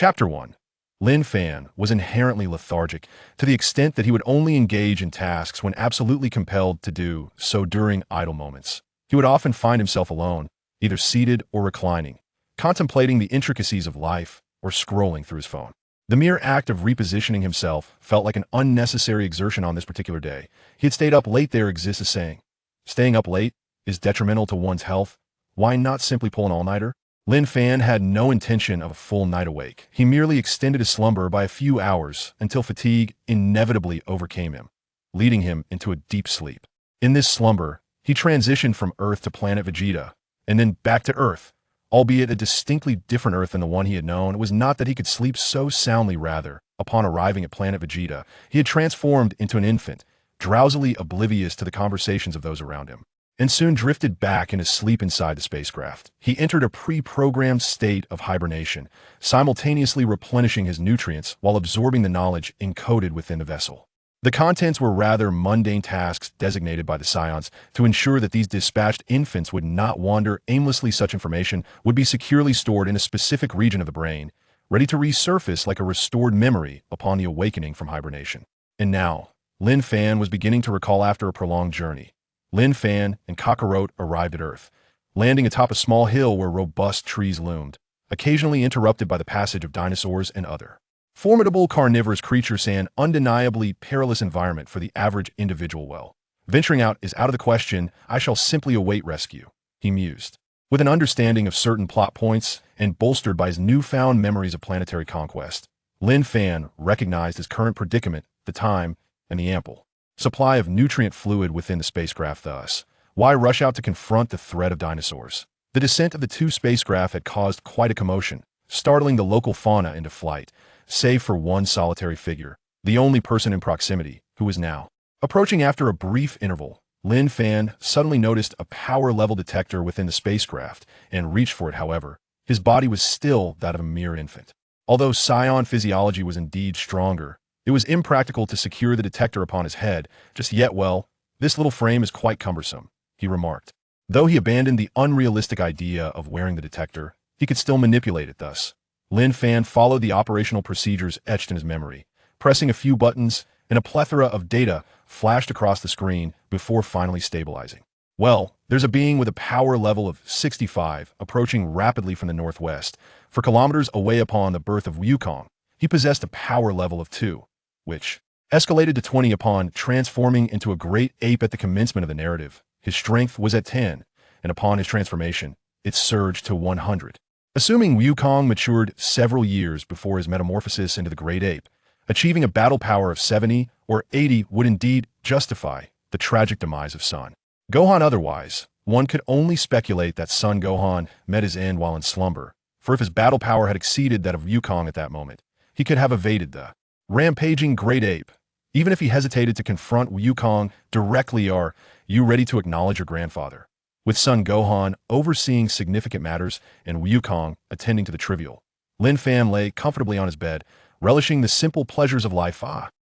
Chapter 1. Lin Fan was inherently lethargic to the extent that he would only engage in tasks when absolutely compelled to do so during idle moments. He would often find himself alone, either seated or reclining, contemplating the intricacies of life or scrolling through his phone. The mere act of repositioning himself felt like an unnecessary exertion on this particular day. He had stayed up late. There exists a saying, staying up late is detrimental to one's health. Why not simply pull an all-nighter? Lin Fan had no intention of a full night awake. He merely extended his slumber by a few hours until fatigue inevitably overcame him, leading him into a deep sleep. In this slumber, he transitioned from Earth to planet Vegeta, and then back to Earth, albeit a distinctly different Earth than the one he had known. It was not that he could sleep so soundly, rather, upon arriving at planet Vegeta, he had transformed into an infant, drowsily oblivious to the conversations of those around him, and soon drifted back into sleep inside the spacecraft. He entered a pre-programmed state of hibernation, simultaneously replenishing his nutrients while absorbing the knowledge encoded within the vessel. The contents were rather mundane tasks designated by the Scions to ensure that these dispatched infants would not wander aimlessly. Such information would be securely stored in a specific region of the brain, ready to resurface like a restored memory upon the awakening from hibernation. And now, Lin Fan was beginning to recall. After a prolonged journey, Lin Fan and Kakarot arrived at Earth, landing atop a small hill where robust trees loomed, occasionally interrupted by the passage of dinosaurs and other formidable carnivorous creatures. An undeniably perilous environment for the average individual. Well, venturing out is out of the question. I shall simply await rescue, he mused. With an understanding of certain plot points and bolstered by his newfound memories of planetary conquest, Lin Fan recognized his current predicament, the time, and the ample supply of nutrient fluid within the spacecraft. Thus, why rush out to confront the threat of dinosaurs? The descent of the two spacecraft had caused quite a commotion, startling the local fauna into flight, save for one solitary figure, the only person in proximity, who was now approaching. After a brief interval, Lin Fan suddenly noticed a power level detector within the spacecraft and reached for it. However, his body was still that of a mere infant. Although Scion physiology was indeed stronger, it was impractical to secure the detector upon his head just yet. Well, this little frame is quite cumbersome, he remarked. Though he abandoned the unrealistic idea of wearing the detector, he could still manipulate it. Thus, Lin Fan followed the operational procedures etched in his memory, pressing a few buttons, and a plethora of data flashed across the screen before finally stabilizing. Well, there's a being with a power level of 65 approaching rapidly from the northwest. For kilometers away upon the birth of Wukong, he possessed a power level of 2, which escalated to 20 upon transforming into a great ape. At the commencement of the narrative, his strength was at 10, and upon his transformation, it surged to 100. Assuming Wukong matured several years before his metamorphosis into the great ape, achieving a battle power of 70 or 80 would indeed justify the tragic demise of Sun Gohan. Otherwise, one could only speculate that Sun Gohan met his end while in slumber, for if his battle power had exceeded that of Wukong at that moment, he could have evaded the rampaging great ape. Even if he hesitated to confront Wukong directly. Are you ready to acknowledge your grandfather? With Sun Gohan overseeing significant matters and Wukong attending to the trivial, Lin Fan lay comfortably on his bed, relishing the simple pleasures of life.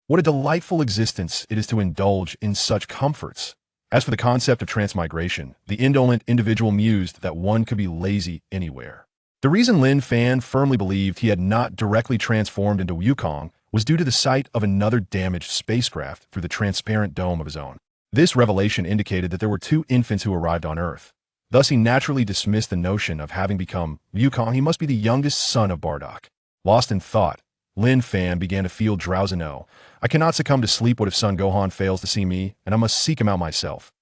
What a delightful existence it is to indulge in such comforts. As for the concept of transmigration, the indolent individual mused that one could be lazy anywhere. The reason Lin Fan firmly believed he had not directly transformed into Wukong was due to the sight of another damaged spacecraft through the transparent dome of his own. This revelation indicated that there were 2 infants who arrived on Earth. Thus, he naturally dismissed the notion of having become Wukong. He must be the youngest son of Bardock. Lost in thought, Lin Fan began to feel drowsy. No, I cannot succumb to sleep. What if Sun Gohan fails to see me, and I must seek him out myself?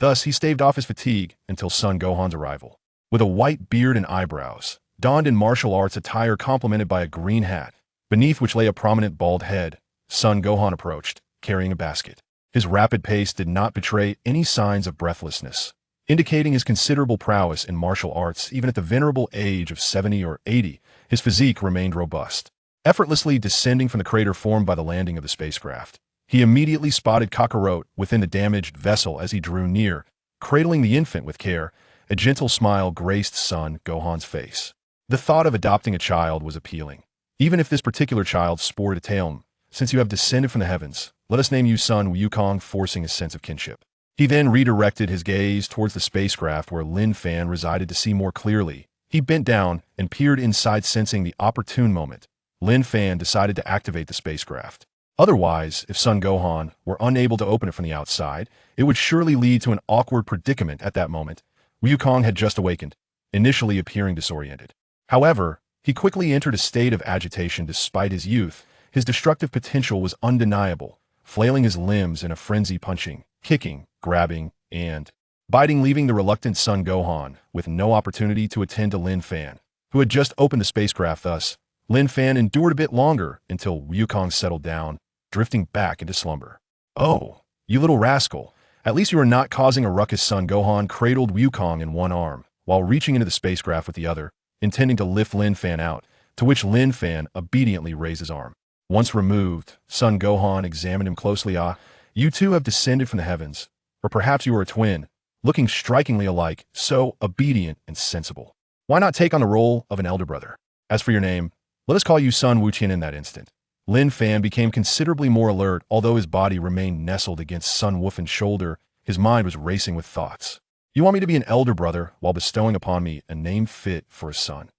Thus, he staved off his fatigue until Sun Gohan's arrival. With a white beard and eyebrows, donned in martial arts attire complemented by a green hat, beneath which lay a prominent bald head, Sun Gohan approached, carrying a basket. His rapid pace did not betray any signs of breathlessness, indicating his considerable prowess in martial arts. Even at the venerable age of 70 or 80, his physique remained robust. Effortlessly descending from the crater formed by the landing of the spacecraft, he immediately spotted Kakarot within the damaged vessel. As he drew near, cradling the infant with care, a gentle smile graced Sun Gohan's face. The thought of adopting a child was appealing, even if this particular child sported a tail. Since you have descended from the heavens, let us name you Sun Wukong, forcing his sense of kinship. He then redirected his gaze towards the spacecraft where Lin Fan resided to see more clearly. He bent down and peered inside, sensing the opportune moment. Lin Fan decided to activate the spacecraft. Otherwise, if Sun Gohan were unable to open it from the outside, it would surely lead to an awkward predicament at that moment. Wukong had just awakened, initially appearing disoriented. However, he quickly entered a state of agitation despite his youth. His destructive potential was undeniable, flailing his limbs in a frenzy, punching, kicking, grabbing, and biting, leaving the reluctant Sun Gohan with no opportunity to attend to Lin Fan, who had just opened the spacecraft. Thus, Lin Fan endured a bit longer until Wukong settled down, drifting back into slumber. "Oh, you little rascal. At least you are not causing a ruckus." Sun Gohan cradled Wukong in one arm, while reaching into the spacecraft with the other, intending to lift Lin Fan out, to which Lin Fan obediently raised his arm. Once removed, Sun Gohan examined him closely. "Ah, you two have descended from the heavens. Or perhaps you are a twin, looking strikingly alike, so obedient and sensible. Why not take on the role of an elder brother? As for your name, let us call you Sun Wukong." In that instant, Lin Fan became considerably more alert. Although his body remained nestled against Sun Wukon's shoulder, his mind was racing with thoughts. "You want me to be an elder brother while bestowing upon me a name fit for a son?"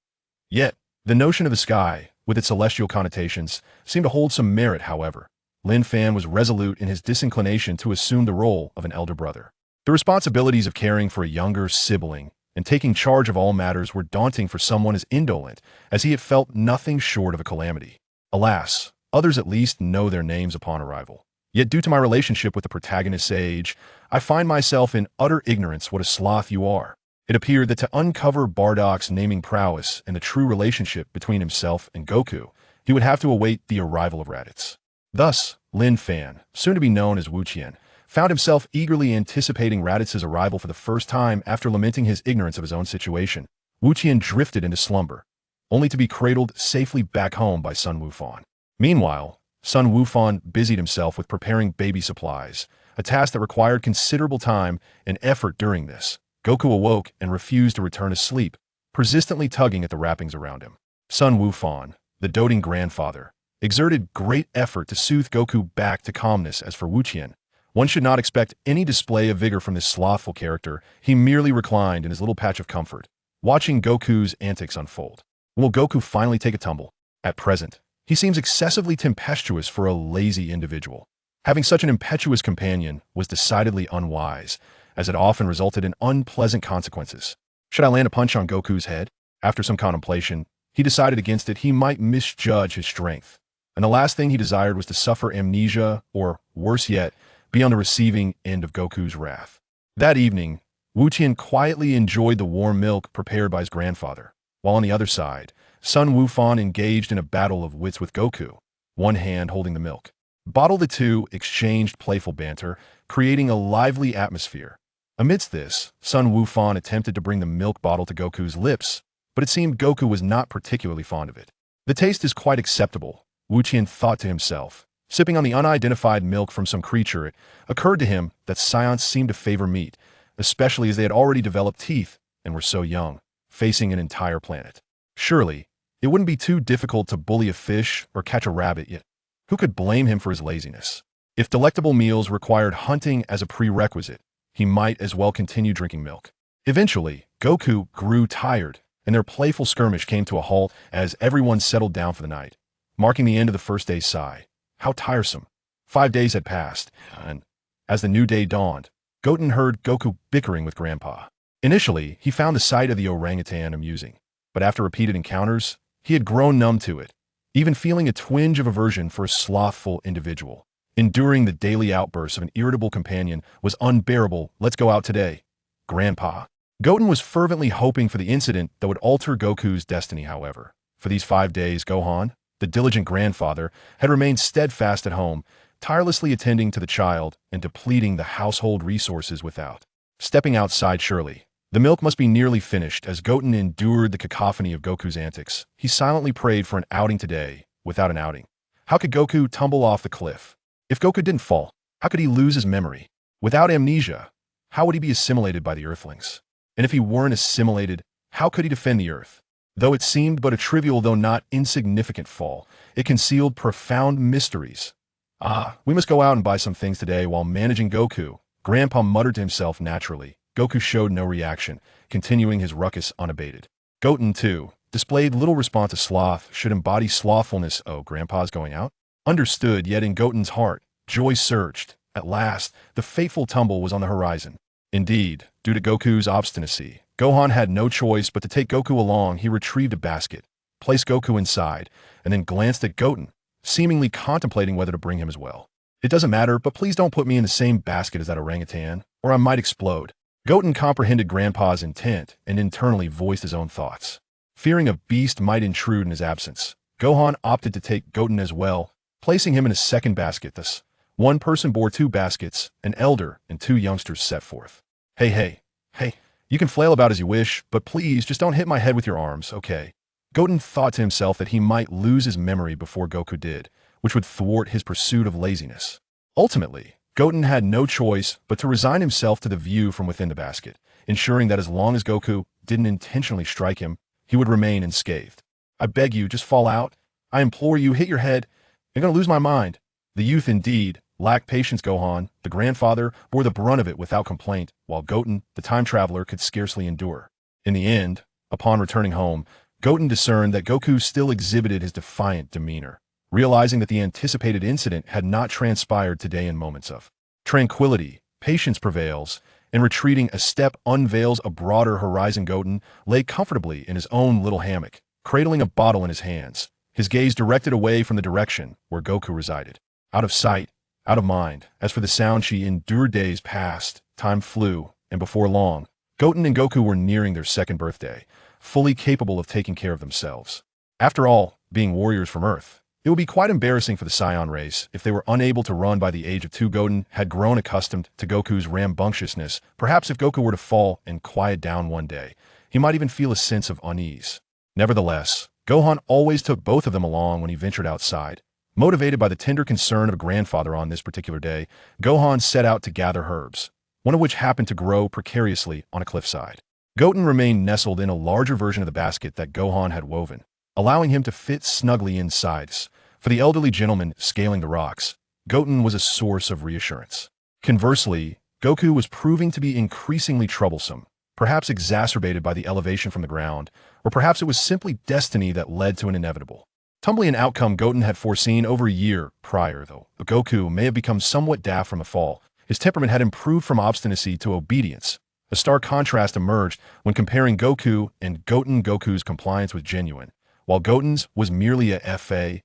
Yet, the notion of the sky, with its celestial connotations, seemed to hold some merit. However, Lin Fan was resolute in his disinclination to assume the role of an elder brother. The responsibilities of caring for a younger sibling and taking charge of all matters were daunting for someone as indolent as he had felt nothing short of a calamity. Alas, others at least know their names upon arrival. Yet due to my relationship with the protagonist's age, I find myself in utter ignorance what a sloth you are. It appeared that to uncover Bardock's naming prowess and the true relationship between himself and Goku, he would have to await the arrival of Raditz. Thus, Lin Fan, soon to be known as Wukong, found himself eagerly anticipating Raditz's arrival for the first time. After lamenting his ignorance of his own situation, Wukong drifted into slumber, only to be cradled safely back home by Sun Wukong. Meanwhile, Sun Wukong busied himself with preparing baby supplies, a task that required considerable time and effort. During this, Goku awoke and refused to return to sleep, persistently tugging at the wrappings around him. Sun Wukong, the doting grandfather, exerted great effort to soothe Goku back to calmness. As for Wukong, one should not expect any display of vigor from this slothful character. He merely reclined in his little patch of comfort, watching Goku's antics unfold. Will Goku finally take a tumble? At present, he seems excessively tempestuous for a lazy individual. Having such an impetuous companion was decidedly unwise, as it often resulted in unpleasant consequences. Should I land a punch on Goku's head? After some contemplation, he decided against it. He might misjudge his strength, and the last thing he desired was to suffer amnesia, or, worse yet, be on the receiving end of Goku's wrath. That evening, Wukong quietly enjoyed the warm milk prepared by his grandfather, while on the other side, Sun Wukong engaged in a battle of wits with Goku, one hand holding the milk bottle. The two exchanged playful banter, creating a lively atmosphere. Amidst this, Sun Wukong attempted to bring the milk bottle to Goku's lips, but it seemed Goku was not particularly fond of it. "The taste is quite acceptable," Wukong thought to himself. Sipping on the unidentified milk from some creature, it occurred to him that science seemed to favor meat, especially as they had already developed teeth and were so young, facing an entire planet. Surely, it wouldn't be too difficult to bully a fish or catch a rabbit. Yet who could blame him for his laziness? If delectable meals required hunting as a prerequisite, he might as well continue drinking milk. Eventually, Goku grew tired, and their playful skirmish came to a halt as everyone settled down for the night, marking the end of the first day's sigh. How tiresome. 5 days had passed, and as the new day dawned, Goten heard Goku bickering with Grandpa. Initially, he found the sight of the orangutan amusing, but after repeated encounters, he had grown numb to it, even feeling a twinge of aversion for a slothful individual. Enduring the daily outbursts of an irritable companion was unbearable. "Let's go out today, Grandpa." Goten was fervently hoping for the incident that would alter Goku's destiny. However, for these 5 days, Gohan, the diligent grandfather, had remained steadfast at home, tirelessly attending to the child and depleting the household resources without. Stepping outside, surely, the milk must be nearly finished. As Goten endured the cacophony of Goku's antics, he silently prayed for an outing today without an outing. How could Goku tumble off the cliff? If Goku didn't fall, how could he lose his memory? Without amnesia, how would he be assimilated by the Earthlings? And if he weren't assimilated, how could he defend the Earth? Though it seemed but a trivial though not insignificant fall, it concealed profound mysteries. "Ah, we must go out and buy some things today." While managing Goku, Grandpa muttered to himself naturally. Goku showed no reaction, continuing his ruckus unabated. Goten, too, displayed little response to sloth, should embody slothfulness. Oh, Grandpa's going out? Understood, yet in Goten's heart, joy surged. At last, the fateful tumble was on the horizon. Indeed, due to Goku's obstinacy, Gohan had no choice but to take Goku along. He retrieved a basket, placed Goku inside, and then glanced at Goten, seemingly contemplating whether to bring him as well. It doesn't matter, but please don't put me in the same basket as that orangutan, or I might explode. Goten comprehended Grandpa's intent and internally voiced his own thoughts. Fearing a beast might intrude in his absence, Gohan opted to take Goten as well, placing him in a second basket. Thus, one person bore two baskets, an elder and two youngsters set forth. Hey, you can flail about as you wish, but please just don't hit my head with your arms, okay? Goten thought to himself that he might lose his memory before Goku did, which would thwart his pursuit of laziness. Ultimately, Goten had no choice but to resign himself to the view from within the basket, ensuring that as long as Goku didn't intentionally strike him, he would remain unscathed. I beg you, just fall out. I implore you, hit your head. I'm going to lose my mind. The youth indeed lacked patience. Gohan, the grandfather, bore the brunt of it without complaint, while Goten, the time traveler, could scarcely endure. In the end, upon returning home, Goten discerned that Goku still exhibited his defiant demeanor. Realizing that the anticipated incident had not transpired today, in moments of tranquility, patience prevails, and retreating a step unveils a broader horizon. Goten lay comfortably in his own little hammock, cradling a bottle in his hands, his gaze directed away from the direction where Goku resided. Out of sight, out of mind. As for the sound she endured, days passed, time flew, and before long, Goten and Goku were nearing their second birthday, fully capable of taking care of themselves. After all, being warriors from Earth, it would be quite embarrassing for the Scion race if they were unable to run by the age of 2. Goten had grown accustomed to Goku's rambunctiousness. Perhaps if Goku were to fall and quiet down one day, he might even feel a sense of unease. Nevertheless, Gohan always took both of them along when he ventured outside. Motivated by the tender concern of a grandfather on this particular day, Gohan set out to gather herbs, one of which happened to grow precariously on a cliffside. Goten remained nestled in a larger version of the basket that Gohan had woven, allowing him to fit snugly inside. For the elderly gentleman scaling the rocks, Goten was a source of reassurance. Conversely, Goku was proving to be increasingly troublesome, perhaps exacerbated by the elevation from the ground, or perhaps it was simply destiny that led to an inevitable, tumbling an outcome Goten had foreseen over a year prior. Though Goku may have become somewhat daft from the fall, his temperament had improved from obstinacy to obedience. A stark contrast emerged when comparing Goku and Goten. Goku's compliance was genuine, while Goten's was merely a fade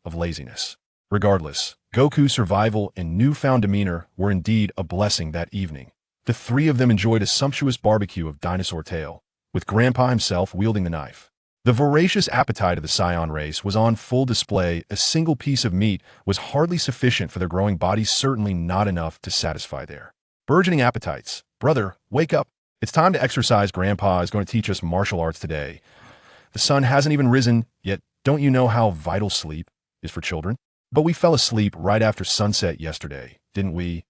of laziness. Regardless, Goku's survival and newfound demeanor were indeed a blessing that evening. The three of them enjoyed a sumptuous barbecue of dinosaur tail, with Grandpa himself wielding the knife. The voracious appetite of the Scion race was on full display. A single piece of meat was hardly sufficient for their growing bodies, certainly not enough to satisfy their burgeoning appetites. Brother, wake up. It's time to exercise. Grandpa is going to teach us martial arts today. The sun hasn't even risen yet. Don't you know how vital sleep is for children? But we fell asleep right after sunset yesterday, didn't we?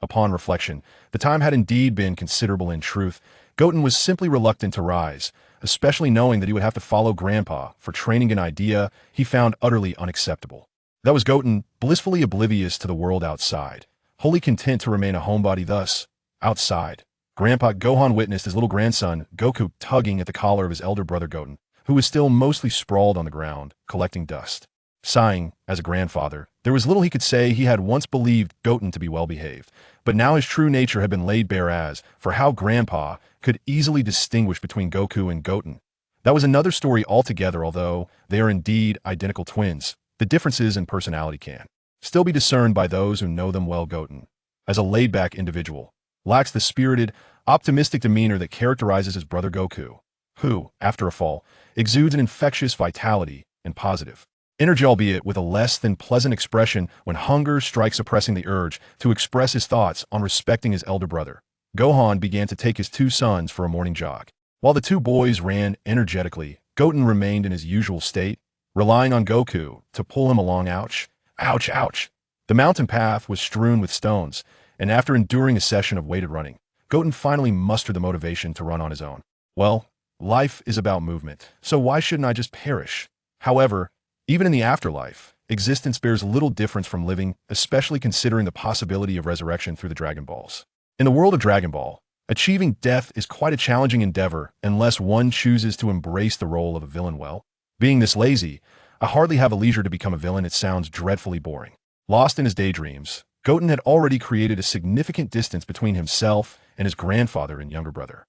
Upon reflection, the time had indeed been considerable. In truth, Goten was simply reluctant to rise, especially knowing that he would have to follow Grandpa for training, an idea he found utterly unacceptable. That was Goten, blissfully oblivious to the world outside, wholly content to remain a homebody. Thus, outside, Grandpa Gohan witnessed his little grandson, Goku, tugging at the collar of his elder brother Goten, who was still mostly sprawled on the ground, collecting dust. Sighing, as a grandfather, there was little he could say. He had once believed Goten to be well-behaved, but now his true nature had been laid bare. As for how Grandpa could easily distinguish between Goku and Goten, that was another story altogether. Although they are indeed identical twins, the differences in personality can still be discerned by those who know them well. Goten, as a laid-back individual, lacks the spirited, optimistic demeanor that characterizes his brother Goku, who, after a fall, exudes an infectious vitality and positive energy, albeit with a less than pleasant expression when hunger strikes, suppressing the urge to express his thoughts on respecting his elder brother. Gohan began to take his two sons for a morning jog. While the two boys ran energetically, Goten remained in his usual state, relying on Goku to pull him along. Ouch, ouch, ouch. The mountain path was strewn with stones, and after enduring a session of weighted running, Goten finally mustered the motivation to run on his own. Well, life is about movement, so why shouldn't I just perish? However, even in the afterlife, existence bears little difference from living, especially considering the possibility of resurrection through the Dragon Balls. In the world of Dragon Ball, Achieving death is quite a challenging endeavor unless one chooses to embrace the role of a villain well. Being this lazy, I hardly have a leisure to become a villain. It sounds dreadfully boring. Lost in his daydreams, Goten had already created a significant distance between himself and his grandfather and younger brother.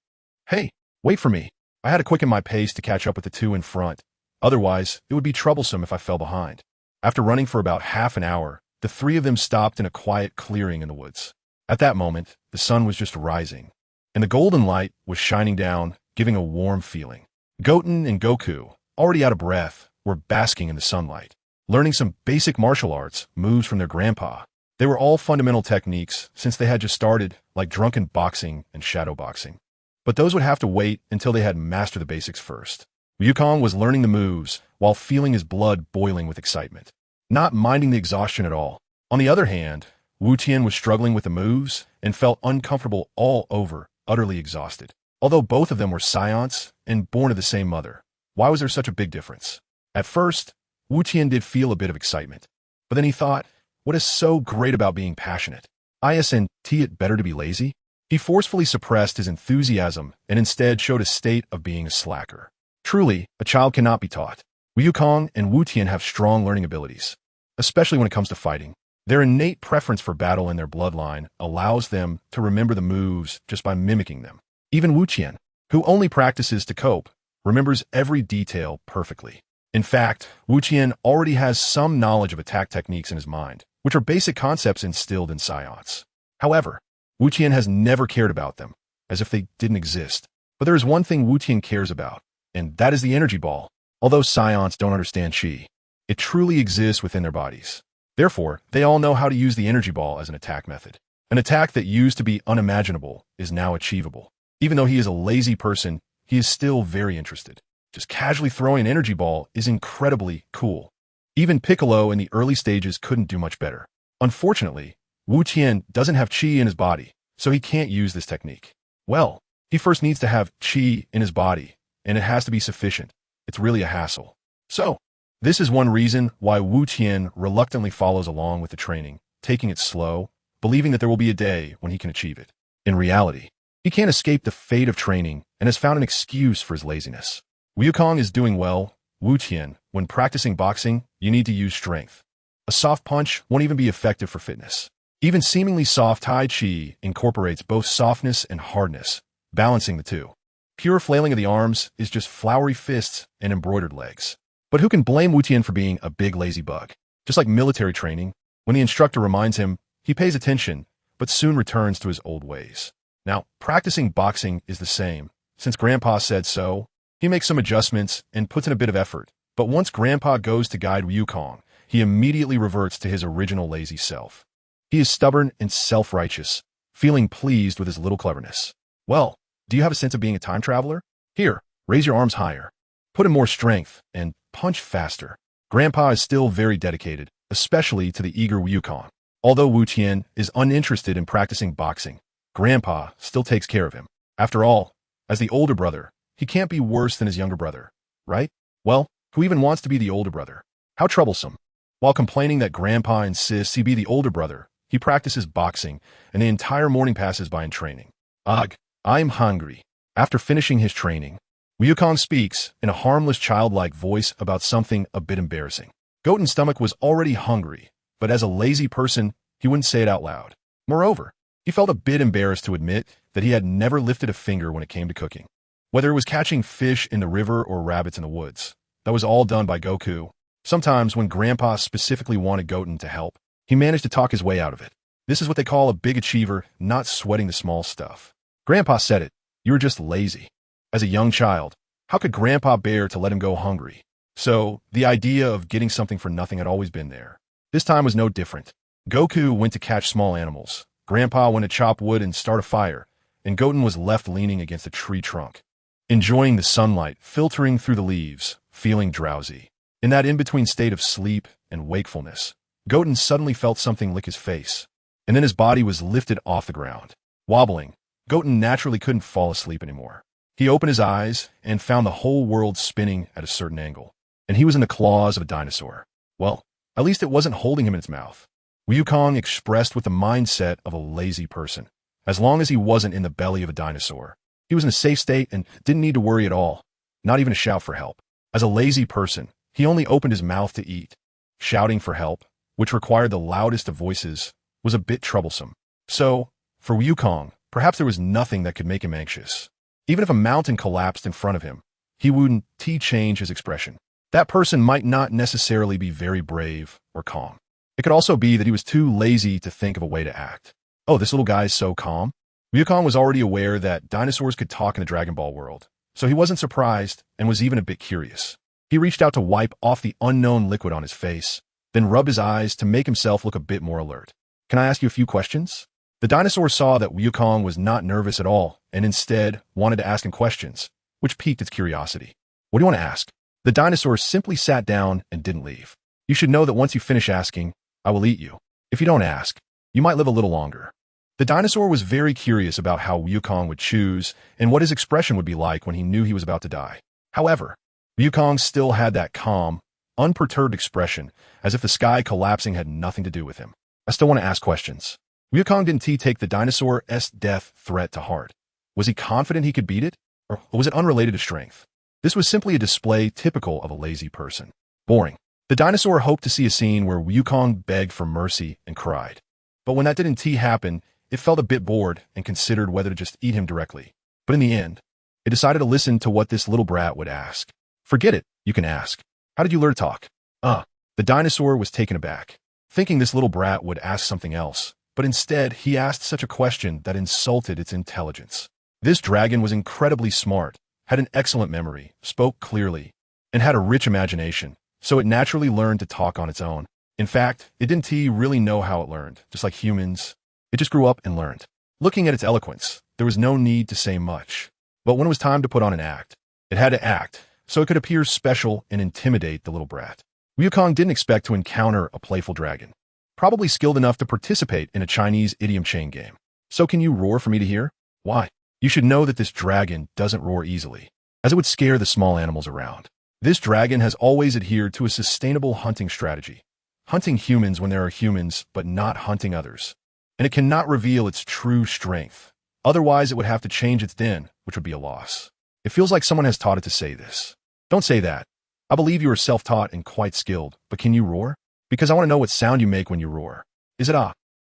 Hey, wait for me. I had to quicken my pace to catch up with the two in front. Otherwise, it would be troublesome if I fell behind. After running for about half an hour, the three of them stopped in a quiet clearing in the woods. At that moment, the sun was just rising, and the golden light was shining down, giving a warm feeling. Goten and Goku, already out of breath, were basking in the sunlight, learning some basic martial arts moves from their grandpa. They were all fundamental techniques since they had just started, like drunken boxing and shadow boxing. But those would have to wait until they had mastered the basics first. Wukong was learning the moves while feeling his blood boiling with excitement, not minding the exhaustion at all. On the other hand, Wu Tian was struggling with the moves and felt uncomfortable all over, utterly exhausted. Although both of them were scions and born of the same mother, why was there such a big difference? At first, Wu Tian did feel a bit of excitement, but then he thought, what is so great about being passionate? Isn't it better to be lazy? He forcefully suppressed his enthusiasm and instead showed a state of being a slacker. Truly, a child cannot be taught. Wukong and Wu Tian have strong learning abilities, especially when it comes to fighting. Their innate preference for battle in their bloodline allows them to remember the moves just by mimicking them. Even Wu Tian, who only practices to cope, remembers every detail perfectly. In fact, Wu Tian already has some knowledge of attack techniques in his mind, which are basic concepts instilled in scions. However, Wu Tian has never cared about them, as if they didn't exist. But there is one thing Wu Tian cares about, and that is the energy ball. Although scions don't understand Qi, it truly exists within their bodies. Therefore, they all know how to use the energy ball as an attack method. An attack that used to be unimaginable is now achievable. Even though he is a lazy person, he is still very interested. Just casually throwing an energy ball is incredibly cool. Even Piccolo in the early stages couldn't do much better. Unfortunately, Wu Tian doesn't have Qi in his body, so he can't use this technique. Well, he first needs to have Qi in his body, and it has to be sufficient. It's really a hassle. So, this is one reason why Wu Tian reluctantly follows along with the training, taking it slow, believing that there will be a day when he can achieve it. In reality, he can't escape the fate of training and has found an excuse for his laziness. Wukong is doing well. Wu Tian, when practicing boxing, you need to use strength. A soft punch won't even be effective for fitness. Even seemingly soft Tai Chi incorporates both softness and hardness, balancing the two. Pure flailing of the arms is just flowery fists and embroidered legs. But who can blame Wu Tian for being a big lazy bug? Just like military training, when the instructor reminds him, he pays attention, but soon returns to his old ways. Now, practicing boxing is the same. Since Grandpa said so, he makes some adjustments and puts in a bit of effort. But once Grandpa goes to guide Wukong, he immediately reverts to his original lazy self. He is stubborn and self-righteous, feeling pleased with his little cleverness. Well, do you have a sense of being a time traveler? Here, raise your arms higher. Put in more strength and punch faster. Grandpa is still very dedicated, especially to the eager Wukong. Although Wu Tian is uninterested in practicing boxing, Grandpa still takes care of him. After all, as the older brother, he can't be worse than his younger brother, right? Well, who even wants to be the older brother? How troublesome. While complaining that Grandpa insists he be the older brother, he practices boxing, and the entire morning passes by in training. Ugh, I'm hungry. After finishing his training, Wukong speaks in a harmless childlike voice about something a bit embarrassing. Goten's stomach was already hungry, but as a lazy person, he wouldn't say it out loud. Moreover, he felt a bit embarrassed to admit that he had never lifted a finger when it came to cooking. Whether it was catching fish in the river or rabbits in the woods, that was all done by Goku. Sometimes when Grandpa specifically wanted Goten to help, he managed to talk his way out of it. This is what they call a big achiever, not sweating the small stuff. Grandpa said it, you were just lazy. As a young child, how could Grandpa bear to let him go hungry? So, the idea of getting something for nothing had always been there. This time was no different. Goku went to catch small animals, Grandpa went to chop wood and start a fire, and Goten was left leaning against a tree trunk, enjoying the sunlight filtering through the leaves, feeling drowsy. In that in-between state of sleep and wakefulness, Goten suddenly felt something lick his face, and then his body was lifted off the ground. Wobbling, Goten naturally couldn't fall asleep anymore. He opened his eyes and found the whole world spinning at a certain angle, and he was in the claws of a dinosaur. Well, at least it wasn't holding him in its mouth. Wukong expressed with the mindset of a lazy person. As long as he wasn't in the belly of a dinosaur, he was in a safe state and didn't need to worry at all, not even to shout for help. As a lazy person, he only opened his mouth to eat. Shouting for help, which required the loudest of voices, was a bit troublesome. So, for Wukong, perhaps there was nothing that could make him anxious. Even if a mountain collapsed in front of him, he wouldn't change his expression. That person might not necessarily be very brave or calm. It could also be that he was too lazy to think of a way to act. Oh, this little guy's so calm? Wukong was already aware that dinosaurs could talk in the Dragon Ball world, so he wasn't surprised and was even a bit curious. He reached out to wipe off the unknown liquid on his face, then rub his eyes to make himself look a bit more alert. Can I ask you a few questions? The dinosaur saw that Wukong was not nervous at all and instead wanted to ask him questions, which piqued its curiosity. What do you want to ask? The dinosaur simply sat down and didn't leave. You should know that once you finish asking, I will eat you. If you don't ask, you might live a little longer. The dinosaur was very curious about how Wukong would choose and what his expression would be like when he knew he was about to die. However, Wukong still had that calm, unperturbed expression, as if the sky collapsing had nothing to do with him. I still want to ask questions. Wukong didn't take the dinosaur's death threat to heart. Was he confident he could beat it? Or was it unrelated to strength? This was simply a display typical of a lazy person. Boring. The dinosaur hoped to see a scene where Wukong begged for mercy and cried. But when that didn't happen, it felt a bit bored and considered whether to just eat him directly. But in the end, it decided to listen to what this little brat would ask. Forget it, you can ask. How did you learn to talk? The dinosaur was taken aback, thinking this little brat would ask something else, but instead he asked such a question that insulted its intelligence. This dragon was incredibly smart, had an excellent memory, spoke clearly, and had a rich imagination, so it naturally learned to talk on its own. In fact, it didn't really know how it learned, just like humans. It just grew up and learned. Looking at its eloquence, there was no need to say much. But when it was time to put on an act, it had to act, so it could appear special and intimidate the little brat. Wukong didn't expect to encounter a playful dragon, probably skilled enough to participate in a Chinese idiom chain game. So can you roar for me to hear? Why? You should know that this dragon doesn't roar easily, as it would scare the small animals around. This dragon has always adhered to a sustainable hunting strategy, hunting humans when there are humans, but not hunting others. And it cannot reveal its true strength. Otherwise, it would have to change its den, which would be a loss. It feels like someone has taught it to say this. Don't say that. I believe you are self-taught and quite skilled, but can you roar? Because I want to know what sound you make when you roar. Is it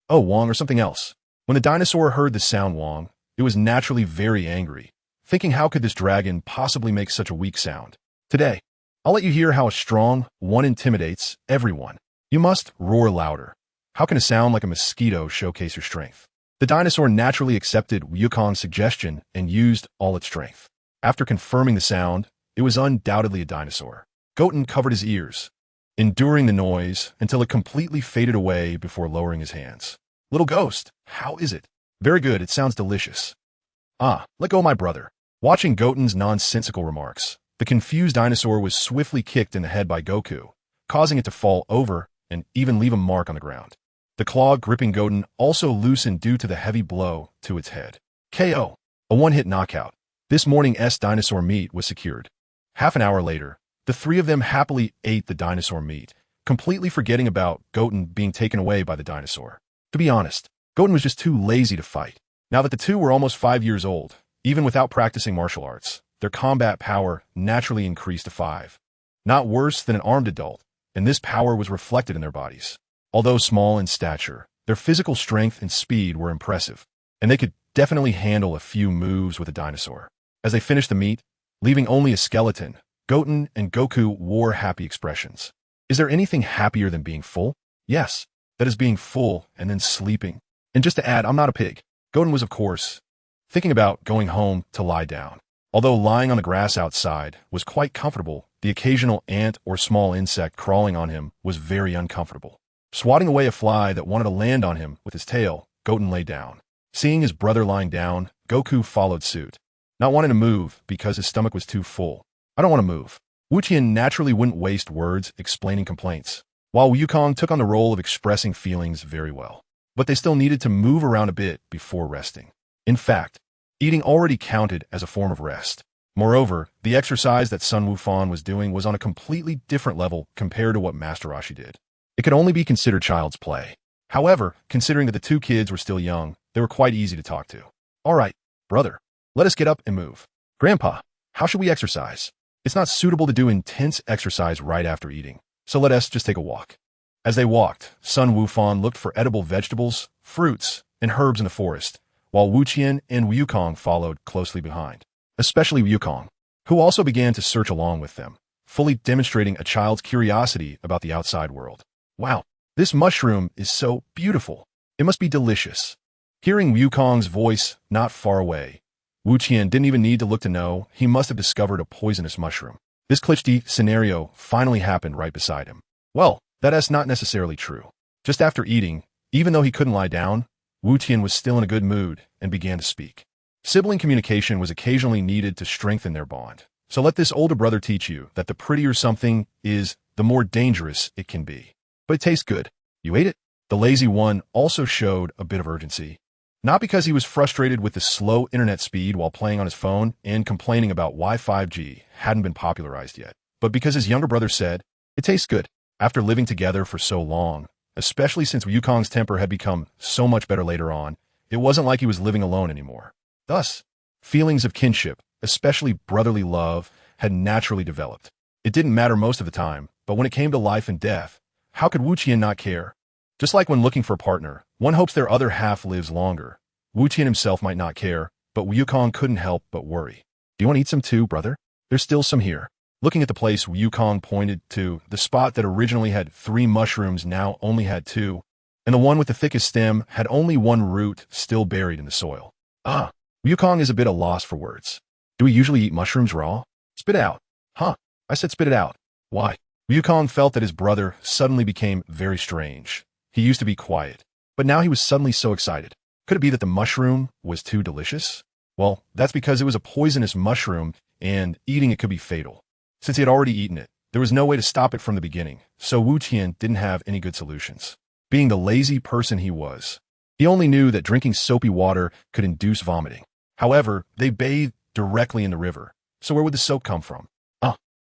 oh, Wong, or something else? When the dinosaur heard the sound Wong, it was naturally very angry, thinking how could this dragon possibly make such a weak sound? Today, I'll let you hear how a strong one intimidates everyone. You must roar louder. How can a sound like a mosquito showcase your strength? The dinosaur naturally accepted Wukong's suggestion and used all its strength. After confirming the sound, it was undoubtedly a dinosaur. Goten covered his ears, enduring the noise until it completely faded away before lowering his hands. Little ghost, how is it? Very good, it sounds delicious. Let go, my brother. Watching Goten's nonsensical remarks, the confused dinosaur was swiftly kicked in the head by Goku, causing it to fall over and even leave a mark on the ground. The claw gripping Goten also loosened due to the heavy blow to its head. KO. A one-hit knockout. This morning's dinosaur meat was secured. Half an hour later, the three of them happily ate the dinosaur meat, completely forgetting about Goten being taken away by the dinosaur. To be honest, Goten was just too lazy to fight. Now that the two were almost 5 years old, even without practicing martial arts, their combat power naturally increased to 5. Not worse than an armed adult, and this power was reflected in their bodies. Although small in stature, their physical strength and speed were impressive, and they could definitely handle a few moves with a dinosaur. As they finished the meat, leaving only a skeleton, Goten and Goku wore happy expressions. Is there anything happier than being full? Yes, that is being full and then sleeping. And just to add, I'm not a pig. Goten was, of course, thinking about going home to lie down. Although lying on the grass outside was quite comfortable, the occasional ant or small insect crawling on him was very uncomfortable. Swatting away a fly that wanted to land on him with his tail, Goten lay down. Seeing his brother lying down, Goku followed suit, not wanting to move because his stomach was too full. I don't want to move. Wu Qian naturally wouldn't waste words explaining complaints, while Wukong took on the role of expressing feelings very well. But they still needed to move around a bit before resting. In fact, eating already counted as a form of rest. Moreover, the exercise that Sun Wukong was doing was on a completely different level compared to what Master Roshi did. It could only be considered child's play. However, considering that the two kids were still young, they were quite easy to talk to. All right, brother, let us get up and move. Grandpa, how should we exercise? It's not suitable to do intense exercise right after eating, so let us just take a walk. As they walked, Sun Wukong looked for edible vegetables, fruits, and herbs in the forest, while Wu Qian and Wukong followed closely behind, especially Wukong, who also began to search along with them, fully demonstrating a child's curiosity about the outside world. Wow, this mushroom is so beautiful. It must be delicious. Hearing Wukong's voice not far away, Wu Qian didn't even need to look to know he must have discovered a poisonous mushroom. This cliché scenario finally happened right beside him. Well, that's not necessarily true. Just after eating, even though he couldn't lie down, Wu Qian was still in a good mood and began to speak. Sibling communication was occasionally needed to strengthen their bond. So let this older brother teach you that the prettier something is, the more dangerous it can be. But it tastes good. You ate it? The lazy one also showed a bit of urgency. Not because he was frustrated with the slow internet speed while playing on his phone and complaining about why 5G hadn't been popularized yet, but because his younger brother said, it tastes good. After living together for so long, especially since Wukong's temper had become so much better later on, it wasn't like he was living alone anymore. Thus, feelings of kinship, especially brotherly love, had naturally developed. It didn't matter most of the time, but when it came to life and death, how could Wu Qian not care? Just like when looking for a partner, one hopes their other half lives longer. Wu Qian himself might not care, but Wukong couldn't help but worry. Do you want to eat some too, brother? There's still some here. Looking at the place, Wukong pointed to the spot that originally had 3 mushrooms now only had 2, and the one with the thickest stem had only 1 root still buried in the soil. Ah, Wukong is a bit at a loss for words. Do we usually eat mushrooms raw? Spit it out. Huh, I said spit it out. Why? Wukong felt that his brother suddenly became very strange. He used to be quiet, but now he was suddenly so excited. Could it be that the mushroom was too delicious? Well, that's because it was a poisonous mushroom, and eating it could be fatal. Since he had already eaten it, there was no way to stop it from the beginning, so Wu Qian didn't have any good solutions. Being the lazy person he was, he only knew that drinking soapy water could induce vomiting. However, they bathed directly in the river, so where would the soap come from?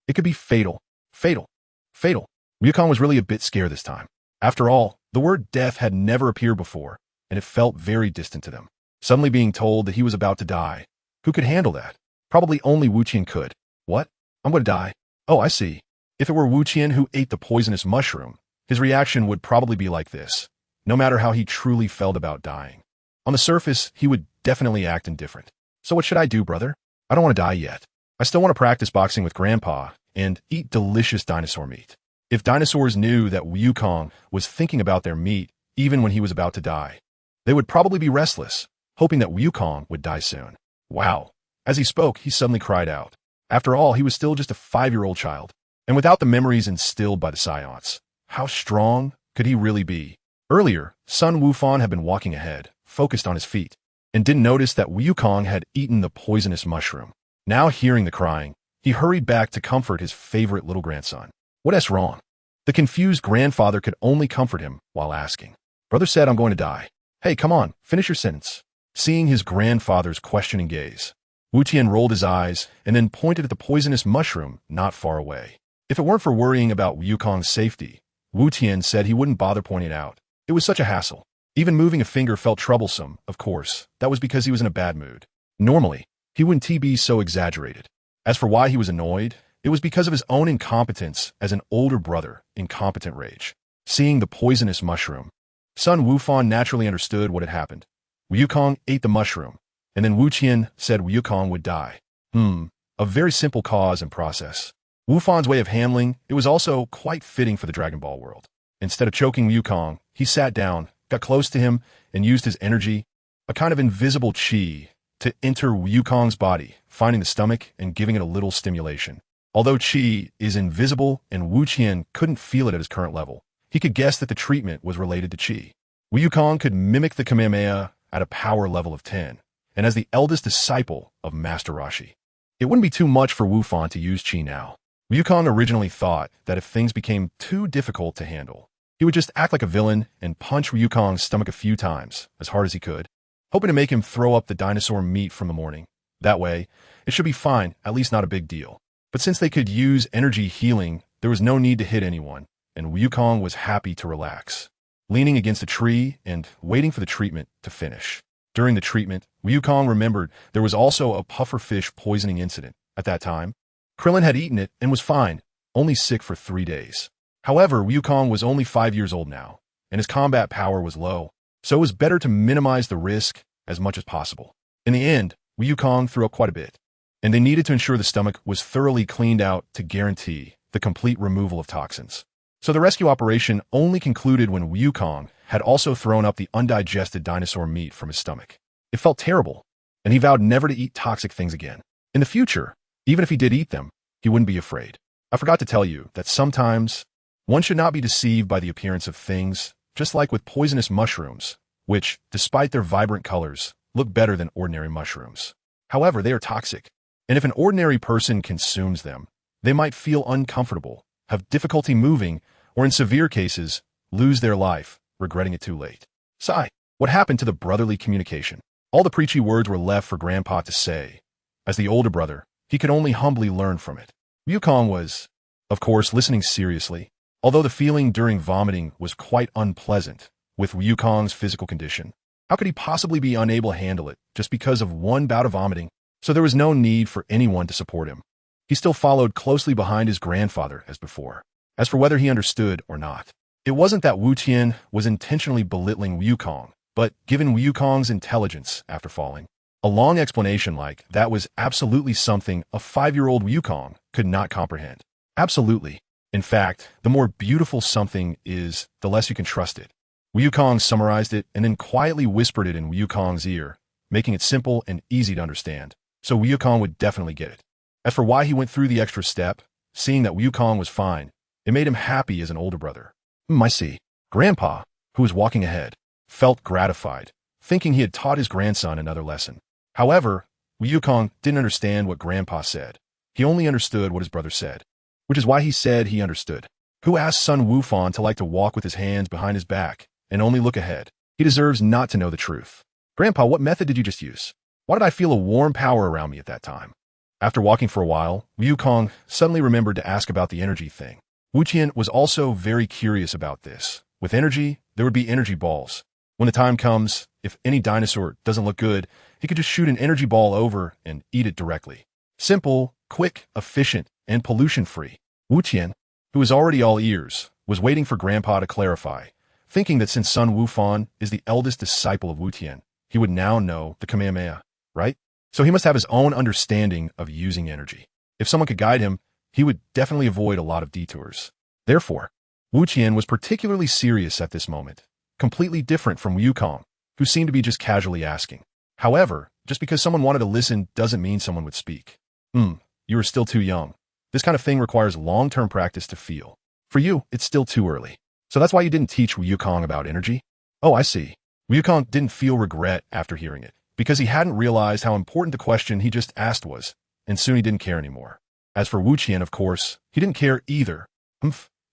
It could be fatal. Fatal. Fatal. Wukong was really a bit scared this time. After all, the word death had never appeared before, and it felt very distant to them. Suddenly being told that he was about to die. Who could handle that? Probably only Wu Qian could. What? I'm going to die? Oh, I see. If it were Wu Qian who ate the poisonous mushroom, his reaction would probably be like this, no matter how he truly felt about dying. On the surface, he would definitely act indifferent. So what should I do, brother? I don't want to die yet. I still want to practice boxing with Grandpa and eat delicious dinosaur meat. If dinosaurs knew that Wukong was thinking about their meat even when he was about to die, they would probably be restless, hoping that Wukong would die soon. Wow. As he spoke, he suddenly cried out. After all, he was still just a 5-year-old child, and without the memories instilled by the science, how strong could he really be? Earlier, Sun Wukong had been walking ahead, focused on his feet, and didn't notice that Wukong had eaten the poisonous mushroom. Now hearing the crying, he hurried back to comfort his favorite little grandson. What's wrong? The confused grandfather could only comfort him while asking. Brother said, I'm going to die. Hey, come on, finish your sentence. Seeing his grandfather's questioning gaze, Wu Qian rolled his eyes and then pointed at the poisonous mushroom not far away. If it weren't for worrying about Wukong's safety, Wu Qian said he wouldn't bother pointing it out. It was such a hassle. Even moving a finger felt troublesome, of course. That was because he was in a bad mood. Normally, he wouldn't be so exaggerated. As for why he was annoyed, it was because of his own incompetence as an older brother, incompetent rage. Seeing the poisonous mushroom, Sun Wukong naturally understood what had happened. Wukong ate the mushroom, and then Wu Qian said Wukong would die. A very simple cause and process. Wukong's way of handling it was also quite fitting for the Dragon Ball world. Instead of choking Wukong, he sat down, got close to him, and used his energy, a kind of invisible chi, to enter Wukong's body, finding the stomach and giving it a little stimulation. Although chi is invisible and Wu Qian couldn't feel it at his current level, he could guess that the treatment was related to chi. Wukong could mimic the Kamehameha at a power level of 10, and as the eldest disciple of Master Roshi. It wouldn't be too much for Wu Fan to use chi now. Wukong originally thought that if things became too difficult to handle, he would just act like a villain and punch Wukong's stomach a few times, as hard as he could, hoping to make him throw up the dinosaur meat from the morning. That way, it should be fine, at least not a big deal. But since they could use energy healing, there was no need to hit anyone, and Wukong was happy to relax, leaning against a tree and waiting for the treatment to finish. During the treatment, Wukong remembered there was also a pufferfish poisoning incident. At that time, Krillin had eaten it and was fine, only sick for 3 days. However, Wukong was only 5 years old now, and his combat power was low, so it was better to minimize the risk as much as possible. In the end, Wukong threw up quite a bit, and they needed to ensure the stomach was thoroughly cleaned out to guarantee the complete removal of toxins. So the rescue operation only concluded when Wukong had also thrown up the undigested dinosaur meat from his stomach. It felt terrible, and he vowed never to eat toxic things again. In the future, even if he did eat them, he wouldn't be afraid. I forgot to tell you that sometimes one should not be deceived by the appearance of things, just like with poisonous mushrooms, which, despite their vibrant colors, look better than ordinary mushrooms. However, they are toxic, and if an ordinary person consumes them, they might feel uncomfortable, have difficulty moving, or in severe cases, lose their life, regretting it too late. Sigh. What happened to the brotherly communication? All the preachy words were left for Grandpa to say. As the older brother, he could only humbly learn from it. Wukong was, of course, listening seriously, although the feeling during vomiting was quite unpleasant. With Wukong's physical condition, how could he possibly be unable to handle it just because of one bout of vomiting? So there was no need for anyone to support him. He still followed closely behind his grandfather as before. As for whether he understood or not, it wasn't that Wu Tian was intentionally belittling Wukong, but given Wukong's intelligence after falling, a long explanation like that was absolutely something a 5-year-old Wukong could not comprehend. Absolutely. In fact, the more beautiful something is, the less you can trust it. Wukong summarized it and then quietly whispered it in Wukong's ear, making it simple and easy to understand, so Wukong would definitely get it. As for why he went through the extra step, seeing that Wukong was fine, it made him happy as an older brother. I see. Grandpa, who was walking ahead, felt gratified, thinking he had taught his grandson another lesson. However, Wukong didn't understand what Grandpa said. He only understood what his brother said, which is why he said he understood. Who asked Sun Wukong to like to walk with his hands behind his back and only look ahead? He deserves not to know the truth. Grandpa, what method did you just use? Why did I feel a warm power around me at that time? After walking for a while, Wukong suddenly remembered to ask about the energy thing. Wu Tian was also very curious about this. With energy, there would be energy balls. When the time comes, if any dinosaur doesn't look good, he could just shoot an energy ball over and eat it directly. Simple, quick, efficient, and pollution-free. Wu Tian, who was already all ears, was waiting for Grandpa to clarify, thinking that since Sun Wukong is the eldest disciple of Wu Tian, he would now know the Kamehameha, right? So he must have his own understanding of using energy. If someone could guide him, he would definitely avoid a lot of detours. Therefore, Wu Tian was particularly serious at this moment, completely different from Wukong, who seemed to be just casually asking. However, just because someone wanted to listen doesn't mean someone would speak. You are still too young. This kind of thing requires long-term practice to feel. For you, it's still too early. So that's why you didn't teach Wukong about energy? Oh, I see. Wukong didn't feel regret after hearing it, because he hadn't realized how important the question he just asked was, and soon he didn't care anymore. As for Wu Tian, of course, he didn't care either.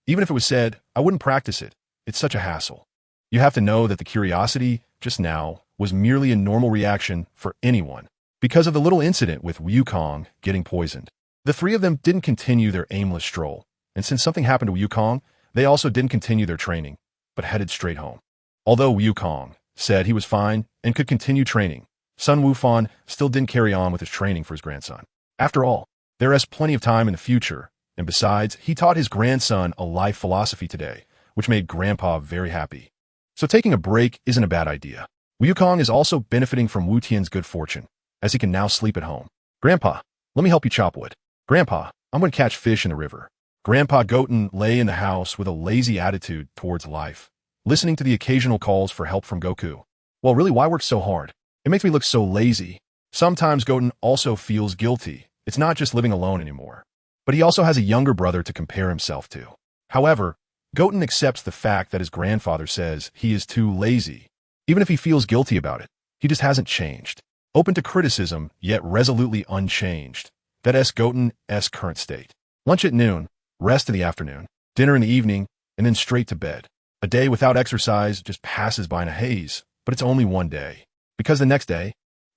Even if it was said, I wouldn't practice it. It's such a hassle. You have to know that the curiosity, just now, was merely a normal reaction for anyone, because of the little incident with Wukong getting poisoned. The three of them didn't continue their aimless stroll, and since something happened to Wukong, they also didn't continue their training, but headed straight home. Although Wukong said he was fine and could continue training, Sun Wukong still didn't carry on with his training for his grandson. After all, there is plenty of time in the future, and besides, he taught his grandson a life philosophy today, which made Grandpa very happy. So taking a break isn't a bad idea. Wukong is also benefiting from Wu Tian's good fortune, as he can now sleep at home. Grandpa, let me help you chop wood. Grandpa, I'm going to catch fish in the river. Grandpa Goten lay in the house with a lazy attitude towards life, listening to the occasional calls for help from Goku. Well, really, why work so hard? It makes me look so lazy. Sometimes Goten also feels guilty. It's not just living alone anymore. But he also has a younger brother to compare himself to. However, Goten accepts the fact that his grandfather says he is too lazy. Even if he feels guilty about it, he just hasn't changed. Open to criticism, yet resolutely unchanged. That's Goten's current state. Lunch at noon, rest in the afternoon, dinner in the evening, and then straight to bed. A day without exercise just passes by in a haze, but it's only one day. Because the next day,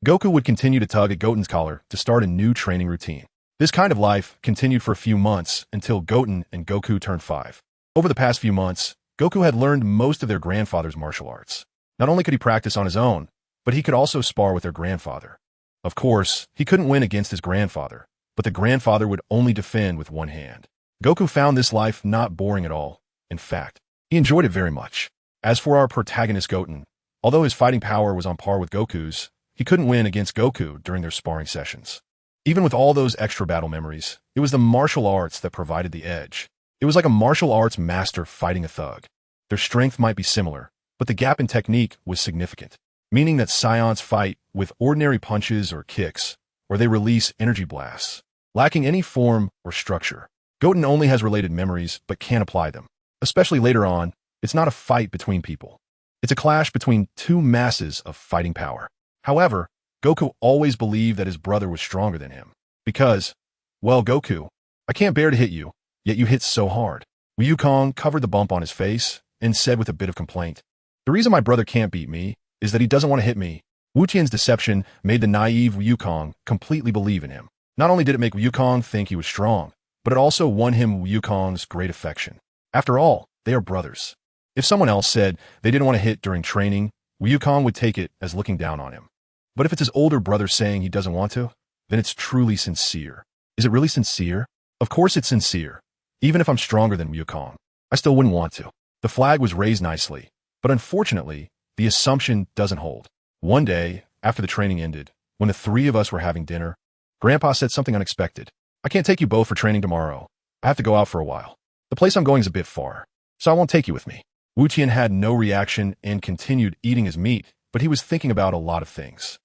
Goku would continue to tug at Goten's collar to start a new training routine. This kind of life continued for a few months until Goten and Goku turned 5. Over the past few months, Goku had learned most of their grandfather's martial arts. Not only could he practice on his own, but he could also spar with their grandfather. Of course, he couldn't win against his grandfather, but the grandfather would only defend with one hand. Goku found this life not boring at all. In fact, he enjoyed it very much. As for our protagonist Goten, although his fighting power was on par with Goku's, he couldn't win against Goku during their sparring sessions. Even with all those extra battle memories, it was the martial arts that provided the edge. It was like a martial arts master fighting a thug. Their strength might be similar, but the gap in technique was significant, meaning that Scions fight with ordinary punches or kicks, or they release energy blasts, lacking any form or structure. Goten only has related memories but can't apply them. Especially later on, it's not a fight between people. It's a clash between two masses of fighting power. However, Goku always believed that his brother was stronger than him. Because, well, Goku, I can't bear to hit you, yet you hit so hard. Wukong covered the bump on his face and said with a bit of complaint, "The reason my brother can't beat me is that he doesn't want to hit me." Wu Tian's deception made the naive Wukong completely believe in him. Not only did it make Wukong think he was strong, but it also won him Wukong's great affection. After all, they are brothers. If someone else said they didn't want to hit during training, Wukong would take it as looking down on him. But if it's his older brother saying he doesn't want to, then it's truly sincere. Is it really sincere? Of course it's sincere. Even if I'm stronger than Wukong, I still wouldn't want to. The flag was raised nicely, but unfortunately, the assumption doesn't hold. One day, after the training ended, when the three of us were having dinner, Grandpa said something unexpected. "I can't take you both for training tomorrow. I have to go out for a while. The place I'm going is a bit far, so I won't take you with me." Wu Tian had no reaction and continued eating his meat, but he was thinking about a lot of things.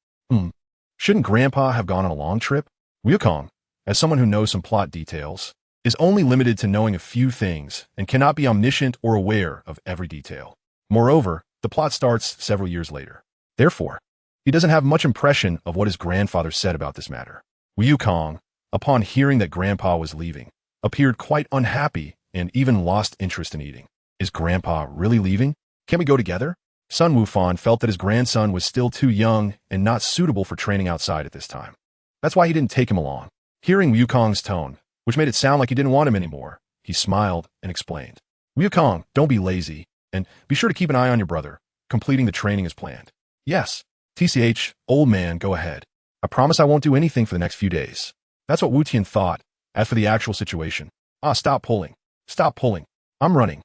Shouldn't Grandpa have gone on a long trip? Wukong, as someone who knows some plot details, is only limited to knowing a few things and cannot be omniscient or aware of every detail. Moreover, the plot starts several years later. Therefore, he doesn't have much impression of what his grandfather said about this matter. Wukong, upon hearing that Grandpa was leaving, appeared quite unhappy and even lost interest in eating. Is Grandpa really leaving? Can we go together? Sun Wukong felt that his grandson was still too young and not suitable for training outside at this time. That's why he didn't take him along. Hearing Wukong's tone, which made it sound like he didn't want him anymore, he smiled and explained. "Wukong, don't be lazy, and be sure to keep an eye on your brother, completing the training as planned." "Yes, TCH, old man, go ahead. I promise I won't do anything for the next few days." That's what Wu Tian thought. As for the actual situation, stop pulling. Stop pulling. I'm running.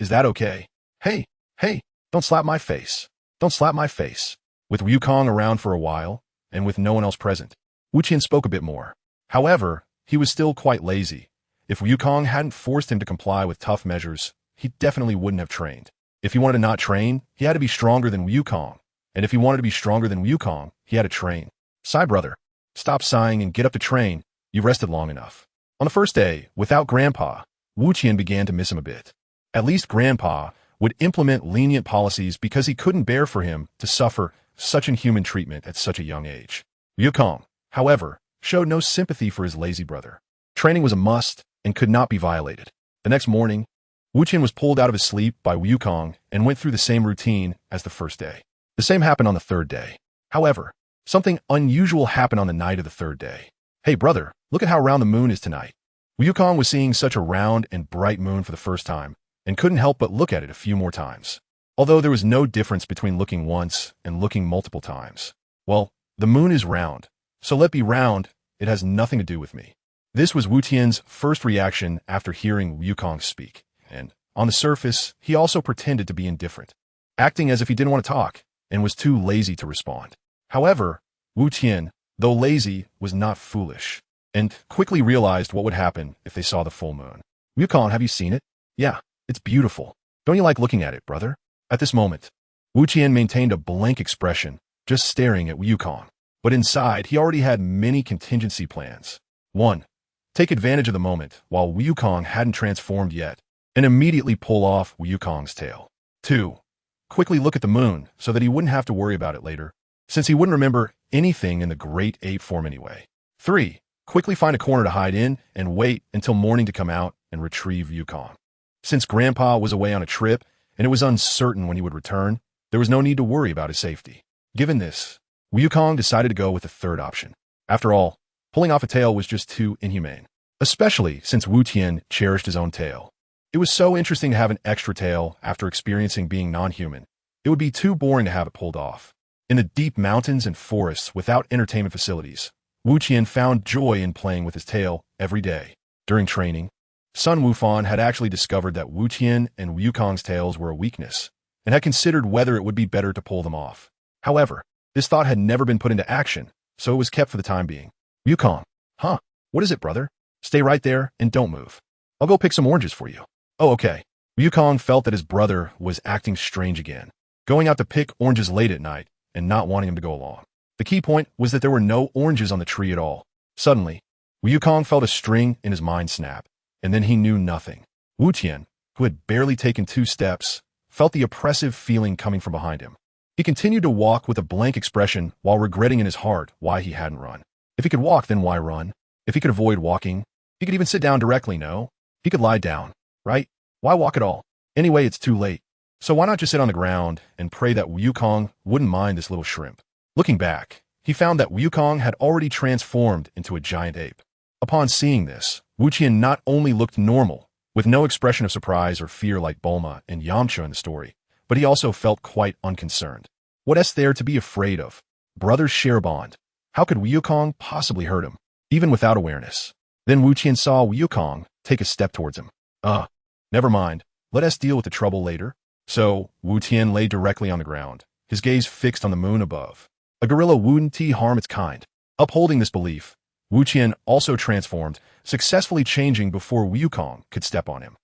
Is that okay? Hey, don't slap my face. Don't slap my face. With Wukong around for a while, and with no one else present, Wu Tian spoke a bit more. However, he was still quite lazy. If Wukong hadn't forced him to comply with tough measures, he definitely wouldn't have trained. If he wanted to not train, he had to be stronger than Wukong. And if he wanted to be stronger than Wukong, he had to train. Sigh, brother. Stop sighing and get up to train. You've rested long enough. On the first day, without Grandpa, Wu Tian began to miss him a bit. At least Grandpa would implement lenient policies because he couldn't bear for him to suffer such inhuman treatment at such a young age. Wukong, however, showed no sympathy for his lazy brother. Training was a must and could not be violated. The next morning, Wu Tian was pulled out of his sleep by Wukong and went through the same routine as the first day. The same happened on the third day. However, something unusual happened on the night of the third day. "Hey brother, look at how round the moon is tonight." Wukong was seeing such a round and bright moon for the first time, and couldn't help but look at it a few more times. Although there was no difference between looking once and looking multiple times. Well, the moon is round, so let be round, it has nothing to do with me. This was Wu Tian's first reaction after hearing Wukong speak, and, on the surface, he also pretended to be indifferent, acting as if he didn't want to talk, and was too lazy to respond. However, Wu Tian, though lazy, was not foolish, and quickly realized what would happen if they saw the full moon. "Wukong, have you seen it?" "Yeah, it's beautiful. Don't you like looking at it, brother?" At this moment, Wu Tian maintained a blank expression, just staring at Wukong. But inside, he already had many contingency plans. 1. Take advantage of the moment while Wukong hadn't transformed yet, and immediately pull off Wukong's tail. 2. Quickly look at the moon so that he wouldn't have to worry about it later, since he wouldn't remember anything in the Great Ape form anyway. 3. Quickly find a corner to hide in and wait until morning to come out and retrieve Wukong. Since Grandpa was away on a trip and it was uncertain when he would return, there was no need to worry about his safety. Given this, Wukong decided to go with the third option. After all, pulling off a tail was just too inhumane, especially since Wu Tian cherished his own tail. It was so interesting to have an extra tail after experiencing being non-human. It would be too boring to have it pulled off. In the deep mountains and forests without entertainment facilities, Wu Qian found joy in playing with his tail every day. During training, Sun Wukong had actually discovered that Wu Qian and Wukong's tails were a weakness, and had considered whether it would be better to pull them off. However, this thought had never been put into action, so it was kept for the time being. Wukong, huh? What is it, brother? Stay right there and don't move. I'll go pick some oranges for you. Oh, okay. Wukong felt that his brother was acting strange again, going out to pick oranges late at night and not wanting him to go along. The key point was that there were no oranges on the tree at all. Suddenly, Wukong felt a string in his mind snap, and then he knew nothing. Wu Tian, who had barely taken 2 steps, felt the oppressive feeling coming from behind him. He continued to walk with a blank expression while regretting in his heart why he hadn't run. If he could walk, then why run? If he could avoid walking, he could even sit down directly, no? He could lie down, right? Why walk at all? Anyway, it's too late. So why not just sit on the ground and pray that Wukong wouldn't mind this little shrimp? Looking back, he found that Wukong had already transformed into a giant ape. Upon seeing this, Wu Qian not only looked normal, with no expression of surprise or fear like Bulma and Yamcha in the story, but he also felt quite unconcerned. What is there to be afraid of? Brothers share a bond. How could Wukong possibly hurt him, even without awareness? Then Wu Qian saw Wukong take a step towards him. Never mind. Let us deal with the trouble later. So, Wu Tian lay directly on the ground, his gaze fixed on the moon above. A gorilla wouldn't harm its kind. Upholding this belief, Wu Tian also transformed, successfully changing before Wukong could step on him.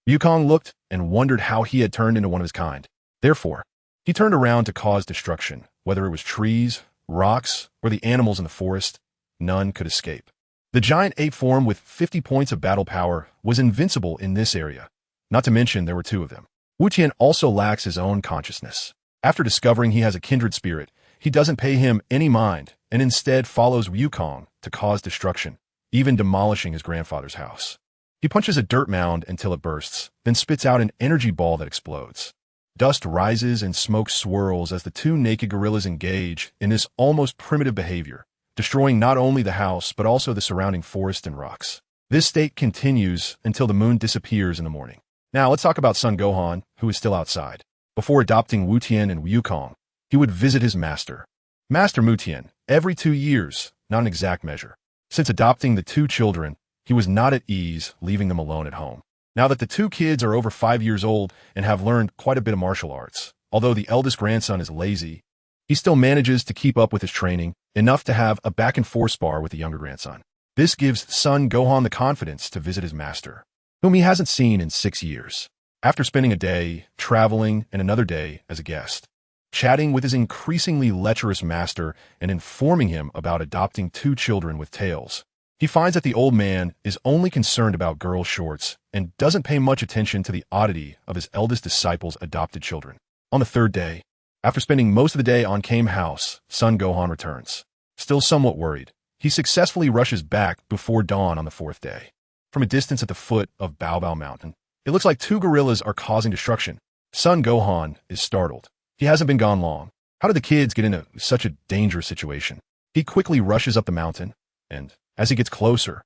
Wukong looked and wondered how he had turned into one of his kind. Therefore, he turned around to cause destruction. Whether it was trees, rocks, or the animals in the forest, none could escape. The giant ape form with 50 points of battle power was invincible in this area. Not to mention there were 2 of them. Wu Tian also lacks his own consciousness. After discovering he has a kindred spirit, he doesn't pay him any mind and instead follows Wukong to cause destruction, even demolishing his grandfather's house. He punches a dirt mound until it bursts, then spits out an energy ball that explodes. Dust rises and smoke swirls as the 2 naked gorillas engage in this almost primitive behavior, destroying not only the house but also the surrounding forest and rocks. This state continues until the moon disappears in the morning. Now let's talk about Sun Gohan, who is still outside. Before adopting Wu Tian and Wukong, he would visit his master, Master Mu Tian, every 2 years, not an exact measure. Since adopting the 2 children, he was not at ease leaving them alone at home. Now that the 2 kids are over 5 years old and have learned quite a bit of martial arts, although the eldest grandson is lazy, he still manages to keep up with his training, enough to have a back-and-forth spar with the younger grandson. This gives Sun Gohan the confidence to visit his master, whom he hasn't seen in 6 years. After spending a day, traveling, and another day as a guest, chatting with his increasingly lecherous master and informing him about adopting 2 children with tails, he finds that the old man is only concerned about girl shorts and doesn't pay much attention to the oddity of his eldest disciple's adopted children. On the 3rd day, after spending most of the day on Kame House, Sun Gohan returns. Still somewhat worried, he successfully rushes back before dawn on the 4th day. From a distance at the foot of Bao Bao Mountain, it looks like 2 gorillas are causing destruction. Sun Gohan is startled. He hasn't been gone long. How did the kids get into such a dangerous situation? He quickly rushes up the mountain, and as he gets closer,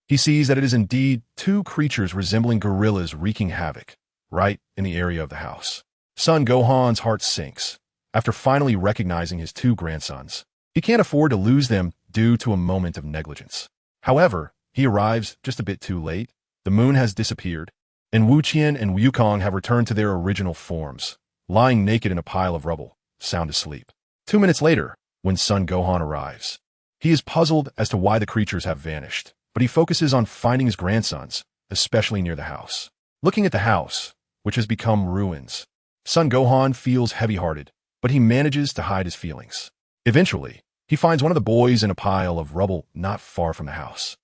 he sees that it is indeed 2 creatures resembling gorillas wreaking havoc, right in the area of the house. Sun Gohan's heart sinks. After finally recognizing his 2 grandsons, he can't afford to lose them due to a moment of negligence. However, he arrives just a bit too late. The moon has disappeared, and Wu Qian and Wukong have returned to their original forms, lying naked in a pile of rubble, sound asleep. 2 minutes later, when Sun Gohan arrives, he is puzzled as to why the creatures have vanished, but he focuses on finding his grandsons, especially near the house. Looking at the house, which has become ruins, Sun Gohan feels heavy-hearted, but he manages to hide his feelings. Eventually, he finds one of the boys in a pile of rubble not far from the house.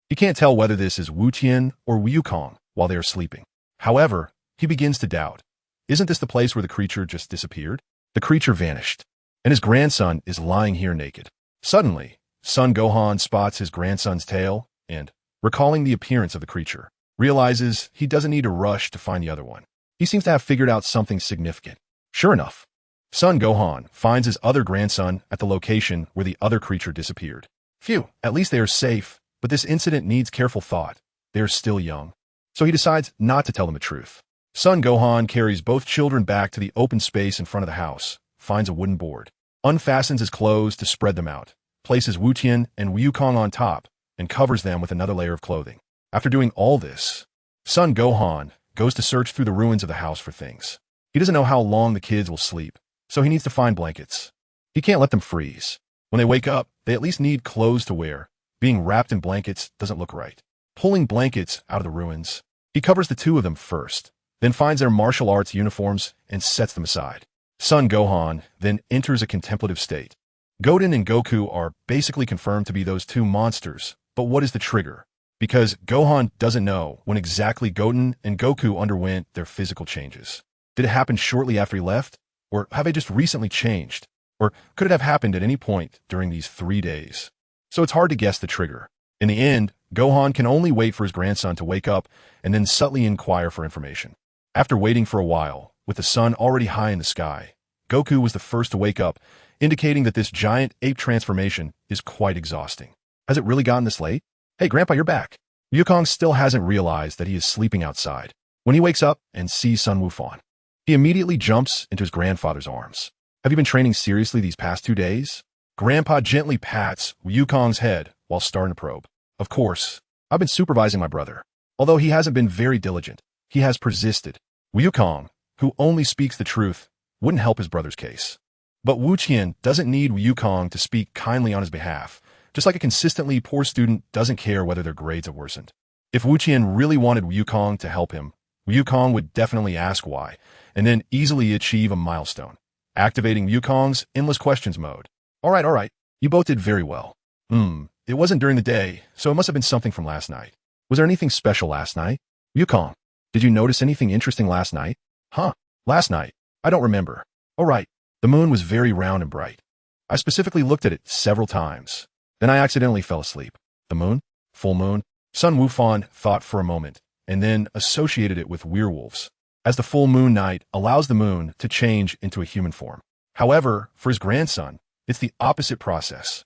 He can't tell whether this is Wu Tian or Wukong while they are sleeping. However, he begins to doubt. Isn't this the place where the creature just disappeared? The creature vanished, and his grandson is lying here naked. Suddenly, Sun Gohan spots his grandson's tail and, recalling the appearance of the creature, realizes he doesn't need to rush to find the other one. He seems to have figured out something significant. Sure enough, Sun Gohan finds his other grandson at the location where the other creature disappeared. Phew, at least they are safe, but this incident needs careful thought. They are still young. So he decides not to tell them the truth. Sun Gohan carries both children back to the open space in front of the house, finds a wooden board. unfastens his clothes to spread them out, places Wu Tian and Wukong on top, and covers them with another layer of clothing. After doing all this, Sun Gohan goes to search through the ruins of the house for things. He doesn't know how long the kids will sleep, so he needs to find blankets. He can't let them freeze. When they wake up, they at least need clothes to wear. Being wrapped in blankets doesn't look right. Pulling blankets out of the ruins, he covers the two of them first, then finds their martial arts uniforms and sets them aside. Sun Gohan then enters a contemplative state. Goten and Goku are basically confirmed to be those two monsters, but what is the trigger? Because Gohan doesn't know when exactly Goten and Goku underwent their physical changes. Did it happen shortly after he left? Or have they just recently changed? Or could it have happened at any point during these 3 days? So it's hard to guess the trigger. In the end, Gohan can only wait for his grandson to wake up and then subtly inquire for information. After waiting for a while, with the sun already high in the sky, Goku was the first to wake up, indicating that this giant ape transformation is quite exhausting. Has it really gotten this late? Hey, Grandpa, you're back. Wukong still hasn't realized that he is sleeping outside when he wakes up and sees Sun Wukong. He immediately jumps into his grandfather's arms. Have you been training seriously these past 2 days? Grandpa gently pats Wukong's head while starting to probe. Of course, I've been supervising my brother. Although he hasn't been very diligent, he has persisted. Wukong, who only speaks the truth, wouldn't help his brother's case. But Wu Qian doesn't need Wukong to speak kindly on his behalf, just like a consistently poor student doesn't care whether their grades have worsened. If Wu Qian really wanted Wukong to help him, Wukong would definitely ask why, and then easily achieve a milestone, activating Wukong's endless questions mode. All right, you both did very well. It wasn't during the day, so it must have been something from last night. Was there anything special last night? Wukong, did you notice anything interesting last night? Huh, last night? I don't remember. Oh right, the moon was very round and bright. I specifically looked at it several times. Then I accidentally fell asleep. The moon? Full moon? Sun Wukong thought for a moment, and then associated it with werewolves, as the full moon night allows the moon to change into a human form. However, for his grandson, it's the opposite process.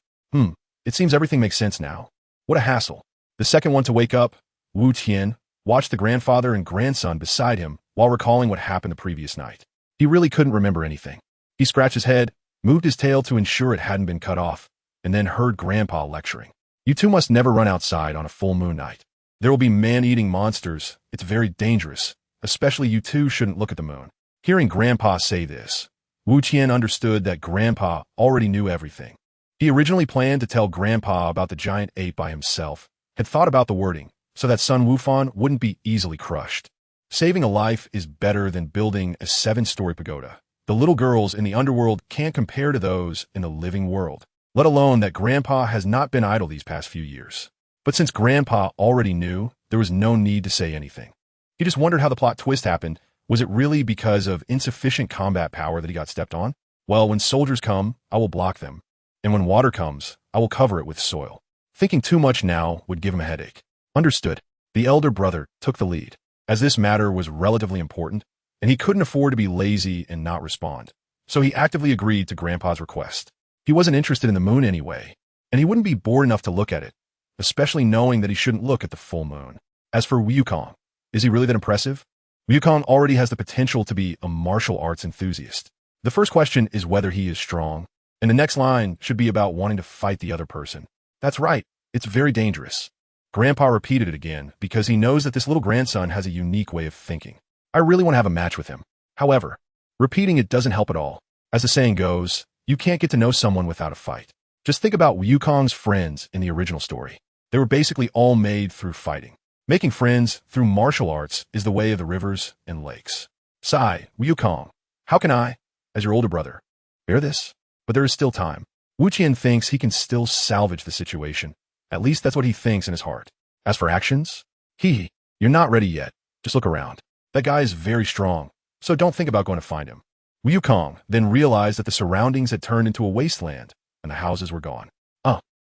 It seems everything makes sense now. What a hassle. The second one to wake up, Wu Tian, watched the grandfather and grandson beside him while recalling what happened the previous night. He really couldn't remember anything. He scratched his head, moved his tail to ensure it hadn't been cut off, and then heard Grandpa lecturing. You two must never run outside on a full moon night. There will be man-eating monsters. It's very dangerous. Especially you two shouldn't look at the moon. Hearing Grandpa say this, Wu Tian understood that Grandpa already knew everything. He originally planned to tell Grandpa about the giant ape by himself, had thought about the wording, so that Sun Wukong wouldn't be easily crushed. Saving a life is better than building a 7-story pagoda. The little girls in the underworld can't compare to those in the living world, let alone that Grandpa has not been idle these past few years. But since Grandpa already knew, there was no need to say anything. He just wondered how the plot twist happened. Was it really because of insufficient combat power that he got stepped on? Well, when soldiers come, I will block them. And when water comes, I will cover it with soil. Thinking too much now would give him a headache. Understood. The elder brother took the lead, as this matter was relatively important, and he couldn't afford to be lazy and not respond. So he actively agreed to Grandpa's request. He wasn't interested in the moon anyway, and he wouldn't be bored enough to look at it, especially knowing that he shouldn't look at the full moon. As for Wukong, is he really that impressive? Wukong already has the potential to be a martial arts enthusiast. The first question is whether he is strong, and the next line should be about wanting to fight the other person. That's right, it's very dangerous. Grandpa repeated it again because he knows that this little grandson has a unique way of thinking. I really want to have a match with him. However, repeating it doesn't help at all. As the saying goes, you can't get to know someone without a fight. Just think about Wukong's friends in the original story. They were basically all made through fighting. Making friends through martial arts is the way of the rivers and lakes. Sigh, Wukong, how can I, as your older brother, bear this? But there is still time. Wu Qian thinks he can still salvage the situation. At least that's what he thinks in his heart. As for actions, you're not ready yet. Just look around. That guy is very strong, so don't think about going to find him. Wukong then realized that the surroundings had turned into a wasteland, and the houses were gone.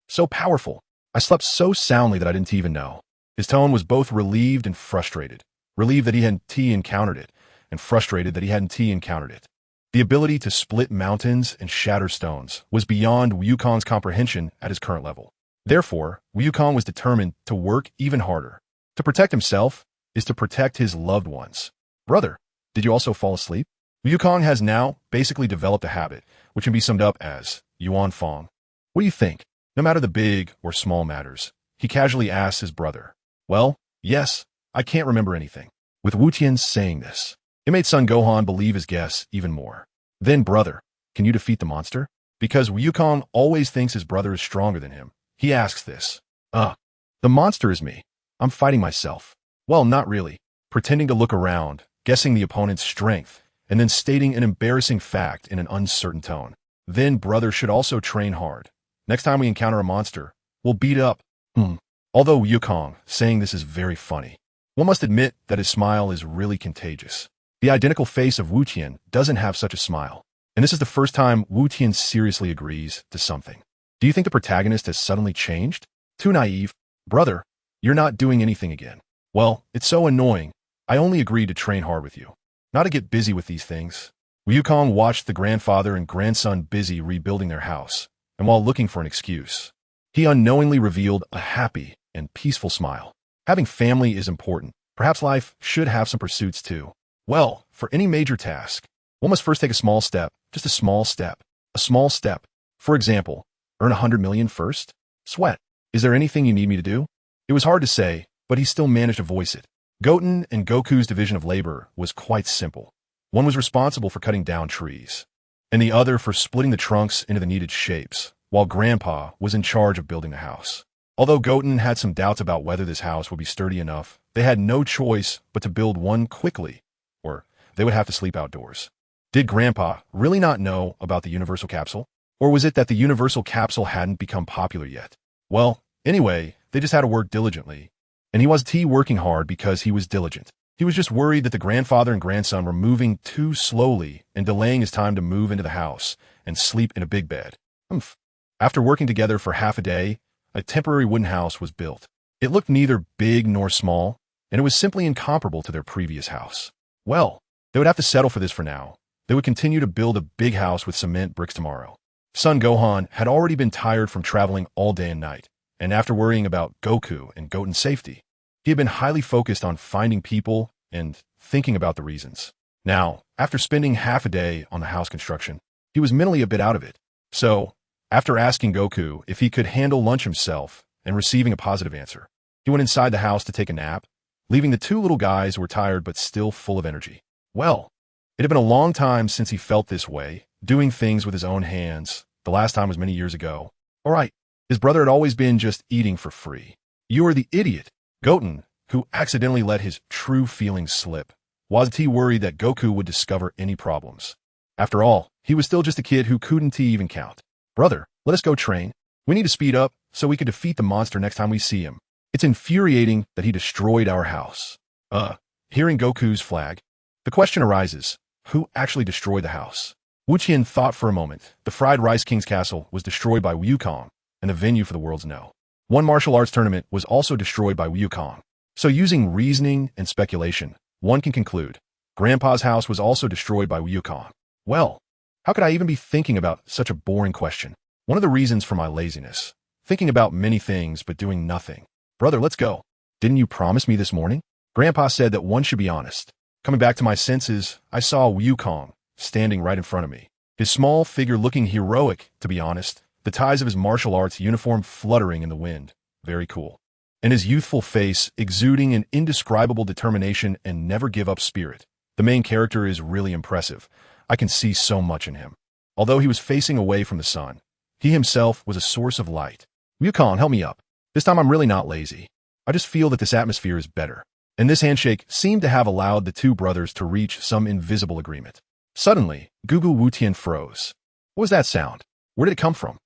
So powerful. I slept so soundly that I didn't even know. His tone was both relieved and frustrated. Relieved that he hadn't encountered it, and frustrated that he hadn't encountered it. The ability to split mountains and shatter stones was beyond Wukong's comprehension at his current level. Therefore, Wukong was determined to work even harder. To protect himself is to protect his loved ones. Brother, did you also fall asleep? Wukong has now basically developed a habit, which can be summed up as Yuan Fong. What do you think? No matter the big or small matters, he casually asks his brother. Well, yes, I can't remember anything. With Wu Tian saying this, it made Sun Gohan believe his guess even more. Then, brother, can you defeat the monster? Because Wukong always thinks his brother is stronger than him, he asks this. The monster is me. I'm fighting myself. Well, not really. Pretending to look around, guessing the opponent's strength, and then stating an embarrassing fact in an uncertain tone. Then brother should also train hard. Next time we encounter a monster, we'll beat up. Although Wukong saying this is very funny, one must admit that his smile is really contagious. The identical face of Wu Tian doesn't have such a smile. And this is the first time Wu Tian seriously agrees to something. Do you think the protagonist has suddenly changed? Too naive. Brother, you're not doing anything again. Well, it's so annoying. I only agreed to train hard with you, not to get busy with these things. Wukong watched the grandfather and grandson busy rebuilding their house, and while looking for an excuse, he unknowingly revealed a happy and peaceful smile. Having family is important. Perhaps life should have some pursuits too. Well, for any major task, one must first take a small step, just a small step. A small step. For example, earn 100 million first? Sweat. Is there anything you need me to do? It was hard to say, but he still managed to voice it. Goten and Goku's division of labor was quite simple. One was responsible for cutting down trees, and the other for splitting the trunks into the needed shapes, while Grandpa was in charge of building the house. Although Goten had some doubts about whether this house would be sturdy enough, they had no choice but to build one quickly, or they would have to sleep outdoors. Did Grandpa really not know about the universal capsule? Or was it that the universal capsule hadn't become popular yet? Well, anyway, they just had to work diligently. And he was working hard because he was diligent. He was just worried that the grandfather and grandson were moving too slowly and delaying his time to move into the house and sleep in a big bed. After working together for half a day, a temporary wooden house was built. It looked neither big nor small, and it was simply incomparable to their previous house. Well, they would have to settle for this for now. They would continue to build a big house with cement bricks tomorrow. Sun Gohan had already been tired from traveling all day and night, and after worrying about Goku and Goten's safety, he had been highly focused on finding people and thinking about the reasons. Now, after spending half a day on the house construction, he was mentally a bit out of it. So, after asking Goku if he could handle lunch himself and receiving a positive answer, he went inside the house to take a nap, leaving the two little guys who were tired but still full of energy. Well, it had been a long time since he felt this way, doing things with his own hands. The last time was many years ago. All right, his brother had always been just eating for free. You are the idiot. Goten, who accidentally let his true feelings slip, was worried that Goku would discover any problems. After all, he was still just a kid who couldn't even count. Brother, let us go train. We need to speed up so we can defeat the monster next time we see him. It's infuriating that he destroyed our house. Hearing Goku's flag, the question arises, who actually destroyed the house? Wu Tian thought for a moment. The Fried Rice King's castle was destroyed by Wukong, and the venue for the world's no. One martial arts tournament was also destroyed by Wukong. So using reasoning and speculation, one can conclude, Grandpa's house was also destroyed by Wukong. Well, how could I even be thinking about such a boring question? One of the reasons for my laziness. Thinking about many things but doing nothing. Brother, let's go. Didn't you promise me this morning? Grandpa said that one should be honest. Coming back to my senses, I saw Wukong standing right in front of me. His small figure looking heroic, to be honest, the ties of his martial arts uniform fluttering in the wind. Very cool. And his youthful face exuding an indescribable determination and never-give-up spirit. The main character is really impressive. I can see so much in him. Although he was facing away from the sun, he himself was a source of light. Wukong, help me up. This time I'm really not lazy. I just feel that this atmosphere is better. And this handshake seemed to have allowed the two brothers to reach some invisible agreement. Suddenly, Gugu Wu Tian froze. What was that sound? Where did it come from?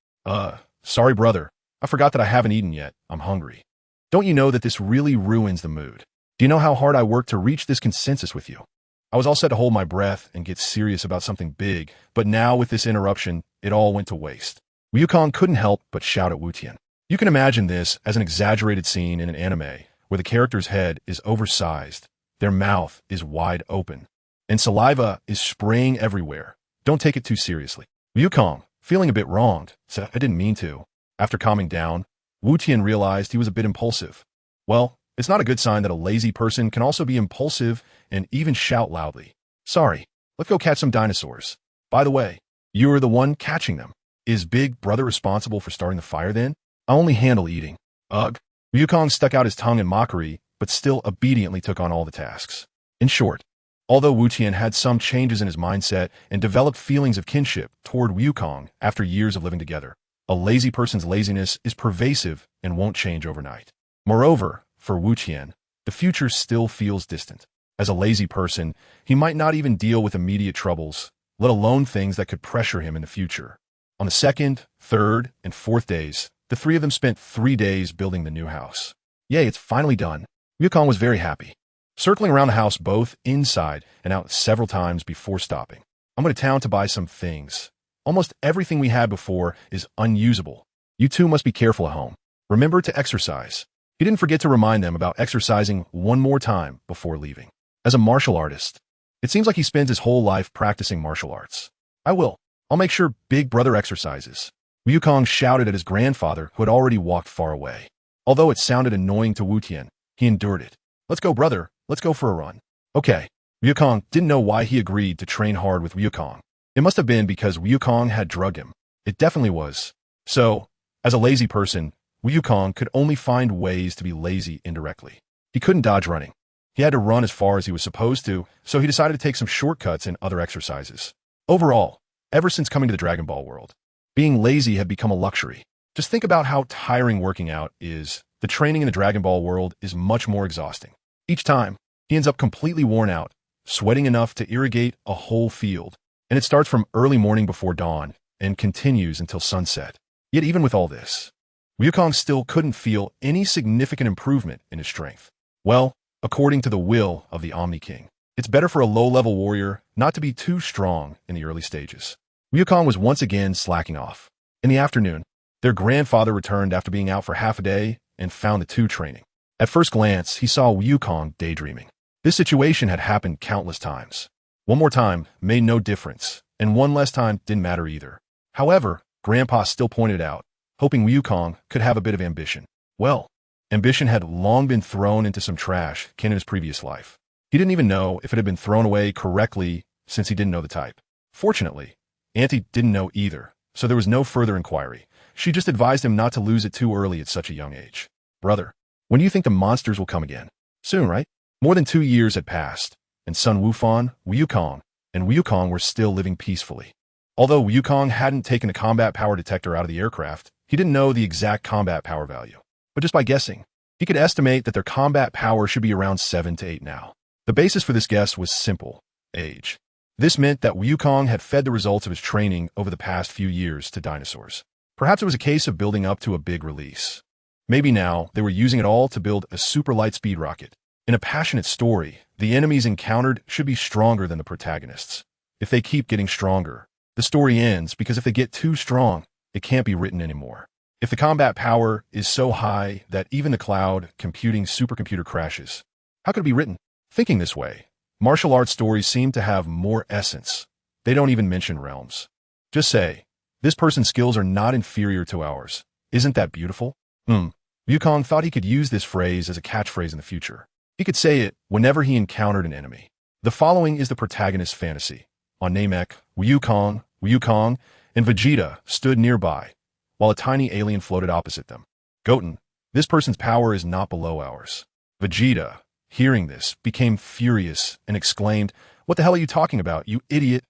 Sorry brother. I forgot that I haven't eaten yet. I'm hungry. Don't you know that this really ruins the mood? Do you know how hard I worked to reach this consensus with you? I was all set to hold my breath and get serious about something big, but now with this interruption, it all went to waste. Wukong couldn't help but shout at Wu Tian. You can imagine this as an exaggerated scene in an anime where the character's head is oversized, their mouth is wide open, and saliva is spraying everywhere. Don't take it too seriously. Wukong, feeling a bit wronged, said, I didn't mean to. After calming down, Wu Tian realized he was a bit impulsive. Well, it's not a good sign that a lazy person can also be impulsive and even shout loudly. Sorry. Let's go catch some dinosaurs. By the way, you were the one catching them. Is Big Brother responsible for starting the fire then? I only handle eating. Ugh. Wukong stuck out his tongue in mockery, but still obediently took on all the tasks. In short, although Wu Tian had some changes in his mindset and developed feelings of kinship toward Wukong after years of living together, a lazy person's laziness is pervasive and won't change overnight. Moreover, for Wu Tian, the future still feels distant. As a lazy person, he might not even deal with immediate troubles, let alone things that could pressure him in the future. On the second, third, and fourth days, the three of them spent 3 days building the new house. Yay, it's finally done. Wukong was very happy, circling around the house both inside and out several times before stopping. I'm going to town to buy some things. Almost everything we had before is unusable. You two must be careful at home. Remember to exercise. He didn't forget to remind them about exercising one more time before leaving. As a martial artist, it seems like he spends his whole life practicing martial arts. I will. I'll make sure Big Brother exercises. Wukong shouted at his grandfather, who had already walked far away. Although it sounded annoying to Wu Tian, he endured it. Let's go, brother. Let's go for a run. Okay. Wukong didn't know why he agreed to train hard with Wukong. It must have been because Wukong had drugged him. It definitely was. So, as a lazy person, Wukong could only find ways to be lazy indirectly. He couldn't dodge running. He had to run as far as he was supposed to, so he decided to take some shortcuts and other exercises. Overall, ever since coming to the Dragon Ball world, being lazy had become a luxury. Just think about how tiring working out is. The training in the Dragon Ball world is much more exhausting. Each time, he ends up completely worn out, sweating enough to irrigate a whole field. And it starts from early morning before dawn and continues until sunset. Yet even with all this, Wukong still couldn't feel any significant improvement in his strength. Well, according to the will of the Omni King, it's better for a low-level warrior not to be too strong in the early stages. Wukong was once again slacking off. In the afternoon, their grandfather returned after being out for half a day and found the two training. At first glance, he saw Wukong daydreaming. This situation had happened countless times. One more time made no difference, and one less time didn't matter either. However, Grandpa still pointed out, hoping Wukong could have a bit of ambition. Well, ambition had long been thrown into some trash in his previous life. He didn't even know if it had been thrown away correctly since he didn't know the type. Fortunately, Auntie didn't know either, so there was no further inquiry. She just advised him not to lose it too early at such a young age. Brother, when do you think the monsters will come again? Soon, right? More than 2 years had passed, and Sun Wukong, Wukong were still living peacefully. Although Wukong hadn't taken the combat power detector out of the aircraft, he didn't know the exact combat power value. But just by guessing, he could estimate that their combat power should be around 7 to 8 now. The basis for this guess was simple: age. This meant that Wukong had fed the results of his training over the past few years to dinosaurs. Perhaps it was a case of building up to a big release. Maybe now they were using it all to build a super light speed rocket. In a passionate story, the enemies encountered should be stronger than the protagonists. If they keep getting stronger, the story ends, because if they get too strong, it can't be written anymore. If the combat power is so high that even the cloud computing supercomputer crashes, how could it be written? Thinking this way, martial arts stories seem to have more essence. They don't even mention realms. Just say, this person's skills are not inferior to ours. Isn't that beautiful? Wukong thought he could use this phrase as a catchphrase in the future. He could say it whenever he encountered an enemy. The following is the protagonist's fantasy. On Namek, Wukong, and Vegeta stood nearby, while a tiny alien floated opposite them. Goten, this person's power is not below ours. Vegeta, hearing this, became furious and exclaimed, "What the hell are you talking about, you idiot?"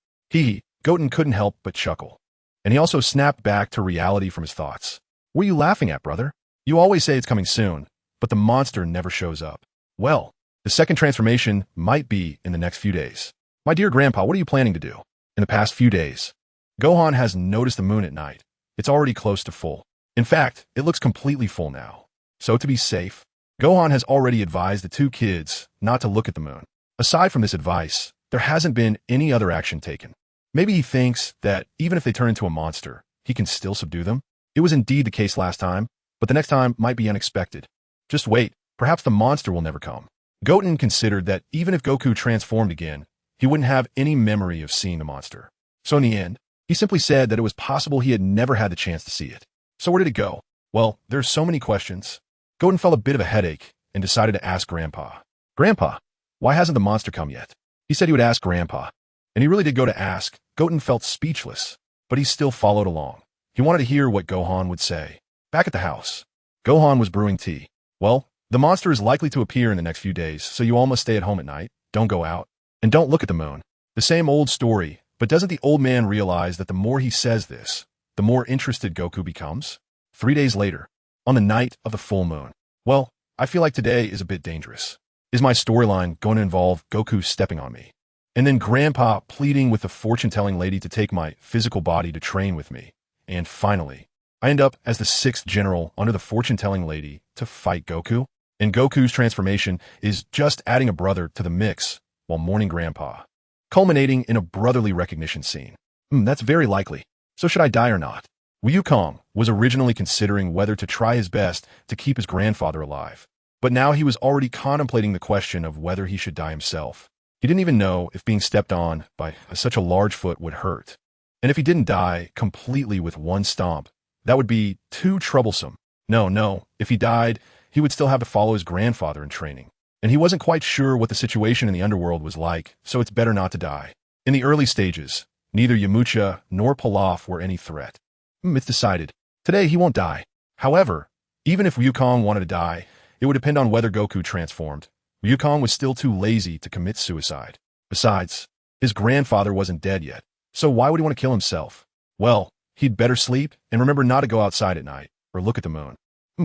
Goten couldn't help but chuckle. And he also snapped back to reality from his thoughts. "What are you laughing at, brother? You always say it's coming soon, but the monster never shows up." Well, the second transformation might be in the next few days. My dear Grandpa, what are you planning to do? In the past few days, Gohan has noticed the moon at night. It's already close to full. In fact, it looks completely full now. So to be safe, Gohan has already advised the two kids not to look at the moon. Aside from this advice, there hasn't been any other action taken. Maybe he thinks that even if they turn into a monster, he can still subdue them. It was indeed the case last time, but the next time might be unexpected. Just wait, perhaps the monster will never come. Goten considered that even if Goku transformed again, he wouldn't have any memory of seeing the monster. So in the end, he simply said that it was possible he had never had the chance to see it. So where did it go? Well, there's so many questions. Goten felt a bit of a headache and decided to ask Grandpa. "Grandpa, why hasn't the monster come yet?" He said he would ask Grandpa. And he really did go to ask. Goten felt speechless, but he still followed along. He wanted to hear what Gohan would say. Back at the house, Gohan was brewing tea. Well, the monster is likely to appear in the next few days, so you all must stay at home at night, don't go out, and don't look at the moon. The same old story, but doesn't the old man realize that the more he says this, the more interested Goku becomes? 3 days later, on the night of the full moon. Well, I feel like today is a bit dangerous. Is my storyline going to involve Goku stepping on me? And then Grandpa pleading with the fortune-telling lady to take my physical body to train with me. And finally, I end up as the 6th general under the fortune-telling lady to fight Goku. And Goku's transformation is just adding a brother to the mix while mourning Grandpa, culminating in a brotherly recognition scene. That's very likely. So should I die or not? Wukong was originally considering whether to try his best to keep his grandfather alive. But now he was already contemplating the question of whether he should die himself. He didn't even know if being stepped on by such a large foot would hurt. And if he didn't die completely with one stomp, that would be too troublesome. No, if he died, he would still have to follow his grandfather in training. And he wasn't quite sure what the situation in the underworld was like, so it's better not to die. In the early stages, neither Yamcha nor Pilaf were any threat. It's decided. Today he won't die. However, even if Wukong wanted to die, it would depend on whether Goku transformed. Wukong was still too lazy to commit suicide. Besides, his grandfather wasn't dead yet, so why would he want to kill himself? Well, he'd better sleep and remember not to go outside at night or look at the moon.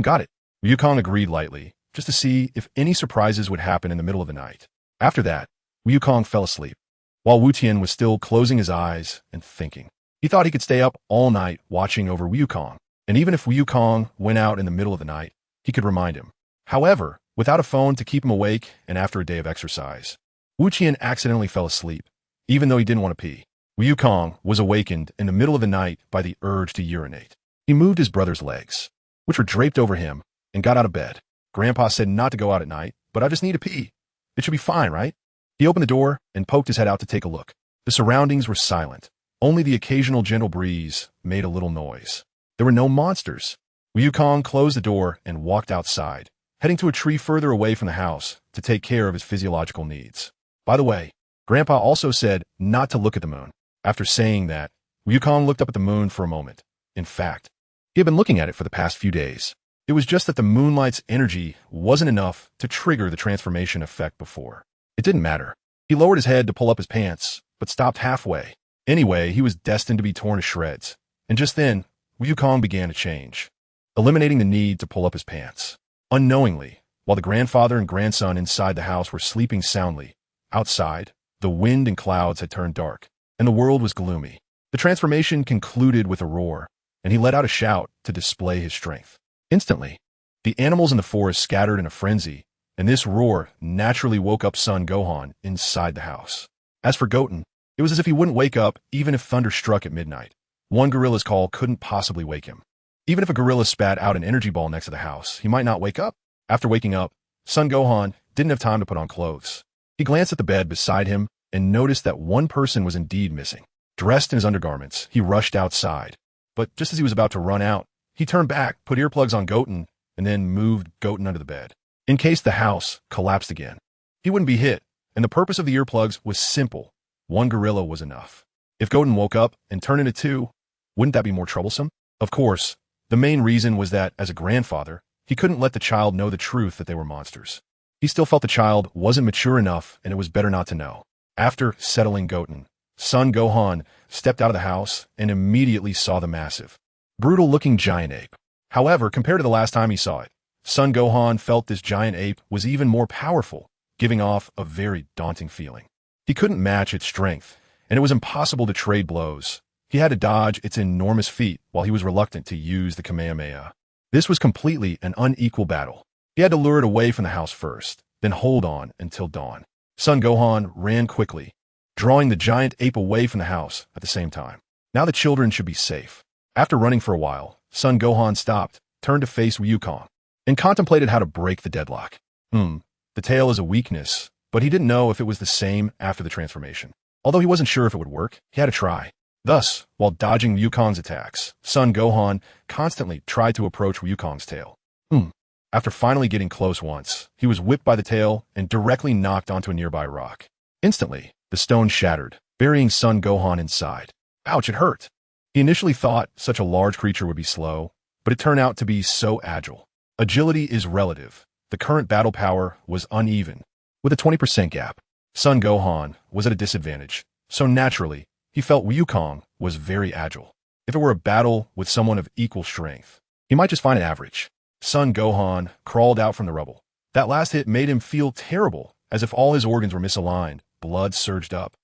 Got it. Wukong agreed lightly, just to see if any surprises would happen in the middle of the night. After that, Wukong fell asleep, while Wu-Tien was still closing his eyes and thinking. He thought he could stay up all night watching over Wukong, and even if Wukong went out in the middle of the night, he could remind him. However, without a phone to keep him awake and after a day of exercise, Wu-Tien accidentally fell asleep, even though he didn't want to pee. Wukong was awakened in the middle of the night by the urge to urinate. He moved his brother's legs, which were draped over him, and got out of bed. Grandpa said not to go out at night, but I just need to pee. It should be fine, right? He opened the door and poked his head out to take a look. The surroundings were silent. Only the occasional gentle breeze made a little noise. There were no monsters. Wukong closed the door and walked outside, heading to a tree further away from the house to take care of his physiological needs. By the way, Grandpa also said not to look at the moon. After saying that, Wukong looked up at the moon for a moment. In fact, he had been looking at it for the past few days. It was just that the moonlight's energy wasn't enough to trigger the transformation effect before. It didn't matter. He lowered his head to pull up his pants, but stopped halfway. Anyway, he was destined to be torn to shreds. And just then, Wukong began to change, eliminating the need to pull up his pants. Unknowingly, while the grandfather and grandson inside the house were sleeping soundly, outside, the wind and clouds had turned dark, and the world was gloomy. The transformation concluded with a roar, and he let out a shout to display his strength. Instantly, the animals in the forest scattered in a frenzy, and this roar naturally woke up Sun Gohan inside the house. As for Goten, it was as if he wouldn't wake up even if thunder struck at midnight. One gorilla's call couldn't possibly wake him. Even if a gorilla spat out an energy ball next to the house, he might not wake up. After waking up, Sun Gohan didn't have time to put on clothes. He glanced at the bed beside him and noticed that one person was indeed missing. Dressed in his undergarments, he rushed outside. But just as he was about to run out, he turned back, put earplugs on Goten, and then moved Goten under the bed, in case the house collapsed again. He wouldn't be hit, and the purpose of the earplugs was simple. One gorilla was enough. If Goten woke up and turned into two, wouldn't that be more troublesome? Of course, the main reason was that, as a grandfather, he couldn't let the child know the truth that they were monsters. He still felt the child wasn't mature enough, and it was better not to know. After settling Goten, Sun Gohan stepped out of the house and immediately saw the massive, brutal-looking giant ape. However, compared to the last time he saw it, Sun Gohan felt this giant ape was even more powerful, giving off a very daunting feeling. He couldn't match its strength, and it was impossible to trade blows. He had to dodge its enormous feet while he was reluctant to use the Kamehameha. This was completely an unequal battle. He had to lure it away from the house first, then hold on until dawn. Sun Gohan ran quickly, drawing the giant ape away from the house at the same time. Now the children should be safe. After running for a while, Sun Gohan stopped, turned to face Wukong, and contemplated how to break the deadlock. The tail is a weakness, but he didn't know if it was the same after the transformation. Although he wasn't sure if it would work, he had to try. Thus, while dodging Wukong's attacks, Sun Gohan constantly tried to approach Wukong's tail. After finally getting close once, he was whipped by the tail and directly knocked onto a nearby rock. Instantly, the stone shattered, burying Sun Gohan inside. Ouch, it hurt. He initially thought such a large creature would be slow, but it turned out to be so agile. Agility is relative. The current battle power was uneven, with a 20% gap. Sun Gohan was at a disadvantage, so naturally, he felt Wukong was very agile. If it were a battle with someone of equal strength, he might just find an average. Sun Gohan crawled out from the rubble. That last hit made him feel terrible, as if all his organs were misaligned. Blood surged up,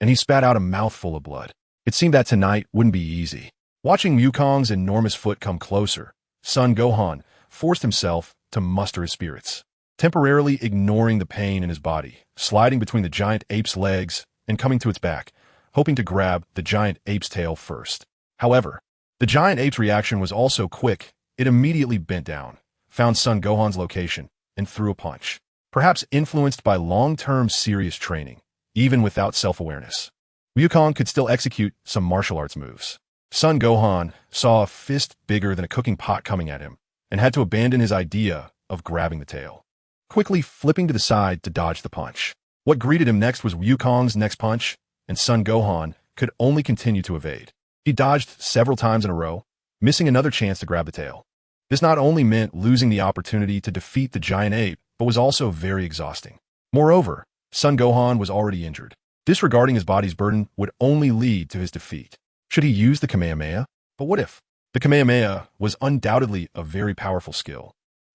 and he spat out a mouthful of blood. It seemed that tonight wouldn't be easy. Watching Wukong's enormous foot come closer, Sun Gohan forced himself to muster his spirits, temporarily ignoring the pain in his body, sliding between the giant ape's legs and coming to its back, hoping to grab the giant ape's tail first. However, the giant ape's reaction was also quick. It immediately bent down, found Sun Gohan's location, and threw a punch, perhaps influenced by long-term serious training, even without self-awareness. Wukong could still execute some martial arts moves. Sun Gohan saw a fist bigger than a cooking pot coming at him, and had to abandon his idea of grabbing the tail, quickly flipping to the side to dodge the punch. What greeted him next was Wukong's next punch, and Sun Gohan could only continue to evade. He dodged several times in a row, missing another chance to grab the tail. This not only meant losing the opportunity to defeat the giant ape, but was also very exhausting. Moreover, Sun Gohan was already injured. Disregarding his body's burden would only lead to his defeat. Should he use the Kamehameha? But what if? The Kamehameha was undoubtedly a very powerful skill.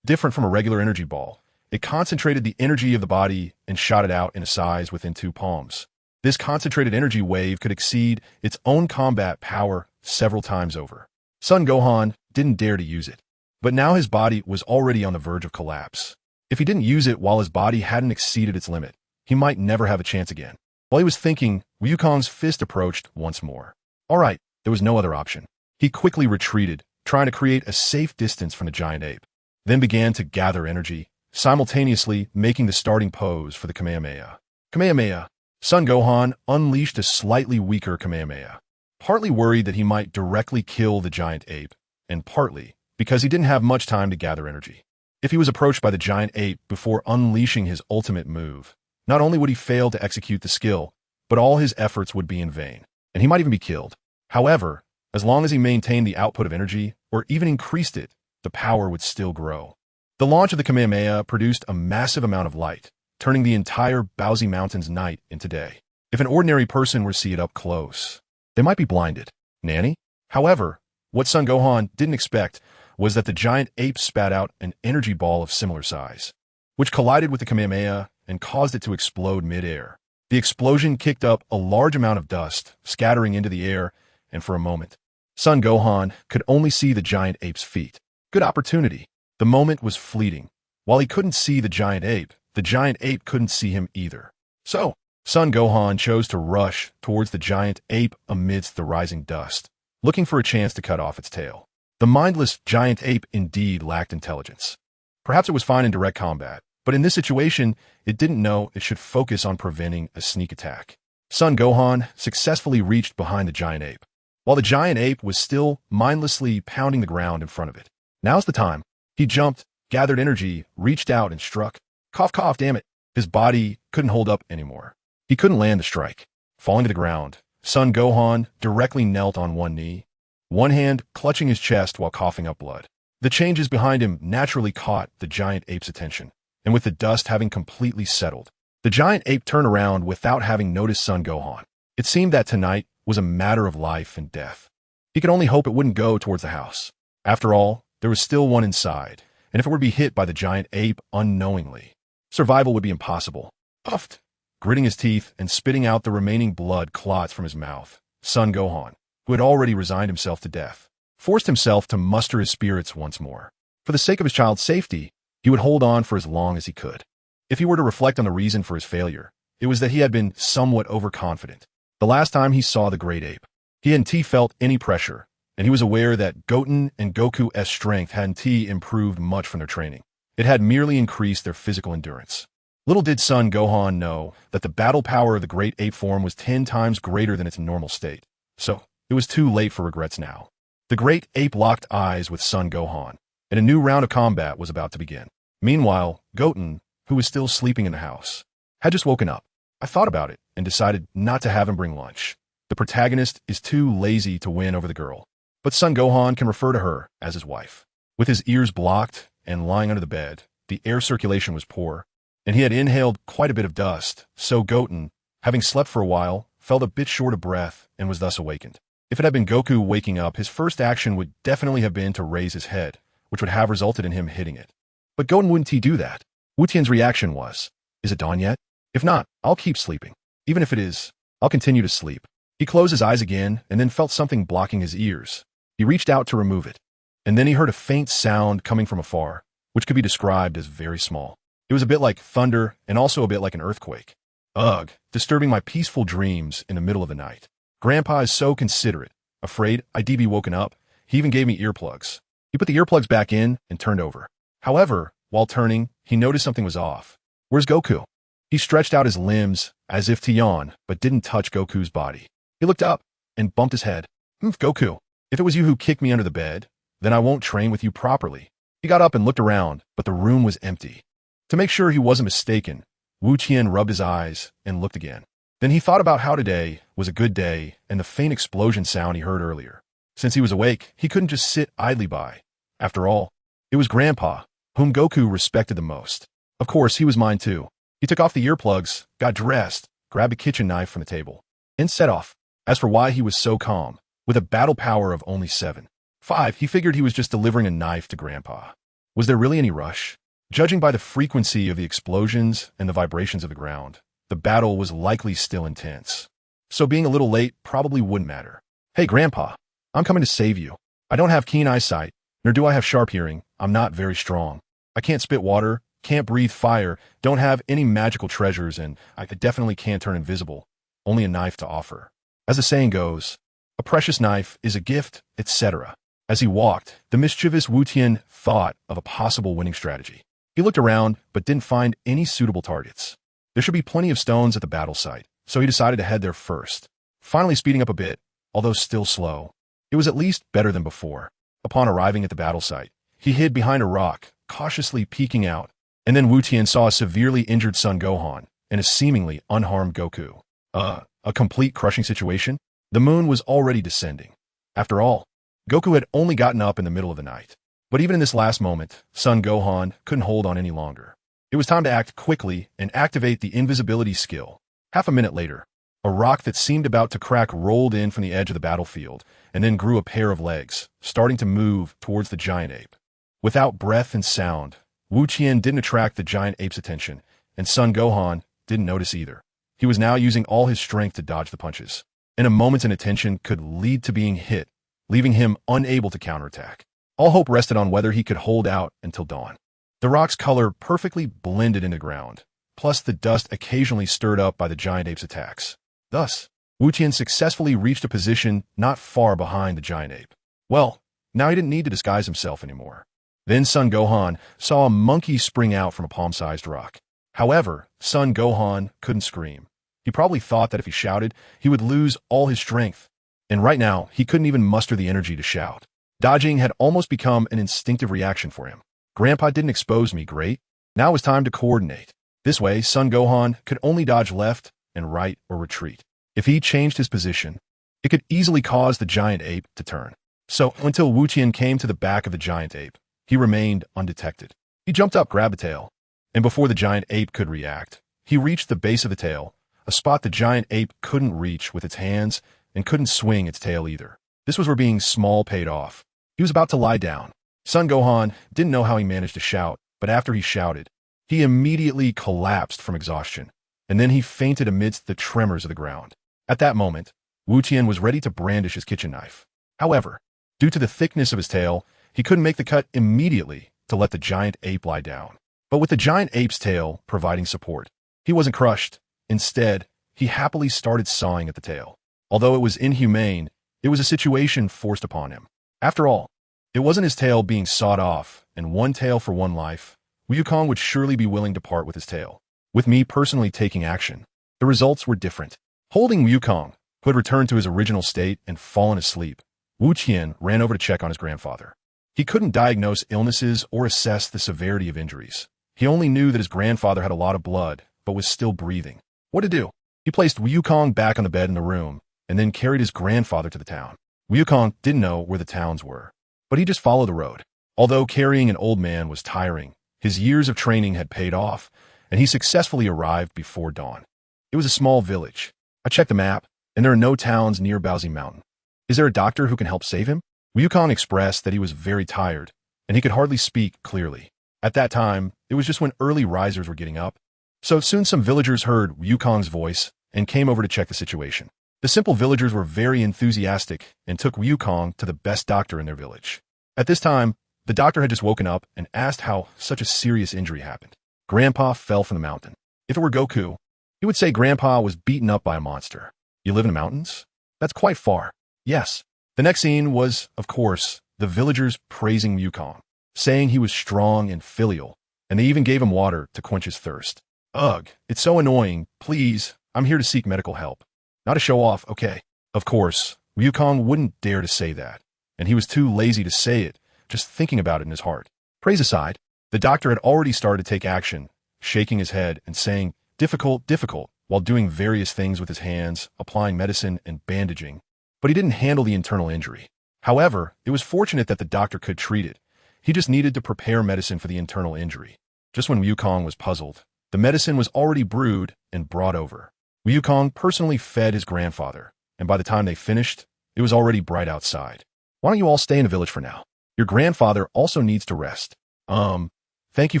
Different from a regular energy ball, it concentrated the energy of the body and shot it out in a size within 2 palms. This concentrated energy wave could exceed its own combat power several times over. Sun Gohan didn't dare to use it, but now his body was already on the verge of collapse. If he didn't use it while his body hadn't exceeded its limit, he might never have a chance again. While he was thinking, Wukong's fist approached once more. All right, there was no other option. He quickly retreated, trying to create a safe distance from the giant ape, then began to gather energy, simultaneously making the starting pose for the Kamehameha. Kamehameha. Sun Gohan unleashed a slightly weaker Kamehameha, partly worried that he might directly kill the giant ape, and partly because he didn't have much time to gather energy. If he was approached by the giant ape before unleashing his ultimate move, not only would he fail to execute the skill, but all his efforts would be in vain, and he might even be killed. However, as long as he maintained the output of energy, or even increased it, the power would still grow. The launch of the Kamehameha produced a massive amount of light, turning the entire Baozi Mountain's night into day. If an ordinary person were to see it up close, they might be blinded. Nanny? However, what Sun Gohan didn't expect was that the giant ape spat out an energy ball of similar size, which collided with the Kamehameha and caused it to explode mid-air. The explosion kicked up a large amount of dust, scattering into the air, and for a moment, Sun Gohan could only see the giant ape's feet. Good opportunity. The moment was fleeting. While he couldn't see the giant ape couldn't see him either. So, Sun Gohan chose to rush towards the giant ape amidst the rising dust, looking for a chance to cut off its tail. The mindless giant ape indeed lacked intelligence. Perhaps it was fine in direct combat, but in this situation, it didn't know it should focus on preventing a sneak attack. Sun Gohan successfully reached behind the giant ape, while the giant ape was still mindlessly pounding the ground in front of it. Now's the time. He jumped, gathered energy, reached out and struck. Cough, cough, damn it. His body couldn't hold up anymore. He couldn't land the strike. Falling to the ground, Sun Gohan directly knelt on one knee, one hand clutching his chest while coughing up blood. The changes behind him naturally caught the giant ape's attention, and with the dust having completely settled, the giant ape turned around without having noticed Sun Gohan. It seemed that tonight was a matter of life and death. He could only hope it wouldn't go towards the house. After all, there was still one inside, and if it were to be hit by the giant ape unknowingly, survival would be impossible. Puffed, gritting his teeth and spitting out the remaining blood clots from his mouth, Sun Gohan, who had already resigned himself to death, forced himself to muster his spirits once more. For the sake of his child's safety, he would hold on for as long as he could. If he were to reflect on the reason for his failure, it was that he had been somewhat overconfident. The last time he saw the great ape, he hadn't felt any pressure, and he was aware that Goten and Goku's strength hadn't improved much from their training. It had merely increased their physical endurance. Little did Sun Gohan know that the battle power of the great ape form was 10 times greater than its normal state. So, it was too late for regrets now. The great ape locked eyes with Sun Gohan, and a new round of combat was about to begin. Meanwhile, Goten, who was still sleeping in the house, had just woken up. I thought about it and decided not to have him bring lunch. The protagonist is too lazy to win over the girl, but Sun Gohan can refer to her as his wife. With his ears blocked and lying under the bed, the air circulation was poor, and he had inhaled quite a bit of dust, so Goten, having slept for a while, felt a bit short of breath and was thus awakened. If it had been Goku waking up, his first action would definitely have been to raise his head, which would have resulted in him hitting it. But Goten wouldn't he do that? Wu Tian's reaction was, "Is it dawn yet? If not, I'll keep sleeping. Even if it is, I'll continue to sleep." He closed his eyes again and then felt something blocking his ears. He reached out to remove it, and then he heard a faint sound coming from afar, which could be described as very small. It was a bit like thunder and also a bit like an earthquake. Ugh, disturbing my peaceful dreams in the middle of the night. Grandpa is so considerate. Afraid I'd be woken up, he even gave me earplugs. He put the earplugs back in and turned over. However, while turning, he noticed something was off. Where's Goku? He stretched out his limbs as if to yawn, but didn't touch Goku's body. He looked up and bumped his head. Goku, if it was you who kicked me under the bed, then I won't train with you properly." He got up and looked around, but the room was empty. To make sure he wasn't mistaken, Wu Tian rubbed his eyes and looked again. Then he thought about how today was a good day and the faint explosion sound he heard earlier. Since he was awake, he couldn't just sit idly by. After all, it was Grandpa, whom Goku respected the most. Of course, he was mine too. He took off the earplugs, got dressed, grabbed a kitchen knife from the table, and set off. As for why he was so calm, with a battle power of only 7.5, he figured he was just delivering a knife to Grandpa. Was there really any rush? Judging by the frequency of the explosions and the vibrations of the ground, the battle was likely still intense. So being a little late probably wouldn't matter. "Hey, Grandpa, I'm coming to save you. I don't have keen eyesight, nor do I have sharp hearing. I'm not very strong. I can't spit water, can't breathe fire, don't have any magical treasures, and I definitely can't turn invisible. Only a knife to offer. As the saying goes, a precious knife is a gift, etc." As he walked, the mischievous Wu Tian thought of a possible winning strategy. He looked around, but didn't find any suitable targets. There should be plenty of stones at the battle site, so he decided to head there first. Finally speeding up a bit, although still slow. It was at least better than before. Upon arriving at the battle site, he hid behind a rock, cautiously peeking out, and then Wu Tian saw a severely injured Sun Gohan and a seemingly unharmed Goku. A complete crushing situation? The moon was already descending. After all, Goku had only gotten up in the middle of the night. But even in this last moment, Sun Gohan couldn't hold on any longer. It was time to act quickly and activate the invisibility skill. Half a minute later, a rock that seemed about to crack rolled in from the edge of the battlefield and then grew a pair of legs, starting to move towards the giant ape. Without breath and sound, Wu Tian didn't attract the giant ape's attention, and Sun Gohan didn't notice either. He was now using all his strength to dodge the punches, and a moment's inattention could lead to being hit, leaving him unable to counterattack. All hope rested on whether he could hold out until dawn. The rock's color perfectly blended into the ground, plus the dust occasionally stirred up by the giant ape's attacks. Thus, Wu Tian successfully reached a position not far behind the giant ape. Well, now he didn't need to disguise himself anymore. Then Sun Gohan saw a monkey spring out from a palm-sized rock. However, Sun Gohan couldn't scream. He probably thought that if he shouted, he would lose all his strength. And right now, he couldn't even muster the energy to shout. Dodging had almost become an instinctive reaction for him. Grandpa didn't expose me, great. Now it was time to coordinate. This way, Sun Gohan could only dodge left and right or retreat. If he changed his position, it could easily cause the giant ape to turn. So until Wu Tian came to the back of the giant ape, he remained undetected. He jumped up, grabbed the tail, and before the giant ape could react, he reached the base of the tail, a spot the giant ape couldn't reach with its hands and couldn't swing its tail either. This was where being small paid off. He was about to lie down. Sun Gohan didn't know how he managed to shout, but after he shouted, he immediately collapsed from exhaustion, and then he fainted amidst the tremors of the ground. At that moment, Wu Tian was ready to brandish his kitchen knife. However, due to the thickness of his tail, he couldn't make the cut immediately to let the giant ape lie down. But with the giant ape's tail providing support, he wasn't crushed. Instead, he happily started sawing at the tail. Although it was inhumane, it was a situation forced upon him. After all, it wasn't his tail being sawed off, and one tail for one life. Wukong would surely be willing to part with his tail. With me personally taking action, the results were different. Holding Wukong, who had returned to his original state and fallen asleep, Wu Tian ran over to check on his grandfather. He couldn't diagnose illnesses or assess the severity of injuries. He only knew that his grandfather had a lot of blood, but was still breathing. What to do? He placed Wukong back on the bed in the room, and then carried his grandfather to the town. Wukong didn't know where the towns were, but he just followed the road. Although carrying an old man was tiring, his years of training had paid off, and he successfully arrived before dawn. It was a small village. I checked the map, and there are no towns near Baozi Mountain. Is there a doctor who can help save him? Wukong expressed that he was very tired, and he could hardly speak clearly. At that time, it was just when early risers were getting up. So soon some villagers heard Wukong's voice and came over to check the situation. The simple villagers were very enthusiastic and took Wukong to the best doctor in their village. At this time, the doctor had just woken up and asked how such a serious injury happened. Grandpa fell from the mountain. If it were Goku, he would say Grandpa was beaten up by a monster. You live in the mountains? That's quite far. Yes. The next scene was, of course, the villagers praising Wukong, saying he was strong and filial, and they even gave him water to quench his thirst. Ugh, it's so annoying. Please, I'm here to seek medical help. Not to show off, okay. Of course, Wukong wouldn't dare to say that, and he was too lazy to say it, just thinking about it in his heart. Praise aside, the doctor had already started to take action, shaking his head and saying, difficult, difficult, while doing various things with his hands, applying medicine and bandaging. But he didn't handle the internal injury. However, it was fortunate that the doctor could treat it. He just needed to prepare medicine for the internal injury. Just when Wukong was puzzled, the medicine was already brewed and brought over. Wukong personally fed his grandfather, and by the time they finished, it was already bright outside. Why don't you all stay in the village for now? Your grandfather also needs to rest. Thank you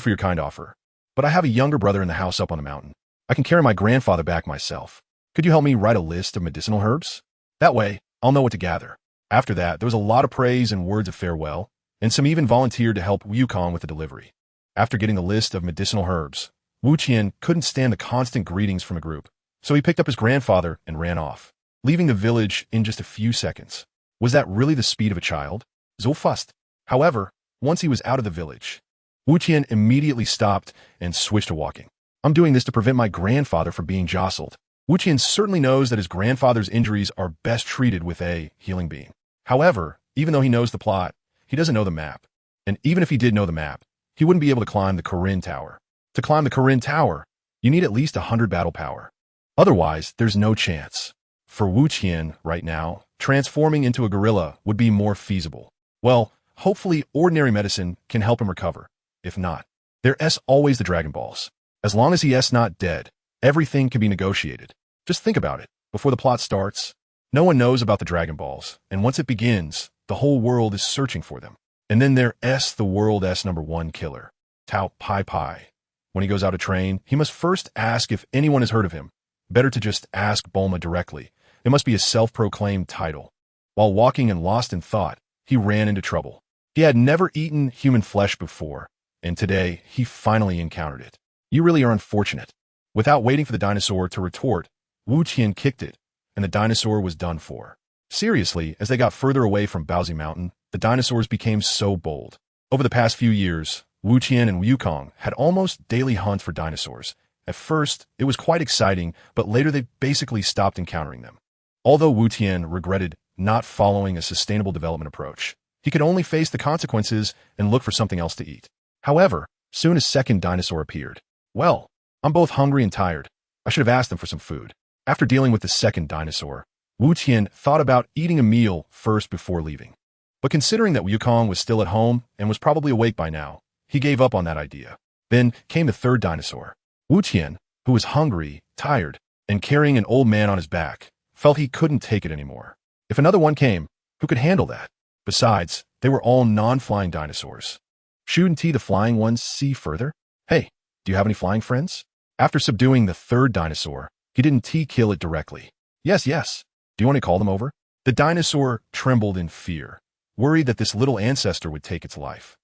for your kind offer. But I have a younger brother in the house up on the mountain. I can carry my grandfather back myself. Could you help me write a list of medicinal herbs? That way, I'll know what to gather. After that, there was a lot of praise and words of farewell, and some even volunteered to help Wukong with the delivery. After getting the list of medicinal herbs, Wu Qian couldn't stand the constant greetings from a group, so he picked up his grandfather and ran off, leaving the village in just a few seconds. Was that really the speed of a child? So fast. However, once he was out of the village, Wu Qian immediately stopped and switched to walking. I'm doing this to prevent my grandfather from being jostled. Wu Qian certainly knows that his grandfather's injuries are best treated with a healing beam. However, even though he knows the plot, he doesn't know the map. And even if he did know the map, he wouldn't be able to climb the Corinne Tower. To climb the Corinne Tower, you need at least 100 battle power. Otherwise, there's no chance. For Wu Qian, right now, transforming into a gorilla would be more feasible. Well, hopefully ordinary medicine can help him recover. If not, there's always the Dragon Balls. As long as he is not dead, everything can be negotiated. Just think about it. Before the plot starts, no one knows about the Dragon Balls, and once it begins, the whole world is searching for them. And then there's the world's #1 killer, Tao Pai Pai. When he goes out to train, he must first ask if anyone has heard of him. Better to just ask Bulma directly. It must be a self-proclaimed title. While walking and lost in thought, he ran into trouble. He had never eaten human flesh before, and today he finally encountered it. You really are unfortunate. Without waiting for the dinosaur to retort, Wu Qian kicked it, and the dinosaur was done for. Seriously, as they got further away from Baozi Mountain, the dinosaurs became so bold. Over the past few years, Wu Qian and Wukong had almost daily hunts for dinosaurs. At first, it was quite exciting, but later they basically stopped encountering them. Although Wu Qian regretted not following a sustainable development approach, he could only face the consequences and look for something else to eat. However, soon a second dinosaur appeared. Well, I'm both hungry and tired. I should have asked them for some food. After dealing with the second dinosaur, Wu Qian thought about eating a meal first before leaving. But considering that Wukong was still at home and was probably awake by now, he gave up on that idea. Then came the third dinosaur. Wu Qian, who was hungry, tired, and carrying an old man on his back, felt he couldn't take it anymore. If another one came, who could handle that? Besides, they were all non-flying dinosaurs. Shouldn't the flying ones see further? Hey, do you have any flying friends? After subduing the third dinosaur, he didn't kill it directly. Yes. Do you want to call them over? The dinosaur trembled in fear, worried that this little ancestor would take its life.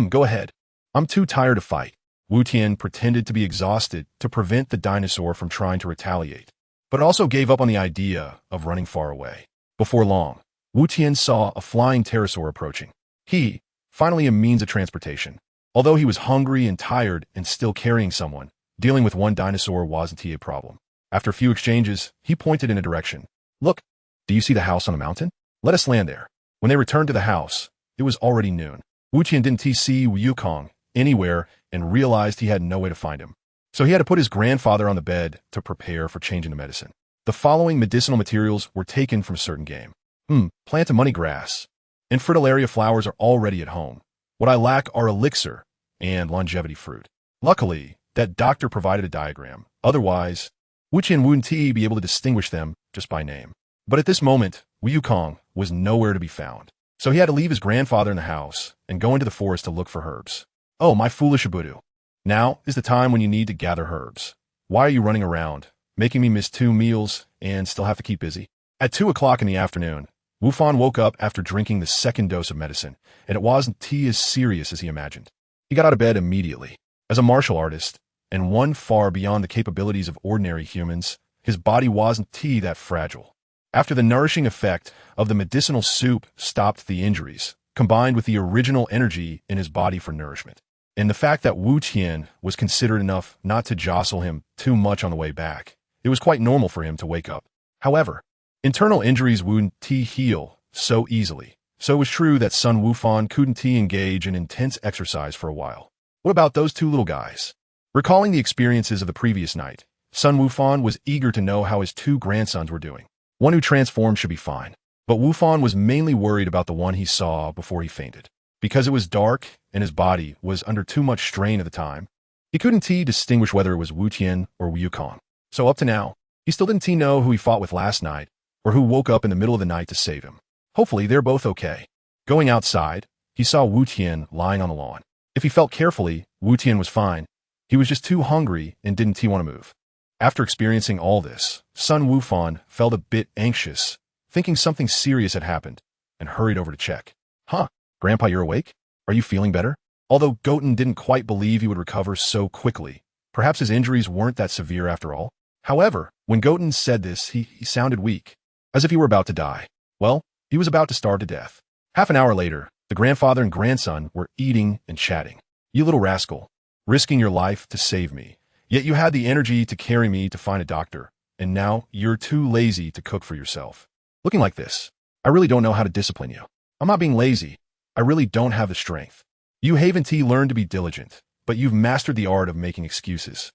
Go ahead. I'm too tired to fight. Wu Qian pretended to be exhausted to prevent the dinosaur from trying to retaliate, but also gave up on the idea of running far away. Before long, Wu Qian saw a flying pterosaur approaching. He, finally a means of transportation. Although he was hungry and tired and still carrying someone, dealing with one dinosaur wasn't a problem. After a few exchanges, he pointed in a direction. Look, do you see the house on the mountain? Let us land there. When they returned to the house, it was already noon. Wu Qian didn't see Wukong anywhere and realized he had no way to find him. So he had to put his grandfather on the bed to prepare for changing the medicine. The following medicinal materials were taken from a certain game. Plant a money grass. And fritillaria flowers are already at home. What I lack are elixir and longevity fruit. Luckily, that doctor provided a diagram. Otherwise, Wuqian wouldn't be able to distinguish them just by name. But at this moment, Wu Kong was nowhere to be found. So he had to leave his grandfather in the house and go into the forest to look for herbs. Oh, my foolish Abudu. Now is the time when you need to gather herbs. Why are you running around, making me miss 2 meals and still have to keep busy? At 2 o'clock in the afternoon, Wu Fan woke up after drinking the second dose of medicine, and it wasn't as serious as he imagined. He got out of bed immediately. As a martial artist, and one far beyond the capabilities of ordinary humans, his body wasn't that fragile. After the nourishing effect of the medicinal soup stopped the injuries, combined with the original energy in his body for nourishment, and the fact that Wu Tian was considered enough not to jostle him too much on the way back, it was quite normal for him to wake up. However, internal injuries wouldn't heal so easily, so it was true that Sun Wukong couldn't engage in intense exercise for a while. What about those 2 little guys? Recalling the experiences of the previous night, Sun Wukong was eager to know how his 2 grandsons were doing. One who transformed should be fine, but Wukong was mainly worried about the one he saw before he fainted. Because it was dark and his body was under too much strain at the time, he couldn't distinguish whether it was Wu Tian or Wu Kong. So up to now, he still didn't know who he fought with last night or who woke up in the middle of the night to save him. Hopefully they're both okay. Going outside, he saw Wu Tian lying on the lawn. If he felt carefully, Wu Tian was fine. He was just too hungry and didn't want to move. After experiencing all this, Sun Wukong felt a bit anxious, thinking something serious had happened, and hurried over to check. Grandpa, you're awake? Are you feeling better? Although Goten didn't quite believe he would recover so quickly, perhaps his injuries weren't that severe after all. However, when Goten said this, he sounded weak, as if he were about to die. Well, he was about to starve to death. Half an hour later, the grandfather and grandson were eating and chatting. You little rascal, risking your life to save me. Yet you had the energy to carry me to find a doctor, and now you're too lazy to cook for yourself. Looking like this, I really don't know how to discipline you. I'm not being lazy. I really don't have the strength. You haven't learned to be diligent, but you've mastered the art of making excuses.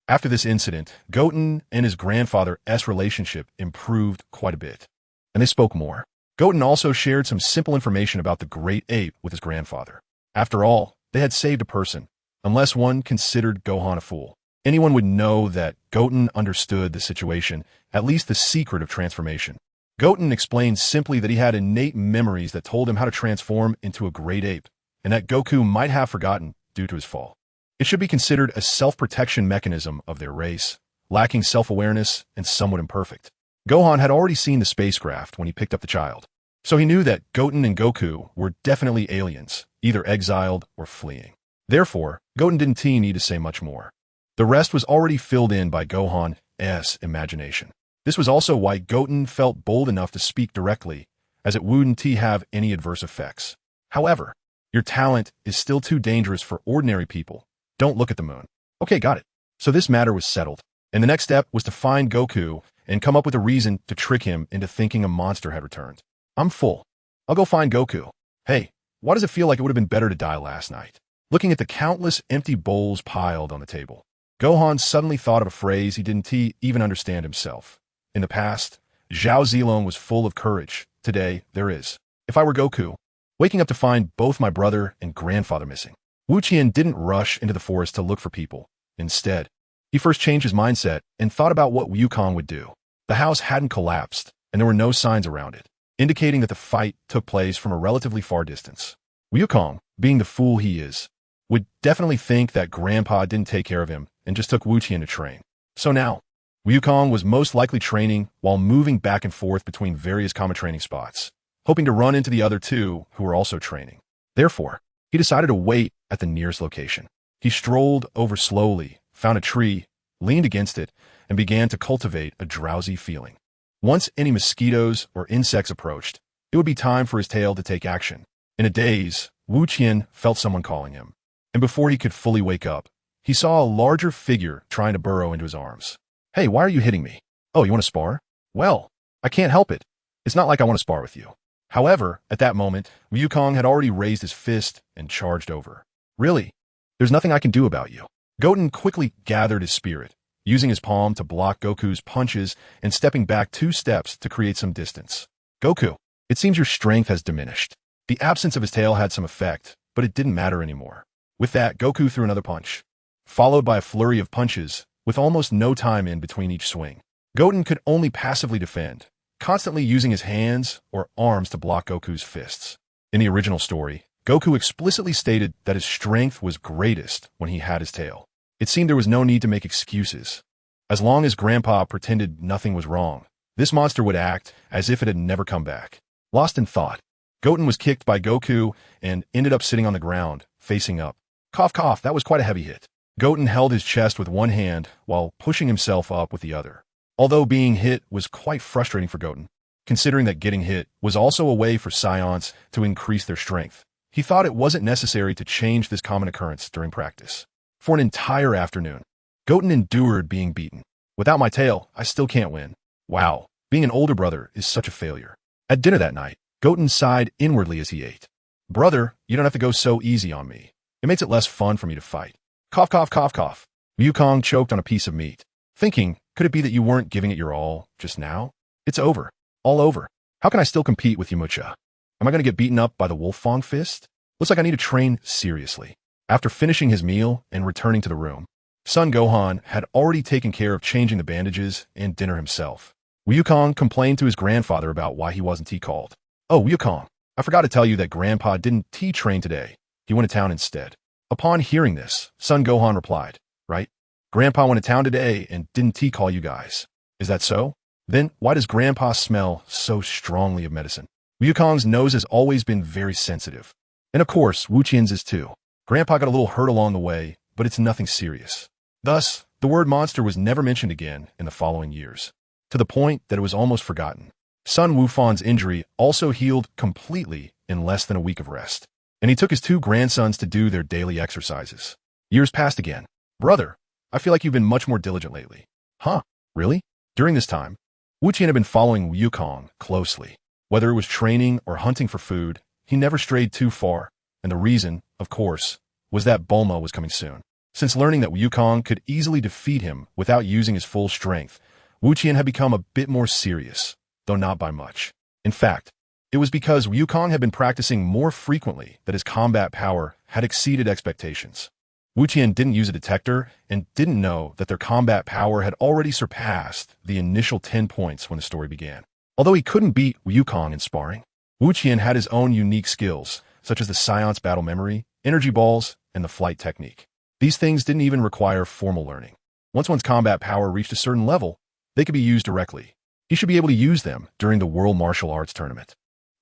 After this incident, Goten and his grandfather's relationship improved quite a bit, and they spoke more. Goten also shared some simple information about the great ape with his grandfather. After all, they had saved a person. Unless one considered Gohan a fool, anyone would know that Goten understood the situation, at least the secret of transformation. Goten explained simply that he had innate memories that told him how to transform into a great ape, and that Goku might have forgotten due to his fall. It should be considered a self-protection mechanism of their race, lacking self-awareness and somewhat imperfect. Gohan had already seen the spacecraft when he picked up the child, so he knew that Goten and Goku were definitely aliens, either exiled or fleeing. Therefore, Goten didn't need to say much more. The rest was already filled in by Gohan's imagination. This was also why Goten felt bold enough to speak directly, as it wouldn't have any adverse effects. However, your talent is still too dangerous for ordinary people. Don't look at the moon. Okay, got it. So this matter was settled, and the next step was to find Goku and come up with a reason to trick him into thinking a monster had returned. I'm full. I'll go find Goku. Hey, why does it feel like it would have been better to die last night? Looking at the countless empty bowls piled on the table, Gohan suddenly thought of a phrase he didn't even understand himself. In the past, Zhao Zilong was full of courage. Today, there is. If I were Goku, waking up to find both my brother and grandfather missing. Wu Qian didn't rush into the forest to look for people. Instead, he first changed his mindset and thought about what Wu Kong would do. The house hadn't collapsed, and there were no signs around it, indicating that the fight took place from a relatively far distance. Wu Kong, being the fool he is, would definitely think that Grandpa didn't take care of him and just took Wu Qian to train. So now, Wu Kong was most likely training while moving back and forth between various common training spots, hoping to run into the other 2 who were also training. Therefore, he decided to wait at the nearest location. He strolled over slowly, found a tree, leaned against it, and began to cultivate a drowsy feeling. Once any mosquitoes or insects approached, it would be time for his tail to take action. In a daze, Wu Qian felt someone calling him, and before he could fully wake up, he saw a larger figure trying to burrow into his arms. Hey, why are you hitting me? Oh, you want to spar? Well, I can't help it. It's not like I want to spar with you. However, at that moment, Wu Kong had already raised his fist and charged over. Really? There's nothing I can do about you. Goten quickly gathered his spirit, using his palm to block Goku's punches and stepping back 2 steps to create some distance. Goku, it seems your strength has diminished. The absence of his tail had some effect, but it didn't matter anymore. With that, Goku threw another punch, followed by a flurry of punches, with almost no time in between each swing. Goten could only passively defend, constantly using his hands or arms to block Goku's fists. In the original story, Goku explicitly stated that his strength was greatest when he had his tail. It seemed there was no need to make excuses. As long as Grandpa pretended nothing was wrong, this monster would act as if it had never come back. Lost in thought, Goten was kicked by Goku and ended up sitting on the ground, facing up. Cough cough, that was quite a heavy hit. Goten held his chest with one hand while pushing himself up with the other. Although being hit was quite frustrating for Goten, considering that getting hit was also a way for Scions to increase their strength. He thought it wasn't necessary to change this common occurrence during practice. For an entire afternoon, Goten endured being beaten. Without my tail, I still can't win. Wow, being an older brother is such a failure. At dinner that night, Goten sighed inwardly as he ate. Brother, you don't have to go so easy on me. It makes it less fun for me to fight. Cough, cough, cough, cough. Wukong choked on a piece of meat, thinking, could it be that you weren't giving it your all just now? It's over. All over. How can I still compete with you, Mucha? Am I going to get beaten up by the Wolfang fist? Looks like I need to train seriously. After finishing his meal and returning to the room, Sun Gohan had already taken care of changing the bandages and dinner himself. Wukong complained to his grandfather about why he wasn't tea-called. Oh, Wukong, I forgot to tell you that Grandpa didn't tea-train today. He went to town instead. Upon hearing this, Sun Gohan replied, right? Grandpa went to town today and didn't tea-call you guys. Is that so? Then why does Grandpa smell so strongly of medicine? Wukong's nose has always been very sensitive. And of course, Wu Qian's is too. Grandpa got a little hurt along the way, but it's nothing serious. Thus, the word monster was never mentioned again in the following years, to the point that it was almost forgotten. Sun Wukong's injury also healed completely in less than a week of rest, and he took his 2 grandsons to do their daily exercises. Years passed again. Brother, I feel like you've been much more diligent lately. Huh? Really? During this time, Wu Qian had been following Wukong closely. Whether it was training or hunting for food, he never strayed too far, and the reason, of course, was that Bulma was coming soon. Since learning that Wukong could easily defeat him without using his full strength, Wu Qian had become a bit more serious, though not by much. In fact, it was because Wukong had been practicing more frequently that his combat power had exceeded expectations. Wu Qian didn't use a detector and didn't know that their combat power had already surpassed the initial 10 points when the story began. Although he couldn't beat Wukong in sparring, Wu Qian had his own unique skills, such as the Science battle memory, energy balls, and the flight technique. These things didn't even require formal learning. Once one's combat power reached a certain level, they could be used directly. He should be able to use them during the World Martial Arts Tournament.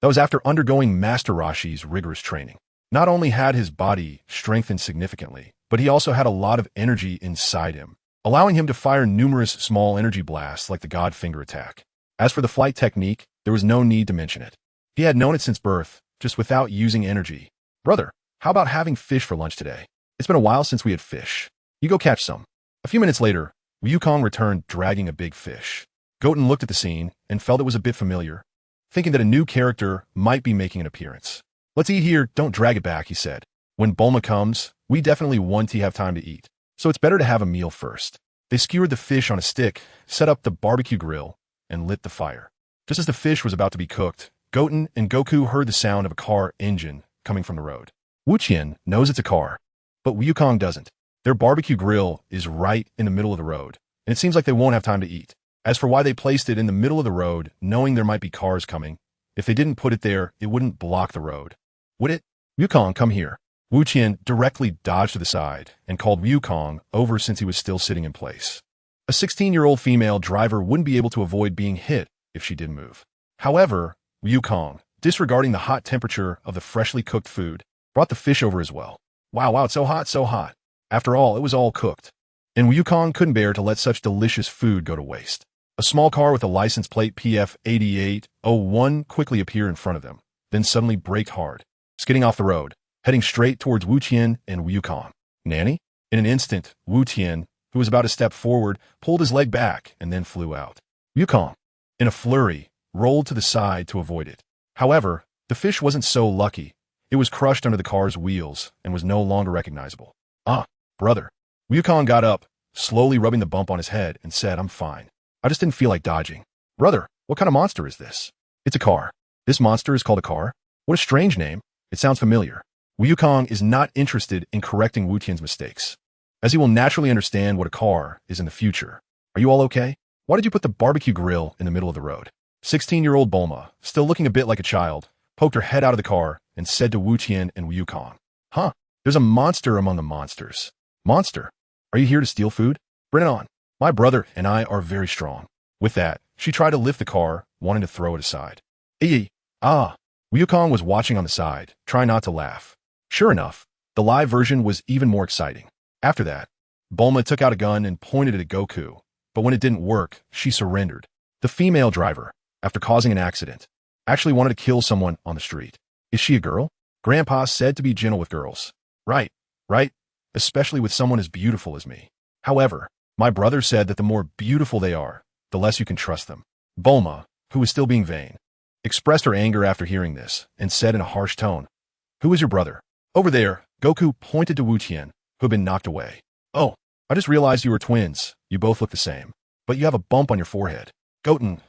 That was after undergoing Master Roshi's rigorous training. Not only had his body strengthened significantly, but he also had a lot of energy inside him, allowing him to fire numerous small energy blasts like the God Finger attack. As for the flight technique, there was no need to mention it. He had known it since birth, just without using energy. Brother, how about having fish for lunch today? It's been a while since we had fish. You go catch some. A few minutes later, Wukong returned dragging a big fish. Goten looked at the scene and felt it was a bit familiar, thinking that a new character might be making an appearance. Let's eat here, don't drag it back, he said. When Bulma comes, we definitely want to have time to eat, so it's better to have a meal first. They skewered the fish on a stick, set up the barbecue grill, and lit the fire. Just as the fish was about to be cooked, Goten and Goku heard the sound of a car engine coming from the road. Wu Qian knows it's a car, but Wukong doesn't. Their barbecue grill is right in the middle of the road, and it seems like they won't have time to eat. As for why they placed it in the middle of the road, knowing there might be cars coming, if they didn't put it there, it wouldn't block the road. Would it? Wukong, come here. Wu Qian directly dodged to the side and called Wukong over since he was still sitting in place. A 16-year-old female driver wouldn't be able to avoid being hit if she did move. However, Wukong, disregarding the hot temperature of the freshly cooked food, brought the fish over as well. Wow, it's so hot, so hot. After all, it was all cooked. And Wukong couldn't bear to let such delicious food go to waste. A small car with a license plate PF8801 quickly appeared in front of them, then suddenly braked hard, skidding off the road, heading straight towards Wu Qian and Wukong. Nanny? In an instant, Wu Qian, who was about to step forward, pulled his leg back and then flew out. Wukong, in a flurry, rolled to the side to avoid it. However, the fish wasn't so lucky. It was crushed under the car's wheels and was no longer recognizable. Ah, brother. Wukong got up, slowly rubbing the bump on his head, and said, I'm fine. I just didn't feel like dodging. Brother, what kind of monster is this? It's a car. This monster is called a car? What a strange name. It sounds familiar. Wukong is not interested in correcting Wu Tian's mistakes, as he will naturally understand what a car is in the future. Are you all okay? Why did you put the barbecue grill in the middle of the road? 16-year-old Bulma, still looking a bit like a child, poked her head out of the car and said to Wu Tian and Wukong, Huh, there's a monster among the monsters. Monster? Are you here to steal food? Bring it on. My brother and I are very strong. With that, she tried to lift the car, wanting to throw it aside. Wukong was watching on the side, trying not to laugh. Sure enough, the live version was even more exciting. After that, Bulma took out a gun and pointed it at Goku, but when it didn't work, she surrendered. The female driver, after causing an accident, actually wanted to kill someone on the street. Is she a girl? Grandpa said to be gentle with girls. Right, especially with someone as beautiful as me. However, my brother said that the more beautiful they are, the less you can trust them. Bulma, who was still being vain, expressed her anger after hearing this and said in a harsh tone, Who is your brother? Over there, Goku pointed to Wu Tian, who had been knocked away. Oh, I just realized you were twins. You both look the same. But you have a bump on your forehead. Goten.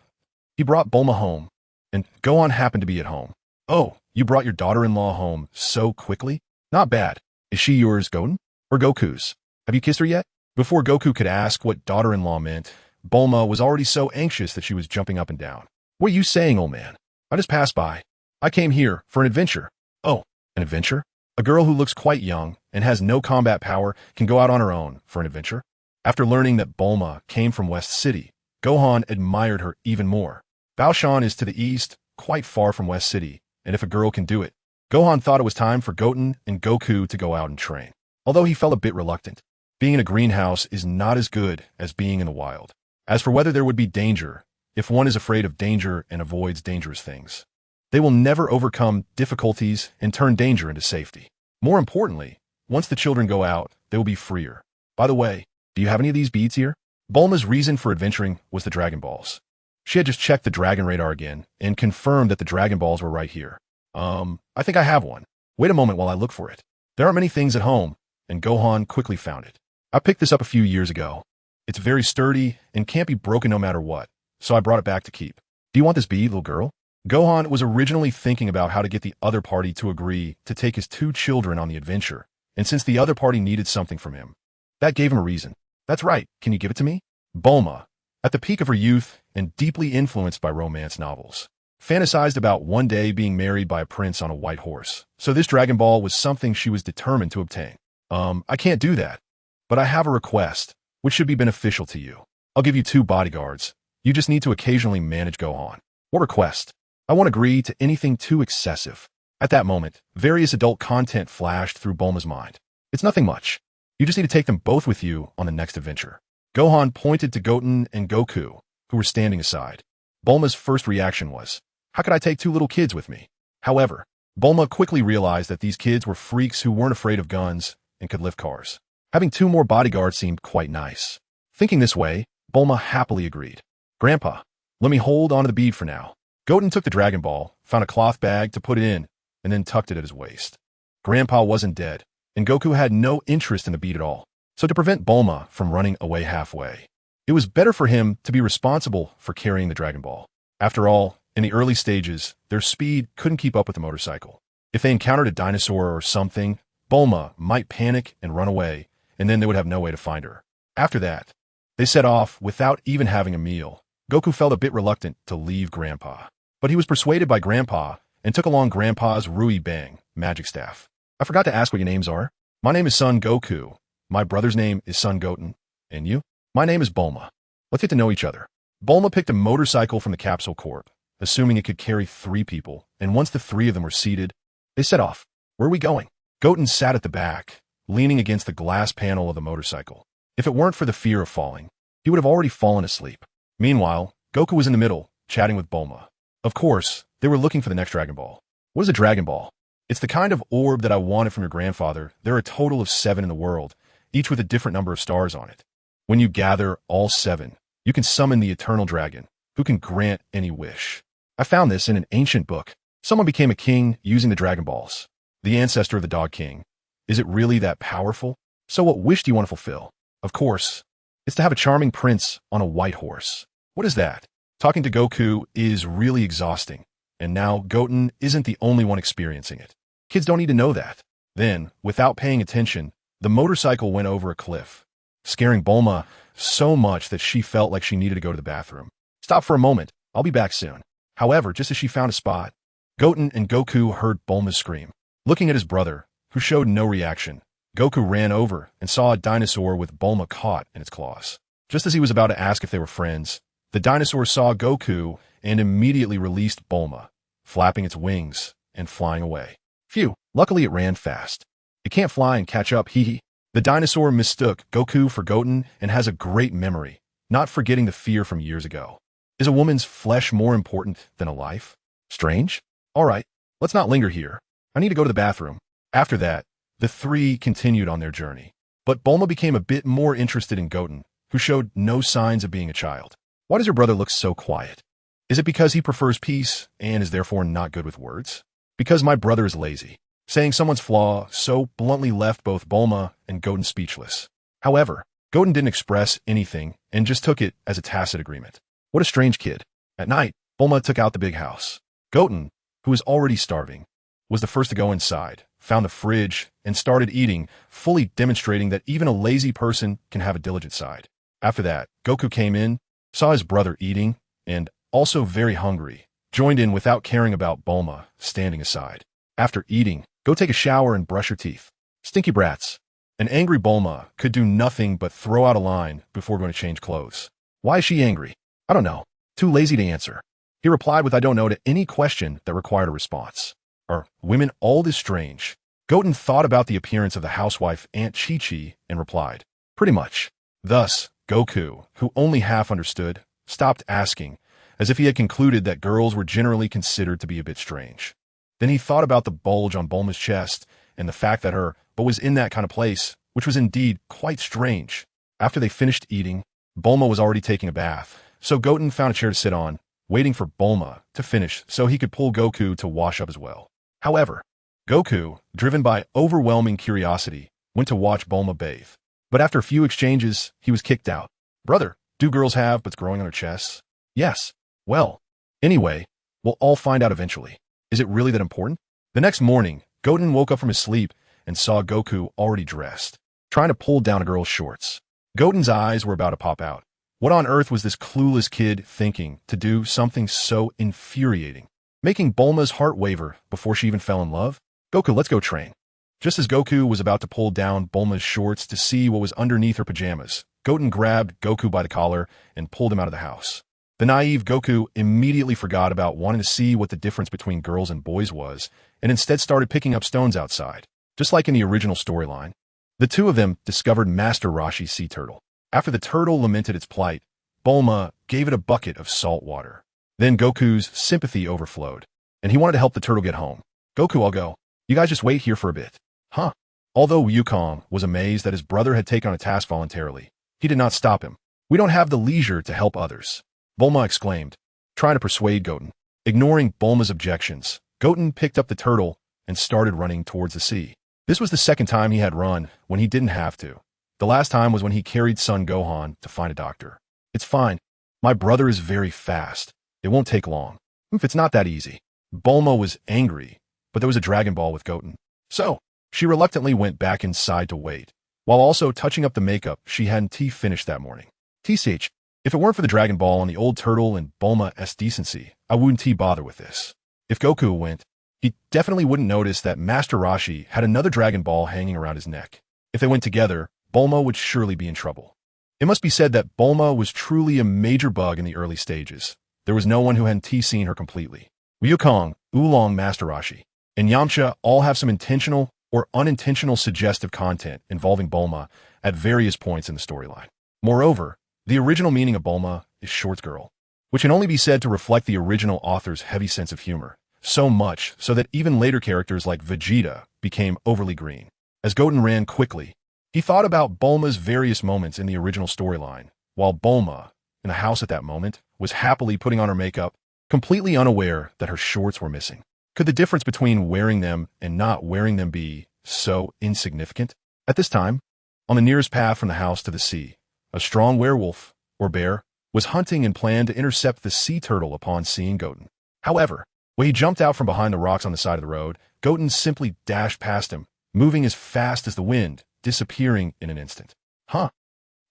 He brought Bulma home, and Gohan happened to be at home. Oh, you brought your daughter-in-law home so quickly? Not bad. Is she yours, Goten? Or Goku's? Have you kissed her yet? Before Goku could ask what daughter-in-law meant, Bulma was already so anxious that she was jumping up and down. What are you saying, old man? I just passed by. I came here for an adventure. Oh, an adventure? A girl who looks quite young and has no combat power can go out on her own for an adventure? After learning that Bulma came from West City, Gohan admired her even more. Baoshan is to the east, quite far from West City, and if a girl can do it, Gohan thought it was time for Goten and Goku to go out and train. Although he felt a bit reluctant, being in a greenhouse is not as good as being in the wild. As for whether there would be danger, if one is afraid of danger and avoids dangerous things, they will never overcome difficulties and turn danger into safety. More importantly, once the children go out, they will be freer. By the way, do you have any of these beads here? Bulma's reason for adventuring was the Dragon Balls. She had just checked the Dragon Radar again and confirmed that the Dragon Balls were right here. I think I have one. Wait a moment while I look for it. There aren't many things at home, and Gohan quickly found it. I picked this up a few years ago. It's very sturdy and can't be broken no matter what, so I brought it back to keep. Do you want this bead, little girl? Gohan was originally thinking about how to get the other party to agree to take his 2 children on the adventure, and since the other party needed something from him, that gave him a reason. That's right, can you give it to me? Bulma, at the peak of her youth and deeply influenced by romance novels, fantasized about one day being married by a prince on a white horse, so this Dragon Ball was something she was determined to obtain. I can't do that, but I have a request, which should be beneficial to you. I'll give you 2 bodyguards. You just need to occasionally manage Gohan. What request? I won't agree to anything too excessive. At that moment, various adult content flashed through Bulma's mind. It's nothing much. You just need to take them both with you on the next adventure. Gohan pointed to Goten and Goku, who were standing aside. Bulma's first reaction was, how could I take 2 little kids with me? However, Bulma quickly realized that these kids were freaks who weren't afraid of guns and could lift cars. Having 2 more bodyguards seemed quite nice. Thinking this way, Bulma happily agreed. Grandpa, let me hold onto the bead for now. Goten took the Dragon Ball, found a cloth bag to put it in, and then tucked it at his waist. Grandpa wasn't dead, and Goku had no interest in the bead at all. So to prevent Bulma from running away halfway, it was better for him to be responsible for carrying the Dragon Ball. After all, in the early stages, their speed couldn't keep up with the motorcycle. If they encountered a dinosaur or something, Bulma might panic and run away, and then they would have no way to find her. After that, they set off without even having a meal. Goku felt a bit reluctant to leave Grandpa, but he was persuaded by Grandpa and took along Grandpa's Rui Bang magic staff. I forgot to ask what your names are. My name is Sun Goku. My brother's name is Sun Goten. And you? My name is Bulma. Let's get to know each other. Bulma picked a motorcycle from the capsule corp, assuming it could carry 3 people, and once the 3 of them were seated, they set off. Where are we going? Goten sat at the back, leaning against the glass panel of the motorcycle. If it weren't for the fear of falling, he would have already fallen asleep. Meanwhile, Goku was in the middle, chatting with Bulma. Of course, they were looking for the next Dragon Ball. What is a Dragon Ball? It's the kind of orb that I wanted from your grandfather. There are a total of 7 in the world, each with a different number of stars on it. When you gather all 7, you can summon the eternal dragon, who can grant any wish. I found this in an ancient book. Someone became a king using the Dragon Balls. The ancestor of the Dog King. Is it really that powerful? So what wish do you want to fulfill? Of course, it's to have a charming prince on a white horse. What is that? Talking to Goku is really exhausting, and now Goten isn't the only one experiencing it. Kids don't need to know that. Then, without paying attention, the motorcycle went over a cliff, scaring Bulma so much that she felt like she needed to go to the bathroom. Stop for a moment, I'll be back soon. However, just as she found a spot, Goten and Goku heard Bulma scream. Looking at his brother, who showed no reaction, Goku ran over and saw a dinosaur with Bulma caught in its claws. Just as he was about to ask if they were friends, the dinosaur saw Goku and immediately released Bulma, flapping its wings and flying away. Phew, luckily it ran fast. It can't fly and catch up, hee hee. The dinosaur mistook Goku for Goten and has a great memory, not forgetting the fear from years ago. Is a woman's flesh more important than a life? Strange? Alright, let's not linger here. I need to go to the bathroom. After that, the three continued on their journey. But Bulma became a bit more interested in Goten, who showed no signs of being a child. Why does your brother look so quiet? Is it because he prefers peace and is therefore not good with words? Because my brother is lazy. Saying someone's flaw so bluntly left both Bulma and Goten speechless. However, Goten didn't express anything and just took it as a tacit agreement. What a strange kid. At night, Bulma took out the big house. Goten, who was already starving, was the first to go inside, found the fridge, and started eating, fully demonstrating that even a lazy person can have a diligent side. After that, Goku came in, saw his brother eating, and, also very hungry, joined in without caring about Bulma, standing aside. After eating, go take a shower and brush your teeth. Stinky brats. An angry Bulma could do nothing but throw out a line before going to change clothes. Why is she angry? I don't know. Too lazy to answer. He replied with I don't know to any question that required a response. Are women all this strange? Goten thought about the appearance of the housewife Aunt Chi-Chi and replied, pretty much. Thus, Goku, who only half understood, stopped asking, as if he had concluded that girls were generally considered to be a bit strange. Then he thought about the bulge on Bulma's chest and the fact that her but was in that kind of place, which was indeed quite strange. After they finished eating, Bulma was already taking a bath, so Goten found a chair to sit on, waiting for Bulma to finish so he could pull Goku to wash up as well. However, Goku, driven by overwhelming curiosity, went to watch Bulma bathe. But after a few exchanges, he was kicked out. Brother, do girls have butts growing on their chests? Yes. Well, anyway, we'll all find out eventually. Is it really that important? The next morning, Goten woke up from his sleep and saw Goku already dressed, trying to pull down a girl's shorts. Goten's eyes were about to pop out. What on earth was this clueless kid thinking to do something so infuriating, making Bulma's heart waver before she even fell in love? Goku, let's go train. Just as Goku was about to pull down Bulma's shorts to see what was underneath her pajamas, Goten grabbed Goku by the collar and pulled him out of the house. The naive Goku immediately forgot about wanting to see what the difference between girls and boys was, and instead started picking up stones outside, just like in the original storyline. The two of them discovered Master Roshi's sea turtle. After the turtle lamented its plight, Bulma gave it a bucket of salt water. Then Goku's sympathy overflowed, and he wanted to help the turtle get home. Goku, I'll go. You guys just wait here for a bit. Huh? Although Wukong was amazed that his brother had taken on a task voluntarily, he did not stop him. We don't have the leisure to help others, Bulma exclaimed, trying to persuade Goten. Ignoring Bulma's objections, Goten picked up the turtle and started running towards the sea. This was the second time he had run when he didn't have to. The last time was when he carried Sun Gohan to find a doctor. It's fine. My brother is very fast. It won't take long. If it's not that easy. Bulma was angry, but there was a Dragon Ball with Goten. So, she reluctantly went back inside to wait, while also touching up the makeup she hadn't finished that morning. TCH, if it weren't for the Dragon Ball and the old turtle and Bulma's decency, I wouldn't bother with this. If Goku went, he definitely wouldn't notice that Master Roshi had another Dragon Ball hanging around his neck. If they went together, Bulma would surely be in trouble. It must be said that Bulma was truly a major bug in the early stages. There was no one who hadn't seen her completely. Wukong, Oolong, Master Roshi, and Yamcha all have some intentional or unintentional suggestive content involving Bulma at various points in the storyline. Moreover, the original meaning of Bulma is short girl, which can only be said to reflect the original author's heavy sense of humor, so much so that even later characters like Vegeta became overly green. As Goten ran quickly, he thought about Bulma's various moments in the original storyline, while Bulma, in the house at that moment, was happily putting on her makeup, completely unaware that her shorts were missing. Could the difference between wearing them and not wearing them be so insignificant? At this time, On the nearest path from the house to the sea, a strong werewolf, or bear, was hunting and planned to intercept the sea turtle upon seeing Goten. However, when he jumped out from behind the rocks on the side of the road, Goten simply dashed past him, moving as fast as the wind, disappearing in an instant. Huh?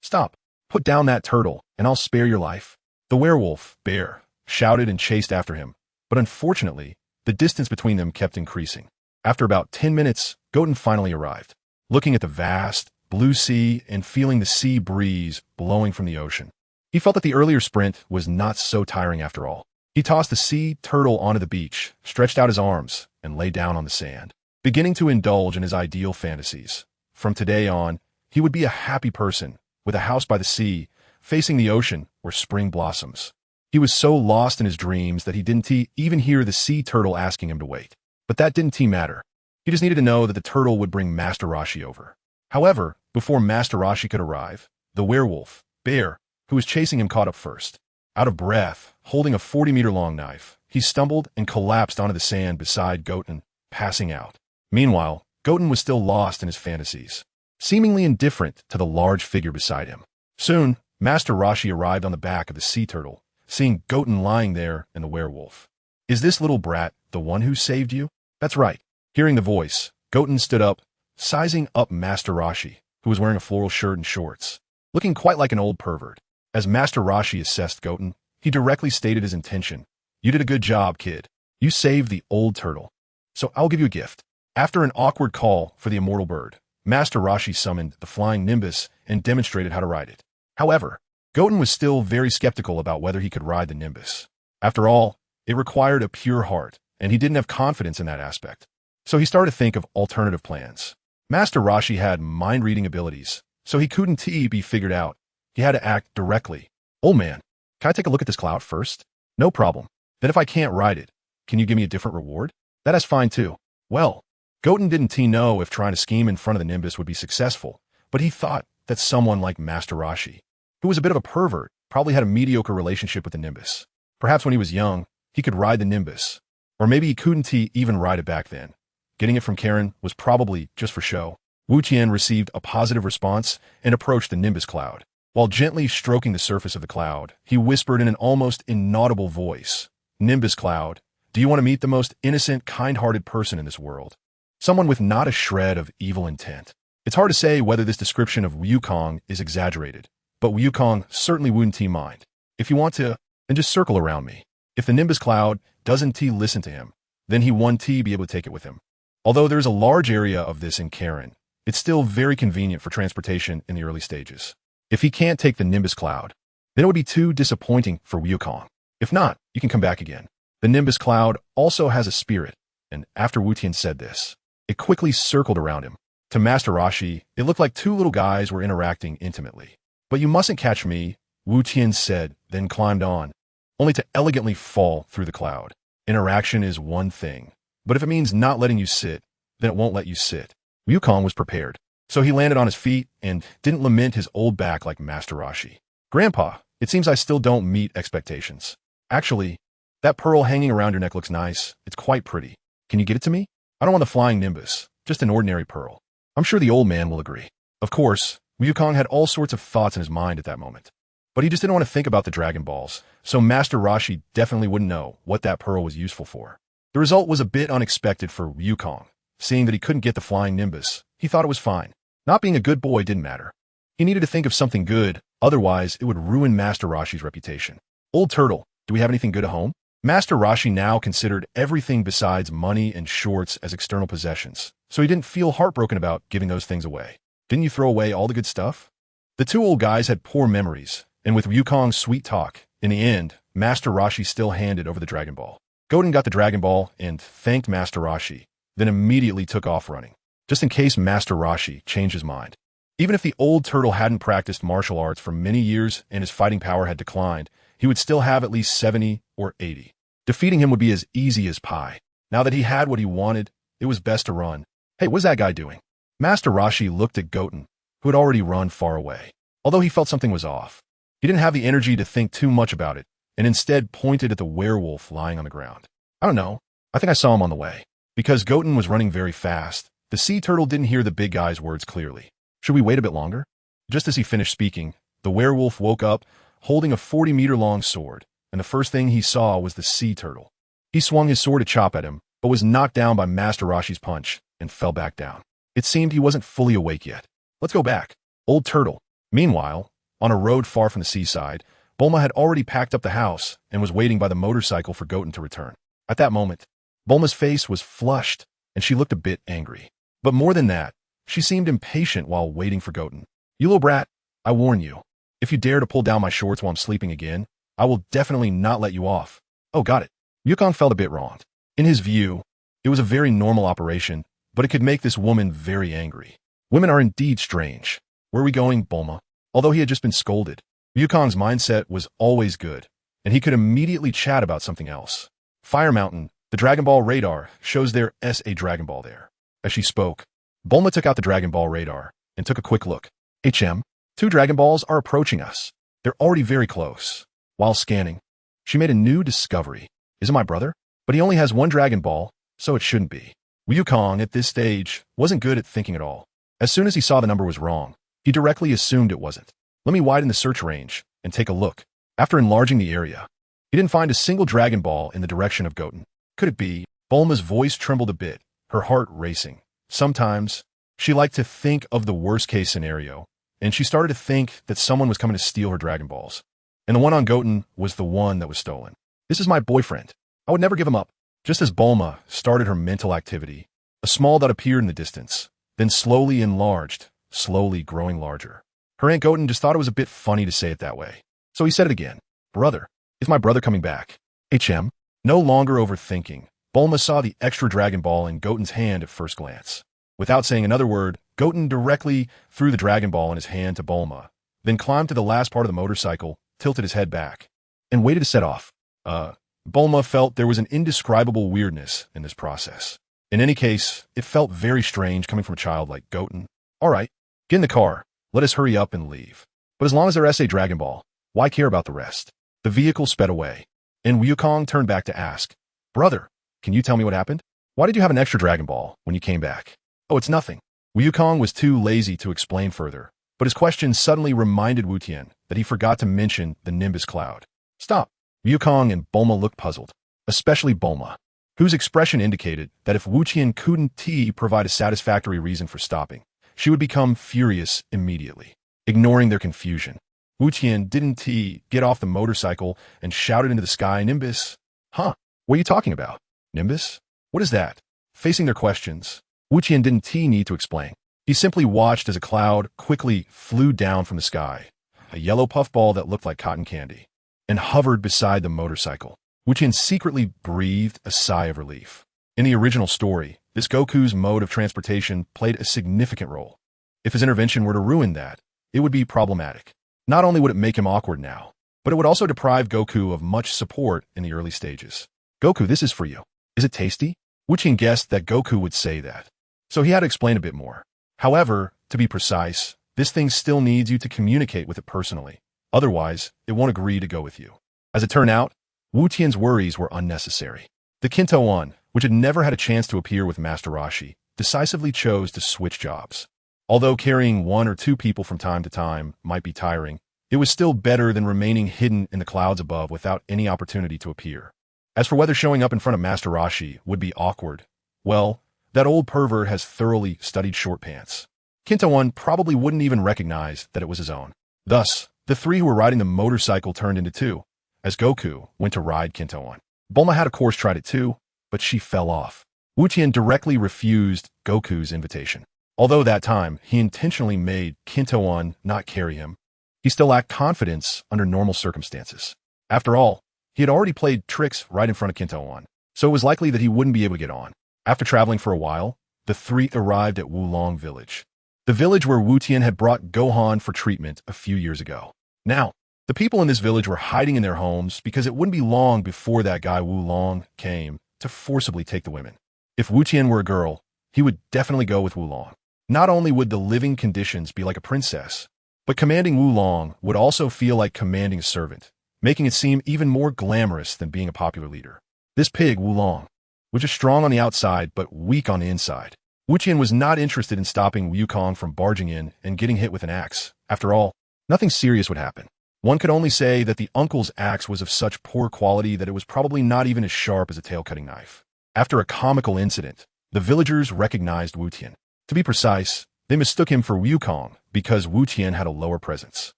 Stop. Put down that turtle, and I'll spare your life. The werewolf, bear, shouted and chased after him, but unfortunately, the distance between them kept increasing. After about 10 minutes, Goten finally arrived. Looking at the vast, blue sea and feeling the sea breeze blowing from the ocean, he felt that the earlier sprint was not so tiring after all. He tossed the sea turtle onto the beach, stretched out his arms, and lay down on the sand, beginning to indulge in his ideal fantasies. From today on, he would be a happy person, with a house by the sea, facing the ocean where spring blossoms. He was so lost in his dreams that he didn't even hear the sea turtle asking him to wait. But that didn't matter. He just needed to know that the turtle would bring Master Roshi over. However, before Master Roshi could arrive, the werewolf, bear, who was chasing him caught up first. Out of breath, holding a 40-meter-long knife, he stumbled and collapsed onto the sand beside Goten, passing out. Meanwhile, Goten was still lost in his fantasies, seemingly indifferent to the large figure beside him. Soon, Master Roshi arrived on the back of the sea turtle, seeing Goten lying there and the werewolf. "Is this little brat the one who saved you?" "That's right." Hearing the voice, Goten stood up, sizing up Master Roshi, who was wearing a floral shirt and shorts, looking quite like an old pervert. As Master Roshi assessed Goten, he directly stated his intention. "You did a good job, kid. You saved the old turtle. So I'll give you a gift." After an awkward call for the immortal bird, Master Roshi summoned the flying Nimbus and demonstrated how to ride it. However, Goten was still very skeptical about whether he could ride the Nimbus. After all, it required a pure heart, and he didn't have confidence in that aspect. So he started to think of alternative plans. Master Roshi had mind-reading abilities, so he couldn't be figured out. He had to act directly. "Old man, can I take a look at this cloud first?" "No problem. Then if I can't ride it, can you give me a different reward?" "That is fine too." Well, Goten didn't know if trying to scheme in front of the Nimbus would be successful, but he thought that someone like Master Roshi, who was a bit of a pervert, probably had a mediocre relationship with the Nimbus. Perhaps when he was young, he could ride the Nimbus. Or maybe he couldn't even ride it back then. Getting it from Karen was probably just for show. Wu Qian received a positive response and approached the Nimbus cloud. While gently stroking the surface of the cloud, he whispered in an almost inaudible voice, "Nimbus cloud, do you want to meet the most innocent, kind-hearted person in this world? Someone with not a shred of evil intent." It's hard to say whether this description of Wukong is exaggerated, but Wukong certainly wouldn't mind. "If you want to, then just circle around me." If the Nimbus cloud doesn't listen to him, then he won't be able to take it with him. Although there's a large area of this in Karen, it's still very convenient for transportation in the early stages. If he can't take the Nimbus cloud, then it would be too disappointing for Wukong. If not, you can come back again. The Nimbus cloud also has a spirit, and after Wu Tian said this, it quickly circled around him. To Master Roshi, it looked like two little guys were interacting intimately. "But you mustn't catch me," Wu Tian said, then climbed on, only to elegantly fall through the cloud. Interaction is one thing, but if it means not letting you sit, then it won't let you sit. Wukong was prepared, so he landed on his feet and didn't lament his old back like Master Roshi. "Grandpa, it seems I still don't meet expectations." "Actually, that pearl hanging around your neck looks nice. It's quite pretty. Can you get it to me? I don't want the flying Nimbus, just an ordinary pearl." I'm sure the old man will agree. Of course, Wukong had all sorts of thoughts in his mind at that moment. But he just didn't want to think about the Dragon Balls, so Master Roshi definitely wouldn't know what that pearl was useful for. The result was a bit unexpected for Wukong. Seeing that he couldn't get the flying Nimbus, he thought it was fine. Not being a good boy didn't matter. He needed to think of something good, otherwise it would ruin Master Roshi's reputation. "Old turtle, do we have anything good at home?" Master Roshi now considered everything besides money and shorts as external possessions, so he didn't feel heartbroken about giving those things away. "Didn't you throw away all the good stuff?" The two old guys had poor memories, and with Wukong's sweet talk, in the end, Master Roshi still handed over the Dragon Ball. Goten got the Dragon Ball and thanked Master Roshi, then immediately took off running, just in case Master Roshi changed his mind. Even if the old turtle hadn't practiced martial arts for many years and his fighting power had declined, he would still have at least 70 or 80. Defeating him would be as easy as pie. Now that he had what he wanted, it was best to run. "Hey, what's that guy doing?" Master Roshi looked at Goten, who had already run far away. Although he felt something was off, he didn't have the energy to think too much about it, and instead pointed at the werewolf lying on the ground. "I don't know. I think I saw him on the way." Because Goten was running very fast, the sea turtle didn't hear the big guy's words clearly. Should we wait a bit longer? Just as he finished speaking, the werewolf woke up, holding a 40-meter-long sword, and the first thing he saw was the sea turtle. He swung his sword to chop at him, but was knocked down by Master Roshi's punch and fell back down. It seemed he wasn't fully awake yet. Let's go back. Old turtle. Meanwhile, on a road far from the seaside, Bulma had already packed up the house and was waiting by the motorcycle for Goten to return. At that moment, Bulma's face was flushed, and she looked a bit angry. But more than that, she seemed impatient while waiting for Goten. You little brat, I warn you. If you dare to pull down my shorts while I'm sleeping again, I will definitely not let you off. Oh, got it. Yukon felt a bit wronged. In his view, it was a very normal operation, but it could make this woman very angry. Women are indeed strange. Where are we going, Bulma? Although he had just been scolded, Yukong's mindset was always good, and he could immediately chat about something else. Fire Mountain, the Dragon Ball radar, shows there is a Dragon Ball there. As she spoke, Bulma took out the Dragon Ball radar and took a quick look. HM, 2 Dragon Balls are approaching us. They're already very close. While scanning, she made a new discovery. Is it my brother? But he only has 1 Dragon Ball, so it shouldn't be. Wukong, at this stage, wasn't good at thinking at all. As soon as he saw the number was wrong, he directly assumed it wasn't. Let me widen the search range and take a look. After enlarging the area, he didn't find a single Dragon Ball in the direction of Goten. Could it be? Bulma's voice trembled a bit, her heart racing. Sometimes, she liked to think of the worst-case scenario, and she started to think that someone was coming to steal her Dragon Balls. And the one on Goten was the one that was stolen. This is my boyfriend. I would never give him up. Just as Bulma started her mental activity, a small dot appeared in the distance, then slowly enlarged, slowly growing larger. Her Aunt Goten just thought it was a bit funny to say it that way. So he said it again. Brother, is my brother coming back? HM? No longer overthinking, Bulma saw the extra Dragon Ball in Goten's hand at first glance. Without saying another word, Goten directly threw the Dragon Ball in his hand to Bulma, then climbed to the last part of the motorcycle, tilted his head back, and waited to set off. Bulma felt there was an indescribable weirdness in this process. In any case, it felt very strange coming from a child like Goten. All right, get in the car. Let us hurry up and leave. But as long as there's a Dragon Ball, why care about the rest? The vehicle sped away, and Wukong turned back to ask, Brother, can you tell me what happened? Why did you have an extra Dragon Ball when you came back? Oh, it's nothing. Wukong was too lazy to explain further, but his question suddenly reminded Wu Tian that he forgot to mention the Nimbus Cloud. Stop. Wukong and Bulma looked puzzled, especially Bulma, whose expression indicated that if Wu Tian couldn't provide a satisfactory reason for stopping, she would become furious immediately. Ignoring their confusion, Wu Tian didn't get off the motorcycle and shouted into the sky, Nimbus. Huh? What are you talking about? Nimbus? What is that? Facing their questions, Wu Tian didn't need to explain. He simply watched as a cloud quickly flew down from the sky, a yellow puffball that looked like cotton candy, and hovered beside the motorcycle. Wu Tian secretly breathed a sigh of relief. In the original story, this Goku's mode of transportation played a significant role. If his intervention were to ruin that, it would be problematic. Not only would it make him awkward now, but it would also deprive Goku of much support in the early stages. Goku, this is for you. Is it tasty? Wu Tian guessed that Goku would say that, so he had to explain a bit more. However, to be precise, this thing still needs you to communicate with it personally. Otherwise, it won't agree to go with you. As it turned out, Wu Tian's worries were unnecessary. The Kinto-on, which had never had a chance to appear with Master Roshi, decisively chose to switch jobs. Although carrying 1 or 2 people from time to time might be tiring, it was still better than remaining hidden in the clouds above without any opportunity to appear. As for whether showing up in front of Master Roshi would be awkward, well, that old pervert has thoroughly studied short pants. Kinto-on probably wouldn't even recognize that it was his own. Thus, the 3 who were riding the motorcycle turned into 2, as Goku went to ride Kinto-on. Bulma had of course tried it too, but she fell off. Wu Tian directly refused Goku's invitation. Although that time, he intentionally made Kinto-on not carry him, he still lacked confidence under normal circumstances. After all, he had already played tricks right in front of Kinto-on, so it was likely that he wouldn't be able to get on. After traveling for a while, the 3 arrived at Wulong Village, the village where Wu Tian had brought Gohan for treatment a few years ago. Now, the people in this village were hiding in their homes because it wouldn't be long before that guy Wulong came to forcibly take the women. If Wu Tian were a girl, he would definitely go with Wulong. Not only would the living conditions be like a princess, but commanding Wulong would also feel like commanding a servant, making it seem even more glamorous than being a popular leader. This pig, Wulong, was just strong on the outside but weak on the inside. Wu Qian was not interested in stopping Wu Kong from barging in and getting hit with an axe. After all, nothing serious would happen. One could only say that the uncle's axe was of such poor quality that it was probably not even as sharp as a tail-cutting knife. After a comical incident, the villagers recognized Wu Tian. To be precise, they mistook him for Wu Kong because Wu Tian had a lower presence.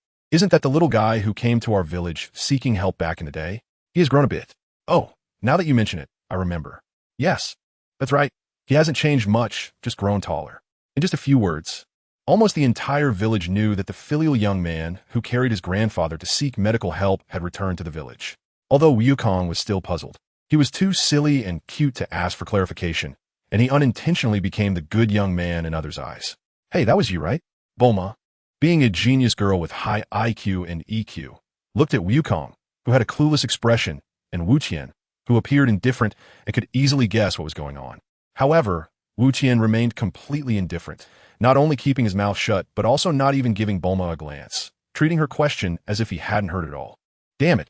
Isn't that the little guy who came to our village seeking help back in the day? He has grown a bit. Oh, now that you mention it, I remember. Yes, that's right. He hasn't changed much, just grown taller. In just a few words, almost the entire village knew that the filial young man who carried his grandfather to seek medical help had returned to the village. Although Wu Kong was still puzzled, he was too silly and cute to ask for clarification, and he unintentionally became the good young man in others' eyes. Hey, that was you, right? Bulma, being a genius girl with high IQ and EQ, looked at Wu Kong, who had a clueless expression, and Wu Qian, who appeared indifferent and could easily guess what was going on. However, Wu Qian remained completely indifferent, not only keeping his mouth shut, but also not even giving Bulma a glance, treating her question as if he hadn't heard it all. Damn it.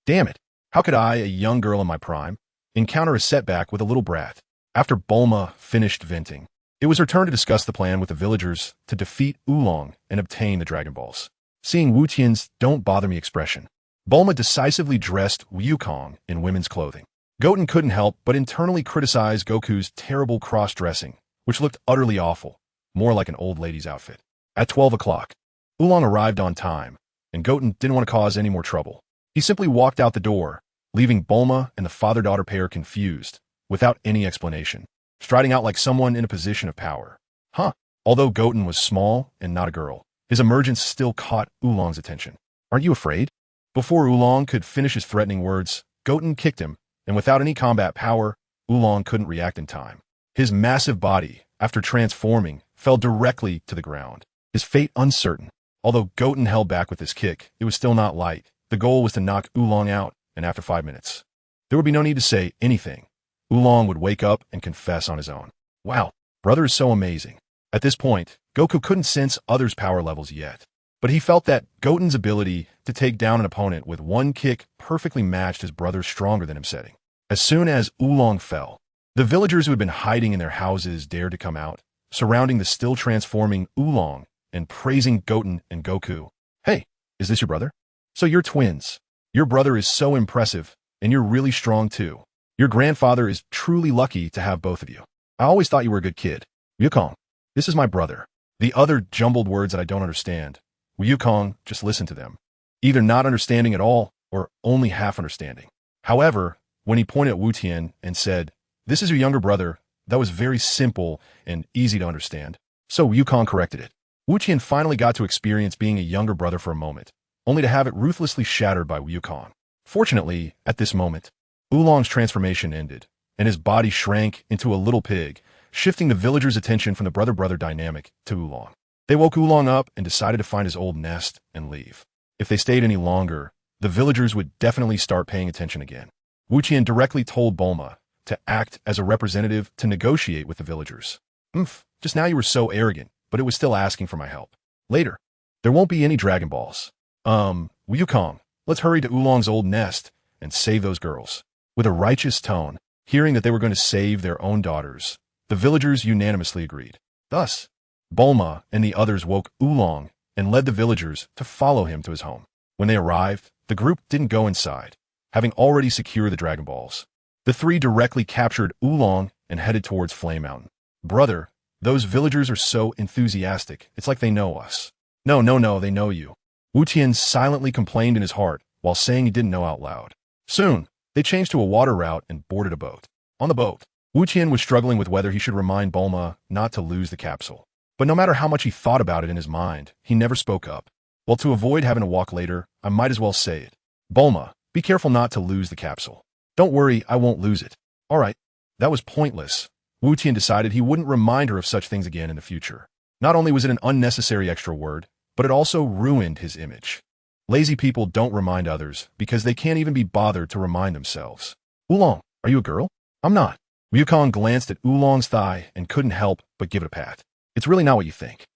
Damn it. How could I, a young girl in my prime, encounter a setback with a little brat? After Bulma finished venting, it was her turn to discuss the plan with the villagers to defeat Oolong and obtain the Dragon Balls. Seeing Wu Tian's "don't bother me" expression, Bulma decisively dressed Wu Kong in women's clothing. Goten couldn't help but internally criticize Goku's terrible cross-dressing, which looked utterly awful, more like an old lady's outfit. At 12 o'clock, Oolong arrived on time, and Goten didn't want to cause any more trouble. He simply walked out the door, leaving Bulma and the father-daughter pair confused, without any explanation, striding out like someone in a position of power. Although Goten was small and not a girl, his emergence still caught Oolong's attention. Aren't you afraid? Before Oolong could finish his threatening words, Goten kicked him, and without any combat power, Oolong couldn't react in time. His massive body, after transforming, fell directly to the ground, his fate uncertain. Although Goten held back with his kick, it was still not light. The goal was to knock Oolong out, and after 5 minutes, there would be no need to say anything. Oolong would wake up and confess on his own. Wow, brother is so amazing. At this point, Goku couldn't sense others' power levels yet, but he felt that Goten's ability to take down an opponent with one kick perfectly matched his brother's stronger than him setting. As soon as Oolong fell, the villagers who had been hiding in their houses dared to come out, surrounding the still transforming Oolong and praising Goten and Goku. Hey, is this your brother? So you're twins. Your brother is so impressive, and you're really strong too. Your grandfather is truly lucky to have both of you. I always thought you were a good kid. Wu Kong, this is my brother. The other jumbled words that I don't understand. Wu Kong just listened to them, either not understanding at all or only half understanding. However, when he pointed at Wu Tian and said, "This is your younger brother," that was very simple and easy to understand. So Wu Kong corrected it. Wu Tian finally got to experience being a younger brother for a moment, only to have it ruthlessly shattered by Wu Kong. Fortunately, at this moment, Oolong's transformation ended, and his body shrank into a little pig, shifting the villagers' attention from the brother-brother dynamic to Oolong. They woke Oolong up and decided to find his old nest and leave. If they stayed any longer, the villagers would definitely start paying attention again. Wu Qian directly told Bulma to act as a representative to negotiate with the villagers. Just now you were so arrogant, but it was still asking for my help. Later, there won't be any Dragon Balls. Wu Kong, let's hurry to Oolong's old nest and save those girls. With a righteous tone, hearing that they were going to save their own daughters, the villagers unanimously agreed. Thus, Bulma and the others woke Oolong and led the villagers to follow him to his home. When they arrived, the group didn't go inside, having already secured the Dragon Balls. The three directly captured Oolong and headed towards Flame Mountain. Brother, those villagers are so enthusiastic, it's like they know us. No, they know you. Wu Tian silently complained in his heart while saying he didn't know out loud. Soon, they changed to a water route and boarded a boat. On the boat, Wu Tian was struggling with whether he should remind Bulma not to lose the capsule. But no matter how much he thought about it in his mind, he never spoke up. Well, to avoid having to walk later, I might as well say it. Bulma, be careful not to lose the capsule. Don't worry, I won't lose it. All right. That was pointless. Wu Tian decided he wouldn't remind her of such things again in the future. Not only was it an unnecessary extra word, but it also ruined his image. Lazy people don't remind others because they can't even be bothered to remind themselves. Oolong, are you a girl? I'm not. Wu Kong glanced at Oolong's thigh and couldn't help but give it a pat. It's really not what you think.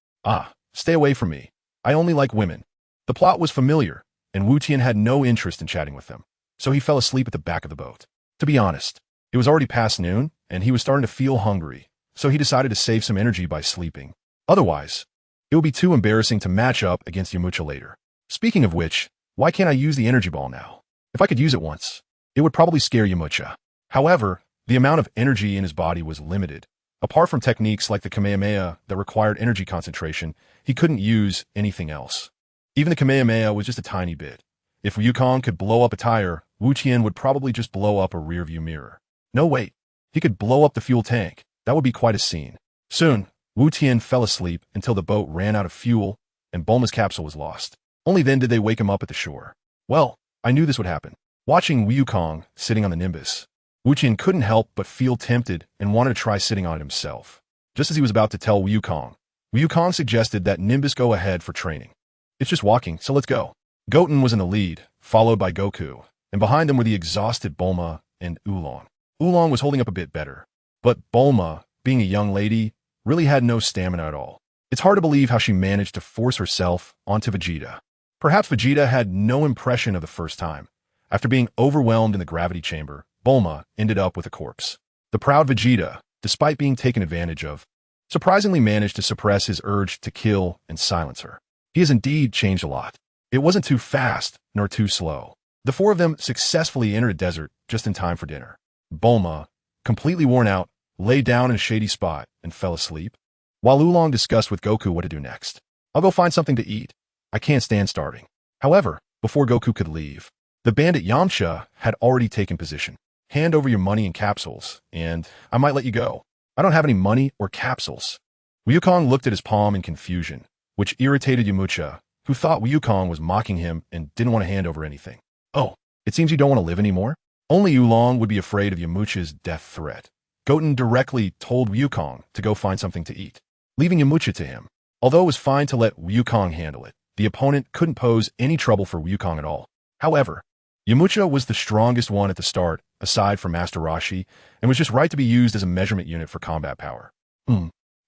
Stay away from me. I only like women. The plot was familiar, and Wu Tian had no interest in chatting with them, so he fell asleep at the back of the boat. To be honest, it was already past noon, and he was starting to feel hungry, so he decided to save some energy by sleeping. Otherwise, it would be too embarrassing to match up against Yamcha later. Speaking of which, why can't I use the energy ball now? If I could use it once, it would probably scare Yamcha. However, the amount of energy in his body was limited. Apart from techniques like the Kamehameha that required energy concentration, he couldn't use anything else. Even the Kamehameha was just a tiny bit. If Wukong could blow up a tire, Wu Tian would probably just blow up a rearview mirror. No, wait. He could blow up the fuel tank. That would be quite a scene. Soon, Wu Tian fell asleep until the boat ran out of fuel and Bulma's capsule was lost. Only then did they wake him up at the shore. Well, I knew this would happen. Watching Wukong sitting on the Nimbus, Wu Tian couldn't help but feel tempted and wanted to try sitting on it himself. Just as he was about to tell Wukong suggested that Nimbus go ahead for training. It's just walking, so let's go. Goten was in the lead, followed by Goku, and behind them were the exhausted Bulma and Oolong. Oolong was holding up a bit better, but Bulma, being a young lady, really had no stamina at all. It's hard to believe how she managed to force herself onto Vegeta. Perhaps Vegeta had no impression of the first time. After being overwhelmed in the gravity chamber, Bulma ended up with a corpse. The proud Vegeta, despite being taken advantage of, surprisingly managed to suppress his urge to kill and silence her. He has indeed changed a lot. It wasn't too fast nor too slow. The four of them successfully entered a desert just in time for dinner. Bulma, completely worn out, lay down in a shady spot and fell asleep, while Oolong discussed with Goku what to do next. I'll go find something to eat. I can't stand starving. However, before Goku could leave, the bandit Yamcha had already taken position. Hand over your money and capsules, and I might let you go. I don't have any money or capsules. Wukong looked at his palm in confusion, which irritated Yamcha, who thought Wukong was mocking him and didn't want to hand over anything. Oh, it seems you don't want to live anymore? Only Oolong would be afraid of Yamcha's death threat. Goten directly told Wukong to go find something to eat, leaving Yamcha to him. Although it was fine to let Wukong handle it, the opponent couldn't pose any trouble for Wukong at all. However, Yamcha was the strongest one at the start, aside from Master Roshi, and was just right to be used as a measurement unit for combat power.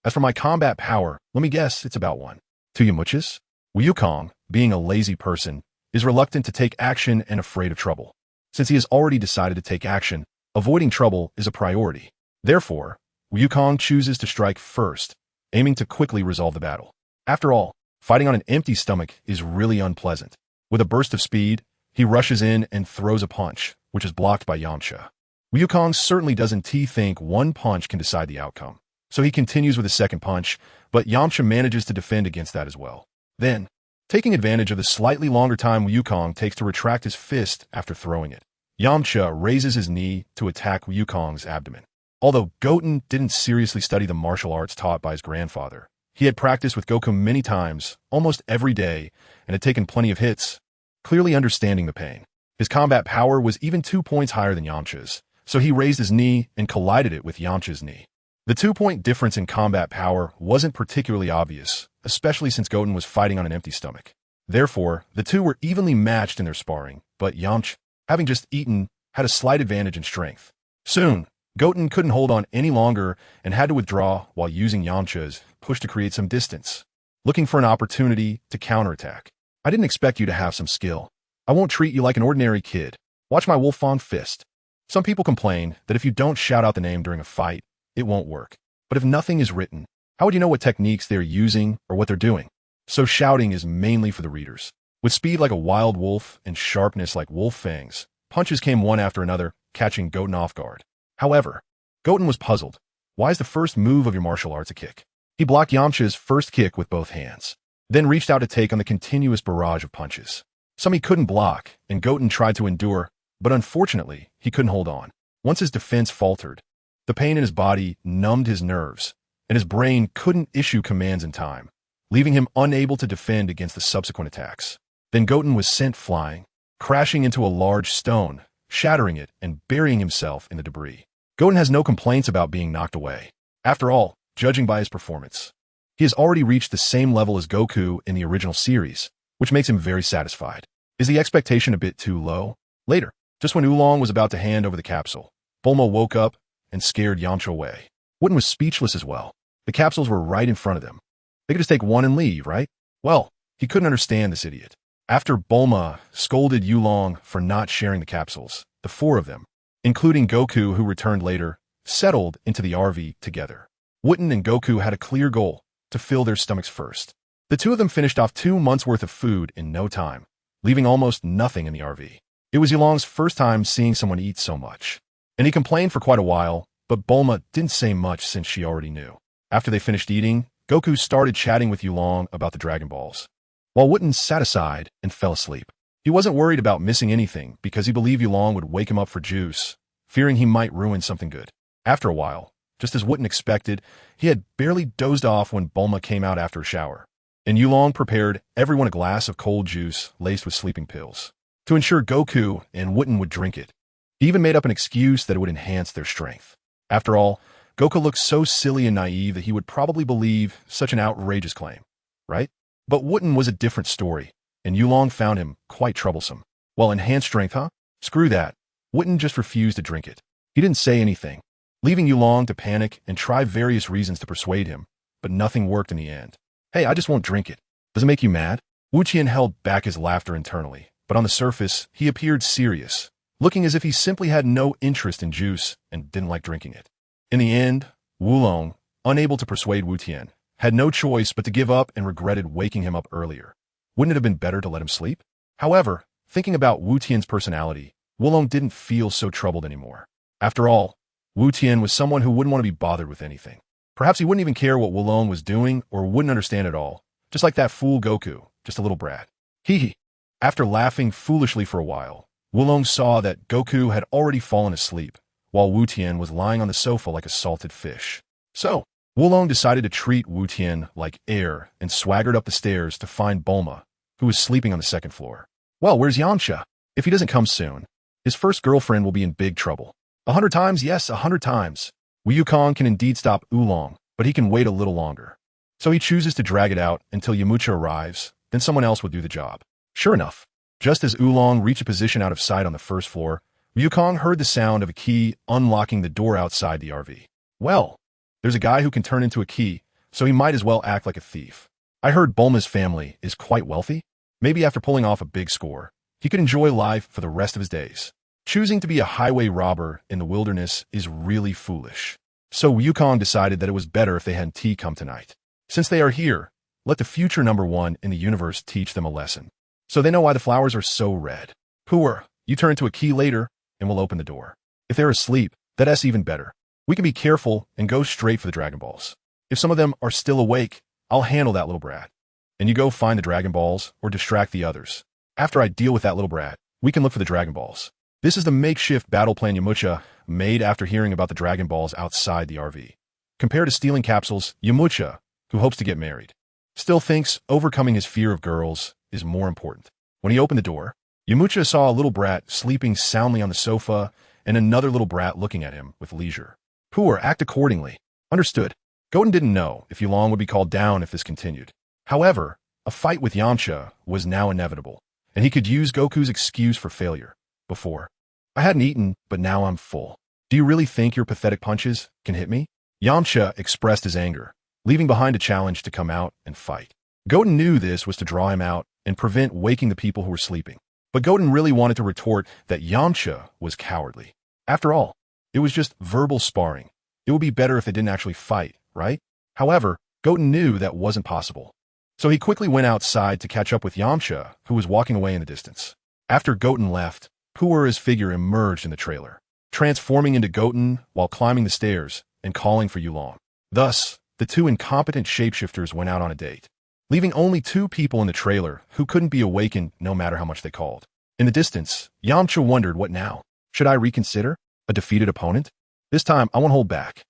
As for my combat power, let me guess, it's about 1. To Yamcha's? Wukong, being a lazy person, is reluctant to take action and afraid of trouble. Since he has already decided to take action, avoiding trouble is a priority. Therefore, Wukong chooses to strike first, aiming to quickly resolve the battle. After all, fighting on an empty stomach is really unpleasant. With a burst of speed, he rushes in and throws a punch, which is blocked by Yamcha. Wukong certainly doesn't think one punch can decide the outcome, so he continues with a second punch, but Yamcha manages to defend against that as well. Then, taking advantage of the slightly longer time Wukong takes to retract his fist after throwing it, Yamcha raises his knee to attack Wukong's abdomen. Although Goten didn't seriously study the martial arts taught by his grandfather, he had practiced with Goku many times, almost every day, and had taken plenty of hits, clearly understanding the pain. His combat power was even 2 points higher than Yamcha's, so he raised his knee and collided it with Yamcha's knee. The 2-point difference in combat power wasn't particularly obvious, especially since Goten was fighting on an empty stomach. Therefore, the two were evenly matched in their sparring, but Yamcha, having just eaten, had a slight advantage in strength. Soon, Goten couldn't hold on any longer and had to withdraw while using Yamcha's push to create some distance, looking for an opportunity to counterattack. I didn't expect you to have some skill. I won't treat you like an ordinary kid. Watch my wolf fawn fist. Some people complain that if you don't shout out the name during a fight, it won't work. But if nothing is written, how would you know what techniques they're using or what they're doing? So shouting is mainly for the readers. With speed like a wild wolf and sharpness like wolf fangs, punches came one after another, catching Goten off guard. However, Goten was puzzled. Why is the first move of your martial arts a kick? He blocked Yamcha's first kick with both hands, then reached out to take on the continuous barrage of punches. Some he couldn't block, and Goten tried to endure, but unfortunately, he couldn't hold on. Once his defense faltered, the pain in his body numbed his nerves, and his brain couldn't issue commands in time, leaving him unable to defend against the subsequent attacks. Then Goten was sent flying, crashing into a large stone, shattering it and burying himself in the debris. Goten has no complaints about being knocked away. After all, judging by his performance, he has already reached the same level as Goku in the original series, which makes him very satisfied. Is the expectation a bit too low? Later, just when Oolong was about to hand over the capsule, Bulma woke up and scared Yamcha away. Wooden was speechless as well. The capsules were right in front of them. They could just take one and leave, right? Well, he couldn't understand this idiot. After Bulma scolded Oolong for not sharing the capsules, the four of them, including Goku who returned later, settled into the RV together. Wooten and Goku had a clear goal: to fill their stomachs first. The two of them finished off 2 months' worth of food in no time, leaving almost nothing in the RV. It was Yulong's first time seeing someone eat so much, and he complained for quite a while, but Bulma didn't say much since she already knew. After they finished eating, Goku started chatting with Yulong about the Dragon Balls, while Wooten sat aside and fell asleep. He wasn't worried about missing anything because he believed Yulong would wake him up for juice, fearing he might ruin something good. After a while, just as Wooten expected, he had barely dozed off when Bulma came out after a shower, and Yulong prepared everyone a glass of cold juice laced with sleeping pills to ensure Goku and Wooten would drink it. He even made up an excuse that it would enhance their strength. After all, Goku looked so silly and naive that he would probably believe such an outrageous claim, right? But Wooten was a different story, and Yulong found him quite troublesome. Well, enhanced strength, huh? Screw that. Wooten just refused to drink it. He didn't say anything, leaving Yulong to panic and try various reasons to persuade him, but nothing worked in the end. Hey, I just won't drink it. Does it make you mad? Wu Qian held back his laughter internally, but on the surface, he appeared serious, looking as if he simply had no interest in juice and didn't like drinking it. In the end, Wulong, unable to persuade Wu Tian, had no choice but to give up and regretted waking him up earlier. Wouldn't it have been better to let him sleep? However, thinking about Wu Tian's personality, Wulong didn't feel so troubled anymore. After all, Wu Tian was someone who wouldn't want to be bothered with anything. Perhaps he wouldn't even care what Wulong was doing or wouldn't understand at all, just like that fool Goku, just a little brat. Hee hee. After laughing foolishly for a while, Wulong saw that Goku had already fallen asleep, while Wu Tian was lying on the sofa like a salted fish. So, Wulong decided to treat Wu Tian like air and swaggered up the stairs to find Bulma, who was sleeping on the second floor. Well, where's Yamcha? If he doesn't come soon, his first girlfriend will be in big trouble. 100 times, yes, 100 times. Wu Kong can indeed stop Oolong, but he can wait a little longer. So he chooses to drag it out until Yamcha arrives, then someone else will do the job. Sure enough, just as Oolong reached a position out of sight on the first floor, Wukong heard the sound of a key unlocking the door outside the RV. Well, there's a guy who can turn into a key, so he might as well act like a thief. I heard Bulma's family is quite wealthy. Maybe after pulling off a big score, he could enjoy life for the rest of his days. Choosing to be a highway robber in the wilderness is really foolish. So Wukong decided that it was better if they had tea come tonight. Since they are here, let the future #1 in the universe teach them a lesson, so they know why the flowers are so red. Poor, you turn into a key later, and we'll open the door. If they're asleep, that's even better. We can be careful and go straight for the Dragon Balls. If some of them are still awake, I'll handle that little brat. And you go find the Dragon Balls or distract the others. After I deal with that little brat, we can look for the Dragon Balls. This is the makeshift battle plan Yamcha made after hearing about the Dragon Balls outside the RV. Compared to stealing capsules, Yamcha, who hopes to get married, still thinks overcoming his fear of girls is more important. When he opened the door, Yamcha saw a little brat sleeping soundly on the sofa and another little brat looking at him with leisure. Poor, act accordingly. Understood. Goten didn't know if Yulong would be called down if this continued. However, a fight with Yamcha was now inevitable, and he could use Goku's excuse for failure. Before, I hadn't eaten, but now I'm full. Do you really think your pathetic punches can hit me? Yamcha expressed his anger, leaving behind a challenge to come out and fight. Goten knew this was to draw him out and prevent waking the people who were sleeping. But Goten really wanted to retort that Yamcha was cowardly. After all, it was just verbal sparring. It would be better if they didn't actually fight, right? However, Goten knew that wasn't possible. So he quickly went outside to catch up with Yamcha, who was walking away in the distance. After Goten left, Puera's figure emerged in the trailer, transforming into Goten while climbing the stairs and calling for Yulong. Thus, the two incompetent shapeshifters went out on a date, leaving only 2 people in the trailer who couldn't be awakened no matter how much they called. In the distance, Yamcha wondered, what now? Should I reconsider? A defeated opponent? This time, I won't hold back.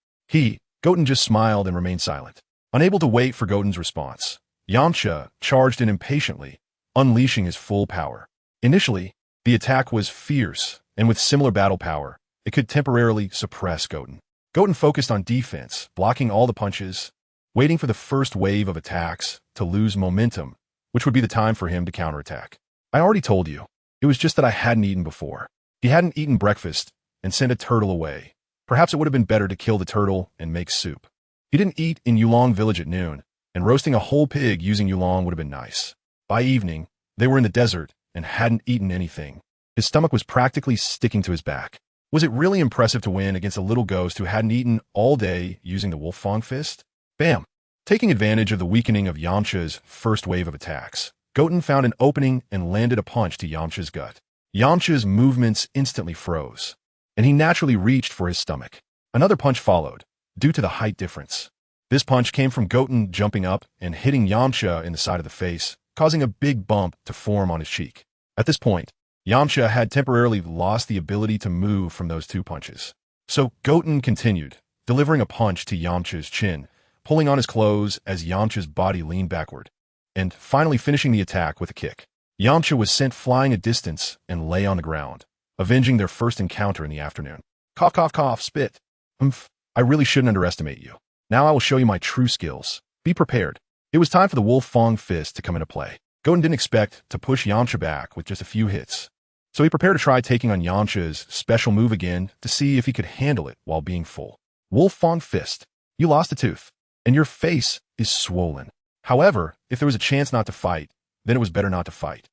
Goten just smiled and remained silent. Unable to wait for Goten's response, Yamcha charged in impatiently, unleashing his full power. Initially, the attack was fierce, and with similar battle power, it could temporarily suppress Goten. Goten focused on defense, blocking all the punches, waiting for the first wave of attacks to lose momentum, which would be the time for him to counterattack. I already told you, it was just that I hadn't eaten before. He hadn't eaten breakfast and sent a turtle away. Perhaps it would have been better to kill the turtle and make soup. He didn't eat in Yulong village at noon, and roasting a whole pig using Yulong would have been nice. By evening, they were in the desert and hadn't eaten anything. His stomach was practically sticking to his back. Was it really impressive to win against a little ghost who hadn't eaten all day using the Wolfang fist? Bam! Taking advantage of the weakening of Yamcha's first wave of attacks, Goten found an opening and landed a punch to Yamcha's gut. Yamcha's movements instantly froze, and he naturally reached for his stomach. Another punch followed, due to the height difference. This punch came from Goten jumping up and hitting Yamcha in the side of the face, causing a big bump to form on his cheek. At this point, Yamcha had temporarily lost the ability to move from those two punches. So Goten continued, delivering a punch to Yamcha's chin, pulling on his clothes as Yamcha's body leaned backward, and finally finishing the attack with a kick. Yamcha was sent flying a distance and lay on the ground, avenging their first encounter in the afternoon. Cough, cough, cough, spit. I really shouldn't underestimate you. Now I will show you my true skills. Be prepared. It was time for the Wolfang fist to come into play. Goten didn't expect to push Yamcha back with just a few hits, so he prepared to try taking on Yamcha's special move again to see if he could handle it while being full. Wolfang fist. You lost a tooth, and your face is swollen. However, if there was a chance not to fight, then it was better not to fight.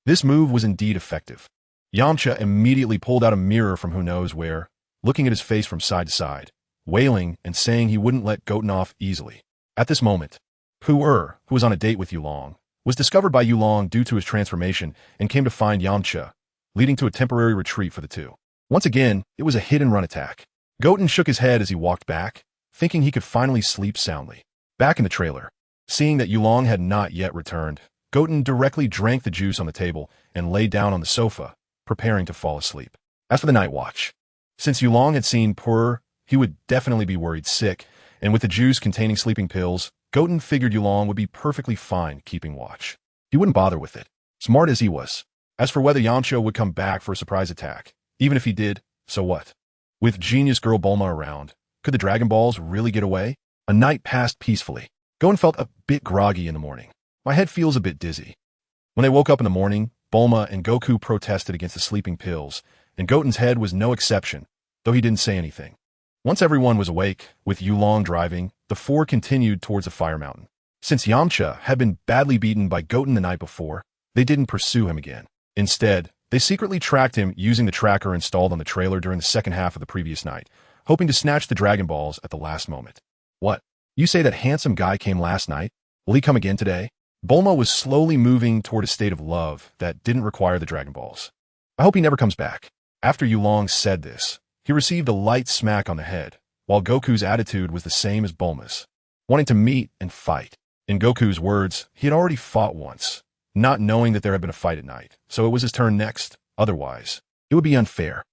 This move was indeed effective. Yamcha immediately pulled out a mirror from who knows where, looking at his face from side to side, wailing and saying he wouldn't let Goten off easily. At this moment, Pu'er, who was on a date with Yulong, was discovered by Yulong due to his transformation and came to find Yamcha, leading to a temporary retreat for the two. Once again, it was a hit-and-run attack. Goten shook his head as he walked back, thinking he could finally sleep soundly. Back in the trailer, seeing that Yulong had not yet returned, Goten directly drank the juice on the table and lay down on the sofa, preparing to fall asleep. As for the night watch, since Yulong had seen Pu'er, he would definitely be worried sick, and with the juice containing sleeping pills, Goten figured Yulong would be perfectly fine keeping watch. He wouldn't bother with it, smart as he was. As for whether Yamcha would come back for a surprise attack, even if he did, so what? With genius girl Bulma around, could the Dragon Balls really get away? A night passed peacefully. Goten felt a bit groggy in the morning. My head feels a bit dizzy. When they woke up in the morning, Bulma and Goku protested against the sleeping pills, and Goten's head was no exception, though he didn't say anything. Once everyone was awake, with Yulong driving, the four continued towards the fire mountain. Since Yamcha had been badly beaten by Goten the night before, they didn't pursue him again. Instead, they secretly tracked him using the tracker installed on the trailer during the second half of the previous night, hoping to snatch the Dragon Balls at the last moment. What? You say that handsome guy came last night? Will he come again today? Bulma was slowly moving toward a state of love that didn't require the Dragon Balls. I hope he never comes back. After Yulong said this, he received a light smack on the head, while Goku's attitude was the same as Bulma's, wanting to meet and fight. In Goku's words, he had already fought once, not knowing that there had been a fight at night, so it was his turn next. Otherwise, it would be unfair.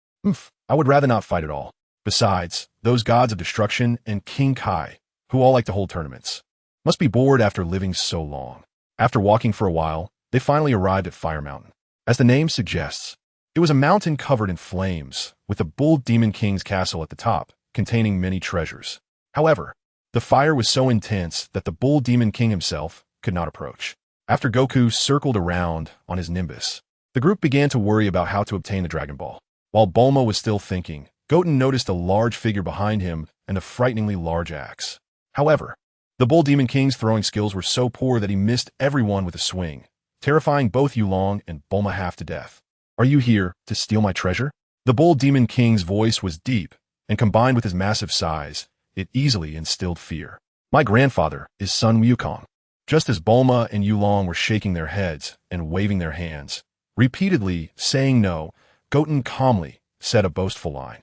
I would rather not fight at all. Besides, those gods of destruction and King Kai, who all like to hold tournaments, must be bored after living so long. After walking for a while, they finally arrived at Fire Mountain. As the name suggests, it was a mountain covered in flames, with the Bull Demon King's castle at the top, containing many treasures. However, the fire was so intense that the Bull Demon King himself could not approach. After Goku circled around on his Nimbus, the group began to worry about how to obtain the Dragon Ball. While Bulma was still thinking, Goten noticed a large figure behind him and a frighteningly large axe. However, the Bull Demon King's throwing skills were so poor that he missed everyone with a swing, terrifying both Yulong and Bulma half to death. Are you here to steal my treasure? The Bull Demon King's voice was deep, and combined with his massive size, it easily instilled fear. My grandfather is Sun Wukong. Just as Bulma and Yulong were shaking their heads and waving their hands, repeatedly saying no, Goten calmly said a boastful line.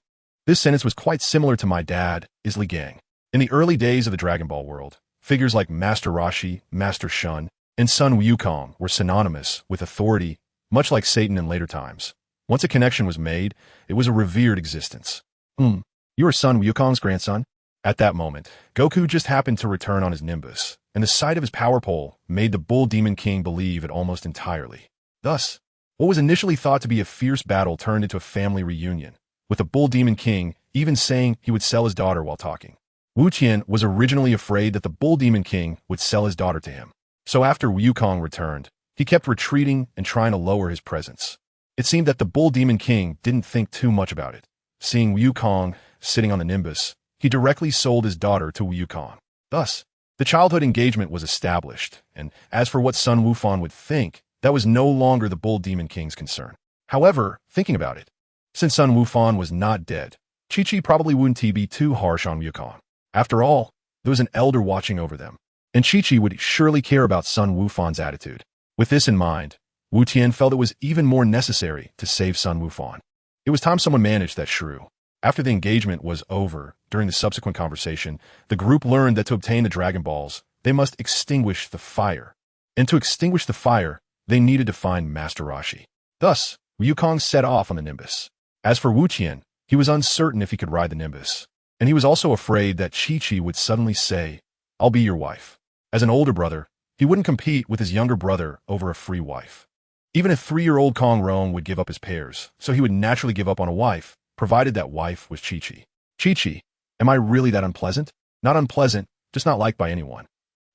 This sentence was quite similar to my dad, is Li Gang. In the early days of the Dragon Ball world, figures like Master Roshi, Master Shun, and Sun Wukong were synonymous with authority, much like Satan in later times. Once a connection was made, it was a revered existence. You are Sun Wukong's grandson? At that moment, Goku just happened to return on his Nimbus, and the sight of his power pole made the Bull Demon King believe it almost entirely. Thus, what was initially thought to be a fierce battle turned into a family reunion, with the Bull Demon King even saying he would sell his daughter while talking. Wu Qian was originally afraid that the Bull Demon King would sell his daughter to him. So after Wukong returned, he kept retreating and trying to lower his presence. It seemed that the Bull Demon King didn't think too much about it. Seeing Wukong sitting on the Nimbus, he directly sold his daughter to Wukong. Thus, the childhood engagement was established, and as for what Sun Wukong would think, that was no longer the Bull Demon King's concern. However, thinking about it, Since Sun Wukong was not dead, Chi-Chi probably wouldn't be too harsh on Wukong. After all, there was an elder watching over them, and Chi-Chi would surely care about Sun Wukong's attitude. With this in mind, Wu Tian felt it was even more necessary to save Sun Wukong. It was time someone managed that shrew. After the engagement was over, during the subsequent conversation, the group learned that to obtain the Dragon Balls, they must extinguish the fire. And to extinguish the fire, they needed to find Master Roshi. Thus, Wukong set off on the Nimbus. As for Wu Tian, he was uncertain if he could ride the Nimbus. And he was also afraid that Chi-Chi would suddenly say, "I'll be your wife." As an older brother, he wouldn't compete with his younger brother over a free wife. Even a 3-year-old Kong Rong would give up his pears, so he would naturally give up on a wife, provided that wife was Chi-Chi. Chi-Chi, am I really that unpleasant? Not unpleasant, just not liked by anyone.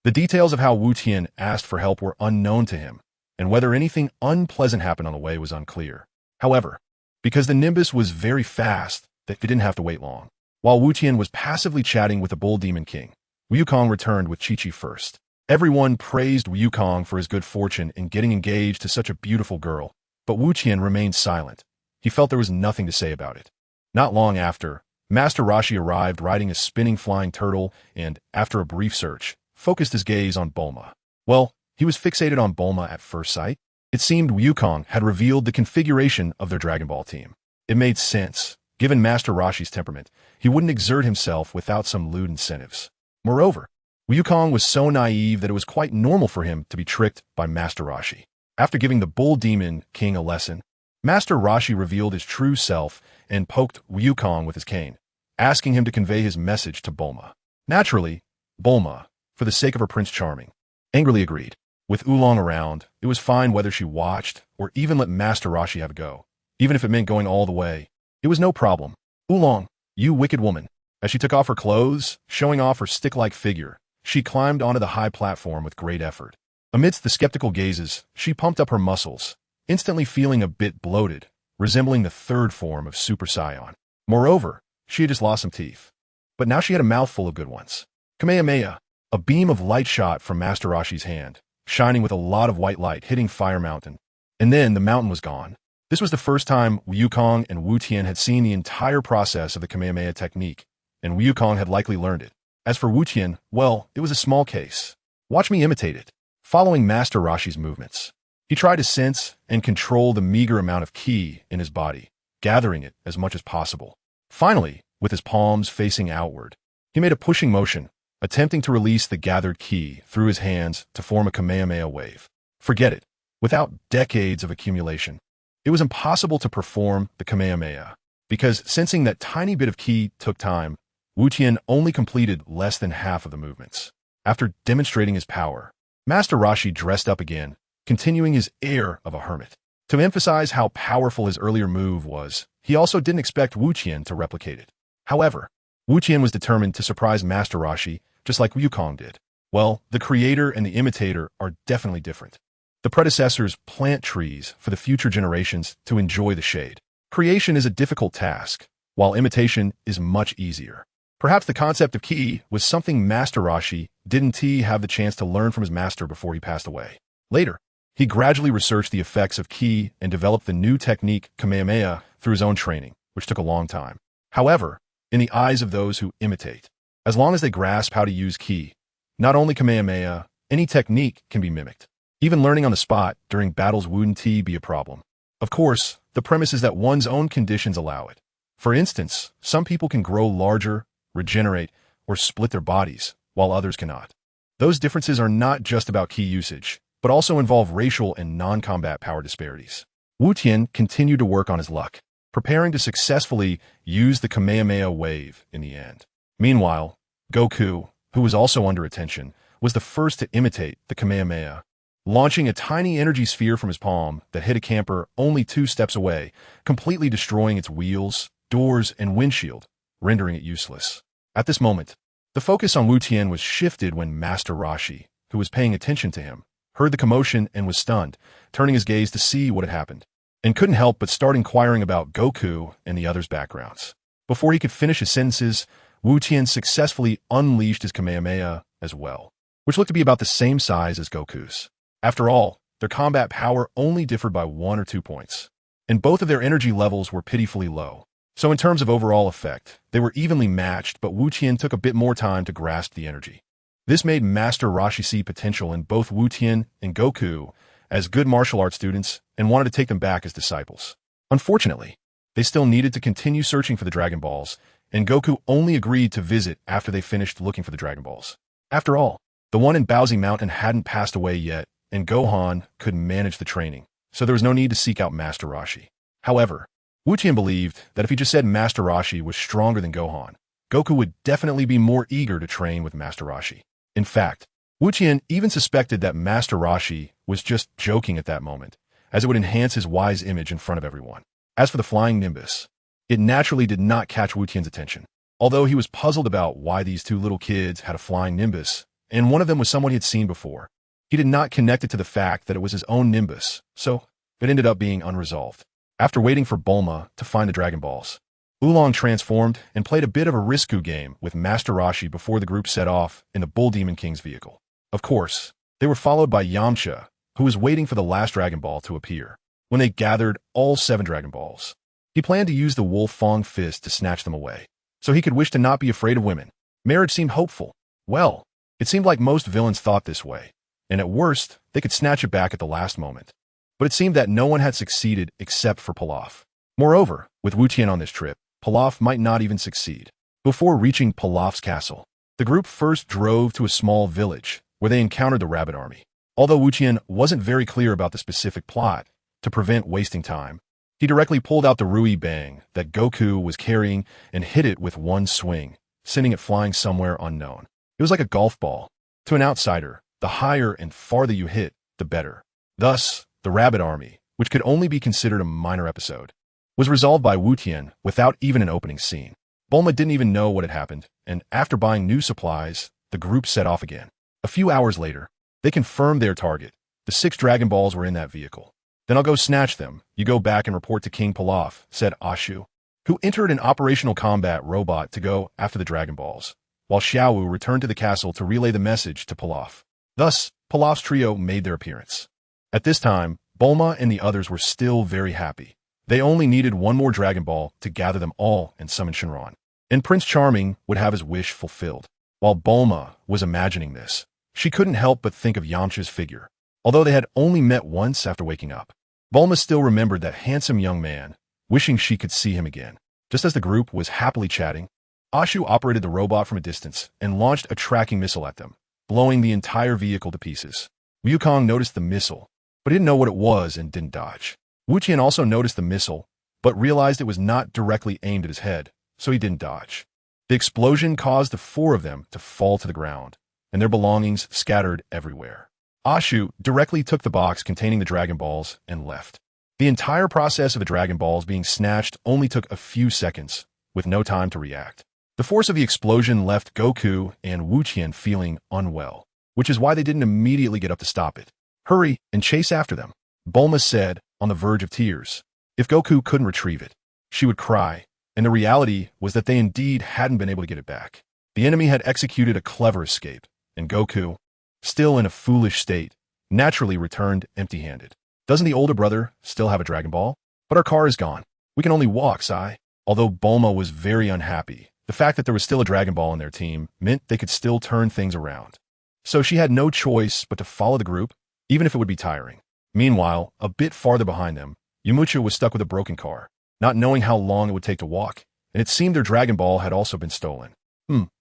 The details of how Wu Tian asked for help were unknown to him, and whether anything unpleasant happened on the way was unclear. However, because the Nimbus was very fast, they didn't have to wait long. While Wu Tian was passively chatting with the Bull Demon King, Wukong returned with Chi-Chi first. Everyone praised Wukong for his good fortune in getting engaged to such a beautiful girl, but Wu Tian remained silent. He felt there was nothing to say about it. Not long after, Master Roshi arrived riding a spinning flying turtle and, after a brief search, focused his gaze on Bulma. Well, he was fixated on Bulma at first sight. It seemed Wukong had revealed the configuration of their Dragon Ball team. It made sense. Given Master Roshi's temperament, he wouldn't exert himself without some lewd incentives. Moreover, Wukong was so naive that it was quite normal for him to be tricked by Master Roshi. After giving the Bull Demon King a lesson, Master Roshi revealed his true self and poked Wukong with his cane, asking him to convey his message to Bulma. Naturally, Bulma, for the sake of her Prince Charming, angrily agreed. With Oolong around, it was fine whether she watched or even let Master Roshi have a go. Even if it meant going all the way, it was no problem. "Oolong, you wicked woman." As she took off her clothes, showing off her stick-like figure, she climbed onto the high platform with great effort. Amidst the skeptical gazes, she pumped up her muscles, instantly feeling a bit bloated, resembling the third form of Super Saiyan. Moreover, she had just lost some teeth. But now she had a mouthful of good ones. Kamehameha, a beam of light shot from Master Roshi's hand, shining with a lot of white light hitting Fire Mountain. And then the mountain was gone. This was the first time Wukong and Wu Tian had seen the entire process of the Kamehameha technique, and Wukong had likely learned it. As for Wu Tian, well, it was a small case. Watch me imitate it. Following Master Roshi's movements, he tried to sense and control the meager amount of ki in his body, gathering it as much as possible. Finally, with his palms facing outward, he made a pushing motion, attempting to release the gathered ki through his hands to form a Kamehameha wave. Forget it. Without decades of accumulation, it was impossible to perform the Kamehameha, because sensing that tiny bit of ki took time, Wu Tian only completed less than half of the movements. After demonstrating his power, Master Roshi dressed up again, continuing his air of a hermit. To emphasize how powerful his earlier move was, he also didn't expect Wu Tian to replicate it. However, Wu Tian was determined to surprise Master Roshi, just like Wukong did. Well, the creator and the imitator are definitely different. The predecessors plant trees for the future generations to enjoy the shade. Creation is a difficult task, while imitation is much easier. Perhaps the concept of ki was something Master Roshi didn't have the chance to learn from his master before he passed away. Later, he gradually researched the effects of ki and developed the new technique Kamehameha through his own training, which took a long time. However, in the eyes of those who imitate, as long as they grasp how to use ki, not only Kamehameha, any technique can be mimicked. Even learning on the spot during battles wouldn't be a problem. Of course, the premise is that one's own conditions allow it. For instance, some people can grow larger, regenerate, or split their bodies, while others cannot. Those differences are not just about ki usage, but also involve racial and non-combat power disparities. Wu Tian continued to work on his luck, preparing to successfully use the Kamehameha wave in the end. Meanwhile, Goku, who was also under attention, was the first to imitate the Kamehameha, launching a tiny energy sphere from his palm that hit a camper only 2 steps away, completely destroying its wheels, doors, and windshield, rendering it useless. At this moment, the focus on Wu Tian was shifted when Master Roshi, who was paying attention to him, heard the commotion and was stunned, turning his gaze to see what had happened, and couldn't help but start inquiring about Goku and the others' backgrounds. Before he could finish his sentences, Wu Tian successfully unleashed his Kamehameha as well, which looked to be about the same size as Goku's. After all, their combat power only differed by 1 or 2 points. and both of their energy levels were pitifully low. So in terms of overall effect, they were evenly matched, but Wu Tian took a bit more time to grasp the energy. This made Master Roshi see potential in both Wu Tian and Goku as good martial arts students and wanted to take them back as disciples. Unfortunately, they still needed to continue searching for the Dragon Balls, and Goku only agreed to visit after they finished looking for the Dragon Balls. After all, the one in Bowsy Mountain hadn't passed away yet, and Gohan could manage the training, so there was no need to seek out Master Roshi. However, Wu Tian believed that if he just said Master Roshi was stronger than Gohan, Goku would definitely be more eager to train with Master Roshi. In fact, Wu Tian even suspected that Master Roshi was just joking at that moment, as it would enhance his wise image in front of everyone. As for the flying Nimbus, it naturally did not catch Wu Tian's attention. Although he was puzzled about why these two little kids had a flying Nimbus, and one of them was someone he had seen before, he did not connect it to the fact that it was his own Nimbus, so it ended up being unresolved. After waiting for Bulma to find the Dragon Balls, Oolong transformed and played a bit of a Risku game with Master Roshi before the group set off in the Bull Demon King's vehicle. Of course, they were followed by Yamcha, who was waiting for the last Dragon Ball to appear. When they gathered all 7 Dragon Balls, he planned to use the Wolf Fong fist to snatch them away, so he could wish to not be afraid of women. Marriage seemed hopeful. Well, it seemed like most villains thought this way, and at worst, they could snatch it back at the last moment. But it seemed that no one had succeeded except for Pilaf. Moreover, with Wu Tian on this trip, Pilaf might not even succeed. Before reaching Pilaf's castle, the group first drove to a small village where they encountered the rabbit army. Although Wu Tian wasn't very clear about the specific plot, to prevent wasting time, he directly pulled out the Rui Bang that Goku was carrying and hit it with one swing, sending it flying somewhere unknown. It was like a golf ball. To an outsider, the higher and farther you hit, the better. Thus, the rabbit army, which could only be considered a minor episode, was resolved by Wu Tian without even an opening scene. Bulma didn't even know what had happened, and after buying new supplies, the group set off again. A few hours later, they confirmed their target. The 6 Dragon Balls were in that vehicle. Then I'll go snatch them. You go back and report to King Pilaf, said Ashu, who entered an operational combat robot to go after the Dragon Balls, while Xiaowu returned to the castle to relay the message to Pilaf. Thus, Pilaf's trio made their appearance. At this time, Bulma and the others were still very happy. They only needed one more Dragon Ball to gather them all and summon Shenron. And Prince Charming would have his wish fulfilled. While Bulma was imagining this, she couldn't help but think of Yamcha's figure. Although they had only met once after waking up, Bulma still remembered that handsome young man, wishing she could see him again. Just as the group was happily chatting, Ashu operated the robot from a distance and launched a tracking missile at them, blowing the entire vehicle to pieces. Wukong noticed the missile, but he didn't know what it was and didn't dodge. Wu Tian also noticed the missile, but realized it was not directly aimed at his head, so he didn't dodge. The explosion caused the 4 of them to fall to the ground, and their belongings scattered everywhere. Ashu directly took the box containing the Dragon Balls and left. The entire process of the Dragon Balls being snatched only took a few seconds, with no time to react. The force of the explosion left Goku and Wu Tian feeling unwell, which is why they didn't immediately get up to stop it. Hurry and chase after them, Bulma said, on the verge of tears. If Goku couldn't retrieve it, she would cry, and the reality was that they indeed hadn't been able to get it back. The enemy had executed a clever escape, and Goku, still in a foolish state, naturally returned empty-handed. Doesn't the older brother still have a Dragon Ball? But our car is gone. We can only walk, Sai. Although Bulma was very unhappy, the fact that there was still a Dragon Ball in their team meant they could still turn things around. So she had no choice but to follow the group, even if it would be tiring. Meanwhile, a bit farther behind them, Yamcha was stuck with a broken car, not knowing how long it would take to walk, and it seemed their Dragon Ball had also been stolen.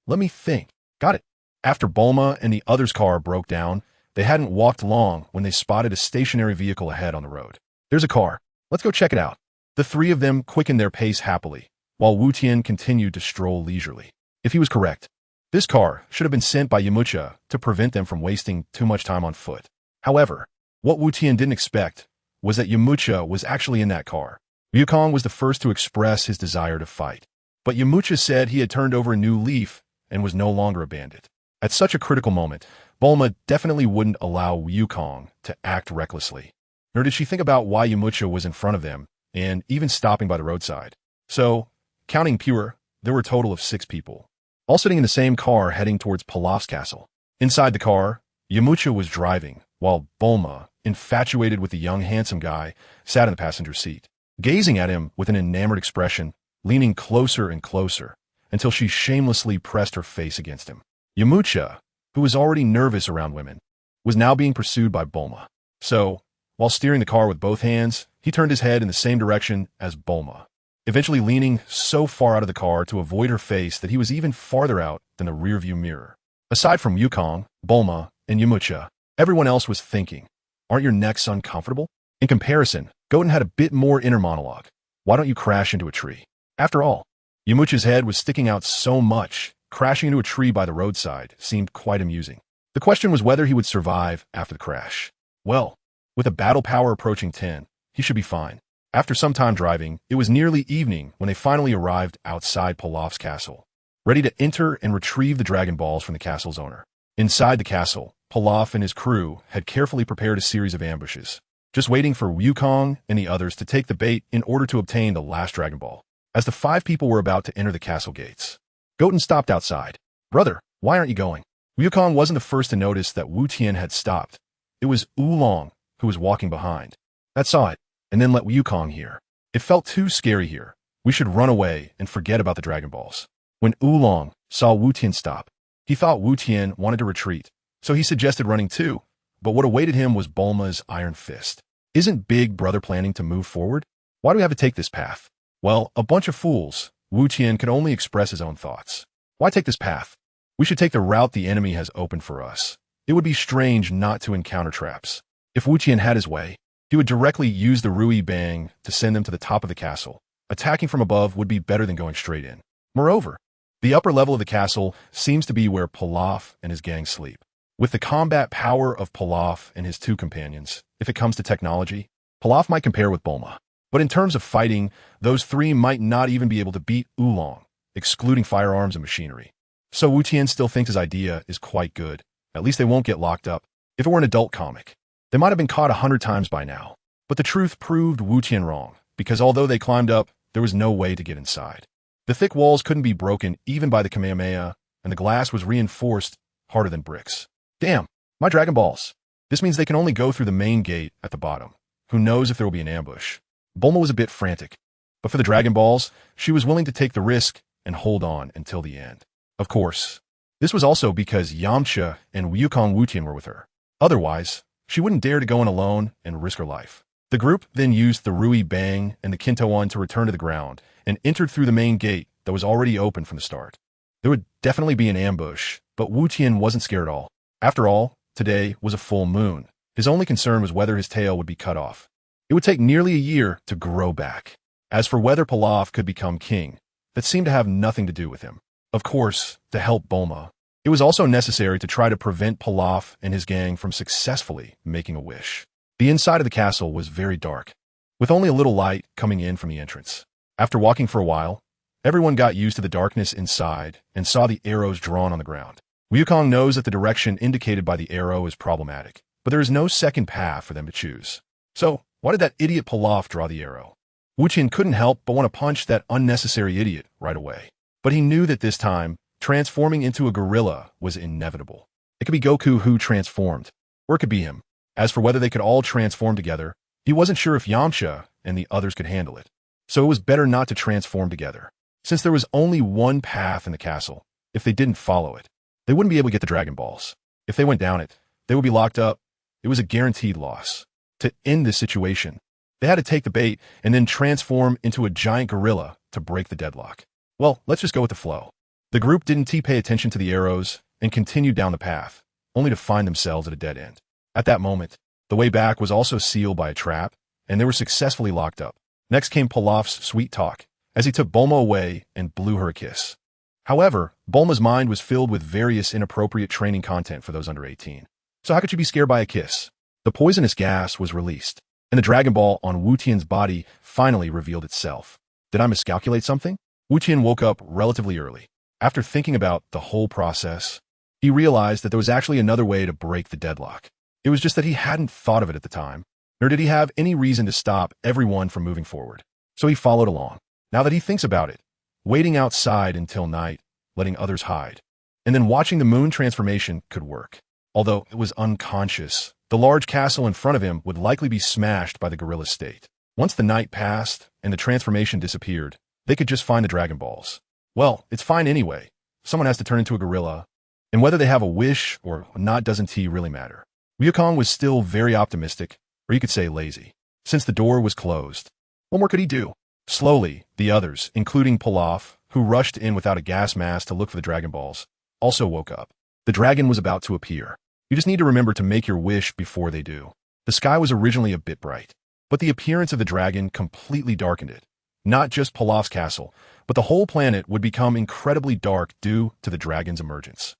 Let me think. Got it. After Bulma and the others' car broke down, they hadn't walked long when they spotted a stationary vehicle ahead on the road. There's a car. Let's go check it out. The 3 of them quickened their pace happily, while Wu Tian continued to stroll leisurely. If he was correct, this car should have been sent by Yamcha to prevent them from wasting too much time on foot. However, what Wu Tian didn't expect was that Yamcha was actually in that car. Wukong was the first to express his desire to fight, but Yamcha said he had turned over a new leaf and was no longer a bandit. At such a critical moment, Bulma definitely wouldn't allow Wukong to act recklessly, nor did she think about why Yamcha was in front of them and even stopping by the roadside. So, counting Pure, there were a total of 6 people, all sitting in the same car heading towards Pilaf's castle. Inside the car, Yamcha was driving, while Bulma, infatuated with the young handsome guy, sat in the passenger seat. gazing at him with an enamored expression, leaning closer and closer, until she shamelessly pressed her face against him. Yamcha, who was already nervous around women, was now being pursued by Bulma. So, while steering the car with both hands, he turned his head in the same direction as Bulma, eventually leaning so far out of the car to avoid her face that he was even farther out than the rearview mirror. Aside from Wukong, Bulma, and Yamcha, everyone else was thinking, aren't your necks uncomfortable? In comparison, Goten had a bit more inner monologue. Why don't you crash into a tree? After all, Yamcha's head was sticking out so much, crashing into a tree by the roadside seemed quite amusing. The question was whether he would survive after the crash. Well, with a battle power approaching 10, he should be fine. After some time driving, it was nearly evening when they finally arrived outside Pilaf's castle, ready to enter and retrieve the Dragon Balls from the castle's owner. Inside the castle, Pilaf and his crew had carefully prepared a series of ambushes, just waiting for Wukong and the others to take the bait in order to obtain the last Dragon Ball. As the 5 people were about to enter the castle gates, Goten stopped outside. "Brother, why aren't you going?" Wukong wasn't the first to notice that Wu Tian had stopped. It was Oolong who was walking behind. That saw it, and then let Wukong hear. It felt too scary here. We should run away and forget about the Dragon Balls. When Oolong saw Wu Tian stop, he thought Wu Tian wanted to retreat, so he suggested running too, but what awaited him was Bulma's iron fist. Isn't Big Brother planning to move forward? Why do we have to take this path? Well, a bunch of fools. Wu Tian could only express his own thoughts. Why take this path? We should take the route the enemy has opened for us. It would be strange not to encounter traps. If Wu Tian had his way, he would directly use the Rui Bang to send them to the top of the castle. Attacking from above would be better than going straight in. Moreover, the upper level of the castle seems to be where Pilaf and his gang sleep. With the combat power of Pilaf and his 2 companions, if it comes to technology, Pilaf might compare with Bulma. But in terms of fighting, those 3 might not even be able to beat Oolong, excluding firearms and machinery. So Wu Tian still thinks his idea is quite good. At least they won't get locked up. If it were an adult comic, they might have been caught 100 times by now. But the truth proved Wu Tian wrong, because although they climbed up, there was no way to get inside. The thick walls couldn't be broken even by the Kamehameha, and the glass was reinforced harder than bricks. Damn, my Dragon Balls. This means they can only go through the main gate at the bottom. Who knows if there will be an ambush? Bulma was a bit frantic, but for the Dragon Balls, she was willing to take the risk and hold on until the end. Of course, this was also because Yamcha and Wukong Wu Tian were with her. Otherwise, she wouldn't dare to go in alone and risk her life. The group then used the Rui Bang and the Kinto-one to return to the ground and entered through the main gate that was already open from the start. There would definitely be an ambush, but Wu Tian wasn't scared at all. After all, today was a full moon. His only concern was whether his tail would be cut off. It would take nearly a year to grow back. As for whether Pilaf could become king, that seemed to have nothing to do with him. Of course, to help Bulma, it was also necessary to try to prevent Pilaf and his gang from successfully making a wish. The inside of the castle was very dark, with only a little light coming in from the entrance. After walking for a while, everyone got used to the darkness inside and saw the arrows drawn on the ground. Wukong knows that the direction indicated by the arrow is problematic, but there is no second path for them to choose. So, why did that idiot Pilaf draw the arrow? Wu Tian couldn't help but want to punch that unnecessary idiot right away. But he knew that this time, transforming into a gorilla was inevitable. It could be Goku who transformed, or it could be him. As for whether they could all transform together, he wasn't sure if Yamcha and the others could handle it. So it was better not to transform together. Since there was only one path in the castle, if they didn't follow it, they wouldn't be able to get the Dragon Balls. If they went down it, they would be locked up. It was a guaranteed loss. To end this situation, they had to take the bait and then transform into a giant gorilla to break the deadlock. Well, let's just go with the flow. The group didn't pay attention to the arrows and continued down the path, only to find themselves at a dead end. At that moment, the way back was also sealed by a trap, and they were successfully locked up. Next came Pilaf's sweet talk, as he took Bulma away and blew her a kiss. However, Bulma's mind was filled with various inappropriate training content for those under 18. So how could you be scared by a kiss? The poisonous gas was released, and the Dragon Ball on Wu Tian's body finally revealed itself. Did I miscalculate something? Wu Tian woke up relatively early. After thinking about the whole process, he realized that there was actually another way to break the deadlock. It was just that he hadn't thought of it at the time, nor did he have any reason to stop everyone from moving forward. So he followed along. Now that he thinks about it, waiting outside until night, letting others hide, and then watching the moon transformation could work. Although it was unconscious, the large castle in front of him would likely be smashed by the gorilla state. Once the night passed and the transformation disappeared, they could just find the Dragon Balls. Well, it's fine anyway. Someone has to turn into a gorilla. And whether they have a wish or not doesn't really matter. Wukong was still very optimistic, or you could say lazy, since the door was closed. What more could he do? Slowly, the others, including Pilaf, who rushed in without a gas mask to look for the Dragon Balls, also woke up. The dragon was about to appear. You just need to remember to make your wish before they do. The sky was originally a bit bright, but the appearance of the dragon completely darkened it. Not just Pilaf's castle, but the whole planet would become incredibly dark due to the dragon's emergence.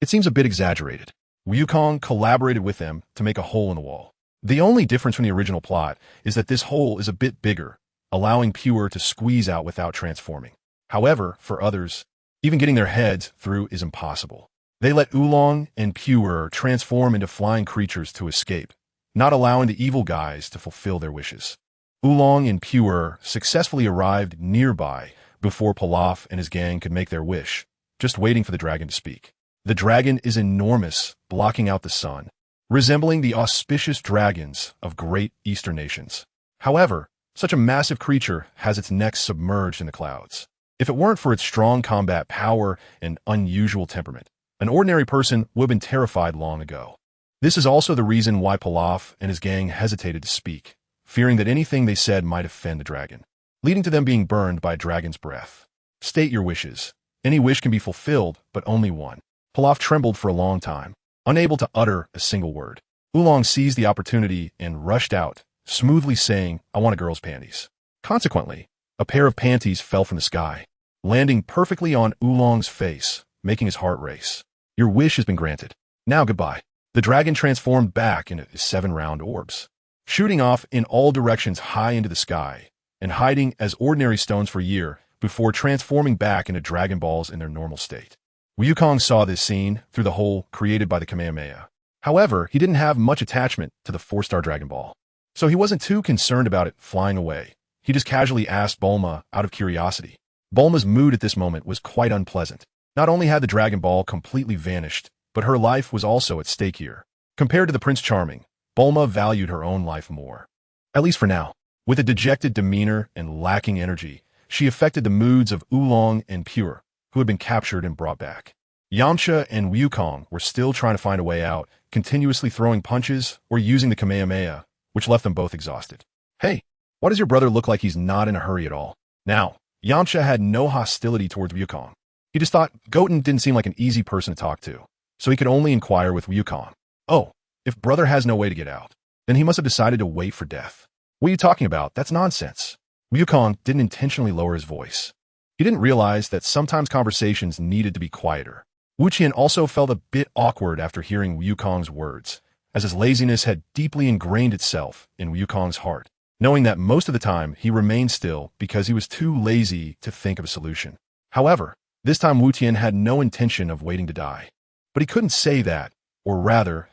It seems a bit exaggerated. Wukong collaborated with them to make a hole in the wall. The only difference from the original plot is that this hole is a bit bigger, allowing Pure to squeeze out without transforming. However, for others, even getting their heads through is impossible. They let Oolong and Pure transform into flying creatures to escape, not allowing the evil guys to fulfill their wishes. Oolong and Pure successfully arrived nearby before Pilaf and his gang could make their wish, just waiting for the dragon to speak. The dragon is enormous, blocking out the sun, resembling the auspicious dragons of great eastern nations. However, such a massive creature has its neck submerged in the clouds. If it weren't for its strong combat power and unusual temperament, an ordinary person would have been terrified long ago. This is also the reason why Pilaf and his gang hesitated to speak, fearing that anything they said might offend the dragon, leading to them being burned by a dragon's breath. State your wishes. Any wish can be fulfilled, but only one. Pilaf trembled for a long time, unable to utter a single word. Oolong seized the opportunity and rushed out, smoothly saying, "I want a girl's panties." Consequently, a pair of panties fell from the sky, landing perfectly on Oolong's face, making his heart race. "Your wish has been granted. Now goodbye." The dragon transformed back into 7 round orbs, shooting off in all directions high into the sky, and hiding as ordinary stones for a year before transforming back into Dragon Balls in their normal state. Wukong saw this scene through the hole created by the Kamehameha. However, he didn't have much attachment to the 4-star Dragon Ball, so he wasn't too concerned about it flying away. He just casually asked Bulma out of curiosity. Bulma's mood at this moment was quite unpleasant. Not only had the Dragon Ball completely vanished, but her life was also at stake here. Compared to the Prince Charming, Bulma valued her own life more. At least for now. With a dejected demeanor and lacking energy, she affected the moods of Oolong and Pure, who had been captured and brought back. Yamcha and Wukong were still trying to find a way out, continuously throwing punches or using the Kamehameha, which left them both exhausted. "Hey, why does your brother look like he's not in a hurry at all?" Now, Yamcha had no hostility towards Wukong. He just thought Goten didn't seem like an easy person to talk to, so he could only inquire with Wukong. "Oh, if brother has no way to get out, then he must have decided to wait for death. What are you talking about? That's nonsense." Wukong didn't intentionally lower his voice. He didn't realize that sometimes conversations needed to be quieter. Wu Qian also felt a bit awkward after hearing Wukong's words, as his laziness had deeply ingrained itself in Wukong's heart, knowing that most of the time he remained still because he was too lazy to think of a solution. However, this time Wu Qian had no intention of waiting to die. But he couldn't say that, or rather,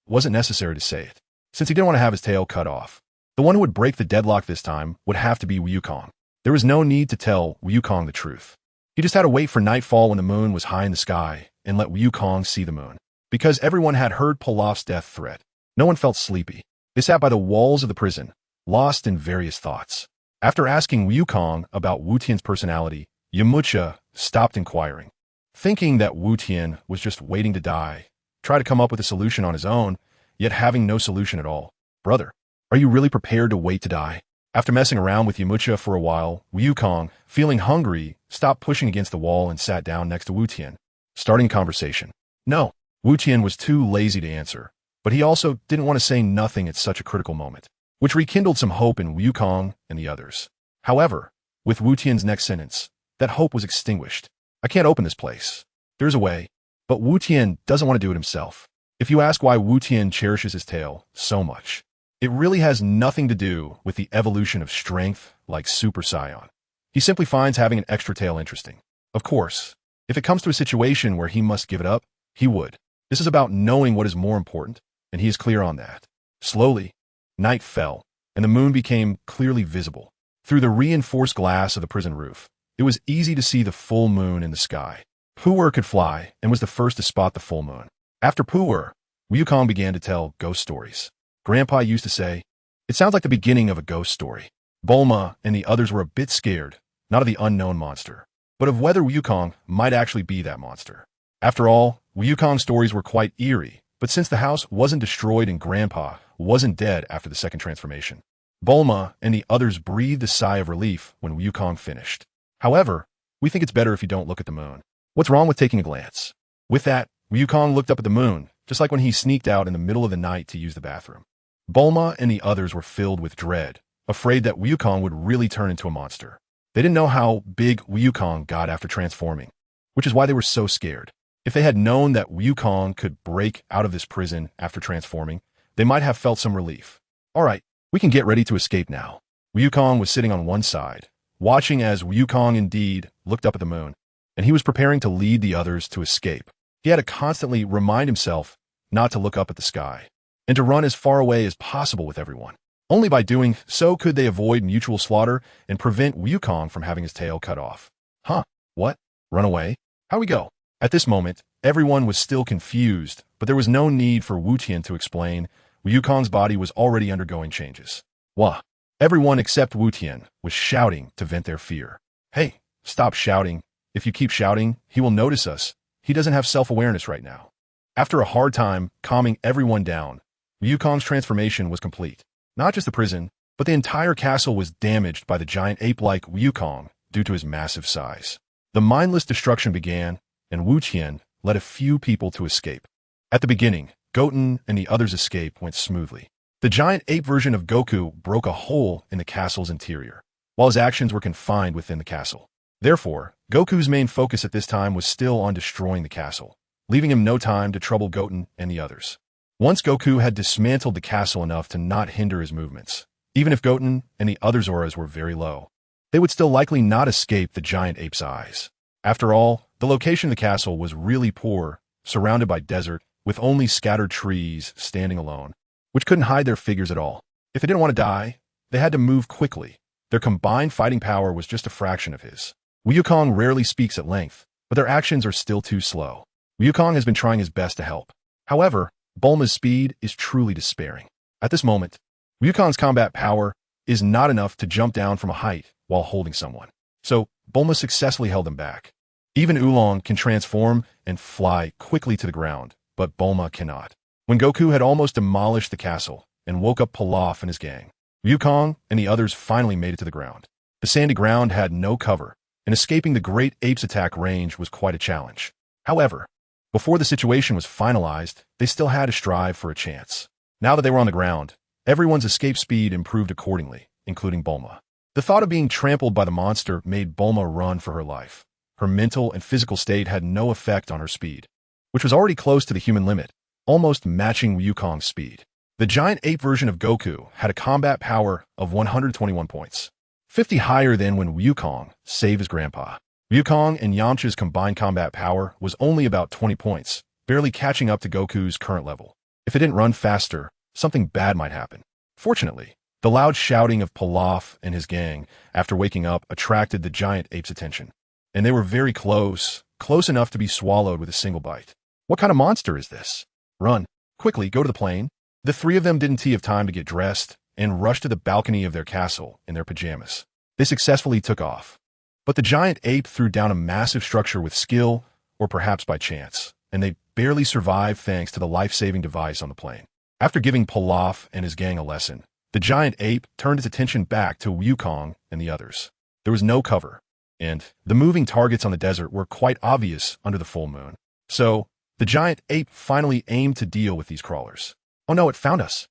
wasn't necessary to say it, since he didn't want to have his tail cut off. The one who would break the deadlock this time would have to be Wukong. There was no need to tell Wukong the truth. He just had to wait for nightfall when the moon was high in the sky and let Wukong see the moon. Because everyone had heard Pilaf's death threat, no one felt sleepy. They sat by the walls of the prison, lost in various thoughts. After asking Wukong about Wu Tian's personality, Yamcha stopped inquiring. Thinking that Wu Tian was just waiting to die, try to come up with a solution on his own, yet having no solution at all. "Brother, are you really prepared to wait to die?" After messing around with Yamcha for a while, Wukong, feeling hungry, stopped pushing against the wall and sat down next to Wu Tian, starting a conversation. No, Wu Tian was too lazy to answer, but he also didn't want to say nothing at such a critical moment, which rekindled some hope in Wukong and the others. However, with Wu Tian's next sentence, that hope was extinguished. "I can't open this place. There's a way." But Wu Tian doesn't want to do it himself. If you ask why Wu Tian cherishes his tail so much, it really has nothing to do with the evolution of strength like Super Saiyan. He simply finds having an extra tail interesting. Of course, if it comes to a situation where he must give it up, he would. This is about knowing what is more important, and he is clear on that. Slowly, night fell, and the moon became clearly visible. Through the reinforced glass of the prison roof, it was easy to see the full moon in the sky. Pu'er could fly and was the first to spot the full moon. After Pu'er, Wukong began to tell ghost stories. Grandpa used to say, It sounds like the beginning of a ghost story. Bulma and the others were a bit scared, not of the unknown monster, but of whether Wukong might actually be that monster. After all, Wukong's stories were quite eerie, but since the house wasn't destroyed and Grandpa wasn't dead after the second transformation, Bulma and the others breathed a sigh of relief when Wukong finished. However, we think it's better if you don't look at the moon. What's wrong with taking a glance? With that, Wukong looked up at the moon, just like when he sneaked out in the middle of the night to use the bathroom. Bulma and the others were filled with dread, afraid that Wukong would really turn into a monster. They didn't know how big Wukong got after transforming, which is why they were so scared. If they had known that Wukong could break out of this prison after transforming, they might have felt some relief. All right, we can get ready to escape now. Wukong was sitting on one side, watching as Wukong indeed looked up at the moon, and he was preparing to lead the others to escape. He had to constantly remind himself not to look up at the sky, and to run as far away as possible with everyone. Only by doing so could they avoid mutual slaughter and prevent Wukong from having his tail cut off. Huh? What? Run away? How we go? At this moment, everyone was still confused, but there was no need for Wu Tian to explain. Wukong's body was already undergoing changes. Wah! Everyone except Wu Tian was shouting to vent their fear. Hey, stop shouting. If you keep shouting, he will notice us. He doesn't have self-awareness right now. After a hard time calming everyone down, Wukong's transformation was complete. Not just the prison, but the entire castle was damaged by the giant ape-like Wukong due to his massive size. The mindless destruction began, and Wu Tian led a few people to escape. At the beginning, Goten and the others' escape went smoothly. The giant ape version of Goku broke a hole in the castle's interior, while his actions were confined within the castle. Therefore, Goku's main focus at this time was still on destroying the castle, leaving him no time to trouble Goten and the others. Once Goku had dismantled the castle enough to not hinder his movements, even if Goten and the others' auras were very low, they would still likely not escape the giant ape's eyes. After all, the location of the castle was really poor, surrounded by desert, with only scattered trees standing alone, which couldn't hide their figures at all. If they didn't want to die, they had to move quickly. Their combined fighting power was just a fraction of his. Wukong rarely speaks at length, but their actions are still too slow. Wukong has been trying his best to help. However, Bulma's speed is truly despairing. At this moment, Wukong's combat power is not enough to jump down from a height while holding someone. So, Bulma successfully held him back. Even Oolong can transform and fly quickly to the ground, but Bulma cannot. When Goku had almost demolished the castle and woke up Pilaf and his gang, Wukong and the others finally made it to the ground. The sandy ground had no cover, and escaping the great ape's attack range was quite a challenge. However, before the situation was finalized, they still had to strive for a chance. Now that they were on the ground, everyone's escape speed improved accordingly, including Bulma. The thought of being trampled by the monster made Bulma run for her life. Her mental and physical state had no effect on her speed, which was already close to the human limit, almost matching Wukong's speed. The giant ape version of Goku had a combat power of 121 points, 50 higher than when Wukong saved his grandpa. Wukong and Yamcha's combined combat power was only about 20 points, barely catching up to Goku's current level. If it didn't run faster, something bad might happen. Fortunately, the loud shouting of Pilaf and his gang after waking up attracted the giant ape's attention, and they were very close enough to be swallowed with a single bite. What kind of monster is this? Run. Quickly, go to the plane. The three of them didn't have time to get dressed and rushed to the balcony of their castle in their pajamas. They successfully took off. But the giant ape threw down a massive structure with skill, or perhaps by chance, and they barely survived thanks to the life-saving device on the plane. After giving Pilaf and his gang a lesson, the giant ape turned its attention back to Wukong and the others. There was no cover, and the moving targets on the desert were quite obvious under the full moon. So, the giant ape finally aimed to deal with these crawlers. Oh no, it found us.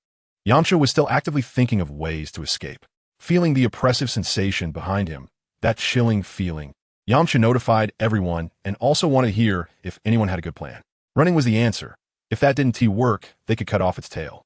Yamcha was still actively thinking of ways to escape. Feeling the oppressive sensation behind him, that chilling feeling, Yamcha notified everyone and also wanted to hear if anyone had a good plan. Running was the answer. If that didn't work, they could cut off its tail.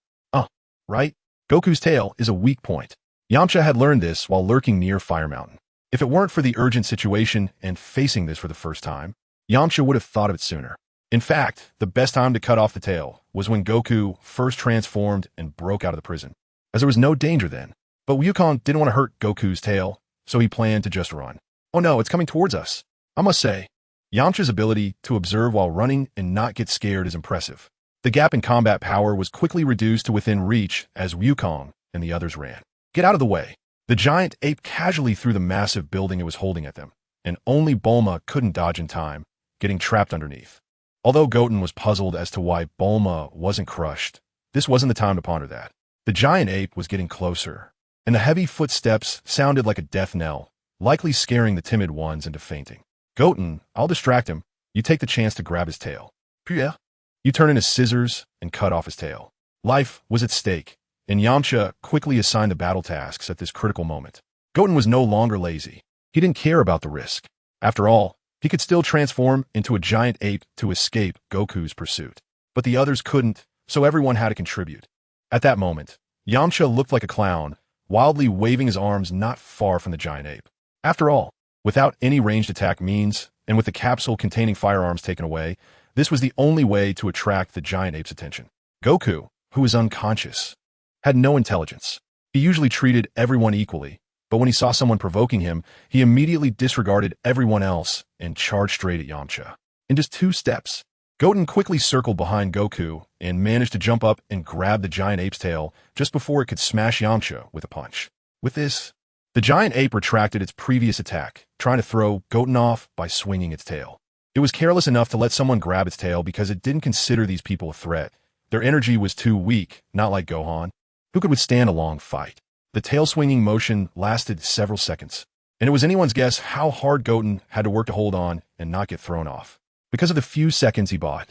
Right? Goku's tail is a weak point. Yamcha had learned this while lurking near Fire Mountain. If it weren't for the urgent situation and facing this for the first time, Yamcha would have thought of it sooner. In fact, the best time to cut off the tail was when Goku first transformed and broke out of the prison, as there was no danger then. But Wukong didn't want to hurt Goku's tail, so he planned to just run. Oh no, it's coming towards us. I must say, Yamcha's ability to observe while running and not get scared is impressive. The gap in combat power was quickly reduced to within reach as Wukong and the others ran. Get out of the way. The giant ape casually threw the massive building it was holding at them, and only Bulma couldn't dodge in time, getting trapped underneath. Although Goten was puzzled as to why Bulma wasn't crushed, this wasn't the time to ponder that. The giant ape was getting closer, and the heavy footsteps sounded like a death knell, likely scaring the timid ones into fainting. Goten, I'll distract him. You take the chance to grab his tail. Pierre. You turn in his scissors and cut off his tail. Life was at stake, and Yamcha quickly assigned the battle tasks at this critical moment. Goten was no longer lazy. He didn't care about the risk. After all, he could still transform into a giant ape to escape Goku's pursuit. But the others couldn't, so everyone had to contribute. At that moment, Yamcha looked like a clown, wildly waving his arms not far from the giant ape. After all, without any ranged attack means, and with the capsule containing firearms taken away, this was the only way to attract the giant ape's attention. Goku, who was unconscious, had no intelligence. He usually treated everyone equally, but when he saw someone provoking him, he immediately disregarded everyone else and charged straight at Yamcha. In just 2 steps, Goten quickly circled behind Goku and managed to jump up and grab the giant ape's tail just before it could smash Yamcha with a punch. With this, the giant ape retracted its previous attack, trying to throw Goten off by swinging its tail. It was careless enough to let someone grab its tail because it didn't consider these people a threat. Their energy was too weak, not like Gohan, who could withstand a long fight. The tail-swinging motion lasted several seconds, and it was anyone's guess how hard Goten had to work to hold on and not get thrown off. Because of the few seconds he bought,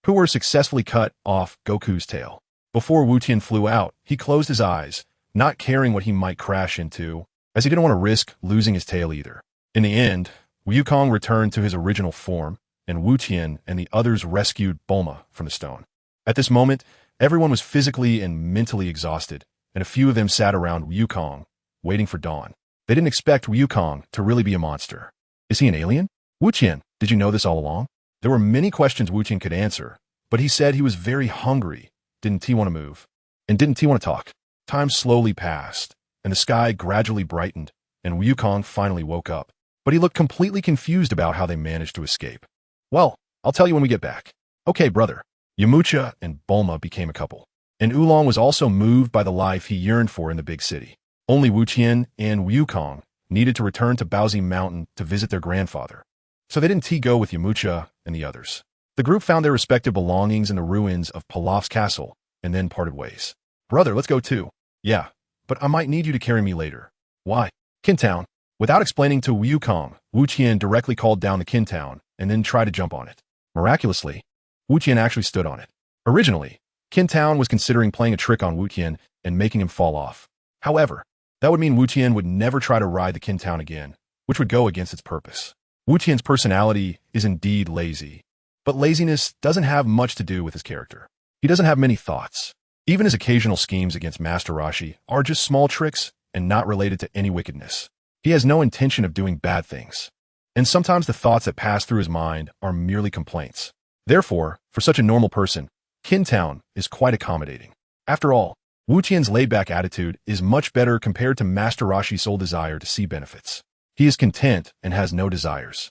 Pu'er successfully cut off Goku's tail. Before Wu-Tien flew out, he closed his eyes, not caring what he might crash into, as he didn't want to risk losing his tail either. In the end, Wukong returned to his original form, and Wu-Tien and the others rescued Bulma from the stone. At this moment, everyone was physically and mentally exhausted, and a few of them sat around Wukong, waiting for dawn. They didn't expect Wukong to really be a monster. Is he an alien? Wu-Tien, did you know this all along? There were many questions Wu-Tien could answer, but he said he was very hungry. Didn't he want to move? And didn't he want to talk? Time slowly passed, and the sky gradually brightened, and Wukong finally woke up. But he looked completely confused about how they managed to escape. Well, I'll tell you when we get back. Okay, brother. Yamcha and Bulma became a couple, and Oolong was also moved by the life he yearned for in the big city. Only Wu-Tien and Wukong needed to return to Baozi Mountain to visit their grandfather, so they didn't go with Yamcha and the others. The group found their respective belongings in the ruins of Pilaf's castle, and then parted ways. Brother, let's go too. Yeah, but I might need you to carry me later. Why? Kintown. Without explaining to Wukong, Wu-Tien directly called down the Kintown and then tried to jump on it. Miraculously, Wu-Tien actually stood on it. Originally, Kintown was considering playing a trick on Wu-Tien and making him fall off. However, that would mean Wu-Tien would never try to ride the Kintown again, which would go against its purpose. Wu-Tien's personality is indeed lazy, but laziness doesn't have much to do with his character. He doesn't have many thoughts. Even his occasional schemes against Master Roshi are just small tricks and not related to any wickedness. He has no intention of doing bad things, and sometimes the thoughts that pass through his mind are merely complaints. Therefore, for such a normal person, Kintown is quite accommodating. After all, Wu-Tien's laid-back attitude is much better compared to Master Roshi's sole desire to see benefits. He is content and has no desires.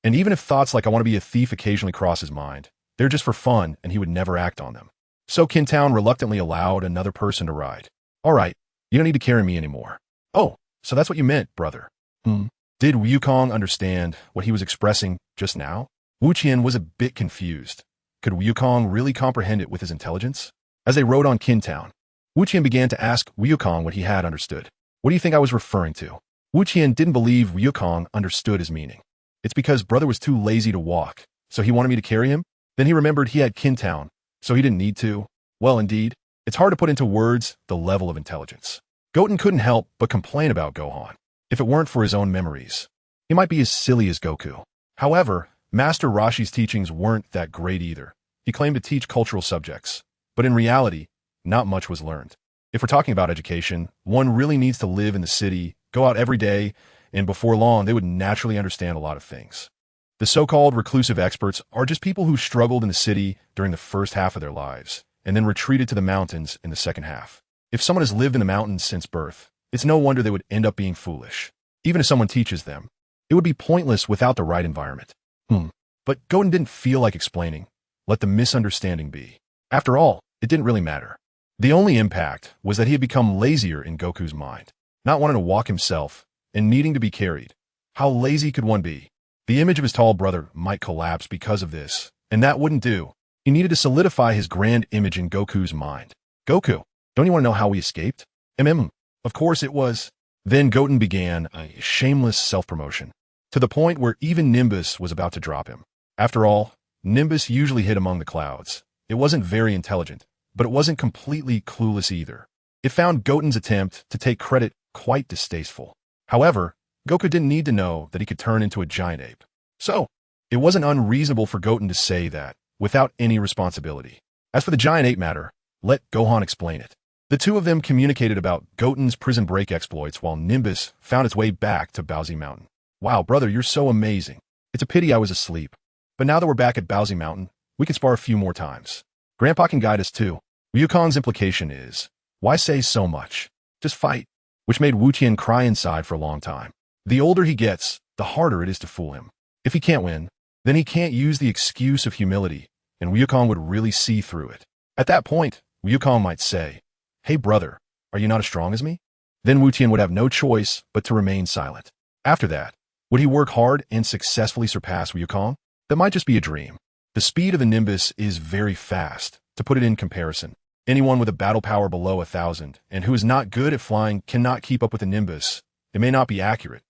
And even if thoughts like I want to be a thief occasionally cross his mind, they're just for fun and he would never act on them. So Kintown reluctantly allowed another person to ride. All right, you don't need to carry me anymore. Oh, so that's what you meant, brother. Did Wukong understand what he was expressing just now? Wu-Tien was a bit confused. Could Wukong really comprehend it with his intelligence? As they rode on Kintown, Wu-Tien began to ask Wukong what he had understood. What do you think I was referring to? Wu-Tien didn't believe Wukong understood his meaning. It's because brother was too lazy to walk, so he wanted me to carry him? Then he remembered he had Kintown, so he didn't need to. Well, indeed, it's hard to put into words the level of intelligence. Goten couldn't help but complain about Gohan. If it weren't for his own memories, he might be as silly as Goku. However, Master Roshi's teachings weren't that great either. He claimed to teach cultural subjects, but in reality, not much was learned. If we're talking about education, one really needs to live in the city, go out every day, and before long, they would naturally understand a lot of things. The so-called reclusive experts are just people who struggled in the city during the first half of their lives, and then retreated to the mountains in the second half. If someone has lived in the mountains since birth, it's no wonder they would end up being foolish. Even if someone teaches them, it would be pointless without the right environment. But Goten didn't feel like explaining. Let the misunderstanding be. After all, it didn't really matter. The only impact was that he had become lazier in Goku's mind, not wanting to walk himself and needing to be carried. How lazy could one be? The image of his tall brother might collapse because of this, and that wouldn't do. He needed to solidify his grand image in Goku's mind. Goku, don't you want to know how we escaped? Of course it was. Then Goten began a shameless self-promotion, to the point where even Nimbus was about to drop him. After all, Nimbus usually hid among the clouds. It wasn't very intelligent, but it wasn't completely clueless either. It found Goten's attempt to take credit quite distasteful. However, Goku didn't need to know that he could turn into a giant ape. So, it wasn't unreasonable for Goten to say that, without any responsibility. As for the giant ape matter, let Gohan explain it. The two of them communicated about Goten's prison break exploits while Nimbus found its way back to Bowsy Mountain. Wow, brother, you're so amazing. It's a pity I was asleep. But now that we're back at Bowsy Mountain, we can spar a few more times. Grandpa can guide us too. Wukong's implication is, why say so much? Just fight. Which made Wu Tian cry inside for a long time. The older he gets, the harder it is to fool him. If he can't win, then he can't use the excuse of humility, and Wukong would really see through it. At that point, Wukong might say, "Hey brother, are you not as strong as me?" Then Wu Tian would have no choice but to remain silent. After that, would he work hard and successfully surpass Wukong? That might just be a dream. The speed of the Nimbus is very fast. To put it in comparison, anyone with a battle power below 1,000 and who is not good at flying cannot keep up with the Nimbus. It may not be accurate,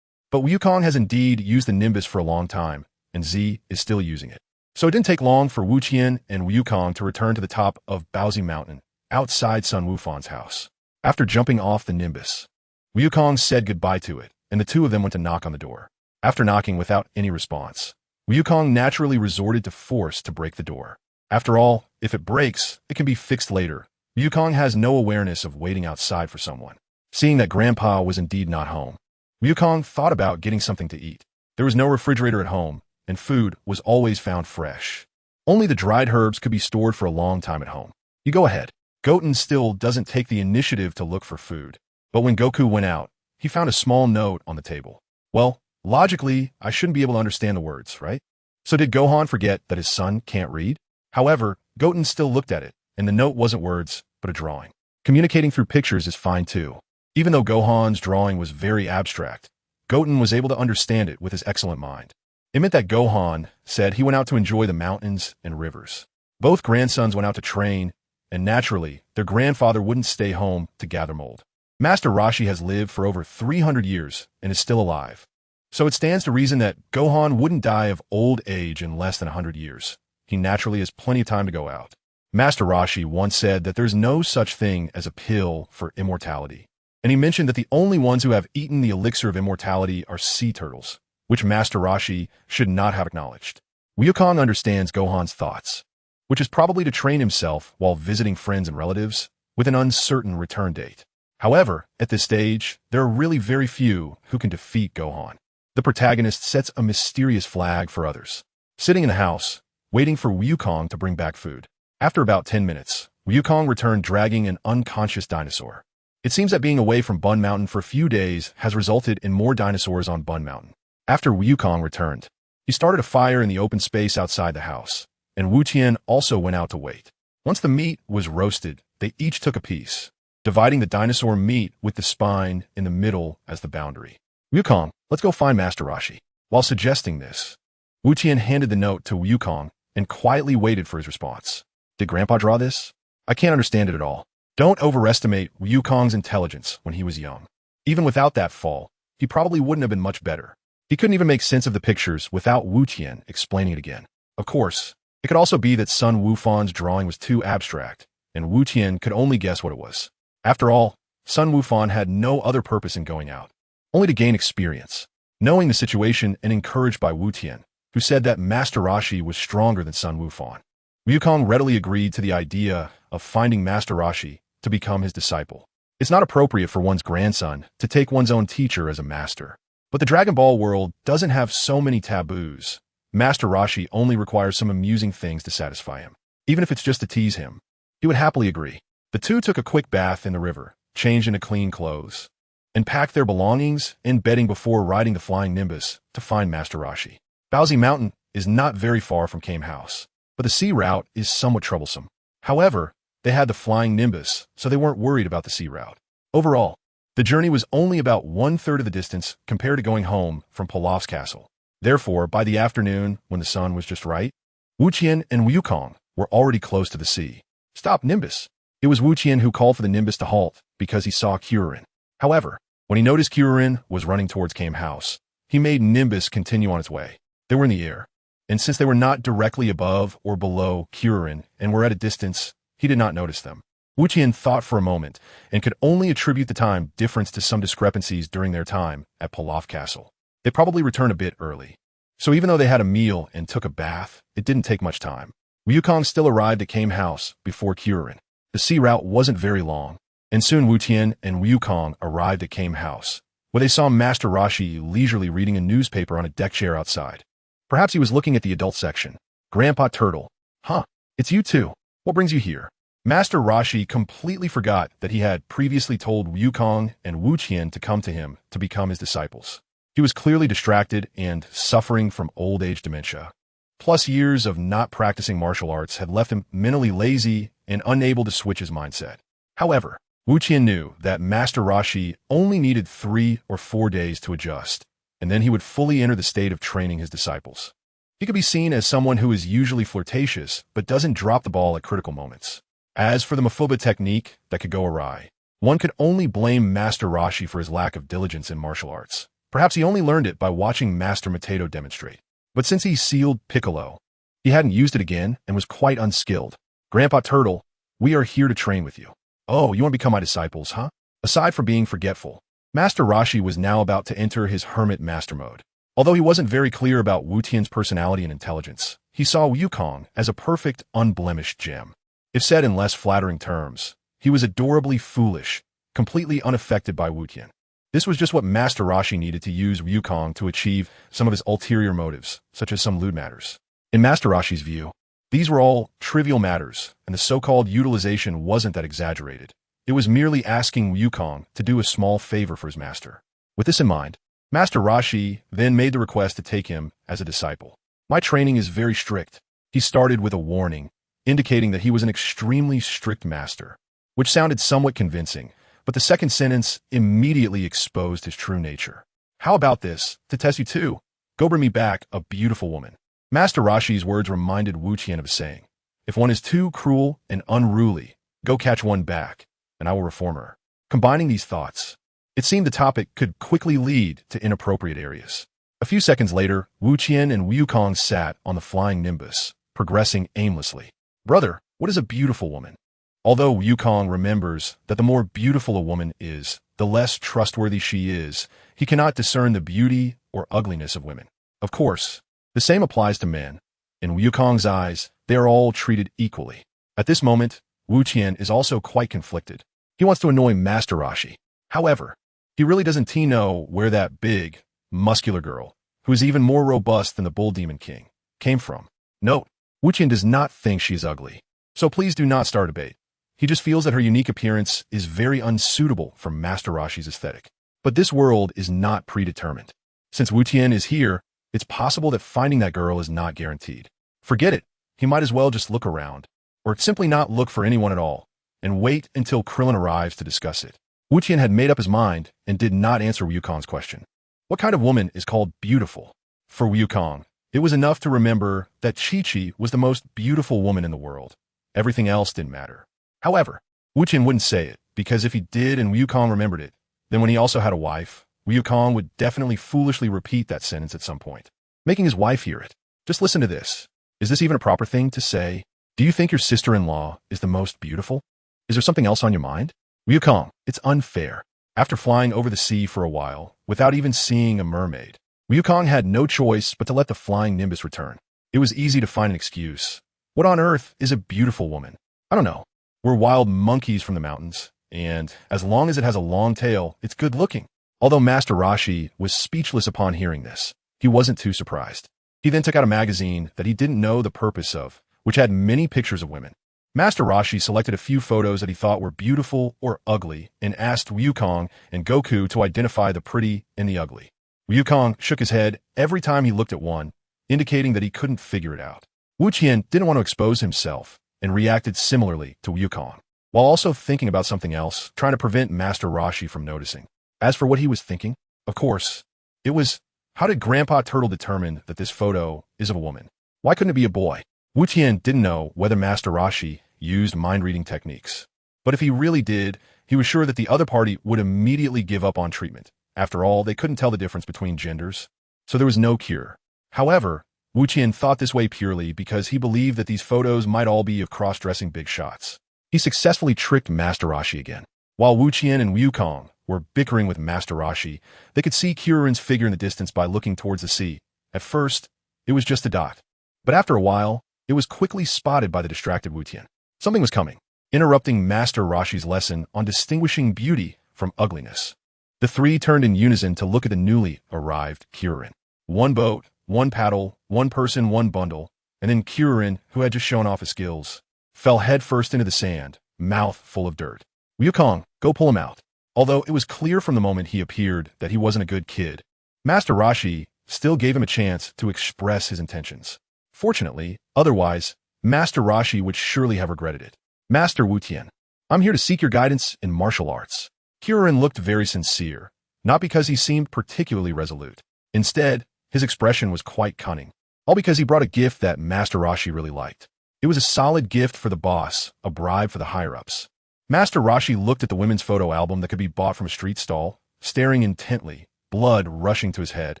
but Wukong has indeed used the Nimbus for a long time, and Z is still using it. So it didn't take long for Wu Tian and Wukong to return to the top of Bowsy Mountain, outside Sun Wufan's house. After jumping off the Nimbus, Wukong said goodbye to it, and the two of them went to knock on the door. After knocking without any response, Wukong naturally resorted to force to break the door. After all, if it breaks, it can be fixed later. Wukong has no awareness of waiting outside for someone. Seeing that Grandpa was indeed not home, Wukong thought about getting something to eat. There was no refrigerator at home, and food was always found fresh. Only the dried herbs could be stored for a long time at home. You go ahead. Goten still doesn't take the initiative to look for food. But when Goku went out, he found a small note on the table. Well, logically, I shouldn't be able to understand the words, right? So did Gohan forget that his son can't read? However, Goten still looked at it, and the note wasn't words, but a drawing. Communicating through pictures is fine too. Even though Gohan's drawing was very abstract, Goten was able to understand it with his excellent mind. It meant that Gohan said he went out to enjoy the mountains and rivers. Both grandsons went out to train, and naturally, their grandfather wouldn't stay home to gather mold. Master Roshi has lived for over 300 years and is still alive. So it stands to reason that Gohan wouldn't die of old age in less than 100 years. He naturally has plenty of time to go out. Master Roshi once said that there's no such thing as a pill for immortality. And he mentioned that the only ones who have eaten the elixir of immortality are sea turtles, which Master Roshi should not have acknowledged. Wukong understands Gohan's thoughts, which is probably to train himself while visiting friends and relatives with an uncertain return date. However, at this stage, there are really very few who can defeat Gohan. The protagonist sets a mysterious flag for others, sitting in the house, waiting for Wukong to bring back food. After about 10 minutes, Wukong returned dragging an unconscious dinosaur. It seems that being away from Bun Mountain for a few days has resulted in more dinosaurs on Bun Mountain. After Wukong returned, he started a fire in the open space outside the house, and Wu Tian also went out to wait. Once the meat was roasted, they each took a piece, dividing the dinosaur meat with the spine in the middle as the boundary. Wukong, let's go find Master Roshi. While suggesting this, Wu Tian handed the note to Wukong and quietly waited for his response. Did Grandpa draw this? I can't understand it at all. Don't overestimate Wukong's intelligence when he was young. Even without that fall, he probably wouldn't have been much better. He couldn't even make sense of the pictures without Wu Tian explaining it again. Of course, it could also be that Sun Wufan's drawing was too abstract, and Wu Tian could only guess what it was. After all, Sun Wufan had no other purpose in going out, only to gain experience. Knowing the situation and encouraged by Wu Tian, who said that Master Roshi was stronger than Sun Wufan, Wukong readily agreed to the idea of finding Master Roshi to become his disciple. It's not appropriate for one's grandson to take one's own teacher as a master. But the Dragon Ball world doesn't have so many taboos. Master Roshi only requires some amusing things to satisfy him. Even if it's just to tease him, he would happily agree. The two took a quick bath in the river, changed into clean clothes, and packed their belongings and bedding before riding the flying Nimbus to find Master Roshi. Bowsy Mountain is not very far from Kame House, but the sea route is somewhat troublesome. However, They had the flying Nimbus, so they weren't worried about the sea route. Overall, the journey was only about 1/3 of the distance compared to going home from Pilaf's castle. Therefore, by the afternoon, when the sun was just right, Wu Qian and Wu Kong were already close to the sea. Stop, Nimbus! It was Wu Qian who called for the Nimbus to halt because he saw Kyurin. However, when he noticed Kyurin was running towards Kame House, he made Nimbus continue on its way. They were in the air, and since they were not directly above or below Kyurin and were at a distance, he did not notice them. Wu Qian thought for a moment and could only attribute the time difference to some discrepancies during their time at Pilaf Castle. They probably returned a bit early. So even though they had a meal and took a bath, it didn't take much time. Wukong still arrived at Kame House before Kyurin. The sea route wasn't very long, and soon Wu Tian and Wukong arrived at Kame House, where they saw Master Rashi leisurely reading a newspaper on a deck chair outside. Perhaps he was looking at the adult section. Grandpa Turtle. Huh, it's you too. What brings you here? Master Rashi completely forgot that he had previously told Wukong and Wu Qian to come to him to become his disciples. He was clearly distracted and suffering from old age dementia. Plus years of not practicing martial arts had left him mentally lazy and unable to switch his mindset. However, Wu Qian knew that Master Rashi only needed 3 or 4 days to adjust, and then he would fully enter the state of training his disciples. He could be seen as someone who is usually flirtatious but doesn't drop the ball at critical moments. As for the Mafuba technique that could go awry, one could only blame Master Rashi for his lack of diligence in martial arts. Perhaps he only learned it by watching Master Mateto demonstrate. But since he sealed Piccolo, he hadn't used it again and was quite unskilled. Grandpa Turtle, we are here to train with you. Oh, you want to become my disciples, huh? Aside from being forgetful, Master Rashi was now about to enter his hermit master mode. Although he wasn't very clear about Wu Tian's personality and intelligence, he saw Wukong as a perfect, unblemished gem. If said in less flattering terms, he was adorably foolish, completely unaffected by Wu Tian. This was just what Master Rashi needed to use Wukong to achieve some of his ulterior motives, such as some lewd matters. In Master Rashi's view, these were all trivial matters, and the so-called utilization wasn't that exaggerated. It was merely asking Wukong to do a small favor for his master. With this in mind, Master Rashi then made the request to take him as a disciple. My training is very strict. He started with a warning, indicating that he was an extremely strict master, which sounded somewhat convincing, but the second sentence immediately exposed his true nature. How about this, to test you too? Go bring me back a beautiful woman. Master Rashi's words reminded Wu Qian of a saying. If one is too cruel and unruly, go catch one back, and I will reform her. Combining these thoughts, it seemed the topic could quickly lead to inappropriate areas. A few seconds later, Wu Qian and Wukong sat on the flying Nimbus, progressing aimlessly. Brother, what is a beautiful woman? Although Wukong remembers that the more beautiful a woman is, the less trustworthy she is, he cannot discern the beauty or ugliness of women. Of course, the same applies to men. In Wukong's eyes, they are all treated equally. At this moment, Wu Qian is also quite conflicted. He wants to annoy Master Rashi. However, he really doesn't know where that big, muscular girl, who is even more robust than the Bull Demon King, came from. Note, Wu Qian does not think she's ugly, so please do not start a debate. He just feels that her unique appearance is very unsuitable for Master Rashi's aesthetic. But this world is not predetermined. Since Wu Tian is here, it's possible that finding that girl is not guaranteed. Forget it. He might as well just look around, or simply not look for anyone at all, and wait until Krillin arrives to discuss it. Wu Tian had made up his mind and did not answer Wukong's question. What kind of woman is called beautiful? For Wukong, it was enough to remember that Chi-Chi was the most beautiful woman in the world. Everything else didn't matter. However, Wu Qian wouldn't say it, because if he did and Wukong remembered it, then when he also had a wife, Wukong would definitely foolishly repeat that sentence at some point, making his wife hear it. Just listen to this. Is this even a proper thing to say? Do you think your sister-in-law is the most beautiful? Is there something else on your mind? Wukong, it's unfair. After flying over the sea for a while, without even seeing a mermaid, Wukong had no choice but to let the flying Nimbus return. It was easy to find an excuse. What on earth is a beautiful woman? I don't know. We're wild monkeys from the mountains, and as long as it has a long tail, it's good looking. Although Master Rashi was speechless upon hearing this, he wasn't too surprised. He then took out a magazine that he didn't know the purpose of, which had many pictures of women. Master Rashi selected a few photos that he thought were beautiful or ugly and asked Wukong and Goku to identify the pretty and the ugly. Wukong shook his head every time he looked at one, indicating that he couldn't figure it out. Wu Qian didn't want to expose himself, and reacted similarly to Wukong, while also thinking about something else, trying to prevent Master Roshi from noticing. As for what he was thinking, of course, it was, how did Grandpa Turtle determine that this photo is of a woman? Why couldn't it be a boy? Wu Tian didn't know whether Master Roshi used mind-reading techniques. But if he really did, he was sure that the other party would immediately give up on treatment. After all, they couldn't tell the difference between genders, so there was no cure. However, Wu Tian thought this way purely because he believed that these photos might all be of cross-dressing big shots. He successfully tricked Master Roshi again. While Wu Tian and Wukong were bickering with Master Roshi, they could see Kyorin's figure in the distance by looking towards the sea. At first, it was just a dot. But after a while, it was quickly spotted by the distracted Wu Tian. Something was coming, interrupting Master Roshi's lesson on distinguishing beauty from ugliness. The three turned in unison to look at the newly arrived Kyorin. One boat, one paddle, one person, one bundle, and then Kyorin, who had just shown off his skills, fell headfirst into the sand, mouth full of dirt. Wukong, go pull him out. Although it was clear from the moment he appeared that he wasn't a good kid, Master Roshi still gave him a chance to express his intentions. Fortunately, otherwise, Master Roshi would surely have regretted it. Master Wu Tian, I'm here to seek your guidance in martial arts. Kyorin looked very sincere, not because he seemed particularly resolute. Instead, his expression was quite cunning, all because he brought a gift that Master Roshi really liked. It was a solid gift for the boss, a bribe for the higher-ups. Master Roshi looked at the women's photo album that could be bought from a street stall, staring intently, blood rushing to his head,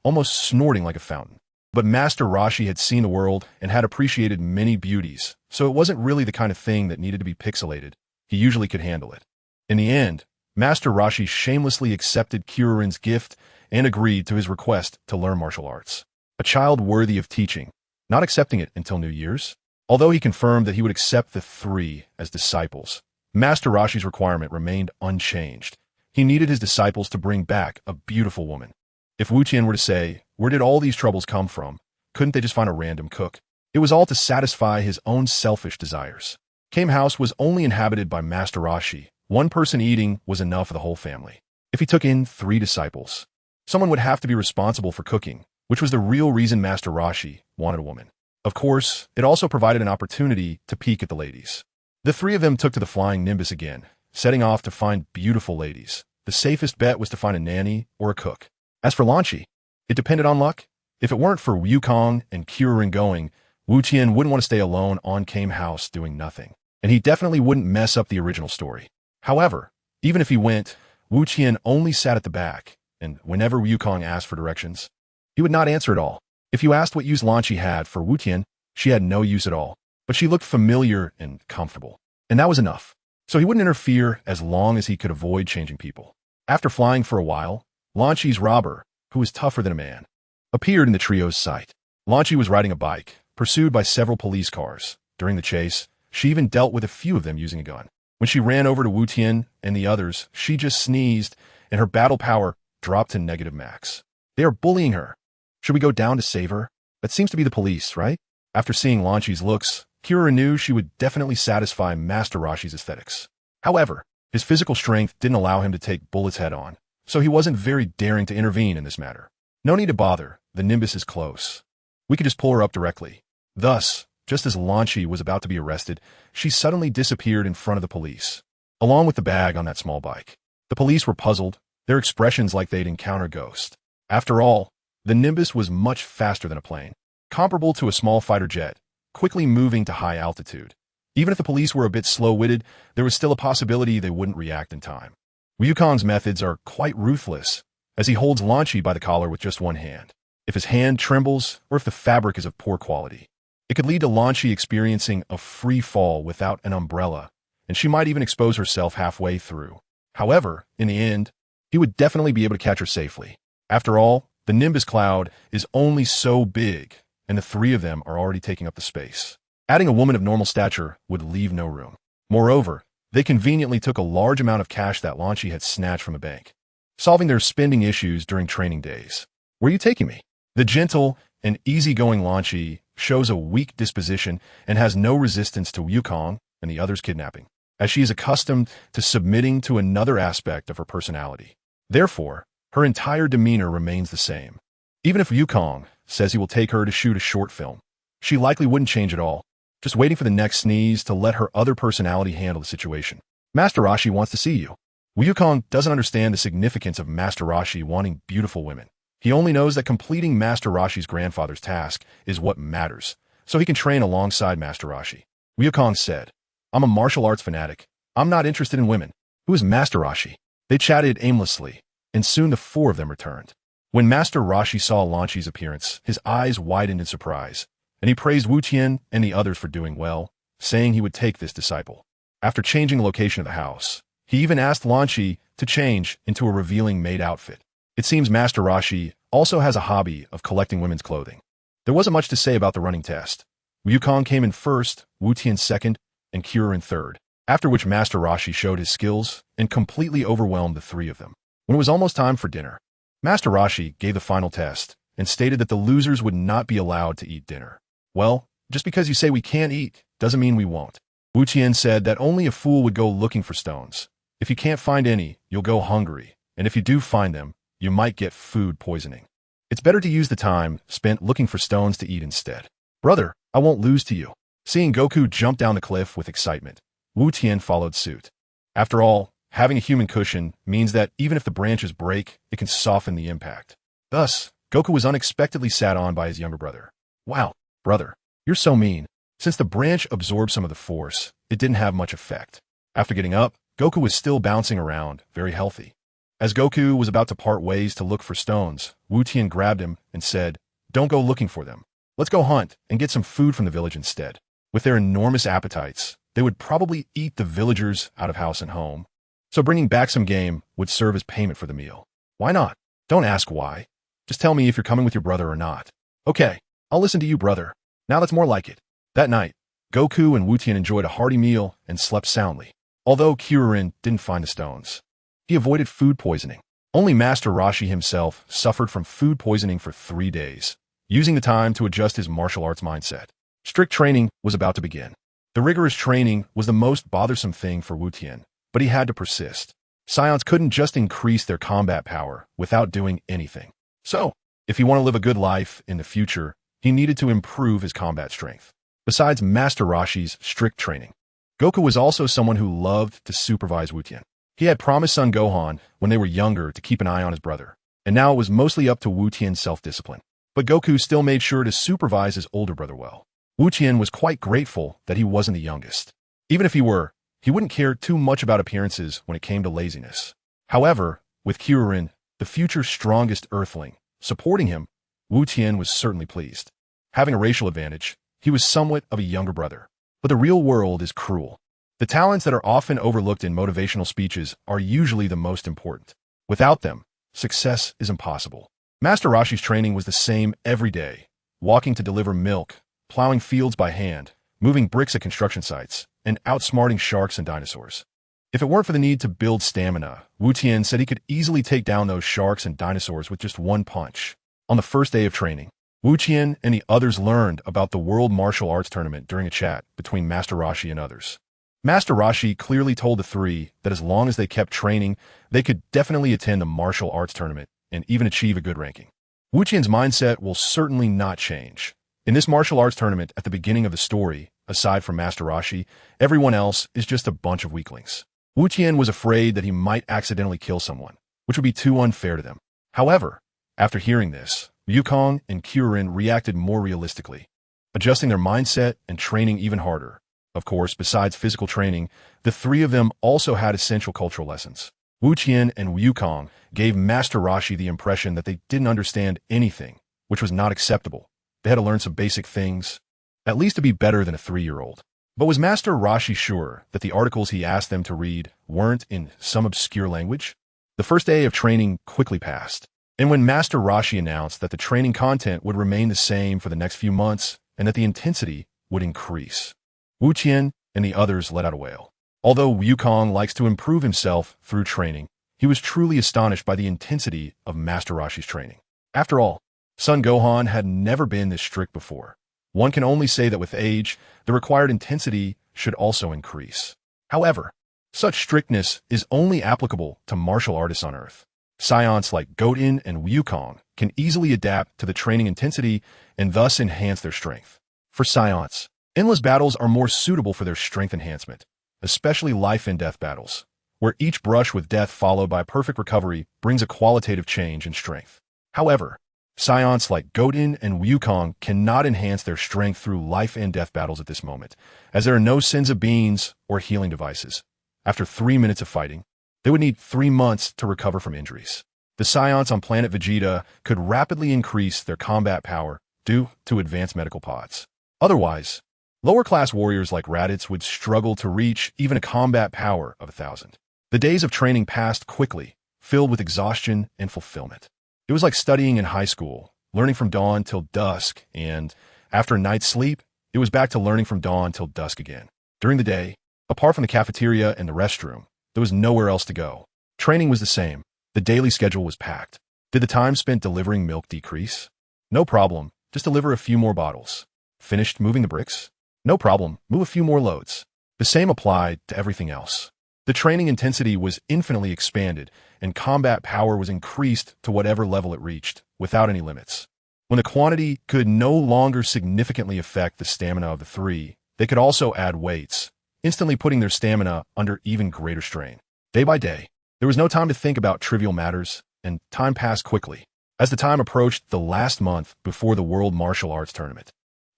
almost snorting like a fountain. But Master Roshi had seen the world and had appreciated many beauties, so it wasn't really the kind of thing that needed to be pixelated. He usually could handle it. In the end, Master Roshi shamelessly accepted Kyorin's gift and agreed to his request to learn martial arts. A child worthy of teaching, not accepting it until New Year's. Although he confirmed that he would accept the three as disciples, Master Roshi's requirement remained unchanged. He needed his disciples to bring back a beautiful woman. If Wu Tian were to say, where did all these troubles come from? Couldn't they just find a random cook? It was all to satisfy his own selfish desires. Kame House was only inhabited by Master Roshi. One person eating was enough for the whole family. If he took in 3 disciples, someone would have to be responsible for cooking, which was the real reason Master Roshi wanted a woman. Of course, it also provided an opportunity to peek at the ladies. The 3 of them took to the flying Nimbus again, setting off to find beautiful ladies. The safest bet was to find a nanny or a cook. As for Lanchi, it depended on luck. If it weren't for Wukong and Kyorin going, Wu Tian wouldn't want to stay alone on Kame House doing nothing. And he definitely wouldn't mess up the original story. However, even if he went, Wu Tian only sat at the back, and whenever Wukong asked for directions, he would not answer at all. If you asked what use Lanchi had for Wu Tian, she had no use at all. But she looked familiar and comfortable. And that was enough. So he wouldn't interfere as long as he could avoid changing people. After flying for a while, Lanchi's robber, who was tougher than a man, appeared in the trio's sight. Lanchi was riding a bike, pursued by several police cars. During the chase, she even dealt with a few of them using a gun. When she ran over to Wu Tian and the others, she just sneezed, and her battle power dropped to negative max. They are bullying her. Should we go down to save her? That seems to be the police, right? After seeing Lanchi's looks, Kira knew she would definitely satisfy Master Roshi's aesthetics. However, his physical strength didn't allow him to take bullets head-on, so he wasn't very daring to intervene in this matter. No need to bother, the Nimbus is close. We could just pull her up directly. Thus, just as Lanchi was about to be arrested, she suddenly disappeared in front of the police, along with the bag on that small bike. The police were puzzled, their expressions like they'd encountered a ghost. After all, the Nimbus was much faster than a plane, comparable to a small fighter jet, quickly moving to high altitude. Even if the police were a bit slow-witted, there was still a possibility they wouldn't react in time. Wukong's methods are quite ruthless, as he holds Lanchi by the collar with just one hand. If his hand trembles, or if the fabric is of poor quality, it could lead to Lanchi experiencing a free fall without an umbrella, and she might even expose herself halfway through. However, in the end, he would definitely be able to catch her safely. After all, the Nimbus cloud is only so big, and the 3 of them are already taking up the space. Adding a woman of normal stature would leave no room. Moreover, they conveniently took a large amount of cash that Lanchi had snatched from a bank, solving their spending issues during training days. Where are you taking me? The gentle and easygoing Lanchi shows a weak disposition and has no resistance to Wukong and the others' kidnapping, as she is accustomed to submitting to another aspect of her personality. Therefore, her entire demeanor remains the same. Even if Wukong says he will take her to shoot a short film, she likely wouldn't change at all. just waiting for the next sneeze to let her other personality handle the situation. Master Roshi wants to see you. Wukong doesn't understand the significance of Master Roshi wanting beautiful women. He only knows that completing Master Roshi's grandfather's task is what matters, so he can train alongside Master Roshi. Wukong said, I'm a martial arts fanatic. I'm not interested in women. Who is Master Roshi? They chatted aimlessly, and soon the four of them returned. When Master Roshi saw Lan Chi's appearance, his eyes widened in surprise, and he praised Wu Tian and the others for doing well, saying he would take this disciple. After changing the location of the house, he even asked Lan Chi to change into a revealing maid outfit. It seems Master Roshi also has a hobby of collecting women's clothing. There wasn't much to say about the running test. Wukong came in first, Wu Tian second, and Kira in third, after which Master Roshi showed his skills and completely overwhelmed the three of them. When it was almost time for dinner, Master Roshi gave the final test and stated that the losers would not be allowed to eat dinner. Well, just because you say we can't eat doesn't mean we won't. Wu Tian said that only a fool would go looking for stones. If you can't find any, you'll go hungry, and if you do find them, you might get food poisoning. It's better to use the time spent looking for stones to eat instead. Brother, I won't lose to you. Seeing Goku jump down the cliff with excitement, Wu Tian followed suit. After all, having a human cushion means that even if the branches break, it can soften the impact. Thus, Goku was unexpectedly sat on by his younger brother. Wow, brother, you're so mean. Since the branch absorbed some of the force, it didn't have much effect. After getting up, Goku was still bouncing around, very healthy. As Goku was about to part ways to look for stones, Wu Tian grabbed him and said, Don't go looking for them. Let's go hunt and get some food from the village instead. With their enormous appetites, they would probably eat the villagers out of house and home. So bringing back some game would serve as payment for the meal. Why not? Don't ask why. Just tell me if you're coming with your brother or not. Okay, I'll listen to you, brother. Now that's more like it. That night, Goku and Wu Tian enjoyed a hearty meal and slept soundly. Although Kirin didn't find the stones, he avoided food poisoning. Only Master Roshi himself suffered from food poisoning for 3 days, using the time to adjust his martial arts mindset. Strict training was about to begin. The rigorous training was the most bothersome thing for Wu Tian, but he had to persist. Scions couldn't just increase their combat power without doing anything. So, if he wanted to live a good life in the future, he needed to improve his combat strength. Besides Master Roshi's strict training, Goku was also someone who loved to supervise Wu Tian. He had promised Sun Gohan when they were younger to keep an eye on his brother, and now it was mostly up to Wu Tian's self-discipline. But Goku still made sure to supervise his older brother well. Wu Tian was quite grateful that he wasn't the youngest. Even if he were, he wouldn't care too much about appearances when it came to laziness. However, with Kirin, the future strongest Earthling, supporting him, Wu Tian was certainly pleased. Having a racial advantage, he was somewhat of a younger brother. But the real world is cruel. The talents that are often overlooked in motivational speeches are usually the most important. Without them, success is impossible. Master Roshi's training was the same every day, walking to deliver milk, plowing fields by hand, moving bricks at construction sites, and outsmarting sharks and dinosaurs. If it weren't for the need to build stamina, Wu Tian said he could easily take down those sharks and dinosaurs with just one punch. On the first day of training, Wu Tian and the others learned about the World Martial Arts Tournament during a chat between Master Roshi and others. Master Roshi clearly told the three that as long as they kept training, they could definitely attend the martial arts tournament and even achieve a good ranking. Wu Tian's mindset will certainly not change. In this martial arts tournament at the beginning of the story, aside from Master Roshi, everyone else is just a bunch of weaklings. Wu Tian was afraid that he might accidentally kill someone, which would be too unfair to them. However, after hearing this, Wukong and Kirin reacted more realistically, adjusting their mindset and training even harder. Of course, besides physical training, the three of them also had essential cultural lessons. Wu Tian and Wukong gave Master Roshi the impression that they didn't understand anything, which was not acceptable. They had to learn some basic things, at least to be better than a 3-year-old. But was Master Roshi sure that the articles he asked them to read weren't in some obscure language? The first day of training quickly passed, and when Master Roshi announced that the training content would remain the same for the next few months and that the intensity would increase, Wu Tian and the others let out a wail. Although Wukong likes to improve himself through training, he was truly astonished by the intensity of Master Roshi's training. After all, Sun Gohan had never been this strict before. One can only say that with age, the required intensity should also increase. However, such strictness is only applicable to martial artists on Earth. Scions like Goten and Wukong can easily adapt to the training intensity and thus enhance their strength. For Scions, Endless battles are more suitable for their strength enhancement, especially life and death battles, where each brush with death followed by perfect recovery brings a qualitative change in strength. However, scions like Goten and Wukong cannot enhance their strength through life and death battles at this moment, as there are no senzu beans or healing devices. After 3 minutes of fighting, they would need 3 months to recover from injuries. The scions on planet Vegeta could rapidly increase their combat power due to advanced medical pods. Otherwise, lower-class warriors like Raditz would struggle to reach even a combat power of 1,000. The days of training passed quickly, filled with exhaustion and fulfillment. It was like studying in high school, learning from dawn till dusk, and after a night's sleep, it was back to learning from dawn till dusk again. During the day, apart from the cafeteria and the restroom, there was nowhere else to go. Training was the same. The daily schedule was packed. Did the time spent delivering milk decrease? No problem. Just deliver a few more bottles. Finished moving the bricks? No problem. Move a few more loads. The same applied to everything else. The training intensity was infinitely expanded, and combat power was increased to whatever level it reached, without any limits. When the quantity could no longer significantly affect the stamina of the three, they could also add weights, instantly putting their stamina under even greater strain. Day by day, there was no time to think about trivial matters, and time passed quickly. As the time approached the last month before the World Martial Arts Tournament,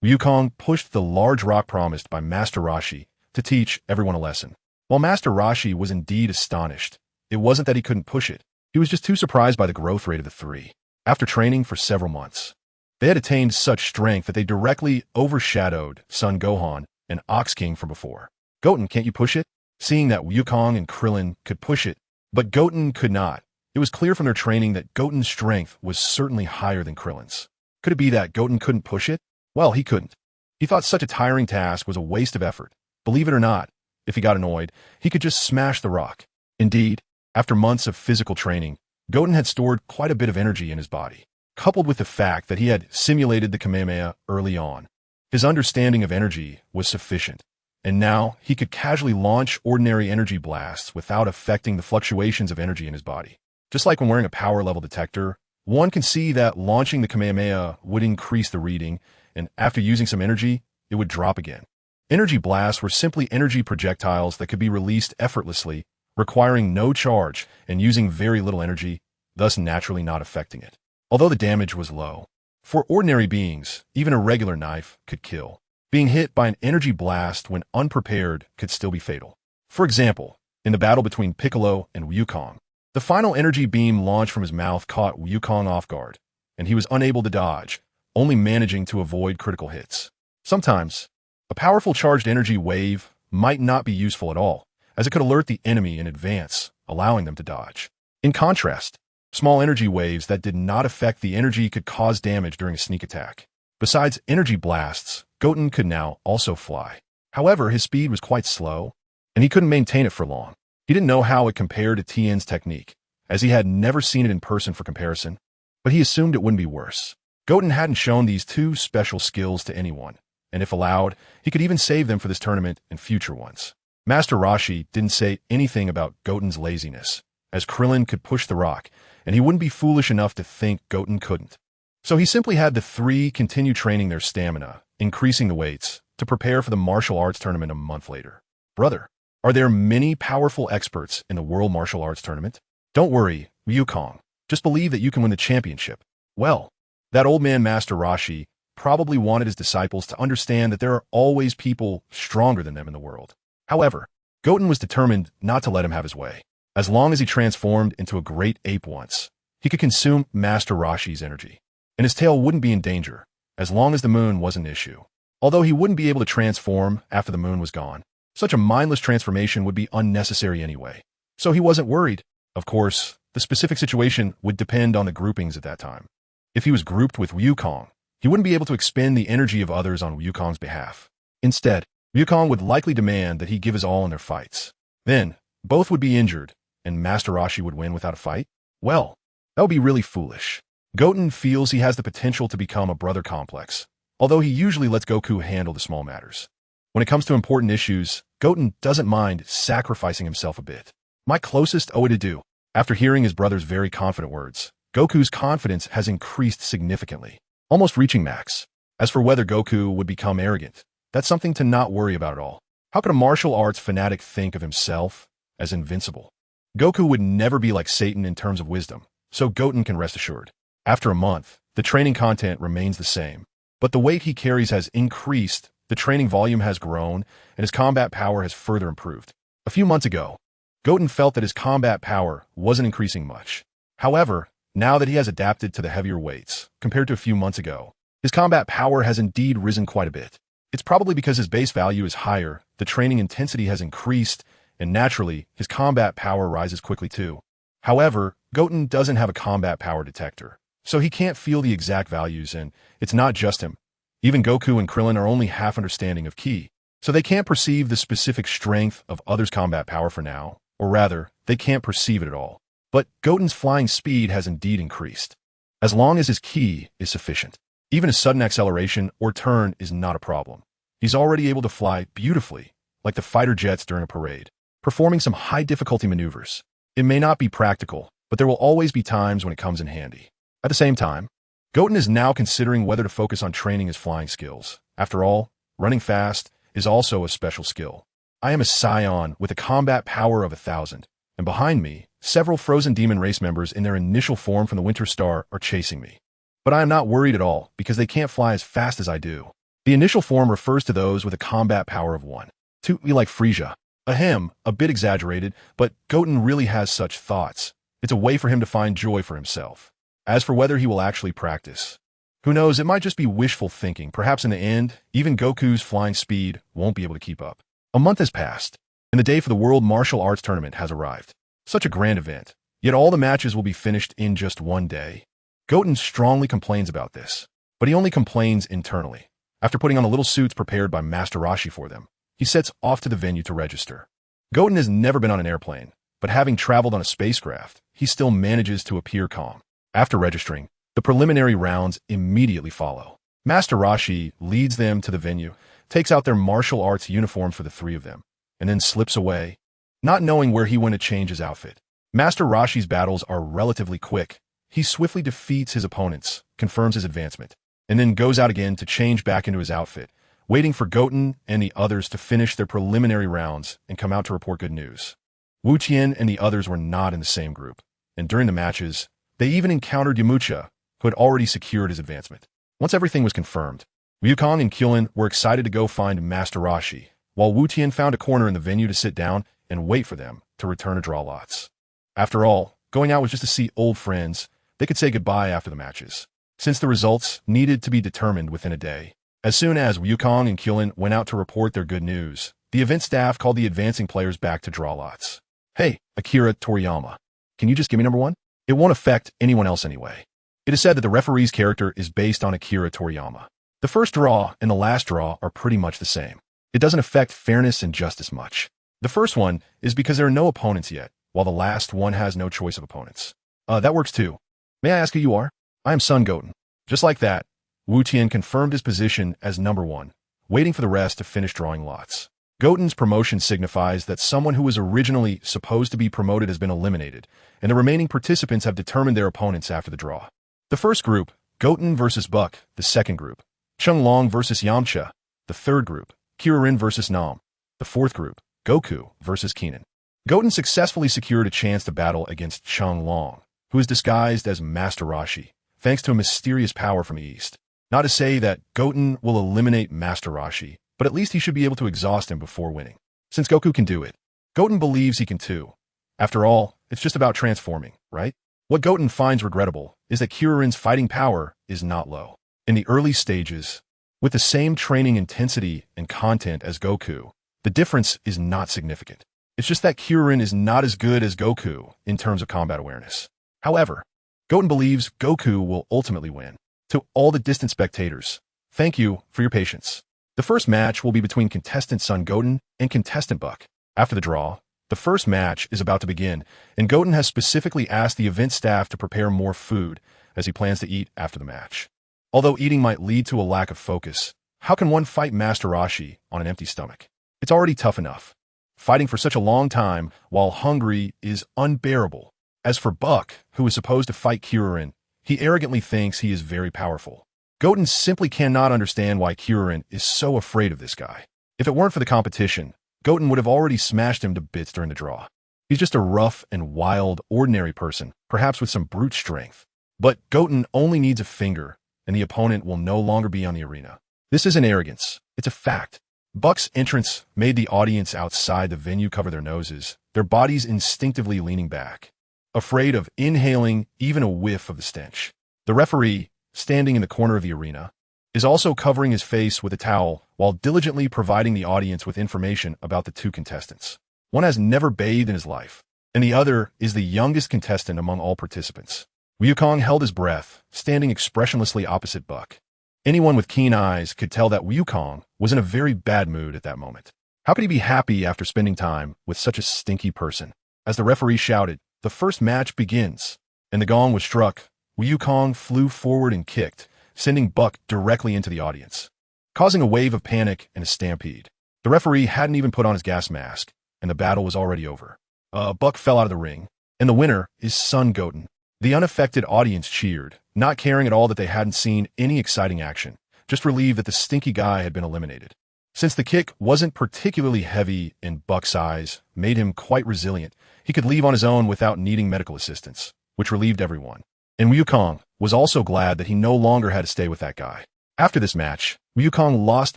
Wukong pushed the large rock promised by Master Roshi to teach everyone a lesson. While Master Roshi was indeed astonished, it wasn't that he couldn't push it. He was just too surprised by the growth rate of the three. After training for several months, they had attained such strength that they directly overshadowed Sun Gohan and Ox King from before. Goten, can't you push it? Seeing that Wukong and Krillin could push it, but Goten could not, it was clear from their training that Goten's strength was certainly higher than Krillin's. Could it be that Goten couldn't push it? Well, he couldn't. He thought such a tiring task was a waste of effort. Believe it or not, if he got annoyed, he could just smash the rock. Indeed, after months of physical training, Goten had stored quite a bit of energy in his body. Coupled with the fact that he had simulated the Kamehameha early on, his understanding of energy was sufficient, and now he could casually launch ordinary energy blasts without affecting the fluctuations of energy in his body. Just like when wearing a power level detector, one can see that launching the Kamehameha would increase the reading, and after using some energy, it would drop again. Energy blasts were simply energy projectiles that could be released effortlessly, requiring no charge and using very little energy, thus naturally not affecting it. Although the damage was low, for ordinary beings, even a regular knife could kill. Being hit by an energy blast when unprepared could still be fatal. For example, in the battle between Piccolo and Wukong, the final energy beam launched from his mouth caught Wukong off guard, and he was unable to dodge, only managing to avoid critical hits. Sometimes, a powerful charged energy wave might not be useful at all, as it could alert the enemy in advance, allowing them to dodge. In contrast, small energy waves that did not affect the energy could cause damage during a sneak attack. Besides energy blasts, Goten could now also fly. However, his speed was quite slow, and he couldn't maintain it for long. He didn't know how it compared to Tien's technique, as he had never seen it in person for comparison, but he assumed it wouldn't be worse. Goten hadn't shown these two special skills to anyone, and if allowed, he could even save them for this tournament and future ones. Master Roshi didn't say anything about Goten's laziness, as Krillin could push the rock, and he wouldn't be foolish enough to think Goten couldn't. So he simply had the three continue training their stamina, increasing the weights, to prepare for the martial arts tournament a month later. Brother, are there many powerful experts in the World Martial Arts Tournament? Don't worry, Wukong. Just believe that you can win the championship. Well, that old man Master Roshi probably wanted his disciples to understand that there are always people stronger than them in the world. However, Goten was determined not to let him have his way. As long as he transformed into a great ape once, he could consume Master Roshi's energy, and his tail wouldn't be in danger, as long as the moon was an issue. Although he wouldn't be able to transform after the moon was gone, such a mindless transformation would be unnecessary anyway. So he wasn't worried. Of course, the specific situation would depend on the groupings at that time. If he was grouped with Wukong, he wouldn't be able to expend the energy of others on Wukong's behalf. Instead, Wukong would likely demand that he give his all in their fights. Then, both would be injured, and Master Roshi would win without a fight? Well, that would be really foolish. Goten feels he has the potential to become a brother complex, although he usually lets Goku handle the small matters. When it comes to important issues, Goten doesn't mind sacrificing himself a bit. My closest owe it to do. After hearing his brother's very confident words, Goku's confidence has increased significantly, almost reaching max. As for whether Goku would become arrogant, That's something to not worry about at all. How could a martial arts fanatic think of himself as invincible? Goku would never be like Satan in terms of wisdom, so Goten can rest assured. After a month, the training content remains the same, but the weight he carries has increased, the training volume has grown, and his combat power has further improved. A few months ago, Goten felt that his combat power wasn't increasing much. However, now that he has adapted to the heavier weights, compared to a few months ago, his combat power has indeed risen quite a bit. It's probably because his base value is higher, the training intensity has increased, and naturally, his combat power rises quickly too. However, Goten doesn't have a combat power detector, so he can't feel the exact values, and it's not just him. Even Goku and Krillin are only half understanding of Ki, so they can't perceive the specific strength of others' combat power for now, or rather, they can't perceive it at all. But Goten's flying speed has indeed increased, as long as his Ki is sufficient. Even a sudden acceleration or turn is not a problem. He's already able to fly beautifully, like the fighter jets during a parade, performing some high-difficulty maneuvers. It may not be practical, but there will always be times when it comes in handy. At the same time, Goten is now considering whether to focus on training his flying skills. After all, running fast is also a special skill. I am a scion with a combat power of 1,000, and behind me, several frozen demon race members in their initial form from the Winter Star are chasing me. But I am not worried at all, because they can't fly as fast as I do. The initial form refers to those with a combat power of 1. 2, like Frieza. Ahem, a bit exaggerated, but Goten really has such thoughts. It's a way for him to find joy for himself. As for whether he will actually practice, who knows, it might just be wishful thinking. Perhaps in the end, even Goku's flying speed won't be able to keep up. A month has passed, and the day for the World Martial Arts Tournament has arrived. Such a grand event, yet all the matches will be finished in just one day. Goten strongly complains about this, but he only complains internally. After putting on the little suits prepared by Master Roshi for them, he sets off to the venue to register. Goten has never been on an airplane, but having traveled on a spacecraft, he still manages to appear calm. After registering, the preliminary rounds immediately follow. Master Roshi leads them to the venue, takes out their martial arts uniforms for the three of them, and then slips away, not knowing where he went to change his outfit. Master Roshi's battles are relatively quick. He swiftly defeats his opponents, confirms his advancement, and then goes out again to change back into his outfit, waiting for Goten and the others to finish their preliminary rounds and come out to report good news. Wu Qian and the others were not in the same group, and during the matches, they even encountered Yamcha, who had already secured his advancement. Once everything was confirmed, Wukong and Krillin were excited to go find Master Roshi, while Wu Tian found a corner in the venue to sit down and wait for them to return to draw lots. After all, going out was just to see old friends. They could say goodbye after the matches, since the results needed to be determined within a day. As soon as Wukong and Krillin went out to report their good news, the event staff called the advancing players back to draw lots. Hey, Akira Toriyama, can you just give me number 1? It won't affect anyone else anyway. It is said that the referee's character is based on Akira Toriyama. The first draw and the last draw are pretty much the same. It doesn't affect fairness and justice much. The first one is because there are no opponents yet, while the last one has no choice of opponents. That works too. May I ask who you are? I am Sun Gohan. Just like that, Wu Tian confirmed his position as number 1, waiting for the rest to finish drawing lots. Goten's promotion signifies that someone who was originally supposed to be promoted has been eliminated, and the remaining participants have determined their opponents after the draw. The first group, Goten versus Buck. The second group, Chunlong versus Yamcha. The third group, Kiririn versus Nam. The fourth group, Goku versus Kenan. Goten successfully secured a chance to battle against Chunlong, who is disguised as Master Roshi, thanks to a mysterious power from the east. Not to say that Goten will eliminate Master Roshi, but at least he should be able to exhaust him before winning. Since Goku can do it, Goten believes he can too. After all, it's just about transforming, right? What Goten finds regrettable is that Kiririn's fighting power is not low. In the early stages, with the same training intensity and content as Goku, the difference is not significant. It's just that Kiririn is not as good as Goku in terms of combat awareness. However, Goten believes Goku will ultimately win. To all the distant spectators, thank you for your patience. The first match will be between contestant Sun Gohan and contestant Buck. After the draw, the first match is about to begin, and Goten has specifically asked the event staff to prepare more food, as he plans to eat after the match. Although eating might lead to a lack of focus, how can one fight Master Roshi on an empty stomach? It's already tough enough. Fighting for such a long time while hungry is unbearable. As for Buck, who is supposed to fight Kiririn, he arrogantly thinks he is very powerful. Goten simply cannot understand why Kiririn is so afraid of this guy. If it weren't for the competition, Goten would have already smashed him to bits during the draw. He's just a rough and wild, ordinary person, perhaps with some brute strength. But Goten only needs a finger, and the opponent will no longer be on the arena. This isn't arrogance, it's a fact. Buck's entrance made the audience outside the venue cover their noses, their bodies instinctively leaning back, afraid of inhaling even a whiff of the stench. The referee, standing in the corner of the arena, is also covering his face with a towel while diligently providing the audience with information about the two contestants. One has never bathed in his life, and the other is the youngest contestant among all participants. Wukong held his breath, standing expressionlessly opposite Buck. Anyone with keen eyes could tell that Wukong was in a very bad mood at that moment. How could he be happy after spending time with such a stinky person? As the referee shouted, "The first match begins," and the gong was struck, Wukong flew forward and kicked, sending Buck directly into the audience, causing a wave of panic and a stampede. The referee hadn't even put on his gas mask, and the battle was already over. Buck fell out of the ring, and the winner is Sun Gohan. The unaffected audience cheered, not caring at all that they hadn't seen any exciting action, just relieved that the stinky guy had been eliminated. Since the kick wasn't particularly heavy in Buck's eyes, made him quite resilient, he could leave on his own without needing medical assistance, which relieved everyone. And Wukong was also glad that he no longer had to stay with that guy. After this match, Wukong lost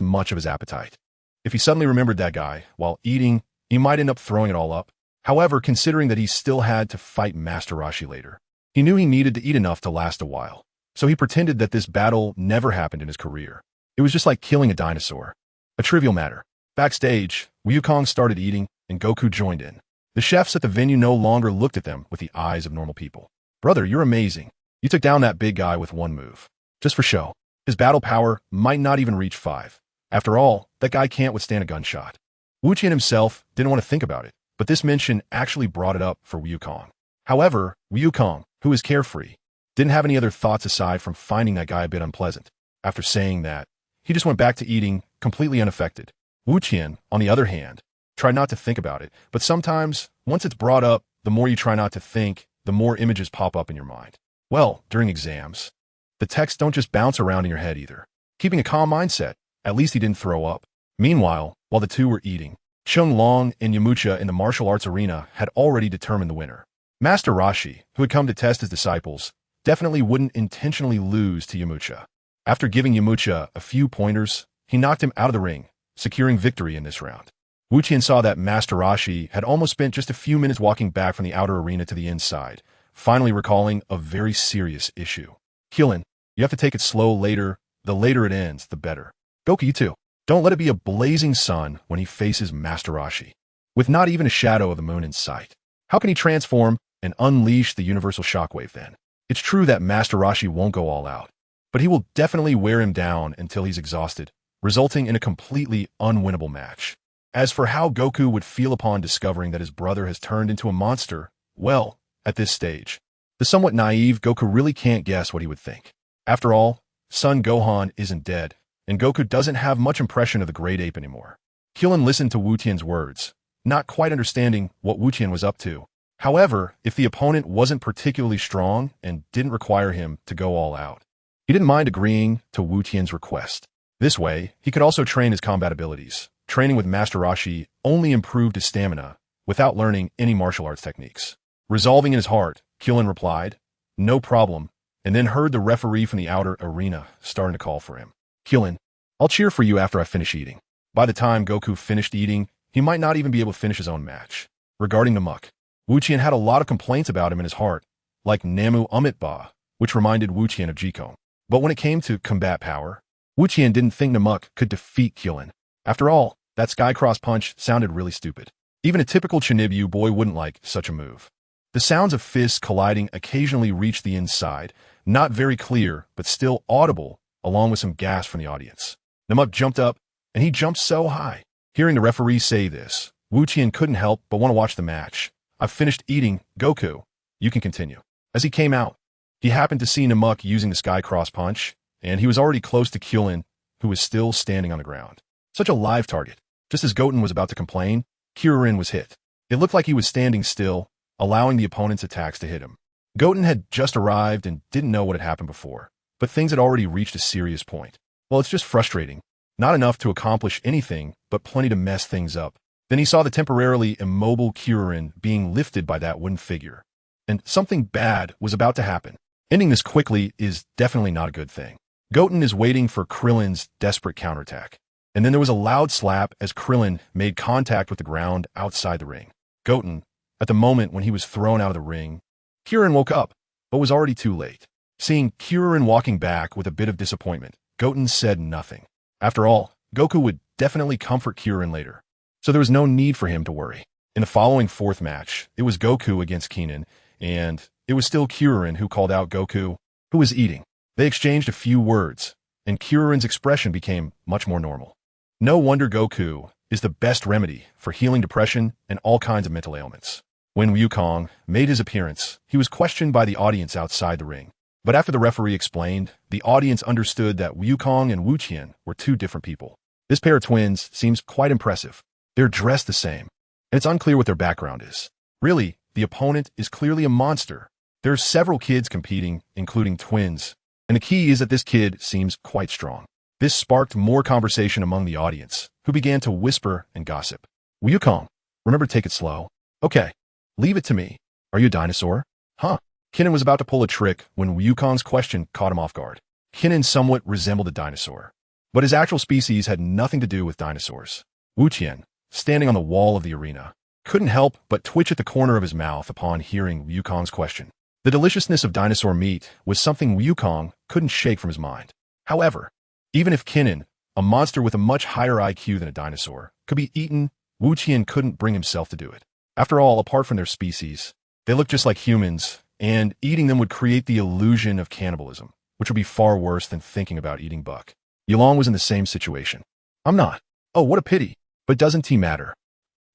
much of his appetite. If he suddenly remembered that guy while eating, he might end up throwing it all up. However, considering that he still had to fight Master Roshi later, he knew he needed to eat enough to last a while. So he pretended that this battle never happened in his career. It was just like killing a dinosaur. A trivial matter. Backstage, Wukong started eating, and Goku joined in. The chefs at the venue no longer looked at them with the eyes of normal people. "Brother, you're amazing. You took down that big guy with one move. Just for show. His battle power might not even reach 5. After all, that guy can't withstand a gunshot." Wu Qian himself didn't want to think about it, but this mention actually brought it up for Wukong. However, Wukong, who is carefree, didn't have any other thoughts aside from finding that guy a bit unpleasant. After saying that, he just went back to eating, completely unaffected. Wu Qian, on the other hand, tried not to think about it, but sometimes, once it's brought up, the more you try not to think, the more images pop up in your mind. Well, during exams, the texts don't just bounce around in your head either. Keeping a calm mindset, at least he didn't throw up. Meanwhile, while the two were eating, Chung Long and Yamcha in the martial arts arena had already determined the winner. Master Roshi, who had come to test his disciples, definitely wouldn't intentionally lose to Yamcha. After giving Yamcha a few pointers, he knocked him out of the ring, securing victory in this round. Wu Qian saw that Master Roshi had almost spent just a few minutes walking back from the outer arena to the inside, finally recalling a very serious issue. "Killin, you have to take it slow later. The later it ends, the better. Goku, you too. Don't let it be a blazing sun when he faces Master Roshi, with not even a shadow of the moon in sight. How can he transform and unleash the universal shockwave then? It's true that Master Roshi won't go all out, but he will definitely wear him down until he's exhausted, resulting in a completely unwinnable match. As for how Goku would feel upon discovering that his brother has turned into a monster, well, at this stage, the somewhat naive Goku really can't guess what he would think. After all, Sun Gohan isn't dead, and Goku doesn't have much impression of the great ape anymore. Killin listened to Wu Tian's words, not quite understanding what Wu Tian was up to. However, if the opponent wasn't particularly strong and didn't require him to go all out, he didn't mind agreeing to Wu Tian's request. This way, he could also train his combat abilities. Training with Master Roshi only improved his stamina without learning any martial arts techniques. Resolving in his heart, Killin replied, "No problem," and then heard the referee from the outer arena starting to call for him. "Killin, I'll cheer for you after I finish eating." By the time Goku finished eating, he might not even be able to finish his own match. Regarding the muck, Wu Qian had a lot of complaints about him in his heart, like Namu Amit which reminded Wu Qian of Jikong. But when it came to combat power, Wu Qian didn't think Namek could defeat Killin. After all, that Skycross punch sounded really stupid. Even a typical Chinibyu boy wouldn't like such a move. The sounds of fists colliding occasionally reached the inside, not very clear, but still audible, along with some gas from the audience. Namek jumped up, and he jumped so high. Hearing the referee say this, Wu Qian couldn't help but want to watch the match. "I've finished eating, Goku. You can continue." As he came out, he happened to see Namek using the Skycross punch, and he was already close to Killin, who was still standing on the ground. Such a live target. Just as Goten was about to complain, Kiririn was hit. It looked like he was standing still, allowing the opponent's attacks to hit him. Goten had just arrived and didn't know what had happened before. but things had already reached a serious point. Well, it's just frustrating. Not enough to accomplish anything, but plenty to mess things up. Then he saw the temporarily immobile Kuririn being lifted by that wooden figure. And something bad was about to happen. Ending this quickly is definitely not a good thing. Goten is waiting for Krillin's desperate counterattack. And then there was a loud slap as Krillin made contact with the ground outside the ring. Goten, at the moment when he was thrown out of the ring, Kuririn woke up, but was already too late. Seeing Kuririn walking back with a bit of disappointment, Goten said nothing. After all, Goku would definitely comfort Kuririn later, so there was no need for him to worry. In the following fourth match, it was Goku against Kenan, and it was still Kuririn who called out Goku, who was eating. They exchanged a few words, and Kuririn's expression became much more normal. No wonder Goku is the best remedy for healing depression and all kinds of mental ailments. When Wukong made his appearance, he was questioned by the audience outside the ring. But after the referee explained, the audience understood that Wukong and Wuqian were two different people. This pair of twins seems quite impressive. They're dressed the same, and it's unclear what their background is. Really, the opponent is clearly a monster. There are several kids competing, including twins, and the key is that this kid seems quite strong. This sparked more conversation among the audience, who began to whisper and gossip. Wukong, remember to take it slow. Okay, leave it to me. Are you a dinosaur? Huh? Kenan was about to pull a trick when Wukong's question caught him off guard. Kenan somewhat resembled a dinosaur, but his actual species had nothing to do with dinosaurs. Wuqian, standing on the wall of the arena, couldn't help but twitch at the corner of his mouth upon hearing Wukong's question. The deliciousness of dinosaur meat was something Wukong couldn't shake from his mind. However, even if Kenan, a monster with a much higher IQ than a dinosaur, could be eaten, Wuqian couldn't bring himself to do it. After all, apart from their species, they look just like humans, and eating them would create the illusion of cannibalism, which would be far worse than thinking about eating buck. Yulong was in the same situation. I'm not. Oh, what a pity. But doesn't he matter?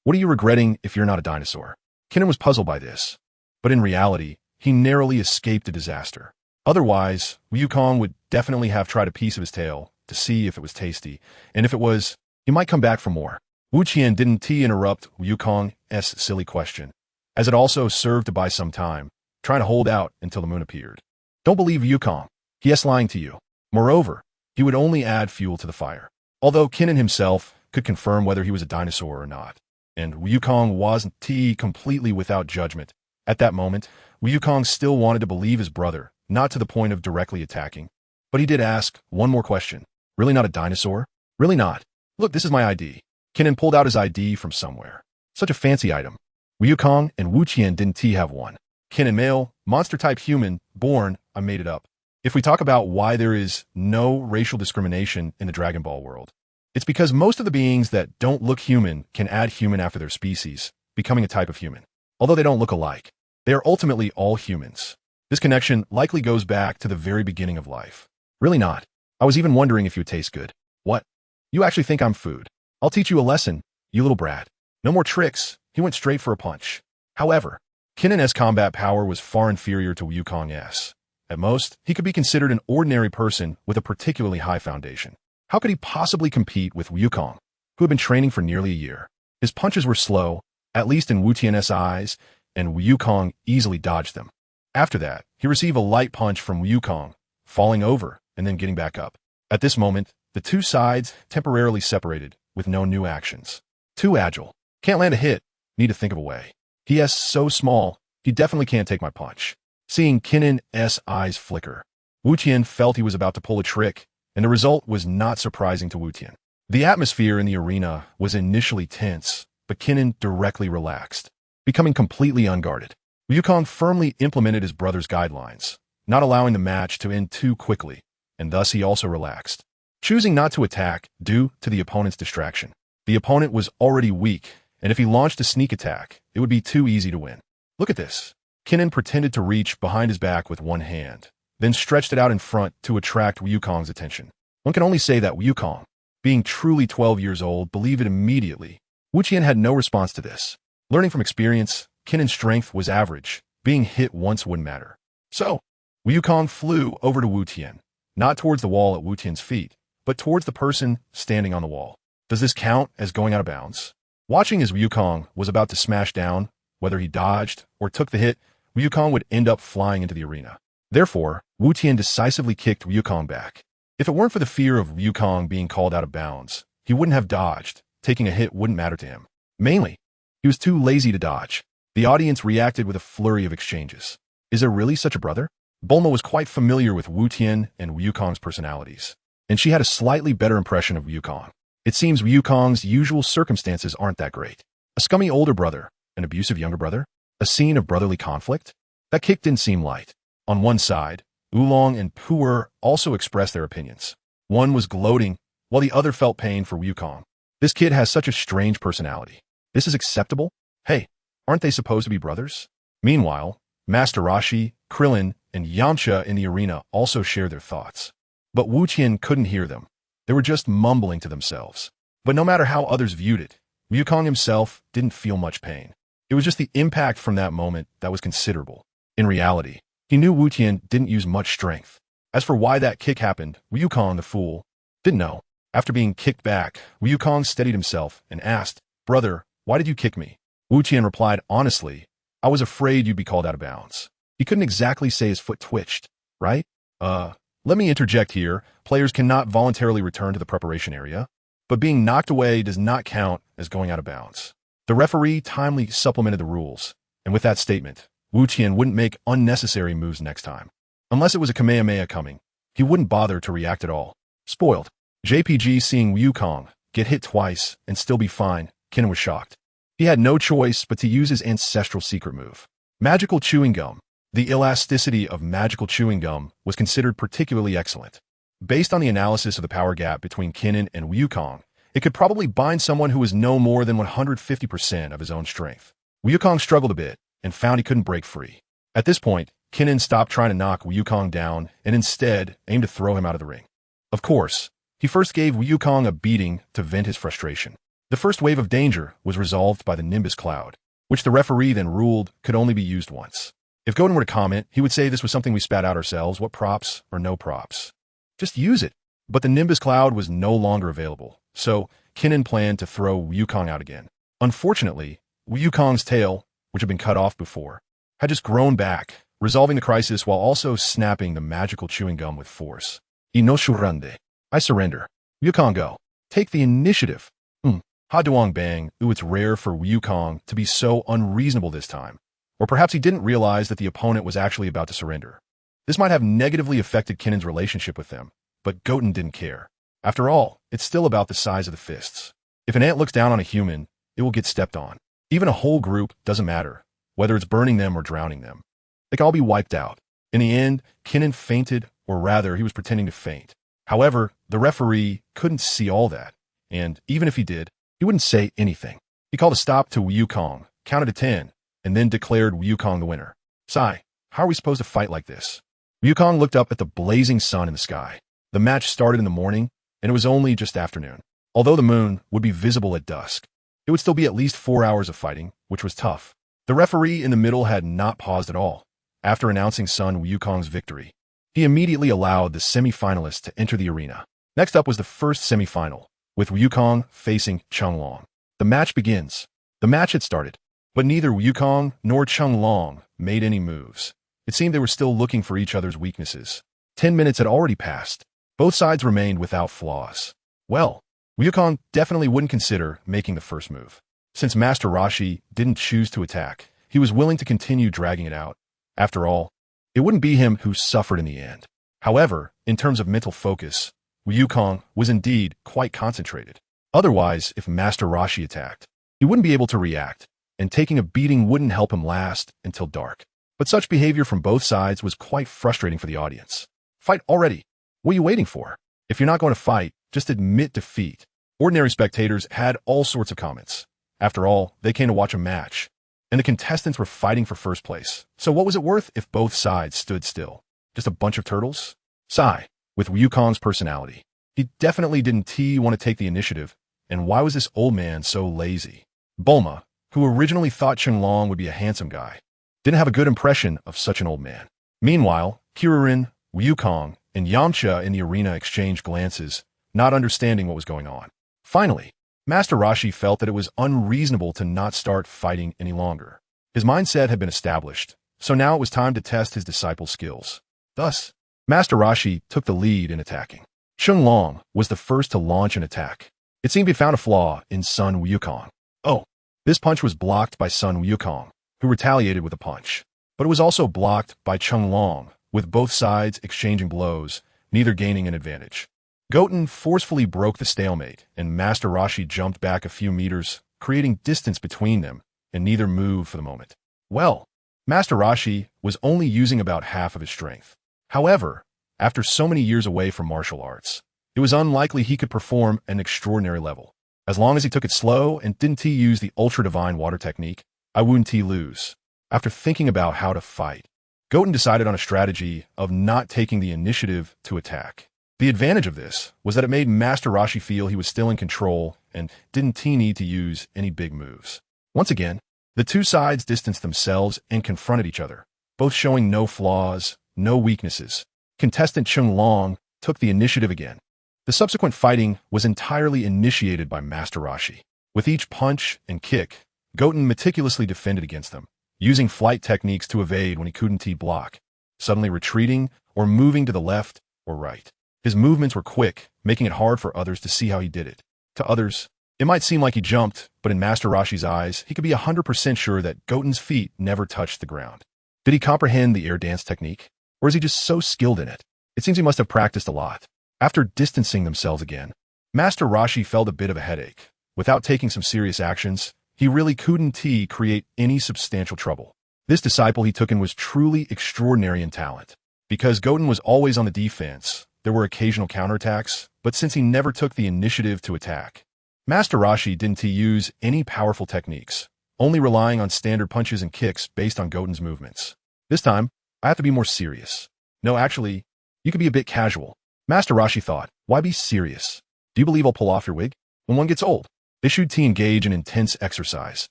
What are you regretting if you're not a dinosaur? Kenan was puzzled by this, but in reality, he narrowly escaped a disaster. Otherwise, Wukong would definitely have tried a piece of his tail to see if it was tasty, and if it was, he might come back for more. Wuqian didn't interrupt Wukong's silly question, as it also served to buy some time, trying to hold out until the moon appeared. Don't believe Wukong. He is lying to you. Moreover, he would only add fuel to the fire. Although Kenan himself could confirm whether he was a dinosaur or not, and Wukong wasn't completely without judgment. At that moment, Wukong still wanted to believe his brother, not to the point of directly attacking. But he did ask one more question. Really not a dinosaur? Really not? Look, this is my ID. Kenan pulled out his ID from somewhere. Such a fancy item. Wukong and Wuqian didn't have one. Kenan male, monster-type human, born, I made it up. If we talk about why there is no racial discrimination in the Dragon Ball world, it's because most of the beings that don't look human can add human after their species, becoming a type of human. Although they don't look alike, they are ultimately all humans. This connection likely goes back to the very beginning of life. Really not. I was even wondering if you would taste good. What? You actually think I'm food? I'll teach you a lesson, you little brat. No more tricks. He went straight for a punch. However, Kenan's combat power was far inferior to Wukong's. At most, he could be considered an ordinary person with a particularly high foundation. How could he possibly compete with Wukong, who had been training for nearly a year? His punches were slow, at least in Wuqian's eyes, and Wukong easily dodged them. After that, he received a light punch from Wukong, falling over and then getting back up. At this moment, the two sides temporarily separated, with no new actions. Too agile. Can't land a hit. Need to think of a way. He is so small, he definitely can't take my punch. Seeing Kenan's eyes flicker, Wuqian felt he was about to pull a trick, and the result was not surprising to Wuqian. The atmosphere in the arena was initially tense, but Kenan directly relaxed, becoming completely unguarded. Wukong firmly implemented his brother's guidelines, not allowing the match to end too quickly, and thus he also relaxed, choosing not to attack due to the opponent's distraction. The opponent was already weak, and if he launched a sneak attack, it would be too easy to win. Look at this. Kenan pretended to reach behind his back with one hand, then stretched it out in front to attract Wukong's attention. One can only say that Wukong, being truly 12 years old, believed it immediately. Wuqian had no response to this. Learning from experience, Kenan's strength was average. Being hit once wouldn't matter. So, Wukong flew over to Wuqian, not towards the wall at Wuqian's feet, but towards the person standing on the wall. Does this count as going out of bounds? Watching as Wukong was about to smash down, whether he dodged or took the hit, Wukong would end up flying into the arena. Therefore, Wu Tian decisively kicked Wukong back. If it weren't for the fear of Wukong being called out of bounds, he wouldn't have dodged. Taking a hit wouldn't matter to him. Mainly, he was too lazy to dodge. The audience reacted with a flurry of exchanges. Is there really such a brother? Bulma was quite familiar with Wu Tian and Wukong's personalities, and she had a slightly better impression of Wukong. It seems Wukong's usual circumstances aren't that great. A scummy older brother, an abusive younger brother, a scene of brotherly conflict? That kick didn't seem light. On one side, Oolong and Pu'er also expressed their opinions. One was gloating, while the other felt pain for Wukong. This kid has such a strange personality. This is acceptable? Hey, aren't they supposed to be brothers? Meanwhile, Master Roshi, Krillin, and Yamcha in the arena also shared their thoughts. But Wu Tian couldn't hear them. They were just mumbling to themselves. But no matter how others viewed it, Wukong himself didn't feel much pain. It was just the impact from that moment that was considerable. In reality, he knew Wu Tian didn't use much strength. As for why that kick happened, Wukong, the fool, didn't know. After being kicked back, Wukong steadied himself and asked, "Brother, why did you kick me?" Wu Tian replied honestly, "I was afraid you'd be called out of bounds." He couldn't exactly say his foot twitched, right? Let me interject here. Players cannot voluntarily return to the preparation area, but being knocked away does not count as going out of bounds. The referee timely supplemented the rules, and with that statement, Wu Tian wouldn't make unnecessary moves next time. Unless it was a Kamehameha coming, he wouldn't bother to react at all. Spoiled. JPG seeing Wukong get hit twice and still be fine, Ken was shocked. He had no choice but to use his ancestral secret move. Magical chewing gum. The elasticity of magical chewing gum was considered particularly excellent. Based on the analysis of the power gap between Kennen and Wukong, it could probably bind someone who was no more than 150% of his own strength. Wukong struggled a bit and found he couldn't break free. At this point, Kennen stopped trying to knock Wukong down and instead aimed to throw him out of the ring. Of course, he first gave Wukong a beating to vent his frustration. The first wave of danger was resolved by the Nimbus Cloud, which the referee then ruled could only be used once. If Goten were to comment, he would say this was something we spat out ourselves, what props or no props. Just use it. But the Nimbus Cloud was no longer available, so Kennen planned to throw Wukong out again. Unfortunately, Wukong's tail, which had been cut off before, had just grown back, resolving the crisis while also snapping the magical chewing gum with force. Inoshurande. I surrender. Wukong go. Take the initiative. Ha Duong Bang. Ooh, it's rare for Wukong to be so unreasonable this time. Or perhaps he didn't realize that the opponent was actually about to surrender. This might have negatively affected Kennen's relationship with them, but Goten didn't care. After all, it's still about the size of the fists. If an ant looks down on a human, it will get stepped on. Even a whole group doesn't matter, whether it's burning them or drowning them. They can all be wiped out. In the end, Kennen fainted, or rather, he was pretending to faint. However, the referee couldn't see all that, and even if he did, he wouldn't say anything. He called a stop to Wukong, counted to 10, and then declared Wukong the winner. Sigh, how are we supposed to fight like this? Wukong looked up at the blazing sun in the sky. The match started in the morning, and it was only just afternoon. Although the moon would be visible at dusk, it would still be at least 4 hours of fighting, which was tough. The referee in the middle had not paused at all. After announcing Sun Wukong's victory, he immediately allowed the semi-finalists to enter the arena. Next up was the first semi-final, with Wukong facing Chenglong. The match begins. The match had started, but neither Wukong nor Chenglong made any moves. It seemed they were still looking for each other's weaknesses. 10 minutes had already passed. Both sides remained without flaws. Well, Wukong definitely wouldn't consider making the first move. Since Master Roshi didn't choose to attack, he was willing to continue dragging it out. After all, it wouldn't be him who suffered in the end. However, in terms of mental focus, Wukong was indeed quite concentrated. Otherwise, if Master Roshi attacked, he wouldn't be able to react, and taking a beating wouldn't help him last until dark. But such behavior from both sides was quite frustrating for the audience. Fight already! What are you waiting for? If you're not going to fight, just admit defeat. Ordinary spectators had all sorts of comments. After all, they came to watch a match, and the contestants were fighting for first place. So what was it worth if both sides stood still? Just a bunch of turtles? Sigh. With Wukong's personality, he definitely didn't want to take the initiative, and why was this old man so lazy? Bulma, who originally thought Chenglong would be a handsome guy, didn't have a good impression of such an old man. Meanwhile, Kiririn, Wukong, and Yamcha in the arena exchanged glances, not understanding what was going on. Finally, Master Roshi felt that it was unreasonable to not start fighting any longer. His mindset had been established, so now it was time to test his disciples' skills. Thus, Master Roshi took the lead in attacking. Chung Long was the first to launch an attack. It seemed he found a flaw in Sun Wukong. Oh, this punch was blocked by Sun Wukong, who retaliated with a punch. But it was also blocked by Chung Long, with both sides exchanging blows, neither gaining an advantage. Goten forcefully broke the stalemate, and Master Roshi jumped back a few meters, creating distance between them, and neither moved for the moment. Well, Master Roshi was only using about half of his strength. However, after so many years away from martial arts, it was unlikely he could perform an extraordinary level. As long as he took it slow and didn't use the ultra-divine water technique, I wouldn't lose. After thinking about how to fight, Goten decided on a strategy of not taking the initiative to attack. The advantage of this was that it made Master Roshi feel he was still in control and didn't need to use any big moves. Once again, the two sides distanced themselves and confronted each other, both showing no flaws, no weaknesses. Contestant Chung Long took the initiative again. The subsequent fighting was entirely initiated by Master Roshi. With each punch and kick, Goten meticulously defended against them, using flight techniques to evade when he couldn't block, suddenly retreating or moving to the left or right. His movements were quick, making it hard for others to see how he did it. To others, it might seem like he jumped, but in Master Roshi's eyes, he could be 100% sure that Goten's feet never touched the ground. Did he comprehend the air dance technique? Or is he just so skilled in it? It seems he must have practiced a lot. After distancing themselves again, Master Roshi felt a bit of a headache. Without taking some serious actions, he really couldn't create any substantial trouble. This disciple he took in was truly extraordinary in talent. Because Goten was always on the defense, there were occasional counterattacks, but since he never took the initiative to attack, Master Roshi didn't use any powerful techniques, only relying on standard punches and kicks based on Goten's movements. This time, I have to be more serious. No, actually, you could be a bit casual. Master Roshi thought, why be serious? Do you believe I'll pull off your wig? When one gets old, they should engage in intense exercise.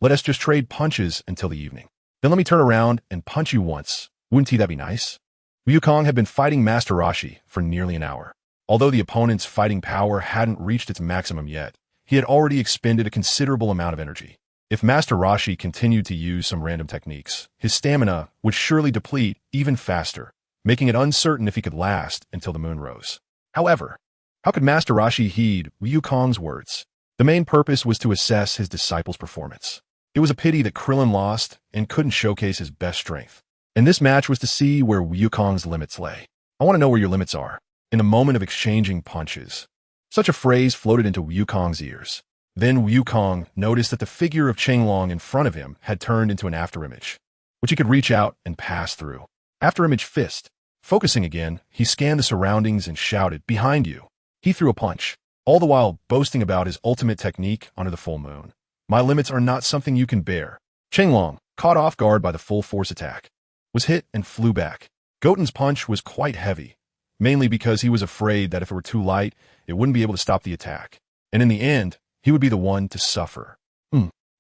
Let us just trade punches until the evening. Then let me turn around and punch you once. Wouldn't that be nice? Wukong had been fighting Master Roshi for nearly an hour. Although the opponent's fighting power hadn't reached its maximum yet, he had already expended a considerable amount of energy. If Master Roshi continued to use some random techniques, his stamina would surely deplete even faster, making it uncertain if he could last until the moon rose. However, how could Master Roshi heed Wukong's words? The main purpose was to assess his disciple's performance. It was a pity that Krillin lost and couldn't showcase his best strength. And this match was to see where Wukong's limits lay. I want to know where your limits are. In the moment of exchanging punches. Such a phrase floated into Wukong's ears. Then Wukong noticed that the figure of Chenglong in front of him had turned into an afterimage, which he could reach out and pass through. Afterimage fist. Focusing again, he scanned the surroundings and shouted, "Behind you!" He threw a punch, all the while boasting about his ultimate technique under the full moon. My limits are not something you can bear. Chenglong, caught off guard by the full force attack, was hit and flew back. Goten's punch was quite heavy, mainly because he was afraid that if it were too light, it wouldn't be able to stop the attack. And in the end, he would be the one to suffer.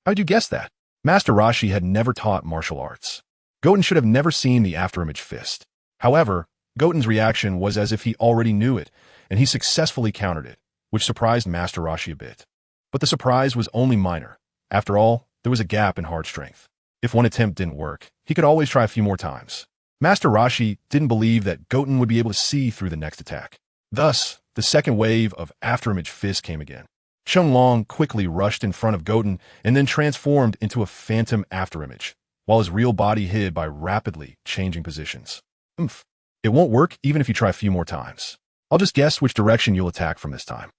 How'd you guess that? Master Roshi had never taught martial arts. Goten should have never seen the afterimage fist. However, Goten's reaction was as if he already knew it, and he successfully countered it, which surprised Master Roshi a bit. But the surprise was only minor. After all, there was a gap in hard strength. If one attempt didn't work, he could always try a few more times. Master Roshi didn't believe that Goten would be able to see through the next attack. Thus, the second wave of afterimage fist came again. Chung Long quickly rushed in front of Goten and then transformed into a phantom afterimage, while his real body hid by rapidly changing positions. It won't work even if you try a few more times. I'll just guess which direction you'll attack from this time.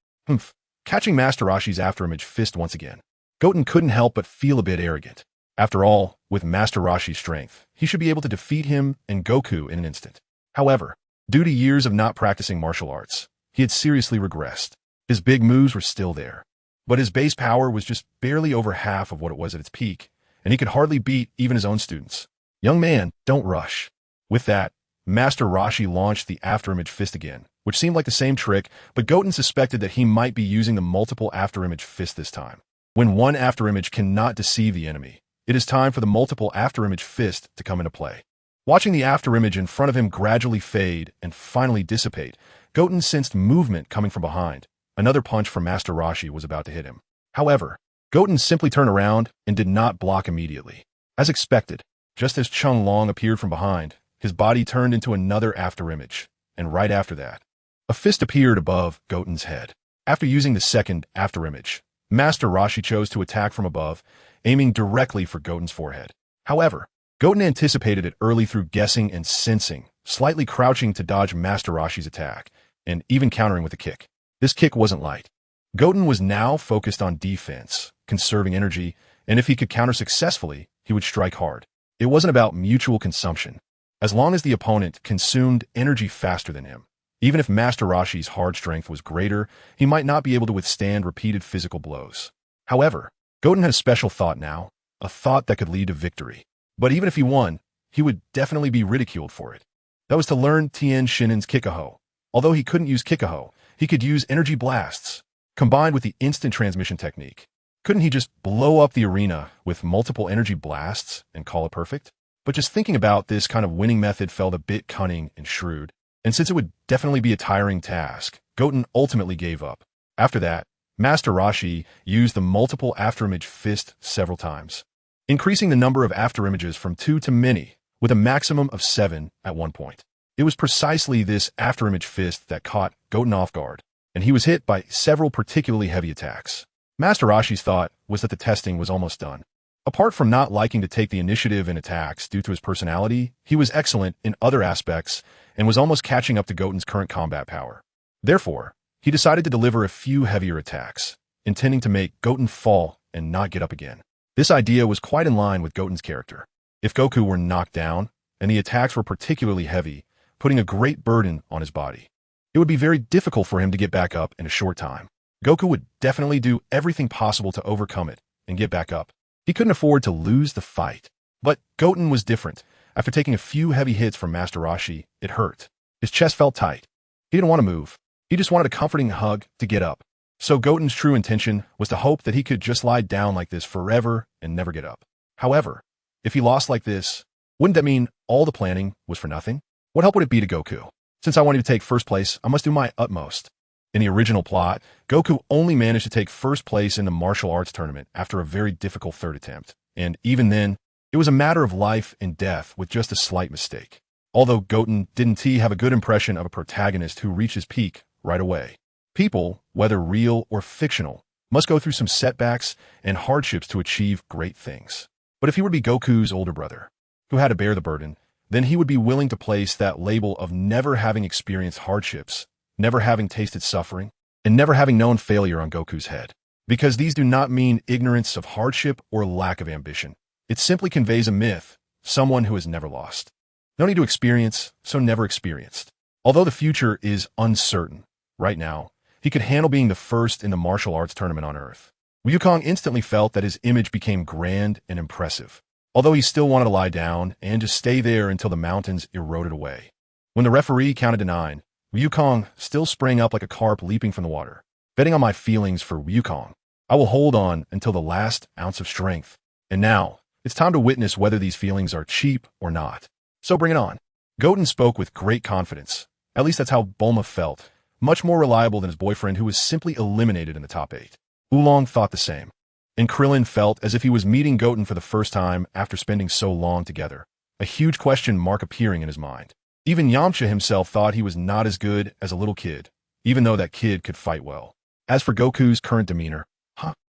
Catching Master Roshi's afterimage fist once again, Goten couldn't help but feel a bit arrogant. After all, with Master Roshi's strength, he should be able to defeat him and Goku in an instant. However, due to years of not practicing martial arts, he had seriously regressed. His big moves were still there, but his base power was just barely over half of what it was at its peak, and he could hardly beat even his own students. Young man, don't rush. With that, Master Roshi launched the afterimage fist again, which seemed like the same trick, but Goten suspected that he might be using the multiple afterimage fist this time. When one afterimage cannot deceive the enemy, it is time for the multiple afterimage fist to come into play. Watching the afterimage in front of him gradually fade and finally dissipate, Goten sensed movement coming from behind. Another punch from Master Roshi was about to hit him. However, Goten simply turned around and did not block immediately. As expected, just as Chung Long appeared from behind, his body turned into another afterimage, and right after that, a fist appeared above Goten's head. After using the second afterimage, Master Roshi chose to attack from above, aiming directly for Goten's forehead. However, Goten anticipated it early through guessing and sensing, slightly crouching to dodge Master Roshi's attack, and even countering with a kick. This kick wasn't light. Goten was now focused on defense, conserving energy, and if he could counter successfully, he would strike hard. It wasn't about mutual consumption. As long as the opponent consumed energy faster than him, even if Master Roshi's hard strength was greater, he might not be able to withstand repeated physical blows. However, Goten had a special thought now, a thought that could lead to victory. But even if he won, he would definitely be ridiculed for it. That was to learn Tien Shin'en's Kikaho. Although he couldn't use Kikaho, he could use energy blasts, combined with the instant transmission technique. Couldn't he just blow up the arena with multiple energy blasts and call it perfect? But just thinking about this kind of winning method felt a bit cunning and shrewd, and since it would definitely be a tiring task, Goten ultimately gave up. After that, Master Roshi used the multiple afterimage fist several times, increasing the number of afterimages from 2 to many, with a maximum of 7 at one point. It was precisely this afterimage fist that caught Goten off guard, and he was hit by several particularly heavy attacks. Master Roshi's thought was that the testing was almost done. Apart from not liking to take the initiative in attacks due to his personality, he was excellent in other aspects and was almost catching up to Goten's current combat power. Therefore, he decided to deliver a few heavier attacks, intending to make Goten fall and not get up again. This idea was quite in line with Goten's character. If Goku were knocked down, and the attacks were particularly heavy, putting a great burden on his body, it would be very difficult for him to get back up in a short time. Goku would definitely do everything possible to overcome it and get back up. He couldn't afford to lose the fight. But Goten was different. After taking a few heavy hits from Master Roshi, it hurt. His chest felt tight. He didn't want to move. He just wanted a comforting hug to get up. So Goten's true intention was to hope that he could just lie down like this forever and never get up. However, if he lost like this, wouldn't that mean all the planning was for nothing? What help would it be to Goku? Since I wanted to take first place, I must do my utmost. In the original plot, Goku only managed to take first place in the martial arts tournament after a very difficult third attempt, and even then, it was a matter of life and death with just a slight mistake. Although Goten didn't have a good impression of a protagonist who reaches peak right away. People, whether real or fictional, must go through some setbacks and hardships to achieve great things. But if he would be Goku's older brother, who had to bear the burden, then he would be willing to place that label of never having experienced hardships, never having tasted suffering, and never having known failure on Goku's head. Because these do not mean ignorance of hardship or lack of ambition. It simply conveys a myth, someone who has never lost. No need to experience, so never experienced. Although the future is uncertain, right now, he could handle being the first in the martial arts tournament on Earth. Wukong instantly felt that his image became grand and impressive, although he still wanted to lie down and just stay there until the mountains eroded away. When the referee counted to 9, Wukong still sprang up like a carp leaping from the water. Betting on my feelings for Wukong, I will hold on until the last ounce of strength. And now, it's time to witness whether these feelings are cheap or not. So bring it on. Goten spoke with great confidence. At least that's how Bulma felt. Much more reliable than his boyfriend who was simply eliminated in the top 8. Oolong thought the same. And Krillin felt as if he was meeting Goten for the first time after spending so long together. A huge question mark appearing in his mind. Even Yamcha himself thought he was not as good as a little kid, even though that kid could fight well. As for Goku's current demeanor,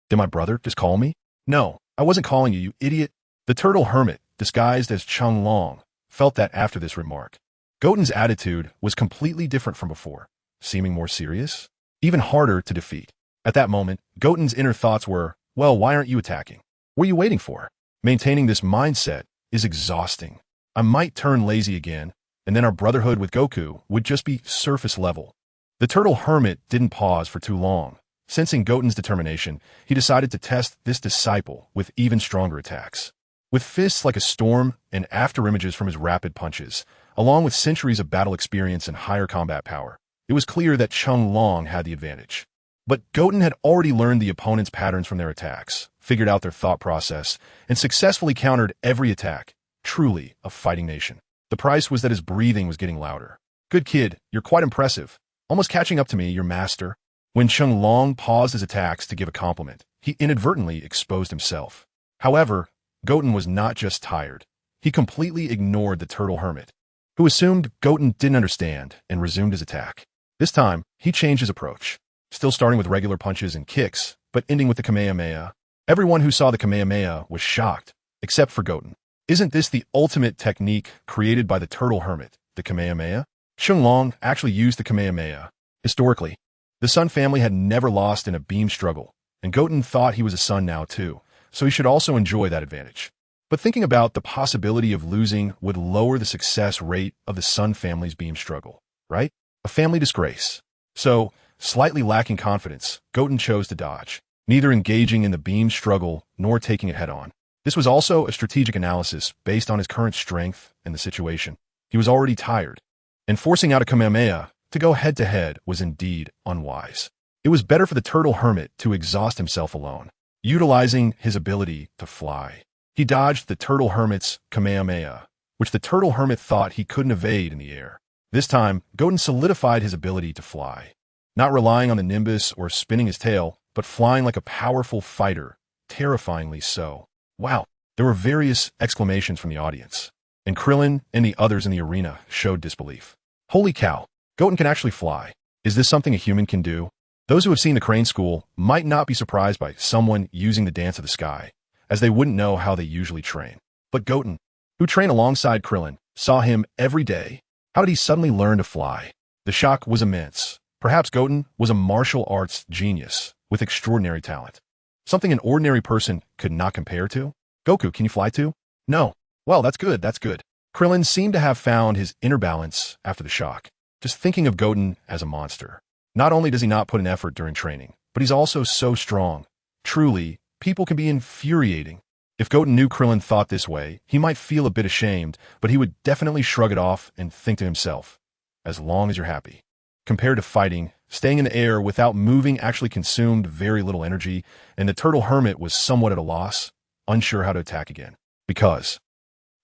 did my brother just call me? No, I wasn't calling you, you idiot. The turtle hermit, disguised as Chung Long, felt that after this remark. Goten's attitude was completely different from before, seeming more serious, even harder to defeat. At that moment, Goten's inner thoughts were, well, why aren't you attacking? What are you waiting for? Maintaining this mindset is exhausting. I might turn lazy again, and then our brotherhood with Goku would just be surface level. The turtle hermit didn't pause for too long. Sensing Goten's determination, he decided to test this disciple with even stronger attacks. With fists like a storm and afterimages from his rapid punches, along with centuries of battle experience and higher combat power, it was clear that Chung Long had the advantage. But Goten had already learned the opponent's patterns from their attacks, figured out their thought process, and successfully countered every attack. Truly a fighting nation. The price was that his breathing was getting louder. Good kid, you're quite impressive. Almost catching up to me, your master. When Chung Long paused his attacks to give a compliment, he inadvertently exposed himself. However, Goten was not just tired. He completely ignored the turtle hermit. who assumed Goten didn't understand and resumed his attack. This time, he changed his approach, still starting with regular punches and kicks, but ending with the Kamehameha. Everyone who saw the Kamehameha was shocked, except for Goten. Isn't this the ultimate technique created by the turtle hermit, the Kamehameha? Shenlong actually used the Kamehameha. Historically, the Sun family had never lost in a beam struggle, and Goten thought he was a Sun now too, so he should also enjoy that advantage. But thinking about the possibility of losing would lower the success rate of the Sun family's beam struggle, right? A family disgrace. So, slightly lacking confidence, Goten chose to dodge, neither engaging in the beam struggle nor taking it head-on. This was also a strategic analysis based on his current strength and the situation. He was already tired, and forcing out a Kamehameha to go head-to-head was indeed unwise. It was better for the turtle hermit to exhaust himself alone, utilizing his ability to fly. He dodged the turtle hermit's Kamehameha, which the turtle hermit thought he couldn't evade in the air. This time, Goten solidified his ability to fly, not relying on the nimbus or spinning his tail, but flying like a powerful fighter, terrifyingly so. Wow, there were various exclamations from the audience, and Krillin and the others in the arena showed disbelief. Holy cow, Goten can actually fly. Is this something a human can do? Those who have seen the Crane School might not be surprised by someone using the dance of the sky, as they wouldn't know how they usually train. But Goten, who trained alongside Krillin, saw him every day. How did he suddenly learn to fly? The shock was immense. Perhaps Goten was a martial arts genius with extraordinary talent. Something an ordinary person could not compare to? Goku, can you fly too? No. Well, that's good, that's good. Krillin seemed to have found his inner balance after the shock, just thinking of Goten as a monster. Not only does he not put in effort during training, but he's also so strong. Truly, people can be infuriating. If Goten knew Krillin thought this way, he might feel a bit ashamed, but he would definitely shrug it off and think to himself, as long as you're happy. Compared to fighting, staying in the air without moving actually consumed very little energy, and the turtle hermit was somewhat at a loss, unsure how to attack again. Because,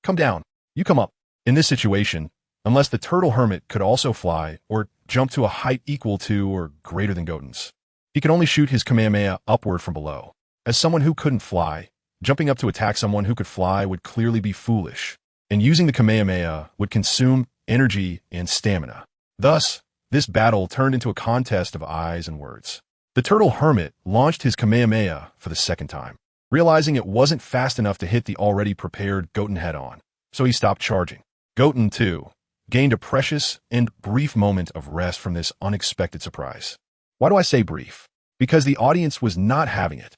come down, you come up. In this situation, unless the turtle hermit could also fly or jump to a height equal to or greater than Goten's, he could only shoot his Kamehameha upward from below. As someone who couldn't fly, jumping up to attack someone who could fly would clearly be foolish, and using the Kamehameha would consume energy and stamina. Thus, this battle turned into a contest of eyes and words. The turtle hermit launched his Kamehameha for the second time, realizing it wasn't fast enough to hit the already prepared Goten head-on, so he stopped charging. Goten, too, gained a precious and brief moment of rest from this unexpected surprise. Why do I say brief? Because the audience was not having it.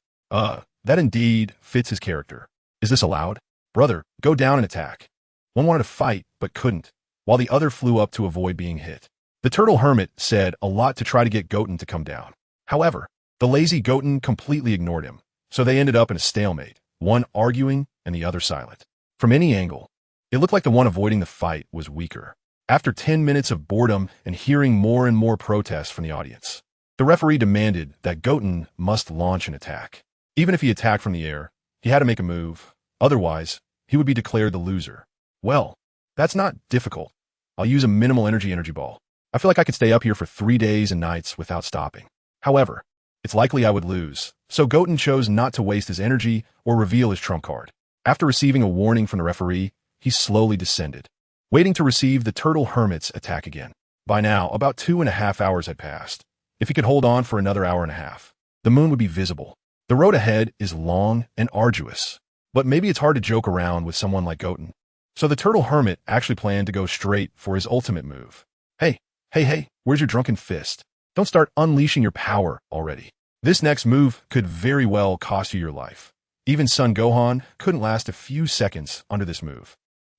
That indeed fits his character. Is this allowed? Brother, go down and attack. One wanted to fight, but couldn't, while the other flew up to avoid being hit. The turtle hermit said a lot to try to get Goten to come down. However, the lazy Goten completely ignored him, so they ended up in a stalemate, one arguing and the other silent. From any angle, it looked like the one avoiding the fight was weaker. After 10 minutes of boredom and hearing more and more protests from the audience, the referee demanded that Goten must launch an attack. Even if he attacked from the air, he had to make a move. Otherwise, he would be declared the loser. Well, that's not difficult. I'll use a minimal energy ball. I feel like I could stay up here for 3 days and nights without stopping. However, it's likely I would lose, so Goten chose not to waste his energy or reveal his trump card. After receiving a warning from the referee, he slowly descended, waiting to receive the turtle hermit's attack again. By now, about 2.5 hours had passed. If he could hold on for another hour and a half, the moon would be visible. The road ahead is long and arduous, but maybe it's hard to joke around with someone like Goten. So the turtle hermit actually planned to go straight for his ultimate move. Hey, where's your drunken fist? Don't start unleashing your power already. This next move could very well cost you your life. Even Sun Gohan couldn't last a few seconds under this move.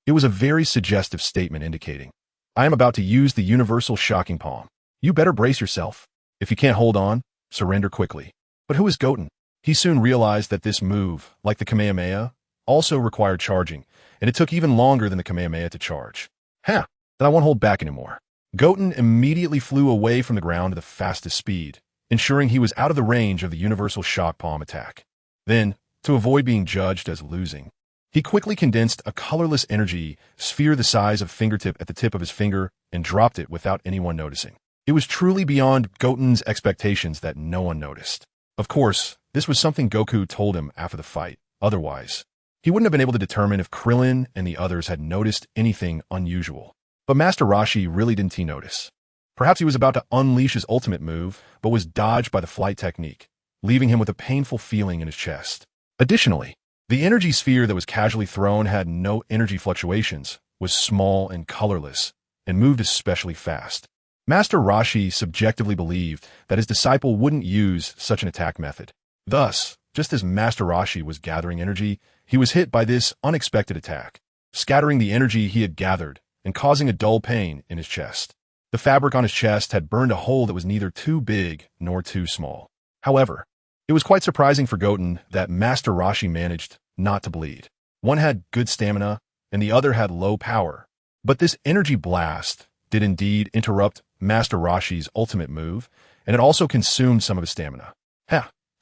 It was a very suggestive statement indicating, I am about to use the universal shocking palm. You better brace yourself. If you can't hold on, surrender quickly. But who is Goten? He soon realized that this move, like the Kamehameha, also required charging, and it took even longer than the Kamehameha to charge. Then I won't hold back anymore. Goten immediately flew away from the ground at the fastest speed, ensuring he was out of the range of the universal shock palm attack. Then, to avoid being judged as losing, he quickly condensed a colorless energy sphere the size of a fingertip at the tip of his finger and dropped it without anyone noticing. It was truly beyond Goten's expectations that no one noticed. Of course, this was something Goku told him after the fight. Otherwise, he wouldn't have been able to determine if Krillin and the others had noticed anything unusual. But Master Roshi really didn't notice. Perhaps he was about to unleash his ultimate move, but was dodged by the flight technique, leaving him with a painful feeling in his chest. Additionally, the energy sphere that was casually thrown had no energy fluctuations, was small and colorless, and moved especially fast. Master Roshi subjectively believed that his disciple wouldn't use such an attack method. Thus, just as Master Roshi was gathering energy, he was hit by this unexpected attack, scattering the energy he had gathered and causing a dull pain in his chest. The fabric on his chest had burned a hole that was neither too big nor too small. However, it was quite surprising for Goten that Master Roshi managed not to bleed. One had good stamina, and the other had low power. But this energy blast did indeed interrupt Master Roshi's ultimate move, and it also consumed some of his stamina.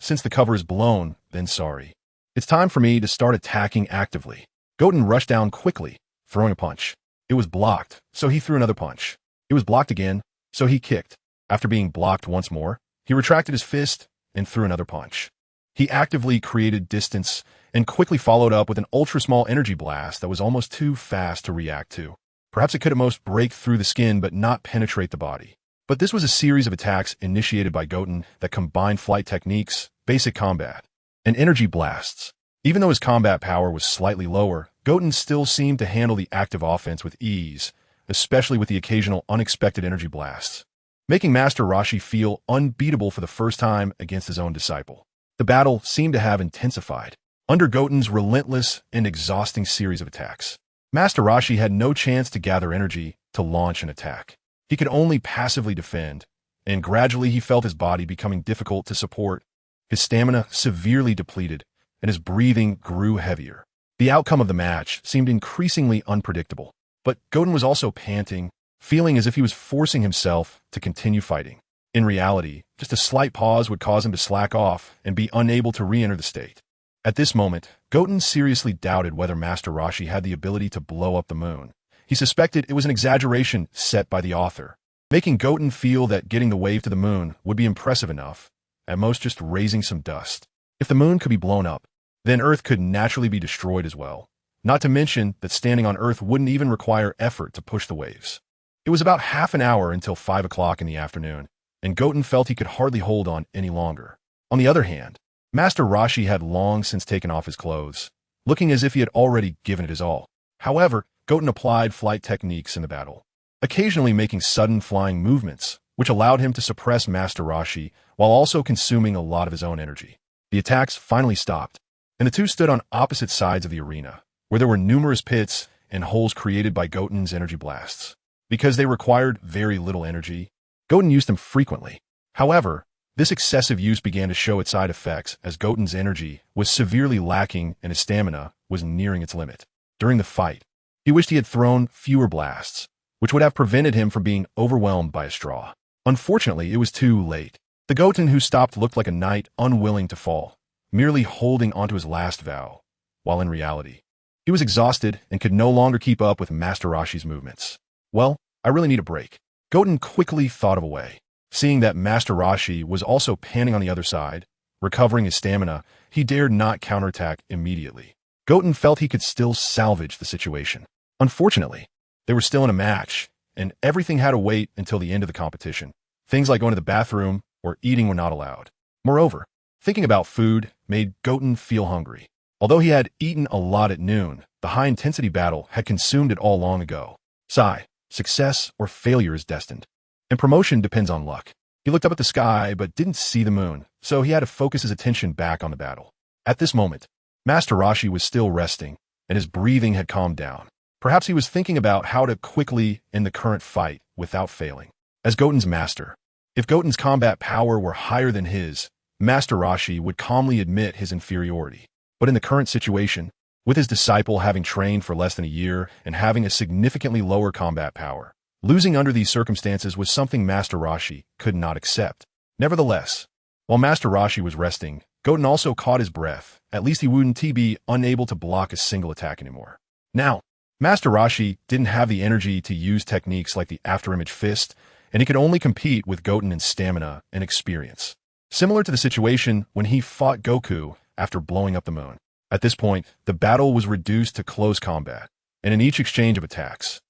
Since the cover is blown, then sorry. It's time for me to start attacking actively. Goten rushed down quickly, throwing a punch. It was blocked, so he threw another punch. It was blocked again, so he kicked. After being blocked once more, he retracted his fist and threw another punch. He actively created distance and quickly followed up with an ultra-small energy blast that was almost too fast to react to. Perhaps it could at most break through the skin but not penetrate the body. But this was a series of attacks initiated by Goten that combined flight techniques, basic combat, and energy blasts. Even though his combat power was slightly lower, Goten still seemed to handle the active offense with ease, especially with the occasional unexpected energy blasts, making Master Roshi feel unbeatable for the first time against his own disciple. The battle seemed to have intensified under Goten's relentless and exhausting series of attacks. Master Roshi had no chance to gather energy to launch an attack. He could only passively defend, and gradually he felt his body becoming difficult to support. His stamina severely depleted, and his breathing grew heavier. The outcome of the match seemed increasingly unpredictable, but Goten was also panting, feeling as if he was forcing himself to continue fighting. In reality, just a slight pause would cause him to slack off and be unable to re-enter the state. At this moment, Goten seriously doubted whether Master Roshi had the ability to blow up the moon. He suspected it was an exaggeration set by the author, making Goten feel that getting the wave to the moon would be impressive enough, at most just raising some dust. If the moon could be blown up, then Earth could naturally be destroyed as well. Not to mention that standing on Earth wouldn't even require effort to push the waves. It was about half an hour until 5 o'clock in the afternoon, and Goten felt he could hardly hold on any longer. On the other hand, Master Roshi had long since taken off his clothes, looking as if he had already given it his all. However, Goten applied flight techniques in the battle, occasionally making sudden flying movements, which allowed him to suppress Master Roshi while also consuming a lot of his own energy. The attacks finally stopped, and the two stood on opposite sides of the arena, where there were numerous pits and holes created by Goten's energy blasts. Because they required very little energy, Goten used them frequently. However, this excessive use began to show its side effects as Goten's energy was severely lacking and his stamina was nearing its limit. During the fight, he wished he had thrown fewer blasts, which would have prevented him from being overwhelmed by a straw. Unfortunately, it was too late. The Goten who stopped looked like a knight unwilling to fall, merely holding onto his last vow, while in reality, he was exhausted and could no longer keep up with Master Roshi's movements. Well, I really need a break. Goten quickly thought of a way. Seeing that Master Roshi was also panning on the other side, recovering his stamina, he dared not counterattack immediately. Goten felt he could still salvage the situation. Unfortunately, they were still in a match, and everything had to wait until the end of the competition. Things like going to the bathroom or eating were not allowed. Moreover, thinking about food made Goten feel hungry. Although he had eaten a lot at noon, the high-intensity battle had consumed it all long ago. Sigh, success or failure is destined, and promotion depends on luck. He looked up at the sky but didn't see the moon, so he had to focus his attention back on the battle. At this moment, Master Roshi was still resting, and his breathing had calmed down. Perhaps he was thinking about how to quickly end the current fight without failing. As Goten's master, if Goten's combat power were higher than his, Master Roshi would calmly admit his inferiority. But in the current situation, with his disciple having trained for less than a year and having a significantly lower combat power, losing under these circumstances was something Master Roshi could not accept. Nevertheless, while Master Roshi was resting, Goten also caught his breath. At least he wouldn't be unable to block a single attack anymore. Now, Master Roshi didn't have the energy to use techniques like the afterimage fist, and he could only compete with Goten in stamina and experience. Similar to the situation when he fought Goku after blowing up the moon. At this point, the battle was reduced to close combat, and in each exchange of attacks,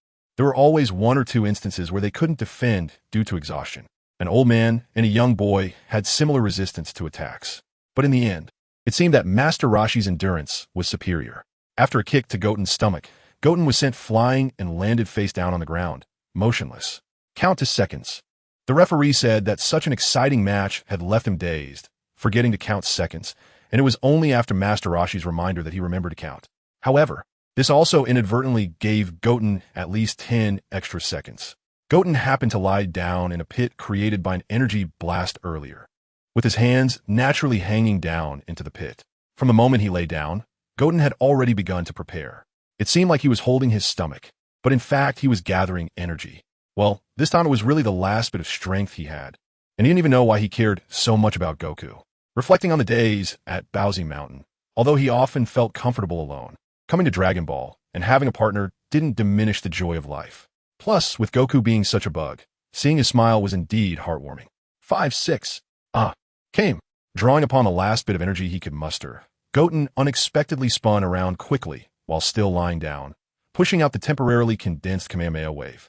there were always one or two instances where they couldn't defend due to exhaustion. An old man and a young boy had similar resistance to attacks. But in the end, it seemed that Master Roshi's endurance was superior. After a kick to Goten's stomach, Goten was sent flying and landed face down on the ground, motionless. Count to seconds. The referee said that such an exciting match had left him dazed, forgetting to count seconds, and it was only after Master Roshi's reminder that he remembered to count. However, this also inadvertently gave Goten at least 10 extra seconds. Goten happened to lie down in a pit created by an energy blast earlier, with his hands naturally hanging down into the pit. From the moment he lay down, Goten had already begun to prepare. It seemed like he was holding his stomach, but in fact he was gathering energy. Well, this time it was really the last bit of strength he had, and he didn't even know why he cared so much about Goku. Reflecting on the days at Bowsy Mountain, although he often felt comfortable alone, coming to Dragon Ball and having a partner didn't diminish the joy of life. Plus, with Goku being such a bug, seeing his smile was indeed heartwarming. 5, 6. Came. Drawing upon the last bit of energy he could muster, Goten unexpectedly spun around quickly while still lying down, pushing out the temporarily condensed Kamehameha wave.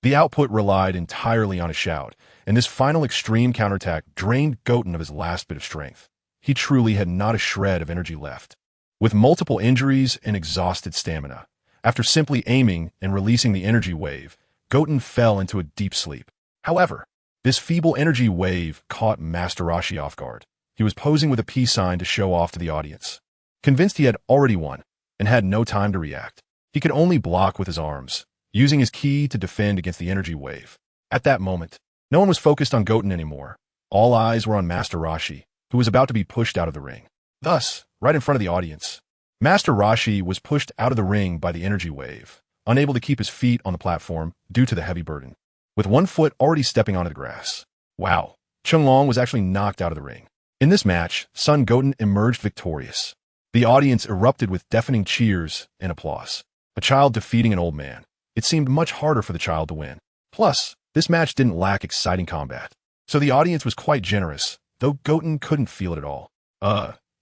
The output relied entirely on a shout, and this final extreme counterattack drained Goten of his last bit of strength. He truly had not a shred of energy left. With multiple injuries and exhausted stamina, after simply aiming and releasing the energy wave, Goten fell into a deep sleep. However, this feeble energy wave caught Master Roshi off guard. He was posing with a peace sign to show off to the audience. Convinced he had already won and had no time to react, he could only block with his arms, using his ki to defend against the energy wave. At that moment, no one was focused on Goten anymore. All eyes were on Master Roshi, who was about to be pushed out of the ring. Thus, right in front of the audience, Master Roshi was pushed out of the ring by the energy wave, unable to keep his feet on the platform due to the heavy burden, with one foot already stepping onto the grass. Wow, Chunlong was actually knocked out of the ring. In this match, Sun Goten emerged victorious. The audience erupted with deafening cheers and applause. A child defeating an old man. It seemed much harder for the child to win. Plus, this match didn't lack exciting combat, so the audience was quite generous, though Goten couldn't feel it at all.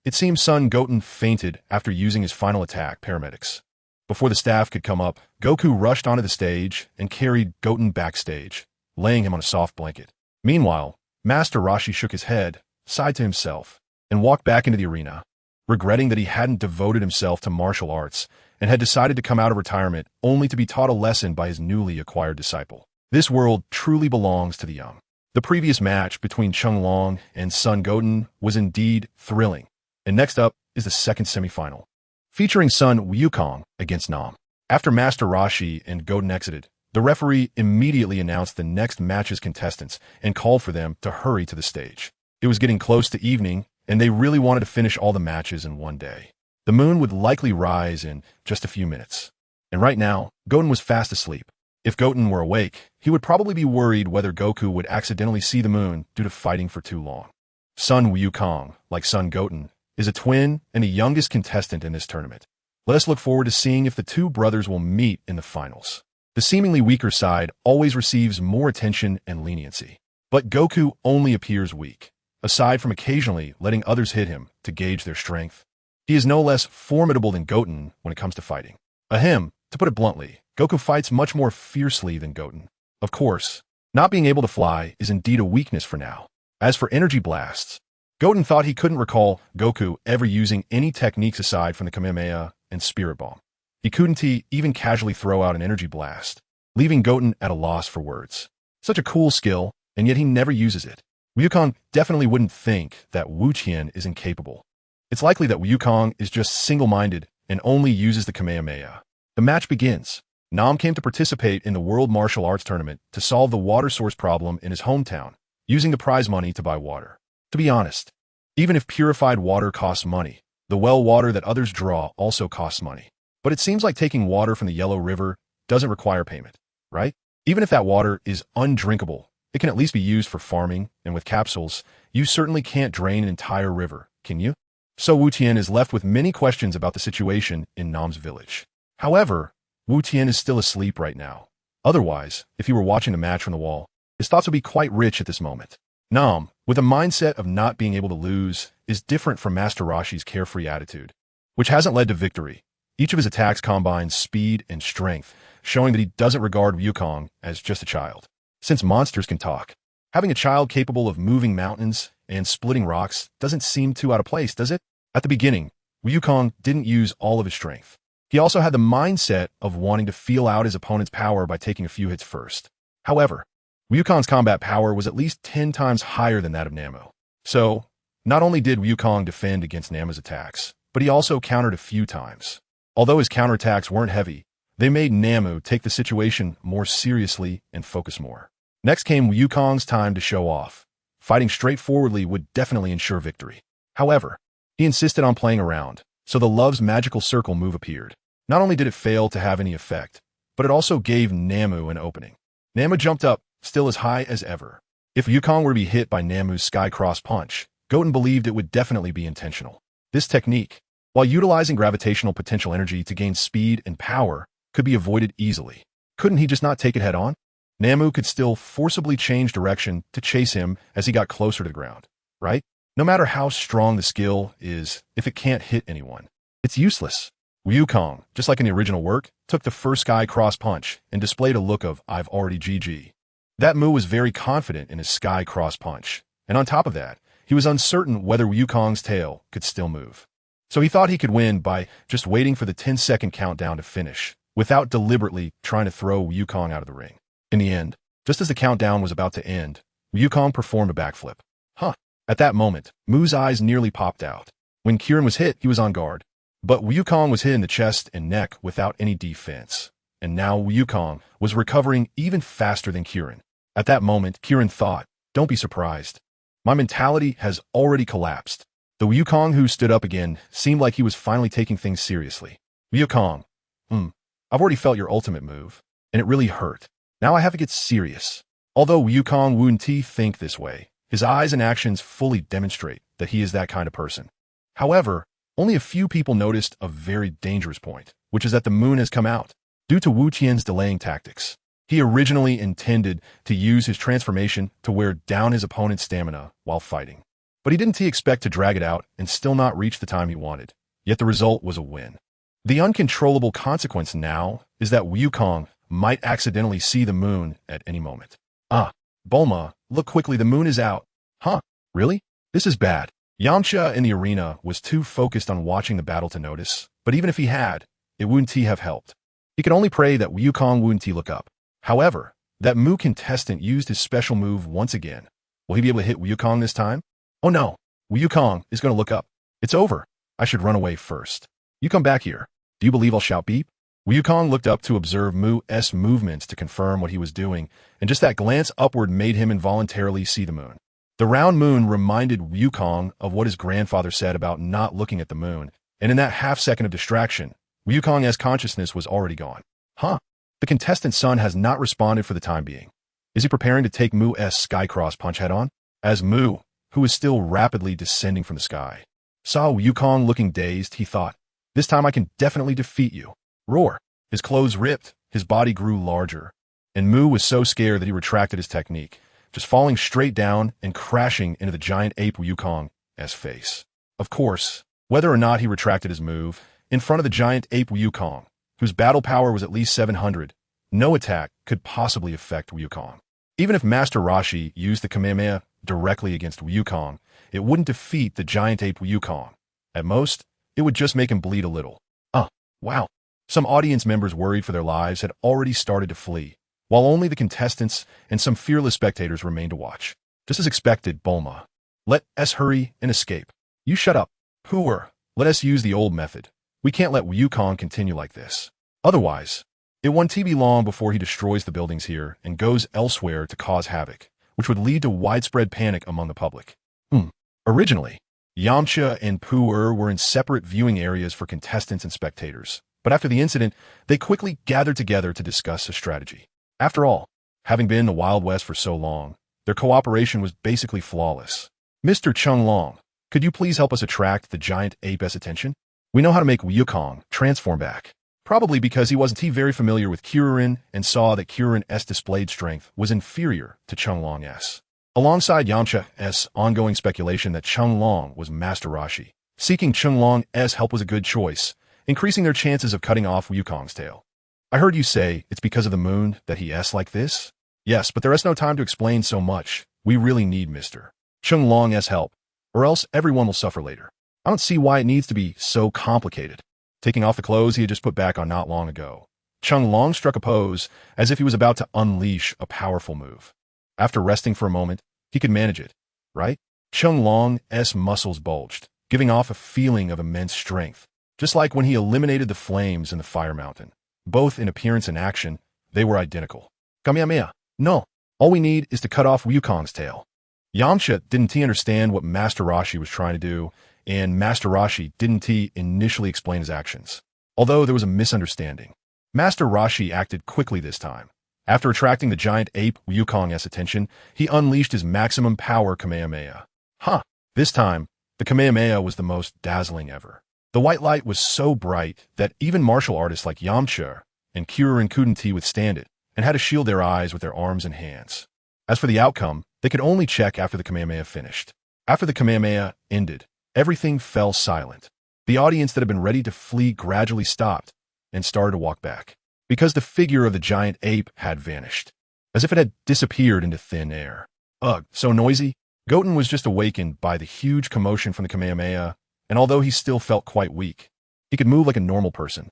It seems Sun Goten fainted after using his final attack, paramedics. Before the staff could come up, Goku rushed onto the stage and carried Goten backstage, laying him on a soft blanket. Meanwhile, Master Roshi shook his head, sighed to himself, and walked back into the arena, regretting that he hadn't devoted himself to martial arts and had decided to come out of retirement only to be taught a lesson by his newly acquired disciple. This world truly belongs to the young. The previous match between Chunlong and Sun Goten was indeed thrilling, and next up is the second semifinal, featuring Sun Wukong against Nam. After Master Roshi and Goten exited, the referee immediately announced the next match's contestants and called for them to hurry to the stage. It was getting close to evening, and they really wanted to finish all the matches in one day. The moon would likely rise in just a few minutes. And right now, Goten was fast asleep. If Goten were awake, he would probably be worried whether Goku would accidentally see the moon due to fighting for too long. Sun Wukong, like Sun Goten, is a twin and the youngest contestant in this tournament. Let us look forward to seeing if the two brothers will meet in the finals. The seemingly weaker side always receives more attention and leniency. But Goku only appears weak, aside from occasionally letting others hit him to gauge their strength. He is no less formidable than Goten when it comes to fighting. To put it bluntly, Goku fights much more fiercely than Goten. Of course, not being able to fly is indeed a weakness for now. As for energy blasts, Goten thought he couldn't recall Goku ever using any techniques aside from the Kamehameha and Spirit Bomb. He couldn't even casually throw out an energy blast, leaving Goten at a loss for words. Such a cool skill, and yet he never uses it. Wukong definitely wouldn't think that Wu Qian is incapable. It's likely that Wukong is just single-minded and only uses the Kamehameha. The match begins. Nam came to participate in the World Martial Arts Tournament to solve the water source problem in his hometown, using the prize money to buy water. To be honest, even if purified water costs money, the well water that others draw also costs money. But it seems like taking water from the Yellow River doesn't require payment, right? Even if that water is undrinkable, it can at least be used for farming, and with capsules, you certainly can't drain an entire river, can you? So Wu Tian is left with many questions about the situation in Nam's village. However, Wu Tian is still asleep right now. Otherwise, if he were watching the match from the wall, his thoughts would be quite rich at this moment. Nam, with a mindset of not being able to lose, is different from Master Roshi's carefree attitude, which hasn't led to victory, Each of his attacks combines speed and strength, showing that he doesn't regard Wukong as just a child. Since monsters can talk, having a child capable of moving mountains and splitting rocks doesn't seem too out of place, does it? At the beginning, Wukong didn't use all of his strength. He also had the mindset of wanting to feel out his opponent's power by taking a few hits first. However, Wukong's combat power was at least 10 times higher than that of Nammu. So, not only did Wukong defend against Nammu's attacks, but he also countered a few times. Although his counterattacks weren't heavy, they made Nammu take the situation more seriously and focus more. Next came Wukong's time to show off. Fighting straightforwardly would definitely ensure victory. However, he insisted on playing around, so the Love's magical circle move appeared. Not only did it fail to have any effect, but it also gave Nammu an opening. Nammu jumped up, still as high as ever. If Wukong were to be hit by Nammu's Sky Cross Punch, Goten believed it would definitely be intentional. This technique, while utilizing gravitational potential energy to gain speed and power, could be avoided easily. Couldn't he just not take it head on? Nammu could still forcibly change direction to chase him as he got closer to the ground, right? No matter how strong the skill is, if it can't hit anyone, it's useless. Wukong, just like in the original work, took the first Sky Cross Punch and displayed a look of "I've already GG." That Mu was very confident in his Sky Cross Punch, and on top of that, he was uncertain whether Wukong's tail could still move. So he thought he could win by just waiting for the 10-second countdown to finish, without deliberately trying to throw Wukong out of the ring. In the end, just as the countdown was about to end, Wukong performed a backflip. At that moment, Mu's eyes nearly popped out. When Kieran was hit, he was on guard. But Wukong was hit in the chest and neck without any defense. And now Wukong was recovering even faster than Kieran. At that moment, Kieran thought, "Don't be surprised. My mentality has already collapsed." The Wukong who stood up again seemed like he was finally taking things seriously. "Wukong, I've already felt your ultimate move, and it really hurt. Now I have to get serious." Although Wukong wouldn't think this way, his eyes and actions fully demonstrate that he is that kind of person. However, only a few people noticed a very dangerous point, which is that the moon has come out. Due to Wu Qian's delaying tactics, he originally intended to use his transformation to wear down his opponent's stamina while fighting. But he didn't expect to drag it out and still not reach the time he wanted. Yet the result was a win. The uncontrollable consequence now is that Wukong might accidentally see the moon at any moment. Bulma, look quickly, the moon is out. Really? This is bad. Yamcha in the arena was too focused on watching the battle to notice, but even if he had, it wouldn't have helped. He could only pray that Wukong wouldn't look up. However, that Mu contestant used his special move once again. Will he be able to hit Wukong this time? Oh no, Wukong is going to look up. It's over. I should run away first. You come back here. Do you believe I'll shout beep? Wukong looked up to observe Mu's movements to confirm what he was doing, and just that glance upward made him involuntarily see the moon. The round moon reminded Wukong of what his grandfather said about not looking at the moon, and in that half-second of distraction, Wukong's consciousness was already gone. The contestant's son has not responded for the time being. Is he preparing to take Mu's Skycross punch head-on? As Mu, who was still rapidly descending from the sky, saw Wukong looking dazed, he thought, "This time I can definitely defeat you." Roar. His clothes ripped, his body grew larger, and Mu was so scared that he retracted his technique, just falling straight down and crashing into the giant ape Wukong's face. Of course, whether or not he retracted his move, in front of the giant ape Wukong, whose battle power was at least 700, no attack could possibly affect Wukong. Even if Master Roshi used the Kamehameha directly against Wukong, it wouldn't defeat the giant ape Wukong. At most, it would just make him bleed a little. Wow. Some audience members worried for their lives had already started to flee, while only the contestants and some fearless spectators remained to watch. Just as expected, Bulma. Let us hurry and escape. You shut up. Poor. Let us use the old method. We can't let Wukong continue like this. Otherwise, it won't be long before he destroys the buildings here and goes elsewhere to cause havoc, which would lead to widespread panic among the public. Originally, Yamcha and Pu'er were in separate viewing areas for contestants and spectators, but after the incident, they quickly gathered together to discuss a strategy. After all, having been in the Wild West for so long, their cooperation was basically flawless. Mr. Chung Long, could you please help us attract the giant ape's attention? We know how to make Wukong transform back. Probably because he wasn't very familiar with Kieran and saw that Kieran's displayed strength was inferior to Chung Long's. Alongside Yamcha's ongoing speculation that Chung Long was Master Roshi, seeking Chung Long's help was a good choice, increasing their chances of cutting off Wukong's tail. I heard you say it's because of the moon that he s like this? Yes, but there is no time to explain so much. We really need Mr. Chung Long's help, or else everyone will suffer later. I don't see why it needs to be so complicated. Taking off the clothes he had just put back on not long ago, Chung Long struck a pose as if he was about to unleash a powerful move. After resting for a moment, he could manage it, right? Chung Long's muscles bulged, giving off a feeling of immense strength, just like when he eliminated the flames in the Fire Mountain. Both in appearance and action, they were identical. Kamehameha. No, all we need is to cut off Wukong's tail. Yamcha didn't understand what Master Roshi was trying to do, and Master Roshi didn't initially explain his actions. Although there was a misunderstanding, Master Roshi acted quickly this time. After attracting the giant ape Wukong's attention, he unleashed his maximum power Kamehameha. This time, the Kamehameha was the most dazzling ever. The white light was so bright that even martial artists like Yamcha and Kiririn couldn't withstand it, and had to shield their eyes with their arms and hands. As for the outcome, they could only check after the Kamehameha finished. After the Kamehameha ended, everything fell silent. The audience that had been ready to flee gradually stopped and started to walk back, because the figure of the giant ape had vanished, as if it had disappeared into thin air. Ugh, so noisy. Goten was just awakened by the huge commotion from the Kamehameha, and although he still felt quite weak, he could move like a normal person.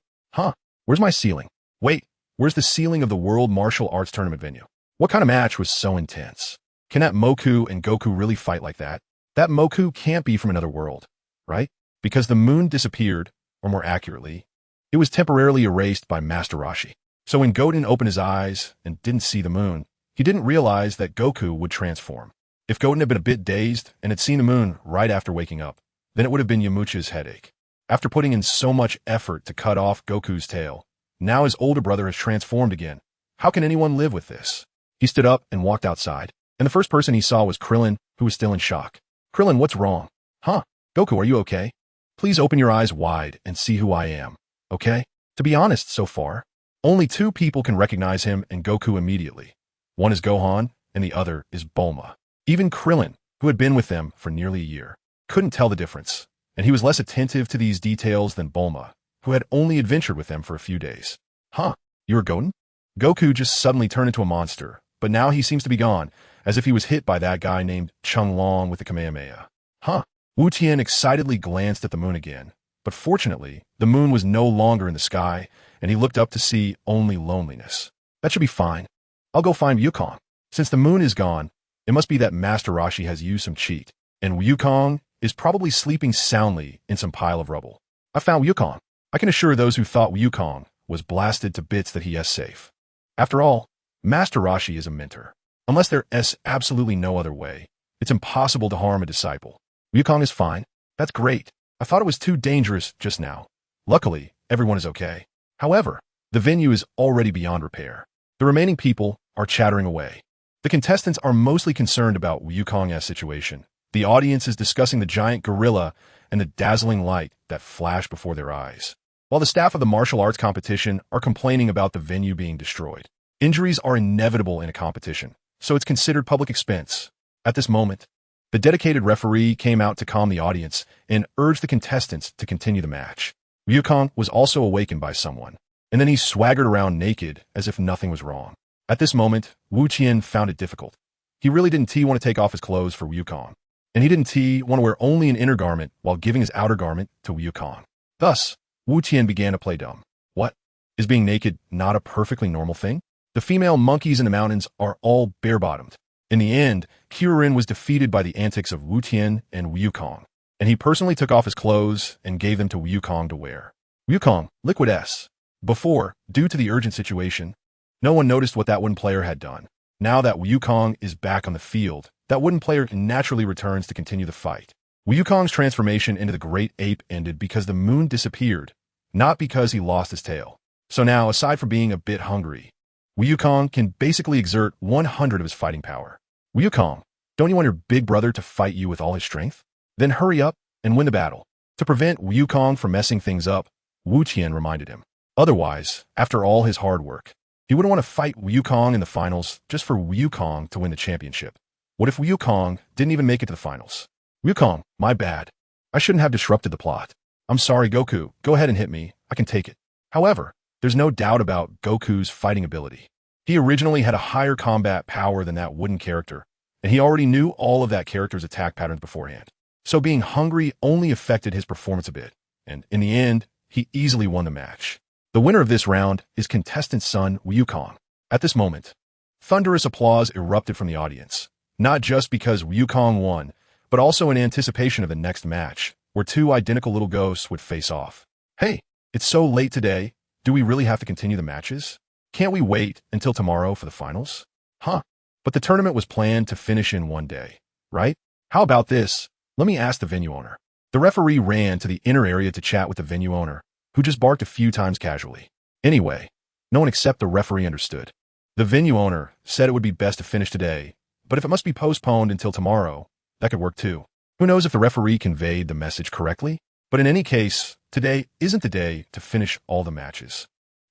Where's my ceiling? Wait, where's the ceiling of the World Martial Arts Tournament venue? What kind of match was so intense? Can that Moku and Goku really fight like that? That Moku can't be from another world, right? Because the moon disappeared, or more accurately, it was temporarily erased by Master Roshi. So when Goten opened his eyes and didn't see the moon, he didn't realize that Goku would transform. If Goten had been a bit dazed and had seen the moon right after waking up, then it would have been Yamcha's headache. After putting in so much effort to cut off Goku's tail, now his older brother has transformed again. How can anyone live with this? He stood up and walked outside, and the first person he saw was Krillin, who was still in shock. Krillin, what's wrong? Goku, are you okay? Please open your eyes wide and see who I am, okay? To be honest, so far, only two people can recognize him and Goku immediately. One is Gohan, and the other is Bulma. Even Krillin, who had been with them for nearly a year, couldn't tell the difference, and he was less attentive to these details than Bulma, who had only adventured with them for a few days. You're Goten? Goku just suddenly turned into a monster, but now he seems to be gone, as if he was hit by that guy named Chung Long with the Kamehameha. Wu Tian excitedly glanced at the moon again, but fortunately, the moon was no longer in the sky, and he looked up to see only loneliness. That should be fine. I'll go find Wukong. Since the moon is gone, it must be that Master Roshi has used some cheat, and Wukong is probably sleeping soundly in some pile of rubble. I found Wukong. I can assure those who thought Wukong was blasted to bits that he is safe. After all, Master Roshi is a mentor. Unless there is absolutely no other way, it's impossible to harm a disciple. Wukong is fine. That's great. I thought it was too dangerous just now. Luckily, everyone is okay. However, the venue is already beyond repair. The remaining people are chattering away. The contestants are mostly concerned about Wukong's situation. The audience is discussing the giant gorilla and the dazzling light that flashed before their eyes, while the staff of the martial arts competition are complaining about the venue being destroyed. Injuries are inevitable in a competition, so it's considered public expense. At this moment, the dedicated referee came out to calm the audience and urged the contestants to continue the match. Wukong was also awakened by someone, and then he swaggered around naked as if nothing was wrong. At this moment, Wu Tian found it difficult. He really didn't want to take off his clothes for Wukong, and he didn't want to wear only an inner garment while giving his outer garment to Wukong. Thus, Wu Tian began to play dumb. What? Is being naked not a perfectly normal thing? The female monkeys in the mountains are all bare-bottomed. In the end, Kiririn was defeated by the antics of Wu Tian and Wukong, and he personally took off his clothes and gave them to Wukong to wear. Wukong, Liquid S. Before, due to the urgent situation, no one noticed what that wooden player had done. Now that Wukong is back on the field, that wooden player naturally returns to continue the fight. Wukong's transformation into the great ape ended because the moon disappeared, not because he lost his tail. So now, aside from being a bit hungry, Wukong can basically exert 100 of his fighting power. Wukong, don't you want your big brother to fight you with all his strength? Then hurry up and win the battle. To prevent Wukong from messing things up, Wu Tian reminded him. Otherwise, after all his hard work, he wouldn't want to fight Wukong in the finals just for Wukong to win the championship. What if Wukong didn't even make it to the finals? Wukong, my bad. I shouldn't have disrupted the plot. I'm sorry, Goku. Go ahead and hit me. I can take it. However, there's no doubt about Goku's fighting ability. He originally had a higher combat power than that wooden character, and he already knew all of that character's attack patterns beforehand. So being hungry only affected his performance a bit, and in the end, he easily won the match. The winner of this round is contestant Sun Wukong. At this moment, thunderous applause erupted from the audience, not just because Wukong won, but also in anticipation of the next match, where two identical little ghosts would face off. Hey, it's so late today. Do we really have to continue the matches? Can't we wait until tomorrow for the finals? Huh. But the tournament was planned to finish in one day, right? How about this? Let me ask the venue owner. The referee ran to the inner area to chat with the venue owner, who just barked a few times casually. Anyway, no one except the referee understood. The venue owner said it would be best to finish today, but if it must be postponed until tomorrow, that could work too. Who knows if the referee conveyed the message correctly? But in any case, today isn't the day to finish all the matches.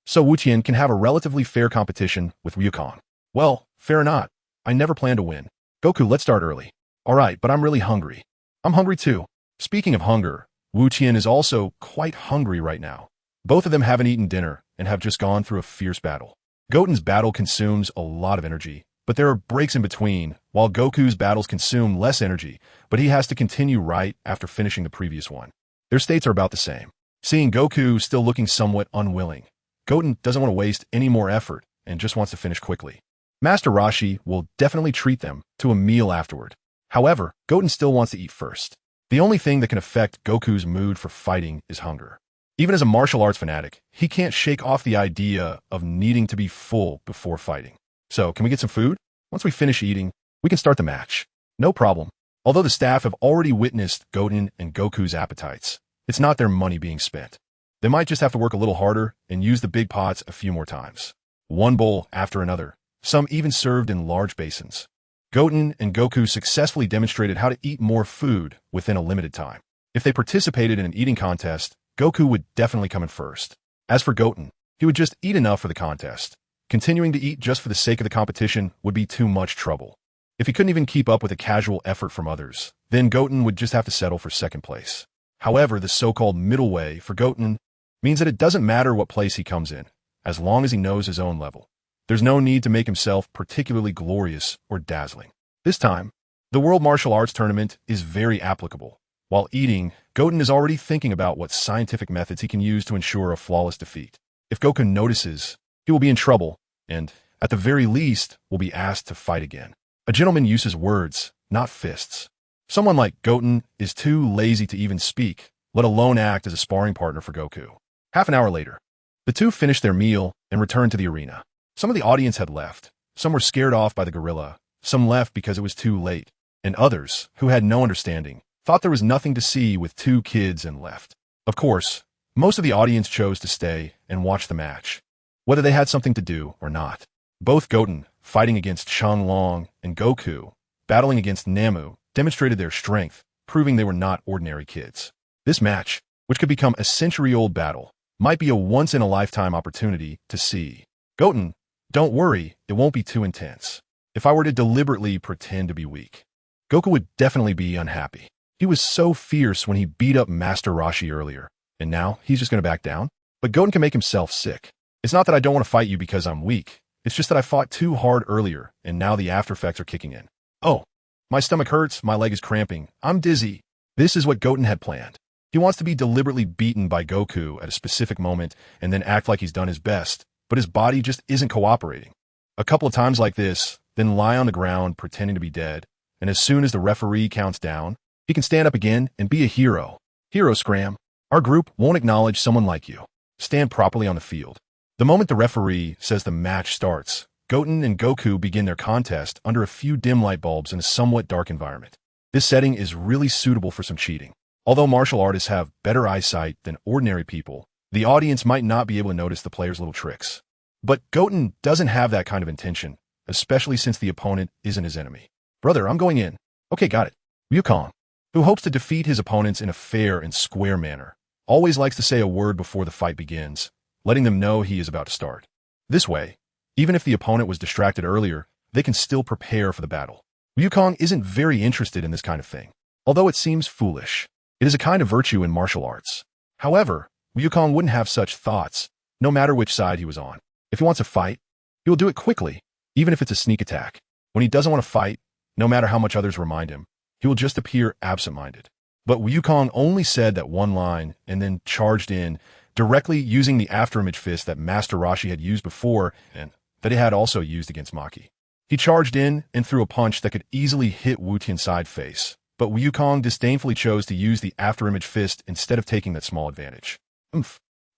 So Wu Tian can have a relatively fair competition with Wukong. Well, fair or not, I never plan to win. Goku, let's start early. Alright, but I'm really hungry. I'm hungry too. Speaking of hunger, Wu Tian is also quite hungry right now. Both of them haven't eaten dinner and have just gone through a fierce battle. Goten's battle consumes a lot of energy, but there are breaks in between, while Goku's battles consume less energy, but he has to continue right after finishing the previous one. Their states are about the same. Seeing Goku still looking somewhat unwilling, Goten doesn't want to waste any more effort and just wants to finish quickly. Master Roshi will definitely treat them to a meal afterward. However, Goten still wants to eat first. The only thing that can affect Goku's mood for fighting is hunger. Even as a martial arts fanatic, he can't shake off the idea of needing to be full before fighting. So, can we get some food? Once we finish eating, we can start the match. No problem. Although the staff have already witnessed Goten and Goku's appetites, it's not their money being spent. They might just have to work a little harder and use the big pots a few more times. One bowl after another, some even served in large basins. Goten and Goku successfully demonstrated how to eat more food within a limited time. If they participated in an eating contest, Goku would definitely come in first. As for Goten, he would just eat enough for the contest. Continuing to eat just for the sake of the competition would be too much trouble. If he couldn't even keep up with a casual effort from others, then Goten would just have to settle for second place. However, the so-called middle way for Goten means that it doesn't matter what place he comes in, as long as he knows his own level. There's no need to make himself particularly glorious or dazzling. This time, the World Martial Arts Tournament is very applicable. While eating, Goten is already thinking about what scientific methods he can use to ensure a flawless defeat. If Goku notices, he will be in trouble, and, at the very least, will be asked to fight again. A gentleman uses words, not fists. Someone like Goten is too lazy to even speak, let alone act as a sparring partner for Goku. Half an hour later, the two finished their meal and returned to the arena. Some of the audience had left. Some were scared off by the gorilla. Some left because it was too late. And others, who had no understanding, thought there was nothing to see with two kids and left. Of course, most of the audience chose to stay and watch the match, whether they had something to do or not. Both Goten, fighting against Changlong, and Goku, battling against Namu, demonstrated their strength, proving they were not ordinary kids. This match, which could become a century-old battle, might be a once-in-a-lifetime opportunity to see. Goten, don't worry, it won't be too intense. If I were to deliberately pretend to be weak, Goku would definitely be unhappy. He was so fierce when he beat up Master Roshi earlier, and now he's just going to back down? But Goten can make himself sick. It's not that I don't want to fight you because I'm weak. It's just that I fought too hard earlier, and now the after effects are kicking in. Oh, my stomach hurts, my leg is cramping, I'm dizzy. This is what Goten had planned. He wants to be deliberately beaten by Goku at a specific moment and then act like he's done his best, but his body just isn't cooperating. A couple of times like this, then lie on the ground pretending to be dead, and as soon as the referee counts down, he can stand up again and be a hero. Hero Scram. Our group won't acknowledge someone like you. Stand properly on the field. The moment the referee says the match starts, Goten and Goku begin their contest under a few dim light bulbs in a somewhat dark environment. This setting is really suitable for some cheating. Although martial artists have better eyesight than ordinary people, the audience might not be able to notice the player's little tricks. But Goten doesn't have that kind of intention, especially since the opponent isn't his enemy. Brother, I'm going in. Okay, got it. Wukong, who hopes to defeat his opponents in a fair and square manner, always likes to say a word before the fight begins, letting them know he is about to start. This way, even if the opponent was distracted earlier, they can still prepare for the battle. Wukong isn't very interested in this kind of thing, although it seems foolish. It is a kind of virtue in martial arts. However, Wukong wouldn't have such thoughts, no matter which side he was on. If he wants to fight, he will do it quickly, even if it's a sneak attack. When he doesn't want to fight, no matter how much others remind him, he will just appear absent-minded. But Wukong only said that one line and then charged in, directly using the afterimage fist that Master Roshi had used before and that he had also used against Maki. He charged in and threw a punch that could easily hit Wu Tian's side face, but Wukong disdainfully chose to use the afterimage fist instead of taking that small advantage.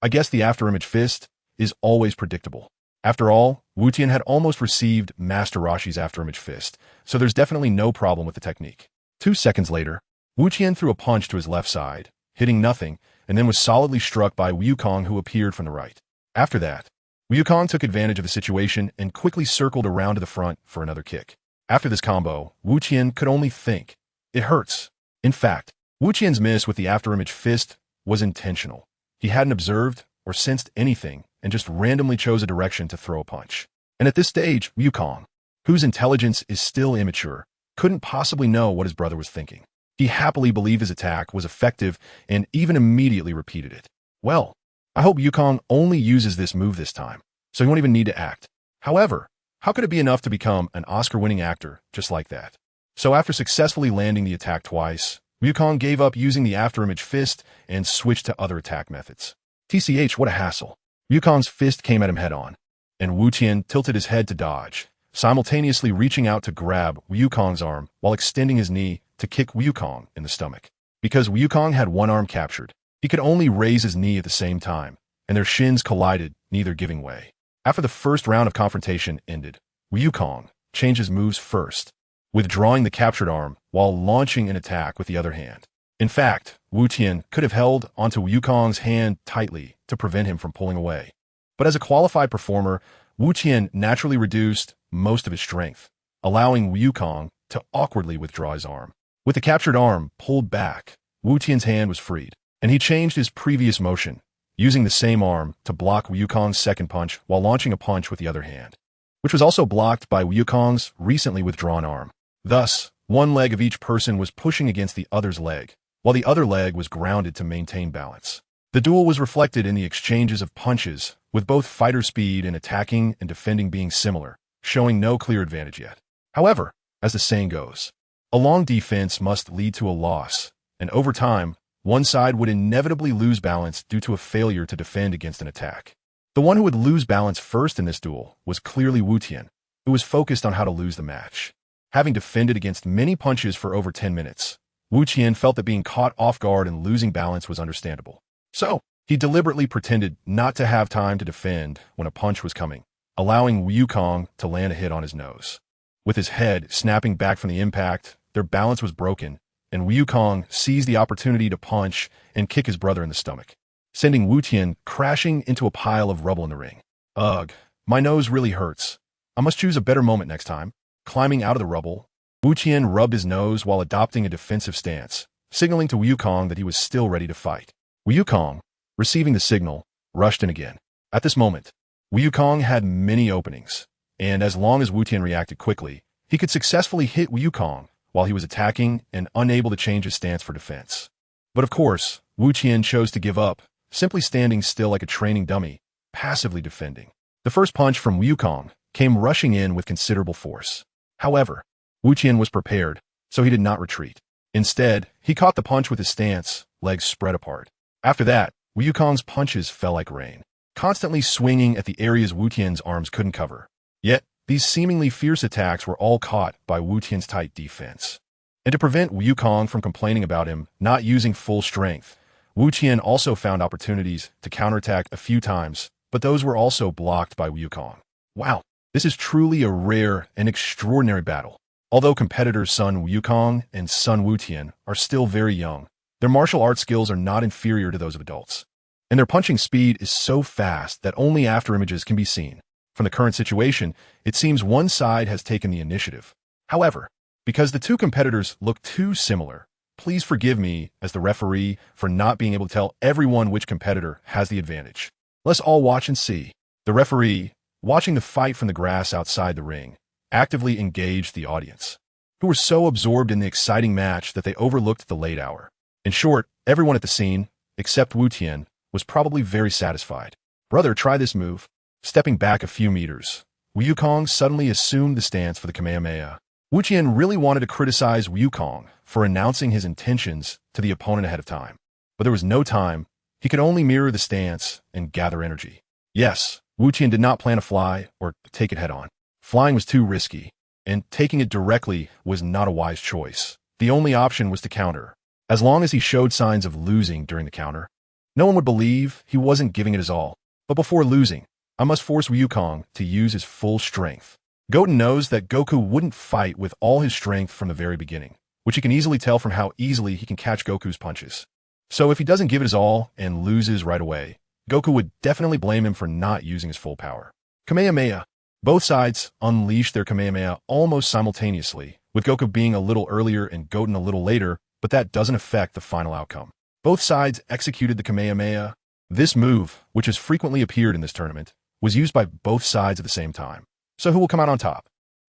I guess the afterimage fist is always predictable. After all, Wu Tian had almost received Master Roshi's afterimage fist, so there's definitely no problem with the technique. 2 seconds later, Wu Tian threw a punch to his left side, hitting nothing, and then was solidly struck by Wukong, who appeared from the right. After that, Wukong took advantage of the situation and quickly circled around to the front for another kick. After this combo, Wu Tian could only think, it hurts. In fact, Wu Tian's miss with the afterimage fist was intentional. He hadn't observed or sensed anything and just randomly chose a direction to throw a punch. And at this stage, Wukong, whose intelligence is still immature, couldn't possibly know what his brother was thinking. He happily believed his attack was effective and even immediately repeated it. Well, I hope Wukong only uses this move this time, so he won't even need to act. However, how could it be enough to become an Oscar-winning actor just like that? So after successfully landing the attack twice, Wukong gave up using the afterimage fist and switched to other attack methods. TCH, what a hassle. Wukong's fist came at him head-on, and Wu Tian tilted his head to dodge, simultaneously reaching out to grab Wukong's arm while extending his knee to kick Wukong in the stomach. Because Wukong had one arm captured, he could only raise his knee at the same time, and their shins collided, neither giving way. After the first round of confrontation ended, Wukong changed his moves first, withdrawing the captured arm while launching an attack with the other hand. In fact, Wu Tian could have held onto Wukong's hand tightly to prevent him from pulling away. But as a qualified performer, Wu Tian naturally reduced most of his strength, allowing Wukong to awkwardly withdraw his arm. With the captured arm pulled back, Wu Tian's hand was freed, and he changed his previous motion, using the same arm to block Wukong's second punch while launching a punch with the other hand, which was also blocked by Wukong's recently withdrawn arm. Thus, one leg of each person was pushing against the other's leg, while the other leg was grounded to maintain balance. The duel was reflected in the exchanges of punches, with both fighter speed and attacking and defending being similar, showing no clear advantage yet. However, as the saying goes, a long defense must lead to a loss, and over time, one side would inevitably lose balance due to a failure to defend against an attack. The one who would lose balance first in this duel was clearly Wu Tian, who was focused on how to lose the match. Having defended against many punches for over 10 minutes, Wu Tian felt that being caught off guard and losing balance was understandable. So, he deliberately pretended not to have time to defend when a punch was coming, allowing Wukong to land a hit on his nose. With his head snapping back from the impact, their balance was broken, and Wukong seized the opportunity to punch and kick his brother in the stomach, sending Wu Tian crashing into a pile of rubble in the ring. Ugh, my nose really hurts. I must choose a better moment next time. Climbing out of the rubble, Wu Tian rubbed his nose while adopting a defensive stance, signaling to Wukong that he was still ready to fight. Wukong, receiving the signal, rushed in again. At this moment, Wukong had many openings, and as long as Wu Tian reacted quickly, he could successfully hit Wukong while he was attacking and unable to change his stance for defense. But of course, Wu Tian chose to give up, simply standing still like a training dummy, passively defending. The first punch from Wukong came rushing in with considerable force. However, Wu Tian was prepared, so he did not retreat. Instead, he caught the punch with his stance, legs spread apart. After that, Wukong's punches fell like rain, constantly swinging at the areas Wu Tian's arms couldn't cover. Yet, these seemingly fierce attacks were all caught by Wu Tian's tight defense. And to prevent Wukong from complaining about him not using full strength, Wu Tian also found opportunities to counterattack a few times, but those were also blocked by Wukong. Wow, this is truly a rare and extraordinary battle. Although competitors Sun Wukong and Sun Wu Tian are still very young, their martial arts skills are not inferior to those of adults. And their punching speed is so fast that only afterimages can be seen. From the current situation, it seems one side has taken the initiative. However, because the two competitors look too similar, please forgive me as the referee for not being able to tell everyone which competitor has the advantage. Let's all watch and see. The referee, watching the fight from the grass outside the ring, actively engaged the audience, who were so absorbed in the exciting match that they overlooked the late hour. In short, everyone at the scene, except Wu Tian, was probably very satisfied. "Brother, try this move." Stepping back a few meters, Wukong suddenly assumed the stance for the Kamehameha. Wu Qian really wanted to criticize Wukong for announcing his intentions to the opponent ahead of time. But there was no time. He could only mirror the stance and gather energy. Yes, Wu Qian did not plan to fly or take it head-on. Flying was too risky, and taking it directly was not a wise choice. The only option was to counter. As long as he showed signs of losing during the counter, no one would believe he wasn't giving it his all. But before losing, I must force Wukong to use his full strength. Goten knows that Goku wouldn't fight with all his strength from the very beginning, which he can easily tell from how easily he can catch Goku's punches. So if he doesn't give it his all and loses right away, Goku would definitely blame him for not using his full power. Kamehameha. Both sides unleashed their Kamehameha almost simultaneously, with Goku being a little earlier and Goten a little later, but that doesn't affect the final outcome. Both sides executed the Kamehameha. This move, which has frequently appeared in this tournament, was used by both sides at the same time. So who will come out on top?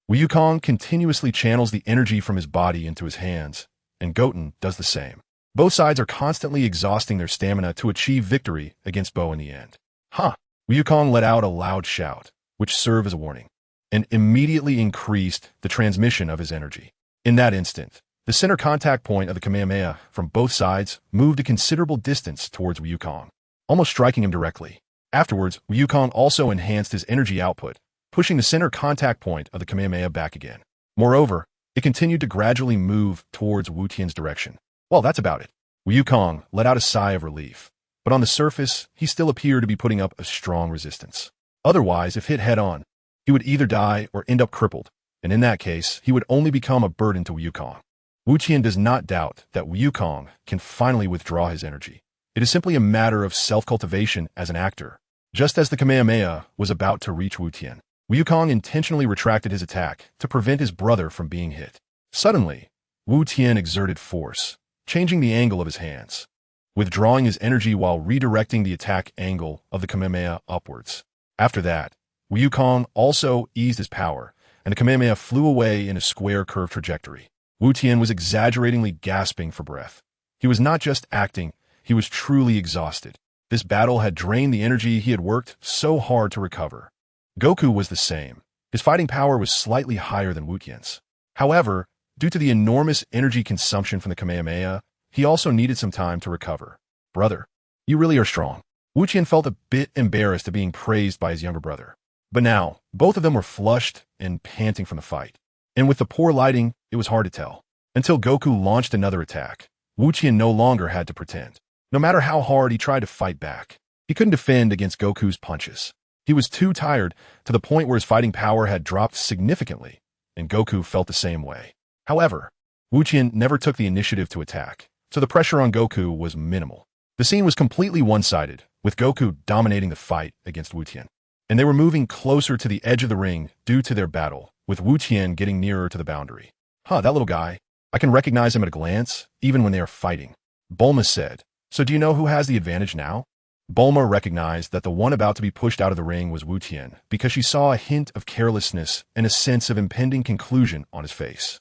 Wukong continuously channels the energy from his body into his hands, and Goten does the same. Both sides are constantly exhausting their stamina to achieve victory against Bo in the end. "Huh!" Wukong let out a loud shout, which served as a warning, and immediately increased the transmission of his energy. In that instant, the center contact point of the Kamehameha from both sides moved a considerable distance towards Wukong, almost striking him directly. Afterwards, Wukong also enhanced his energy output, pushing the center contact point of the Kamehameha back again. Moreover, it continued to gradually move towards Wu Tian's direction. Well, that's about it. Wukong let out a sigh of relief, but on the surface, he still appeared to be putting up a strong resistance. Otherwise, if hit head-on, he would either die or end up crippled, and in that case, he would only become a burden to Wukong. Wu Qian does not doubt that Wukong can finally withdraw his energy. It is simply a matter of self-cultivation as an actor. Just as the Kamehameha was about to reach Wu Tian, Wukong intentionally retracted his attack to prevent his brother from being hit. Suddenly, Wu Tian exerted force, changing the angle of his hands, withdrawing his energy while redirecting the attack angle of the Kamehameha upwards. After that, Wukong also eased his power, and the Kamehameha flew away in a square curved trajectory. Wu Tian was exaggeratingly gasping for breath. He was not just acting, he was truly exhausted. This battle had drained the energy he had worked so hard to recover. Goku was the same. His fighting power was slightly higher than Wu Tian's. However, due to the enormous energy consumption from the Kamehameha, he also needed some time to recover. "Brother, you really are strong." Wu Qian felt a bit embarrassed at being praised by his younger brother. But now, both of them were flushed and panting from the fight. And with the poor lighting, it was hard to tell. Until Goku launched another attack, Wu Qian no longer had to pretend. No matter how hard he tried to fight back, he couldn't defend against Goku's punches. He was too tired, to the point where his fighting power had dropped significantly, and Goku felt the same way. However, Wu Qian never took the initiative to attack, so the pressure on Goku was minimal. The scene was completely one-sided, with Goku dominating the fight against Wu Tian, and they were moving closer to the edge of the ring due to their battle, with Wu Tian getting nearer to the boundary. "Huh, that little guy. I can recognize him at a glance, even when they are fighting," Bulma said. "So do you know who has the advantage now?" Bulma recognized that the one about to be pushed out of the ring was Wu Tian, because she saw a hint of carelessness and a sense of impending conclusion on his face.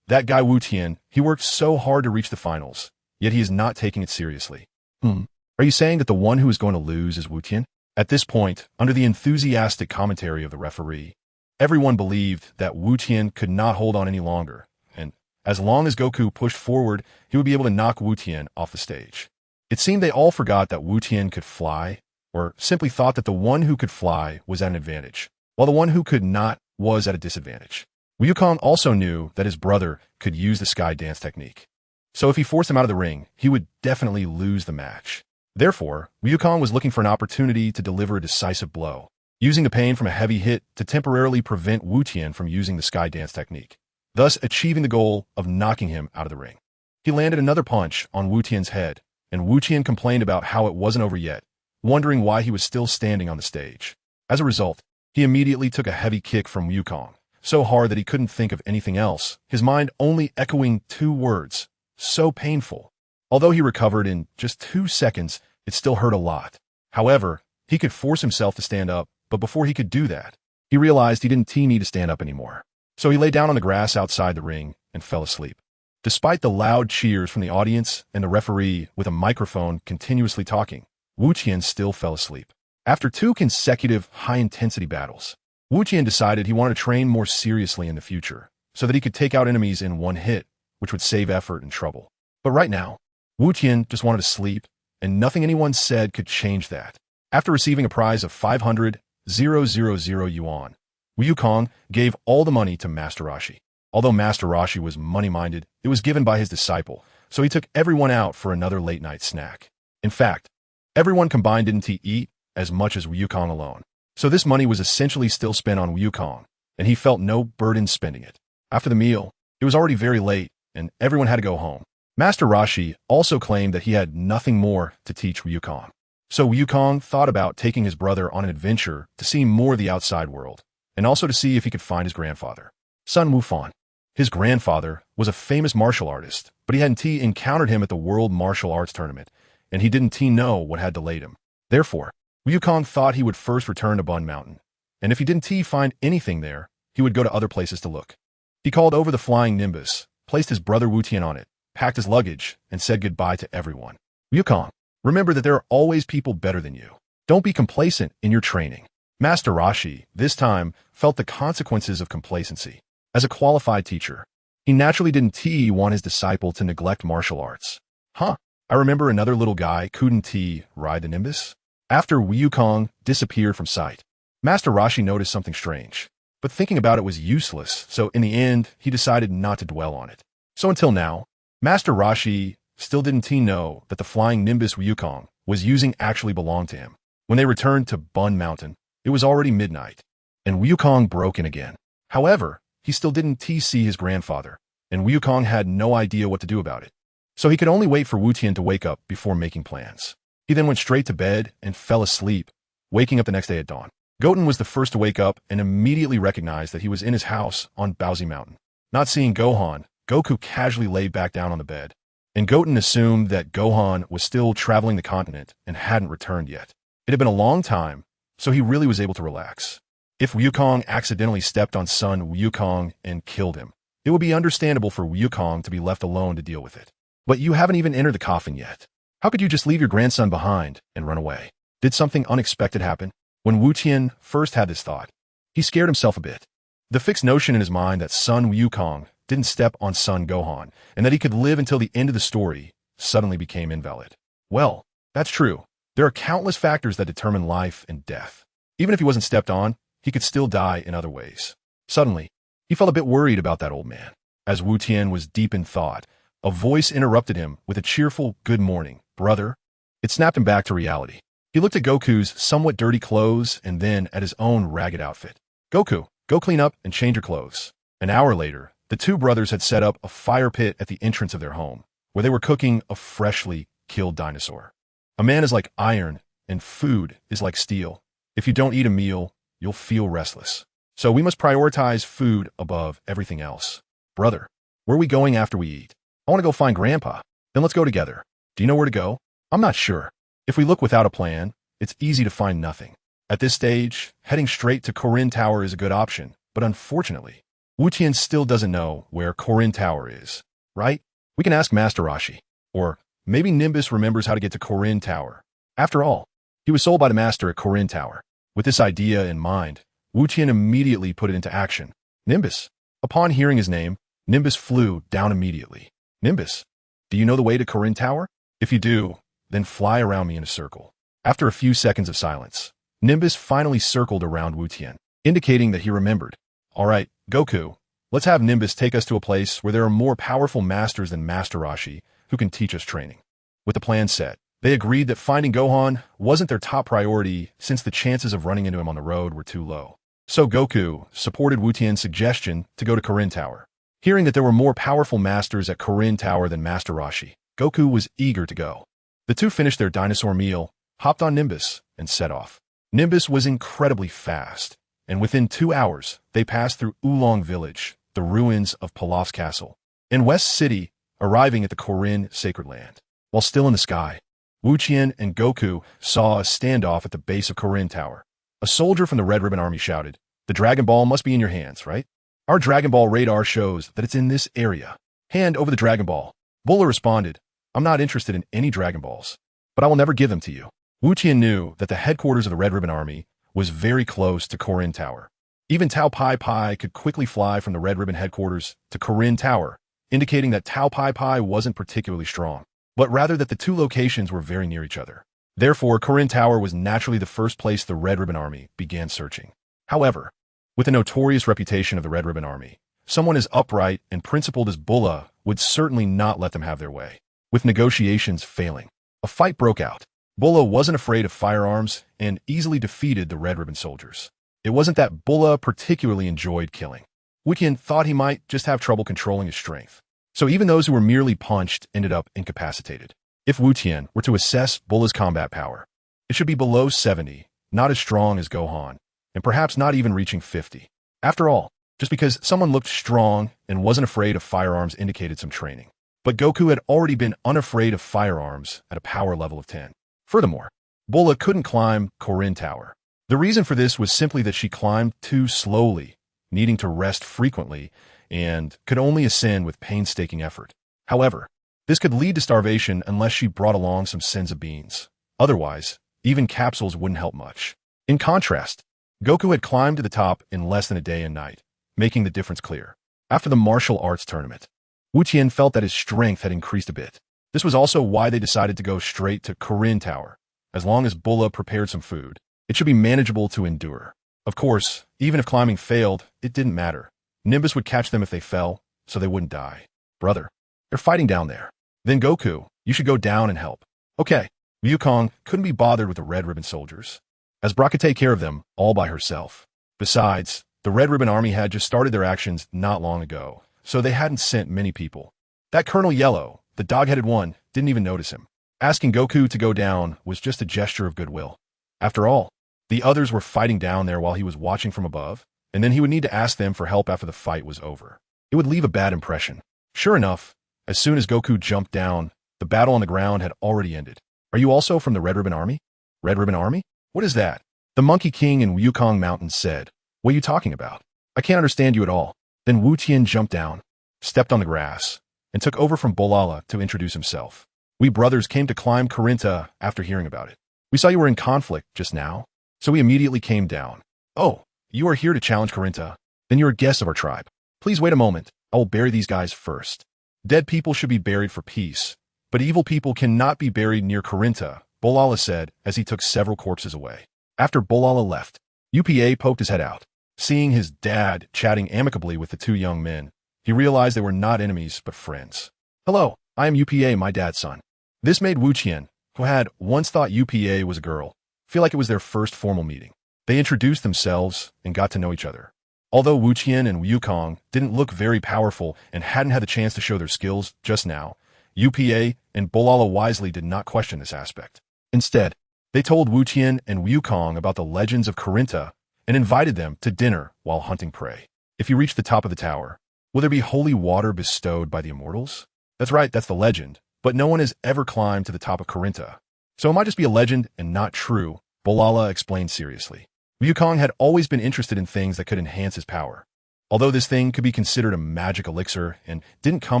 That guy Wu Tian, he worked so hard to reach the finals, yet he is not taking it seriously. Are you saying that the one who is going to lose is Wu Tian? At this point, under the enthusiastic commentary of the referee, everyone believed that Wu Tian could not hold on any longer, and as long as Goku pushed forward, he would be able to knock Wu Tian off the stage. It seemed they all forgot that Wu Tian could fly, or simply thought that the one who could fly was at an advantage, while the one who could not was at a disadvantage. Wukong also knew that his brother could use the sky dance technique, so if he forced him out of the ring, he would definitely lose the match. Therefore, Wukong was looking for an opportunity to deliver a decisive blow, using the pain from a heavy hit to temporarily prevent Wu Tian from using the sky dance technique, thus achieving the goal of knocking him out of the ring. He landed another punch on Wu Tian's head, and Wu Tian complained about how it wasn't over yet, wondering why he was still standing on the stage. As a result, he immediately took a heavy kick from Wukong, so hard that he couldn't think of anything else, his mind only echoing two words: "So painful." Although he recovered in just 2 seconds, it still hurt a lot. However, he could force himself to stand up, but before he could do that, he realized he didn't need to stand up anymore. So he lay down on the grass outside the ring and fell asleep. Despite the loud cheers from the audience and the referee with a microphone continuously talking, Wu Qian still fell asleep. After 2 consecutive high-intensity battles, Wu Qian decided he wanted to train more seriously in the future, so that he could take out enemies in one hit, which would save effort and trouble. But right now, Wu Qian just wanted to sleep, and nothing anyone said could change that. After receiving a prize of 500,000 yuan, Wu Wukong gave all the money to Master Roshi. Although Master Roshi was money-minded, it was given by his disciple, so he took everyone out for another late-night snack. In fact, everyone combined didn't eat as much as Wu Wukong alone. So this money was essentially still spent on Wu Wukong, and he felt no burden spending it. After the meal, it was already very late, and everyone had to go home. Master Roshi also claimed that he had nothing more to teach Wu Wukong. So Wu Wukong thought about taking his brother on an adventure to see more of the outside world, and also to see if he could find his grandfather, Sun Wukong. His grandfather was a famous martial artist, but he hadn't encountered him at the World Martial Arts Tournament, and he didn't know what had delayed him. Therefore, Wu Wukong thought he would first return to Bun Mountain, and if he didn't find anything there, he would go to other places to look. He called over the flying Nimbus, placed his brother Wu Tian on it, packed his luggage, and said goodbye to everyone. Wu Wukong, remember that there are always people better than you. Don't be complacent in your training. Master Roshi, this time, felt the consequences of complacency. As a qualified teacher, he naturally didn't want his disciple to neglect martial arts. I remember another little guy couldn't ride the Nimbus. After Wu Wukong disappeared from sight, Master Roshi noticed something strange, but thinking about it was useless, so in the end, he decided not to dwell on it. So until now, Master Roshi still didn't know that the flying Nimbus Wu Wukong was using actually belonged to him. When they returned to Bun Mountain, it was already midnight, and Wu Wukong broke in again. However, he still didn't see his grandfather, and Wu Wukong had no idea what to do about it. So he could only wait for Wu Tian to wake up before making plans. He then went straight to bed and fell asleep, waking up the next day at dawn. Goten was the first to wake up and immediately recognized that he was in his house on Baozi Mountain. Not seeing Gohan, Goku casually laid back down on the bed, and Goten assumed that Gohan was still traveling the continent and hadn't returned yet. It had been a long time, so he really was able to relax. If Wu Wukong accidentally stepped on Sun Wukong and killed him, it would be understandable for Wu Wukong to be left alone to deal with it. But you haven't even entered the coffin yet. How could you just leave your grandson behind and run away? Did something unexpected happen? When Wu Tian first had this thought, he scared himself a bit. The fixed notion in his mind that Sun Wukong didn't step on Sun Gohan and that he could live until the end of the story suddenly became invalid. Well, that's true. There are countless factors that determine life and death. Even if he wasn't stepped on, he could still die in other ways. Suddenly, he felt a bit worried about that old man. As Wu Tian was deep in thought, a voice interrupted him with a cheerful, "Good morning, brother." It snapped him back to reality. He looked at Goku's somewhat dirty clothes and then at his own ragged outfit. "Goku, go clean up and change your clothes." An hour later, the two brothers had set up a fire pit at the entrance of their home, where they were cooking a freshly killed dinosaur. A man is like iron, and food is like steel. If you don't eat a meal, you'll feel restless. So we must prioritize food above everything else. "Brother, where are we going after we eat?" "I want to go find Grandpa." "Then let's go together." "Do you know where to go?" "I'm not sure." If we look without a plan, it's easy to find nothing. At this stage, heading straight to Korin Tower is a good option, but unfortunately, Wu Tian still doesn't know where Korin Tower is, right? We can ask Master Roshi, or maybe Nimbus remembers how to get to Korin Tower. After all, he was sold by the Master at Korin Tower. With this idea in mind, Wu Tian immediately put it into action. "Nimbus." Upon hearing his name, Nimbus flew down immediately. "Nimbus, do you know the way to Korin Tower? If you do, then fly around me in a circle." After a few seconds of silence, Nimbus finally circled around Wu Tian, indicating that he remembered. "All right, Goku, let's have Nimbus take us to a place where there are more powerful masters than Master Roshi who can teach us training." With the plan set, they agreed that finding Gohan wasn't their top priority since the chances of running into him on the road were too low. So Goku supported Wu Tian's suggestion to go to Korin Tower. Hearing that there were more powerful masters at Korin Tower than Master Roshi, Goku was eager to go. The two finished their dinosaur meal, hopped on Nimbus, and set off. Nimbus was incredibly fast, and within 2 hours, they passed through Oolong Village, the ruins of Pilaf's castle, and West City, arriving at the Korin Sacred Land. While still in the sky, Wu Tian and Goku saw a standoff at the base of Korin Tower. A soldier from the Red Ribbon Army shouted, "The Dragon Ball must be in your hands, right? Our Dragon Ball radar shows that it's in this area. Hand over the Dragon Ball." Bulma responded, "I'm not interested in any Dragon Balls, but I will never give them to you." Wu Tian knew that the headquarters of the Red Ribbon Army was very close to Corinne Tower. Even Tao Pai Pai could quickly fly from the Red Ribbon headquarters to Corinne Tower, indicating that Tao Pai Pai wasn't particularly strong, but rather that the two locations were very near each other. Therefore, Corinne Tower was naturally the first place the Red Ribbon Army began searching. However, with the notorious reputation of the Red Ribbon Army, someone as upright and principled as Bulma would certainly not let them have their way. With negotiations failing, a fight broke out. Bulma wasn't afraid of firearms and easily defeated the Red Ribbon soldiers. It wasn't that Bulma particularly enjoyed killing. Wu Tian thought he might just have trouble controlling his strength. So even those who were merely punched ended up incapacitated. If Wu Tian were to assess Bulma's combat power, it should be below 70, not as strong as Gohan, and perhaps not even reaching 50. After all, just because someone looked strong and wasn't afraid of firearms indicated some training. But Goku had already been unafraid of firearms at a power level of 10. Furthermore, Bulma couldn't climb Corinne Tower. The reason for this was simply that she climbed too slowly, needing to rest frequently, and could only ascend with painstaking effort. However, this could lead to starvation unless she brought along some sins of beans. Otherwise, even capsules wouldn't help much. In contrast, Goku had climbed to the top in less than a day and night, making the difference clear. After the martial arts tournament, Wu Tian felt that his strength had increased a bit. This was also why they decided to go straight to Corinne Tower. As long as Bulma prepared some food, it should be manageable to endure. Of course, even if climbing failed, it didn't matter. Nimbus would catch them if they fell, so they wouldn't die. Brother, they're fighting down there. Then Goku, you should go down and help. Okay, Wukong couldn't be bothered with the Red Ribbon soldiers, as Brock could take care of them all by herself. Besides, the Red Ribbon Army had just started their actions not long ago, so they hadn't sent many people. That Colonel Yellow, the dog-headed one, didn't even notice him. Asking Goku to go down was just a gesture of goodwill. After all, the others were fighting down there while he was watching from above, and then he would need to ask them for help after the fight was over. It would leave a bad impression. Sure enough, as soon as Goku jumped down, the battle on the ground had already ended. Are you also from the Red Ribbon Army? Red Ribbon Army? What is that? The Monkey King in Wukong Mountain said. What are you talking about? I can't understand you at all. Then Wu Tian jumped down, stepped on the grass, and took over from Bulma to introduce himself. We brothers came to climb Corinta after hearing about it. We saw you were in conflict just now, so we immediately came down. Oh, you are here to challenge Corinta? Then you're a guest of our tribe. Please wait a moment. I will bury these guys first. Dead people should be buried for peace, but evil people cannot be buried near Corinta, Bulma said as he took several corpses away. After Bulma left, UPA poked his head out. Seeing his dad chatting amicably with the two young men, he realized they were not enemies but friends. Hello, I am UPA, my dad's son. This made Wu Tian, who had once thought UPA was a girl, feel like it was their first formal meeting. They introduced themselves and got to know each other. Although Wu Tian and Wukong didn't look very powerful and hadn't had the chance to show their skills just now, UPA and Bulma wisely did not question this aspect. Instead, they told Wu Tian and Wukong about the legends of Corinta and invited them to dinner while hunting prey. If you reach the top of the tower, will there be holy water bestowed by the immortals? That's right, that's the legend, but no one has ever climbed to the top of Corinta. So it might just be a legend and not true, Bulma explained seriously. Wukong had always been interested in things that could enhance his power. Although this thing could be considered a magic elixir and didn't come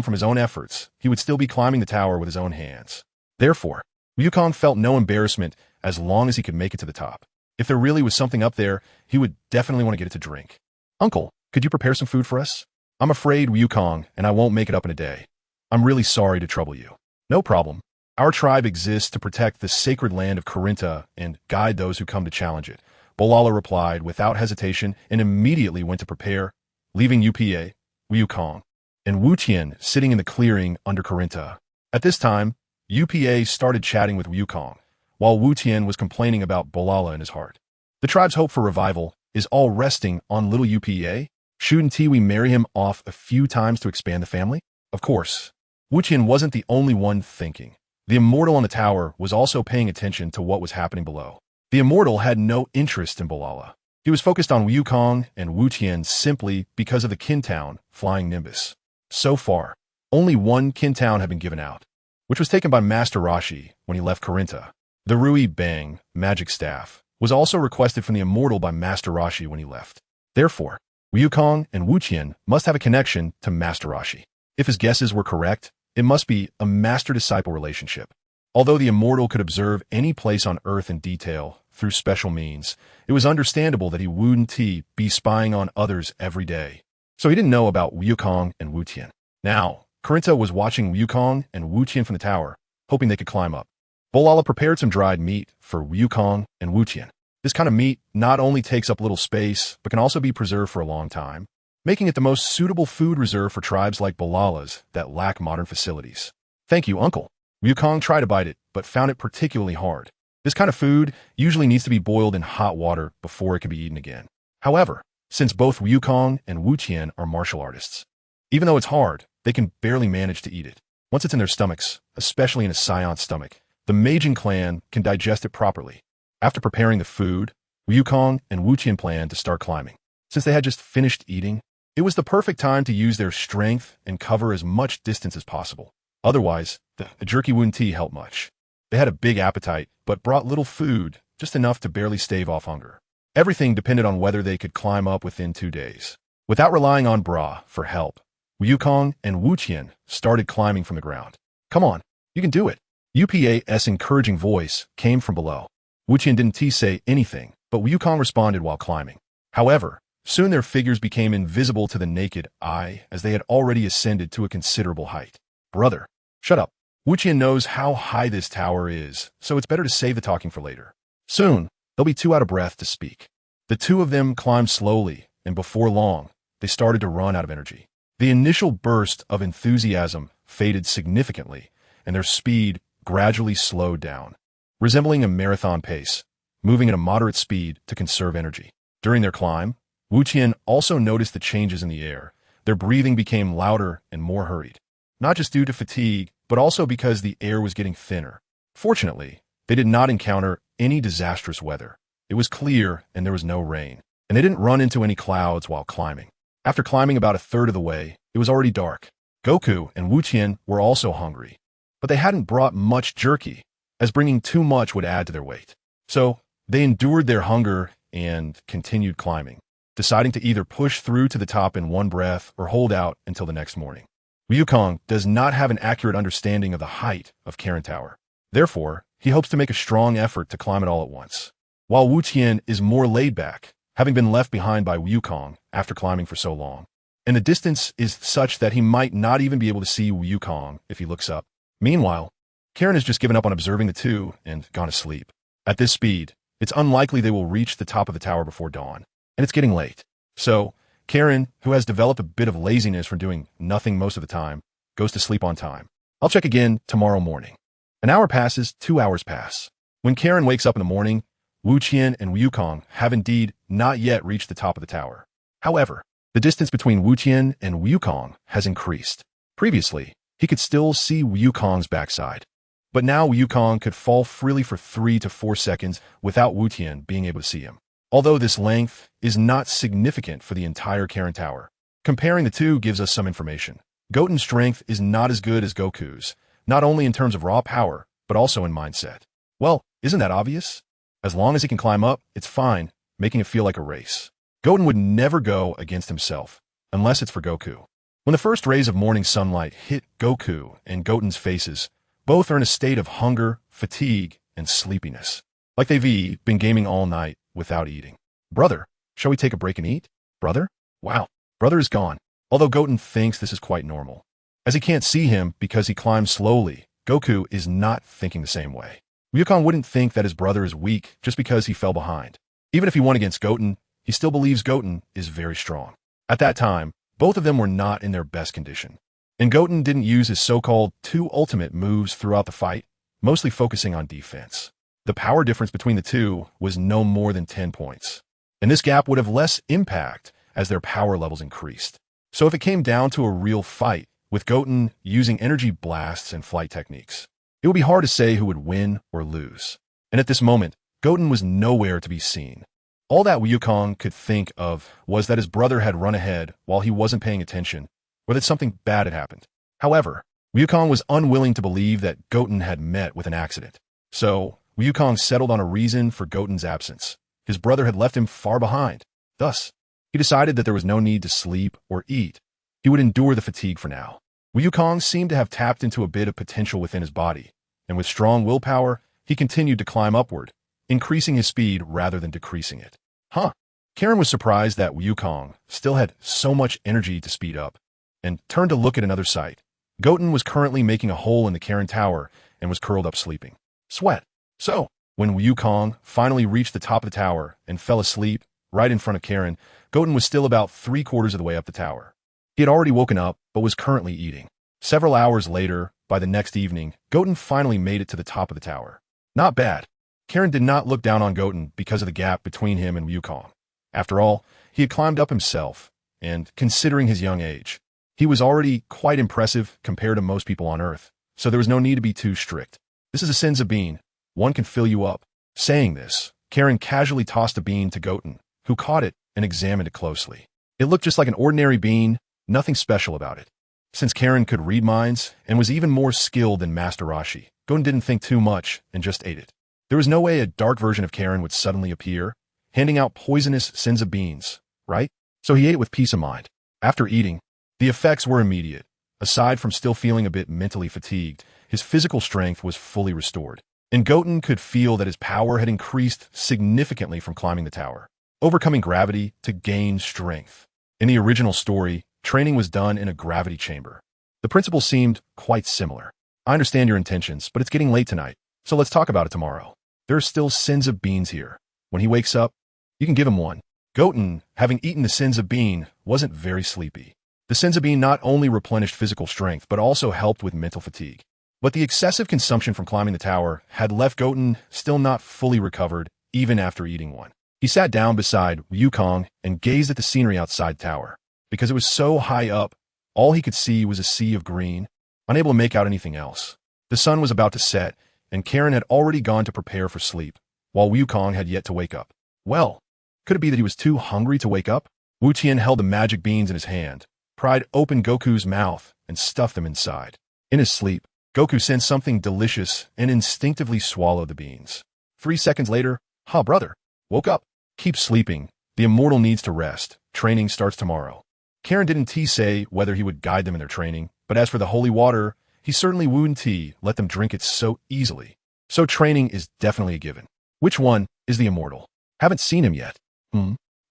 from his own efforts, he would still be climbing the tower with his own hands. Therefore, Wukong felt no embarrassment as long as he could make it to the top. If there really was something up there, he would definitely want to get it to drink. Uncle, could you prepare some food for us? I'm afraid, Wukong, and I won't make it up in a day. I'm really sorry to trouble you. No problem. Our tribe exists to protect the sacred land of Corinta and guide those who come to challenge it. Bulma replied without hesitation and immediately went to prepare, leaving UPA, Wukong, and Wu Tian sitting in the clearing under Corinta. At this time, UPA started chatting with Wukong, while Wu Tian was complaining about Bulma in his heart. The tribe's hope for revival is all resting on little UPA. Shouldn't we marry him off a few times to expand the family? Of course, Wu Tian wasn't the only one thinking. The immortal on the tower was also paying attention to what was happening below. The immortal had no interest in Bulma. He was focused on Wukong and Wu Tian simply because of the Kintown flying Nimbus. So far, only one Kintown had been given out, which was taken by Master Roshi when he left Corinta. The Rui Bang magic staff was also requested from the immortal by Master Roshi when he left. Therefore, Wukong and Wu Tian must have a connection to Master Roshi. If his guesses were correct, it must be a master-disciple relationship. Although the immortal could observe any place on Earth in detail through special means, it was understandable that he wouldn't be spying on others every day. So he didn't know about Wukong and Wutian. Now, Corinta was watching Wukong and Wutian from the tower, hoping they could climb up. Bolala prepared some dried meat for Wukong and Wutian. This kind of meat not only takes up little space, but can also be preserved for a long time, making it the most suitable food reserve for tribes like Bolalas that lack modern facilities. Thank you, Uncle. Wukong tried to bite it, but found it particularly hard. This kind of food usually needs to be boiled in hot water before it can be eaten again. However, since both Wukong and Wutian are martial artists, even though it's hard, they can barely manage to eat it. Once it's in their stomachs, especially in a Scion's stomach, the Meijin clan can digest it properly. After preparing the food, Wukong and Wutian planned to start climbing. Since they had just finished eating, it was the perfect time to use their strength and cover as much distance as possible. Otherwise, the jerky wouldn't help much. They had a big appetite, but brought little food, just enough to barely stave off hunger. Everything depended on whether they could climb up within 2 days. Without relying on Bra for help, Wukong and Wutian started climbing from the ground. Come on, you can do it. UPA's encouraging voice came from below. Wutian didn't say anything, but Wukong responded while climbing. However, soon their figures became invisible to the naked eye as they had already ascended to a considerable height. Brother, shut up. Wutian knows how high this tower is, so it's better to save the talking for later. Soon, they'll be too out of breath to speak. The two of them climbed slowly, and before long, they started to run out of energy. The initial burst of enthusiasm faded significantly, and their speed gradually slowed down, resembling a marathon pace, moving at a moderate speed to conserve energy. During their climb, Wutian also noticed the changes in the air. Their breathing became louder and more hurried, not just due to fatigue, but also because the air was getting thinner. Fortunately, they did not encounter any disastrous weather. It was clear and there was no rain, and they didn't run into any clouds while climbing. After climbing about a third of the way, it was already dark. Goku and Wutian were also hungry, but they hadn't brought much jerky, as bringing too much would add to their weight. So, they endured their hunger and continued climbing, deciding to either push through to the top in one breath or hold out until the next morning. Wukong does not have an accurate understanding of the height of Karen Tower. Therefore, he hopes to make a strong effort to climb it all at once. While Wutian is more laid back, having been left behind by Wukong after climbing for so long, and the distance is such that he might not even be able to see Wukong if he looks up. Meanwhile, Karen has just given up on observing the two and gone to sleep. At this speed, it's unlikely they will reach the top of the tower before dawn, and it's getting late. So, Karen, who has developed a bit of laziness from doing nothing most of the time, goes to sleep on time. I'll check again tomorrow morning. An hour passes, 2 hours pass. When Karen wakes up in the morning, Wutian and Wukong have indeed not yet reached the top of the tower. However, the distance between Wutian and Wukong has increased. Previously, he could still see Wukong's backside, but now Wukong could fall freely for 3 to 4 seconds without Wutian being able to see him. Although this length is not significant for the entire Karen Tower, comparing the two gives us some information. Goten's strength is not as good as Goku's, not only in terms of raw power, but also in mindset. Well, isn't that obvious? As long as he can climb up, it's fine, making it feel like a race. Goten would never go against himself, unless it's for Goku. When the first rays of morning sunlight hit Goku and Goten's faces, both are in a state of hunger, fatigue, and sleepiness, like they've been gaming all night without eating. Brother, shall we take a break and eat? Brother? Wow, brother is gone. Although Goten thinks this is quite normal. As he can't see him because he climbs slowly, Goku is not thinking the same way. Wukong wouldn't think that his brother is weak just because he fell behind. Even if he won against Goten, he still believes Goten is very strong. At that time, both of them were not in their best condition. And Goten didn't use his so-called 2 ultimate moves throughout the fight, mostly focusing on defense. The power difference between the two was no more than 10 points. And this gap would have less impact as their power levels increased. So if it came down to a real fight, with Goten using energy blasts and flight techniques, it would be hard to say who would win or lose. And at this moment, Goten was nowhere to be seen. All that Wukong could think of was that his brother had run ahead while he wasn't paying attention, or that something bad had happened. However, Wukong was unwilling to believe that Goten had met with an accident. So, Wukong settled on a reason for Goten's absence. His brother had left him far behind. Thus, he decided that there was no need to sleep or eat. He would endure the fatigue for now. Wukong seemed to have tapped into a bit of potential within his body, and with strong willpower, he continued to climb upward, increasing his speed rather than decreasing it. Huh. Karen was surprised that Wukong still had so much energy to speed up, and turned to look at another sight. Goten was currently making a hole in the Karen Tower and was curled up sleeping. Sweat. So, when Wukong finally reached the top of the tower and fell asleep right in front of Karen, Goten was still about 3/4 of the way up the tower. He had already woken up, but was currently eating. Several hours later, by the next evening, Goten finally made it to the top of the tower. Not bad. Karen did not look down on Goten because of the gap between him and Wukong. After all, he had climbed up himself, and considering his young age, he was already quite impressive compared to most people on Earth, so there was no need to be too strict. This is a senza bean. One can fill you up. Saying this, Karen casually tossed a bean to Goten, who caught it and examined it closely. It looked just like an ordinary bean, nothing special about it. Since Karen could read minds and was even more skilled than Master Roshi, Goten didn't think too much and just ate it. There was no way a dark version of Karen would suddenly appear, handing out poisonous senza beans, right? So he ate with peace of mind. After eating, the effects were immediate. Aside from still feeling a bit mentally fatigued, his physical strength was fully restored, and Goten could feel that his power had increased significantly from climbing the tower, overcoming gravity to gain strength. In the original story, training was done in a gravity chamber. The principle seemed quite similar. I understand your intentions, but it's getting late tonight, so let's talk about it tomorrow. There are still senza beans here. When he wakes up, you can give him one. Goten, having eaten the senza bean, wasn't very sleepy. The senza bean not only replenished physical strength, but also helped with mental fatigue. But the excessive consumption from climbing the tower had left Goten still not fully recovered, even after eating one. He sat down beside Wukong and gazed at the scenery outside the tower. Because it was so high up, all he could see was a sea of green, unable to make out anything else. The sun was about to set, and Karen had already gone to prepare for sleep, while Wukong had yet to wake up. Well, could it be that he was too hungry to wake up? Wu Tian held the magic beans in his hand, pried open Goku's mouth, and stuffed them inside. In his sleep, Goku sensed something delicious and instinctively swallowed the beans. 3 seconds later, brother, woke up. Keep sleeping. The immortal needs to rest. Training starts tomorrow. Karen didn't say whether he would guide them in their training, but as for the holy water, he certainly wouldn't let them drink it so easily. So training is definitely a given. Which one is the immortal? Haven't seen him yet.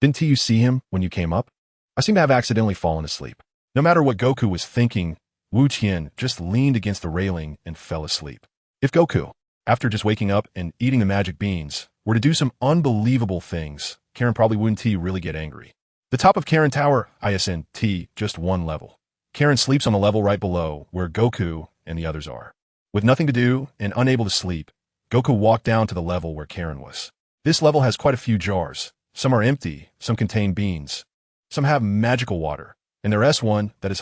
Didn't you see him when you came up? I seem to have accidentally fallen asleep. No matter what Goku was thinking, Wu Tian just leaned against the railing and fell asleep. If Goku, after just waking up and eating the magic beans, were to do some unbelievable things, Karen probably wouldn't really get angry. The top of Karen Tower, ISNT, just one level. Karen sleeps on the level right below, where Goku and the others are. With nothing to do and unable to sleep, Goku walked down to the level where Karen was. This level has quite a few jars. Some are empty, some contain beans. Some have magical water. And their S1, that is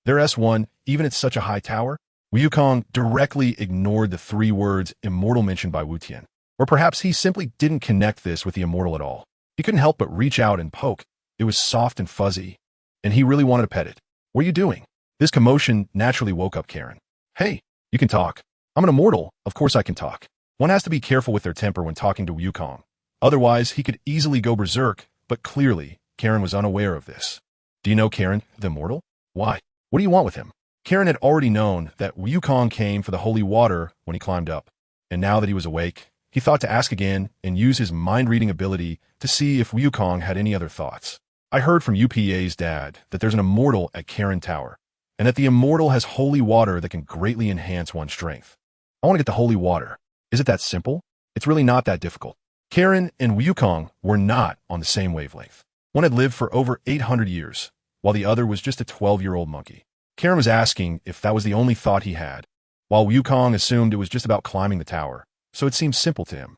their S1, even at such a high tower? Wukong directly ignored the 3 words immortal mentioned by Wu Tian. Or perhaps he simply didn't connect this with the immortal at all. He couldn't help but reach out and poke. It was soft and fuzzy, and he really wanted to pet it. What are you doing? This commotion naturally woke up Karen. Hey, you can talk. I'm an immortal, of course I can talk. One has to be careful with their temper when talking to Wukong. Otherwise, he could easily go berserk, but clearly, Karen was unaware of this. Do you know Karen, the immortal? Why? What do you want with him? Karen had already known that Wukong came for the holy water when he climbed up, and now that he was awake, he thought to ask again and use his mind-reading ability to see if Wukong had any other thoughts. I heard from UPA's dad that there's an immortal at Karen Tower, and that the immortal has holy water that can greatly enhance one's strength. I want to get the holy water. Is it that simple? It's really not that difficult. Karen and Wukong were not on the same wavelength. One had lived for over 800 years, while the other was just a 12-year-old monkey. Karen was asking if that was the only thought he had, while Wukong assumed it was just about climbing the tower, so it seemed simple to him.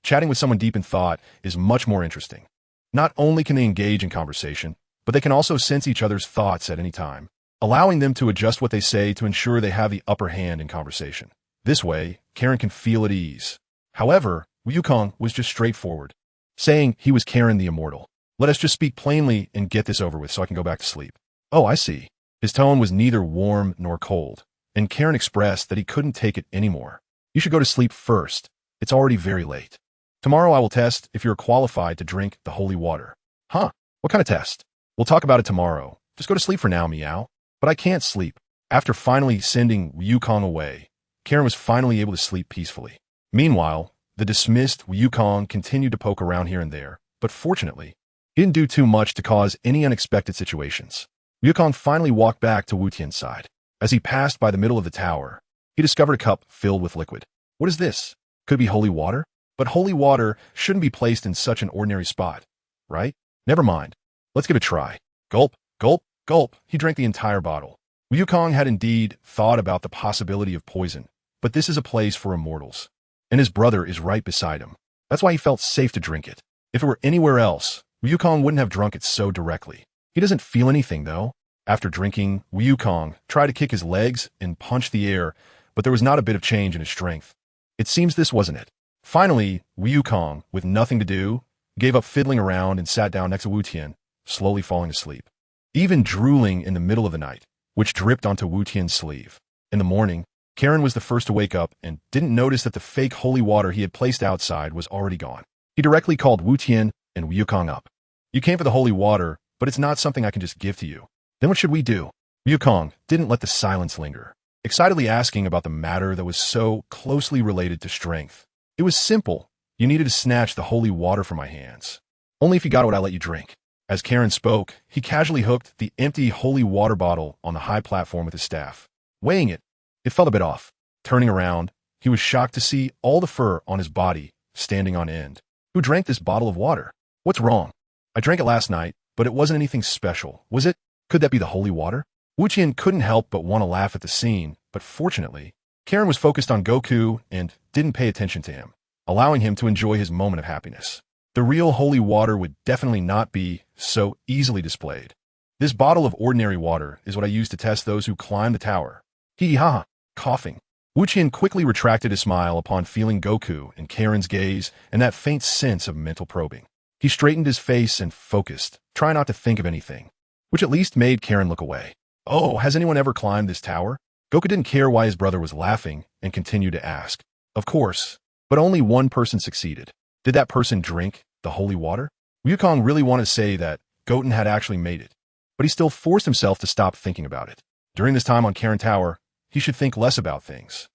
Chatting with someone deep in thought is much more interesting. Not only can they engage in conversation, but they can also sense each other's thoughts at any time, allowing them to adjust what they say to ensure they have the upper hand in conversation. This way, Karen can feel at ease. However, Wukong was just straightforward, saying he was Karen the Immortal. Let us just speak plainly and get this over with so I can go back to sleep. Oh, I see. His tone was neither warm nor cold, and Karen expressed that he couldn't take it anymore. You should go to sleep first. It's already very late. Tomorrow I will test if you're qualified to drink the holy water. What kind of test? We'll talk about it tomorrow. Just go to sleep for now, meow. But I can't sleep. After finally sending Wukong away, Karen was finally able to sleep peacefully. Meanwhile, the dismissed Wukong continued to poke around here and there, but fortunately, he didn't do too much to cause any unexpected situations. Wukong finally walked back to Wu Tian's side. As he passed by the middle of the tower, he discovered a cup filled with liquid. What is this? Could it be holy water? But holy water shouldn't be placed in such an ordinary spot, right? Never mind. Let's give it a try. Gulp, gulp, gulp. He drank the entire bottle. Wukong had indeed thought about the possibility of poison, but this is a place for immortals, and his brother is right beside him. That's why he felt safe to drink it. If it were anywhere else, Wukong wouldn't have drunk it so directly. He doesn't feel anything, though. After drinking, Wukong tried to kick his legs and punch the air, but there was not a bit of change in his strength. It seems this wasn't it. Finally, Wukong, with nothing to do, gave up fiddling around and sat down next to Wu Tian, slowly falling asleep. Even drooling in the middle of the night, which dripped onto Wu Tian's sleeve. In the morning, Karen was the first to wake up and didn't notice that the fake holy water he had placed outside was already gone. He directly called Wu Tian and Wukong up. You came for the holy water, but it's not something I can just give to you. Then what should we do? Wukong didn't let the silence linger, excitedly asking about the matter that was so closely related to strength. It was simple. You needed to snatch the holy water from my hands. Only if you got what I let you drink. As Karen spoke, he casually hooked the empty holy water bottle on the high platform with his staff. Weighing it, it fell a bit off. Turning around, he was shocked to see all the fur on his body standing on end. Who drank this bottle of water? What's wrong? I drank it last night, but it wasn't anything special, was it? Could that be the holy water? Wu Tian couldn't help but want to laugh at the scene, but fortunately, Karen was focused on Goku and didn't pay attention to him, allowing him to enjoy his moment of happiness. The real holy water would definitely not be so easily displayed. This bottle of ordinary water is what I use to test those who climb the tower. Hee-ha, coughing. Wu Tian quickly retracted his smile upon feeling Goku and Karen's gaze and that faint sense of mental probing. He straightened his face and focused, trying not to think of anything, which at least made Karen look away. Oh, has anyone ever climbed this tower? Goku didn't care why his brother was laughing and continued to ask. Of course, but only one person succeeded. Did that person drink the holy water? Wukong really wanted to say that Goten had actually made it, but he still forced himself to stop thinking about it. During this time on Karen Tower, he should think less about things.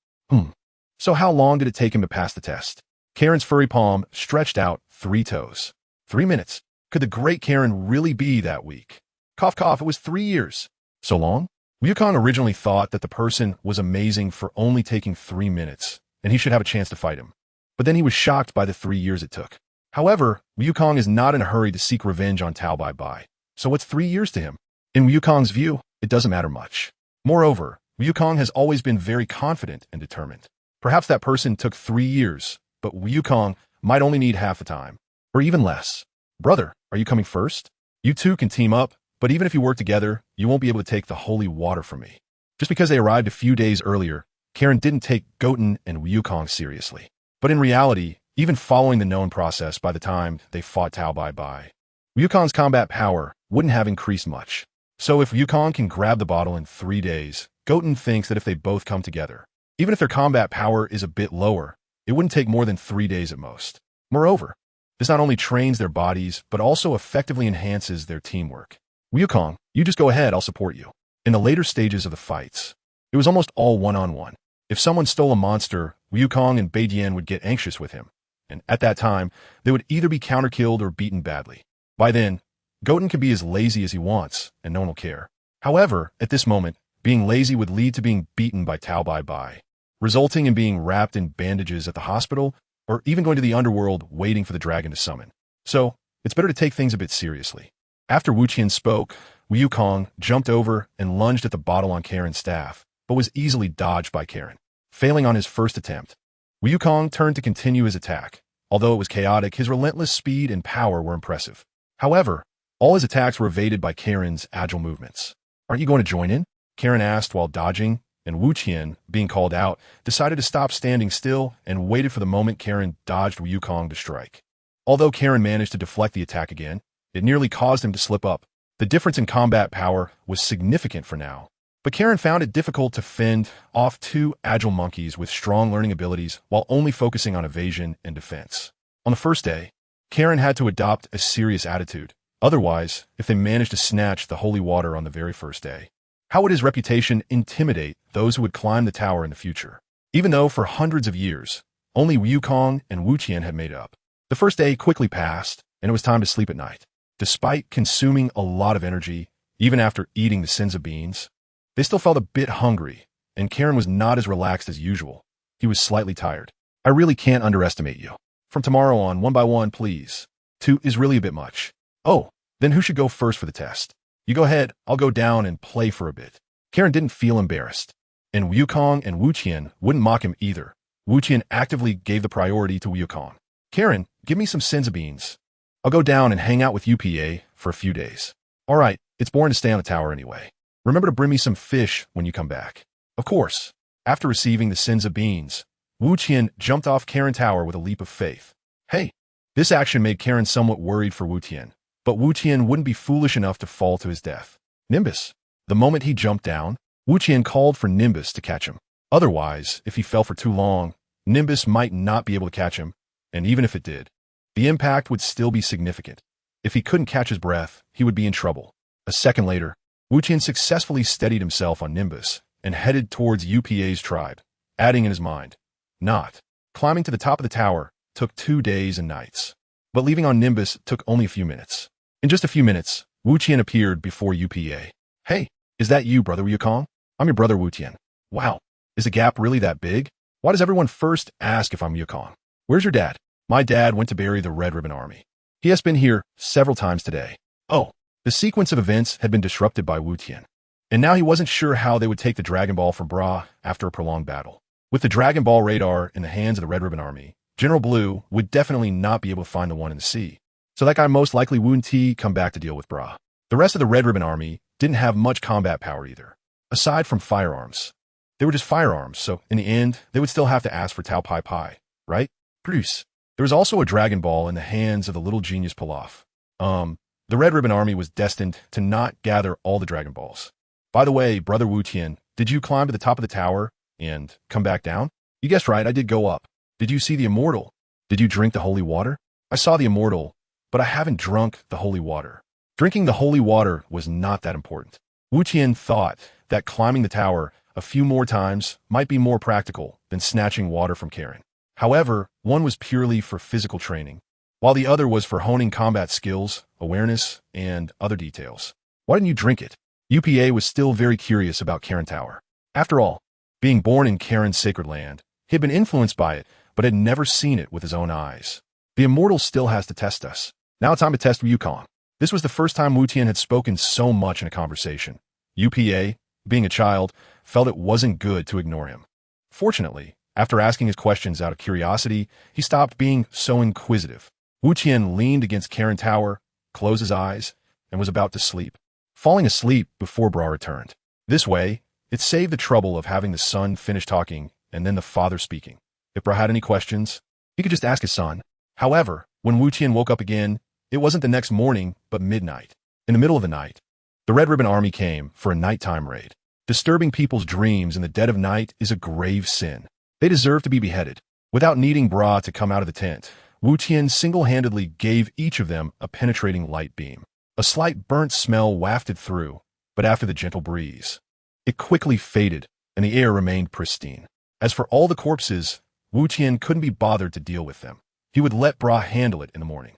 So how long did it take him to pass the test? Karen's furry palm stretched out 3 toes. 3 minutes. Could the great Karen really be that weak? Cough, cough, it was 3 years. So long? Wukong originally thought that the person was amazing for only taking 3 minutes, and he should have a chance to fight him. But then he was shocked by the 3 years it took. However, Wukong is not in a hurry to seek revenge on Tao Pai Pai. So what's 3 years to him? In Wukong's view, it doesn't matter much. Moreover, Wukong has always been very confident and determined. Perhaps that person took 3 years, but Wukong might only need half the time, or even less. Brother, are you coming first? You two can team up, but even if you work together, you won't be able to take the holy water from me. Just because they arrived a few days earlier, Karen didn't take Goten and Wukong seriously. But in reality, even following the known process by the time they fought Tao Pai Pai, Wukong's combat power wouldn't have increased much. So if Wukong can grab the bottle in 3 days, Goten thinks that if they both come together, even if their combat power is a bit lower, it wouldn't take more than 3 days at most. Moreover, this not only trains their bodies, but also effectively enhances their teamwork. Wukong, you just go ahead, I'll support you. In the later stages of the fights, it was almost all one-on-one. If someone stole a monster, Wukong and Beidian would get anxious with him, and at that time, they would either be counter-killed or beaten badly. By then, Goten can be as lazy as he wants, and no one will care. However, at this moment, being lazy would lead to being beaten by Tao Pai Pai, resulting in being wrapped in bandages at the hospital, or even going to the underworld waiting for the dragon to summon. So, it's better to take things a bit seriously. After Wu Tian spoke, Wukong jumped over and lunged at the bottle on Karen's staff, but was easily dodged by Karen. Failing on his first attempt, Wukong turned to continue his attack. Although it was chaotic, his relentless speed and power were impressive. However, all his attacks were evaded by Karen's agile movements. Aren't you going to join in? Karen asked while dodging, and Wu Tian, being called out, decided to stop standing still and waited for the moment Karen dodged Wukong to strike. Although Karen managed to deflect the attack again, it nearly caused him to slip up. The difference in combat power was significant for now, but Karen found it difficult to fend off 2 agile monkeys with strong learning abilities while only focusing on evasion and defense. On the first day, Karen had to adopt a serious attitude. Otherwise, if they managed to snatch the holy water on the very first day, how would his reputation intimidate those who would climb the tower in the future? even though for hundreds of years, only Wukong and Wuqian had made up. The first day quickly passed, and it was time to sleep at night. Despite consuming a lot of energy, even after eating the sins of beans, they still felt a bit hungry, and Karen was not as relaxed as usual. He was slightly tired. I really can't underestimate you. From tomorrow on, one by one, please. 2 is really a bit much. Oh, then who should go first for the test? You go ahead, I'll go down and play for a bit. Karen didn't feel embarrassed. And Wukong and Wuqian wouldn't mock him either. Wuqian actively gave the priority to Wukong. Karen, give me some sins of beans. I'll go down and hang out with UPA for a few days. All right, it's boring to stay on the tower anyway. Remember to bring me some fish when you come back. Of course. After receiving the sins of beans, Wuqian jumped off Karen Tower with a leap of faith. Hey, this action made Karen somewhat worried for Wuqian, but Wuqian wouldn't be foolish enough to fall to his death. Nimbus. The moment he jumped down, Wuqian called for Nimbus to catch him. Otherwise, if he fell for too long, Nimbus might not be able to catch him, and even if it did, the impact would still be significant. If he couldn't catch his breath, he would be in trouble. A second later, Wuqian successfully steadied himself on Nimbus and headed towards UPA's tribe, adding in his mind, not. Climbing to the top of the tower took 2 days and nights, but leaving on Nimbus took only a few minutes. In just a few minutes, Wuqian appeared before UPA. Hey, is that you, Brother Wukong? I'm your brother Wuqian. Wow, is the gap really that big? Why does everyone first ask if I'm Wukong? Where's your dad? My dad went to bury the Red Ribbon Army. He has been here several times today. Oh, the sequence of events had been disrupted by Wuqian, and now he wasn't sure how they would take the Dragon Ball from Bra after a prolonged battle. With the Dragon Ball radar in the hands of the Red Ribbon Army, General Blue would definitely not be able to find the one in the sea. So that guy most likely wouldn't come back to deal with Bra. The rest of the Red Ribbon Army didn't have much combat power either. Aside from firearms. They were just firearms, so in the end, they would still have to ask for Tao Pai Pai, right? Plus, there was also a Dragon Ball in the hands of the little genius Pilaf. The Red Ribbon Army was destined to not gather all the Dragon Balls. By the way, Brother Wuqian, did you climb to the top of the tower and come back down? You guessed right, I did go up. Did you see the immortal? Did you drink the holy water? I saw the immortal, but I haven't drunk the holy water. Drinking the holy water was not that important. Wuqian thought that climbing the tower a few more times might be more practical than snatching water from Karen. However, one was purely for physical training, while the other was for honing combat skills, awareness, and other details. Why didn't you drink it? UPA was still very curious about Karen Tower. After all, being born in Karen's sacred land, he had been influenced by it, but had never seen it with his own eyes. The immortal still has to test us. Now it's time to test Wukong. This was the first time Wuqian had spoken so much in a conversation. UPA, being a child, felt it wasn't good to ignore him. Fortunately, after asking his questions out of curiosity, he stopped being so inquisitive. Wuqian leaned against Karen Tower, closed his eyes, and was about to sleep, falling asleep before Bra returned. This way, it saved the trouble of having the son finish talking and then the father speaking. If Bra had any questions, he could just ask his son. However, when Wuqian woke up again, it wasn't the next morning, but midnight. In the middle of the night, the Red Ribbon Army came for a nighttime raid. Disturbing people's dreams in the dead of night is a grave sin. They deserve to be beheaded. Without needing Bra to come out of the tent, Wuqian single-handedly gave each of them a penetrating light beam. A slight burnt smell wafted through, but after the gentle breeze, it quickly faded and the air remained pristine. As for all the corpses, Wuqian couldn't be bothered to deal with them. He would let Bra handle it in the morning.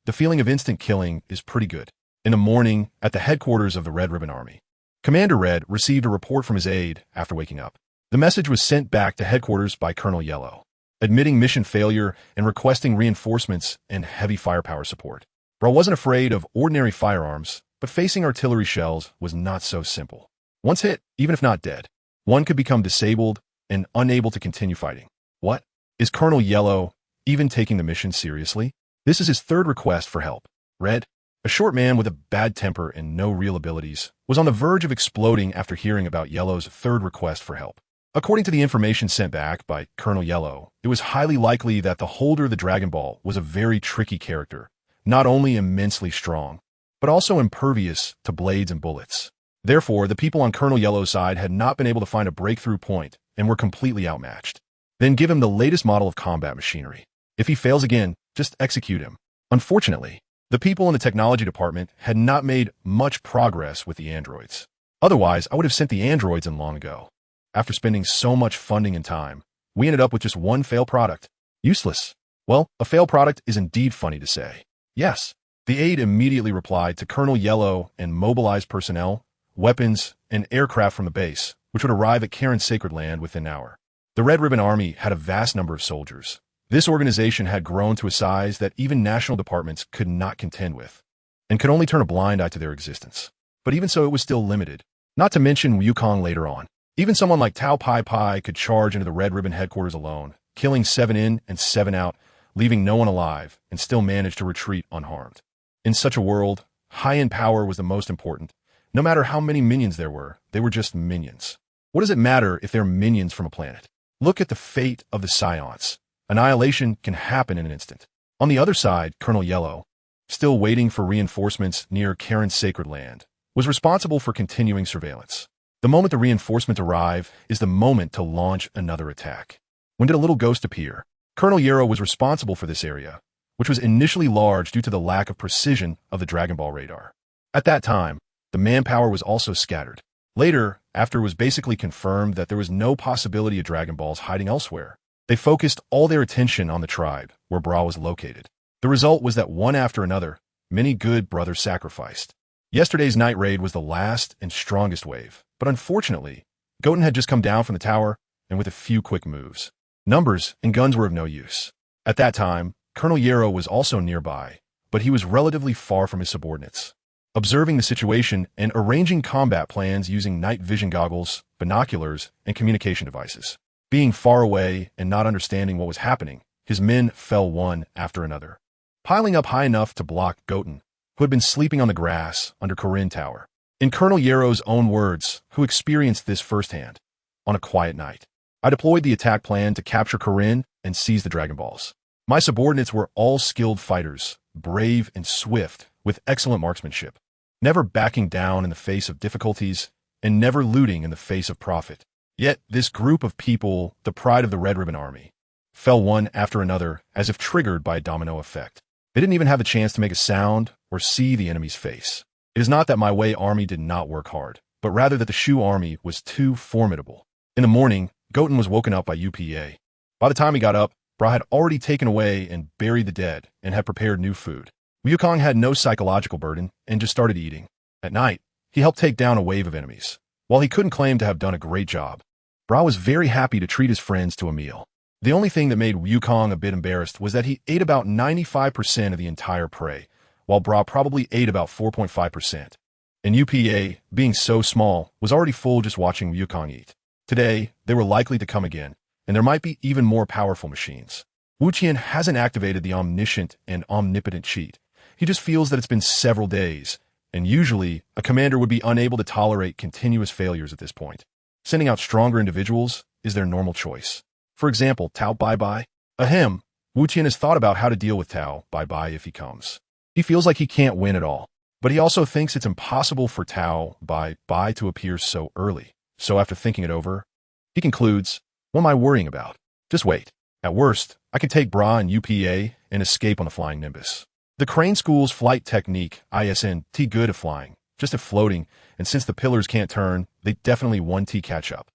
The feeling of instant killing is pretty good. In the morning, at the headquarters of the Red Ribbon Army, Commander Red received a report from his aide after waking up. The message was sent back to headquarters by Colonel Yellow, admitting mission failure and requesting reinforcements and heavy firepower support. Bra wasn't afraid of ordinary firearms, but facing artillery shells was not so simple. Once hit, even if not dead, one could become disabled and unable to continue fighting. What? Is Colonel Yellow even taking the mission seriously? This is his third request for help. Red, a short man with a bad temper and no real abilities, was on the verge of exploding after hearing about Yellow's third request for help. According to the information sent back by Colonel Yellow, it was highly likely that the holder of the Dragon Ball was a very tricky character, not only immensely strong, but also impervious to blades and bullets. Therefore, the people on Colonel Yellow's side had not been able to find a breakthrough point and were completely outmatched. Then give him the latest model of combat machinery. If he fails again, just execute him. Unfortunately, the people in the technology department had not made much progress with the androids. Otherwise, I would have sent the androids in long ago. After spending so much funding and time, we ended up with just one failed product. Useless. Well, a failed product is indeed funny to say. Yes. The aide immediately replied to Colonel Yellow and mobilized personnel, weapons, and aircraft from the base, which would arrive at Karen's sacred land within an hour. The Red Ribbon Army had a vast number of soldiers. This organization had grown to a size that even national departments could not contend with, and could only turn a blind eye to their existence. But even so, it was still limited. Not to mention Wukong later on. Even someone like Tao Pai Pai could charge into the Red Ribbon headquarters alone, killing 7 in and 7 out, leaving no one alive, and still manage to retreat unharmed. In such a world, high-end power was the most important. No matter how many minions there were, they were just minions. What does it matter if they're minions from a planet? Look at the fate of the Scions. Annihilation can happen in an instant. On the other side, Colonel Yellow, still waiting for reinforcements near Karen's sacred land, was responsible for continuing surveillance. The moment the reinforcements arrive is the moment to launch another attack. When did a little ghost appear? Colonel Yellow was responsible for this area, which was initially large due to the lack of precision of the Dragon Ball radar. At that time, the manpower was also scattered. Later, after it was basically confirmed that there was no possibility of Dragon Balls hiding elsewhere, they focused all their attention on the tribe, where Bra was located. The result was that one after another, many good brothers sacrificed. Yesterday's night raid was the last and strongest wave, but unfortunately, Goten had just come down from the tower, and with a few quick moves. Numbers and guns were of no use. At that time, Colonel Yellow was also nearby, but he was relatively far from his subordinates. Observing the situation and arranging combat plans using night vision goggles, binoculars, and communication devices. Being far away and not understanding what was happening, his men fell one after another, piling up high enough to block Goten, who had been sleeping on the grass under Corinne Tower. In Colonel Yellow's own words, who experienced this firsthand, on a quiet night, I deployed the attack plan to capture Corinne and seize the Dragon Balls. My subordinates were all skilled fighters, brave and swift, with excellent marksmanship, never backing down in the face of difficulties, and never looting in the face of profit. Yet this group of people, the pride of the Red Ribbon Army, fell one after another as if triggered by a domino effect. They didn't even have the chance to make a sound or see the enemy's face. It is not that my Wei army did not work hard, but rather that the Shu army was too formidable. In the morning, Goten was woken up by UPA. By the time he got up, Bra had already taken away and buried the dead and had prepared new food. Wukong had no psychological burden and just started eating. At night, he helped take down a wave of enemies. While he couldn't claim to have done a great job, Bra was very happy to treat his friends to a meal. The only thing that made Wukong a bit embarrassed was that he ate about 95% of the entire prey, while Bra probably ate about 4.5%. And UPA, being so small, was already full just watching Wukong eat. Today, they were likely to come again, and there might be even more powerful machines. Wu Qian hasn't activated the omniscient and omnipotent cheat. He just feels that it's been several days, and usually, a commander would be unable to tolerate continuous failures at this point. Sending out stronger individuals is their normal choice. For example, Tao Pai Pai. Ahem, Wu Qian has thought about how to deal with Tao Pai Pai if he comes. He feels like he can't win at all, but he also thinks it's impossible for Tao Pai Pai to appear so early. So after thinking it over, he concludes, what am I worrying about? Just wait. At worst, I can take Bra and UPA and escape on the Flying Nimbus. The Crane School's flight technique, ISNT, good at flying, just at floating, and since the pillars can't turn, they definitely 1T catch up.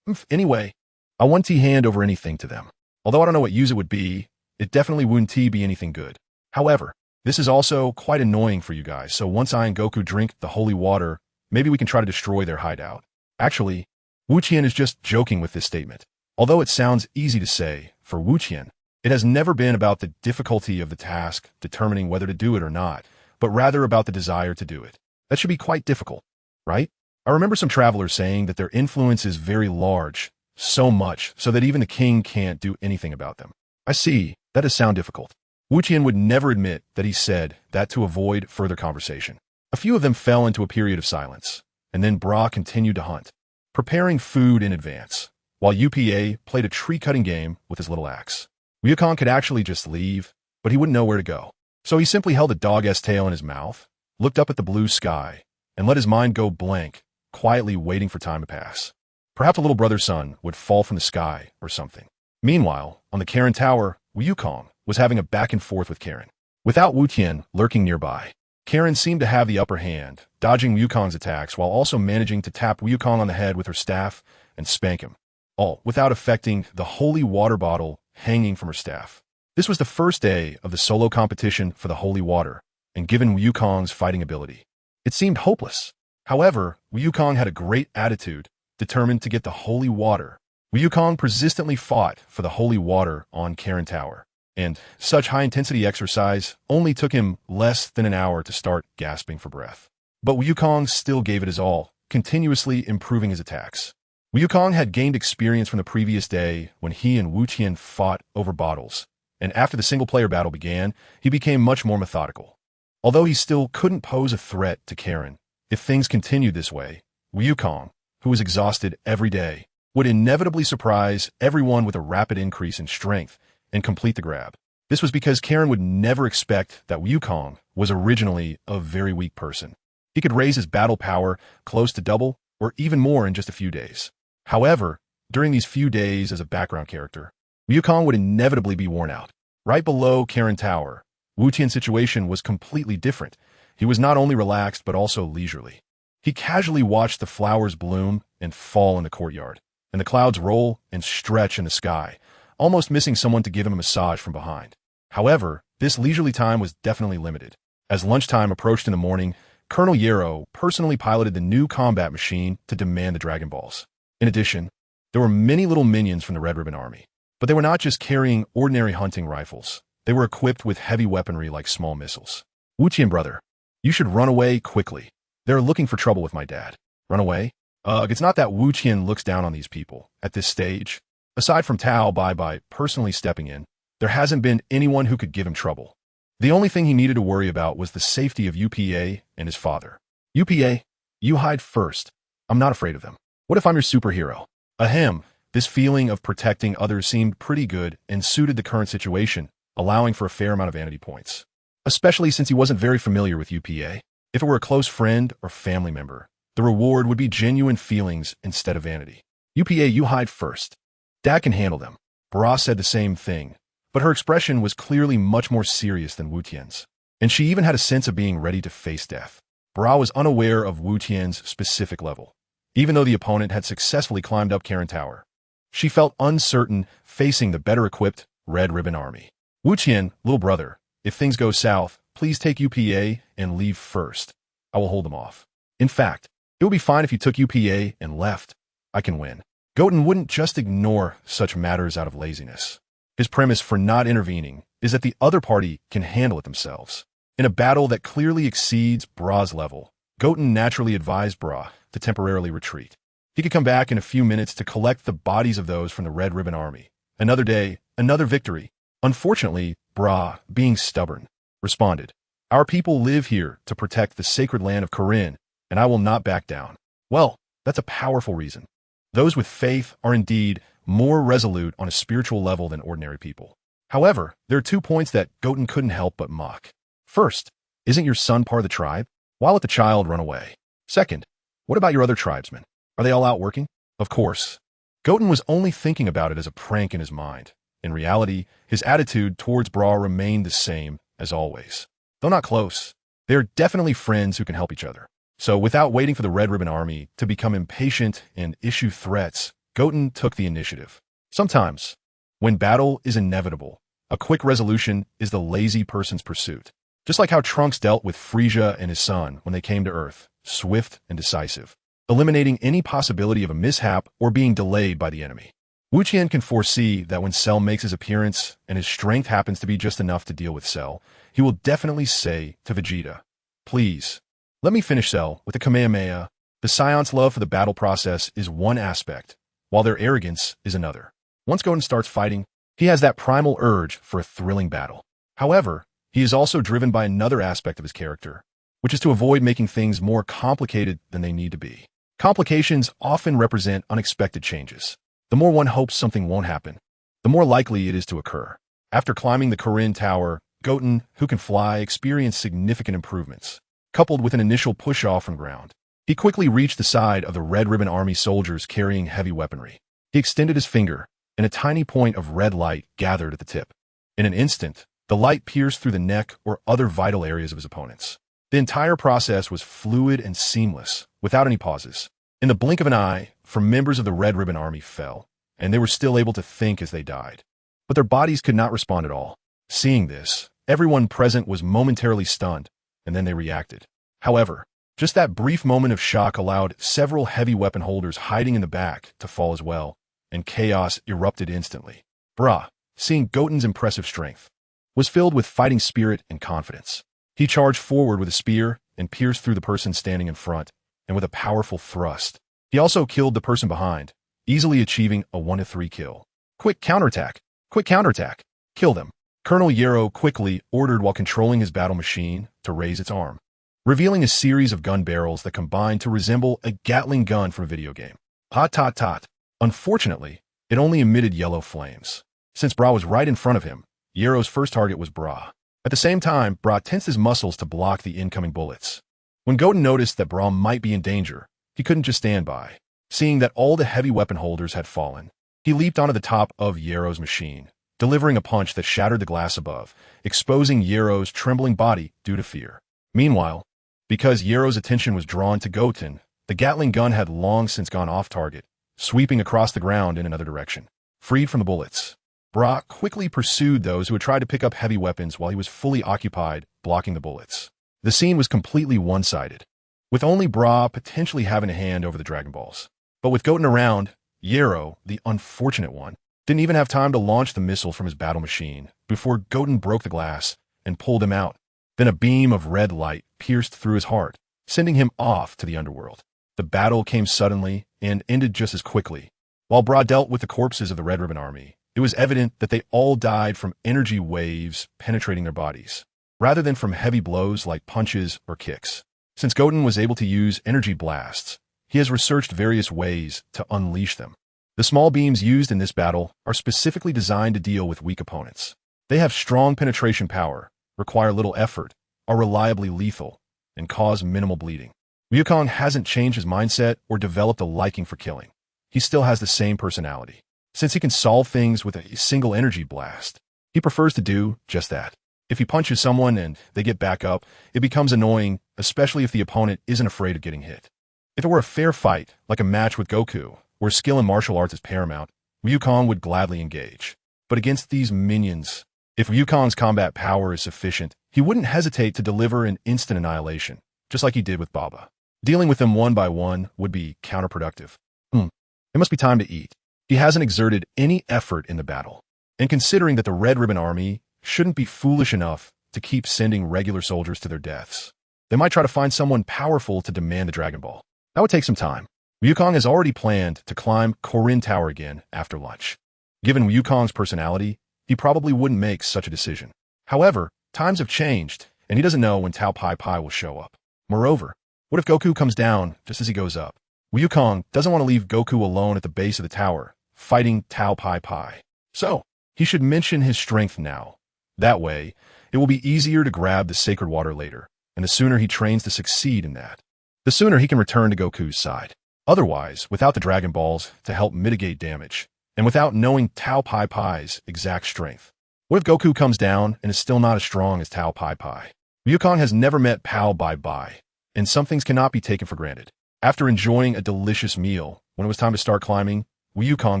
Anyway, I 1T hand over anything to them. Although I don't know what use it would be, it definitely wouldn't be anything good. However, this is also quite annoying for you guys, so once I and Goku drink the holy water, maybe we can try to destroy their hideout. Actually, Wu Qian is just joking with this statement. Although it sounds easy to say, for Wu Qian, it has never been about the difficulty of the task determining whether to do it or not, but rather about the desire to do it. That should be quite difficult, right? I remember some travelers saying that their influence is very large, so much so that even the king can't do anything about them. I see, that does sound difficult. Wu Qian would never admit that he said that to avoid further conversation. A few of them fell into a period of silence, and then Bra continued to hunt, preparing food in advance, while UPA played a tree-cutting game with his little axe. Wukong could actually just leave, but he wouldn't know where to go. So he simply held a dog-ass tail in his mouth, looked up at the blue sky, and let his mind go blank, quietly waiting for time to pass. Perhaps a little brother's son would fall from the sky or something. Meanwhile, on the Karen Tower, Wukong was having a back and forth with Karen. Without Wu Qian lurking nearby, Karen seemed to have the upper hand, dodging Wukong's attacks while also managing to tap Wukong on the head with her staff and spank him. all without affecting the holy water bottle hanging from her staff. This was the first day of the solo competition for the holy water, and given Wukong's fighting ability, it seemed hopeless. However, Wukong had a great attitude, determined to get the holy water. Wukong persistently fought for the holy water on Karen Tower, and such high-intensity exercise only took him less than an hour to start gasping for breath. But Wukong still gave it his all, continuously improving his attacks. Wukong had gained experience from the previous day when he and Wu Qian fought over bottles, and after the single-player battle began, he became much more methodical. Although he still couldn't pose a threat to Karen, if things continued this way, Wukong, who was exhausted every day, would inevitably surprise everyone with a rapid increase in strength and complete the grab. This was because Karen would never expect that Wukong was originally a very weak person. He could raise his battle power close to double or even more in just a few days. However, during these few days as a background character, Wukong would inevitably be worn out. Right below Karen Tower, Wu Tian's situation was completely different. He was not only relaxed but also leisurely. He casually watched the flowers bloom and fall in the courtyard, and the clouds roll and stretch in the sky, almost missing someone to give him a massage from behind. However, this leisurely time was definitely limited. As lunchtime approached in the morning, Colonel Yarrow personally piloted the new combat machine to demand the Dragon Balls. In addition, there were many little minions from the Red Ribbon Army, but they were not just carrying ordinary hunting rifles. They were equipped with heavy weaponry like small missiles. Wu Qian, brother, you should run away quickly. They're looking for trouble with my dad. Run away? It's not that Wu Qian looks down on these people. At this stage, aside from Tao Pai Pai personally stepping in, there hasn't been anyone who could give him trouble. The only thing he needed to worry about was the safety of UPA and his father. UPA, you hide first. I'm not afraid of them. What if I'm your superhero? Ahem, this feeling of protecting others seemed pretty good and suited the current situation, allowing for a fair amount of vanity points. Especially since he wasn't very familiar with UPA. If it were a close friend or family member, the reward would be genuine feelings instead of vanity. UPA, you hide first. Dad can handle them. Bra said the same thing, but her expression was clearly much more serious than Wu Tian's, and she even had a sense of being ready to face death. Bra was unaware of Wu Tian's specific level, even though the opponent had successfully climbed up Karen Tower. She felt uncertain facing the better-equipped Red Ribbon Army. Wu Qian, little brother, if things go south, please take UPA and leave first. I will hold them off. In fact, it would be fine if you took UPA and left. I can win. Goten wouldn't just ignore such matters out of laziness. His premise for not intervening is that the other party can handle it themselves. In a battle that clearly exceeds Bra's level, Goten naturally advised Bra to temporarily retreat. He could come back in a few minutes to collect the bodies of those from the Red Ribbon Army. Another day, another victory. Unfortunately, Bra, being stubborn, responded, "Our people live here to protect the sacred land of Corinne, and I will not back down." Well, that's a powerful reason. Those with faith are indeed more resolute on a spiritual level than ordinary people. However, there are 2 points that Goten couldn't help but mock. First, isn't your son part of the tribe? Why let the child run away? Second, what about your other tribesmen? Are they all out working? Of course. Goten was only thinking about it as a prank in his mind. In reality, his attitude towards Bra remained the same as always. Though not close, they are definitely friends who can help each other. So without waiting for the Red Ribbon Army to become impatient and issue threats, Goten took the initiative. Sometimes, when battle is inevitable, a quick resolution is the lazy person's pursuit. Just like how Trunks dealt with Frieza and his son when they came to Earth, swift and decisive, eliminating any possibility of a mishap or being delayed by the enemy. Wu Qian can foresee that when Cell makes his appearance and his strength happens to be just enough to deal with Cell, he will definitely say to Vegeta, "Please, let me finish Cell with the Kamehameha." The Scion's love for the battle process is one aspect, while their arrogance is another. Once Goten starts fighting, he has that primal urge for a thrilling battle. However, he is also driven by another aspect of his character, which is to avoid making things more complicated than they need to be. Complications often represent unexpected changes. The more one hopes something won't happen, the more likely it is to occur. After climbing the Corinne Tower, Goten, who can fly, experienced significant improvements, coupled with an initial push-off from ground. He quickly reached the side of the Red Ribbon Army soldiers carrying heavy weaponry. He extended his finger, and a tiny point of red light gathered at the tip. In an instant, the light pierced through the neck or other vital areas of his opponents. The entire process was fluid and seamless, without any pauses. In the blink of an eye, members of the Red Ribbon Army fell, and they were still able to think as they died. But their bodies could not respond at all. Seeing this, everyone present was momentarily stunned, and then they reacted. However, just that brief moment of shock allowed several heavy weapon holders hiding in the back to fall as well, and chaos erupted instantly. Bra, seeing Goten's impressive strength, was filled with fighting spirit and confidence. He charged forward with a spear and pierced through the person standing in front, and with a powerful thrust, he also killed the person behind, easily achieving a 1-3 kill. Quick counterattack! Quick counterattack! Kill them! Colonel Yarrow quickly ordered while controlling his battle machine to raise its arm, revealing a series of gun barrels that combined to resemble a Gatling gun from a video game. Hot tot tot. Unfortunately, it only emitted yellow flames. Since Bra was right in front of him, Yarrow's first target was Bra. At the same time, Bra tensed his muscles to block the incoming bullets. When Goten noticed that Bra might be in danger, he couldn't just stand by. Seeing that all the heavy weapon holders had fallen, he leaped onto the top of Yarrow's machine, delivering a punch that shattered the glass above, exposing Yarrow's trembling body due to fear. Meanwhile, because Yarrow's attention was drawn to Goten, the Gatling gun had long since gone off target, sweeping across the ground in another direction. Freed from the bullets, Bra quickly pursued those who had tried to pick up heavy weapons while he was fully occupied blocking the bullets. The scene was completely one-sided, with only Bra potentially having a hand over the Dragon Balls. But with Goten around, Yarrow, the unfortunate one, didn't even have time to launch the missile from his battle machine before Goten broke the glass and pulled him out. Then a beam of red light pierced through his heart, sending him off to the underworld. The battle came suddenly and ended just as quickly. While Bra dealt with the corpses of the Red Ribbon Army, it was evident that they all died from energy waves penetrating their bodies, rather than from heavy blows like punches or kicks. Since Goten was able to use energy blasts, he has researched various ways to unleash them. The small beams used in this battle are specifically designed to deal with weak opponents. They have strong penetration power, require little effort, are reliably lethal, and cause minimal bleeding. Wukong hasn't changed his mindset or developed a liking for killing. He still has the same personality. Since he can solve things with a single energy blast, he prefers to do just that. If he punches someone and they get back up, it becomes annoying, especially if the opponent isn't afraid of getting hit. If it were a fair fight, like a match with Goku, where skill in martial arts is paramount, Wukong would gladly engage. But against these minions, if Wukong's combat power is sufficient, he wouldn't hesitate to deliver an instant annihilation, just like he did with Baba. Dealing with them one by one would be counterproductive. It must be time to eat. He hasn't exerted any effort in the battle. And considering that the Red Ribbon Army shouldn't be foolish enough to keep sending regular soldiers to their deaths, they might try to find someone powerful to demand the Dragon Ball. That would take some time. Wukong has already planned to climb Korin Tower again after lunch. Given Wukong's personality, he probably wouldn't make such a decision. However, times have changed, and he doesn't know when Tao Pai Pai will show up. Moreover, what if Goku comes down just as he goes up? Wukong doesn't want to leave Goku alone at the base of the tower, fighting Tao Pai Pai. So, he should mention his strength now. That way, it will be easier to grab the sacred water later, and the sooner he trains to succeed in that, the sooner he can return to Goku's side. Otherwise, without the Dragon Balls to help mitigate damage, and without knowing Tao Pai Pai's exact strength, what if Goku comes down and is still not as strong as Tao Pai Pai? Wukong has never met Tao Pai Pai, and some things cannot be taken for granted. After enjoying a delicious meal, when it was time to start climbing, Wukong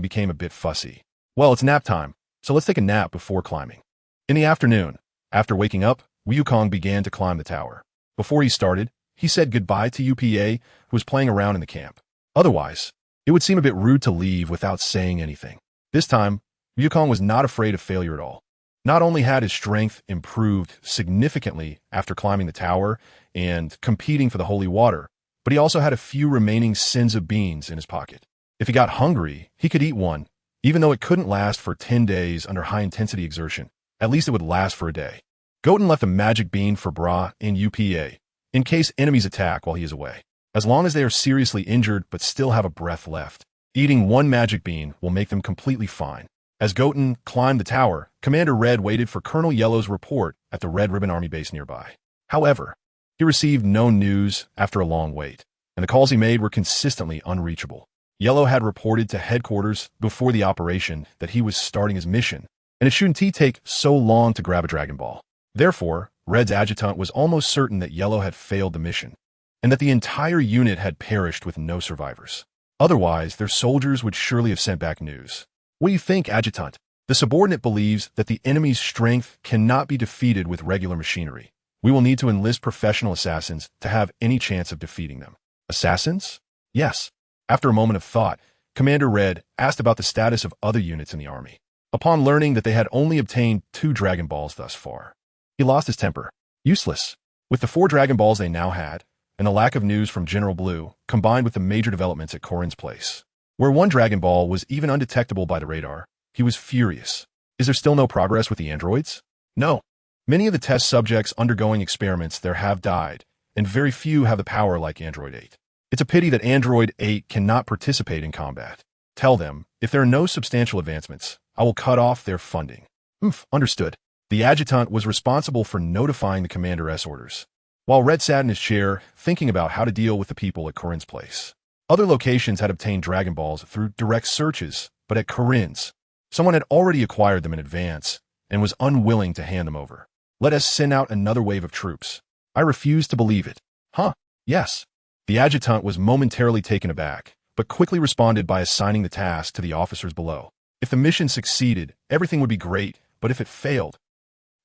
became a bit fussy. Well, it's nap time, so let's take a nap before climbing. In the afternoon, after waking up, Wukong began to climb the tower. Before he started, he said goodbye to UPA, who was playing around in the camp. Otherwise, it would seem a bit rude to leave without saying anything. This time, Wukong was not afraid of failure at all. Not only had his strength improved significantly after climbing the tower and competing for the holy water, but he also had a few remaining senzu beans in his pocket. If he got hungry, he could eat one, even though it couldn't last for 10 days under high-intensity exertion. At least it would last for a day. Goten left a magic bean for Bra in UPA, in case enemies attack while he is away. As long as they are seriously injured but still have a breath left, eating one magic bean will make them completely fine. As Goten climbed the tower, Commander Red waited for Colonel Yellow's report at the Red Ribbon Army base nearby. However, he received no news after a long wait, and the calls he made were consistently unreachable. Yellow had reported to headquarters before the operation that he was starting his mission, and it shouldn't take so long to grab a Dragon Ball. Therefore, Red's adjutant was almost certain that Yellow had failed the mission, and that the entire unit had perished with no survivors. Otherwise, their soldiers would surely have sent back news. What do you think, adjutant? The subordinate believes that the enemy's strength cannot be defeated with regular machinery. We will need to enlist professional assassins to have any chance of defeating them. Assassins? Yes. After a moment of thought, Commander Red asked about the status of other units in the army. Upon learning that they had only obtained 2 Dragon Balls thus far, he lost his temper. Useless. With the 4 Dragon Balls they now had, and the lack of news from General Blue, combined with the major developments at Corin's place, where 1 Dragon Ball was even undetectable by the radar, he was furious. Is there still no progress with the androids? No. Many of the test subjects undergoing experiments there have died, and very few have the power like Android 8. It's a pity that Android 8 cannot participate in combat. Tell them, if there are no substantial advancements, I will cut off their funding. Understood. The adjutant was responsible for notifying the commander's orders, while Red sat in his chair, thinking about how to deal with the people at Corin's place. Other locations had obtained Dragon Balls through direct searches, but at Corin's, someone had already acquired them in advance and was unwilling to hand them over. Let us send out another wave of troops. I refuse to believe it. Yes. The adjutant was momentarily taken aback, but quickly responded by assigning the task to the officers below. If the mission succeeded, everything would be great, but if it failed...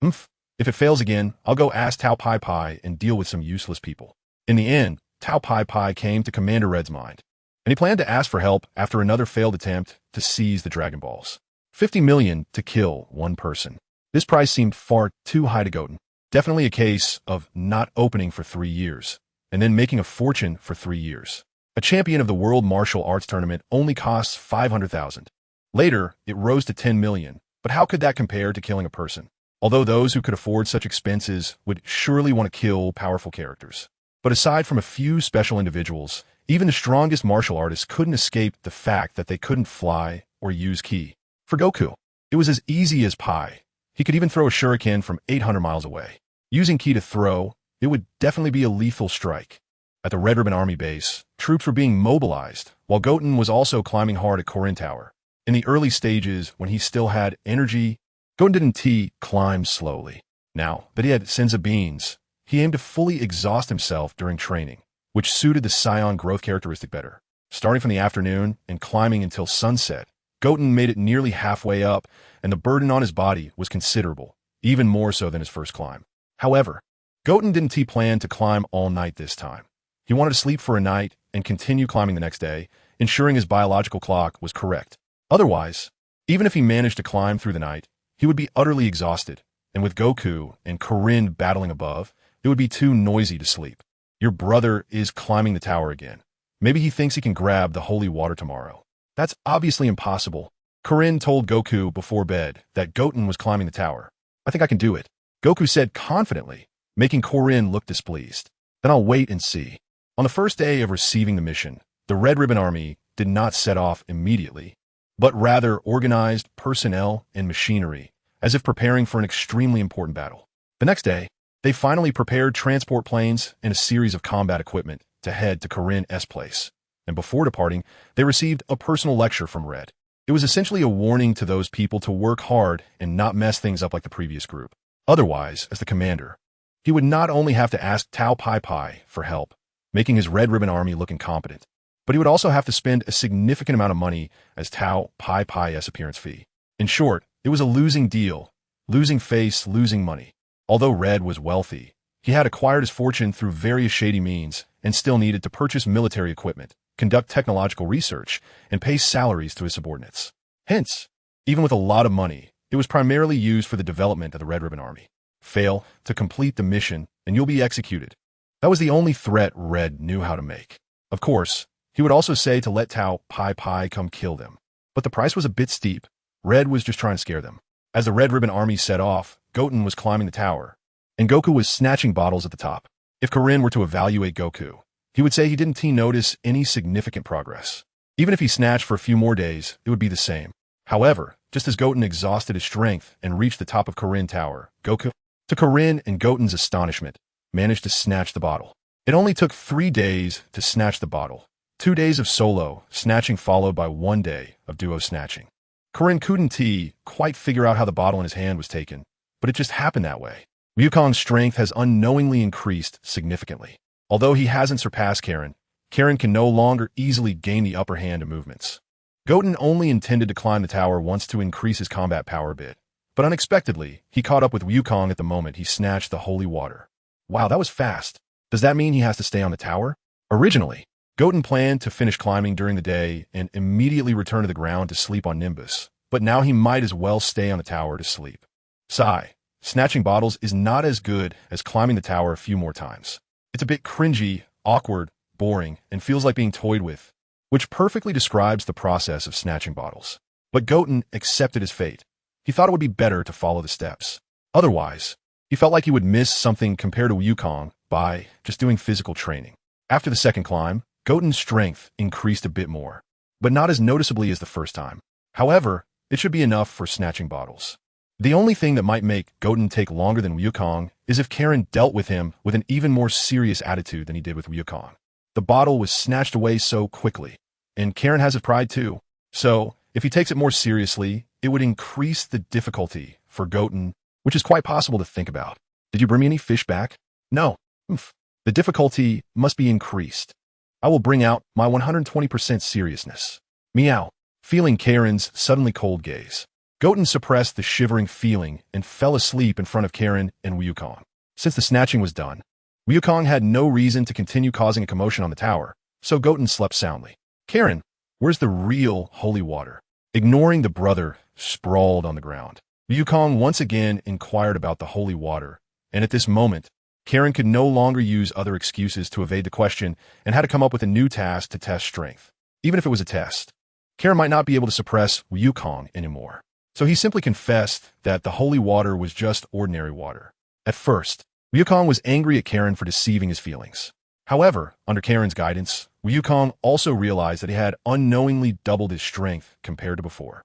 If it fails again, I'll go ask Tao Pai Pai and deal with some useless people. In the end, Tao Pai Pai came to Commander Red's mind, and he planned to ask for help after another failed attempt to seize the Dragon Balls. 50 million to kill 1 person. This price seemed far too high to Goten. Definitely a case of not opening for 3 years, and then making a fortune for 3 years. A champion of the World Martial Arts Tournament only costs 500,000. Later, it rose to 10 million, but how could that compare to killing a person? Although those who could afford such expenses would surely want to kill powerful characters. But aside from a few special individuals, even the strongest martial artists couldn't escape the fact that they couldn't fly or use ki. For Goku, it was as easy as pie. He could even throw a shuriken from 800 miles away. Using ki to throw, it would definitely be a lethal strike. At the Red Ribbon Army base, troops were being mobilized, while Goten was also climbing hard at Corin Tower. In the early stages, when he still had energy, Goten didn't climb slowly. Now that he had Senza beans, he aimed to fully exhaust himself during training, which suited the Scion growth characteristic better. Starting from the afternoon and climbing until sunset, Goten made it nearly halfway up, and the burden on his body was considerable, even more so than his first climb. However, Goten didn't plan to climb all night this time. He wanted to sleep for a night and continue climbing the next day, ensuring his biological clock was correct. Otherwise, even if he managed to climb through the night, he would be utterly exhausted, and with Goku and Corin battling above, it would be too noisy to sleep. Your brother is climbing the tower again. Maybe he thinks he can grab the holy water tomorrow. That's obviously impossible. Corin told Goku before bed that Goten was climbing the tower. I think I can do it, Goku said confidently, making Corin look displeased. Then I'll wait and see. On the first day of receiving the mission, the Red Ribbon Army did not set off immediately, but rather organized personnel and machinery, as if preparing for an extremely important battle. The next day, they finally prepared transport planes and a series of combat equipment to head to Corin's place. And before departing, they received a personal lecture from Red. It was essentially a warning to those people to work hard and not mess things up like the previous group. Otherwise, as the commander, he would not only have to ask Tao Pai Pai for help, making his Red Ribbon Army look incompetent, but he would also have to spend a significant amount of money as Tao Pai Pai's appearance fee. In short, it was a losing deal, losing face, losing money. Although Red was wealthy, he had acquired his fortune through various shady means and still needed to purchase military equipment, conduct technological research, and pay salaries to his subordinates. Hence, even with a lot of money, it was primarily used for the development of the Red Ribbon Army. Fail to complete the mission, and you'll be executed. That was the only threat Red knew how to make. Of course, he would also say to let Tao Pai Pai come kill them. But the price was a bit steep. Red was just trying to scare them. As the Red Ribbon Army set off, Goten was climbing the tower, and Goku was snatching bottles at the top. If Corin were to evaluate Goku, he would say he didn't notice any significant progress. Even if he snatched for a few more days, it would be the same. However, just as Goten exhausted his strength and reached the top of Corin Tower, Goku, to Corin and Goten's astonishment, managed to snatch the bottle. It only took 3 days to snatch the bottle. 2 days of solo snatching followed by 1 day of duo snatching. Corin couldn't quite figure out how the bottle in his hand was taken, but it just happened that way. Wukong's strength has unknowingly increased significantly. Although he hasn't surpassed Karen can no longer easily gain the upper hand in movements. Goten only intended to climb the tower once to increase his combat power a bit, but unexpectedly, he caught up with Wukong at the moment he snatched the holy water. Wow, that was fast. Does that mean he has to stay on the tower? Originally, Goten planned to finish climbing during the day and immediately return to the ground to sleep on Nimbus, but now he might as well stay on the tower to sleep. Sigh. Snatching bottles is not as good as climbing the tower a few more times. It's a bit cringy, awkward, boring, and feels like being toyed with, which perfectly describes the process of snatching bottles. But Goten accepted his fate. He thought it would be better to follow the steps. Otherwise, he felt like he would miss something compared to Wukong by just doing physical training. After the second climb, Goten's strength increased a bit more, but not as noticeably as the first time. However, it should be enough for snatching bottles. The only thing that might make Goten take longer than Wukong is if Karen dealt with him with an even more serious attitude than he did with Wukong. The bottle was snatched away so quickly, and Karen has his pride too. So, if he takes it more seriously, it would increase the difficulty for Goten, which is quite possible to think about. Did you bring me any fish back? No. The difficulty must be increased. I will bring out my 120% seriousness. Meow. Feeling Karen's suddenly cold gaze, Goten suppressed the shivering feeling and fell asleep in front of Karen and Wukong. Since the snatching was done, Wukong had no reason to continue causing a commotion on the tower, so Goten slept soundly. Karen, where's the real holy water? Ignoring the brother sprawled on the ground, Wukong once again inquired about the holy water, and at this moment, Karen could no longer use other excuses to evade the question and had to come up with a new task to test strength. Even if it was a test, Karen might not be able to suppress Wukong anymore. So he simply confessed that the holy water was just ordinary water. At first, Wukong was angry at Karen for deceiving his feelings. However, under Karen's guidance, Wukong also realized that he had unknowingly doubled his strength compared to before.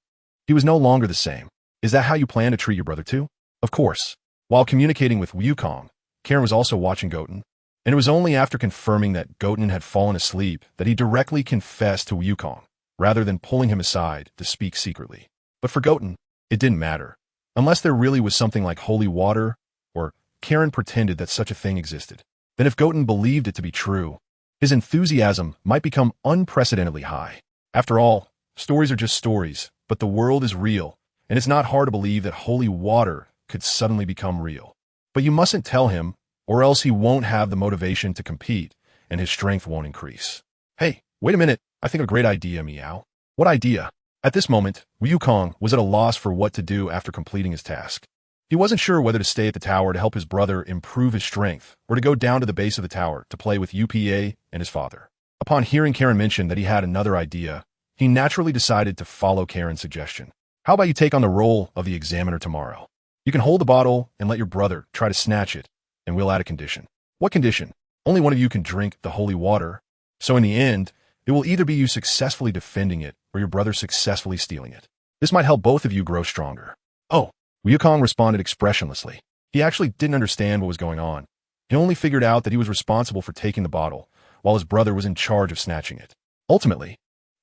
He was no longer the same. Is that how you plan to treat your brother too? Of course. While communicating with Wukong, Karen was also watching Goten, and it was only after confirming that Goten had fallen asleep that he directly confessed to Wukong, rather than pulling him aside to speak secretly. But for Goten, it didn't matter. Unless there really was something like holy water, or Karen pretended that such a thing existed. Then if Goten believed it to be true, his enthusiasm might become unprecedentedly high. After all, stories are just stories, but the world is real, and it's not hard to believe that holy water could suddenly become real. But you mustn't tell him, or else he won't have the motivation to compete, and his strength won't increase. Hey, wait a minute, I think of a great idea, Meow. What idea? At this moment, Wukong was at a loss for what to do after completing his task. He wasn't sure whether to stay at the tower to help his brother improve his strength, or to go down to the base of the tower to play with UPA and his father. Upon hearing Karen mention that he had another idea, he naturally decided to follow Karen's suggestion. How about you take on the role of the examiner tomorrow? You can hold the bottle and let your brother try to snatch it, and we'll add a condition. What condition? Only one of you can drink the holy water, so in the end, it will either be you successfully defending it or your brother successfully stealing it. This might help both of you grow stronger. Oh, Wukong responded expressionlessly. He actually didn't understand what was going on. He only figured out that he was responsible for taking the bottle, while his brother was in charge of snatching it. Ultimately,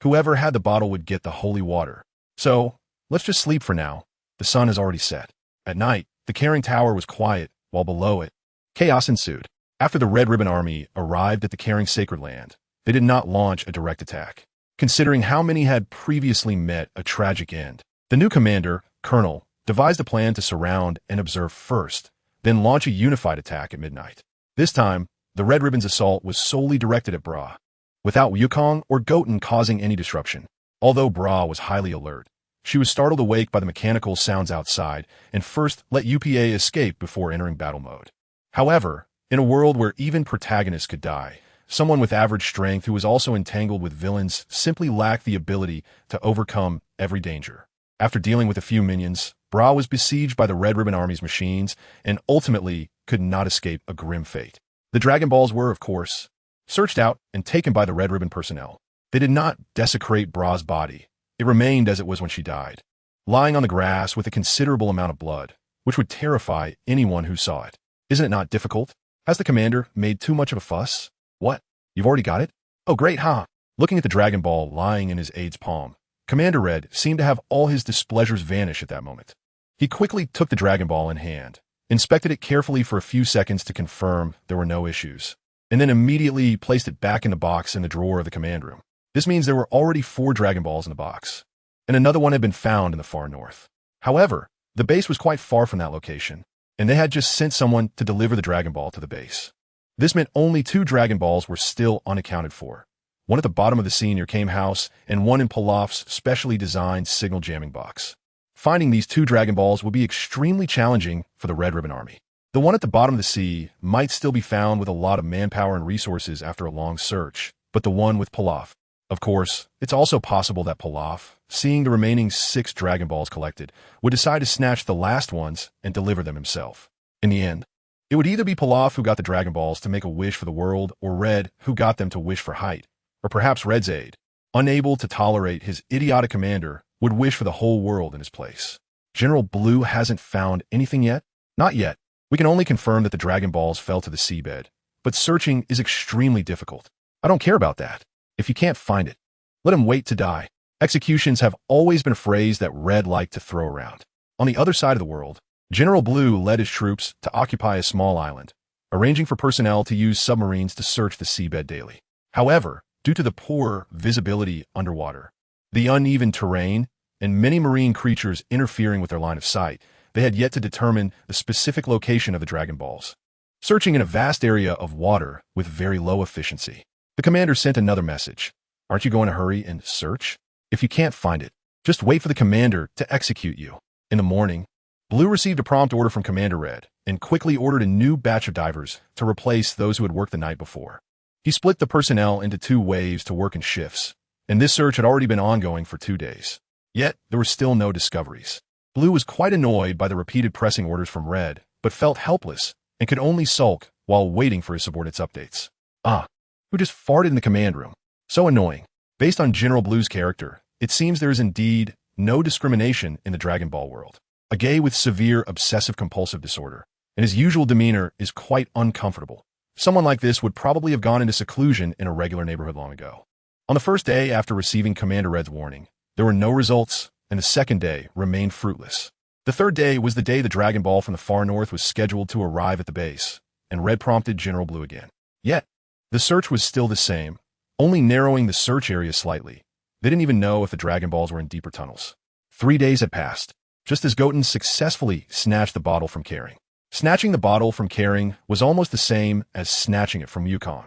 whoever had the bottle would get the holy water. So, let's just sleep for now. The sun has already set. At night, the carrying tower was quiet, while below it, chaos ensued. After the Red Ribbon Army arrived at the carrying sacred land, they did not launch a direct attack. Considering how many had previously met a tragic end, the new commander, Colonel, devised a plan to surround and observe first, then launch a unified attack at midnight. This time, the Red Ribbon's assault was solely directed at Bra, without Wukong or Goten causing any disruption. Although Bra was highly alert, she was startled awake by the mechanical sounds outside and first let UPA escape before entering battle mode. However, in a world where even protagonists could die, someone with average strength who was also entangled with villains simply lacked the ability to overcome every danger. After dealing with a few minions, Bra was besieged by the Red Ribbon Army's machines and ultimately could not escape a grim fate. The Dragon Balls were, of course, searched out and taken by the Red Ribbon personnel. They did not desecrate Bra's body. It remained as it was when she died, lying on the grass with a considerable amount of blood, which would terrify anyone who saw it. Isn't it not difficult? Has the commander made too much of a fuss? What? You've already got it? Oh, great, huh? Looking at the Dragon Ball lying in his aide's palm, Commander Red seemed to have all his displeasures vanish at that moment. He quickly took the Dragon Ball in hand, inspected it carefully for a few seconds to confirm there were no issues, and then immediately placed it back in the box in the drawer of the command room. This means there were already 4 Dragon Balls in the box, and another one had been found in the far north. However, the base was quite far from that location, and they had just sent someone to deliver the Dragon Ball to the base. This meant only 2 Dragon Balls were still unaccounted for, one at the bottom of the sea near Kame House, and one in Pilaf's specially designed signal jamming box. Finding these 2 Dragon Balls would be extremely challenging for the Red Ribbon Army. The one at the bottom of the sea might still be found with a lot of manpower and resources after a long search, but the one with Pilaf. Of course, it's also possible that Pilaf, seeing the remaining 6 Dragon Balls collected, would decide to snatch the last ones and deliver them himself. In the end, it would either be Pilaf who got the Dragon Balls to make a wish for the world, or Red who got them to wish for height, or perhaps Red's aide, unable to tolerate his idiotic commander, would wish for the whole world in his place. General Blue hasn't found anything yet? Not yet. We can only confirm that the Dragon Balls fell to the seabed, but searching is extremely difficult. I don't care about that. If you can't find it, let him wait to die. Executions have always been a phrase that Red liked to throw around. On the other side of the world, General Blue led his troops to occupy a small island, arranging for personnel to use submarines to search the seabed daily. However, due to the poor visibility underwater, the uneven terrain, and many marine creatures interfering with their line of sight, they had yet to determine the specific location of the Dragon Balls. Searching in a vast area of water with very low efficiency, the commander sent another message. Aren't you going to hurry and search? If you can't find it, just wait for the commander to execute you. In the morning, Blue received a prompt order from Commander Red and quickly ordered a new batch of divers to replace those who had worked the night before. He split the personnel into 2 waves to work in shifts, and this search had already been ongoing for 2 days. Yet, there were still no discoveries. Blue was quite annoyed by the repeated pressing orders from Red, but felt helpless and could only sulk while waiting for his subordinates' updates. Who just farted in the command room? So annoying. Based on General Blue's character, it seems there is indeed no discrimination in the Dragon Ball world. A gay with severe obsessive-compulsive disorder, and his usual demeanor is quite uncomfortable. Someone like this would probably have gone into seclusion in a regular neighborhood long ago. On the first day after receiving Commander Red's warning, there were no results, and the second day remained fruitless. The third day was the day the Dragon Ball from the far north was scheduled to arrive at the base, and Red prompted General Blue again. Yet, the search was still the same, only narrowing the search area slightly. They didn't even know if the Dragon Balls were in deeper tunnels. 3 days had passed, just as Goten successfully snatched the bottle from Caring. Snatching the bottle from Caring was almost the same as snatching it from Wukong.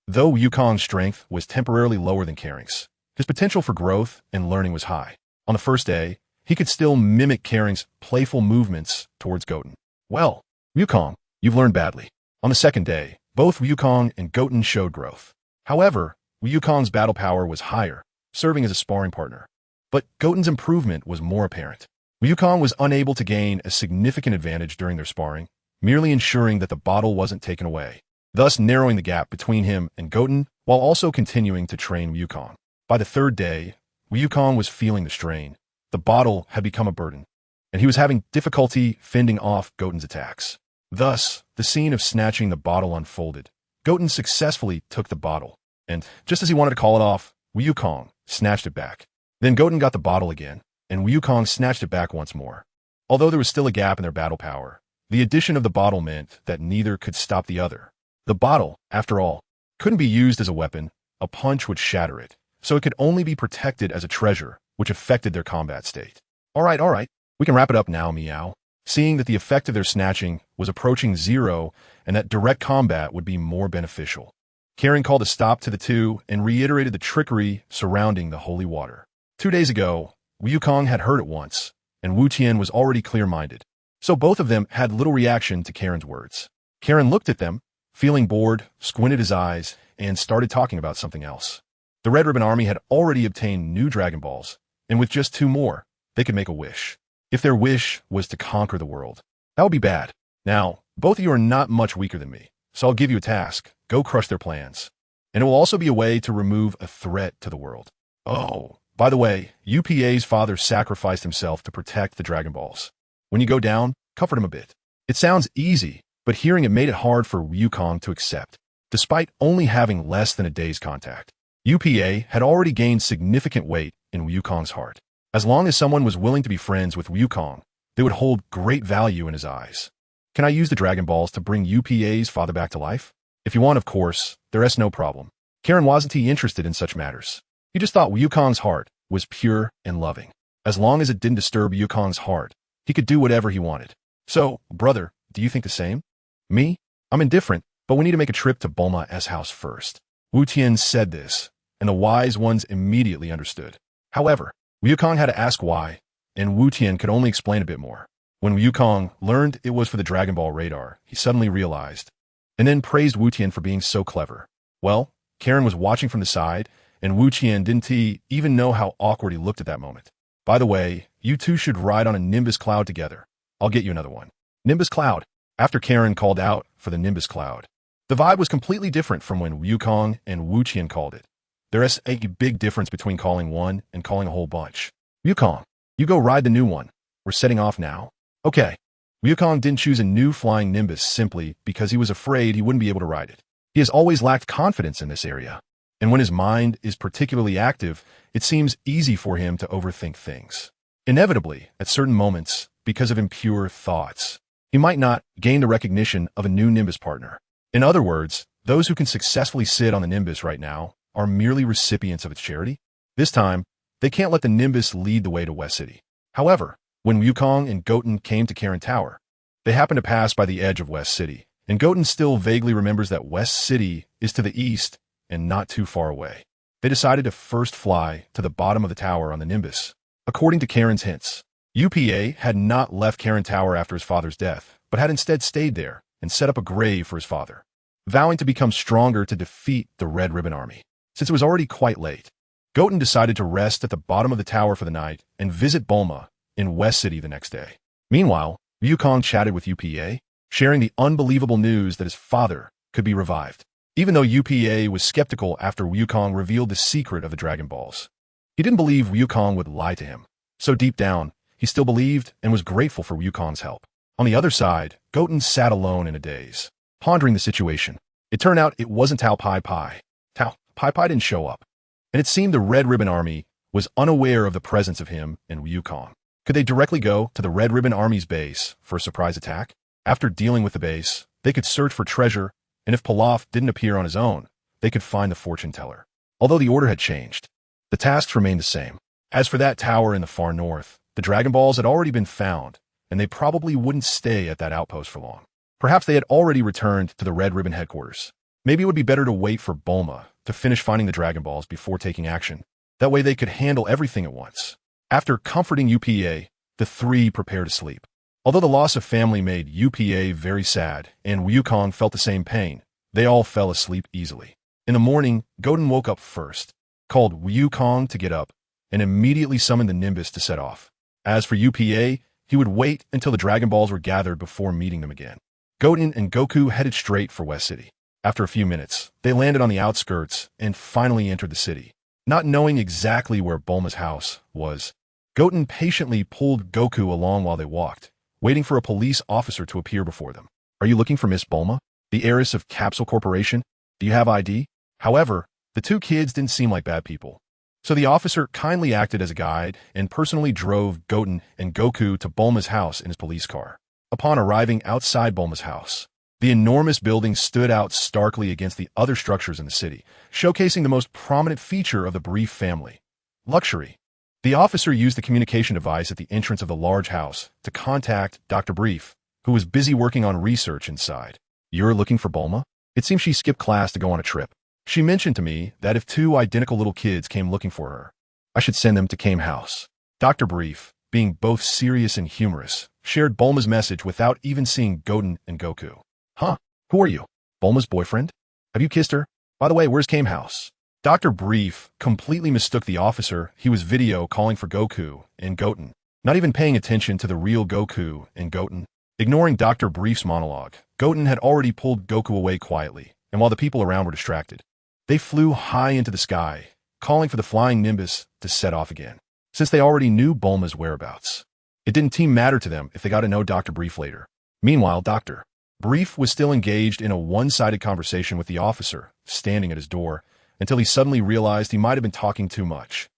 Though Wukong's strength was temporarily lower than Caring's, his potential for growth and learning was high. On the first day, he could still mimic Caring's playful movements towards Goten. Well, Wukong, you've learned badly. On the second day, both Wukong and Goten showed growth. However, Wukong's battle power was higher, serving as a sparring partner. But Goten's improvement was more apparent. Wukong was unable to gain a significant advantage during their sparring, merely ensuring that the bottle wasn't taken away, thus narrowing the gap between him and Goten while also continuing to train Wukong. By the third day, Wukong was feeling the strain. The bottle had become a burden, and he was having difficulty fending off Goten's attacks. Thus, the scene of snatching the bottle unfolded. Goten successfully took the bottle, and just as he wanted to call it off, Wukong snatched it back. Then Goten got the bottle again, and Wukong snatched it back once more. Although there was still a gap in their battle power, the addition of the bottle meant that neither could stop the other. The bottle, after all, couldn't be used as a weapon. A punch would shatter it, so it could only be protected as a treasure, which affected their combat state. All right, we can wrap it up now, Meow. Seeing that the effect of their snatching was approaching 0 and that direct combat would be more beneficial, Caring called a stop to the two and reiterated the trickery surrounding the holy water. 2 days ago, Wukong had heard it once, and Wu Tian was already clear-minded, so both of them had little reaction to Karen's words. Karen looked at them, feeling bored, squinted his eyes, and started talking about something else. The Red Ribbon Army had already obtained new Dragon Balls, and with just 2 more, they could make a wish. If their wish was to conquer the world, that would be bad. Now, both of you are not much weaker than me, so I'll give you a task. Go crush their plans. And it will also be a way to remove a threat to the world. Oh, by the way, UPA's father sacrificed himself to protect the Dragon Balls. When you go down, comfort him a bit. It sounds easy, but hearing it made it hard for Wukong to accept. Despite only having less than a day's contact, UPA had already gained significant weight in Wukong's heart. As long as someone was willing to be friends with Wukong, they would hold great value in his eyes. Can I use the Dragon Balls to bring UPA's father back to life? If you want, of course, there's no problem. Karen wasn't interested in such matters. He just thought Wukong's heart was pure and loving. As long as it didn't disturb Wukong's heart, he could do whatever he wanted. So, brother, do you think the same? Me? I'm indifferent, but we need to make a trip to Bulma's house first. Wu Tian said this, and the wise ones immediately understood. However, Wukong had to ask why, and Wu Tian could only explain a bit more. When Wukong learned it was for the Dragon Ball radar, he suddenly realized, and then praised Wu Tian for being so clever. Well, Karen was watching from the side, and Wu Tian didn't even know how awkward he looked at that moment. By the way, you two should ride on a Nimbus cloud together. I'll get you another one. Nimbus cloud. After Karen called out for the Nimbus cloud, the vibe was completely different from when Wukong and Wu Tian called it. There is a big difference between calling one and calling a whole bunch. Wukong, you go ride the new one. We're setting off now. Okay. Wukong didn't choose a new flying Nimbus simply because he was afraid he wouldn't be able to ride it. He has always lacked confidence in this area. And when his mind is particularly active, it seems easy for him to overthink things. Inevitably, at certain moments, because of impure thoughts, he might not gain the recognition of a new Nimbus partner. In other words, those who can successfully sit on the Nimbus right now are merely recipients of its charity. This time, they can't let the Nimbus lead the way to West City. However, when Wukong and Goten came to Karen Tower, they happened to pass by the edge of West City, and Goten still vaguely remembers that West City is to the east and not too far away. They decided to first fly to the bottom of the tower on the Nimbus. According to Karen's hints, UPA had not left Karen Tower after his father's death, but had instead stayed there and set up a grave for his father, vowing to become stronger to defeat the Red Ribbon Army. Since it was already quite late, Goten decided to rest at the bottom of the tower for the night and visit Bulma in West City the next day. Meanwhile, Wukong chatted with UPA, sharing the unbelievable news that his father could be revived. Even though UPA was skeptical after Wukong revealed the secret of the Dragon Balls, he didn't believe Wukong would lie to him. So deep down, he still believed and was grateful for Wukong's help. On the other side, Goten sat alone in a daze, pondering the situation. It turned out it wasn't Tao Pai Pai. Tao Pai Pai didn't show up, and it seemed the Red Ribbon Army was unaware of the presence of him and Wukong. Could they directly go to the Red Ribbon Army's base for a surprise attack? After dealing with the base, they could search for treasure, and if Pilaf didn't appear on his own, they could find the fortune teller. Although the order had changed, the tasks remained the same. As for that tower in the far north, the Dragon Balls had already been found, and they probably wouldn't stay at that outpost for long. Perhaps they had already returned to the Red Ribbon headquarters. Maybe it would be better to wait for Bulma to finish finding the Dragon Balls before taking action. That way they could handle everything at once. After comforting UPA, the three prepared to sleep. Although the loss of family made UPA very sad, and Wukong felt the same pain, they all fell asleep easily. In the morning, Goten woke up first, called Wukong to get up, and immediately summoned the Nimbus to set off. As for UPA, he would wait until the Dragon Balls were gathered before meeting them again. Goten and Goku headed straight for West City. After a few minutes, they landed on the outskirts and finally entered the city. Not knowing exactly where Bulma's house was, Goten patiently pulled Goku along while they walked, waiting for a police officer to appear before them. Are you looking for Miss Bulma, the heiress of Capsule Corporation? Do you have ID? However, the two kids didn't seem like bad people. So the officer kindly acted as a guide and personally drove Goten and Goku to Bulma's house in his police car. Upon arriving outside Bulma's house, the enormous building stood out starkly against the other structures in the city, showcasing the most prominent feature of the Brief family: luxury. The officer used the communication device at the entrance of the large house to contact Dr. Brief, who was busy working on research inside. You're looking for Bulma? It seems she skipped class to go on a trip. She mentioned to me that if two identical little kids came looking for her, I should send them to Kame House. Dr. Brief, being both serious and humorous, shared Bulma's message without even seeing Goten and Goku. Huh? Who are you? Bulma's boyfriend? Have you kissed her? By the way, where's Kame House? Dr. Brief completely mistook the officer he was video calling for Goku and Goten, not even paying attention to the real Goku and Goten. Ignoring Dr. Brief's monologue, Goten had already pulled Goku away quietly, and while the people around were distracted, they flew high into the sky, calling for the flying Nimbus to set off again. Since they already knew Bulma's whereabouts, it didn't seem matter to them if they got to know Dr. Brief later. Meanwhile, Dr. Brief was still engaged in a one-sided conversation with the officer standing at his door, until he suddenly realized he might have been talking too much.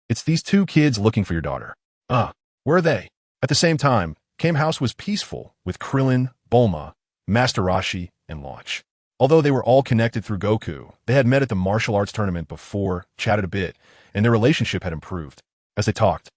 It's these two kids looking for your daughter. Where are they? At the same time, Kame House was peaceful with Krillin, Bulma, Master Roshi, and Launch. Although they were all connected through Goku, they had met at the martial arts tournament before, chatted a bit, and their relationship had improved. As they talked,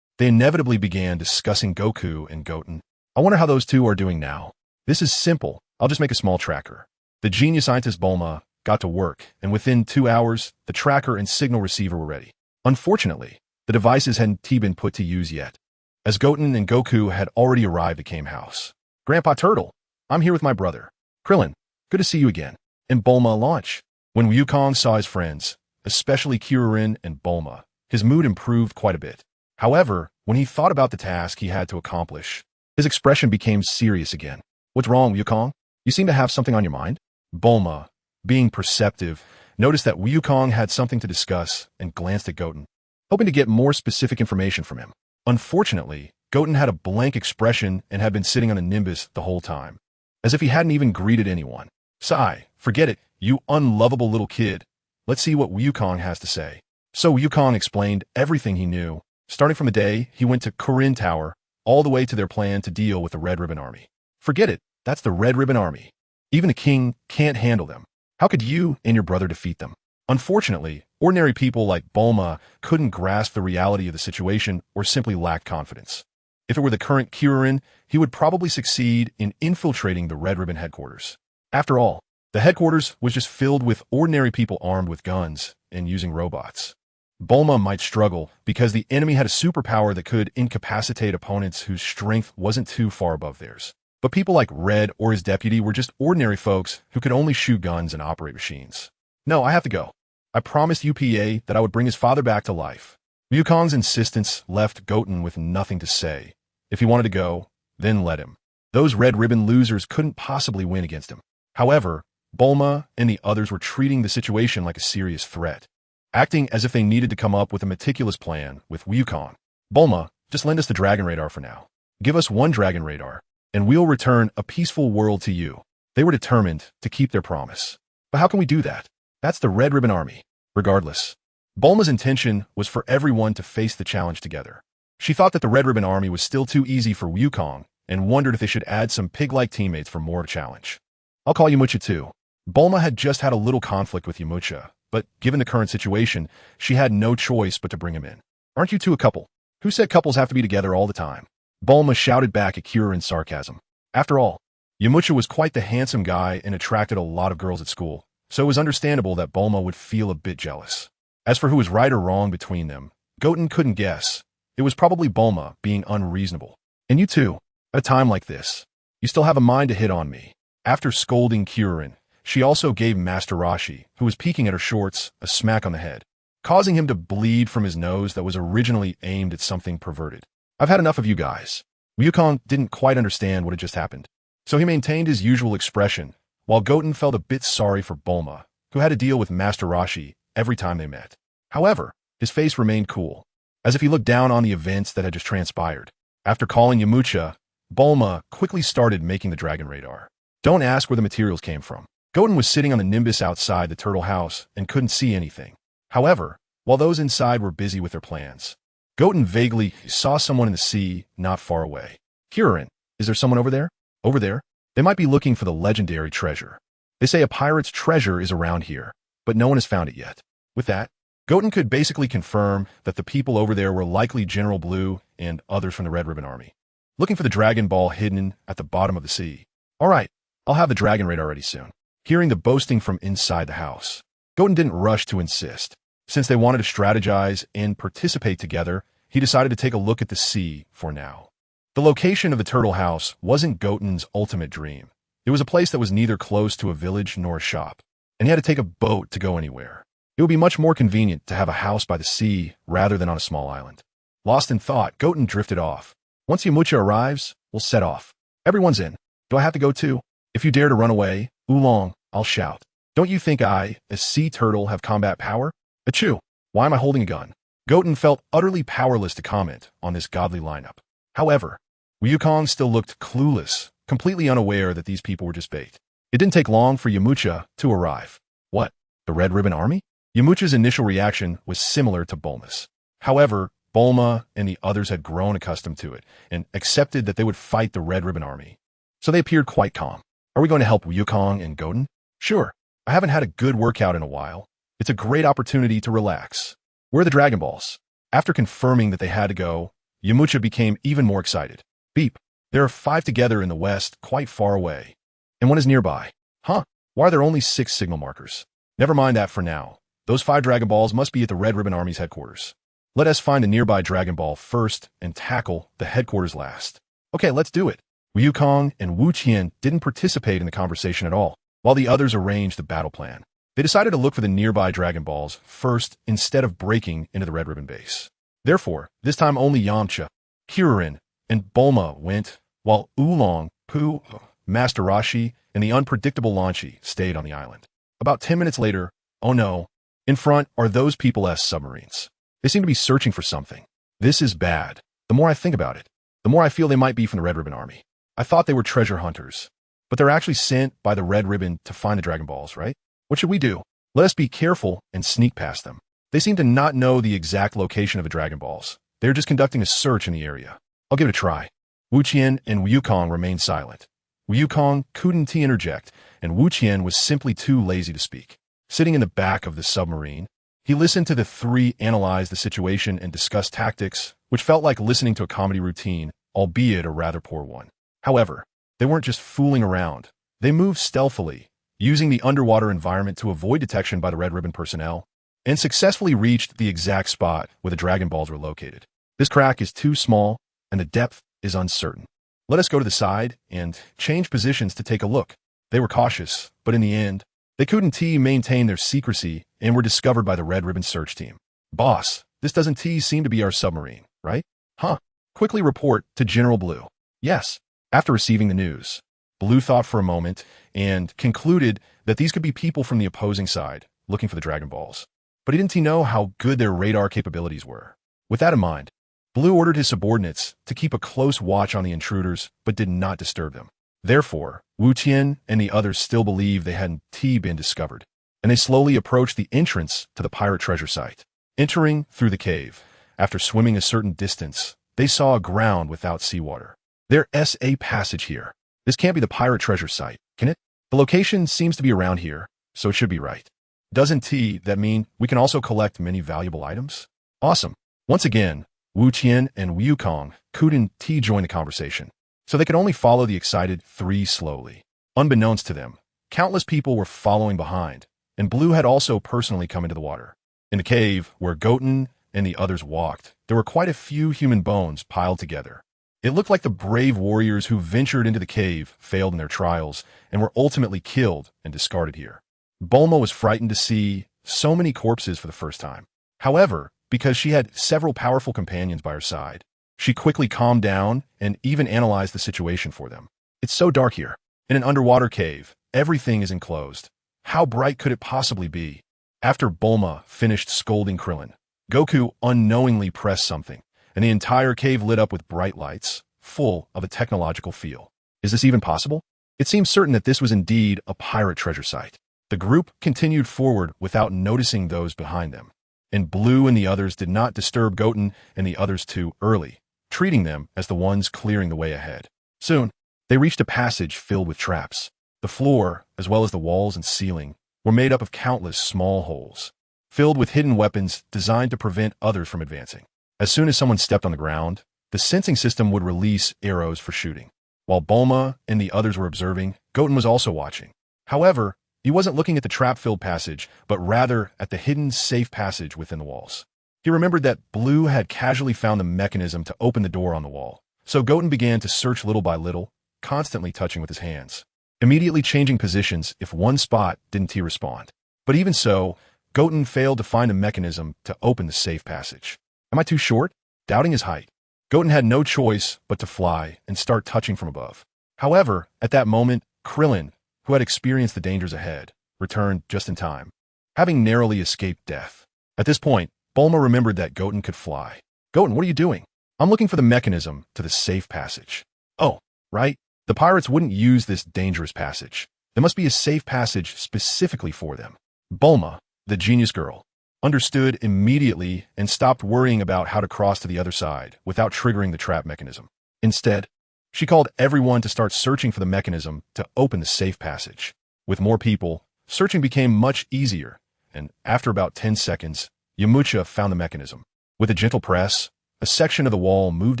they inevitably began discussing Goku and Goten. I wonder how those two are doing now. This is simple. I'll just make a small tracker. The genius scientist Bulma got to work, and within 2 hours, the tracker and signal receiver were ready. Unfortunately, the devices hadn't been put to use yet, as Goten and Goku had already arrived at Kame House. Grandpa Turtle, I'm here with my brother. Krillin, good to see you again. And Bulma launch. When Wukong saw his friends, especially Kuririn and Bulma, his mood improved quite a bit. However, when he thought about the task he had to accomplish, his expression became serious again. What's wrong, Wukong? You seem to have something on your mind? Bulma, being perceptive, noticed that Wukong had something to discuss and glanced at Goten, hoping to get more specific information from him. Unfortunately, Goten had a blank expression and had been sitting on a nimbus the whole time, as if he hadn't even greeted anyone. Sigh, forget it, you unlovable little kid. Let's see what Wukong has to say. So Wukong explained everything he knew, starting from the day he went to Kuririn Tower, all the way to their plan to deal with the Red Ribbon Army. Forget it, that's the Red Ribbon Army. Even a king can't handle them. How could you and your brother defeat them? Unfortunately, ordinary people like Bulma couldn't grasp the reality of the situation or simply lacked confidence. If it were the current Kuririn, he would probably succeed in infiltrating the Red Ribbon headquarters. After all, the headquarters was just filled with ordinary people armed with guns and using robots. Bulma might struggle because the enemy had a superpower that could incapacitate opponents whose strength wasn't too far above theirs. But people like Red or his deputy were just ordinary folks who could only shoot guns and operate machines. No, I have to go. I promised UPA that I would bring his father back to life. Wukong's insistence left Goten with nothing to say. If he wanted to go, then let him. Those Red Ribbon losers couldn't possibly win against him. However, Bulma and the others were treating the situation like a serious threat, acting as if they needed to come up with a meticulous plan with Wukong. Bulma, just lend us the Dragon Radar for now. Give us one Dragon Radar, and we'll return a peaceful world to you. They were determined to keep their promise. But how can we do that? That's the Red Ribbon Army. Regardless, Bulma's intention was for everyone to face the challenge together. She thought that the Red Ribbon Army was still too easy for Wukong and wondered if they should add some pig-like teammates for more challenge. I'll call Yamcha too. Bulma had just had a little conflict with Yamcha, but given the current situation, she had no choice but to bring him in. Aren't you two a couple? Who said couples have to be together all the time? Bulma shouted back at Kuririn's sarcasm. After all, Yamcha was quite the handsome guy and attracted a lot of girls at school, so it was understandable that Bulma would feel a bit jealous. As for who was right or wrong between them, Goten couldn't guess. It was probably Bulma being unreasonable. And you too, at a time like this, you still have a mind to hit on me. After scolding Kuririn, she also gave Master Roshi, who was peeking at her shorts, a smack on the head, causing him to bleed from his nose that was originally aimed at something perverted. I've had enough of you guys. Wukong didn't quite understand what had just happened, so he maintained his usual expression, while Goten felt a bit sorry for Bulma, who had to deal with Master Roshi every time they met. However, his face remained cool, as if he looked down on the events that had just transpired. After calling Yamcha, Bulma quickly started making the Dragon Radar. Don't ask where the materials came from. Goten was sitting on the nimbus outside the turtle house and couldn't see anything. However, while those inside were busy with their plans, Goten vaguely saw someone in the sea not far away. Kuririn, is there someone over there? Over there? They might be looking for the legendary treasure. They say a pirate's treasure is around here, but no one has found it yet. With that, Goten could basically confirm that the people over there were likely General Blue and others from the Red Ribbon Army, looking for the Dragon Ball hidden at the bottom of the sea. All right, I'll have the Dragon Radar ready soon. Hearing the boasting from inside the house, Goten didn't rush to insist. Since they wanted to strategize and participate together, he decided to take a look at the sea for now. The location of the turtle house wasn't Goten's ultimate dream. It was a place that was neither close to a village nor a shop, and he had to take a boat to go anywhere. It would be much more convenient to have a house by the sea rather than on a small island. Lost in thought, Goten drifted off. Once Yamcha arrives, we'll set off. Everyone's in. Do I have to go too? If you dare to run away, oolong, I'll shout. Don't you think I, a sea turtle, have combat power? Achoo! Why am I holding a gun? Goten felt utterly powerless to comment on this godly lineup. However, Wukong still looked clueless, completely unaware that these people were just bait. It didn't take long for Yamcha to arrive. What? The Red Ribbon Army? Yamcha's initial reaction was similar to Bulma's. However, Bulma and the others had grown accustomed to it and accepted that they would fight the Red Ribbon Army. So they appeared quite calm. Are we going to help Wukong and Goten? Sure, I haven't had a good workout in a while. It's a great opportunity to relax. Where are the Dragon Balls? After confirming that they had to go, Yamcha became even more excited. Beep. There are 5 together in the west, quite far away. And one is nearby. Huh? Why are there only 6 signal markers? Never mind that for now. Those 5 Dragon Balls must be at the Red Ribbon Army's headquarters. Let us find the nearby Dragon Ball first and tackle the headquarters last. Okay, let's do it. Wukong and Wu Qian didn't participate in the conversation at all, while the others arranged the battle plan. They decided to look for the nearby Dragon Balls first instead of breaking into the Red Ribbon base. Therefore, this time only Yamcha, Kirin, and Bulma went, while Oolong, Pooh, Master Roshi, and the unpredictable Lanchi stayed on the island. About 10 minutes later, oh no, in front are those people-esque submarines. They seem to be searching for something. This is bad. The more I think about it, the more I feel they might be from the Red Ribbon Army. I thought they were treasure hunters, but they're actually sent by the Red Ribbon to find the Dragon Balls, right? What should we do? Let us be careful and sneak past them. They seem to not know the exact location of the Dragon Balls. They're just conducting a search in the area. I'll give it a try. Wu Qian and Wukong remained silent. Wukong couldn't interject, and Wu Qian was simply too lazy to speak. Sitting in the back of the submarine, he listened to the 3 analyze the situation and discuss tactics, which felt like listening to a comedy routine, albeit a rather poor one. However, they weren't just fooling around. They moved stealthily, using the underwater environment to avoid detection by the Red Ribbon personnel, and successfully reached the exact spot where the Dragon Balls were located. This crack is too small, and the depth is uncertain. Let us go to the side and change positions to take a look. They were cautious, but in the end, they couldn't maintain their secrecy and were discovered by the Red Ribbon search team. Boss, this doesn't seem to be our submarine, right? Huh. Quickly report to General Blue. Yes. After receiving the news, Blue thought for a moment and concluded that these could be people from the opposing side looking for the Dragon Balls. But he didn't know how good their radar capabilities were. With that in mind, Blue ordered his subordinates to keep a close watch on the intruders but did not disturb them. Therefore, Wu Qian and the others still believed they hadn't been discovered, and they slowly approached the entrance to the pirate treasure site. Entering through the cave, after swimming a certain distance, they saw a ground without seawater. There's a passage here. This can't be the pirate treasure site, can it? The location seems to be around here, so it should be right. Doesn't that mean we can also collect many valuable items? Awesome. Once again, Wu Qian and Wukong couldn't join the conversation, so they could only follow the excited 3 slowly. Unbeknownst to them, countless people were following behind, and Blue had also personally come into the water. In the cave where Goten and the others walked, there were quite a few human bones piled together. It looked like the brave warriors who ventured into the cave failed in their trials and were ultimately killed and discarded here. Bulma was frightened to see so many corpses for the first time. However, because she had several powerful companions by her side, she quickly calmed down and even analyzed the situation for them. It's so dark here. In an underwater cave, everything is enclosed. How bright could it possibly be? After Bulma finished scolding Krillin, Goku unknowingly pressed something, and the entire cave lit up with bright lights, full of a technological feel. Is this even possible? It seems certain that this was indeed a pirate treasure site. The group continued forward without noticing those behind them, and Blue and the others did not disturb Goten and the others too early, treating them as the ones clearing the way ahead. Soon, they reached a passage filled with traps. The floor, as well as the walls and ceiling, were made up of countless small holes, filled with hidden weapons designed to prevent others from advancing. As soon as someone stepped on the ground, the sensing system would release arrows for shooting. While Bulma and the others were observing, Goten was also watching. However, he wasn't looking at the trap-filled passage, but rather at the hidden safe passage within the walls. He remembered that Blue had casually found the mechanism to open the door on the wall, so Goten began to search little by little, constantly touching with his hands, immediately changing positions if one spot didn't respond. But even so, Goten failed to find a mechanism to open the safe passage. Am I too short? Doubting his height, Goten had no choice but to fly and start touching from above. However, at that moment, Krillin, who had experienced the dangers ahead, returned just in time, having narrowly escaped death. At this point, Bulma remembered that Goten could fly. Goten, what are you doing? I'm looking for the mechanism to the safe passage. Oh, right. The pirates wouldn't use this dangerous passage. There must be a safe passage specifically for them. Bulma, the genius girl, understood immediately and stopped worrying about how to cross to the other side without triggering the trap mechanism. Instead, she called everyone to start searching for the mechanism to open the safe passage. With more people, Searching became much easier, and after about 10 seconds, Yamcha found the mechanism. With a gentle press, a section of the wall moved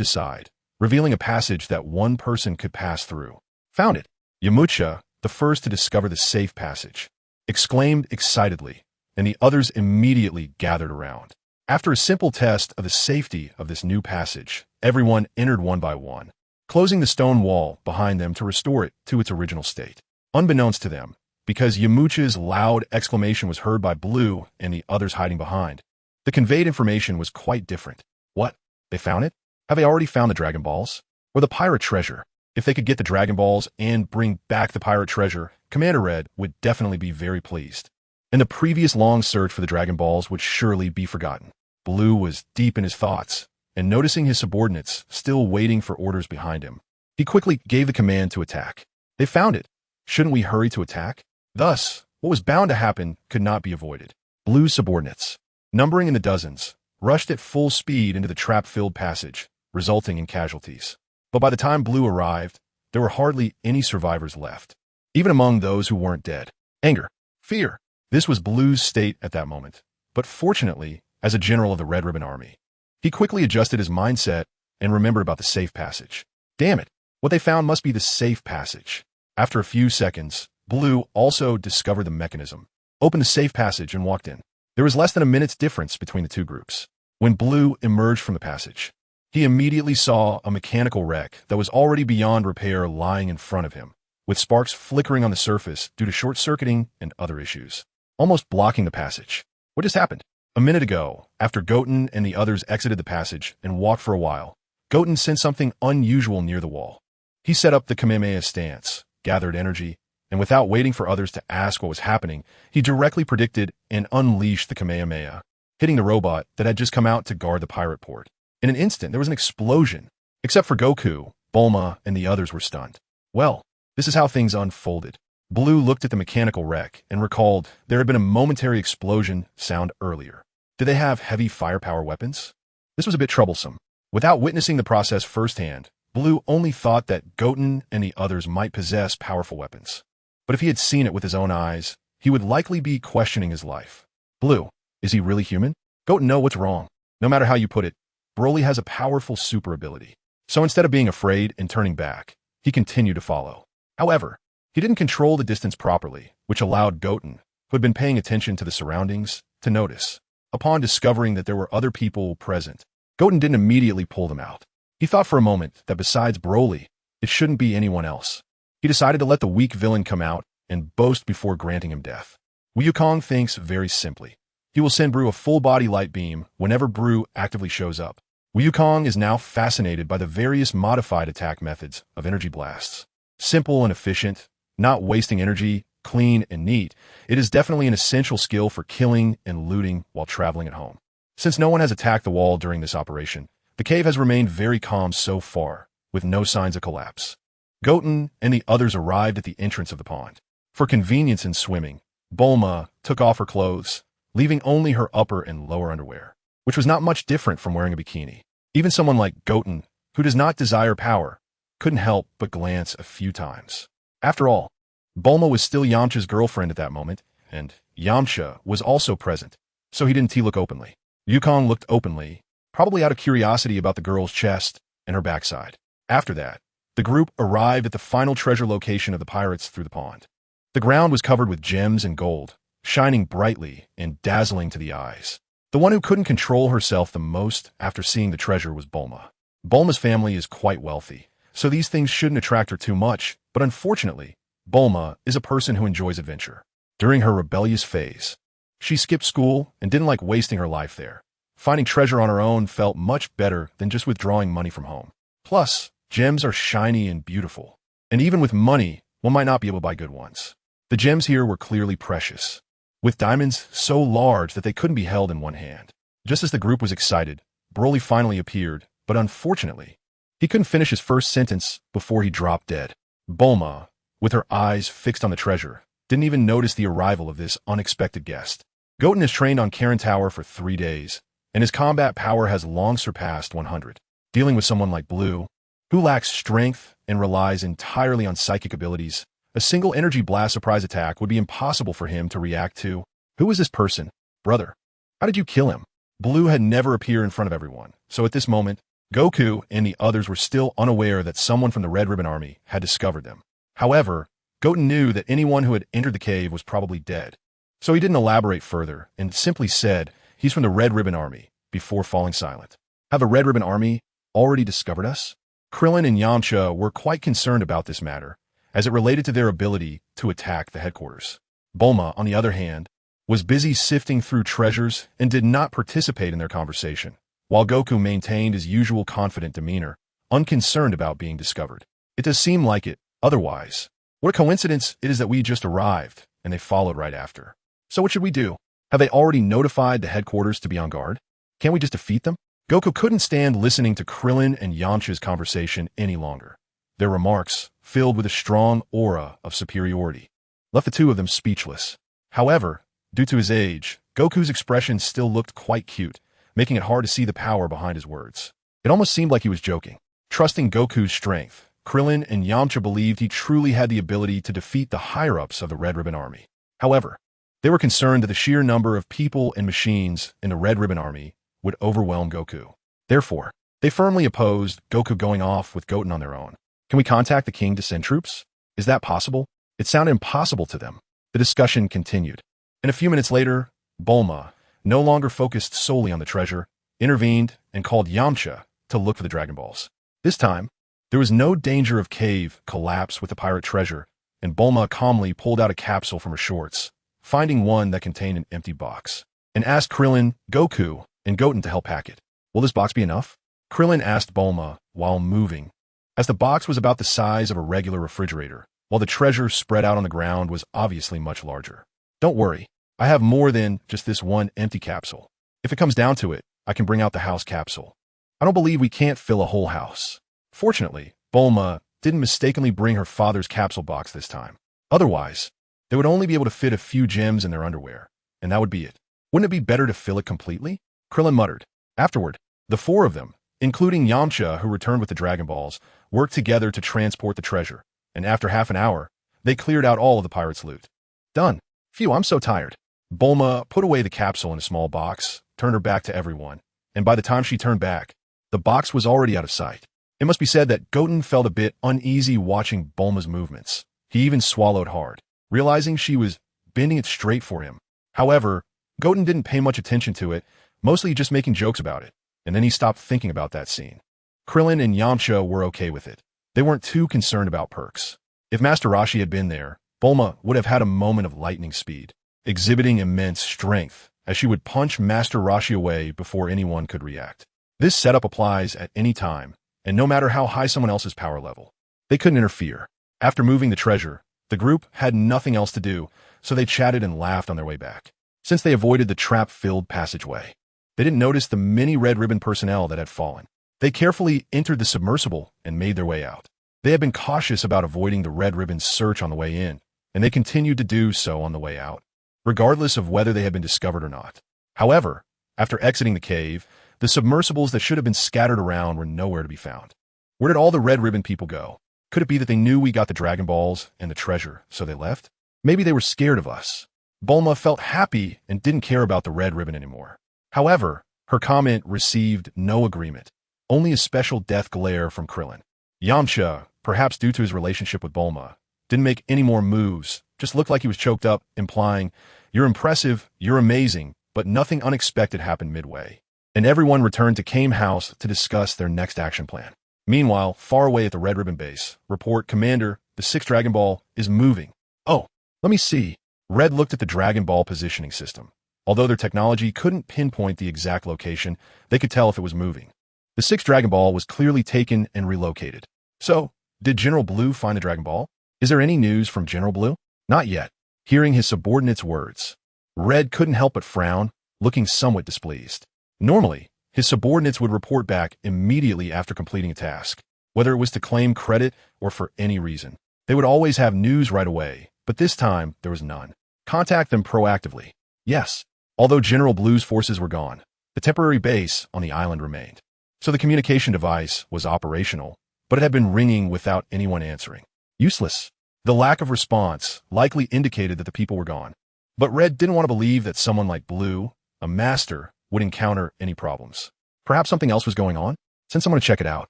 aside, revealing a passage that one person could pass through. Found it! Yamcha, the first to discover the safe passage, exclaimed excitedly, and the others immediately gathered around. After a simple test of the safety of this new passage, everyone entered one by one, closing the stone wall behind them to restore it to its original state. Unbeknownst to them, because Yamcha's loud exclamation was heard by Blue and the others hiding behind, the conveyed information was quite different. What? They found it? Have they already found the Dragon Balls? Or the pirate treasure? If they could get the Dragon Balls and bring back the pirate treasure, Commander Red would definitely be very pleased. And the previous long search for the Dragon Balls would surely be forgotten. Blue was deep in his thoughts, and noticing his subordinates still waiting for orders behind him, he quickly gave the command to attack. They found it. Shouldn't we hurry to attack? Thus, what was bound to happen could not be avoided. Blue's subordinates, numbering in the dozens, rushed at full speed into the trap-filled passage, resulting in casualties. But by the time Blue arrived, there were hardly any survivors left, even among those who weren't dead. Anger, fear. This was Blue's state at that moment. But fortunately, as a general of the Red Ribbon Army, he quickly adjusted his mindset and remembered about the safe passage. Damn it, what they found must be the safe passage. After a few seconds, Blue also discovered the mechanism, opened the safe passage, and walked in. There was less than a minute's difference between the two groups. When Blue emerged from the passage, he immediately saw a mechanical wreck that was already beyond repair lying in front of him, with sparks flickering on the surface due to short-circuiting and other issues, almost blocking the passage. What just happened? A minute ago, after Goten and the others exited the passage and walked for a while, Goten sensed something unusual near the wall. He set up the Kamehameha stance, gathered energy, and without waiting for others to ask what was happening, he directly predicted and unleashed the Kamehameha, hitting the robot that had just come out to guard the pirate port. In an instant, there was an explosion. Except for Goku, Bulma, and the others were stunned. Well, this is how things unfolded. Blue looked at the mechanical wreck and recalled there had been a momentary explosion sound earlier. Did they have heavy firepower weapons? This was a bit troublesome. Without witnessing the process firsthand, Blue only thought that Goten and the others might possess powerful weapons. But if he had seen it with his own eyes, he would likely be questioning his life. Blue, is he really human? Goten, no, what's wrong? No matter how you put it, Broly has a powerful super ability. So instead of being afraid and turning back, he continued to follow. However, he didn't control the distance properly, which allowed Goten, who had been paying attention to the surroundings, to notice. Upon discovering that there were other people present, Goten didn't immediately pull them out. He thought for a moment that besides Broly, it shouldn't be anyone else. He decided to let the weak villain come out and boast before granting him death. Wukong thinks very simply. He will send Brew a full-body light beam whenever Brew actively shows up. Wukong is now fascinated by the various modified attack methods of energy blasts. Simple and efficient, not wasting energy, clean and neat, it is definitely an essential skill for killing and looting while traveling at home. Since no one has attacked the wall during this operation, the cave has remained very calm so far, with no signs of collapse. Goten and the others arrived at the entrance of the pond. For convenience in swimming, Bulma took off her clothes, leaving only her upper and lower underwear, which was not much different from wearing a bikini. Even someone like Goten, who does not desire power, couldn't help but glance a few times. After all, Bulma was still Yamcha's girlfriend at that moment, and Yamcha was also present, so he didn't look openly. Wukong looked openly, probably out of curiosity about the girl's chest and her backside. After that, the group arrived at the final treasure location of the pirates through the pond. The ground was covered with gems and gold, shining brightly and dazzling to the eyes. The one who couldn't control herself the most after seeing the treasure was Bulma. Bulma's family is quite wealthy, so these things shouldn't attract her too much, but unfortunately, Bulma is a person who enjoys adventure. During her rebellious phase, she skipped school and didn't like wasting her life there. Finding treasure on her own felt much better than just withdrawing money from home. Plus, gems are shiny and beautiful, and even with money, one might not be able to buy good ones. The gems here were clearly precious, with diamonds so large that they couldn't be held in one hand. Just as the group was excited, Broly finally appeared, but unfortunately, he couldn't finish his first sentence before he dropped dead. Bulma, with her eyes fixed on the treasure, didn't even notice the arrival of this unexpected guest. Goten has trained on Karen Tower for 3 days, and his combat power has long surpassed 100. Dealing with someone like Blue, who lacks strength and relies entirely on psychic abilities, A single energy blast surprise attack would be impossible for him to react to. Who was this person? Brother. How did you kill him? Blue had never appeared in front of everyone, so at this moment, Goku and the others were still unaware that someone from the Red Ribbon Army had discovered them. However, Goten knew that anyone who had entered the cave was probably dead. So he didn't elaborate further and simply said he's from the Red Ribbon Army before falling silent. Have the Red Ribbon Army already discovered us? Krillin and Yamcha were quite concerned about this matter, as it related to their ability to attack the headquarters. Bulma, on the other hand, was busy sifting through treasures and did not participate in their conversation, while Goku maintained his usual confident demeanor, unconcerned about being discovered. It does seem like it, otherwise. What a coincidence it is that we just arrived, and they followed right after. So what should we do? Have they already notified the headquarters to be on guard? Can't we just defeat them? Goku couldn't stand listening to Krillin and Yamcha's conversation any longer. Their remarks, filled with a strong aura of superiority, left the two of them speechless. However, due to his age, Goku's expression still looked quite cute, making it hard to see the power behind his words. It almost seemed like he was joking. Trusting Goku's strength, Krillin and Yamcha believed he truly had the ability to defeat the higher-ups of the Red Ribbon Army. However, they were concerned that the sheer number of people and machines in the Red Ribbon Army would overwhelm Goku. Therefore, they firmly opposed Goku going off with Goten on their own. Can we contact the king to send troops? Is that possible? It sounded impossible to them. The discussion continued. And a few minutes later, Bulma, no longer focused solely on the treasure, intervened and called Yamcha to look for the Dragon Balls. This time, there was no danger of cave collapse with the pirate treasure, and Bulma calmly pulled out a capsule from her shorts, finding one that contained an empty box, and asked Krillin, Goku, and Goten to help pack it. Will this box be enough? Krillin asked Bulma while moving, as the box was about the size of a regular refrigerator, while the treasure spread out on the ground was obviously much larger. Don't worry, I have more than just this one empty capsule. If it comes down to it, I can bring out the house capsule. I don't believe we can't fill a whole house. Fortunately, Bulma didn't mistakenly bring her father's capsule box this time. Otherwise, they would only be able to fit a few gems in their underwear, and that would be it. Wouldn't it be better to fill it completely? Krillin muttered. Afterward, the four of them, including Yamcha, who returned with the Dragon Balls, worked together to transport the treasure, and after half an hour, they cleared out all of the pirates' loot. Done. Phew, I'm so tired. Bulma put away the capsule in a small box, turned her back to everyone, and by the time she turned back, the box was already out of sight. It must be said that Goten felt a bit uneasy watching Bulma's movements. He even swallowed hard, realizing she was bending it straight for him. However, Goten didn't pay much attention to it, mostly just making jokes about it, and then he stopped thinking about that scene. Krillin and Yamcha were okay with it. They weren't too concerned about perks. If Master Roshi had been there, Bulma would have had a moment of lightning speed, exhibiting immense strength, as she would punch Master Roshi away before anyone could react. This setup applies at any time, and no matter how high someone else's power level. They couldn't interfere. After moving the treasure, the group had nothing else to do, so they chatted and laughed on their way back. Since they avoided the trap-filled passageway, they didn't notice the many Red Ribbon personnel that had fallen. They carefully entered the submersible and made their way out. They had been cautious about avoiding the Red Ribbon's search on the way in, and they continued to do so on the way out, regardless of whether they had been discovered or not. However, after exiting the cave, the submersibles that should have been scattered around were nowhere to be found. Where did all the Red Ribbon people go? Could it be that they knew we got the Dragon Balls and the treasure, so they left? Maybe they were scared of us. Bulma felt happy and didn't care about the Red Ribbon anymore. However, her comment received no agreement, only a special death glare from Krillin. Yamcha, perhaps due to his relationship with Bulma, didn't make any more moves, just looked like he was choked up, implying, "You're impressive, you're amazing," but nothing unexpected happened midway, and everyone returned to Kame House to discuss their next action plan. Meanwhile, far away at the Red Ribbon base, report, Commander, the 6th Dragon Ball is moving. Oh, let me see. Red looked at the Dragon Ball positioning system. Although their technology couldn't pinpoint the exact location, they could tell if it was moving. The 6th Dragon Ball was clearly taken and relocated. So, did General Blue find the Dragon Ball? Is there any news from General Blue? Not yet. Hearing his subordinate's words, Red couldn't help but frown, looking somewhat displeased. Normally, his subordinates would report back immediately after completing a task, whether it was to claim credit or for any reason. They would always have news right away, but this time there was none. Contact them proactively. Yes, although General Blue's forces were gone, the temporary base on the island remained. So the communication device was operational, but it had been ringing without anyone answering. Useless. The lack of response likely indicated that the people were gone. But Red didn't want to believe that someone like Blue, a master, would encounter any problems. Perhaps something else was going on? Send someone to check it out.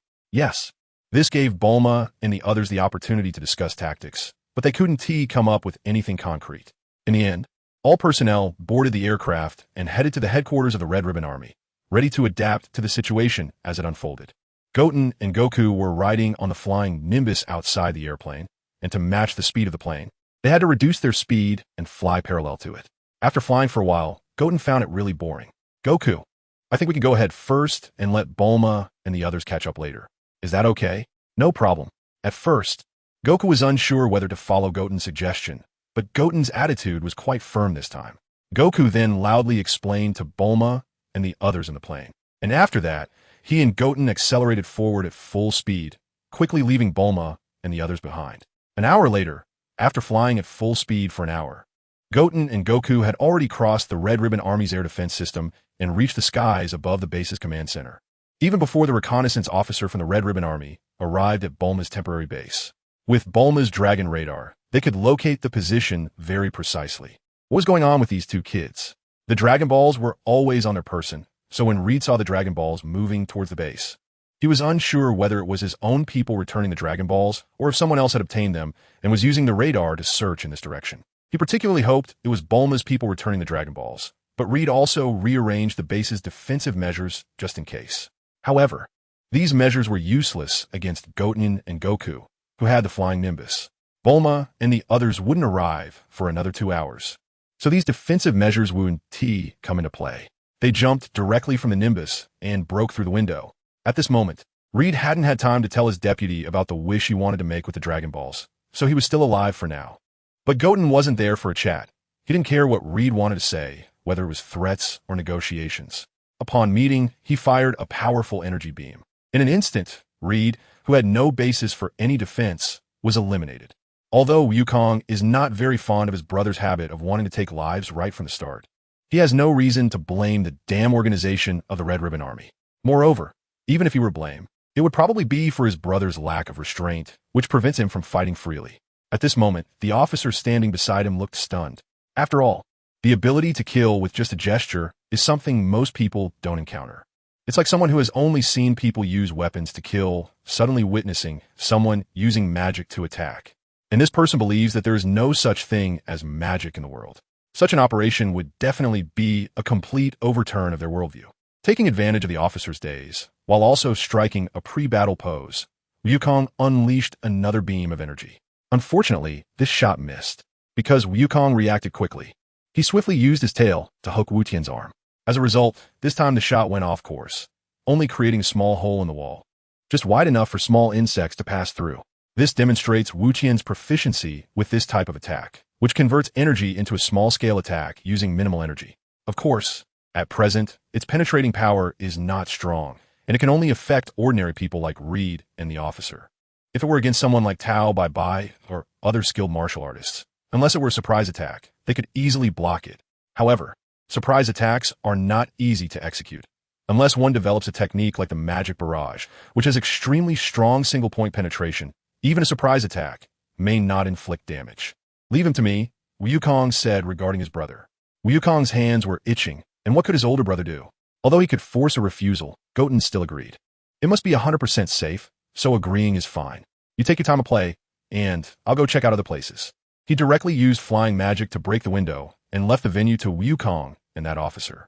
Yes. This gave Bulma and the others the opportunity to discuss tactics, but they couldn't come up with anything concrete. In the end, all personnel boarded the aircraft and headed to the headquarters of the Red Ribbon Army, ready to adapt to the situation as it unfolded. Goten and Goku were riding on the flying Nimbus outside the airplane, and to match the speed of the plane, they had to reduce their speed and fly parallel to it. After flying for a while, Goten found it really boring. Goku, I think we can go ahead first and let Bulma and the others catch up later. Is that okay? No problem. At first, Goku was unsure whether to follow Goten's suggestion, but Goten's attitude was quite firm this time. Goku then loudly explained to Bulma and the others in the plane. And after that, he and Goten accelerated forward at full speed, quickly leaving Bulma and the others behind. An hour later, after flying at full speed for an hour, Goten and Goku had already crossed the Red Ribbon Army's air defense system and reached the skies above the base's command center. Even before the reconnaissance officer from the Red Ribbon Army arrived at Bulma's temporary base. With Bulma's Dragon radar, they could locate the position very precisely. What was going on with these two kids? The Dragon Balls were always on their person, so when Reed saw the Dragon Balls moving towards the base, he was unsure whether it was his own people returning the Dragon Balls or if someone else had obtained them and was using the radar to search in this direction. He particularly hoped it was Bulma's people returning the Dragon Balls, but Reed also rearranged the base's defensive measures just in case. However, these measures were useless against Goten and Goku, who had the flying Nimbus. Bulma and the others wouldn't arrive for another 2 hours. So these defensive measures would come into play. They jumped directly from the Nimbus and broke through the window. At this moment, Reed hadn't had time to tell his deputy about the wish he wanted to make with the Dragon Balls, so he was still alive for now. But Goten wasn't there for a chat. He didn't care what Reed wanted to say, whether it was threats or negotiations. Upon meeting, he fired a powerful energy beam. In an instant, Reed, who had no basis for any defense, was eliminated. Although Wukong is not very fond of his brother's habit of wanting to take lives right from the start, he has no reason to blame the damn organization of the Red Ribbon Army. Moreover, even if he were to blame, it would probably be for his brother's lack of restraint, which prevents him from fighting freely. At this moment, the officer standing beside him looked stunned. After all, the ability to kill with just a gesture is something most people don't encounter. It's like someone who has only seen people use weapons to kill, suddenly witnessing someone using magic to attack. And this person believes that there is no such thing as magic in the world. Such an operation would definitely be a complete overturn of their worldview. Taking advantage of the officer's daze, while also striking a pre-battle pose, Wukong unleashed another beam of energy. Unfortunately, this shot missed. Because Wukong reacted quickly, he swiftly used his tail to hook Wu Tian's arm. As a result, this time the shot went off course, only creating a small hole in the wall, just wide enough for small insects to pass through. This demonstrates Wu Tian's proficiency with this type of attack, which converts energy into a small-scale attack using minimal energy. Of course, at present, its penetrating power is not strong, and it can only affect ordinary people like Reed and the officer. If it were against someone like Tao Pai Pai or other skilled martial artists, unless it were a surprise attack, they could easily block it. However, surprise attacks are not easy to execute, unless one develops a technique like the Magic Barrage, which has extremely strong single-point penetration. Even a surprise attack may not inflict damage. Leave him to me, Wukong said regarding his brother. Wukong's hands were itching, and what could his older brother do? Although he could force a refusal, Goten still agreed. It must be 100% safe, so agreeing is fine. You take your time to play, and I'll go check out other places. He directly used flying magic to break the window and left the venue to Wukong and that officer.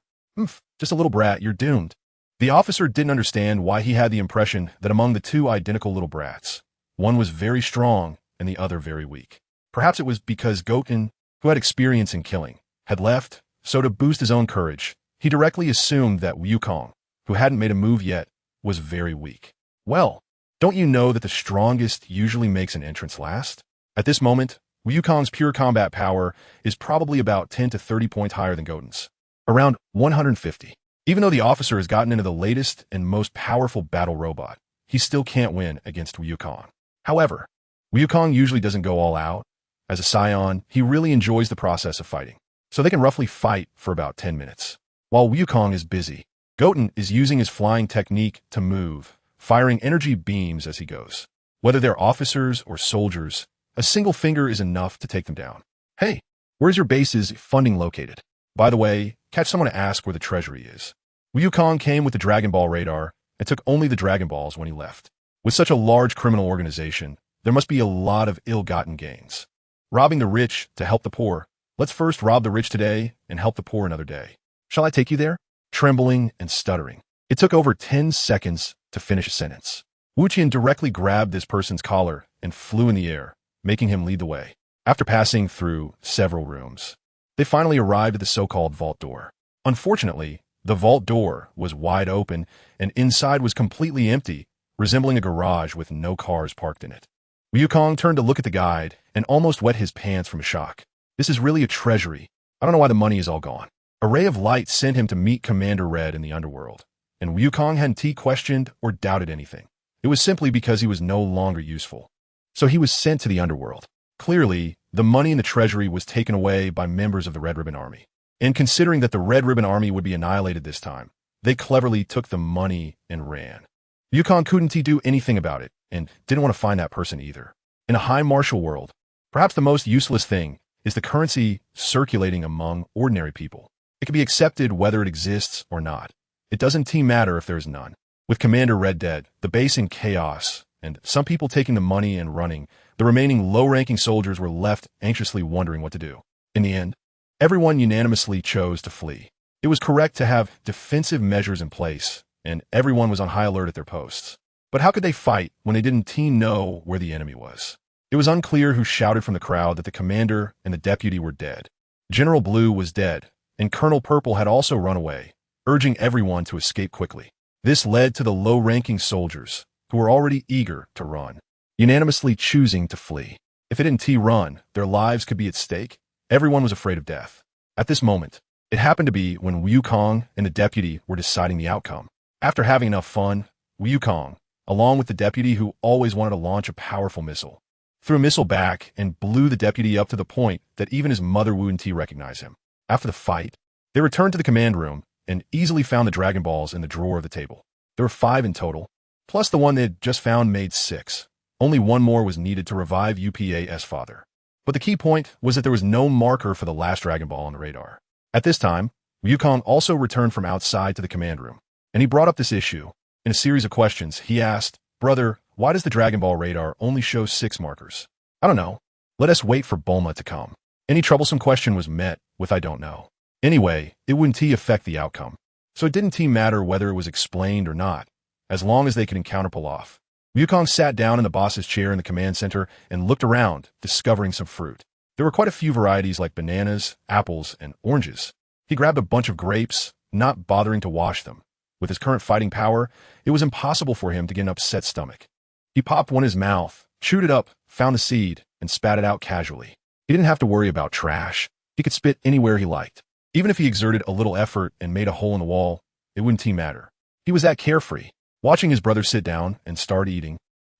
Just a little brat, you're doomed. The officer didn't understand why he had the impression that among the two identical little brats, one was very strong and the other very weak. Perhaps it was because Goten, who had experience in killing, had left, so to boost his own courage, he directly assumed that Wukong, who hadn't made a move yet, was very weak. Well, don't you know that the strongest usually makes an entrance last? At this moment, Wukong's pure combat power is probably about 10 to 30 points higher than Goten's, around 150. Even though the officer has gotten into the latest and most powerful battle robot, he still can't win against Wukong. However, Wukong usually doesn't go all out. As a scion, he really enjoys the process of fighting, so they can roughly fight for about 10 minutes. While Wukong is busy, Goten is using his flying technique to move, firing energy beams as he goes. Whether they're officers or soldiers, A single finger is enough to take them down. Hey, where's your base's funding located? By the way, catch someone to ask where the treasury is. Wukong came with the Dragon Ball radar and took only the Dragon Balls when he left. With such a large criminal organization, there must be a lot of ill-gotten gains. Robbing the rich to help the poor. Let's first rob the rich today and help the poor another day. Shall I take you there? Trembling and stuttering. It took over 10 seconds to finish a sentence. Wu Qian directly grabbed this person's collar and flew in the air, making him lead the way. After passing through several rooms, they finally arrived at the so-called vault door. Unfortunately, the vault door was wide open and inside was completely empty, resembling a garage with no cars parked in it. Wukong turned to look at the guide and almost wet his pants from shock. This is really a treasury. I don't know why the money is all gone. A ray of light sent him to meet Commander Red in the underworld, and Wukong hadn't questioned or doubted anything. It was simply because he was no longer useful. So he was sent to the underworld. Clearly, the money in the treasury was taken away by members of the Red Ribbon Army. And considering that the Red Ribbon Army would be annihilated this time, they cleverly took the money and ran. Wukong couldn't do anything about it, and didn't want to find that person either. In a high martial world, perhaps the most useless thing is the currency circulating among ordinary people. It can be accepted whether it exists or not. It doesn't matter if there is none. With Commander Red dead, the base in chaos, and some people taking the money and running, the remaining low-ranking soldiers were left anxiously wondering what to do. In the end, everyone unanimously chose to flee. It was correct to have defensive measures in place, and everyone was on high alert at their posts. But how could they fight when they didn't know where the enemy was? It was unclear who shouted from the crowd that the commander and the deputy were dead. General Blue was dead, and Colonel Purple had also run away, urging everyone to escape quickly. This led to the low-ranking soldiers, who were already eager to run, unanimously choosing to flee. If it didn't run, their lives could be at stake. Everyone was afraid of death. At this moment, it happened to be when Wukong and the deputy were deciding the outcome. After having enough fun, Wukong, along with the deputy who always wanted to launch a powerful missile, threw a missile back and blew the deputy up to the point that even his mother wouldn't recognize him. After the fight, they returned to the command room and easily found the Dragon Balls in the drawer of the table. There were 5 in total, plus the one they had just found made 6. Only one more was needed to revive UPA's father. But the key point was that there was no marker for the last Dragon Ball on the radar. At this time, Wukong also returned from outside to the command room, and he brought up this issue. In a series of questions, he asked, "Brother, why does the Dragon Ball radar only show 6 markers?" "I don't know. Let us wait for Bulma to come." Any troublesome question was met with "I don't know." Anyway, it wouldn't affect the outcome. So it didn't matter whether it was explained or not, as long as they could encounter pull off. Wukong sat down in the boss's chair in the command center and looked around, discovering some fruit. There were quite a few varieties like bananas, apples, and oranges. He grabbed a bunch of grapes, not bothering to wash them. With his current fighting power, it was impossible for him to get an upset stomach. He popped one in his mouth, chewed it up, found the seed, and spat it out casually. He didn't have to worry about trash. He could spit anywhere he liked. Even if he exerted a little effort and made a hole in the wall, it wouldn't matter. He was that carefree. Watching his brother sit down and start eating,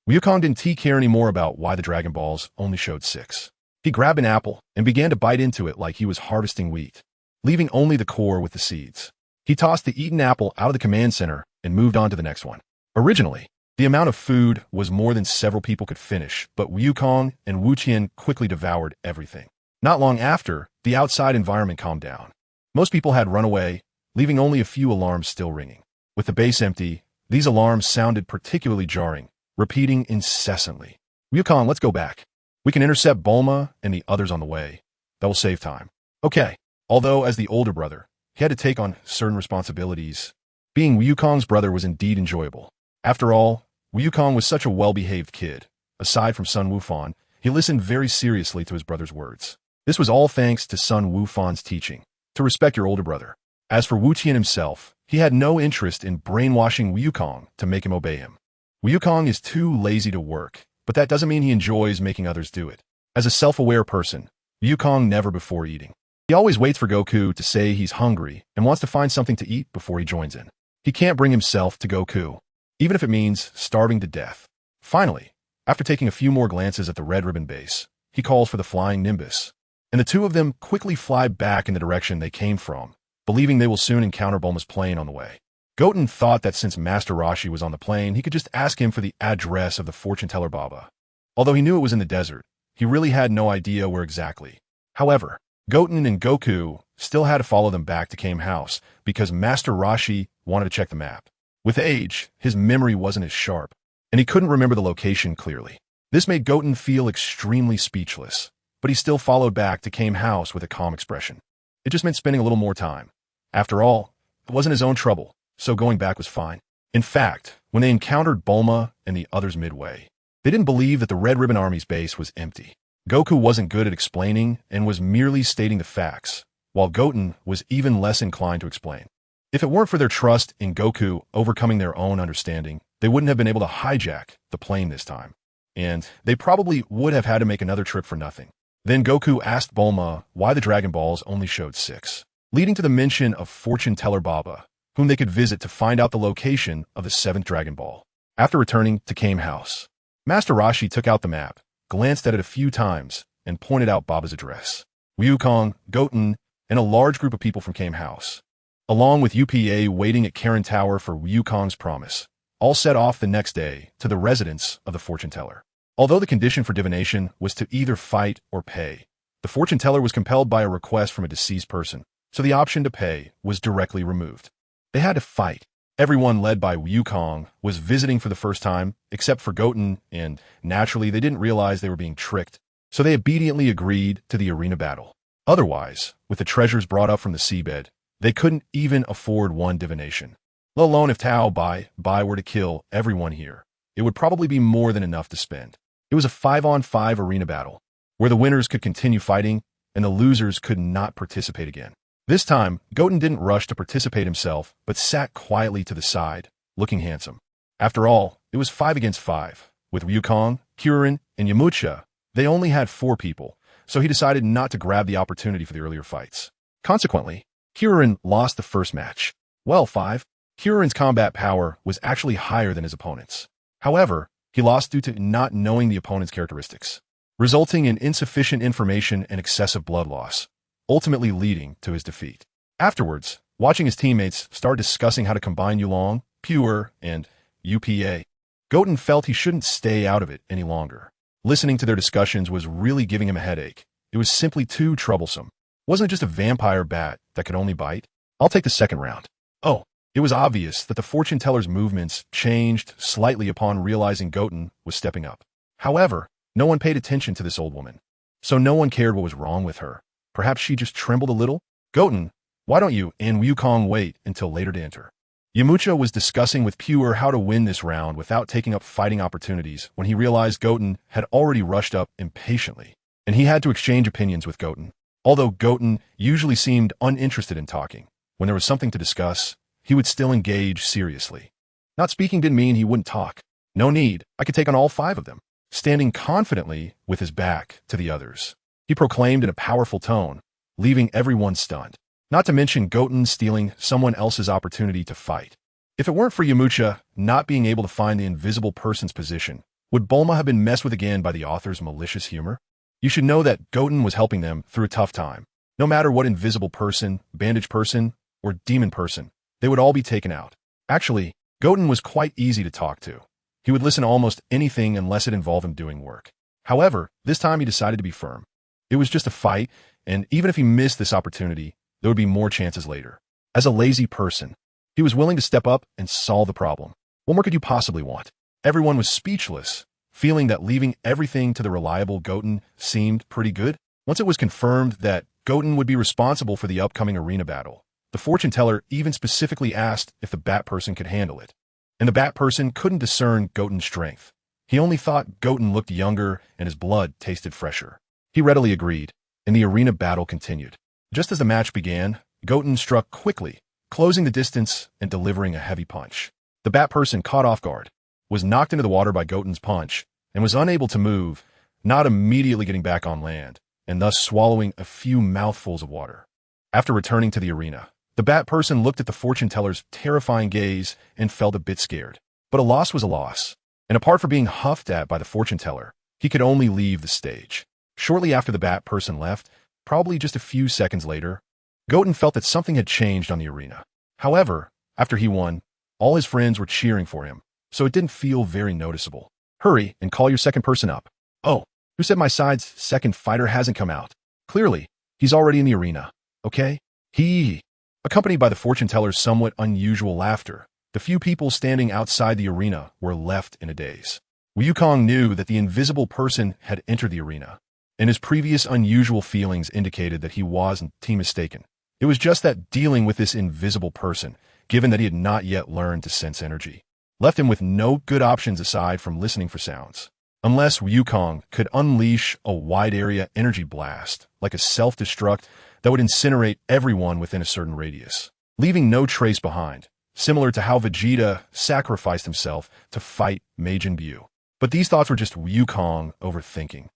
Wukong didn't care anymore about why the Dragon Balls only showed 6. He grabbed an apple and began to bite into it like he was harvesting wheat, leaving only the core with the seeds. He tossed the eaten apple out of the command center and moved on to the next one. Originally, the amount of food was more than several people could finish, but Wukong and Wu Qian quickly devoured everything. Not long after, the outside environment calmed down. Most people had run away, leaving only a few alarms still ringing. With the base empty, these alarms sounded particularly jarring, repeating incessantly. "Wukong, let's go back. We can intercept Bulma and the others on the way. That will save time." Okay. Although, as the older brother, he had to take on certain responsibilities. Being Wukong's brother was indeed enjoyable. After all, Wukong was such a well-behaved kid. Aside from Sun Wukong, he listened very seriously to his brother's words. This was all thanks to Sun Wukong's teaching, to respect your older brother. As for Wu Qian himself, he had no interest in brainwashing Wukong to make him obey him. Wukong is too lazy to work, but that doesn't mean he enjoys making others do it. As a self-aware person, Wukong never before eating. He always waits for Goku to say he's hungry and wants to find something to eat before he joins in. He can't bring himself to Goku, even if it means starving to death. Finally, after taking a few more glances at the Red Ribbon base, he calls for the flying Nimbus, and the two of them quickly fly back in the direction they came from, believing they will soon encounter Bulma's plane on the way. Goten thought that since Master Roshi was on the plane, he could just ask him for the address of the fortune-teller Baba. Although he knew it was in the desert, he really had no idea where exactly. However, Goten and Goku still had to follow them back to Kame House because Master Roshi wanted to check the map. With age, his memory wasn't as sharp, and he couldn't remember the location clearly. This made Goten feel extremely speechless, but he still followed back to Kame House with a calm expression. It just meant spending a little more time. After all, it wasn't his own trouble, so going back was fine. In fact, when they encountered Bulma and the others midway, they didn't believe that the Red Ribbon Army's base was empty. Goku wasn't good at explaining and was merely stating the facts, while Goten was even less inclined to explain. If it weren't for their trust in Goku overcoming their own understanding, they wouldn't have been able to hijack the plane this time. And they probably would have had to make another trip for nothing. Then Goku asked Bulma why the Dragon Balls only showed 6, leading to the mention of fortune teller Baba, whom they could visit to find out the location of the 7th Dragon Ball. After returning to Kame House, Master Roshi took out the map, glanced at it a few times, and pointed out Baba's address. Wukong, Goten, and a large group of people from Kame House, along with UPA waiting at Karen Tower for Wukong's promise, all set off the next day to the residence of the fortune teller. Although the condition for divination was to either fight or pay, the fortune teller was compelled by a request from a deceased person, so the option to pay was directly removed. They had to fight. Everyone led by Wukong was visiting for the first time, except for Goten, and naturally they didn't realize they were being tricked, so they obediently agreed to the arena battle. Otherwise, with the treasures brought up from the seabed, they couldn't even afford one divination. Let alone if Tao Pai Pai were to kill everyone here, it would probably be more than enough to spend. It was a 5-on-5 arena battle, where the winners could continue fighting and the losers could not participate again. This time, Goten didn't rush to participate himself, but sat quietly to the side, looking handsome. After all, it was 5 against 5. With Wukong, Kuririn, and Yamcha, they only had 4 people, so he decided not to grab the opportunity for the earlier fights. Consequently, Kuririn lost the first match. Well, 5. Kuririn's combat power was actually higher than his opponent's. However, he lost due to not knowing the opponent's characteristics, resulting in insufficient information and excessive blood loss, ultimately leading to his defeat. Afterwards, watching his teammates start discussing how to combine Yulong, Pure, and UPA, Goten felt he shouldn't stay out of it any longer. Listening to their discussions was really giving him a headache. It was simply too troublesome. Wasn't it just a vampire bat that could only bite? I'll take the second round. Oh, it was obvious that the fortune teller's movements changed slightly upon realizing Goten was stepping up. However, no one paid attention to this old woman, so no one cared what was wrong with her. Perhaps she just trembled a little? Goten, why don't you and Wukong wait until later to enter? Yamcha was discussing with Pure how to win this round without taking up fighting opportunities when he realized Goten had already rushed up impatiently, and he had to exchange opinions with Goten. Although Goten usually seemed uninterested in talking, when there was something to discuss, he would still engage seriously. Not speaking didn't mean he wouldn't talk. No need, I could take on all 5 of them. Standing confidently with his back to the others, he proclaimed in a powerful tone, leaving everyone stunned. Not to mention Goten stealing someone else's opportunity to fight. If it weren't for Yamcha not being able to find the invisible person's position, would Bulma have been messed with again by the author's malicious humor? You should know that Goten was helping them through a tough time. No matter what invisible person, bandage person, or demon person, they would all be taken out. Actually, Goten was quite easy to talk to. He would listen to almost anything unless it involved him doing work. However, this time he decided to be firm. It was just a fight, and even if he missed this opportunity, there would be more chances later. As a lazy person, he was willing to step up and solve the problem. What more could you possibly want? Everyone was speechless, feeling that leaving everything to the reliable Goten seemed pretty good. Once it was confirmed that Goten would be responsible for the upcoming arena battle, the fortune teller even specifically asked if the bat person could handle it. And the bat person couldn't discern Goten's strength. He only thought Goten looked younger and his blood tasted fresher. He readily agreed, and the arena battle continued. Just as the match began, Goten struck quickly, closing the distance and delivering a heavy punch. The bat person, caught off guard, was knocked into the water by Goten's punch and was unable to move, not immediately getting back on land, and thus swallowing a few mouthfuls of water. After returning to the arena, the bat person looked at the fortune teller's terrifying gaze and felt a bit scared. But a loss was a loss, and apart from being huffed at by the fortune teller, he could only leave the stage. Shortly after the bat person left, probably just a few seconds later, Goten felt that something had changed on the arena. However, after he won, all his friends were cheering for him, so it didn't feel very noticeable. Hurry and call your second person up. Oh, Who said my side's second fighter hasn't come out? Clearly, he's already in the arena. Okay? He. Accompanied by the fortune teller's somewhat unusual laughter, the few people standing outside the arena were left in a daze. Wukong knew that the invisible person had entered the arena, and his previous unusual feelings indicated that he wasn't mistaken. It was just that dealing with this invisible person, given that he had not yet learned to sense energy, left him with no good options aside from listening for sounds. Unless Wukong could unleash a wide-area energy blast, like a self-destruct that would incinerate everyone within a certain radius, leaving no trace behind, similar to how Vegeta sacrificed himself to fight Majin Buu. But these thoughts were just Wukong overthinking,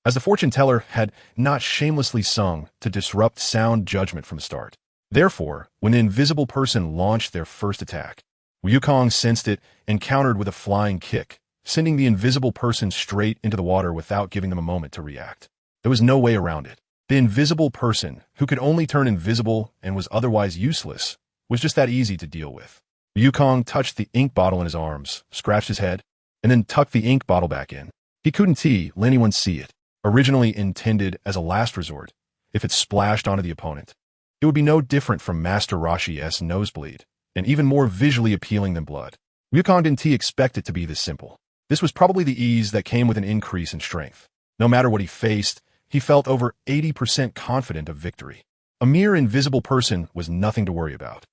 as the fortune teller had not shamelessly sung to disrupt sound judgment from the start. Therefore, when the invisible person launched their first attack, Wukong sensed it and countered with a flying kick, sending the invisible person straight into the water without giving them a moment to react. There was no way around it. The invisible person, who could only turn invisible and was otherwise useless, was just that easy to deal with. Wukong touched the ink bottle in his arms, scratched his head, and then tucked the ink bottle back in. He couldn't let anyone see it. Originally intended as a last resort, if it splashed onto the opponent, it would be no different from Master Roshi's nosebleed, and even more visually appealing than blood. Wukong didn't expect it to be this simple. This was probably the ease that came with an increase in strength. No matter what he faced, he felt over 80% confident of victory. A mere invisible person was nothing to worry about.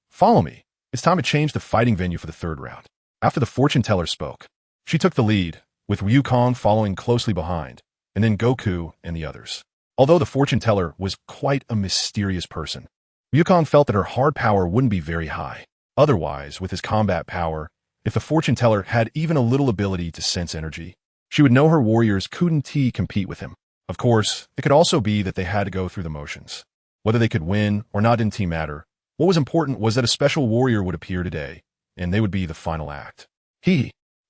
Follow me. It's time to change the fighting venue for the third round. After the fortune teller spoke, she took the lead, with Wukong following closely behind, and then Goku and the others. Although the fortune teller was quite a mysterious person, Wukong felt that her hard power wouldn't be very high. Otherwise, with his combat power, if the fortune teller had even a little ability to sense energy, she would know her warriors couldn't compete with him. Of course, it could also be that they had to go through the motions. Whether they could win or not didn't matter. What was important was that a special warrior would appear today, and they would be the final act.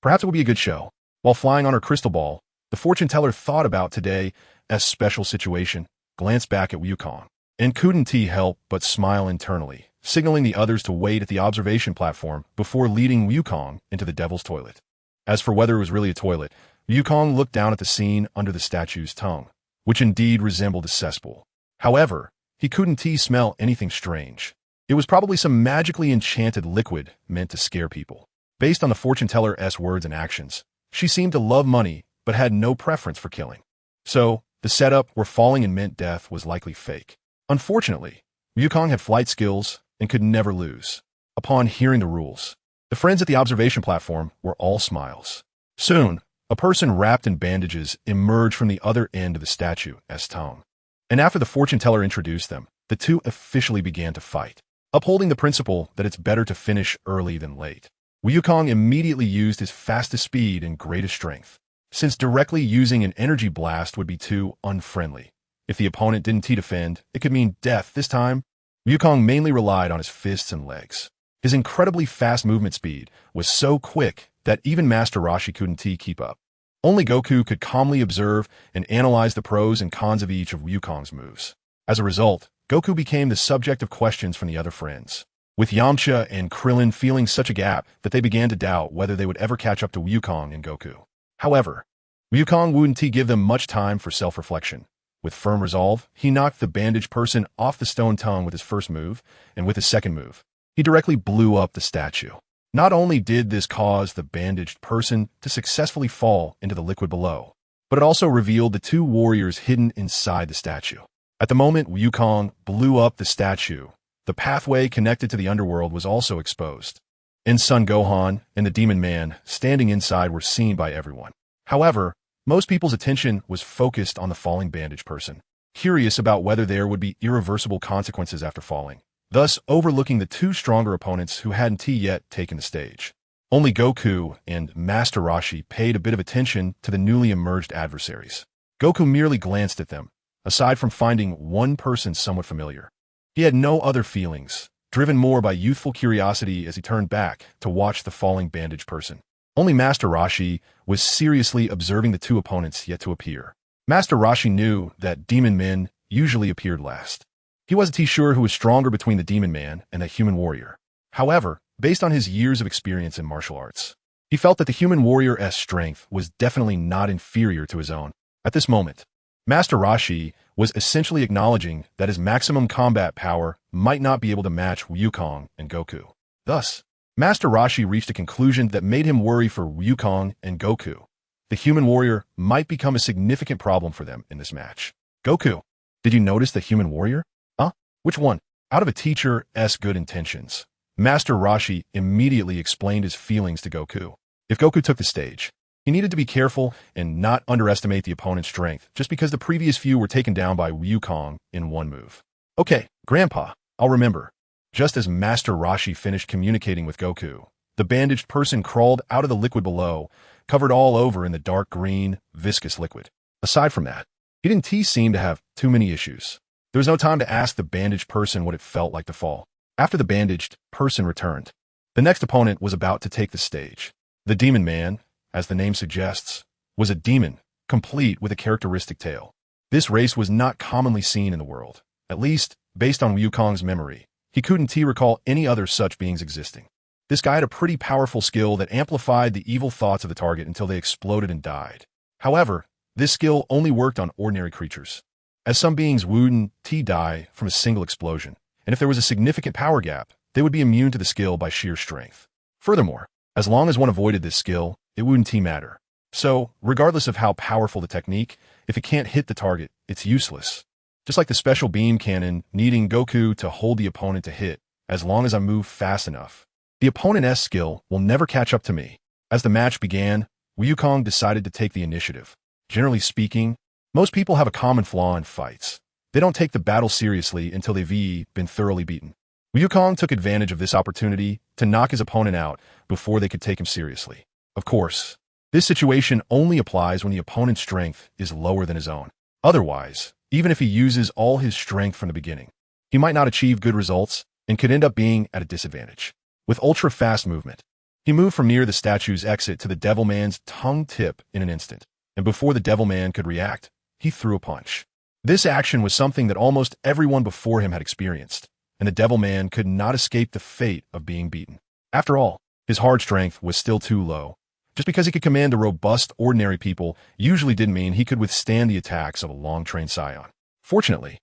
Perhaps it would be a good show. While flying on her crystal ball, the fortune teller thought about today as special situation, glanced back at Wukong, and couldn't help but smile internally, signaling the others to wait at the observation platform before leading Wukong into the devil's toilet. As for whether it was really a toilet, Wukong looked down at the scene under the statue's tongue, which indeed resembled a cesspool. However, he couldn't smell anything strange. It was probably some magically enchanted liquid meant to scare people. Based on the fortune teller's words and actions, she seemed to love money but had no preference for killing. So, the setup where falling and meant death was likely fake. Unfortunately, Wukong had flight skills and could never lose. Upon hearing the rules, the friends at the observation platform were all smiles. Soon, a person wrapped in bandages emerged from the other end of the statue's tongue. And after the fortune teller introduced them, the two officially began to fight, upholding the principle that it's better to finish early than late. Wukong immediately used his fastest speed and greatest strength, since directly using an energy blast would be too unfriendly. If the opponent didn't defend, it could mean death. This time, Wukong mainly relied on his fists and legs. His incredibly fast movement speed was so quick that even Master Roshi couldn't keep up. Only Goku could calmly observe and analyze the pros and cons of each of Wukong's moves. As a result, Goku became the subject of questions from the other friends, with Yamcha and Krillin feeling such a gap that they began to doubt whether they would ever catch up to Wukong and Goku. However, Wukong wouldn't give them much time for self-reflection. With firm resolve, he knocked the bandaged person off the stone tongue with his first move, and with his second move, he directly blew up the statue. Not only did this cause the bandaged person to successfully fall into the liquid below, but it also revealed the two warriors hidden inside the statue. At the moment Wukong blew up the statue, the pathway connected to the underworld was also exposed, and Sun Gohan and the Demon Man standing inside were seen by everyone. However, most people's attention was focused on the falling bandaged person, curious about whether there would be irreversible consequences after falling, thus overlooking the two stronger opponents who hadn't yet taken the stage. Only Goku and Master Roshi paid a bit of attention to the newly emerged adversaries. Goku merely glanced at them, aside from finding one person somewhat familiar. He had no other feelings, driven more by youthful curiosity as he turned back to watch the falling bandaged person. Only Master Roshi was seriously observing the two opponents yet to appear. Master Roshi knew that demon men usually appeared last. He wasn't sure who was stronger between the demon man and a human warrior. However, based on his years of experience in martial arts, he felt that the human warrior's strength was definitely not inferior to his own. At this moment, Master Roshi was essentially acknowledging that his maximum combat power might not be able to match Wukong and Goku. Thus, Master Roshi reached a conclusion that made him worry for Wukong and Goku. The human warrior might become a significant problem for them in this match. Goku, did you notice the human warrior? Huh? Which one? Out of a teacher's good intentions, Master Roshi immediately explained his feelings to Goku. If Goku took the stage, he needed to be careful and not underestimate the opponent's strength just because the previous few were taken down by Wukong in one move. Okay, Grandpa, I'll remember. Just as Master Roshi finished communicating with Goku, the bandaged person crawled out of the liquid below, covered all over in the dark green, viscous liquid. Aside from that, he didn't seem to have too many issues. There was no time to ask the bandaged person what it felt like to fall. After the bandaged person returned, the next opponent was about to take the stage. The Demon Man, as the name suggests, was a demon, complete with a characteristic tail. This race was not commonly seen in the world. At least, based on Wukong's memory, he couldn't recall any other such beings existing. This guy had a pretty powerful skill that amplified the evil thoughts of the target until they exploded and died. However, this skill only worked on ordinary creatures, as some beings wouldn't die from a single explosion, and if there was a significant power gap, they would be immune to the skill by sheer strength. Furthermore, as long as one avoided this skill, it wouldn't matter. So, regardless of how powerful the technique, if it can't hit the target, it's useless. Just like the special beam cannon needing Goku to hold the opponent to hit, as long as I move fast enough. The opponent's skill will never catch up to me. As the match began, Wukong decided to take the initiative. Generally speaking, most people have a common flaw in fights. They don't take the battle seriously until they've been thoroughly beaten. Wukong took advantage of this opportunity to knock his opponent out before they could take him seriously. Of course, this situation only applies when the opponent's strength is lower than his own. Otherwise, even if he uses all his strength from the beginning, he might not achieve good results and could end up being at a disadvantage. With ultra-fast movement, he moved from near the statue's exit to the Devil Man's tongue tip in an instant, and before the Devil Man could react, he threw a punch. This action was something that almost everyone before him had experienced, and the Devil Man could not escape the fate of being beaten. After all, his hard strength was still too low. Just because he could command the robust, ordinary people usually didn't mean he could withstand the attacks of a long-trained scion. Fortunately,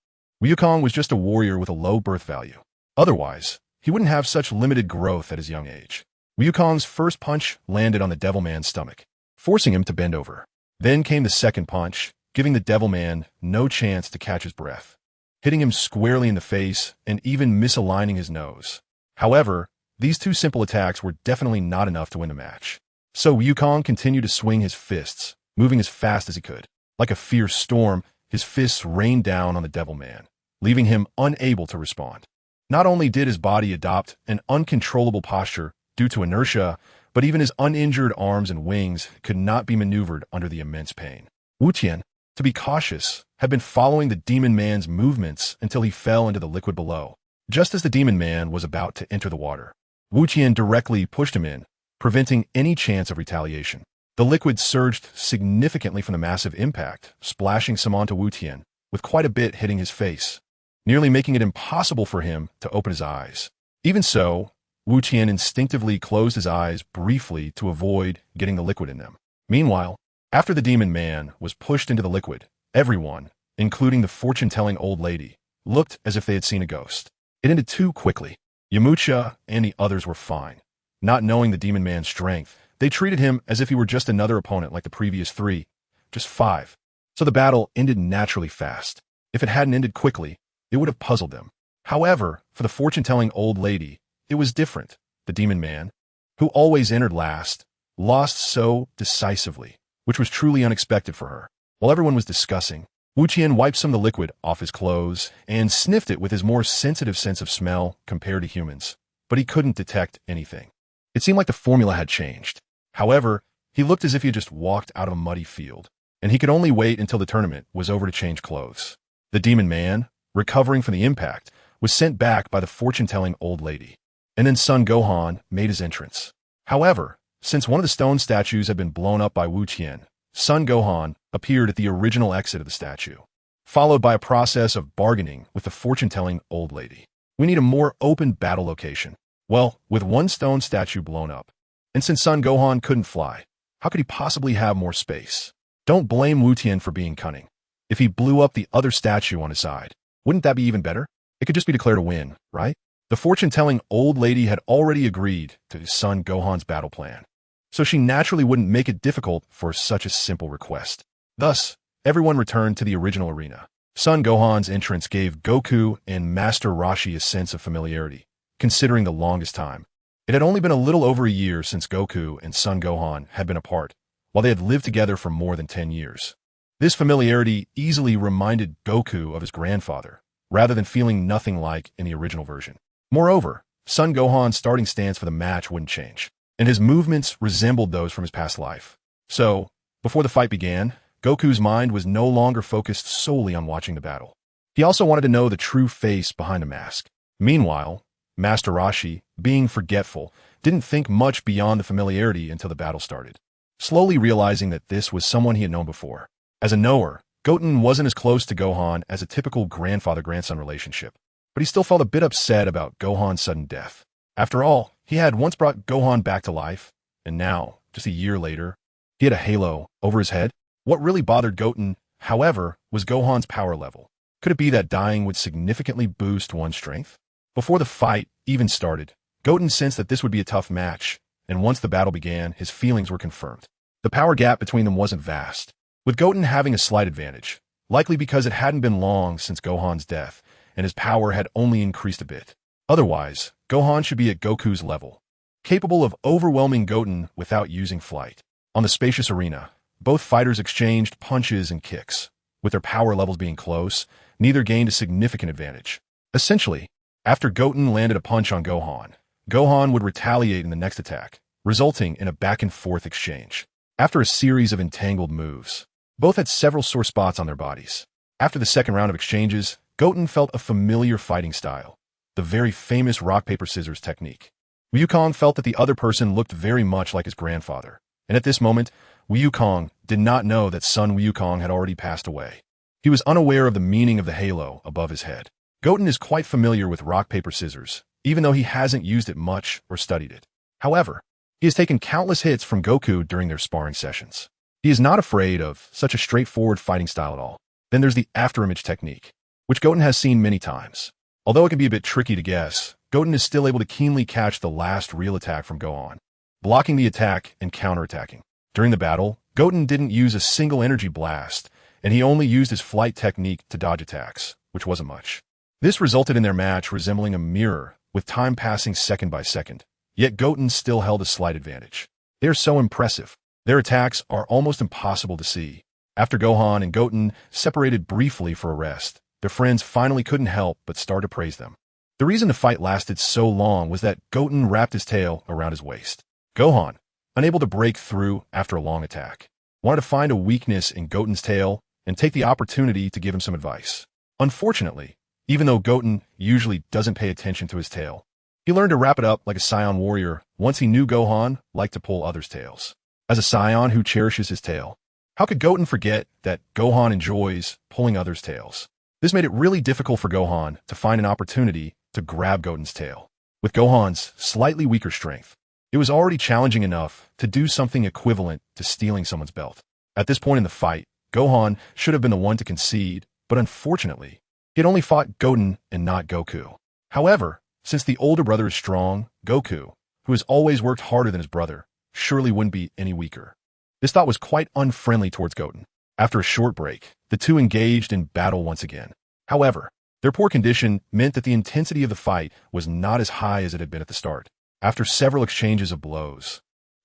Wukong was just a warrior with a low birth value. Otherwise, he wouldn't have such limited growth at his young age. Wukong's first punch landed on the Devil Man's stomach, forcing him to bend over. Then came the second punch, giving the Devil Man no chance to catch his breath, hitting him squarely in the face and even misaligning his nose. However, these two simple attacks were definitely not enough to win the match. So Wukong continued to swing his fists, moving as fast as he could. Like a fierce storm, his fists rained down on the Devil Man, leaving him unable to respond. Not only did his body adopt an uncontrollable posture due to inertia, but even his uninjured arms and wings could not be maneuvered under the immense pain. Wu Tian, to be cautious, had been following the Demon Man's movements until he fell into the liquid below. Just as the Demon Man was about to enter the water, Wu Tian directly pushed him in, preventing any chance of retaliation. The liquid surged significantly from the massive impact, splashing some onto Wu Tian, with quite a bit hitting his face, nearly making it impossible for him to open his eyes. Even so, Wu Tian instinctively closed his eyes briefly to avoid getting the liquid in them. Meanwhile, after the Demon Man was pushed into the liquid, everyone, including the fortune-telling old lady, looked as if they had seen a ghost. It ended too quickly. Yamcha and the others were fine. Not knowing the Demon Man's strength, they treated him as if he were just another opponent like the previous three, just 5. So the battle ended naturally fast. If it hadn't ended quickly, it would have puzzled them. However, for the fortune-telling old lady, it was different. The Demon Man, who always entered last, lost so decisively, which was truly unexpected for her. While everyone was discussing, Wu Tian wiped some of the liquid off his clothes and sniffed it with his more sensitive sense of smell compared to humans, but he couldn't detect anything. It seemed like the formula had changed. However, he looked as if he had just walked out of a muddy field, and he could only wait until the tournament was over to change clothes. The Demon Man, recovering from the impact, was sent back by the fortune-telling old lady. And then Sun Gohan made his entrance. However, since one of the stone statues had been blown up by Wu Tian, Sun Gohan appeared at the original exit of the statue, followed by a process of bargaining with the fortune-telling old lady. We need a more open battle location. Well, with one stone statue blown up, and since Sun Gohan couldn't fly, how could he possibly have more space? Don't blame Wu Tian for being cunning. If he blew up the other statue on his side, wouldn't that be even better? It could just be declared a win, right? The fortune-telling old lady had already agreed to his son Gohan's battle plan, so she naturally wouldn't make it difficult for such a simple request. Thus, everyone returned to the original arena. Sun Gohan's entrance gave Goku and Master Roshi a sense of familiarity, considering the longest time. It had only been a little over a year since Goku and Sun Gohan had been apart, while they had lived together for more than 10 years. This familiarity easily reminded Goku of his grandfather, rather than feeling nothing like in the original version. Moreover, Sun Gohan's starting stance for the match wouldn't change, and his movements resembled those from his past life. So, before the fight began, Goku's mind was no longer focused solely on watching the battle. He also wanted to know the true face behind the mask. Meanwhile, Master Roshi, being forgetful, didn't think much beyond the familiarity until the battle started, slowly realizing that this was someone he had known before. As a knower, Goten wasn't as close to Gohan as a typical grandfather-grandson relationship, but he still felt a bit upset about Gohan's sudden death. After all, he had once brought Gohan back to life, and now, just a year later, he had a halo over his head. What really bothered Goten, however, was Gohan's power level. Could it be that dying would significantly boost one's strength? Before the fight even started, Goten sensed that this would be a tough match, and once the battle began, his feelings were confirmed. The power gap between them wasn't vast, with Goten having a slight advantage, likely because it hadn't been long since Gohan's death, and his power had only increased a bit. Otherwise, Gohan should be at Goku's level, capable of overwhelming Goten without using flight. On the spacious arena, both fighters exchanged punches and kicks. With their power levels being close, neither gained a significant advantage. Essentially, after Goten landed a punch on Gohan, Gohan would retaliate in the next attack, resulting in a back-and-forth exchange. After a series of entangled moves, both had several sore spots on their bodies. After the second round of exchanges, Goten felt a familiar fighting style, the very famous rock-paper-scissors technique. Wukong felt that the other person looked very much like his grandfather, and at this moment, Wukong did not know that Sun Wukong had already passed away. He was unaware of the meaning of the halo above his head. Goten is quite familiar with rock-paper-scissors, even though he hasn't used it much or studied it. However, he has taken countless hits from Goku during their sparring sessions. He is not afraid of such a straightforward fighting style at all. Then there's the afterimage technique, which Goten has seen many times. Although it can be a bit tricky to guess, Goten is still able to keenly catch the last real attack from Gohan, blocking the attack and counterattacking. During the battle, Goten didn't use a single energy blast, and he only used his flight technique to dodge attacks, which wasn't much. This resulted in their match resembling a mirror, with time passing second by second. Yet Goten still held a slight advantage. They are so impressive. Their attacks are almost impossible to see. After Gohan and Goten separated briefly for a rest, their friends finally couldn't help but start to praise them. The reason the fight lasted so long was that Goten wrapped his tail around his waist. Gohan, unable to break through after a long attack, wanted to find a weakness in Goten's tail and take the opportunity to give him some advice. Unfortunately, even though Goten usually doesn't pay attention to his tail, he learned to wrap it up like a Saiyan warrior once he knew Gohan liked to pull others' tails. As a Saiyan who cherishes his tail, how could Goten forget that Gohan enjoys pulling others' tails? This made it really difficult for Gohan to find an opportunity to grab Goten's tail. With Gohan's slightly weaker strength, it was already challenging enough to do something equivalent to stealing someone's belt. At this point in the fight, Gohan should have been the one to concede, but unfortunately, he had only fought Goten and not Goku. However, since the older brother is strong, Goku, who has always worked harder than his brother, surely wouldn't be any weaker. This thought was quite unfriendly towards Goten. After a short break, the two engaged in battle once again. However, their poor condition meant that the intensity of the fight was not as high as it had been at the start. After several exchanges of blows,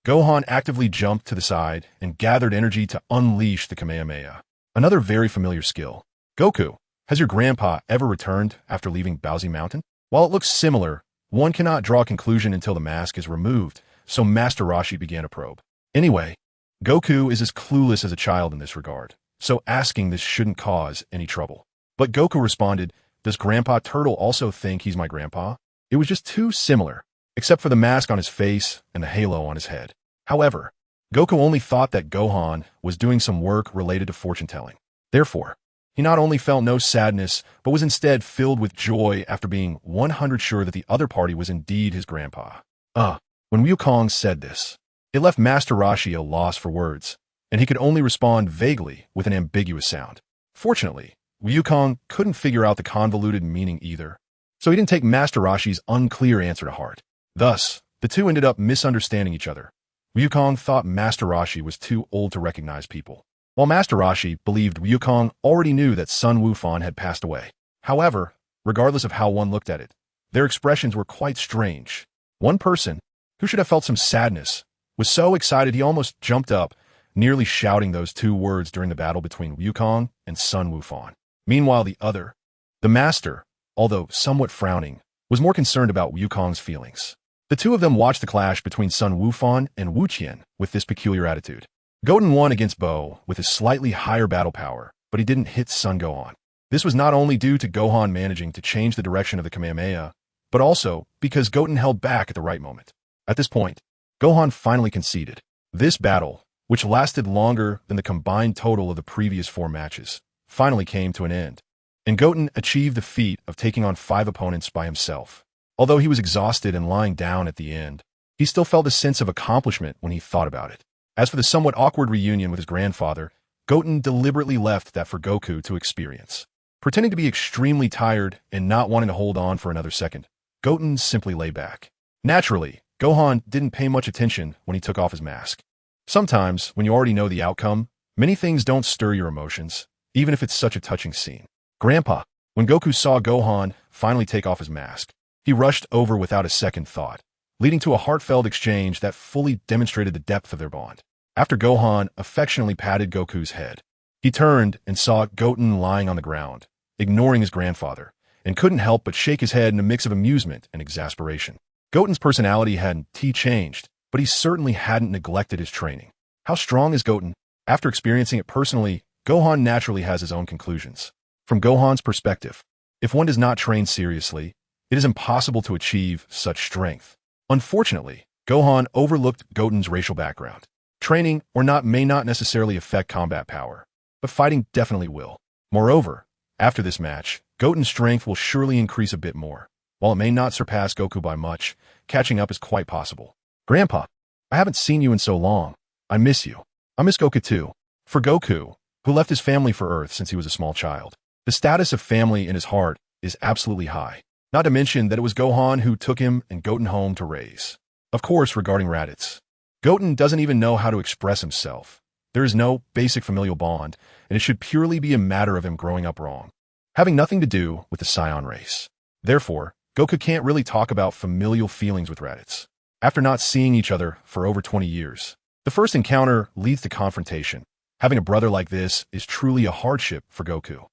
Gohan actively jumped to the side and gathered energy to unleash the Kamehameha, another very familiar skill. Goku, has your grandpa ever returned after leaving Bowsy Mountain? While it looks similar, one cannot draw a conclusion until the mask is removed, so Master Roshi began a probe. Anyway, Goku is as clueless as a child in this regard, so asking this shouldn't cause any trouble. But Goku responded, "Does Grandpa Turtle also think he's my grandpa?" It was just too similar, except for the mask on his face and the halo on his head. However, Goku only thought that Gohan was doing some work related to fortune-telling. Therefore, he not only felt no sadness, but was instead filled with joy after being 100% sure that the other party was indeed his grandpa. When Wukong said this, it left Master Roshi at a loss for words. and he could only respond vaguely with an ambiguous sound. Fortunately, Wukong couldn't figure out the convoluted meaning either, so he didn't take Master Roshi's unclear answer to heart. Thus, the two ended up misunderstanding each other. Wukong thought Master Roshi was too old to recognize people, while Master Roshi believed Wukong already knew that Sun Wukong had passed away. However, regardless of how one looked at it, their expressions were quite strange. One person, who should have felt some sadness, was so excited he almost jumped up, nearly shouting those two words during the battle between Wukong and Sun Wukong. Meanwhile, the other, the master, although somewhat frowning, was more concerned about Wukong's feelings. The two of them watched the clash between Sun Wukong and Wu Qian with this peculiar attitude. Goten won against Bo with his slightly higher battle power, but he didn't hit Sun Gohan. This was not only due to Gohan managing to change the direction of the Kamehameha, but also because Goten held back at the right moment. At this point, Gohan finally conceded. This battle, which lasted longer than the combined total of the previous 4 matches, finally came to an end, and Goten achieved the feat of taking on 5 opponents by himself. Although he was exhausted and lying down at the end, he still felt a sense of accomplishment when he thought about it. As for the somewhat awkward reunion with his grandfather, Goten deliberately left that for Goku to experience. Pretending to be extremely tired and not wanting to hold on for another second, Goten simply lay back. Naturally, Gohan didn't pay much attention when he took off his mask. Sometimes, when you already know the outcome, many things don't stir your emotions, even if it's such a touching scene. Grandpa, when Goku saw Gohan finally take off his mask, he rushed over without a second thought, leading to a heartfelt exchange that fully demonstrated the depth of their bond. After Gohan affectionately patted Goku's head, he turned and saw Goten lying on the ground, ignoring his grandfather, and couldn't help but shake his head in a mix of amusement and exasperation. Goten's personality hadn't changed, but he certainly hadn't neglected his training. How strong is Goten? After experiencing it personally, Gohan naturally has his own conclusions. From Gohan's perspective, if one does not train seriously, it is impossible to achieve such strength. Unfortunately, Gohan overlooked Goten's racial background. Training or not may not necessarily affect combat power, but fighting definitely will. Moreover, after this match, Goten's strength will surely increase a bit more. While it may not surpass Goku by much, catching up is quite possible. Grandpa, I haven't seen you in so long. I miss you. I miss Goku too. For Goku, who left his family for Earth since he was a small child, the status of family in his heart is absolutely high. Not to mention that it was Gohan who took him and Goten home to raise. Of course, regarding Raditz, Goten doesn't even know how to express himself. There is no basic familial bond, and it should purely be a matter of him growing up wrong, having nothing to do with the Scion race. Therefore, Goku can't really talk about familial feelings with Raditz. After not seeing each other for over 20 years, the first encounter leads to confrontation. Having a brother like this is truly a hardship for Goku.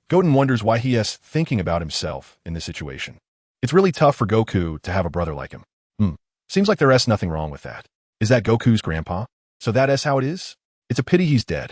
Goten wonders why he is thinking about himself in this situation. It's really tough for Goku to have a brother like him. Seems like there's nothing wrong with that. Is that Goku's grandpa? So that's how it is? It's a pity he's dead.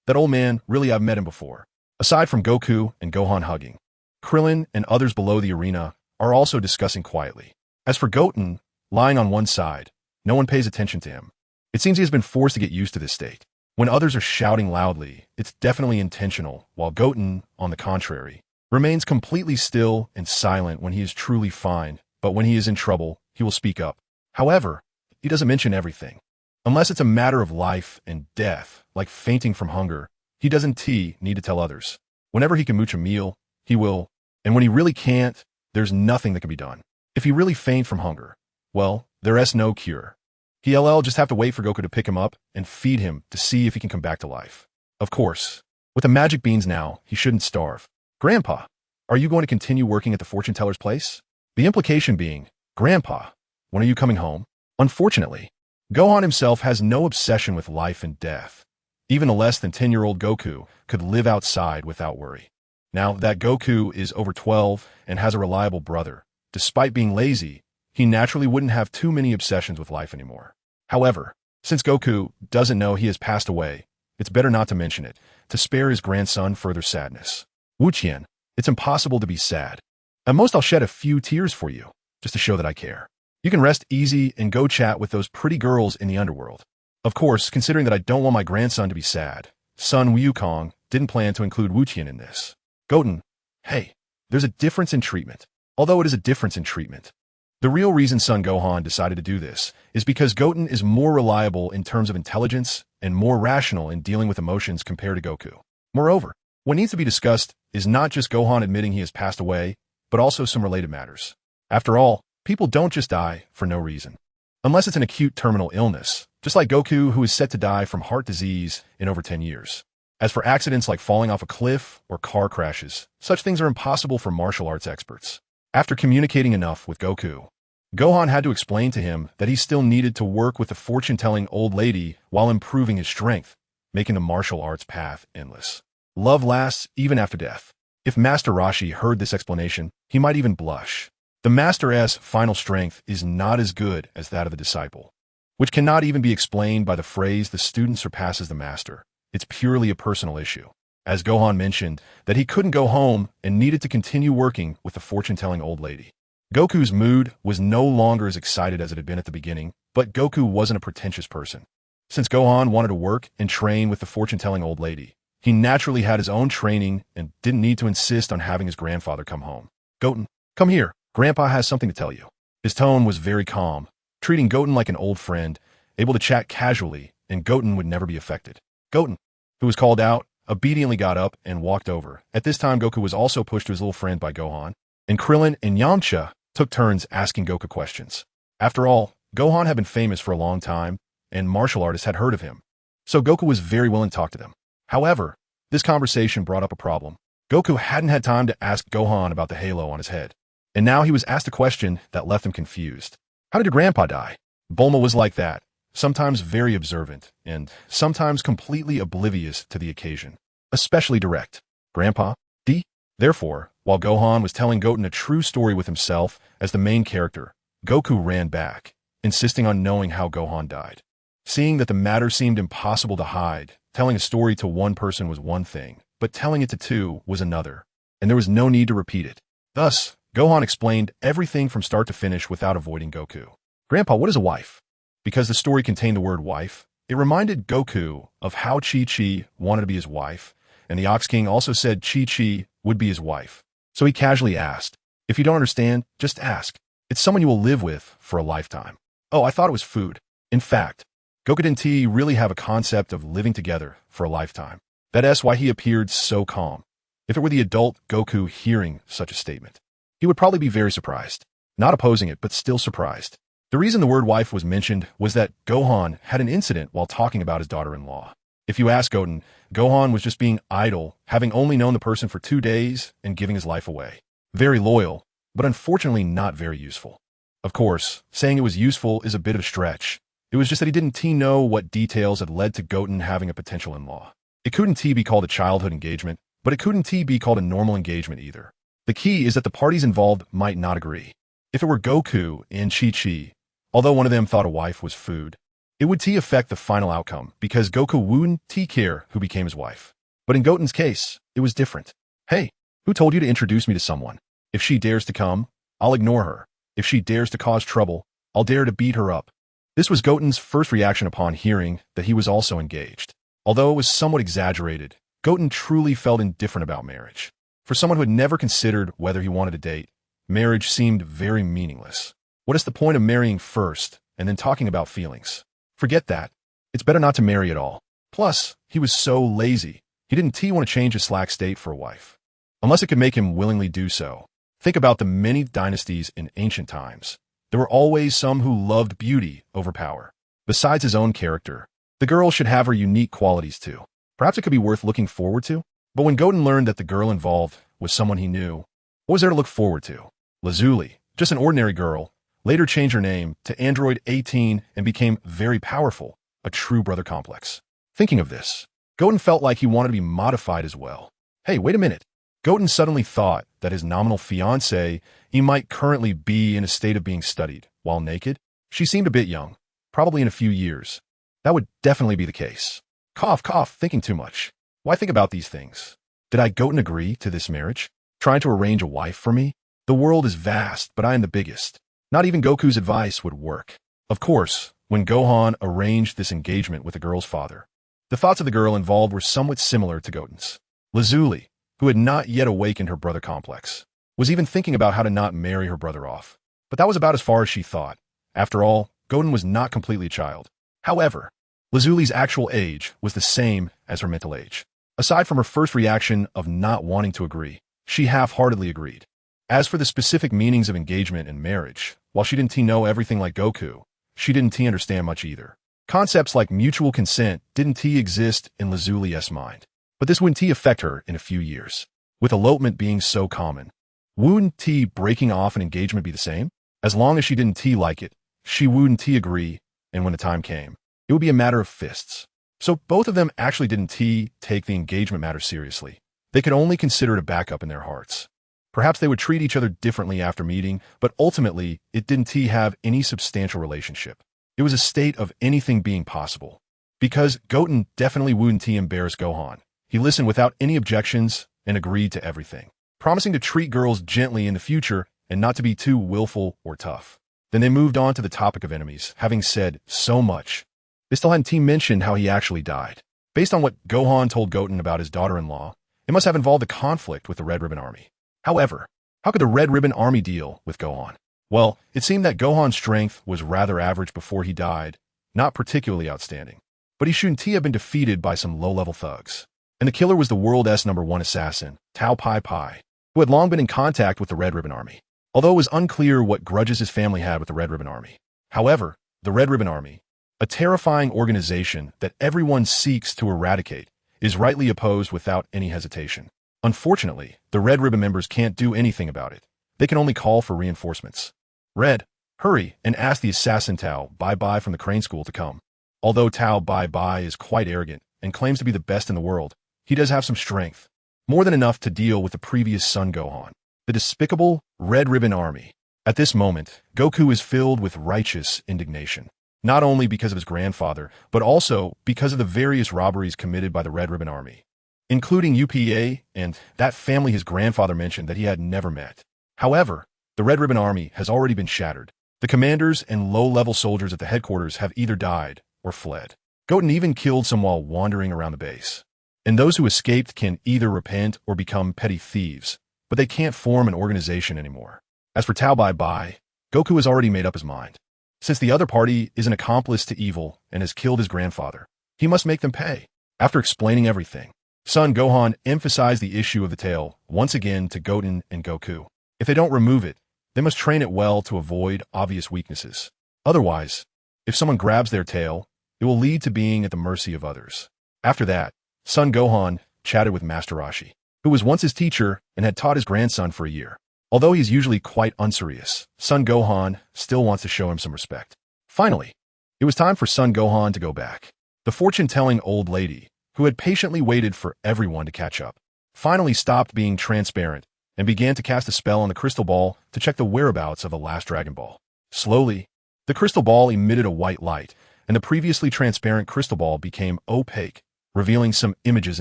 That old man, really, I've met him before. Aside from Goku and Gohan hugging, Krillin and others below the arena are also discussing quietly. As for Goten, lying on one side, no one pays attention to him. It seems he has been forced to get used to this state. When others are shouting loudly, it's definitely intentional, while Goten, on the contrary, remains completely still and silent when he is truly fine, but when he is in trouble, he will speak up. However, he doesn't mention everything. Unless it's a matter of life and death, like fainting from hunger, he doesn't need to tell others. Whenever he can mooch a meal, he will, and when he really can't, there's nothing that can be done. If he really faint from hunger, well, there is no cure. He'll just have to wait for Goku to pick him up and feed him to see if he can come back to life. Of course, with the magic beans now, he shouldn't starve. Grandpa, are you going to continue working at the fortune teller's place? The implication being, Grandpa, when are you coming home? Unfortunately, Gohan himself has no obsession with life and death. Even a less than 10-year-old Goku could live outside without worry. Now that Goku is over 12 and has a reliable brother, despite being lazy, he naturally wouldn't have too many obsessions with life anymore. However, since Goku doesn't know he has passed away, it's better not to mention it, to spare his grandson further sadness. Wu Qian, it's impossible to be sad. At most I'll shed a few tears for you, just to show that I care. You can rest easy and go chat with those pretty girls in the underworld. Of course, considering that I don't want my grandson to be sad, Sun Wukong didn't plan to include Wu Qian in this. Goten, hey, there's a difference in treatment. Although it is a difference in treatment, The real reason Sun Gohan decided to do this is because Goten is more reliable in terms of intelligence and more rational in dealing with emotions compared to Goku. Moreover, what needs to be discussed is not just Gohan admitting he has passed away, but also some related matters. After all, people don't just die for no reason. Unless it's an acute terminal illness, just like Goku, who is set to die from heart disease in over 10 years. As for accidents like falling off a cliff or car crashes, such things are impossible for martial arts experts. After communicating enough with Goku, Gohan had to explain to him that he still needed to work with the fortune-telling old lady while improving his strength, making the martial arts path endless. Love lasts even after death. If Master Roshi heard this explanation, he might even blush. The Master's final strength is not as good as that of the disciple, which cannot even be explained by the phrase the student surpasses the master. It's purely a personal issue. As Gohan mentioned, that he couldn't go home and needed to continue working with the fortune-telling old lady. Goku's mood was no longer as excited as it had been at the beginning, but Goku wasn't a pretentious person. Since Gohan wanted to work and train with the fortune-telling old lady, he naturally had his own training and didn't need to insist on having his grandfather come home. Goten, come here. Grandpa has something to tell you. His tone was very calm, treating Goten like an old friend, able to chat casually, and Goten would never be affected. Goten, who was called out, obediently got up and walked over. At this time, Goku was also pushed to his little friend by Gohan, and Krillin and Yamcha took turns asking Goku questions. After all, Gohan had been famous for a long time, and martial artists had heard of him, so Goku was very willing to talk to them. However, this conversation brought up a problem. Goku hadn't had time to ask Gohan about the halo on his head, and now he was asked a question that left him confused. How did your grandpa die? Bulma was like that, sometimes very observant, and sometimes completely oblivious to the occasion, especially direct. Grandpa? D? Therefore, while Gohan was telling Goten a true story with himself as the main character, Goku ran back, insisting on knowing how Gohan died. Seeing that the matter seemed impossible to hide, telling a story to one person was one thing, but telling it to two was another, and there was no need to repeat it. Thus, Gohan explained everything from start to finish without avoiding Goku. Grandpa, what is a wife? Because the story contained the word wife, it reminded Goku of how Chi-Chi wanted to be his wife, and the Ox King also said Chi-Chi would be his wife. So he casually asked, if you don't understand, just ask. It's someone you will live with for a lifetime. Oh, I thought it was food. In fact, Goku and T really have a concept of living together for a lifetime. That's why he appeared so calm. If it were the adult Goku hearing such a statement, he would probably be very surprised. Not opposing it, but still surprised. The reason the word wife was mentioned was that Gohan had an incident while talking about his daughter-in-law. If you ask Goten, Gohan was just being idle, having only known the person for 2 days and giving his life away. Very loyal, but unfortunately not very useful. Of course, saying it was useful is a bit of a stretch. It was just that he didn't know what details had led to Goten having a potential in-law. It couldn't be called a childhood engagement, but it couldn't be called a normal engagement either. The key is that the parties involved might not agree. If it were Goku and Chi-Chi, although one of them thought a wife was food, it would affect the final outcome because Goku wouldn't care who became his wife. But in Goten's case, it was different. Hey, who told you to introduce me to someone? If she dares to come, I'll ignore her. If she dares to cause trouble, I'll dare to beat her up. This was Goten's first reaction upon hearing that he was also engaged. Although it was somewhat exaggerated, Goten truly felt indifferent about marriage. For someone who had never considered whether he wanted to date, marriage seemed very meaningless. What is the point of marrying first and then talking about feelings? Forget that. It's better not to marry at all. Plus, he was so lazy, he didn't want to change his slack state for a wife. Unless it could make him willingly do so. Think about the many dynasties in ancient times. There were always some who loved beauty over power. Besides his own character, the girl should have her unique qualities too. Perhaps it could be worth looking forward to. But when Goten learned that the girl involved was someone he knew, what was there to look forward to? Lazuli, just an ordinary girl, later changed her name to Android 18 and became very powerful, a true brother complex. Thinking of this, Goten felt like he wanted to be modified as well. Hey, wait a minute. Goten suddenly thought that his nominal fiancée, he might currently be in a state of being studied, while naked. She seemed a bit young, probably in a few years. That would definitely be the case. Cough, cough, thinking too much. Why think about these things? Did I Goten agree to this marriage? Trying to arrange a wife for me? The world is vast, but I am the biggest. Not even Goku's advice would work. Of course, when Gohan arranged this engagement with the girl's father, the thoughts of the girl involved were somewhat similar to Goten's. Lazuli, who had not yet awakened her brother complex, was even thinking about how to not marry her brother off. But that was about as far as she thought. After all, Goten was not completely a child. However, Lazuli's actual age was the same as her mental age. Aside from her first reaction of not wanting to agree, she half-heartedly agreed. As for the specific meanings of engagement and marriage, while she didn't know everything like Goku, she didn't understand much either. Concepts like mutual consent didn't exist in Lazuli's mind. But this wouldn't affect her in a few years. With elopement being so common, wouldn't breaking off an engagement be the same? As long as she didn't like it, she wouldn't agree, and when the time came, it would be a matter of fists. So both of them actually didn't take the engagement matter seriously. They could only consider it a backup in their hearts. Perhaps they would treat each other differently after meeting, but ultimately, it didn't have any substantial relationship. It was a state of anything being possible. Because Goten definitely wouldn't embarrass Gohan, he listened without any objections and agreed to everything, promising to treat girls gently in the future and not to be too willful or tough. Then they moved on to the topic of enemies, having said so much. They still hadn't mentioned how he actually died. Based on what Gohan told Goten about his daughter-in-law, it must have involved a conflict with the Red Ribbon Army. However, how could the Red Ribbon Army deal with Gohan? Well, it seemed that Gohan's strength was rather average before he died, not particularly outstanding. But he shouldn't have been defeated by some low-level thugs. And the killer was the world's #1 assassin, Tao Pai Pai, who had long been in contact with the Red Ribbon Army, although it was unclear what grudges his family had with the Red Ribbon Army. However, the Red Ribbon Army, a terrifying organization that everyone seeks to eradicate, is rightly opposed without any hesitation. Unfortunately, the Red Ribbon members can't do anything about it. They can only call for reinforcements. Red, hurry and ask the assassin Tao Pai Pai from the Crane School to come. Although Tao Pai Pai is quite arrogant and claims to be the best in the world, he does have some strength, more than enough to deal with the previous Sun Gohan, the despicable Red Ribbon Army. At this moment, Goku is filled with righteous indignation, not only because of his grandfather, but also because of the various robberies committed by the Red Ribbon Army, including UPA and that family his grandfather mentioned that he had never met. However, the Red Ribbon Army has already been shattered. The commanders and low-level soldiers at the headquarters have either died or fled. Goten even killed some while wandering around the base. And those who escaped can either repent or become petty thieves, but they can't form an organization anymore. As for Tao Pai Pai, Goku has already made up his mind. Since the other party is an accomplice to evil and has killed his grandfather, he must make them pay. After explaining everything, Sun Gohan emphasized the issue of the tail once again to Goten and Goku. If they don't remove it, they must train it well to avoid obvious weaknesses. Otherwise, if someone grabs their tail, it will lead to being at the mercy of others. After that, Sun Gohan chatted with Master Roshi, who was once his teacher and had taught his grandson for a year. Although he is usually quite unserious, Sun Gohan still wants to show him some respect. Finally, it was time for Sun Gohan to go back. The fortune-telling old lady, who had patiently waited for everyone to catch up, finally stopped being transparent and began to cast a spell on the crystal ball to check the whereabouts of the last Dragon Ball. Slowly, the crystal ball emitted a white light, and the previously transparent crystal ball became opaque, revealing some images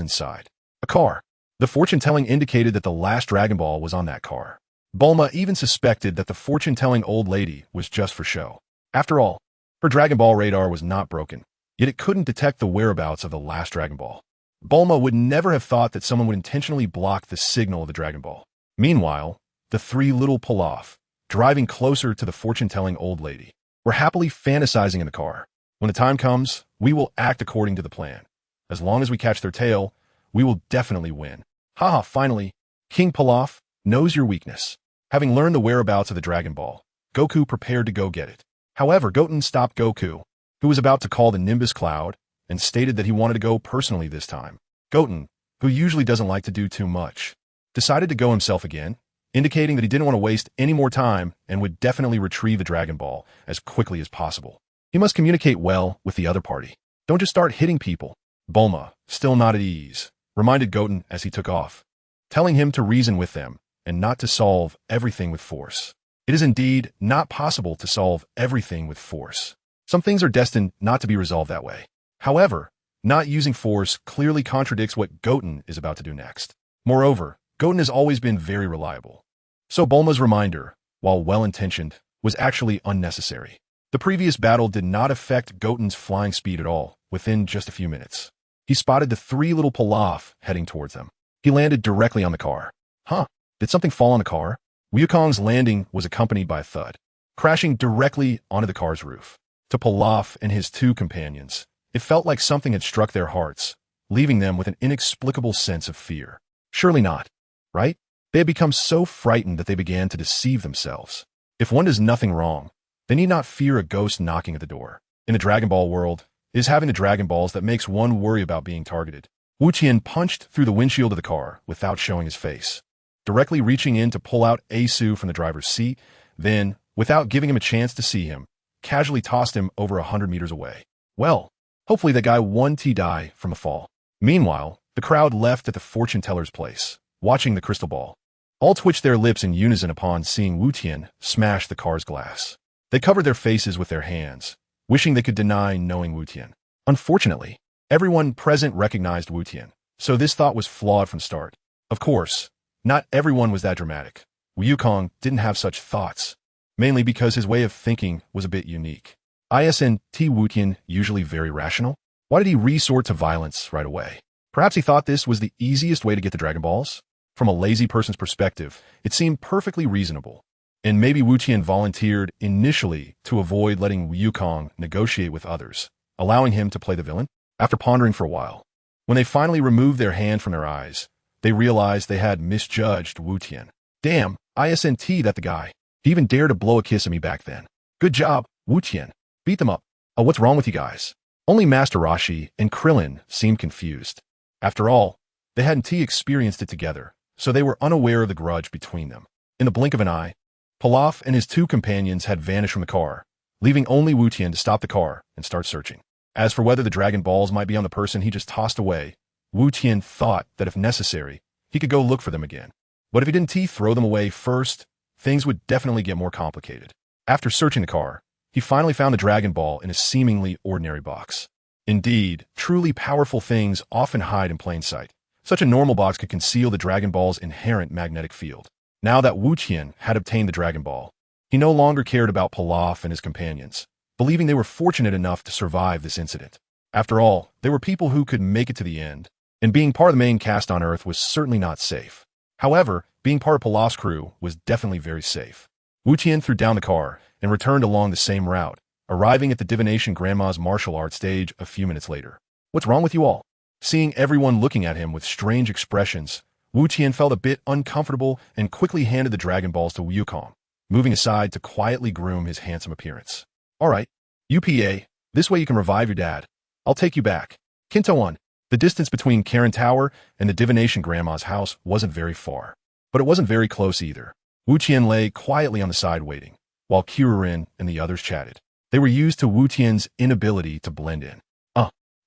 inside. A car. The fortune-telling indicated that the last Dragon Ball was on that car. Bulma even suspected that the fortune-telling old lady was just for show. After all, her Dragon Ball radar was not broken, yet it couldn't detect the whereabouts of the last Dragon Ball. Bulma would never have thought that someone would intentionally block the signal of the Dragon Ball. Meanwhile, the three little Pilaf, driving closer to the fortune-telling old lady, were happily fantasizing in the car. When the time comes, we will act according to the plan. As long as we catch their tail, we will definitely win. Haha, finally, King Pilaf knows your weakness. Having learned the whereabouts of the Dragon Ball, Goku prepared to go get it. However, Goten stopped Goku, who was about to call the Nimbus Cloud, and stated that he wanted to go personally this time. Goten, who usually doesn't like to do too much, decided to go himself again, indicating that he didn't want to waste any more time and would definitely retrieve the Dragon Ball as quickly as possible. He must communicate well with the other party. Don't just start hitting people. Bulma, still not at ease, reminded Goten as he took off, telling him to reason with them and not to solve everything with force. It is indeed not possible to solve everything with force. Some things are destined not to be resolved that way. However, not using force clearly contradicts what Goten is about to do next. Moreover, Goten has always been very reliable. So Bulma's reminder, while well-intentioned, was actually unnecessary. The previous battle did not affect Goten's flying speed at all within just a few minutes. He spotted the three little Pilaf heading towards them. He landed directly on the car. Huh, did something fall on the car? Wukong's landing was accompanied by a thud. crashing directly onto the car's roof. To Pilaf and his two companions, it felt like something had struck their hearts, leaving them with an inexplicable sense of fear. Surely not, right? They had become so frightened that they began to deceive themselves. If one does nothing wrong, they need not fear a ghost knocking at the door. In the Dragon Ball world, it is having the Dragon Balls that makes one worry about being targeted. Wu Tian punched through the windshield of the car without showing his face, directly reaching in to pull out Asu from the driver's seat, then, without giving him a chance to see him, casually tossed him over 100 meters away. Well, hopefully the guy won to die from a fall. Meanwhile, the crowd left at the fortune teller's place, watching the crystal ball. All twitched their lips in unison upon seeing Wu Tian smash the car's glass. They covered their faces with their hands, wishing they could deny knowing Wu Tian. Unfortunately, everyone present recognized Wu Tian, so this thought was flawed from start. Of course, not everyone was that dramatic. Wu Wukong didn't have such thoughts, mainly because his way of thinking was a bit unique. Isn't Wu Tian usually very rational? Why did he resort to violence right away? Perhaps he thought this was the easiest way to get the Dragon Balls? From a lazy person's perspective, it seemed perfectly reasonable. And maybe Wu Tian volunteered initially to avoid letting Wu Wukong negotiate with others, allowing him to play the villain. After pondering for a while, when they finally removed their hand from their eyes, they realized they had misjudged Wu Tian. Damn, isn't that the guy? He even dared to blow a kiss at me back then. Good job, Wu Tian. Beat them up. Oh, what's wrong with you guys? Only Master Roshi and Krillin seemed confused. After all, they hadn't experienced it together, so they were unaware of the grudge between them. In the blink of an eye, Pilaf and his two companions had vanished from the car, leaving only Wu Tian to stop the car and start searching. As for whether the Dragon Balls might be on the person he just tossed away, Wu Tian thought that if necessary, he could go look for them again. But if he didn't throw them away first, things would definitely get more complicated. After searching the car, he finally found the Dragon Ball in a seemingly ordinary box. Indeed, truly powerful things often hide in plain sight. Such a normal box could conceal the Dragon Ball's inherent magnetic field. Now that Wu Tian had obtained the Dragon Ball, he no longer cared about Pilaf and his companions, believing they were fortunate enough to survive this incident. After all, they were people who could make it to the end, and being part of the main cast on Earth was certainly not safe. However, being part of Pilaf's crew was definitely very safe. Wu Tian threw down the car and returned along the same route, arriving at the Divination Grandma's martial arts stage a few minutes later. What's wrong with you all? Seeing everyone looking at him with strange expressions, Wu Tian felt a bit uncomfortable and quickly handed the Dragon Balls to Wu Wukong, moving aside to quietly groom his handsome appearance. All right, UPA, this way you can revive your dad. I'll take you back. Kinto-on. The distance between Karen Tower and the Divination Grandma's house wasn't very far, but it wasn't very close either. Wu Tian lay quietly on the side waiting, while Kirurin and the others chatted. They were used to Wu Tian's inability to blend in.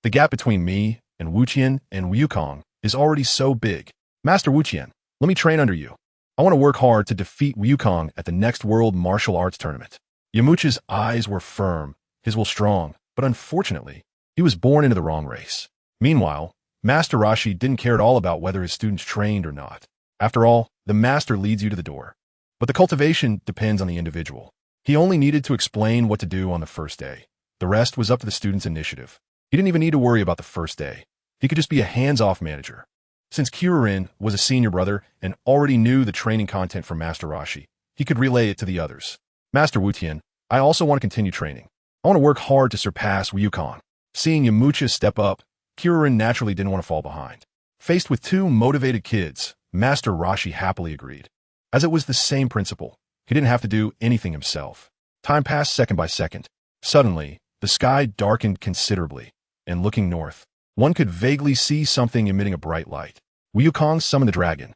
The gap between me and Wu Tian and Wu Wukong is already so big. Master Wu Tian, let me train under you. I want to work hard to defeat Wu Wukong at the next World Martial Arts Tournament. Yamucha's eyes were firm, his will strong, but unfortunately, he was born into the wrong race. Meanwhile, Master Roshi didn't care at all about whether his students trained or not. After all, the master leads you to the door. But the cultivation depends on the individual. He only needed to explain what to do on the first day. The rest was up to the student's initiative. He didn't even need to worry about the first day. He could just be a hands-off manager. Since Kirurin was a senior brother and already knew the training content from Master Roshi, he could relay it to the others. Master Wu Tian, I also want to continue training. I want to work hard to surpass Wu Wukong. Seeing Yamucha step up, Kirurin naturally didn't want to fall behind. Faced with two motivated kids, Master Roshi happily agreed. As it was the same principle, he didn't have to do anything himself. Time passed second by second. Suddenly, the sky darkened considerably, and looking north, one could vaguely see something emitting a bright light. Wu Wukong summoned the dragon.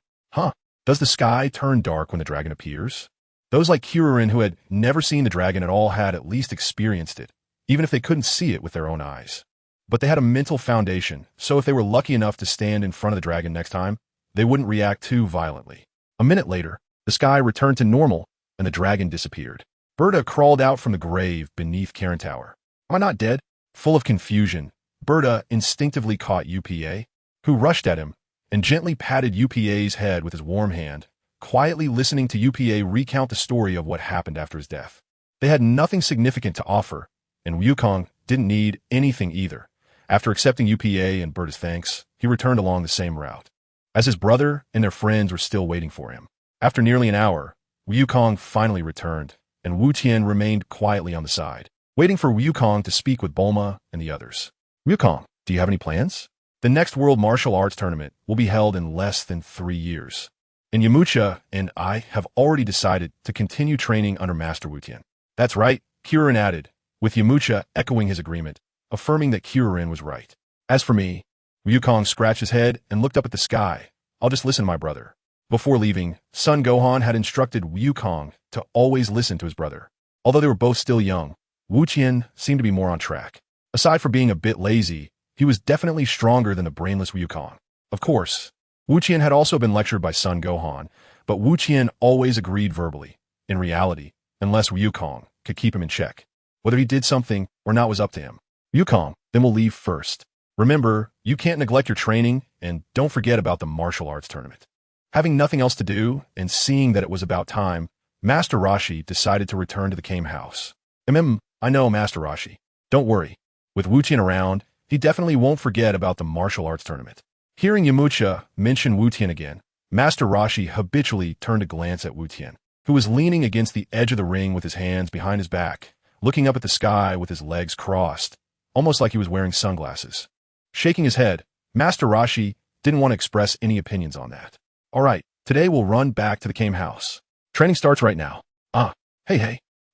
Does the sky turn dark when the dragon appears? Those like Kirurin who had never seen the dragon at all had at least experienced it, even if they couldn't see it with their own eyes. But they had a mental foundation, so if they were lucky enough to stand in front of the dragon next time, they wouldn't react too violently. A minute later, the sky returned to normal, and the dragon disappeared. Berta crawled out from the grave beneath Karen Tower. Am I not dead? Full of confusion, Berta instinctively caught UPA, who rushed at him and gently patted UPA's head with his warm hand, quietly listening to UPA recount the story of what happened after his death. They had nothing significant to offer, and Wukong didn't need anything either. After accepting UPA and Berta's thanks, he returned along the same route, as his brother and their friends were still waiting for him. After nearly an hour, Wukong finally returned, and Wu Tian remained quietly on the side, waiting for Wukong to speak with Bulma and the others. Wukong, do you have any plans? The next World Martial Arts Tournament will be held in less than 3 years. And Yamcha and I have already decided to continue training under Master Wu Tian. That's right, Kieran added, with Yamcha echoing his agreement, affirming that Kieran was right. As for me, Wukong scratched his head and looked up at the sky. I'll just listen to my brother. Before leaving, Sun Gohan had instructed Wukong to always listen to his brother. Although they were both still young, Wu Tian seemed to be more on track. Aside from being a bit lazy, he was definitely stronger than the brainless Wukong. Of course, Wu Tian had also been lectured by Sun Gohan, but Wu Tian always agreed verbally. In reality, unless Wukong could keep him in check. Whether he did something or not was up to him. Wukong, then we'll leave first. Remember, you can't neglect your training, and don't forget about the martial arts tournament. Having nothing else to do, and seeing that it was about time, Master Roshi decided to return to the Kame house. I know, Master Roshi. Don't worry. With Wu Tian around, he definitely won't forget about the martial arts tournament. Hearing Yamcha mention Wu Tian again, Master Roshi habitually turned a glance at Wu Tian, who was leaning against the edge of the ring with his hands behind his back, looking up at the sky with his legs crossed, almost like he was wearing sunglasses. Shaking his head, Master Roshi didn't want to express any opinions on that. All right, today we'll run back to the Kame house. Training starts right now.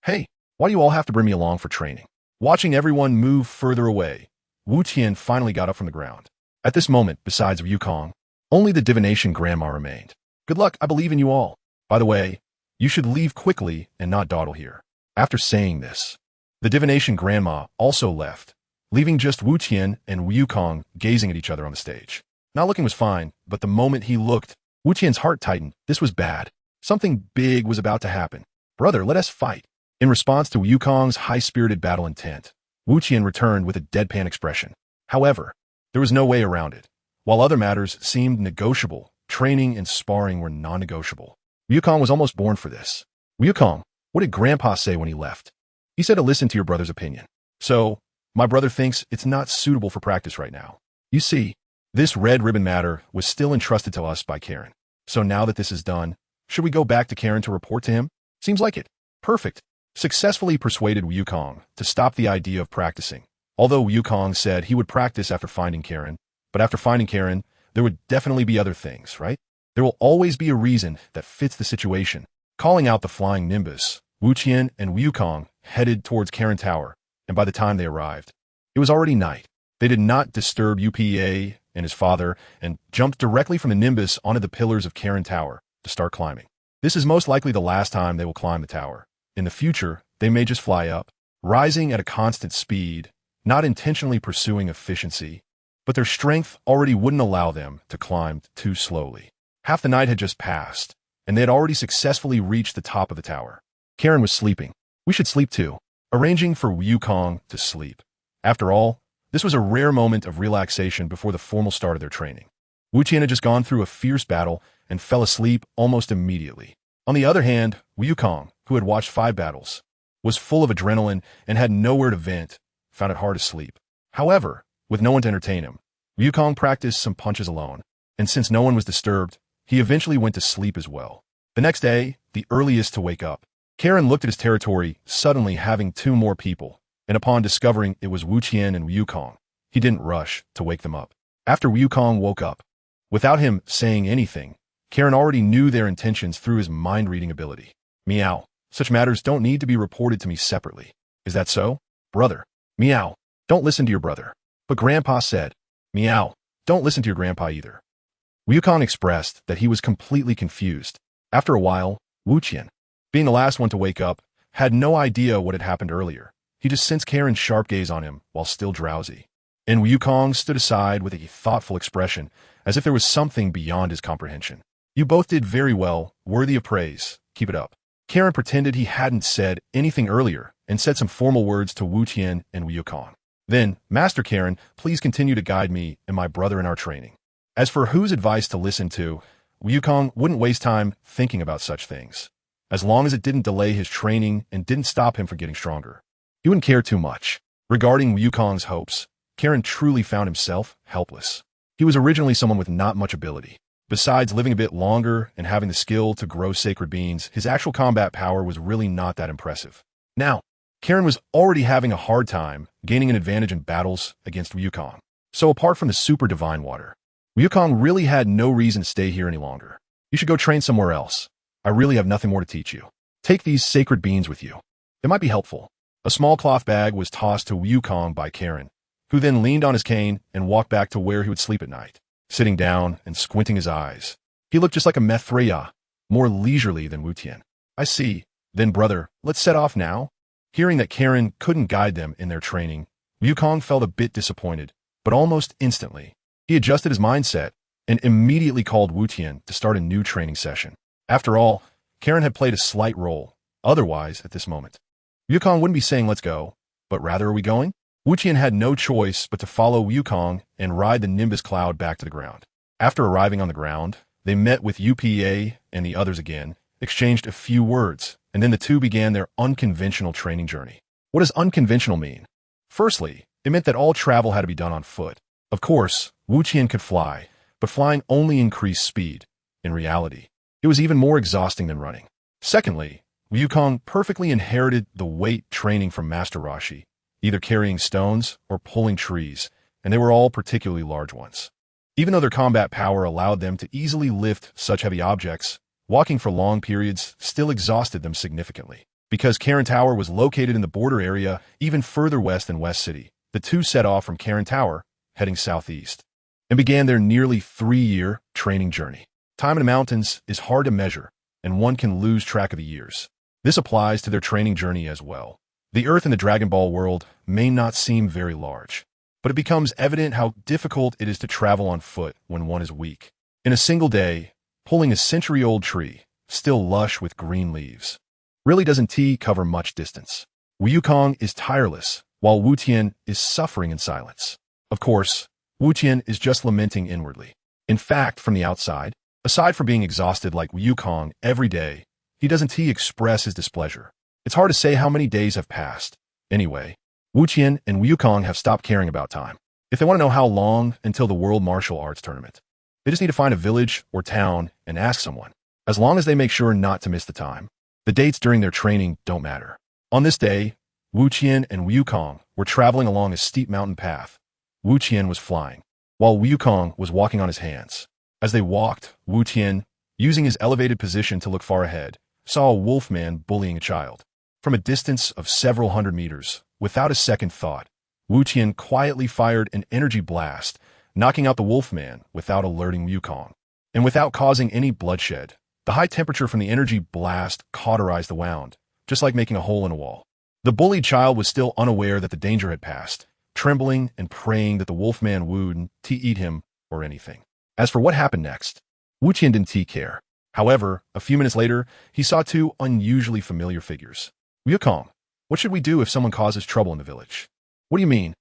Hey, why do you all have to bring me along for training? Watching everyone move further away, Wu Tian finally got up from the ground. At this moment, besides Wukong, only the divination grandma remained. Good luck, I believe in you all. By the way, you should leave quickly and not dawdle here. After saying this, the divination grandma also left, leaving just Wu Tian and Wukong gazing at each other on the stage. Not looking was fine, but the moment he looked, Wu Tian's heart tightened. This was bad. Something big was about to happen. Brother, let us fight. In response to Wukong's high-spirited battle intent, Wu Tian returned with a deadpan expression. However, there was no way around it. While other matters seemed negotiable, training and sparring were non-negotiable. Wukong was almost born for this. Wukong, what did Grandpa say when he left? He said to listen to your brother's opinion. So, my brother thinks it's not suitable for practice right now. You see, this red ribbon matter was still entrusted to us by Karen. So now that this is done, should we go back to Karen to report to him? Seems like it. Perfect. Successfully persuaded Wukong to stop the idea of practicing. Although Wukong said he would practice after finding Karen, but after finding Karen, there would definitely be other things, right? There will always be a reason that fits the situation. Calling out the flying Nimbus, Wu Tian and Wukong headed towards Karen Tower, and by the time they arrived, it was already night. They did not disturb UPA and his father and jumped directly from the Nimbus onto the pillars of Karen Tower to start climbing. This is most likely the last time they will climb the tower. In the future, they may just fly up, rising at a constant speed, not intentionally pursuing efficiency, but their strength already wouldn't allow them to climb too slowly. Half the night had just passed, and they had already successfully reached the top of the tower. Karen was sleeping. We should sleep too, arranging for Wukong to sleep. After all, this was a rare moment of relaxation before the formal start of their training. Wu Tian had just gone through a fierce battle and fell asleep almost immediately. On the other hand, Wukong, who had watched 5 battles, was full of adrenaline and had nowhere to vent, found it hard to sleep. However, with no one to entertain him, Wukong practiced some punches alone, and since no one was disturbed, he eventually went to sleep as well. The next day, the earliest to wake up, Karen looked at his territory, suddenly having 2 more people, and upon discovering it was Wu Tian and Wukong, he didn't rush to wake them up. After Wukong woke up, without him saying anything, Karen already knew their intentions through his mind-reading ability. Meow. Such matters don't need to be reported to me separately. Is that so? Brother. Meow. Don't listen to your brother. But Grandpa said. Meow. Don't listen to your grandpa either. Wukong expressed that he was completely confused. After a while, Wu Tian, being the last one to wake up, had no idea what had happened earlier. He just sensed Karen's sharp gaze on him while still drowsy. And Wukong stood aside with a thoughtful expression, as if there was something beyond his comprehension. You both did very well, worthy of praise. Keep it up. Karen pretended he hadn't said anything earlier and said some formal words to Wu Tian and Wukong. Then, Master Karen, please continue to guide me and my brother in our training. As for whose advice to listen to, Wukong wouldn't waste time thinking about such things, as long as it didn't delay his training and didn't stop him from getting stronger. He wouldn't care too much. Regarding Wukong's hopes, Karen truly found himself helpless. He was originally someone with not much ability, Besides living a bit longer and having the skill to grow sacred beans, his actual combat power was really not that impressive. Now, Karen was already having a hard time gaining an advantage in battles against Wukong. So apart from the super divine water, Wukong really had no reason to stay here any longer. You should go train somewhere else. I really have nothing more to teach you. Take these sacred beans with you. They might be helpful. A small cloth bag was tossed to Wukong by Karen, who then leaned on his cane and walked back to where he would sleep at night, sitting down and squinting his eyes. He looked just like a Mithriya, more leisurely than Wu Tian. I see. Then, brother, let's set off now. Hearing that Karen couldn't guide them in their training, Wukong felt a bit disappointed, but almost instantly, he adjusted his mindset and immediately called Wu Tian to start a new training session. After all, Karen had played a slight role, otherwise at this moment. Wukong wouldn't be saying let's go, but rather are we going? Wu Tian had no choice but to follow Wukong and ride the Nimbus cloud back to the ground. After arriving on the ground, they met with UPA and the others again, exchanged a few words, and then the two began their unconventional training journey. What does unconventional mean? Firstly, it meant that all travel had to be done on foot. Of course, Wu Tian could fly, but flying only increased speed. In reality, it was even more exhausting than running. Secondly, Wukong perfectly inherited the weight training from Master Roshi, either carrying stones or pulling trees, and they were all particularly large ones. Even though their combat power allowed them to easily lift such heavy objects, walking for long periods still exhausted them significantly. Because Karen Tower was located in the border area even further west than West City, the two set off from Karen Tower, heading southeast, and began their nearly 3-year training journey. Time in the mountains is hard to measure, and one can lose track of the years. This applies to their training journey as well. The Earth in the Dragon Ball world may not seem very large, but it becomes evident how difficult it is to travel on foot when one is weak. In a single day, pulling a century-old tree, still lush with green leaves, really doesn't cover much distance. Wukong is tireless, while Wu Tian is suffering in silence. Of course, Wu Tian is just lamenting inwardly. In fact, from the outside, aside from being exhausted like Wukong every day, he doesn't express his displeasure. It's hard to say how many days have passed. Anyway, Wu Tian and Wukong have stopped caring about time. If they want to know how long until the World Martial Arts Tournament, they just need to find a village or town and ask someone. As long as they make sure not to miss the time, the dates during their training don't matter. On this day, Wu Tian and Wukong were traveling along a steep mountain path. Wu Tian was flying, while Wukong was walking on his hands. As they walked, Wu Tian, using his elevated position to look far ahead, saw a wolfman bullying a child. From a distance of several hundred meters, without a second thought, Wu Tian quietly fired an energy blast, knocking out the wolfman without alerting Wukong. And without causing any bloodshed, the high temperature from the energy blast cauterized the wound, just like making a hole in a wall. The bullied child was still unaware that the danger had passed, trembling and praying that the wolfman wouldn't eat him or anything. As for what happened next, Wu Tian didn't care. However, a few minutes later, he saw two unusually familiar figures. Wukong, what should we do if someone causes trouble in the village? What do you mean?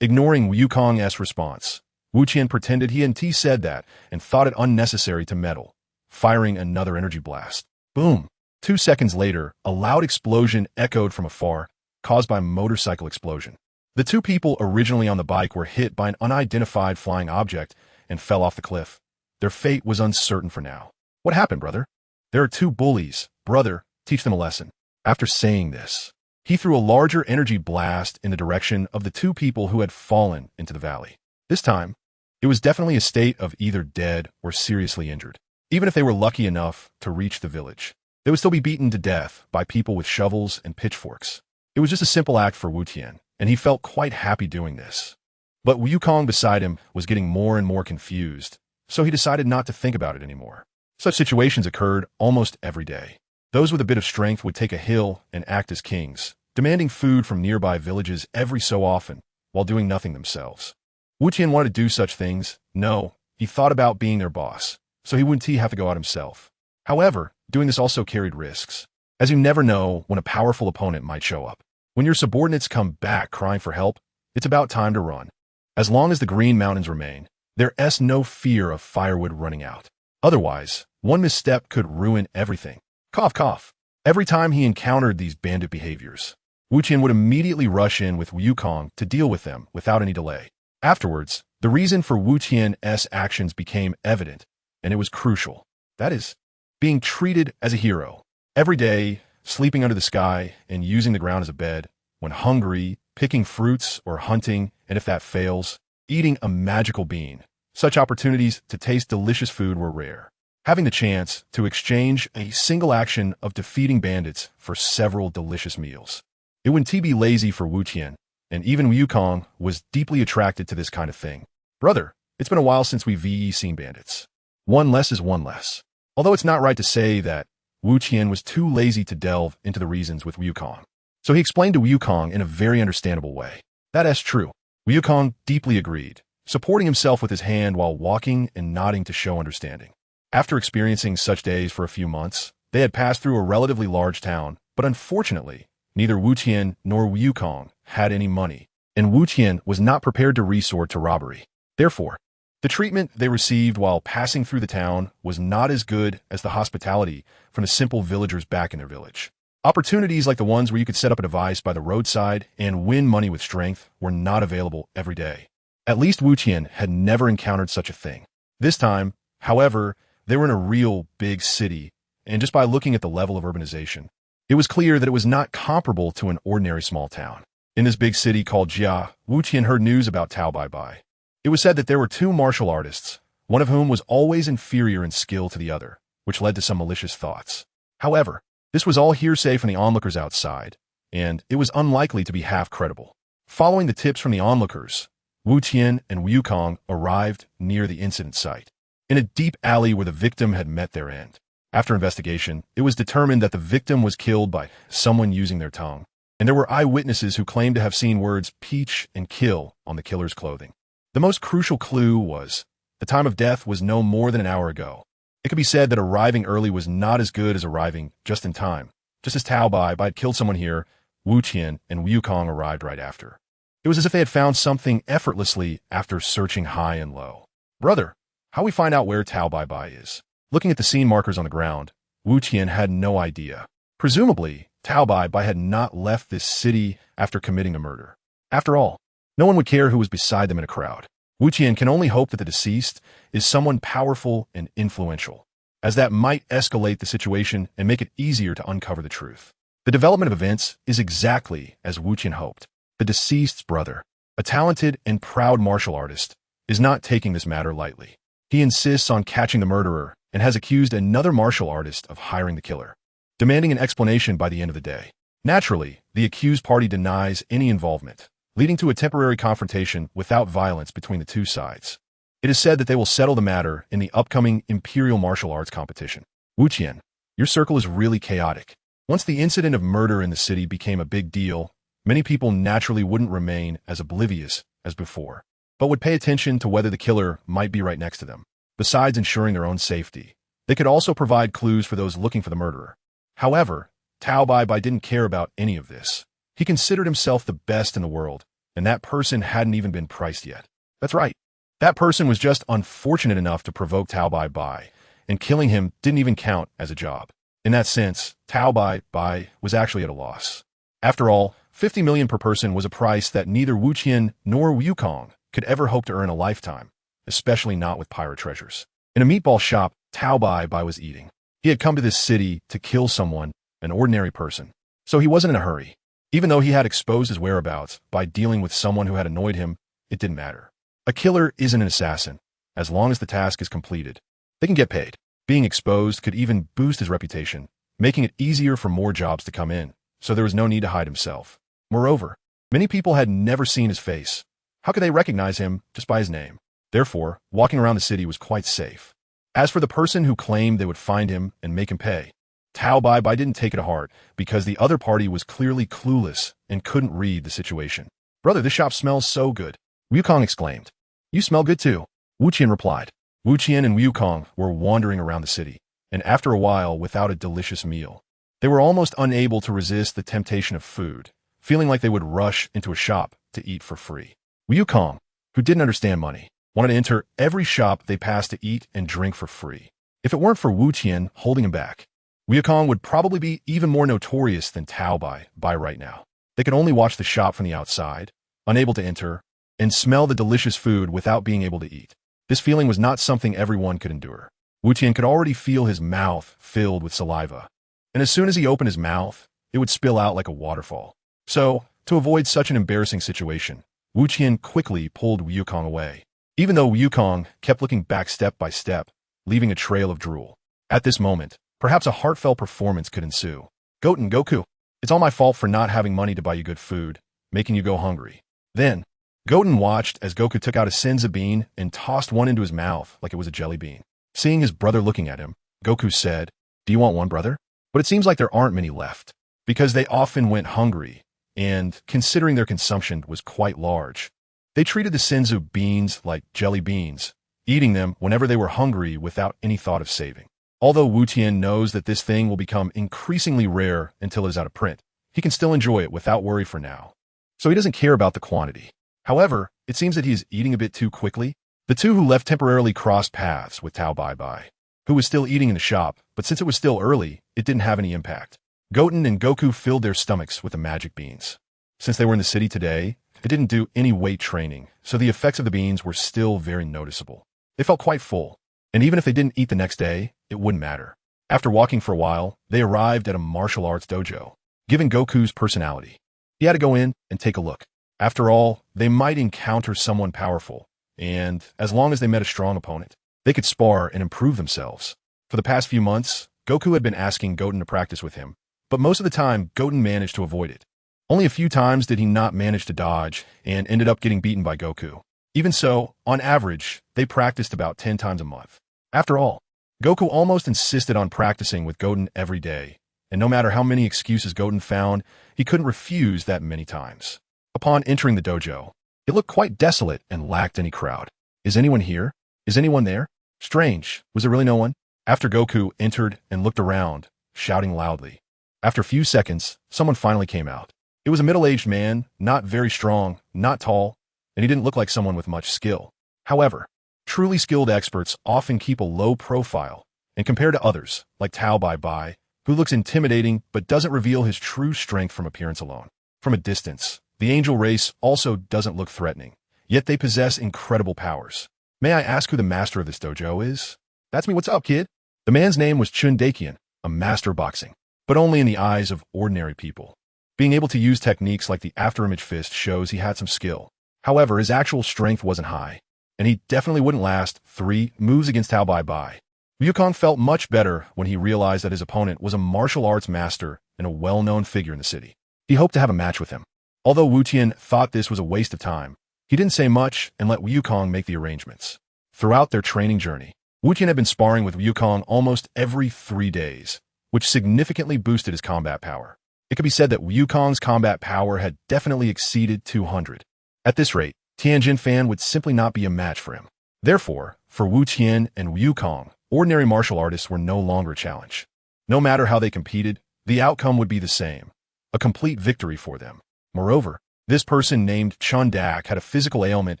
Ignoring Wukong's response, Wu Tian pretended he hadn't said that and thought it unnecessary to meddle, firing another energy blast. Boom! 2 seconds later, a loud explosion echoed from afar, caused by a motorcycle explosion. The two people originally on the bike were hit by an unidentified flying object and fell off the cliff. Their fate was uncertain for now. What happened, brother? There are two bullies. Brother, teach them a lesson. After saying this, he threw a larger energy blast in the direction of the two people who had fallen into the valley. This time, it was definitely a state of either dead or seriously injured. Even if they were lucky enough to reach the village, they would still be beaten to death by people with shovels and pitchforks. It was just a simple act for Wu Tian, and he felt quite happy doing this. But Wukong beside him was getting more and more confused, so he decided not to think about it anymore. Such situations occurred almost every day. Those with a bit of strength would take a hill and act as kings, demanding food from nearby villages every so often, while doing nothing themselves. Wu Tian wanted to do such things. No, he thought about being their boss, so he wouldn't have to go out himself. However, doing this also carried risks, as you never know when a powerful opponent might show up. When your subordinates come back crying for help, it's about time to run. As long as the Green Mountains remain, there's no fear of firewood running out. Otherwise, one misstep could ruin everything. Cough, cough. Every time he encountered these bandit behaviors, Wu Tian would immediately rush in with Wukong to deal with them without any delay. Afterwards, the reason for Wu Tian's actions became evident, and it was crucial. That is, being treated as a hero. Every day, sleeping under the sky and using the ground as a bed, when hungry, picking fruits or hunting, and if that fails, eating a magical bean. Such opportunities to taste delicious food were rare. Having the chance to exchange a single action of defeating bandits for several delicious meals. It wouldn't be lazy for Wu Qian, and even Wukong was deeply attracted to this kind of thing. Brother, it's been a while since we've seen bandits. One less is one less. Although it's not right to say that Wu Qian was too lazy to delve into the reasons with Wukong. So he explained to Wukong in a very understandable way. That's true. Wukong deeply agreed, supporting himself with his hand while walking and nodding to show understanding. After experiencing such days for a few months, they had passed through a relatively large town, but unfortunately, neither Wu Qian nor Wukong had any money, and Wu Qian was not prepared to resort to robbery. Therefore, the treatment they received while passing through the town was not as good as the hospitality from the simple villagers back in their village. Opportunities like the ones where you could set up a device by the roadside and win money with strength were not available every day. At least Wu Qian had never encountered such a thing. This time, however, they were in a real big city, and just by looking at the level of urbanization, it was clear that it was not comparable to an ordinary small town. In this big city called Jia, Wu Qian heard news about Tao Pai Pai. It was said that there were two martial artists, one of whom was always inferior in skill to the other, which led to some malicious thoughts. However, this was all hearsay from the onlookers outside, and it was unlikely to be half credible. Following the tips from the onlookers, Wu Qian and Wukong arrived near the incident site, in a deep alley where the victim had met their end. After investigation, it was determined that the victim was killed by someone using their tongue, and there were eyewitnesses who claimed to have seen words peach and kill on the killer's clothing. The most crucial clue was the time of death was no more than an hour ago. It could be said that arriving early was not as good as arriving just in time. Just as Tao Pai Pai had killed someone here, Wu Qian and Wukong arrived right after. It was as if they had found something effortlessly after searching high and low. Brother, how we find out where Tao Pai Pai is? Looking at the scene markers on the ground, Wu Qian had no idea. Presumably, Tao Pai Pai had not left this city after committing a murder. After all, no one would care who was beside them in a crowd. Wu Qian can only hope that the deceased is someone powerful and influential, as that might escalate the situation and make it easier to uncover the truth. The development of events is exactly as Wu Qian hoped. The deceased's brother, a talented and proud martial artist, is not taking this matter lightly. He insists on catching the murderer and has accused another martial artist of hiring the killer, demanding an explanation by the end of the day. Naturally, the accused party denies any involvement, leading to a temporary confrontation without violence between the two sides. It is said that they will settle the matter in the upcoming Imperial Martial Arts competition. Wu Qian, your circle is really chaotic. Once the incident of murder in the city became a big deal, many people naturally wouldn't remain as oblivious as before, but would pay attention to whether the killer might be right next to them. Besides ensuring their own safety, they could also provide clues for those looking for the murderer. However, Tao Pai Pai didn't care about any of this. He considered himself the best in the world, and that person hadn't even been priced yet. That's right. That person was just unfortunate enough to provoke Tao Pai Pai, and killing him didn't even count as a job. In that sense, Tao Pai Pai was actually at a loss. After all, 50 million per person was a price that neither Wu Qian nor Wukong could ever hope to earn a lifetime, especially not with pirate treasures. In a meatball shop, Tao Pai Pai was eating. He had come to this city to kill someone, an ordinary person, so he wasn't in a hurry. Even though he had exposed his whereabouts by dealing with someone who had annoyed him, it didn't matter. A killer isn't an assassin. As long as the task is completed, they can get paid. Being exposed could even boost his reputation, making it easier for more jobs to come in, so there was no need to hide himself. Moreover, many people had never seen his face. How could they recognize him just by his name? Therefore, walking around the city was quite safe. As for the person who claimed they would find him and make him pay, Tao Pai Pai didn't take it to heart because the other party was clearly clueless and couldn't read the situation. Brother, this shop smells so good, Wukong exclaimed. You smell good too, Wu Qian replied. Wu Qian and Wukong were wandering around the city, and after a while without a delicious meal, they were almost unable to resist the temptation of food, feeling like they would rush into a shop to eat for free. Wukong, who didn't understand money, wanted to enter every shop they passed to eat and drink for free. If it weren't for Wu Qian holding him back, Wukong would probably be even more notorious than Tao Pai Pai right now. They could only watch the shop from the outside, unable to enter, and smell the delicious food without being able to eat. This feeling was not something everyone could endure. Wu Tian could already feel his mouth filled with saliva. And as soon as he opened his mouth, it would spill out like a waterfall. So, to avoid such an embarrassing situation, Wu Tian quickly pulled Wukong away, even though Wukong kept looking back step by step, leaving a trail of drool. At this moment, perhaps a heartfelt performance could ensue. Goku, it's all my fault for not having money to buy you good food, making you go hungry. Then, Goten watched as Goku took out a senzu bean and tossed one into his mouth like it was a jelly bean. Seeing his brother looking at him, Goku said, "Do you want one, brother?" But it seems like there aren't many left, because they often went hungry, and considering their consumption was quite large, they treated the senzu beans like jelly beans, eating them whenever they were hungry without any thought of saving. Although Wu Tian knows that this thing will become increasingly rare until it is out of print, he can still enjoy it without worry for now. So he doesn't care about the quantity. However, it seems that he is eating a bit too quickly. The two who left temporarily crossed paths with Tao Pai Pai, who was still eating in the shop, but since it was still early, it didn't have any impact. Goten and Goku filled their stomachs with the magic beans. Since they were in the city today, they didn't do any weight training, so the effects of the beans were still very noticeable. They felt quite full, and even if they didn't eat the next day, it wouldn't matter. After walking for a while, they arrived at a martial arts dojo. Given Goku's personality, he had to go in and take a look. After all, they might encounter someone powerful, and as long as they met a strong opponent, they could spar and improve themselves. For the past few months, Goku had been asking Goten to practice with him, but most of the time, Goten managed to avoid it. Only a few times did he not manage to dodge and ended up getting beaten by Goku. Even so, on average, they practiced about 10 times a month. After all, Goku almost insisted on practicing with Goten every day, and no matter how many excuses Goten found, he couldn't refuse that many times. Upon entering the dojo, it looked quite desolate and lacked any crowd. Is anyone here? Is anyone there? Strange, was there really no one? After Goku entered and looked around, shouting loudly. After a few seconds, someone finally came out. It was a middle-aged man, not very strong, not tall, and he didn't look like someone with much skill. However, truly skilled experts often keep a low profile, and compared to others, like Tao Pai Pai, who looks intimidating but doesn't reveal his true strength from appearance alone. From a distance, the angel race also doesn't look threatening, yet they possess incredible powers. May I ask who the master of this dojo is? That's me, what's up, kid? The man's name was Chun Dakian, a master of boxing, but only in the eyes of ordinary people. Being able to use techniques like the afterimage fist shows he had some skill. However, his actual strength wasn't high, and he definitely wouldn't last 3 moves against Tao Pai Pai. Wukong felt much better when he realized that his opponent was a martial arts master and a well-known figure in the city. He hoped to have a match with him. Although Wu Tian thought this was a waste of time, he didn't say much and let Wukong make the arrangements. Throughout their training journey, Wu Tian had been sparring with Wukong almost every 3 days, which significantly boosted his combat power. It could be said that Wukong's combat power had definitely exceeded 200. At this rate, Lin Fan would simply not be a match for him. Therefore, for Wu Tian and Wukong, ordinary martial artists were no longer a challenge. No matter how they competed, the outcome would be the same, a complete victory for them. Moreover, this person named Chun Dak had a physical ailment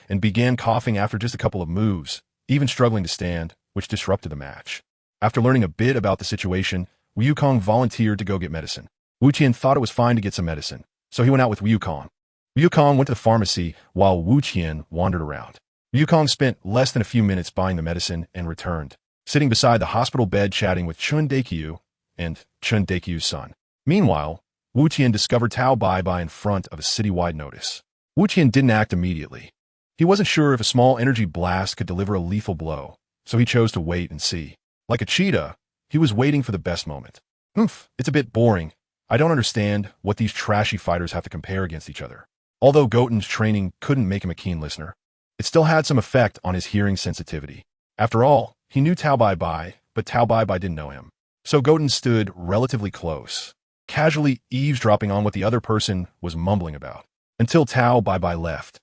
and began coughing after just a couple of moves, even struggling to stand, which disrupted the match. After learning a bit about the situation, Wukong volunteered to go get medicine. Wu Tian thought it was fine to get some medicine, so he went out with Wukong. Wukong went to the pharmacy while Wu Tian wandered around. Wukong spent less than a few minutes buying the medicine and returned, sitting beside the hospital bed chatting with Chun Daikyu and Chun Daikyu's son. Meanwhile, Wu Tian discovered Tao Pai Pai in front of a citywide notice. Wu Tian didn't act immediately. He wasn't sure if a small energy blast could deliver a lethal blow, so he chose to wait and see. Like a cheetah, he was waiting for the best moment. It's a bit boring. I don't understand what these trashy fighters have to compare against each other. Although Goten's training couldn't make him a keen listener, it still had some effect on his hearing sensitivity. After all, he knew Tao Pai Pai, but Tao Pai Pai didn't know him. So Goten stood relatively close, casually eavesdropping on what the other person was mumbling about, until Tao Pai Pai left.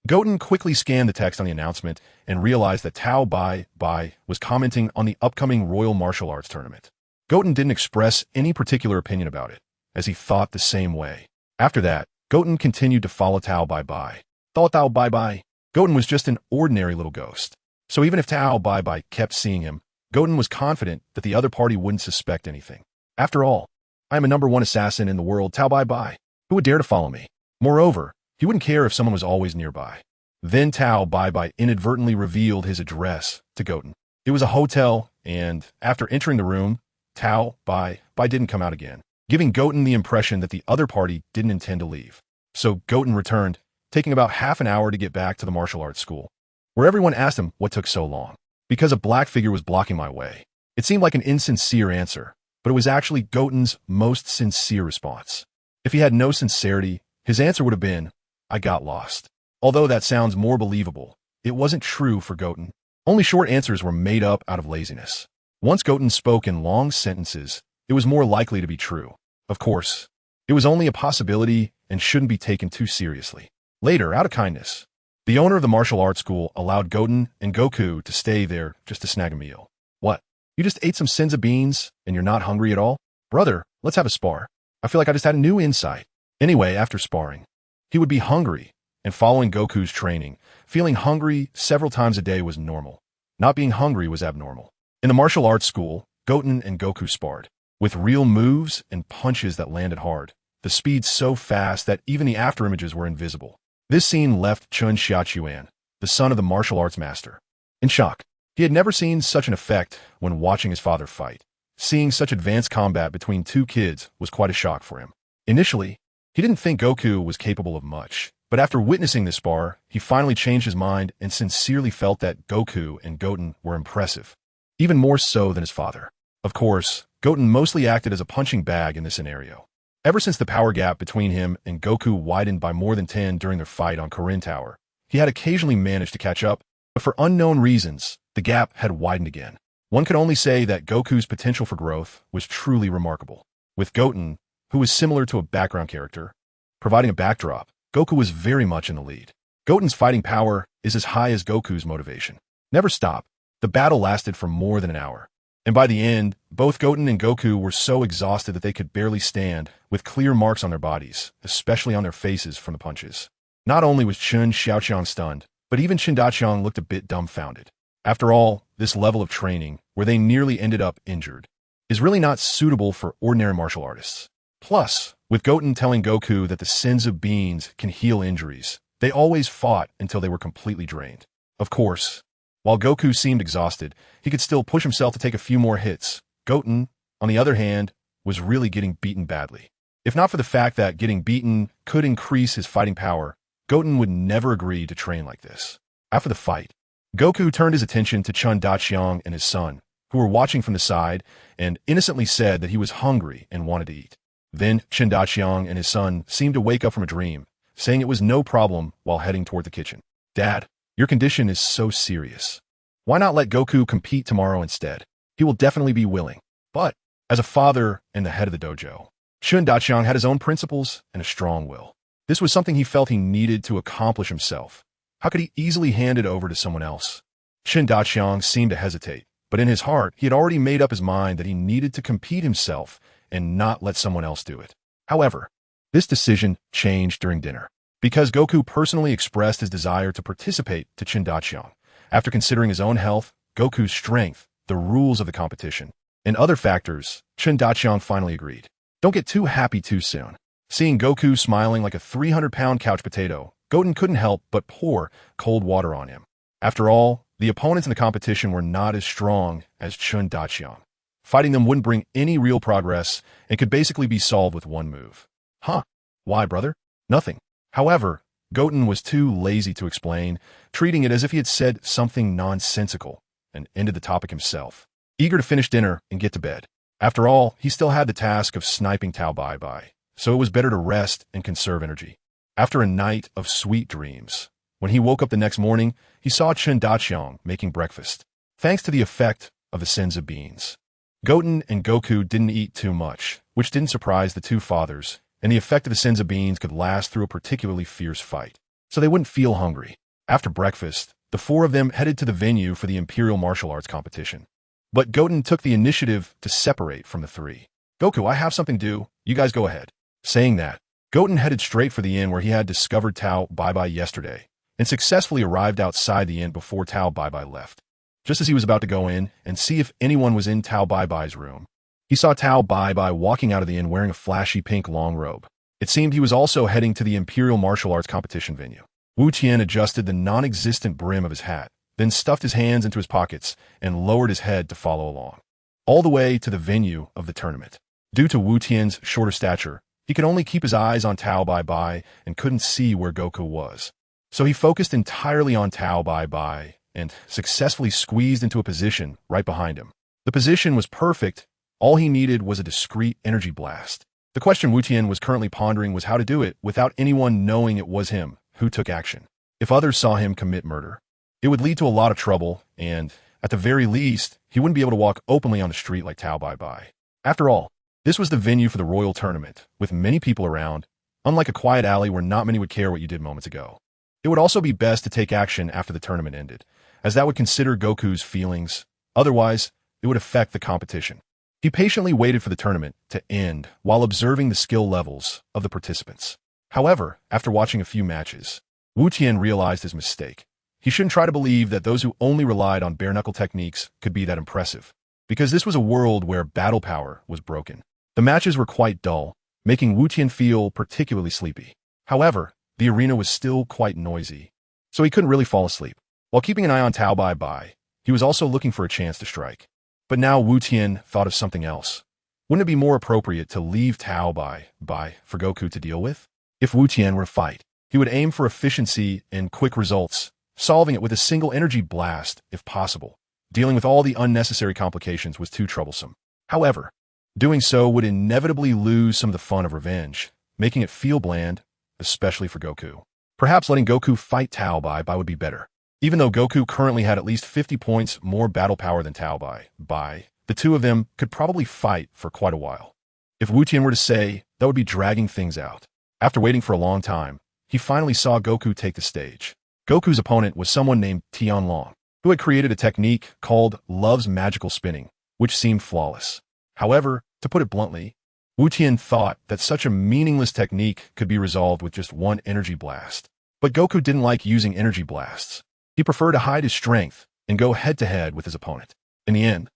Goten quickly scanned the text on the announcement and realized that Tao Pai Pai was commenting on the upcoming Royal Martial Arts Tournament. Goten didn't express any particular opinion about it, as he thought the same way. After that, Goten continued to follow Tao Pai Pai. Tao Pai Pai. Goten was just an ordinary little ghost. So even if Tao Pai Pai kept seeing him, Goten was confident that the other party wouldn't suspect anything. After all, I am a #1 assassin in the world, Tao Pai Pai. Who would dare to follow me? Moreover, he wouldn't care if someone was always nearby. Then Tao Pai Pai inadvertently revealed his address to Goten. It was a hotel and after entering the room, Tao Pai Pai didn't come out again, giving Goten the impression that the other party didn't intend to leave. So Goten returned, taking about half an hour to get back to the martial arts school, where everyone asked him what took so long. Because a black figure was blocking my way. It seemed like an insincere answer, but it was actually Goten's most sincere response. If he had no sincerity, his answer would have been, I got lost. Although that sounds more believable, it wasn't true for Goten. Only short answers were made up out of laziness. Once Goten spoke in long sentences, it was more likely to be true. Of course, it was only a possibility and shouldn't be taken too seriously. Later, out of kindness, the owner of the martial arts school allowed Goten and Goku to stay there just to snag a meal. What? You just ate some senza beans and you're not hungry at all? Brother, let's have a spar. I feel like I just had a new insight. Anyway, after sparring, he would be hungry, and following Goku's training, feeling hungry several times a day was normal. Not being hungry was abnormal. In the martial arts school, Goten and Goku sparred, with real moves and punches that landed hard, the speed so fast that even the afterimages were invisible. This scene left Chun Xiaochuan, the son of the martial arts master, in shock. He had never seen such an effect when watching his father fight. Seeing such advanced combat between two kids was quite a shock for him. Initially, he didn't think Goku was capable of much, but after witnessing this spar, he finally changed his mind and sincerely felt that Goku and Goten were impressive, even more so than his father. Of course, Goten mostly acted as a punching bag in this scenario. Ever since the power gap between him and Goku widened by more than 10 during their fight on Korin Tower, he had occasionally managed to catch up, but for unknown reasons, the gap had widened again. One could only say that Goku's potential for growth was truly remarkable. With Goten, who was similar to a background character, providing a backdrop, Goku was very much in the lead. Goten's fighting power is as high as Goku's motivation. Never stop. The battle lasted for more than an hour. And by the end, both Goten and Goku were so exhausted that they could barely stand, with clear marks on their bodies, especially on their faces from the punches. Not only was Chun Xiaoqiang stunned, but even Qin Daqiang looked a bit dumbfounded. After all, this level of training, where they nearly ended up injured, is really not suitable for ordinary martial artists. Plus, with Goten telling Goku that the sins of beans can heal injuries, they always fought until they were completely drained. Of course, while Goku seemed exhausted, he could still push himself to take a few more hits. Goten, on the other hand, was really getting beaten badly. If not for the fact that getting beaten could increase his fighting power, Goten would never agree to train like this. After the fight, Goku turned his attention to Chun Daqiang and his son, who were watching from the side, and innocently said that he was hungry and wanted to eat. Then Qin Daqiang and his son seemed to wake up from a dream, saying it was no problem while heading toward the kitchen. Dad, your condition is so serious. Why not let Goku compete tomorrow instead? He will definitely be willing. But, as a father and the head of the dojo, Chun Daqiang had his own principles and a strong will. This was something he felt he needed to accomplish himself. How could he easily hand it over to someone else? Qin Daqiang seemed to hesitate, but in his heart, he had already made up his mind that he needed to compete himself and not let someone else do it. However, this decision changed during dinner, because Goku personally expressed his desire to participate to Qin Daqiang. After considering his own health, Goku's strength, the rules of the competition, and other factors, Qin Daqiang finally agreed. Don't get too happy too soon. Seeing Goku smiling like a 300-pound couch potato, Goten couldn't help but pour cold water on him. After all, the opponents in the competition were not as strong as Chun Daqiang. Fighting them wouldn't bring any real progress and could basically be solved with one move. Huh? Why, brother? Nothing. However, Goten was too lazy to explain, treating it as if he had said something nonsensical, and ended the topic himself, eager to finish dinner and get to bed. After all, he still had the task of sniping Tao Pai Pai, so it was better to rest and conserve energy. After a night of sweet dreams, when he woke up the next morning, he saw Qin Daqiang making breakfast, thanks to the effect of the senza beans. Goten and Goku didn't eat too much, which didn't surprise the two fathers, and the effect of the senza beans could last through a particularly fierce fight, so they wouldn't feel hungry. After breakfast, the four of them headed to the venue for the Imperial Martial Arts competition. But Goten took the initiative to separate from the three. Goku, I have something to do. You guys go ahead. Saying that, Goten headed straight for the inn where he had discovered Tao Pai Pai yesterday, and successfully arrived outside the inn before Tao Pai Pai left. Just as he was about to go in and see if anyone was in Tao Pai Pai's room, he saw Tao Pai Pai walking out of the inn wearing a flashy pink long robe. It seemed he was also heading to the Imperial Martial Arts competition venue. Wu Qian adjusted the non-existent brim of his hat, then stuffed his hands into his pockets and lowered his head to follow along. All the way to the venue of the tournament. Due to Wu Tian's shorter stature, he could only keep his eyes on Tao Pai Pai and couldn't see where Goku was. So he focused entirely on Tao Pai Pai and successfully squeezed into a position right behind him. The position was perfect. All he needed was a discrete energy blast. The question Wu Tian was currently pondering was how to do it without anyone knowing it was him who took action. If others saw him commit murder, it would lead to a lot of trouble, and, at the very least, he wouldn't be able to walk openly on the street like Tao Pai Pai. After all, this was the venue for the royal tournament, with many people around, unlike a quiet alley where not many would care what you did moments ago. It would also be best to take action after the tournament ended, as that would consider Goku's feelings. Otherwise, it would affect the competition. He patiently waited for the tournament to end while observing the skill levels of the participants. However, after watching a few matches, Wu Tian realized his mistake. He shouldn't try to believe that those who only relied on bare-knuckle techniques could be that impressive, because this was a world where battle power was broken. The matches were quite dull, making Wu Tian feel particularly sleepy. However, the arena was still quite noisy, so he couldn't really fall asleep. While keeping an eye on Tao Pai Pai, he was also looking for a chance to strike. But now Wu Tian thought of something else. Wouldn't it be more appropriate to leave Tao Pai Pai for Goku to deal with? If Wu Tian were to fight, he would aim for efficiency and quick results, solving it with a single energy blast if possible. Dealing with all the unnecessary complications was too troublesome. However, doing so would inevitably lose some of the fun of revenge, making it feel bland, especially for Goku. Perhaps letting Goku fight Tao Pai Pai would be better. Even though Goku currently had at least 50 points more battle power than Tao Pai Pai, the two of them could probably fight for quite a while. If Wu Tian were to say, that would be dragging things out. After waiting for a long time, he finally saw Goku take the stage. Goku's opponent was someone named Tianlong, who had created a technique called Love's Magical Spinning, which seemed flawless. However, to put it bluntly, Wu Tian thought that such a meaningless technique could be resolved with just one energy blast. But Goku didn't like using energy blasts. He preferred to hide his strength and go head-to-head with his opponent. In the end,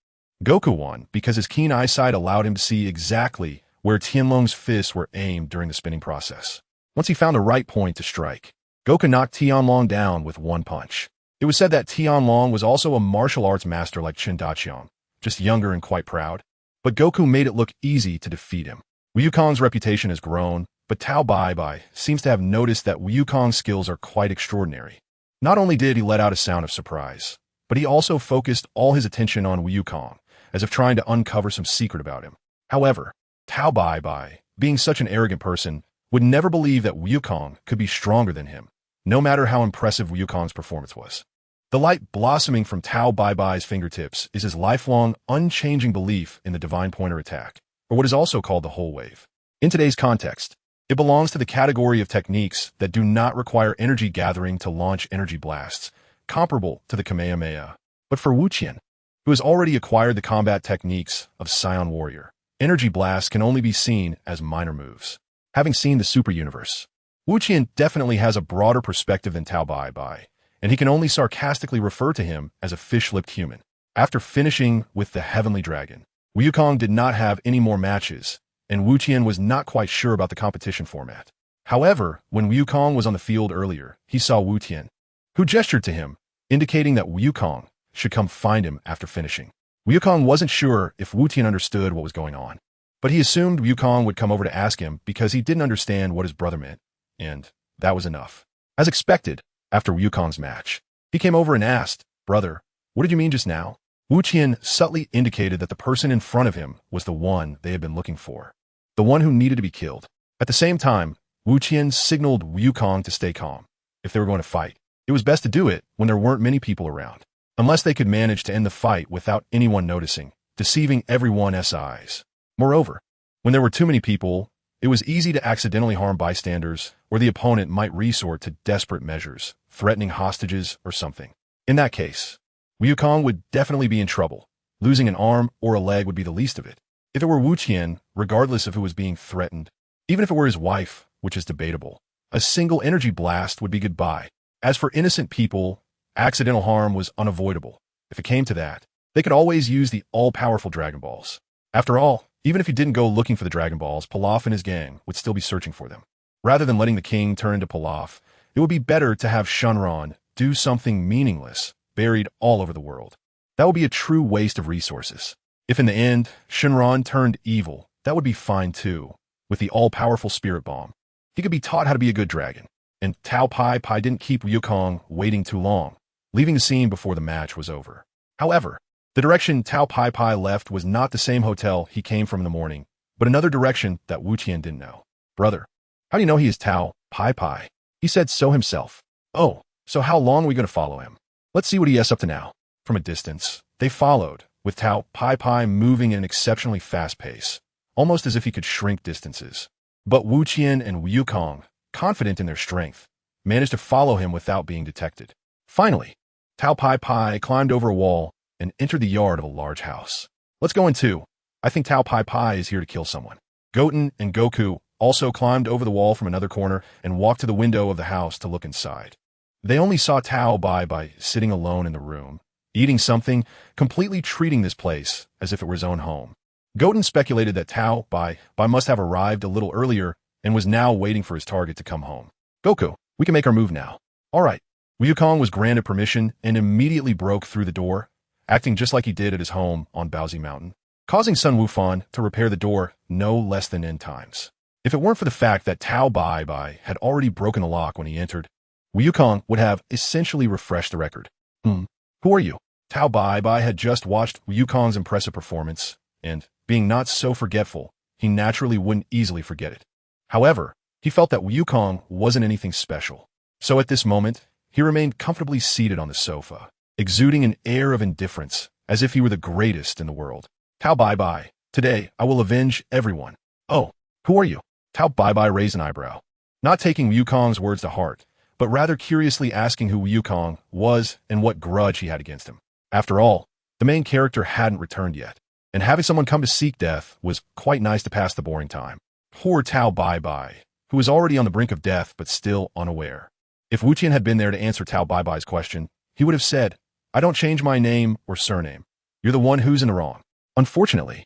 Goku won because his keen eyesight allowed him to see exactly where Tianlong's fists were aimed during the spinning process. Once he found the right point to strike, Goku knocked Tianlong down with one punch. It was said that Tianlong was also a martial arts master like Qin Daqiang, just younger and quite proud. But Goku made it look easy to defeat him. Wu Kong's reputation has grown, but Tao Pai Pai seems to have noticed that Wu Kong's skills are quite extraordinary. Not only did he let out a sound of surprise, but he also focused all his attention on Wu Kong, as if trying to uncover some secret about him. However, Tao Pai Pai, being such an arrogant person, would never believe that Wu Kong could be stronger than him, no matter how impressive Wu Kong's performance was. The light blossoming from Tao Pai Pai's fingertips is his lifelong, unchanging belief in the divine pointer attack, or what is also called the whole wave. In today's context, it belongs to the category of techniques that do not require energy gathering to launch energy blasts, comparable to the Kamehameha. But for Wu Tian, who has already acquired the combat techniques of Scion Warrior, energy blasts can only be seen as minor moves. Having seen the super universe, Wu Tian definitely has a broader perspective than Tao Pai Pai, and he can only sarcastically refer to him as a fish-lipped human. After finishing with the Heavenly Dragon, Wu Kong did not have any more matches, and Wu Tian was not quite sure about the competition format. However, when Wu Kong was on the field earlier, he saw Wu Tian, who gestured to him, indicating that Wu Kong should come find him after finishing. Wu Kong wasn't sure if Wu Tian understood what was going on, but he assumed Wu Kong would come over to ask him because he didn't understand what his brother meant, and that was enough. As expected, after Wu Kong's match, he came over and asked, "Brother, what did you mean just now?" Wu Tian subtly indicated that the person in front of him was the one they had been looking for, the one who needed to be killed. At the same time, Wu Tian signaled Wu Kong to stay calm. If they were going to fight, it was best to do it when there weren't many people around, unless they could manage to end the fight without anyone noticing, deceiving everyone's eyes. Moreover, when there were too many people, it was easy to accidentally harm bystanders, or the opponent might resort to desperate measures, threatening hostages or something. In that case, Wu Kong would definitely be in trouble. Losing an arm or a leg would be the least of it. If it were Wu Tian, regardless of who was being threatened, even if it were his wife, which is debatable, a single energy blast would be goodbye. As for innocent people, accidental harm was unavoidable. If it came to that, they could always use the all-powerful Dragon Balls. After all, even if he didn't go looking for the Dragon Balls, Pilaf and his gang would still be searching for them. Rather than letting the king turn into Pilaf, it would be better to have Shenron do something meaningless, buried all over the world. That would be a true waste of resources. If in the end, Shenron turned evil, that would be fine too. With the all-powerful spirit bomb, he could be taught how to be a good dragon. And Tao Pai Pai didn't keep Wukong waiting too long, leaving the scene before the match was over. However, the direction Tao Pai Pai left was not the same hotel he came from in the morning, but another direction that Wu Qian didn't know. Brother, how do you know he is Tao Pai Pai? He said so himself. Oh, so how long are we going to follow him? Let's see what he is up to now. From a distance, they followed, with Tao Pai Pai moving at an exceptionally fast pace, almost as if he could shrink distances. But Wu Qian and Wukong, confident in their strength, managed to follow him without being detected. Finally, Tao Pai Pai climbed over a wall and entered the yard of a large house. Let's go in too. I think Tao Pai Pai is here to kill someone. Goten and Goku also climbed over the wall from another corner and walked to the window of the house to look inside. They only saw Tao Pai Pai sitting alone in the room, eating something, completely treating this place as if it were his own home. Goten speculated that Tao Pai Pai must have arrived a little earlier and was now waiting for his target to come home. Goku, we can make our move now. All right. Wukong was granted permission and immediately broke through the door, acting just like he did at his home on Baozi Mountain, causing Sun Wukong to repair the door no less than n times. If it weren't for the fact that Tao Pai Pai had already broken the lock when he entered, Wukong would have essentially refreshed the record. Who are you? Tao Pai Pai had just watched Wukong's impressive performance, and, being not so forgetful, he naturally wouldn't easily forget it. However, he felt that Wukong wasn't anything special. So at this moment, he remained comfortably seated on the sofa, exuding an air of indifference, as if he were the greatest in the world. Tao Pai Pai, today I will avenge everyone. Oh, who are you? Tao Pai Pai raised an eyebrow, not taking Wukong's words to heart, but rather curiously asking who Wukong was and what grudge he had against him. After all, the main character hadn't returned yet, and having someone come to seek death was quite nice to pass the boring time. Poor Tao Pai Pai, who was already on the brink of death but still unaware. If Wu Qian had been there to answer Tao Pai Pai's question, he would have said, I don't change my name or surname. You're the one who's in the wrong. Unfortunately,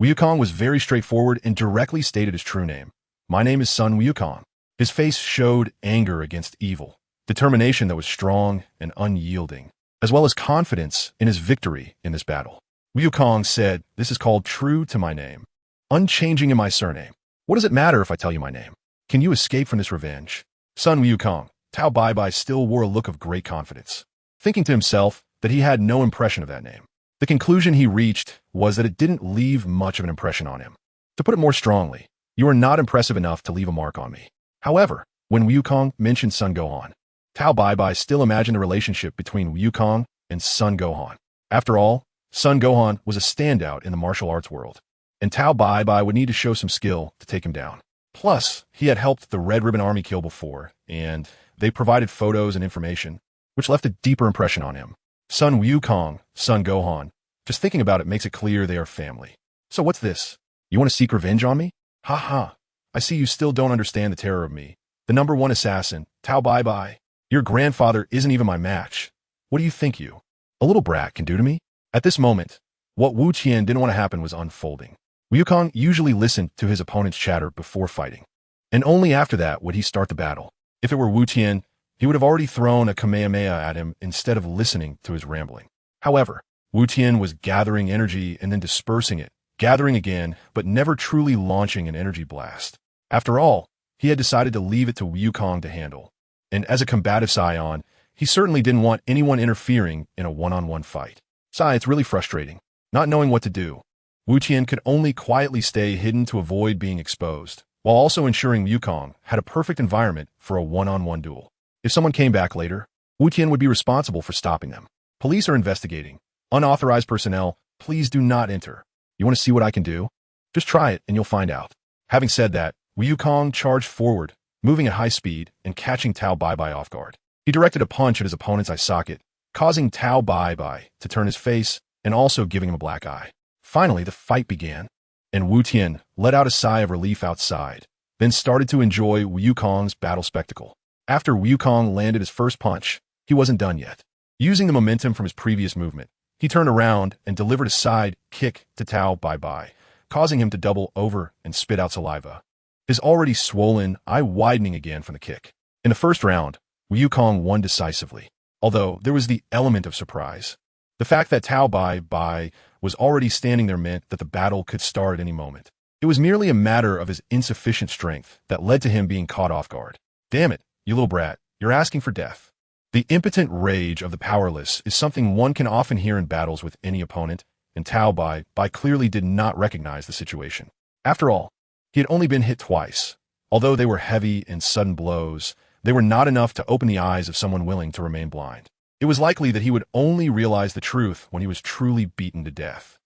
Wukong was very straightforward and directly stated his true name. My name is Sun Wukong. His face showed anger against evil, determination that was strong and unyielding, as well as confidence in his victory in this battle. Wukong said, this is called true to my name, unchanging in my surname. What does it matter if I tell you my name? Can you escape from this revenge? Sun Wukong, Tao Pai Pai still wore a look of great confidence, thinking to himself that he had no impression of that name. The conclusion he reached was that it didn't leave much of an impression on him. To put it more strongly, you are not impressive enough to leave a mark on me. However, when Wukong mentioned Sun Gohan, Tao Pai Pai still imagined the relationship between Wukong and Sun Gohan. After all, Sun Gohan was a standout in the martial arts world, and Tao Pai Pai would need to show some skill to take him down. Plus, he had helped the Red Ribbon Army kill before, and they provided photos and information, which left a deeper impression on him. Sun Wukong, Sun Gohan, just thinking about it makes it clear they are family. So what's this? You want to seek revenge on me? Ha ha. I see you still don't understand the terror of me. The #1 assassin, Tao Pai Pai. Your grandfather isn't even my match. What do you think a little brat can do to me? At this moment, what Wu Qian didn't want to happen was unfolding. Wukong usually listened to his opponent's chatter before fighting, and only after that would he start the battle. If it were Wu Qian, he would have already thrown a Kamehameha at him instead of listening to his rambling. However, Wu Qian was gathering energy and then dispersing it, gathering again, but never truly launching an energy blast. After all, he had decided to leave it to Wukong to handle. And as a combative scion, he certainly didn't want anyone interfering in a one-on-one fight. It's really frustrating, not knowing what to do. Wu Qian could only quietly stay hidden to avoid being exposed, while also ensuring Wukong had a perfect environment for a one-on-one duel. If someone came back later, Wu Qian would be responsible for stopping them. Police are investigating. Unauthorized personnel, please do not enter. You want to see what I can do? Just try it and you'll find out. Having said that, Wukong charged forward, moving at high speed and catching Tao Pai Pai off guard. He directed a punch at his opponent's eye socket, causing Tao Pai Pai to turn his face and also giving him a black eye. Finally, the fight began, and Wu Tian let out a sigh of relief outside, then started to enjoy Wukong's battle spectacle. After Wukong landed his first punch, he wasn't done yet. Using the momentum from his previous movement, he turned around and delivered a side kick to Tao Pai Pai, causing him to double over and spit out saliva, his already swollen eye widening again from the kick. In the first round, Wukong won decisively. although there was the element of surprise. The fact that Tao Pai Pai was already standing there meant that the battle could start at any moment. It was merely a matter of his insufficient strength that led to him being caught off guard. Damn it, you little brat, you're asking for death. The impotent rage of the powerless is something one can often hear in battles with any opponent, and Tao Pai Pai clearly did not recognize the situation. After all, he had only been hit twice. Although they were heavy and sudden blows, they were not enough to open the eyes of someone willing to remain blind. It was likely that he would only realize the truth when he was truly beaten to death.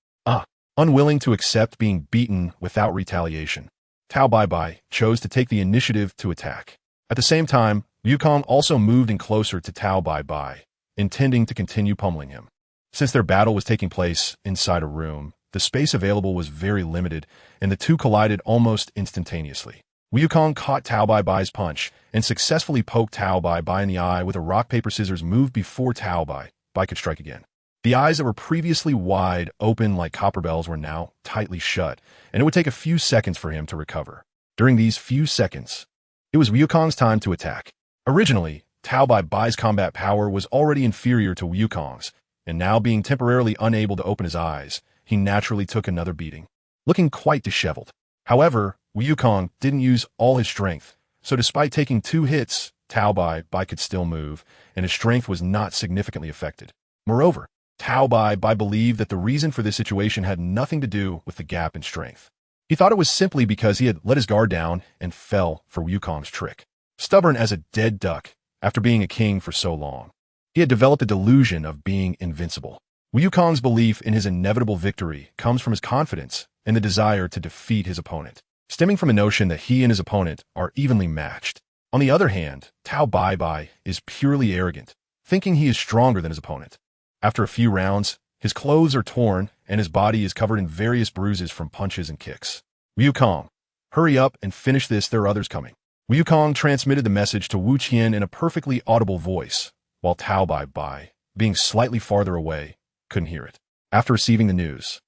Unwilling to accept being beaten without retaliation, Tao Pai Pai chose to take the initiative to attack. At the same time, Wukong also moved in closer to Tao Pai Pai, intending to continue pummeling him. Since their battle was taking place inside a room, the space available was very limited, and the two collided almost instantaneously. Wukong caught Tao Pai Pai's punch and successfully poked Tao Pai Pai in the eye with a rock-paper-scissors move before Tao Pai Pai could strike again. The eyes that were previously wide open like copper bells were now tightly shut, and it would take a few seconds for him to recover. During these few seconds, it was Wukong's time to attack. Originally, Tao Pai Pai's combat power was already inferior to Wukong's, and now being temporarily unable to open his eyes, he naturally took another beating, looking quite disheveled. However, Wukong didn't use all his strength, so despite taking 2 hits, Tao Pai Pai could still move, and his strength was not significantly affected. Moreover, Tao Pai Pai believed that the reason for this situation had nothing to do with the gap in strength. He thought it was simply because he had let his guard down and fell for Wukong's trick. Stubborn as a dead duck, after being a king for so long, he had developed a delusion of being invincible. Wukong's belief in his inevitable victory comes from his confidence and the desire to defeat his opponent, stemming from a notion that he and his opponent are evenly matched. On the other hand, Tao Pai Pai is purely arrogant, thinking he is stronger than his opponent. After a few rounds, his clothes are torn and his body is covered in various bruises from punches and kicks. Wukong, hurry up and finish this, there are others coming. Wukong transmitted the message to Wu Qian in a perfectly audible voice, while Tao Pai Pai, being slightly farther away, couldn't hear it. After receiving the news,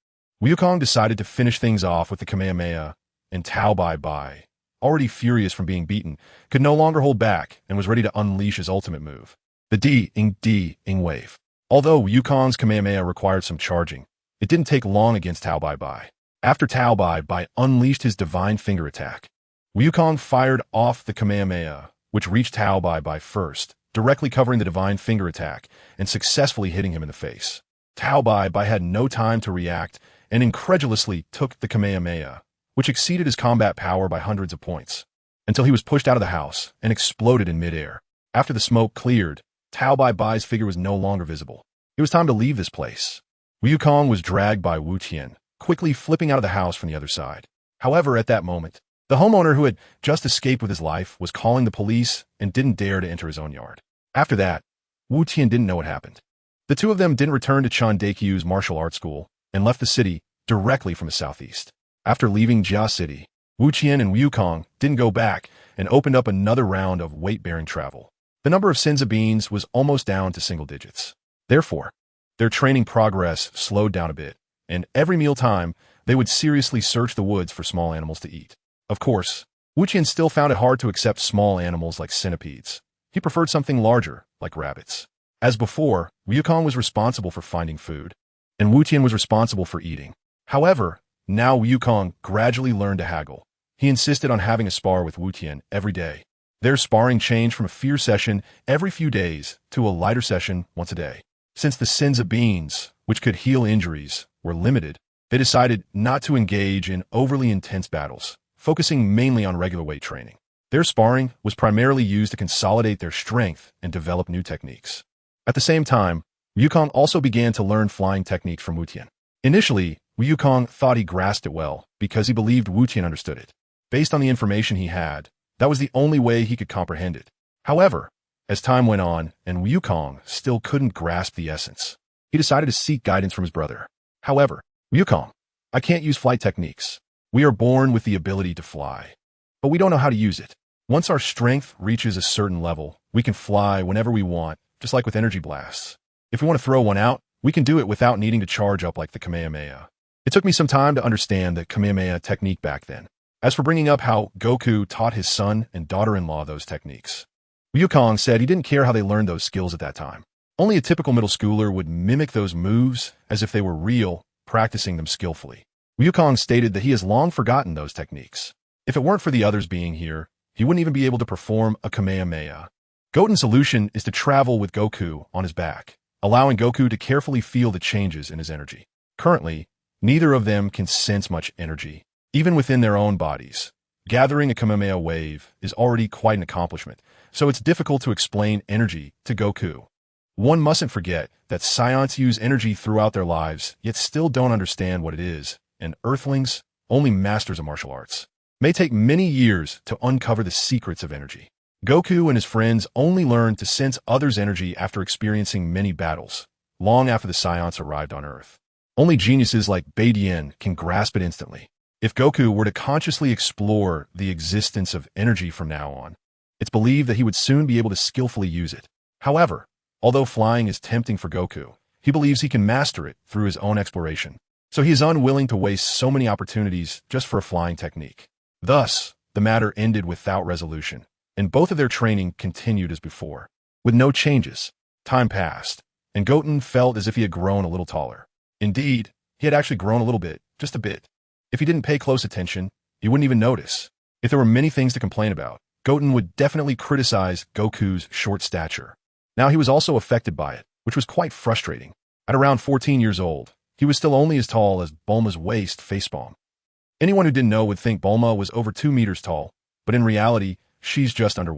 Wukong decided to finish things off with the Kamehameha, and Tao Pai Pai, already furious from being beaten, could no longer hold back and was ready to unleash his ultimate move, the D-ing wave. Although Wukong's Kamehameha required some charging, it didn't take long against Tao Pai Pai. After Tao Pai Pai unleashed his divine finger attack, Wukong fired off the Kamehameha, which reached Tao Pai Pai first, directly covering the divine finger attack and successfully hitting him in the face. Tao Pai Pai had no time to react and incredulously took the Kamehameha, which exceeded his combat power by hundreds of points, until he was pushed out of the house and exploded in midair. After the smoke cleared, Tao Pai Pai's figure was no longer visible. It was time to leave this place. Wukong was dragged by Wu Qian, quickly flipping out of the house from the other side. However, at that moment, the homeowner who had just escaped with his life was calling the police and didn't dare to enter his own yard. After that, Wu Qian didn't know what happened. The two of them didn't return to Chan Daikyu's martial arts school and left the city directly from the southeast. After leaving Jia City, Wu Qian and Wukong didn't go back and opened up another round of weight-bearing travel. The number of Sinza beans was almost down to single digits. Therefore, their training progress slowed down a bit, and every mealtime, they would seriously search the woods for small animals to eat. Of course, Wu Qian still found it hard to accept small animals like centipedes. He preferred something larger, like rabbits. As before, Wukong was responsible for finding food, and Wu Qian was responsible for eating. However, now Wukong gradually learned to haggle. He insisted on having a spar with Wu Qian every day. Their sparring changed from a fierce session every few days to a lighter session once a day. Since the Sinza beans, which could heal injuries, were limited, they decided not to engage in overly intense battles, focusing mainly on regular weight training. Their sparring was primarily used to consolidate their strength and develop new techniques. At the same time, Wukong also began to learn flying techniques from Wu Qian. Initially, Wukong thought he grasped it well because he believed Wu Qian understood it. Based on the information he had, that was the only way he could comprehend it. However, as time went on and Wukong still couldn't grasp the essence, he decided to seek guidance from his brother. However, Wukong, I can't use flight techniques. We are born with the ability to fly, but we don't know how to use it. Once our strength reaches a certain level, we can fly whenever we want, just like with energy blasts. If we want to throw one out, we can do it without needing to charge up like the Kamehameha. It took me some time to understand the Kamehameha technique back then. As for bringing up how Goku taught his son and daughter-in-law those techniques, Wukong said he didn't care how they learned those skills at that time. Only a typical middle schooler would mimic those moves as if they were real, practicing them skillfully. Wukong stated that he has long forgotten those techniques. If it weren't for the others being here, he wouldn't even be able to perform a Kamehameha. Goten's solution is to travel with Goku on his back, allowing Goku to carefully feel the changes in his energy. Currently, neither of them can sense much energy, even within their own bodies. Gathering a Kamehameha wave is already quite an accomplishment, so it's difficult to explain energy to Goku. One mustn't forget that Saiyans use energy throughout their lives, yet still don't understand what it is, and Earthlings, only masters of martial arts, may take many years to uncover the secrets of energy. Goku and his friends only learned to sense others' energy after experiencing many battles, long after the Saiyans arrived on Earth. Only geniuses like Badian can grasp it instantly. If Goku were to consciously explore the existence of energy from now on, it's believed that he would soon be able to skillfully use it. However, although flying is tempting for Goku, he believes he can master it through his own exploration, so he is unwilling to waste so many opportunities just for a flying technique. Thus, the matter ended without resolution, and both of their training continued as before. With no changes, time passed, and Goten felt as if he had grown a little taller. Indeed, he had actually grown a little bit, just a bit. If he didn't pay close attention, he wouldn't even notice. If there were many things to complain about, Goten would definitely criticize Goku's short stature. Now he was also affected by it, which was quite frustrating. At around 14 years old, he was still only as tall as Bulma's waist facepalm. Anyone who didn't know would think Bulma was over 2 meters tall, but in reality, she's just under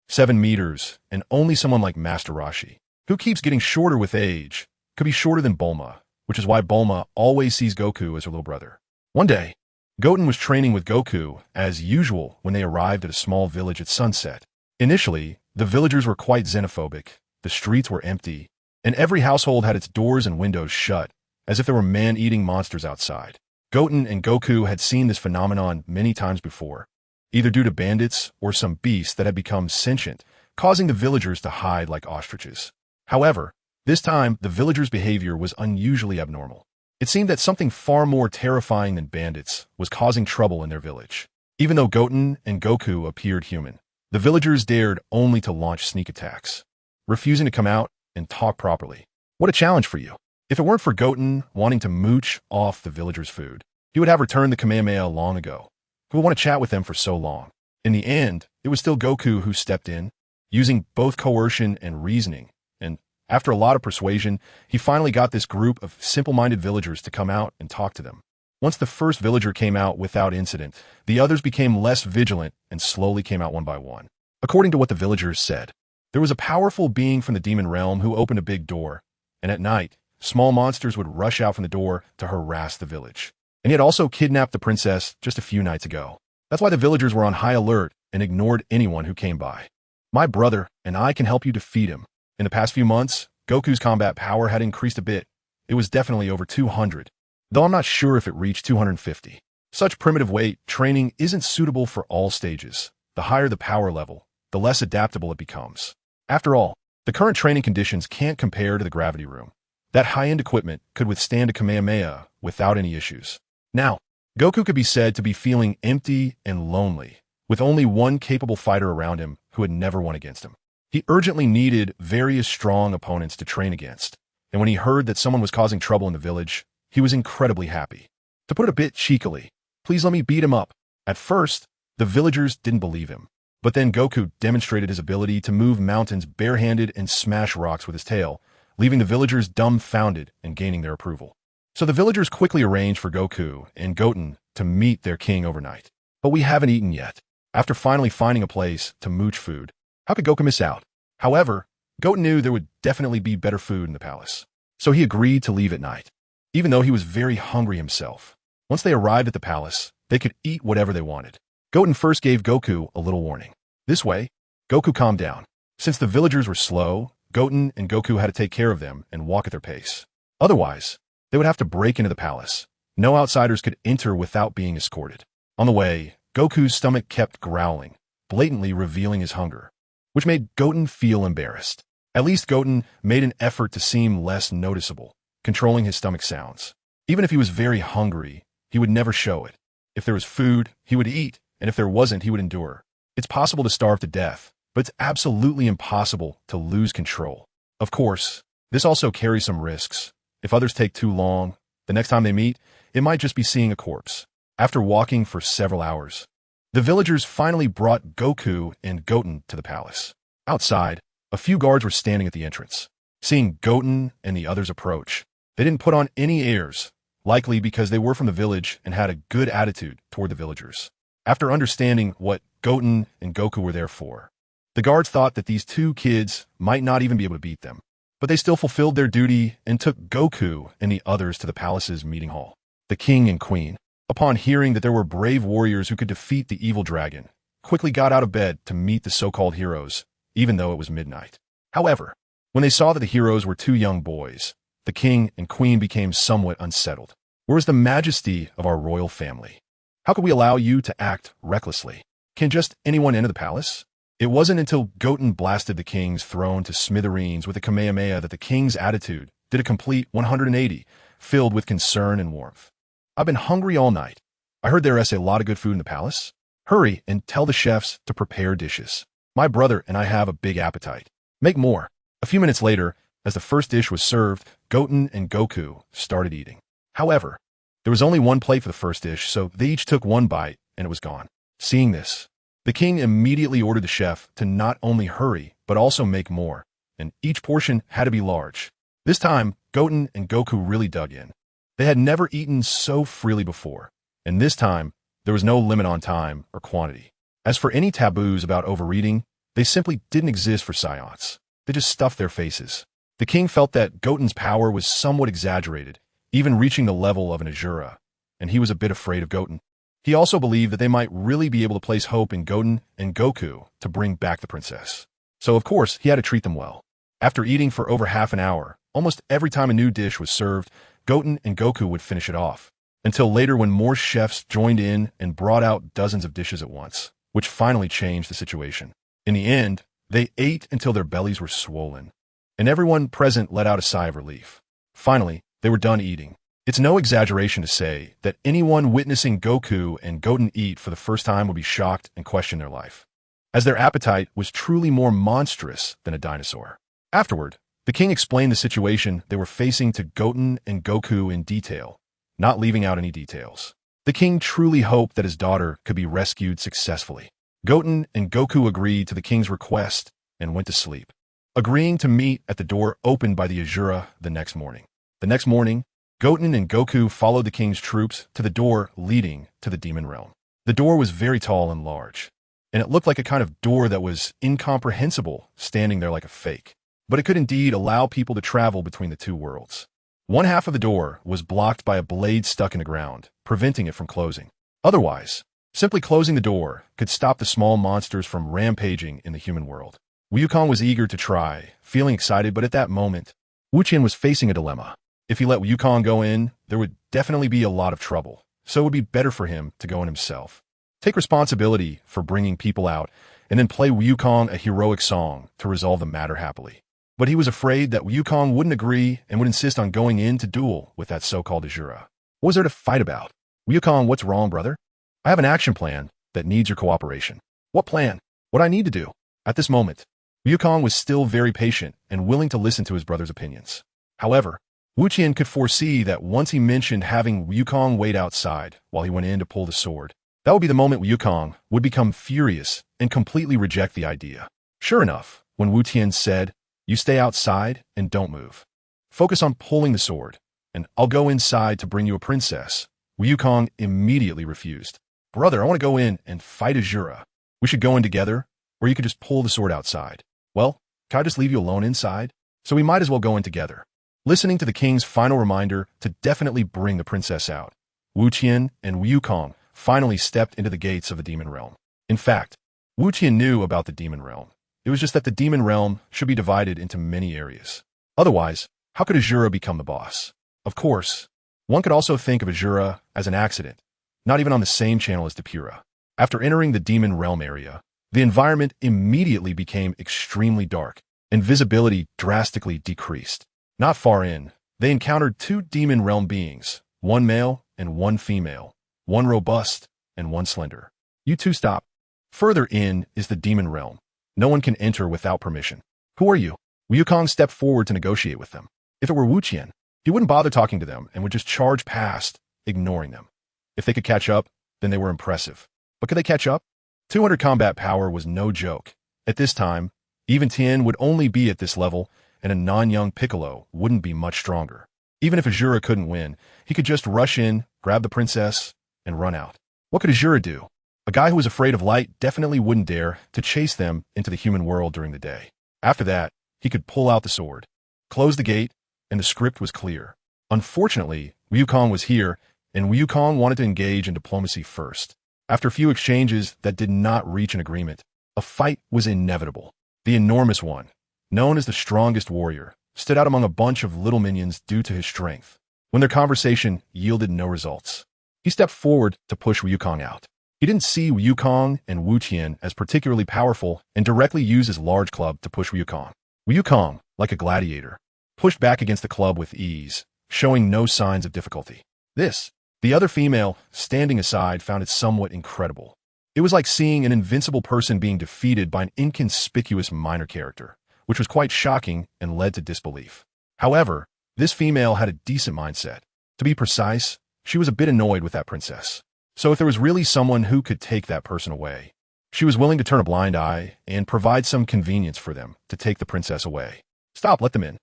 7 meters, and only someone like Master Roshi, who keeps getting shorter with age, could be shorter than Bulma, which is why Bulma always sees Goku as her little brother. One day, Goten was training with Goku, as usual, when they arrived at a small village at sunset. Initially, the villagers were quite xenophobic, the streets were empty, and every household had its doors and windows shut, as if there were man-eating monsters outside. Goten and Goku had seen this phenomenon many times before, either due to bandits or some beast that had become sentient, causing the villagers to hide like ostriches. However, this time the villagers' behavior was unusually abnormal. It seemed that something far more terrifying than bandits was causing trouble in their village. Even though Goten and Goku appeared human, the villagers dared only to launch sneak attacks, refusing to come out and talk properly. What a challenge for you. If it weren't for Goten wanting to mooch off the villagers' food, he would have returned the Kamehameha long ago. Who would want to chat with them for so long? In the end, it was still Goku who stepped in, using both coercion and reasoning, and after a lot of persuasion, he finally got this group of simple-minded villagers to come out and talk to them. Once the first villager came out without incident, the others became less vigilant and slowly came out one by one. According to what the villagers said, there was a powerful being from the demon realm who opened a big door, and at night, small monsters would rush out from the door to harass the village. And he had also kidnapped the princess just a few nights ago. That's why the villagers were on high alert and ignored anyone who came by. My brother and I can help you defeat him. In the past few months, Goku's combat power had increased a bit. It was definitely over 200, though I'm not sure if it reached 250. Such primitive weight training isn't suitable for all stages. The higher the power level, the less adaptable it becomes. After all, the current training conditions can't compare to the gravity room. That high-end equipment could withstand a Kamehameha without any issues. Now, Goku could be said to be feeling empty and lonely, with only one capable fighter around him who had never won against him. He urgently needed various strong opponents to train against, and when he heard that someone was causing trouble in the village, he was incredibly happy. To put it a bit cheekily, please let me beat him up. At first, the villagers didn't believe him, but then Goku demonstrated his ability to move mountains barehanded and smash rocks with his tail, leaving the villagers dumbfounded and gaining their approval. So the villagers quickly arranged for Goku and Goten to meet their king overnight. But we haven't eaten yet. After finally finding a place to mooch food, how could Goku miss out? However, Goten knew there would definitely be better food in the palace, so he agreed to leave at night, even though he was very hungry himself. Once they arrived at the palace, they could eat whatever they wanted. Goten first gave Goku a little warning. This way, Goku calmed down. Since the villagers were slow, Goten and Goku had to take care of them and walk at their pace. Otherwise, they would have to break into the palace. No outsiders could enter without being escorted. On the way, Goku's stomach kept growling, blatantly revealing his hunger, which made Goten feel embarrassed. At least Goten made an effort to seem less noticeable, controlling his stomach sounds. Even if he was very hungry, he would never show it. If there was food, he would eat, and if there wasn't, he would endure. It's possible to starve to death, but it's absolutely impossible to lose control. Of course, This also carries some risks. If others take too long, the next time they meet, it might just be seeing a corpse. After walking for several hours, the villagers finally brought Goku and Goten to the palace. Outside, a few guards were standing at the entrance. Seeing Goten and the others approach, they didn't put on any airs, likely because they were from the village and had a good attitude toward the villagers. After understanding what Goten and Goku were there for, the guards thought that these two kids might not even be able to beat them. But they still fulfilled their duty and took Goku and the others to the palace's meeting hall. The king and queen, upon hearing that there were brave warriors who could defeat the evil dragon, quickly got out of bed to meet the so-called heroes, even though it was midnight. However, when they saw that the heroes were two young boys, the king and queen became somewhat unsettled. Where is the majesty of our royal family? How could we allow you to act recklessly? Can just anyone enter the palace? It wasn't until Goten blasted the king's throne to smithereens with a Kamehameha that the king's attitude did a complete 180, filled with concern and warmth. I've been hungry all night. I heard there is a lot of good food in the palace. Hurry and tell the chefs to prepare dishes. My brother and I have a big appetite. Make more. A few minutes later, as the first dish was served, Goten and Goku started eating. However, there was only one plate for the first dish, so they each took one bite and it was gone. Seeing this, the king immediately ordered the chef to not only hurry, but also make more, and each portion had to be large. This time, Goten and Goku really dug in. They had never eaten so freely before, and this time, there was no limit on time or quantity. As for any taboos about overeating, they simply didn't exist for Saiyans. They just stuffed their faces. The king felt that Goten's power was somewhat exaggerated, even reaching the level of an Asura, and he was a bit afraid of Goten. He also believed that they might really be able to place hope in Goten and Goku to bring back the princess. So of course, he had to treat them well. After eating for over half an hour, almost every time a new dish was served, Goten and Goku would finish it off, until later when more chefs joined in and brought out dozens of dishes at once, which finally changed the situation. In the end, they ate until their bellies were swollen, and everyone present let out a sigh of relief. Finally, they were done eating. It's no exaggeration to say that anyone witnessing Goku and Goten eat for the first time would be shocked and question their life, as their appetite was truly more monstrous than a dinosaur. Afterward, the king explained the situation they were facing to Goten and Goku in detail, not leaving out any details. The king truly hoped that his daughter could be rescued successfully. Goten and Goku agreed to the king's request and went to sleep, agreeing to meet at the door opened by the Asura the next morning. The next morning, Goten and Goku followed the king's troops to the door leading to the demon realm. The door was very tall and large, and it looked like a kind of door that was incomprehensible, standing there like a fake. But it could indeed allow people to travel between the two worlds. One half of the door was blocked by a blade stuck in the ground, preventing it from closing. Otherwise, simply closing the door could stop the small monsters from rampaging in the human world. Wukong was eager to try, feeling excited, but at that moment, Wuqian was facing a dilemma. If he let Wukong go in, there would definitely be a lot of trouble, so it would be better for him to go in himself. Take responsibility for bringing people out, and then play Wukong a heroic song to resolve the matter happily. But he was afraid that Wukong wouldn't agree and would insist on going in to duel with that so-called Asura. What was there to fight about? Wukong, what's wrong, brother? I have an action plan that needs your cooperation. What plan? What I need to do? At this moment, Wukong was still very patient and willing to listen to his brother's opinions. However, Wuqian could foresee that once he mentioned having Wukong wait outside while he went in to pull the sword, that would be the moment Wukong would become furious and completely reject the idea. Sure enough, when Wuqian said, "You stay outside and don't move. Focus on pulling the sword, and I'll go inside to bring you a princess," Wukong immediately refused. "Brother, I want to go in and fight Asura. We should go in together, or you could just pull the sword outside." "Well, can I just leave you alone inside? So we might as well go in together." Listening to the king's final reminder to definitely bring the princess out, Wuqian and Wukong finally stepped into the gates of the demon realm. In fact, Wuqian knew about the demon realm. It was just that the demon realm should be divided into many areas. Otherwise, how could Asura become the boss? Of course, one could also think of Asura as an accident, not even on the same channel as Depura. After entering the demon realm area, the environment immediately became extremely dark, and visibility drastically decreased. Not far in, they encountered two demon realm beings, one male and one female, one robust and one slender. "You two stop. Further in is the demon realm. No one can enter without permission." "Who are you?" Wu Yukong stepped forward to negotiate with them. If it were Wu Qian, he wouldn't bother talking to them and would just charge past, ignoring them. If they could catch up, then they were impressive. But could they catch up? 200 combat power was no joke. At this time, even Tien would only be at this level, and a non-young Piccolo wouldn't be much stronger. Even if Azura couldn't win, he could just rush in, grab the princess, and run out. What could Azura do? A guy who was afraid of light definitely wouldn't dare to chase them into the human world during the day. After that, he could pull out the sword, close the gate, and the script was clear. Unfortunately, Wu Yukong was here, and Wu Yukong wanted to engage in diplomacy first. After a few exchanges that did not reach an agreement, a fight was inevitable. The enormous one, known as the strongest warrior, stood out among a bunch of little minions due to his strength. When their conversation yielded no results, he stepped forward to push Wu Yukong out. He didn't see Wu Yukong and Wu Qian as particularly powerful and directly used his large club to push Wu Yukong. Wu Yukong, like a gladiator, pushed back against the club with ease, showing no signs of difficulty. The other female, standing aside, found it somewhat incredible. It was like seeing an invincible person being defeated by an inconspicuous minor character, which was quite shocking and led to disbelief. However, this female had a decent mindset. To be precise, she was a bit annoyed with that princess. So if there was really someone who could take that person away, she was willing to turn a blind eye and provide some convenience for them to take the princess away. Stop, let them in.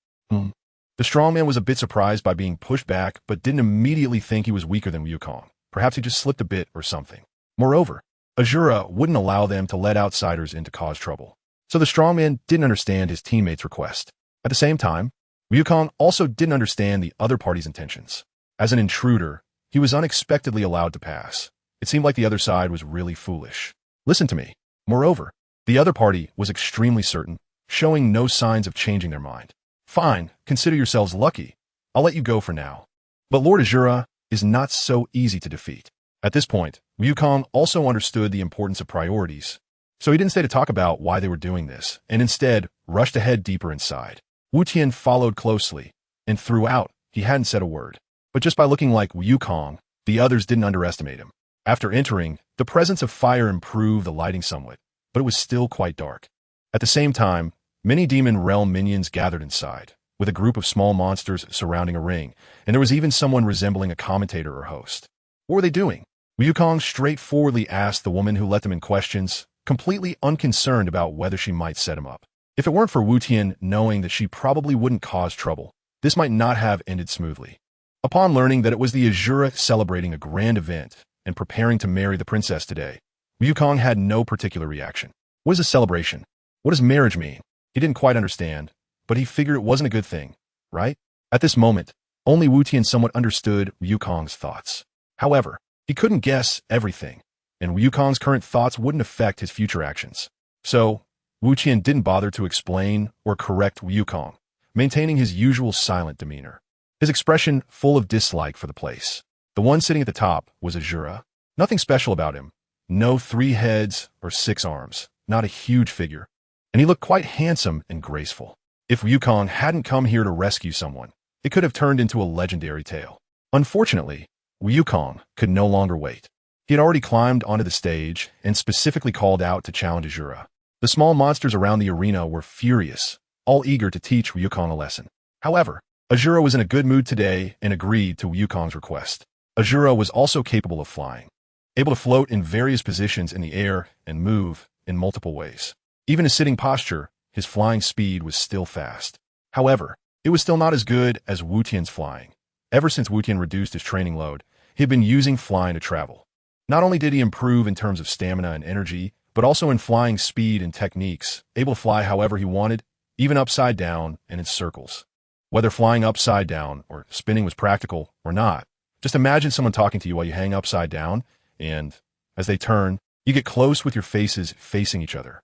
The strongman was a bit surprised by being pushed back, but didn't immediately think he was weaker than Wu Yukong. Perhaps he just slipped a bit or something. Moreover, Azura wouldn't allow them to let outsiders in to cause trouble. So the strongman didn't understand his teammate's request. At the same time, Wu Yukong also didn't understand the other party's intentions. As an intruder, he was unexpectedly allowed to pass. It seemed like the other side was really foolish. Listen to me. Moreover, the other party was extremely certain, showing no signs of changing their mind. Fine, consider yourselves lucky. I'll let you go for now. But Lord Azura is not so easy to defeat. At this point, Wu Yukong also understood the importance of priorities, so he didn't stay to talk about why they were doing this, and instead rushed ahead deeper inside. Wu Tian followed closely, and throughout, he hadn't said a word. But just by looking like Wu Yukong, the others didn't underestimate him. After entering, the presence of fire improved the lighting somewhat, but it was still quite dark. At the same time, many Demon Realm minions gathered inside, with a group of small monsters surrounding a ring, and there was even someone resembling a commentator or host. What were they doing? Wu Yukong straightforwardly asked the woman who let them in questions, completely unconcerned about whether she might set him up. If it weren't for Wu Tian knowing that she probably wouldn't cause trouble, this might not have ended smoothly. Upon learning that it was the Azura celebrating a grand event and preparing to marry the princess today, Wu Yukong had no particular reaction. What is a celebration? What does marriage mean? He didn't quite understand, but he figured it wasn't a good thing, right? At this moment, only Wu Tian somewhat understood Wu Yukong's thoughts. However, he couldn't guess everything, and Wu Yukong's current thoughts wouldn't affect his future actions. So, Wu Tian didn't bother to explain or correct Wu Yukong, maintaining his usual silent demeanor. His expression full of dislike for the place. The one sitting at the top was Azura. Nothing special about him. No 3 heads or 6 arms. Not a huge figure. And he looked quite handsome and graceful. If Wu Yukong hadn't come here to rescue someone, it could have turned into a legendary tale. Unfortunately, Wu Yukong could no longer wait. He had already climbed onto the stage and specifically called out to challenge Azura. The small monsters around the arena were furious, all eager to teach Wu Yukong a lesson. However, Azura was in a good mood today and agreed to Wu Yukong's request. Azura was also capable of flying, able to float in various positions in the air and move in multiple ways. Even his sitting posture, his flying speed was still fast. However, it was still not as good as Wu Tian's flying. Ever since Wu Tian reduced his training load, he had been using flying to travel. Not only did he improve in terms of stamina and energy, but also in flying speed and techniques, able to fly however he wanted, even upside down and in circles. Whether flying upside down or spinning was practical or not, just imagine someone talking to you while you hang upside down, and as they turn, you get close with your faces facing each other.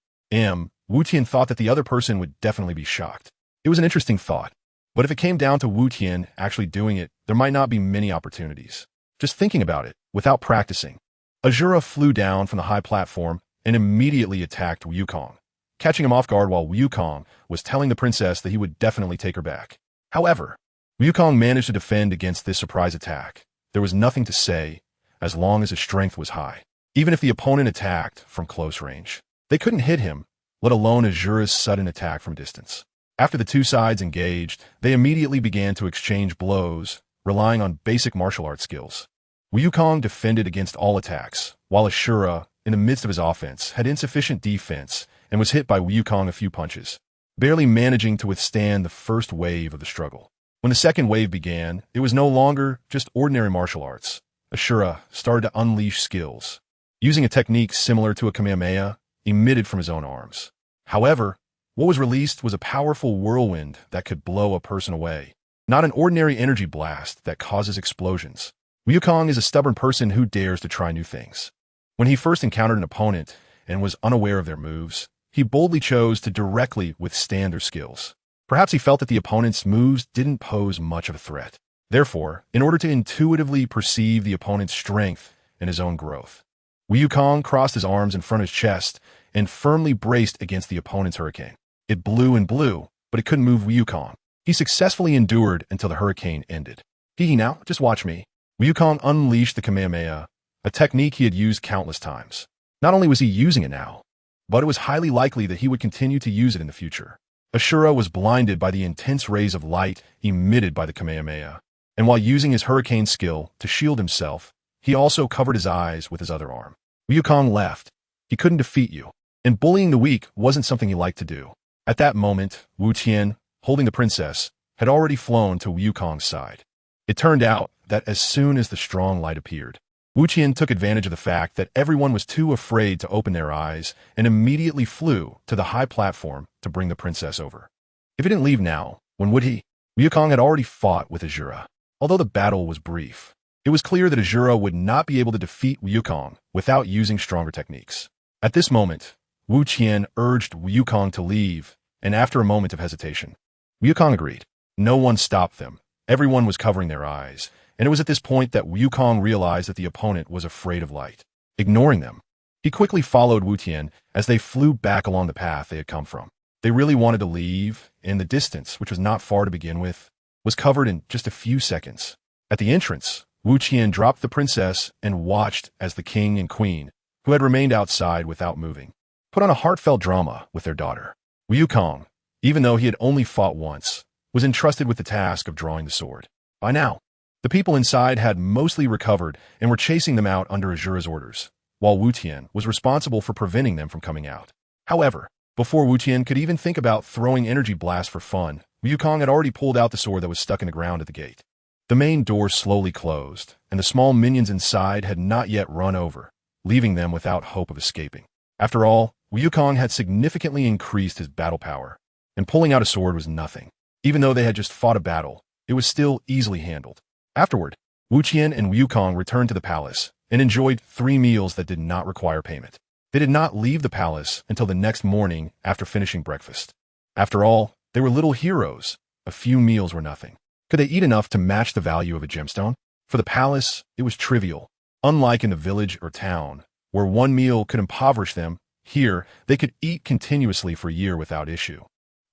Wu Tian thought that the other person would definitely be shocked. It was an interesting thought, but if it came down to Wu Tian actually doing it, there might not be many opportunities. Just thinking about it, without practicing. Azura flew down from the high platform and immediately attacked Wu Yukong, catching him off guard while Wu Yukong was telling the princess that he would definitely take her back. However, Wu Yukong managed to defend against this surprise attack. There was nothing to say, as long as his strength was high. Even if the opponent attacked from close range, they couldn't hit him, let alone Azura's sudden attack from distance. After the two sides engaged, they immediately began to exchange blows, relying on basic martial arts skills. Wukong defended against all attacks, while Ashura, in the midst of his offense, had insufficient defense and was hit by Wukong a few punches, barely managing to withstand the first wave of the struggle. When the second wave began, it was no longer just ordinary martial arts. Ashura started to unleash skills, using a technique similar to a Kamehameha emitted from his own arms. However, what was released was a powerful whirlwind that could blow a person away, not an ordinary energy blast that causes explosions. Wukong is a stubborn person who dares to try new things. When he first encountered an opponent and was unaware of their moves, he boldly chose to directly withstand their skills. Perhaps he felt that the opponent's moves didn't pose much of a threat. Therefore, in order to intuitively perceive the opponent's strength and his own growth, Wukong crossed his arms in front of his chest and firmly braced against the opponent's hurricane. It blew and blew, but it couldn't move Wukong. He successfully endured until the hurricane ended. Now, just watch me. Wukong unleashed the Kamehameha, a technique he had used countless times. Not only was he using it now, but it was highly likely that he would continue to use it in the future. Ashura was blinded by the intense rays of light emitted by the Kamehameha, and while using his hurricane skill to shield himself, he also covered his eyes with his other arm. Wukong left. He couldn't defeat you, and bullying the weak wasn't something he liked to do. At that moment, Wu Tian, holding the princess, had already flown to Wukong's side. It turned out that as soon as the strong light appeared, Wu Tian took advantage of the fact that everyone was too afraid to open their eyes and immediately flew to the high platform to bring the princess over. If he didn't leave now, when would he? Wukong had already fought with Ashura. Although the battle was brief, it was clear that Ashura would not be able to defeat Wukong without using stronger techniques. At this moment, Wu Tian urged Wukong to leave, and after a moment of hesitation, Wukong agreed. No one stopped them. Everyone was covering their eyes, and it was at this point that Wukong realized that the opponent was afraid of light. Ignoring them, he quickly followed Wu Tian as they flew back along the path they had come from. They really wanted to leave, and the distance, which was not far to begin with, was covered in just a few seconds. At the entrance, Wu Tian dropped the princess and watched as the king and queen, who had remained outside without moving, put on a heartfelt drama with their daughter. Wukong, even though he had only fought once, was entrusted with the task of drawing the sword. By now, the people inside had mostly recovered and were chasing them out under Ashura's orders, while Wu Tian was responsible for preventing them from coming out. However, before Wu Tian could even think about throwing energy blasts for fun, Wukong had already pulled out the sword that was stuck in the ground at the gate. The main door slowly closed, and the small minions inside had not yet run over, leaving them without hope of escaping. After all, Wukong had significantly increased his battle power, and pulling out a sword was nothing. Even though they had just fought a battle, it was still easily handled. Afterward, Wu Tian and Wukong returned to the palace and enjoyed 3 meals that did not require payment. They did not leave the palace until the next morning after finishing breakfast. After all, they were little heroes. A few meals were nothing. Could they eat enough to match the value of a gemstone? For the palace, it was trivial. Unlike in the village or town, where one meal could impoverish them, here they could eat continuously for a year without issue.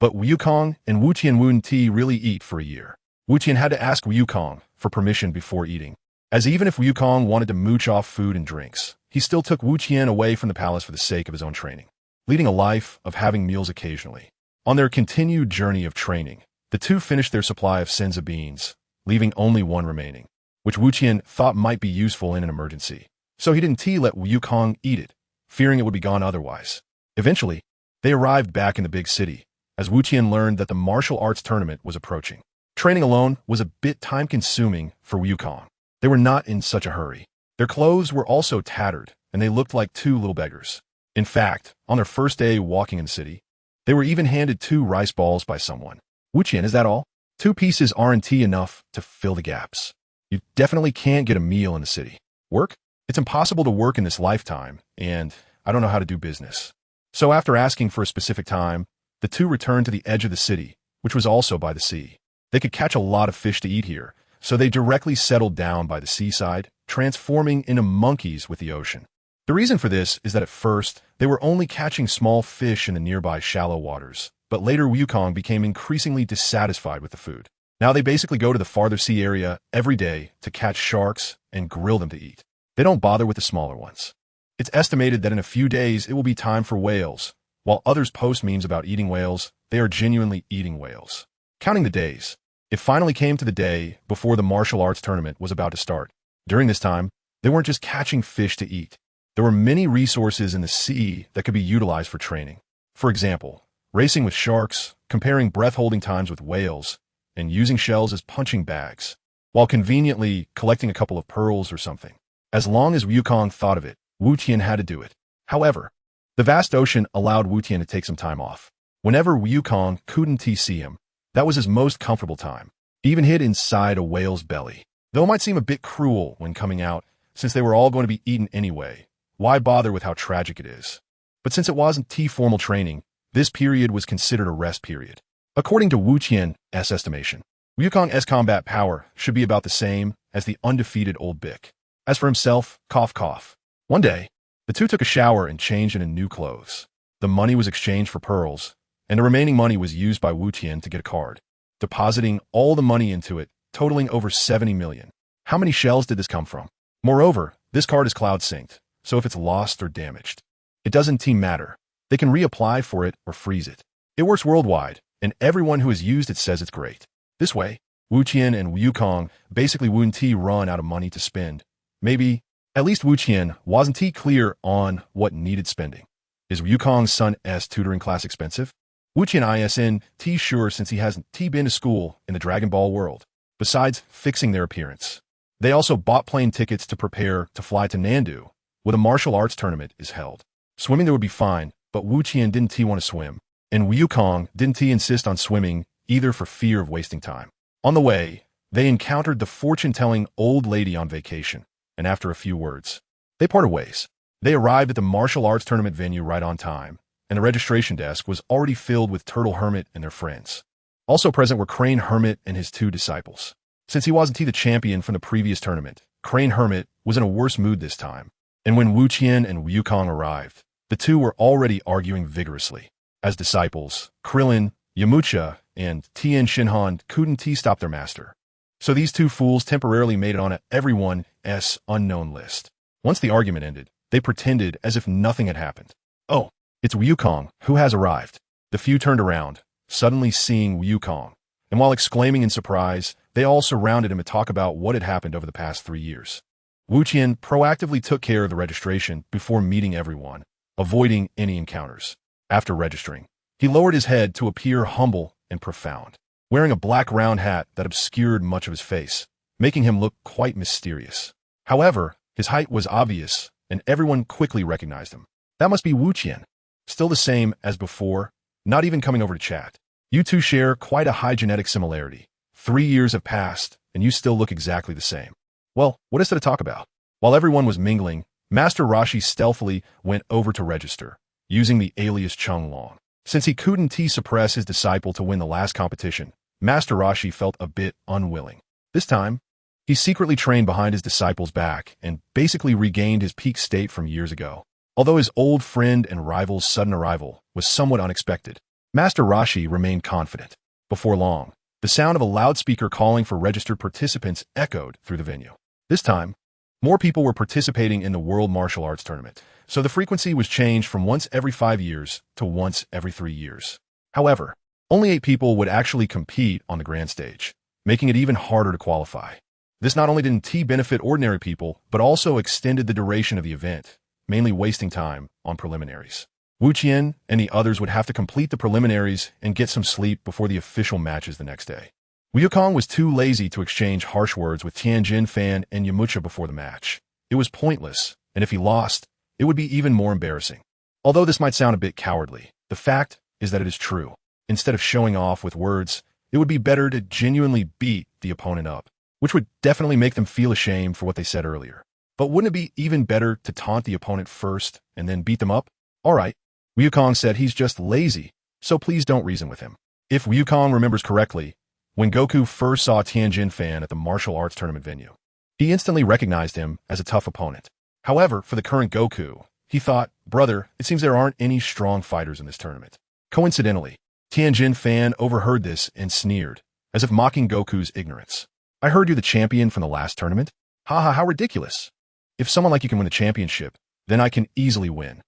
But Wukong and Wu Tian wouldn't really eat for a year. Wu Tian had to ask Wukong for permission before eating, as even if Wukong wanted to mooch off food and drinks, he still took Wu Tian away from the palace for the sake of his own training, leading a life of having meals occasionally. On their continued journey of training, the two finished their supply of senza beans, leaving only one remaining, which Wu Tian thought might be useful in an emergency. So he didn't let Wukong eat it, fearing it would be gone otherwise. Eventually, they arrived back in the big city, as Wu Tian learned that the martial arts tournament was approaching. Training alone was a bit time-consuming for Wukong. They were not in such a hurry. Their clothes were also tattered, and they looked like 2 little beggars. In fact, on their first day walking in the city, they were even handed 2 rice balls by someone. Wu Tian, is that all? 2 pieces aren't enough to fill the gaps. You definitely can't get a meal in the city. Work? It's impossible to work in this lifetime, and I don't know how to do business. So after asking for a specific time, the 2 returned to the edge of the city, which was also by the sea. They could catch a lot of fish to eat here, so they directly settled down by the seaside, transforming into monkeys with the ocean. The reason for this is that at first, they were only catching small fish in the nearby shallow waters, but later Wukong became increasingly dissatisfied with the food. Now they basically go to the farther sea area every day to catch sharks and grill them to eat. They don't bother with the smaller ones. It's estimated that in a few days it will be time for whales. While others post memes about eating whales, they are genuinely eating whales. Counting the days, it finally came to the day before the martial arts tournament was about to start. During this time, they weren't just catching fish to eat. There were many resources in the sea that could be utilized for training. For example, racing with sharks, comparing breath-holding times with whales, and using shells as punching bags, while conveniently collecting a couple of pearls or something. As long as Wukong thought of it, Wu Tian had to do it. However, the vast ocean allowed Wu Tian to take some time off. Whenever Wukong couldn't see him, that was his most comfortable time, even hid inside a whale's belly. Though it might seem a bit cruel when coming out, since they were all going to be eaten anyway, why bother with how tragic it is? But since it wasn't formal training, this period was considered a rest period. According to Wu Tian's estimation, Wukong's combat power should be about the same as the undefeated old Bic. As for himself, cough cough. One day, the two took a shower and changed into new clothes. The money was exchanged for pearls, and the remaining money was used by Wu Tian to get a card, depositing all the money into it, totaling over 70 million. How many shells did this come from? Moreover, this card is cloud synced, so if it's lost or damaged, it doesn't matter. They can reapply for it or freeze it. It works worldwide, and everyone who has used it says it's great. This way, Wu Tian and Wukong basically wouldn't run out of money to spend. Maybe, at least Wu Tian wasn't clear on what needed spending. Is Wukong's son's tutoring class expensive? Wu Tian isn't sure since he hasn't been to school in the Dragon Ball world. Besides fixing their appearance, they also bought plane tickets to prepare to fly to Nandu, where the martial arts tournament is held. Swimming there would be fine, but Wu Tian didn't want to swim, and Wukong didn't insist on swimming either for fear of wasting time. On the way, they encountered the fortune-telling old lady on vacation, and after a few words, they parted ways. They arrived at the martial arts tournament venue right on time, and the registration desk was already filled with Turtle Hermit and their friends. Also present were Crane Hermit and his two disciples. Since he wasn't the champion from the previous tournament, Crane Hermit was in a worse mood this time, and when Wu Tian and Wukong arrived, the two were already arguing vigorously. As disciples, Krillin, Yamcha, and Tien Shinhan couldn't stop their master. So these two fools temporarily made it on everyone's unknown list. Once the argument ended, they pretended as if nothing had happened. Oh, it's Wukong who has arrived. The few turned around, suddenly seeing Wukong, and while exclaiming in surprise, they all surrounded him to talk about what had happened over the past 3 years. Wu Tian proactively took care of the registration before meeting everyone, avoiding any encounters. After registering, he lowered his head to appear humble and profound, wearing a black round hat that obscured much of his face, making him look quite mysterious. However, his height was obvious, and everyone quickly recognized him. That must be Wu Tian. Still the same as before, not even coming over to chat. You two share quite a high genetic similarity. 3 years have passed, and you still look exactly the same. Well, what is there to talk about? While everyone was mingling, Master Rashi stealthily went over to register, using the alias Chung Long. Since he couldn't suppress his disciple to win the last competition, Master Rashi felt a bit unwilling. This time, he secretly trained behind his disciple's back and basically regained his peak state from years ago. Although his old friend and rival's sudden arrival was somewhat unexpected, Master Rashi remained confident. Before long, the sound of a loudspeaker calling for registered participants echoed through the venue. This time, more people were participating in the World Martial Arts Tournament, so the frequency was changed from once every 5 years to once every 3 years. However, only 8 people would actually compete on the grand stage, making it even harder to qualify. This not only didn't benefit ordinary people, but also extended the duration of the event, mainly wasting time on preliminaries. Wu Tian and the others would have to complete the preliminaries and get some sleep before the official matches the next day. Wukong was too lazy to exchange harsh words with Lin Fan and Yamcha before the match. It was pointless, and if he lost, it would be even more embarrassing. Although this might sound a bit cowardly, the fact is that it is true. Instead of showing off with words, it would be better to genuinely beat the opponent up, which would definitely make them feel ashamed for what they said earlier. But wouldn't it be even better to taunt the opponent first and then beat them up? Alright, Wukong said he's just lazy, so please don't reason with him. If Wukong remembers correctly, when Goku first saw Lin Fan at the martial arts tournament venue, he instantly recognized him as a tough opponent. However, for the current Goku, he thought, brother, it seems there aren't any strong fighters in this tournament. Coincidentally, Lin Fan overheard this and sneered, as if mocking Goku's ignorance. I heard you're the champion from the last tournament? Haha, how ridiculous. If someone like you can win the championship, then I can easily win.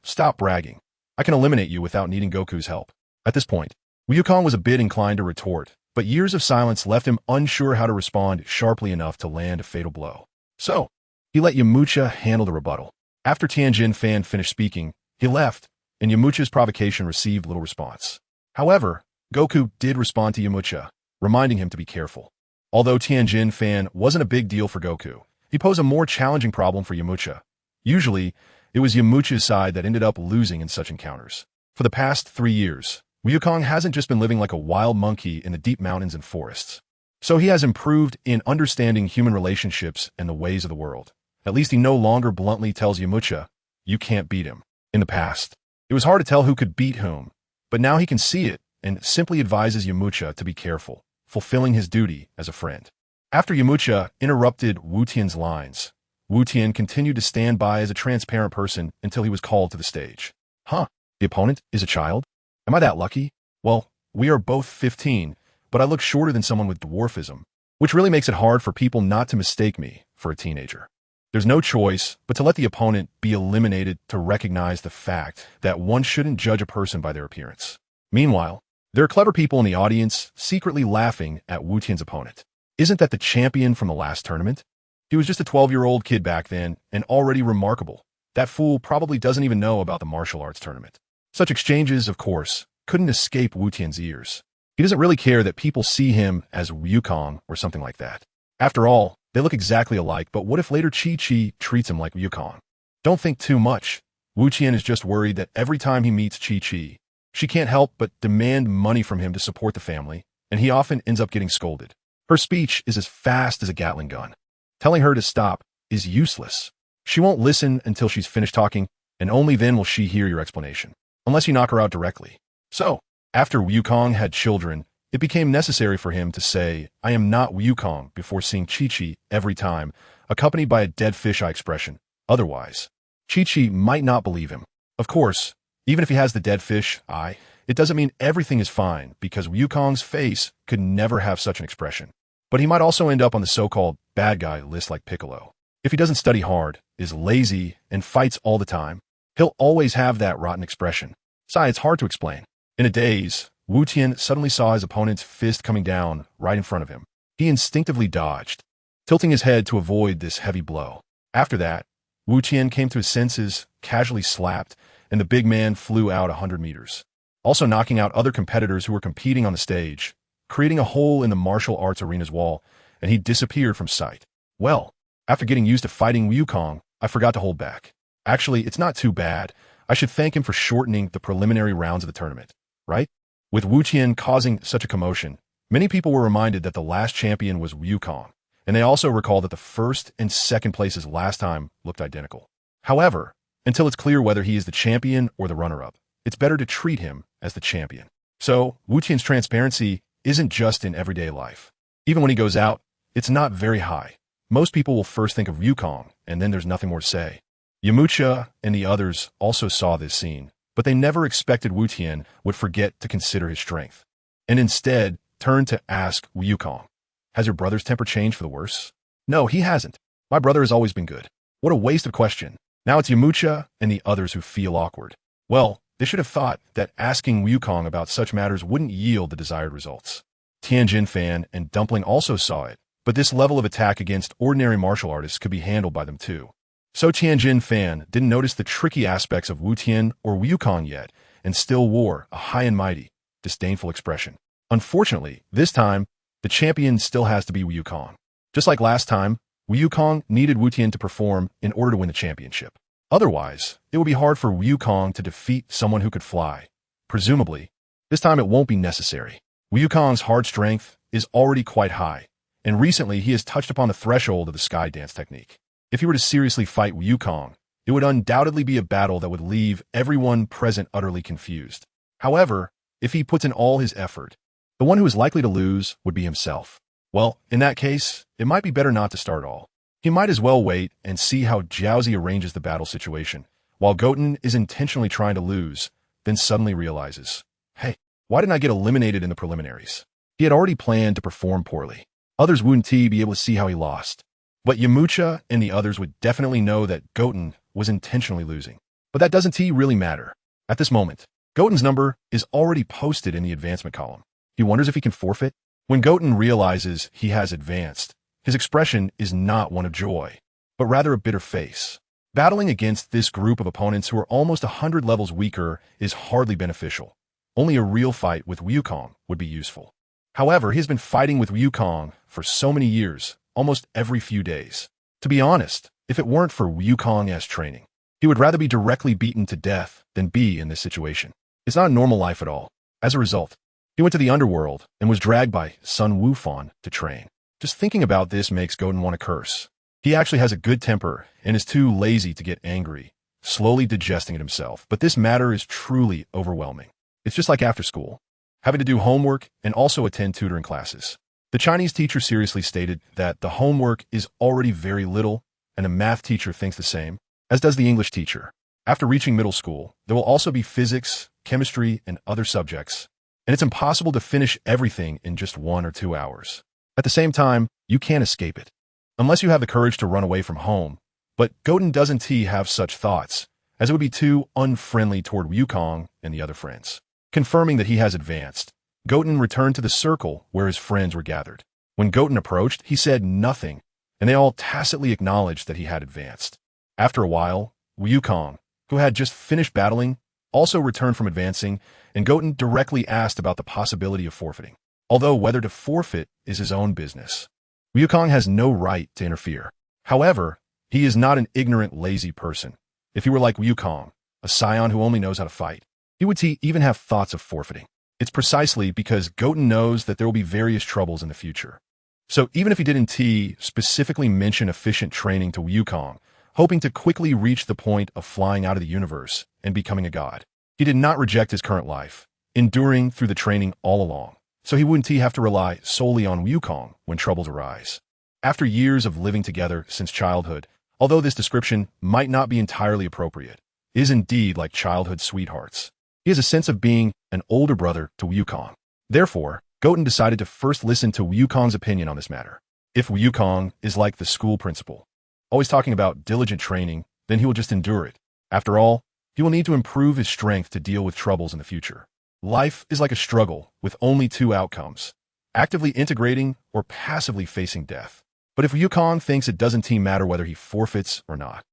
Stop bragging. I can eliminate you without needing Goku's help. At this point, Wukong was a bit inclined to retort, but years of silence left him unsure how to respond sharply enough to land a fatal blow. So, he let Yamcha handle the rebuttal. After Lin Fan finished speaking, he left, and Yamcha's provocation received little response. However, Goku did respond to Yamcha, reminding him to be careful. Although Lin Fan wasn't a big deal for Goku, he posed a more challenging problem for Yamcha. Usually, it was Yamcha's side that ended up losing in such encounters. For the past 3 years, Wukong hasn't just been living like a wild monkey in the deep mountains and forests. So he has improved in understanding human relationships and the ways of the world. At least he no longer bluntly tells Yamcha, "You can't beat him." In the past, it was hard to tell who could beat whom, but now he can see it and simply advises Yamcha to be careful, fulfilling his duty as a friend. After Yamcha interrupted Wu Tian's lines, Wu Tian continued to stand by as a transparent person until he was called to the stage. Huh, the opponent is a child? Am I that lucky? Well, we are both 15, but I look shorter than someone with dwarfism, which really makes it hard for people not to mistake me for a teenager. There's no choice but to let the opponent be eliminated to recognize the fact that one shouldn't judge a person by their appearance. Meanwhile, there are clever people in the audience secretly laughing at Wu Tian's opponent. Isn't that the champion from the last tournament? He was just a 12-year-old kid back then and already remarkable. That fool probably doesn't even know about the martial arts tournament. Such exchanges, of course, couldn't escape Wu Tian's ears. He doesn't really care that people see him as Wukong or something like that. After all, they look exactly alike, but what if later Chi-Chi treats him like Wukong? Don't think too much. Wu Tian is just worried that every time he meets Chi-Chi, she can't help but demand money from him to support the family, and he often ends up getting scolded. Her speech is as fast as a Gatling gun. Telling her to stop is useless. She won't listen until she's finished talking, and only then will she hear your explanation, unless you knock her out directly. So, after Wukong had children, it became necessary for him to say, "I am not Wukong," before seeing Chi-Chi every time, accompanied by a dead fisheye expression. Otherwise, Chi-Chi might not believe him. Of course, even if he has the dead fish eye, it doesn't mean everything is fine, because Wukong's face could never have such an expression. But he might also end up on the so-called bad guy list like Piccolo. If he doesn't study hard, is lazy, and fights all the time, he'll always have that rotten expression. Besides, it's hard to explain. In a daze, Wu Tian suddenly saw his opponent's fist coming down right in front of him. He instinctively dodged, tilting his head to avoid this heavy blow. After that, Wu Tian came to his senses, casually slapped, and the big man flew out 100 meters, also knocking out other competitors who were competing on the stage, creating a hole in the martial arts arena's wall, and he disappeared from sight. Well, after getting used to fighting Wukong, I forgot to hold back. Actually, it's not too bad. I should thank him for shortening the preliminary rounds of the tournament, right? With Wu Tian causing such a commotion, many people were reminded that the last champion was Wukong, and they also recall that the first and second places last time looked identical. However, until it's clear whether he is the champion or the runner-up, it's better to treat him as the champion. So, Wu Tian's transparency isn't just in everyday life. Even when he goes out, it's not very high. Most people will first think of Wukong, and then there's nothing more to say. Yamcha and the others also saw this scene, but they never expected Wu Tian would forget to consider his strength, and instead turned to ask Wukong, "Has your brother's temper changed for the worse?" "No, he hasn't. My brother has always been good." What a waste of question. Now it's Yamcha and the others who feel awkward. Well, they should have thought that asking Wukong about such matters wouldn't yield the desired results. Lin Fan and Dumpling also saw it, but this level of attack against ordinary martial artists could be handled by them too. So Lin Fan didn't notice the tricky aspects of Wu Tian or Wukong yet, and still wore a high and mighty, disdainful expression. Unfortunately, this time, the champion still has to be Wukong. Just like last time, Wukong needed Wu Tian to perform in order to win the championship. Otherwise, it would be hard for Wukong to defeat someone who could fly. Presumably, this time it won't be necessary. Wukong's hard strength is already quite high, and recently he has touched upon the threshold of the sky dance technique. If he were to seriously fight Wukong, it would undoubtedly be a battle that would leave everyone present utterly confused. However, if he puts in all his effort, the one who is likely to lose would be himself. Well, in that case, it might be better not to start all. He might as well wait and see how Jiaozi arranges the battle situation, while Goten is intentionally trying to lose, then suddenly realizes, hey, why didn't I get eliminated in the preliminaries? He had already planned to perform poorly. Others wouldn't be able to see how he lost. But Yamcha and the others would definitely know that Goten was intentionally losing. But that doesn't really matter. At this moment, Goten's number is already posted in the advancement column. He wonders if he can forfeit. When Goten realizes he has advanced, his expression is not one of joy, but rather a bitter face. Battling against this group of opponents who are almost 100 levels weaker is hardly beneficial. Only a real fight with Wukong would be useful. However, he has been fighting with Wukong for so many years, almost every few days. To be honest, if it weren't for Wukong's training, he would rather be directly beaten to death than be in this situation. It's not a normal life at all. As a result, he went to the underworld and was dragged by Sun Wukong to train. Just thinking about this makes Goten want to curse. He actually has a good temper and is too lazy to get angry, slowly digesting it himself. But this matter is truly overwhelming. It's just like after school, having to do homework and also attend tutoring classes. The Chinese teacher seriously stated that the homework is already very little, and the math teacher thinks the same, as does the English teacher. After reaching middle school, there will also be physics, chemistry, and other subjects, and it's impossible to finish everything in just 1 or 2 hours. At the same time, you can't escape it, unless you have the courage to run away from home. But Goten doesn't have such thoughts, as it would be too unfriendly toward Wukong and the other friends. Confirming that he has advanced, Goten returned to the circle where his friends were gathered. When Goten approached, he said nothing, and they all tacitly acknowledged that he had advanced. After a while, Wukong, who had just finished battling, also returned from advancing, and Goten directly asked about the possibility of forfeiting. Although whether to forfeit is his own business, Wukong has no right to interfere. However, he is not an ignorant, lazy person. If he were like Wukong, a scion who only knows how to fight, he would even have thoughts of forfeiting. It's precisely because Goten knows that there will be various troubles in the future. So even if he didn't specifically mention efficient training to Wukong, hoping to quickly reach the point of flying out of the universe and becoming a god, he did not reject his current life, enduring through the training all along. So he wouldn't have to rely solely on Wukong when troubles arise. After years of living together since childhood, although this description might not be entirely appropriate, it is indeed like childhood sweethearts. He has a sense of being an older brother to Wukong. Therefore, Goten decided to first listen to Wukong's opinion on this matter. If Wukong is like the school principal, always talking about diligent training, then he will just endure it. After all, he will need to improve his strength to deal with troubles in the future. Life is like a struggle with only 2 outcomes, actively integrating or passively facing death. But if Wukong thinks it doesn't matter whether he forfeits or not,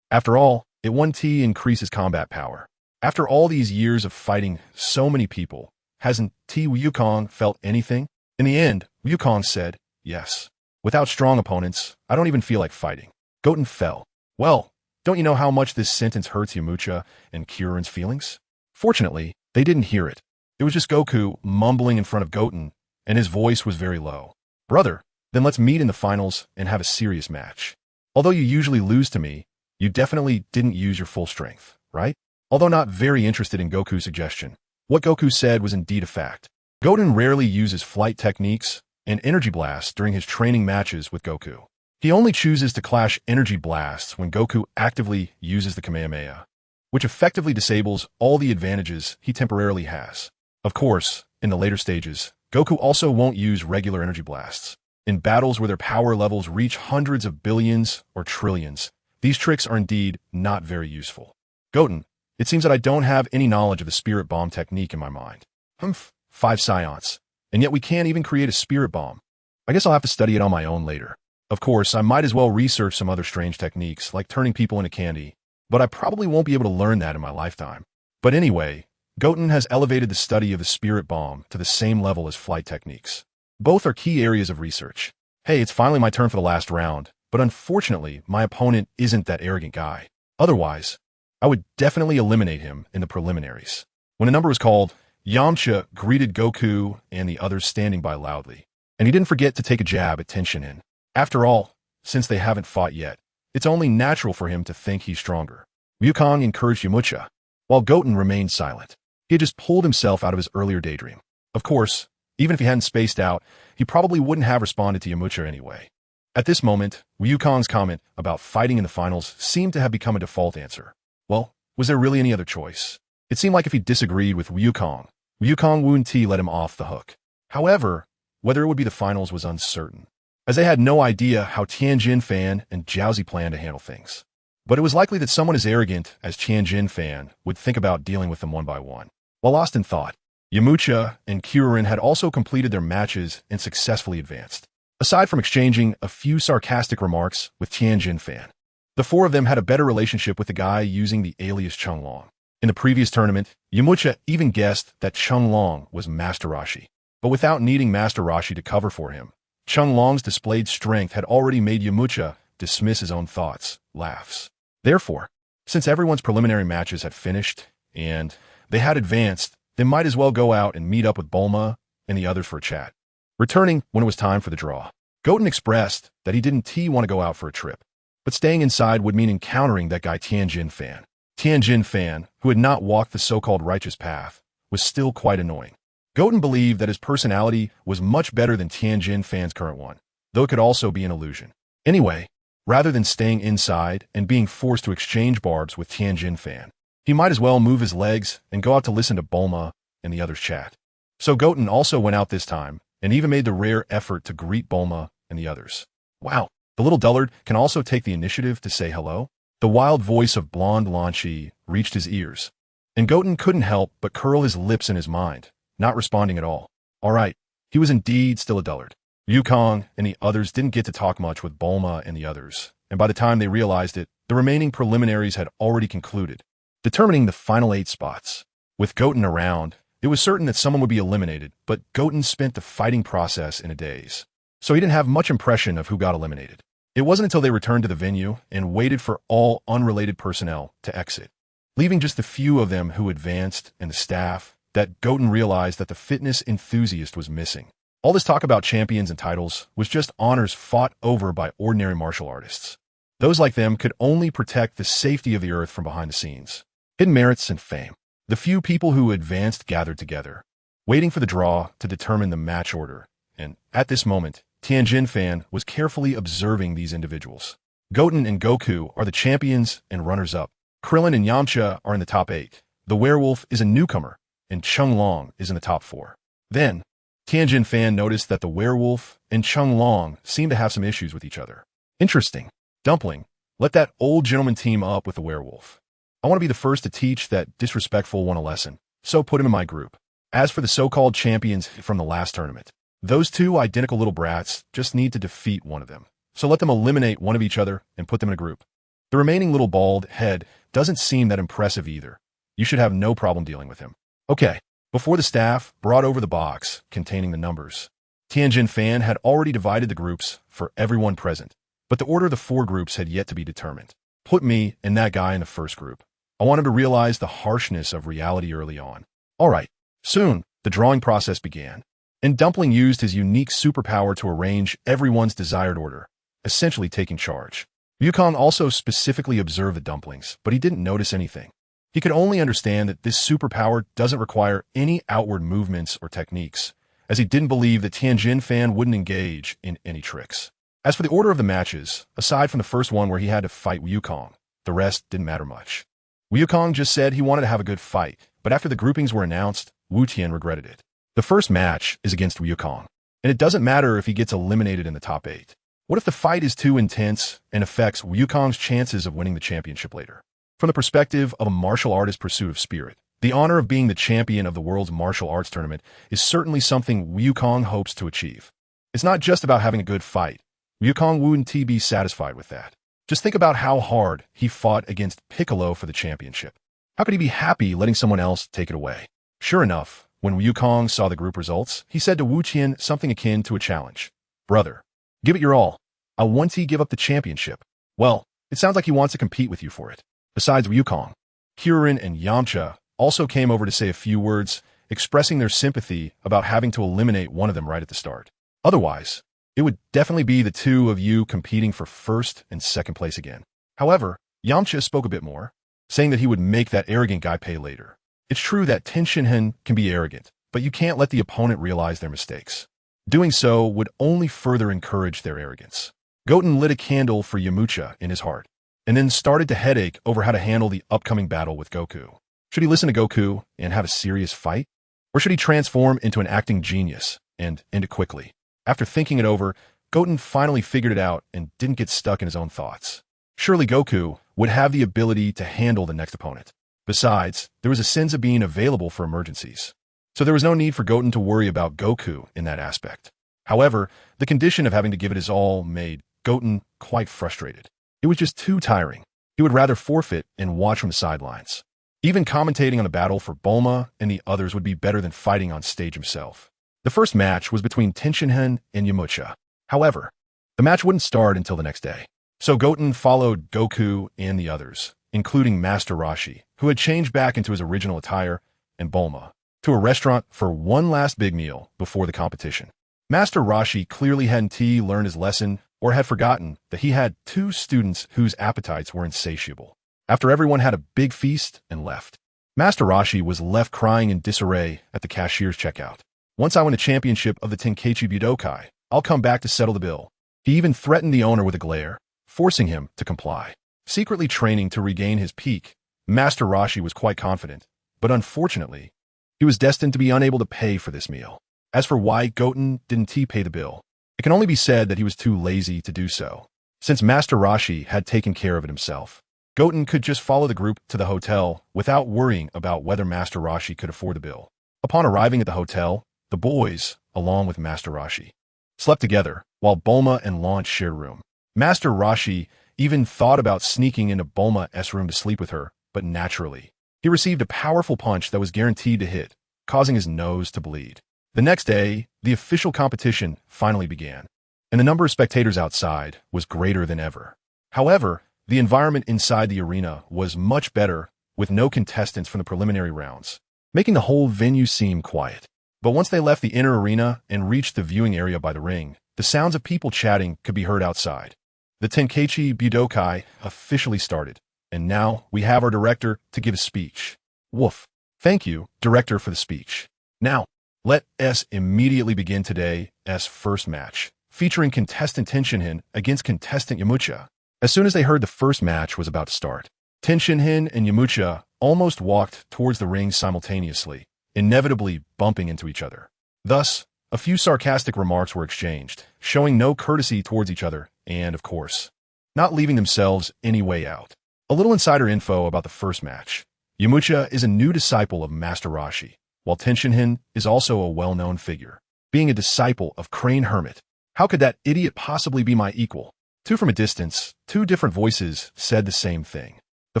after all, it won't increase his combat power. After all these years of fighting so many people, hasn't Wukong felt anything? In the end, Wukong said, yes. Without strong opponents, I don't even feel like fighting. Goten fell. Well, don't you know how much this sentence hurts Yamcha and Kuririn's feelings? Fortunately, they didn't hear it. It was just Goku mumbling in front of Goten, and his voice was very low. Brother, then let's meet in the finals and have a serious match. Although you usually lose to me, you definitely didn't use your full strength, right? Although not very interested in Goku's suggestion, what Goku said was indeed a fact. Goten rarely uses flight techniques and energy blasts during his training matches with Goku. He only chooses to clash energy blasts when Goku actively uses the Kamehameha, which effectively disables all the advantages he temporarily has. Of course, in the later stages, Goku also won't use regular energy blasts. In battles where their power levels reach hundreds of billions or trillions, these tricks are indeed not very useful. Goten, it seems that I don't have any knowledge of the spirit bomb technique in my mind. 5 scions, and yet we can't even create a spirit bomb. I guess I'll have to study it on my own later. Of course, I might as well research some other strange techniques, like turning people into candy, but I probably won't be able to learn that in my lifetime. But anyway, Goten has elevated the study of the spirit bomb to the same level as flight techniques. Both are key areas of research. Hey, it's finally my turn for the last round, but unfortunately, my opponent isn't that arrogant guy. Otherwise, I would definitely eliminate him in the preliminaries. When a number was called, Yamcha greeted Goku and the others standing by loudly, and he didn't forget to take a jab at Tenshinhan. After all, since they haven't fought yet, it's only natural for him to think he's stronger. Wukong encouraged Yamcha, while Goten remained silent. He had just pulled himself out of his earlier daydream. Of course, even if he hadn't spaced out, he probably wouldn't have responded to Yamcha anyway. At this moment, Wukong's comment about fighting in the finals seemed to have become a default answer. Well, was there really any other choice? It seemed like if he disagreed with Wukong wouldn't let him off the hook. However, whether it would be the finals was uncertain, as they had no idea how Lin Fan and Jiaozi planned to handle things. But it was likely that someone as arrogant as Lin Fan would think about dealing with them one by one. While lost in thought, Yamcha and Kuririn had also completed their matches and successfully advanced. Aside from exchanging a few sarcastic remarks with Lin Fan, the four of them had a better relationship with the guy using the alias Chunglong. In the previous tournament, Yamcha even guessed that Chunglong was Master Roshi. But without needing Master Roshi to cover for him, Chunglong's displayed strength had already made Yamcha dismiss his own thoughts, laughs. Therefore, since everyone's preliminary matches had finished and they had advanced, they might as well go out and meet up with Bulma and the others for a chat. Returning when it was time for the draw, Goten expressed that he didn't want to go out for a trip, but staying inside would mean encountering that guy Lin Fan. Lin Fan, who had not walked the so-called righteous path, was still quite annoying. Goten believed that his personality was much better than Lin Fan's current one, though it could also be an illusion. Anyway, rather than staying inside and being forced to exchange barbs with Lin Fan, he might as well move his legs and go out to listen to Bulma and the others chat. So Goten also went out this time and even made the rare effort to greet Bulma and the others. Wow, the little dullard can also take the initiative to say hello? The wild voice of blonde Lan Chi reached his ears, and Goten couldn't help but curl his lips in his mind, not responding at all. All right, he was indeed still a dullard. Wukong and the others didn't get to talk much with Bulma and the others, and by the time they realized it, the remaining preliminaries had already concluded, determining the final 8 spots. With Goten around, it was certain that someone would be eliminated, but Goten spent the fighting process in a daze, so he didn't have much impression of who got eliminated. It wasn't until they returned to the venue and waited for all unrelated personnel to exit, leaving just the few of them who advanced and the staff, that Goten realized that the fitness enthusiast was missing. All this talk about champions and titles was just honors fought over by ordinary martial artists. Those like them could only protect the safety of the earth from behind the scenes. Hidden merits and fame. The few people who advanced gathered together, waiting for the draw to determine the match order, and at this moment, Lin Fan was carefully observing these individuals. Goten and Goku are the champions and runners-up. Krillin and Yamcha are in the top 8. The werewolf is a newcomer, and Chunglong is in the top 4. Then, Lin Fan noticed that the werewolf and Chunglong seemed to have some issues with each other. Interesting. Dumpling, let that old gentleman team up with the werewolf. I want to be the first to teach that disrespectful one a lesson, so put him in my group. As for the so-called champions from the last tournament, those 2 identical little brats just need to defeat one of them, so let them eliminate one of each other and put them in a group. The remaining little bald head doesn't seem that impressive either. You should have no problem dealing with him. Okay, before the staff brought over the box containing the numbers, Lin Fan had already divided the groups for everyone present, but the order of the 4 groups had yet to be determined. Put me and that guy in the first group. I want him to realize the harshness of reality early on. All right, soon, the drawing process began, and Dumpling used his unique superpower to arrange everyone's desired order, essentially taking charge. Wukong also specifically observed the dumplings, but he didn't notice anything. He could only understand that this superpower doesn't require any outward movements or techniques, as he didn't believe that Lin Fan wouldn't engage in any tricks. As for the order of the matches, aside from the first one where he had to fight Wukong, the rest didn't matter much. Wukong just said he wanted to have a good fight, but after the groupings were announced, Wu Tian regretted it. The first match is against Wukong, and it doesn't matter if he gets eliminated in the top 8. What if the fight is too intense and affects Wukong's chances of winning the championship later? From the perspective of a martial artist's pursuit of spirit, the honor of being the champion of the world's martial arts tournament is certainly something Wukong hopes to achieve. It's not just about having a good fight. Wukong wouldn't be satisfied with that. Just think about how hard he fought against Piccolo for the championship. How could he be happy letting someone else take it away? Sure enough, when Wukong saw the group results, he said to Wu Tian something akin to a challenge. Brother, give it your all. I want to give up the championship. Well, it sounds like he wants to compete with you for it. Besides Wukong, Kuririn and Yamcha also came over to say a few words, expressing their sympathy about having to eliminate one of them right at the start. Otherwise, it would definitely be the 2 of you competing for first and second place again. However, Yamcha spoke a bit more, saying that he would make that arrogant guy pay later. It's true that Tenshinhan can be arrogant, but you can't let the opponent realize their mistakes. Doing so would only further encourage their arrogance. Goten lit a candle for Yamcha in his heart, and then started to headache over how to handle the upcoming battle with Goku. Should he listen to Goku and have a serious fight? Or should he transform into an acting genius and end it quickly? After thinking it over, Goten finally figured it out and didn't get stuck in his own thoughts. Surely Goku would have the ability to handle the next opponent. Besides, there was a sense of being available for emergencies. So there was no need for Goten to worry about Goku in that aspect. However, the condition of having to give it his all made Goten quite frustrated. It was just too tiring. He would rather forfeit and watch from the sidelines. Even commentating on the battle for Bulma and the others would be better than fighting on stage himself. The first match was between Tenshinhan and Yamcha. However, the match wouldn't start until the next day. So Goten followed Goku and the others, including Master Roshi, who had changed back into his original attire, and Bulma, to a restaurant for one last big meal before the competition. Master Roshi clearly hadn't learned his lesson or had forgotten that he had two students whose appetites were insatiable. After everyone had a big feast and left, Master Roshi was left crying in disarray at the cashier's checkout. Once I win a championship of the Tenkaichi Budokai, I'll come back to settle the bill. He even threatened the owner with a glare, forcing him to comply. Secretly training to regain his peak, Master Roshi was quite confident, but unfortunately, he was destined to be unable to pay for this meal. As for why Goten didn't pay the bill, it can only be said that he was too lazy to do so. Since Master Roshi had taken care of it himself, Goten could just follow the group to the hotel without worrying about whether Master Roshi could afford the bill. Upon arriving at the hotel, the boys, along with Master Roshi, slept together while Bulma and Launch shared a room. Master Roshi even thought about sneaking into Bulma's room to sleep with her, but naturally, he received a powerful punch that was guaranteed to hit, causing his nose to bleed. The next day, the official competition finally began, and the number of spectators outside was greater than ever. However, the environment inside the arena was much better, with no contestants from the preliminary rounds, making the whole venue seem quiet. But once they left the inner arena and reached the viewing area by the ring, the sounds of people chatting could be heard outside. The Tenkaichi Budokai officially started, and now we have our director to give a speech. Woof. Thank you, director, for the speech. Now, let us immediately begin today's first match, featuring contestant Tenshinhan against contestant Yamcha. As soon as they heard the first match was about to start, Tenshinhan and Yamcha almost walked towards the ring simultaneously, inevitably bumping into each other. Thus, a few sarcastic remarks were exchanged, showing no courtesy towards each other and, of course, not leaving themselves any way out. A little insider info about the first match. Yamcha is a new disciple of Master Roshi, while Tenshinhan is also a well-known figure. Being a disciple of Crane Hermit, how could that idiot possibly be my equal? Two from a distance, two different voices said the same thing. The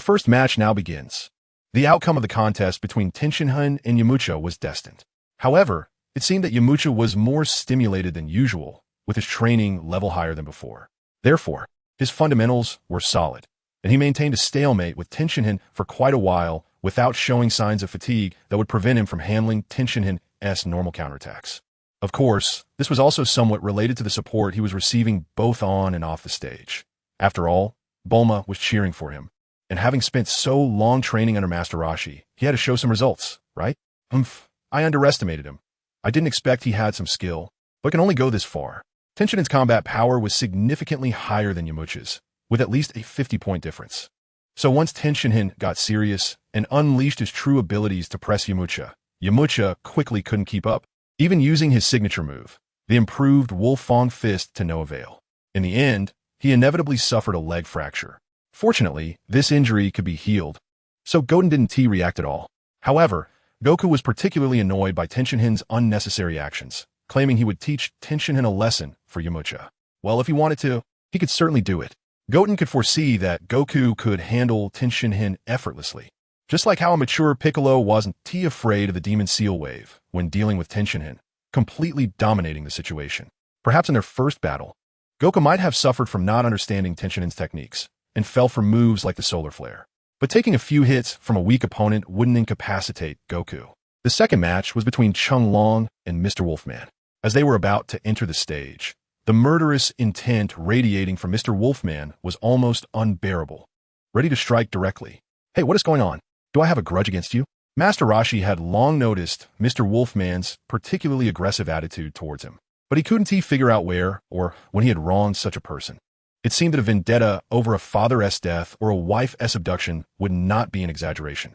first match now begins. The outcome of the contest between Tenshinhan and Yamcha was destined. However, it seemed that Yamcha was more stimulated than usual, with his training level higher than before. Therefore, his fundamentals were solid, and he maintained a stalemate with Tenshinhan for quite a while without showing signs of fatigue that would prevent him from handling Tenshinhan's normal counterattacks. Of course, this was also somewhat related to the support he was receiving both on and off the stage. After all, Bulma was cheering for him, and having spent so long training under Master Roshi, he had to show some results, right? I underestimated him. I didn't expect he had some skill, but can only go this far. Tenshinhan's combat power was significantly higher than Yamcha's, with at least a 50-point difference. So once Tenshinhan got serious and unleashed his true abilities to press Yamcha quickly couldn't keep up, even using his signature move, the improved Wolfang Fist, to no avail. In the end, he inevitably suffered a leg fracture. Fortunately, this injury could be healed, so Goten didn't react at all. However, Goku was particularly annoyed by Tenshinhan's unnecessary actions, claiming he would teach Tenshinhan a lesson for Yamcha. Well, if he wanted to, he could certainly do it. Goten could foresee that Goku could handle Tenshinhan effortlessly, just like how a mature Piccolo wasn't afraid of the Demon Seal Wave when dealing with Tenshinhan, completely dominating the situation. Perhaps in their first battle, Goku might have suffered from not understanding Tenshinhan's techniques and fell for moves like the Solar Flare. But taking a few hits from a weak opponent wouldn't incapacitate Goku. The second match was between Chung Long and Mr. Wolfman. As they were about to enter the stage, the murderous intent radiating from Mr. Wolfman was almost unbearable, ready to strike directly. Hey, what is going on? Do I have a grudge against you? Master Roshi had long noticed Mr. Wolfman's particularly aggressive attitude towards him, but he couldn't figure out where or when he had wronged such a person. It seemed that a vendetta over a father's death or a wife's abduction would not be an exaggeration.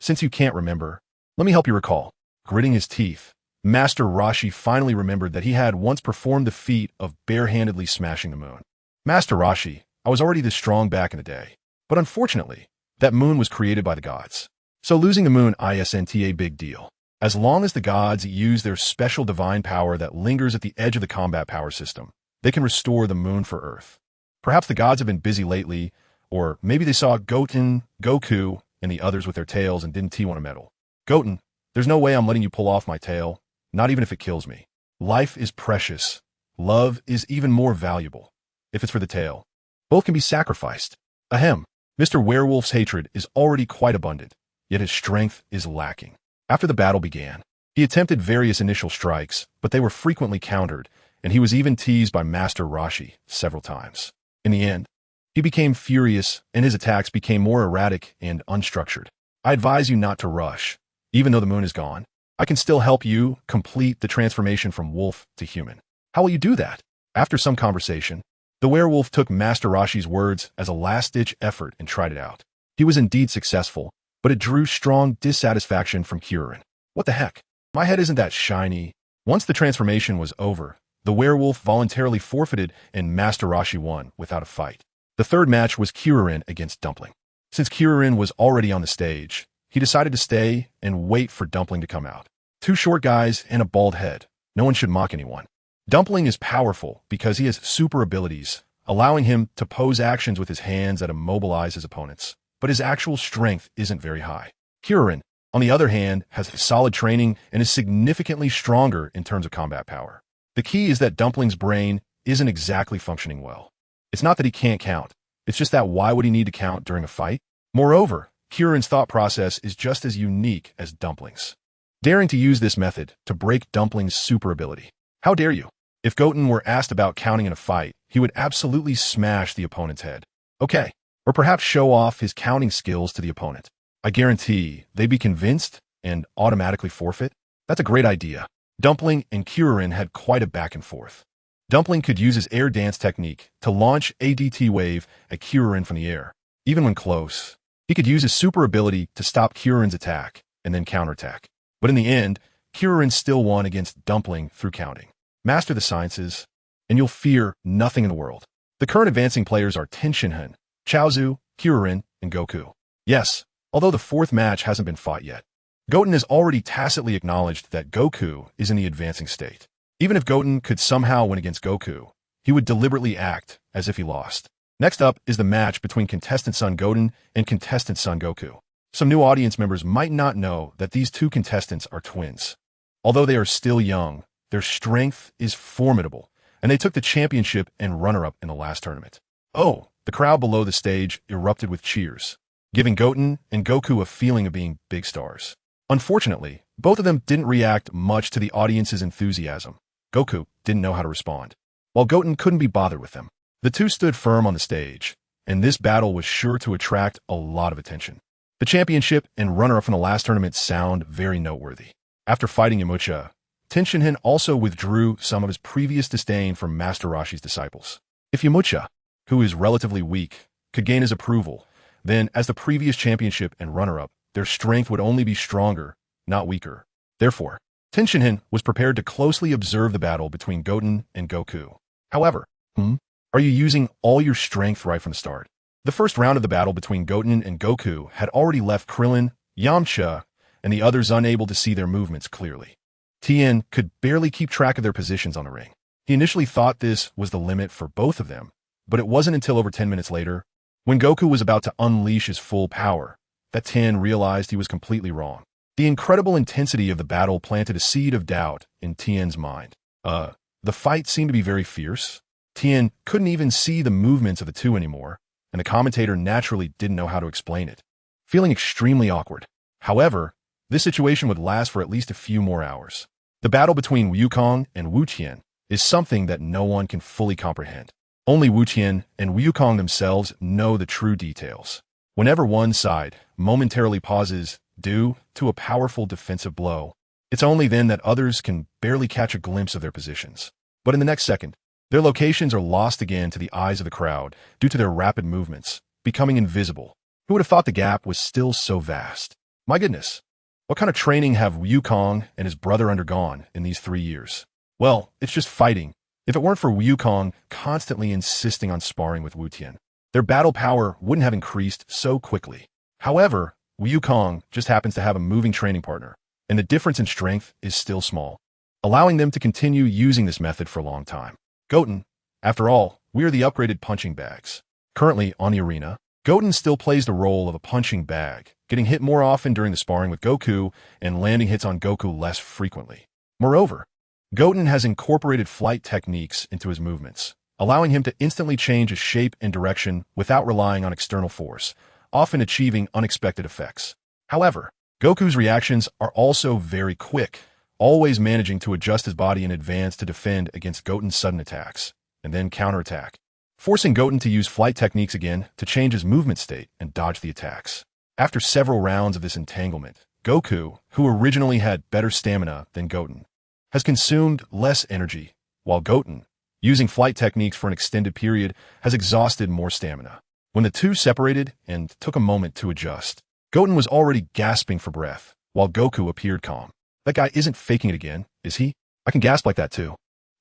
Since you can't remember, let me help you recall. Gritting his teeth, Master Roshi finally remembered that he had once performed the feat of barehandedly smashing the moon. Master Roshi, I was already this strong back in the day. But unfortunately, that moon was created by the gods. So losing the moon isn't a big deal. As long as the gods use their special divine power that lingers at the edge of the combat power system, they can restore the moon for Earth. Perhaps the gods have been busy lately, or maybe they saw Goten, Goku, and the others with their tails and didn't want to meddle. Goten, there's no way I'm letting you pull off my tail, not even if it kills me. Life is precious. Love is even more valuable. If it's for the tail, both can be sacrificed. Ahem. Mr. Werewolf's hatred is already quite abundant, yet his strength is lacking. After the battle began, he attempted various initial strikes, but they were frequently countered, and he was even teased by Master Roshi several times. In the end, he became furious, and his attacks became more erratic and unstructured. I advise you not to rush. Even though the moon is gone, I can still help you complete the transformation from wolf to human. How will you do that? After some conversation, the werewolf took Master Roshi's words as a last-ditch effort and tried it out. He was indeed successful, but it drew strong dissatisfaction from Kiririn. What the heck? My head isn't that shiny. Once the transformation was over, the werewolf voluntarily forfeited and Master Roshi won without a fight. The third match was Kiririn against Dumpling. Since Kiririn was already on the stage, he decided to stay and wait for Dumpling to come out. Two short guys and a bald head. No one should mock anyone. Dumpling is powerful because he has super abilities, allowing him to pose actions with his hands that immobilize his opponents. But his actual strength isn't very high. Kiririn, on the other hand, has solid training and is significantly stronger in terms of combat power. The key is that Dumpling's brain isn't exactly functioning well. It's not that he can't count. It's just that why would he need to count during a fight? Moreover, Kiririn's thought process is just as unique as Dumpling's. Daring to use this method to break Dumpling's super ability. How dare you? If Goten were asked about counting in a fight, he would absolutely smash the opponent's head. Okay, or perhaps show off his counting skills to the opponent. I guarantee they'd be convinced and automatically forfeit. That's a great idea. Dumpling and Kiririn had quite a back and forth. Dumpling could use his air dance technique to launch a DT wave at Kiririn from the air. Even when close, he could use his super ability to stop Kiririn's attack and then counterattack. But in the end, Kiririn still won against Dumpling through counting. Master the sciences, and you'll fear nothing in the world. The current advancing players are Tenshinhan, Chaozu, Kiririn, and Goku. Yes, although the fourth match hasn't been fought yet. Goten has already tacitly acknowledged that Goku is in the advancing state. Even if Goten could somehow win against Goku, he would deliberately act as if he lost. Next up is the match between contestant Sun Goten and contestant Sun Goku. Some new audience members might not know that these two contestants are twins. Although they are still young, their strength is formidable, and they took the championship and runner-up in the last tournament. Oh, the crowd below the stage erupted with cheers, giving Goten and Goku a feeling of being big stars. Unfortunately, both of them didn't react much to the audience's enthusiasm. Goku didn't know how to respond, while Goten couldn't be bothered with them. The two stood firm on the stage, and this battle was sure to attract a lot of attention. The championship and runner-up from the last tournament sound very noteworthy. After fighting Yamucha, Tenshinhan also withdrew some of his previous disdain from Master Roshi's disciples. If Yamucha, who is relatively weak, could gain his approval, then as the previous championship and runner-up, their strength would only be stronger, not weaker. Therefore, Tenshinhan was prepared to closely observe the battle between Goten and Goku. However, are you using all your strength right from the start? The first round of the battle between Goten and Goku had already left Krillin, Yamcha, and the others unable to see their movements clearly. Tien could barely keep track of their positions on the ring. He initially thought this was the limit for both of them, but it wasn't until over 10 minutes later, when Goku was about to unleash his full power, that Tien realized he was completely wrong. The incredible intensity of the battle planted a seed of doubt in Tien's mind. The fight seemed to be very fierce. Tien couldn't even see the movements of the two anymore, and the commentator naturally didn't know how to explain it, feeling extremely awkward. However, this situation would last for at least a few more hours. The battle between Wukong and Wu Qian is something that no one can fully comprehend. Only Wu Qian and Wukong themselves know the true details. Whenever one side momentarily pauses due to a powerful defensive blow, it's only then that others can barely catch a glimpse of their positions. But in the next second, their locations are lost again to the eyes of the crowd due to their rapid movements, becoming invisible. Who would have thought the gap was still so vast? My goodness, what kind of training have Wukong and his brother undergone in these 3 years? Well, it's just fighting. If it weren't for Wukong constantly insisting on sparring with Wu Tian, their battle power wouldn't have increased so quickly. However, Wukong just happens to have a moving training partner, and the difference in strength is still small, allowing them to continue using this method for a long time. Goten, after all, we are the upgraded punching bags. Currently on the arena, Goten still plays the role of a punching bag, getting hit more often during the sparring with Goku and landing hits on Goku less frequently. Moreover, Goten has incorporated flight techniques into his movements, allowing him to instantly change his shape and direction without relying on external force, often achieving unexpected effects. However, Goku's reactions are also very quick, always managing to adjust his body in advance to defend against Goten's sudden attacks, and then counterattack, forcing Goten to use flight techniques again to change his movement state and dodge the attacks. After several rounds of this entanglement, Goku, who originally had better stamina than Goten, has consumed less energy, while Goten, using flight techniques for an extended period, has exhausted more stamina. When the two separated and took a moment to adjust, Goten was already gasping for breath, while Goku appeared calm. That guy isn't faking it again, is he? I can gasp like that too.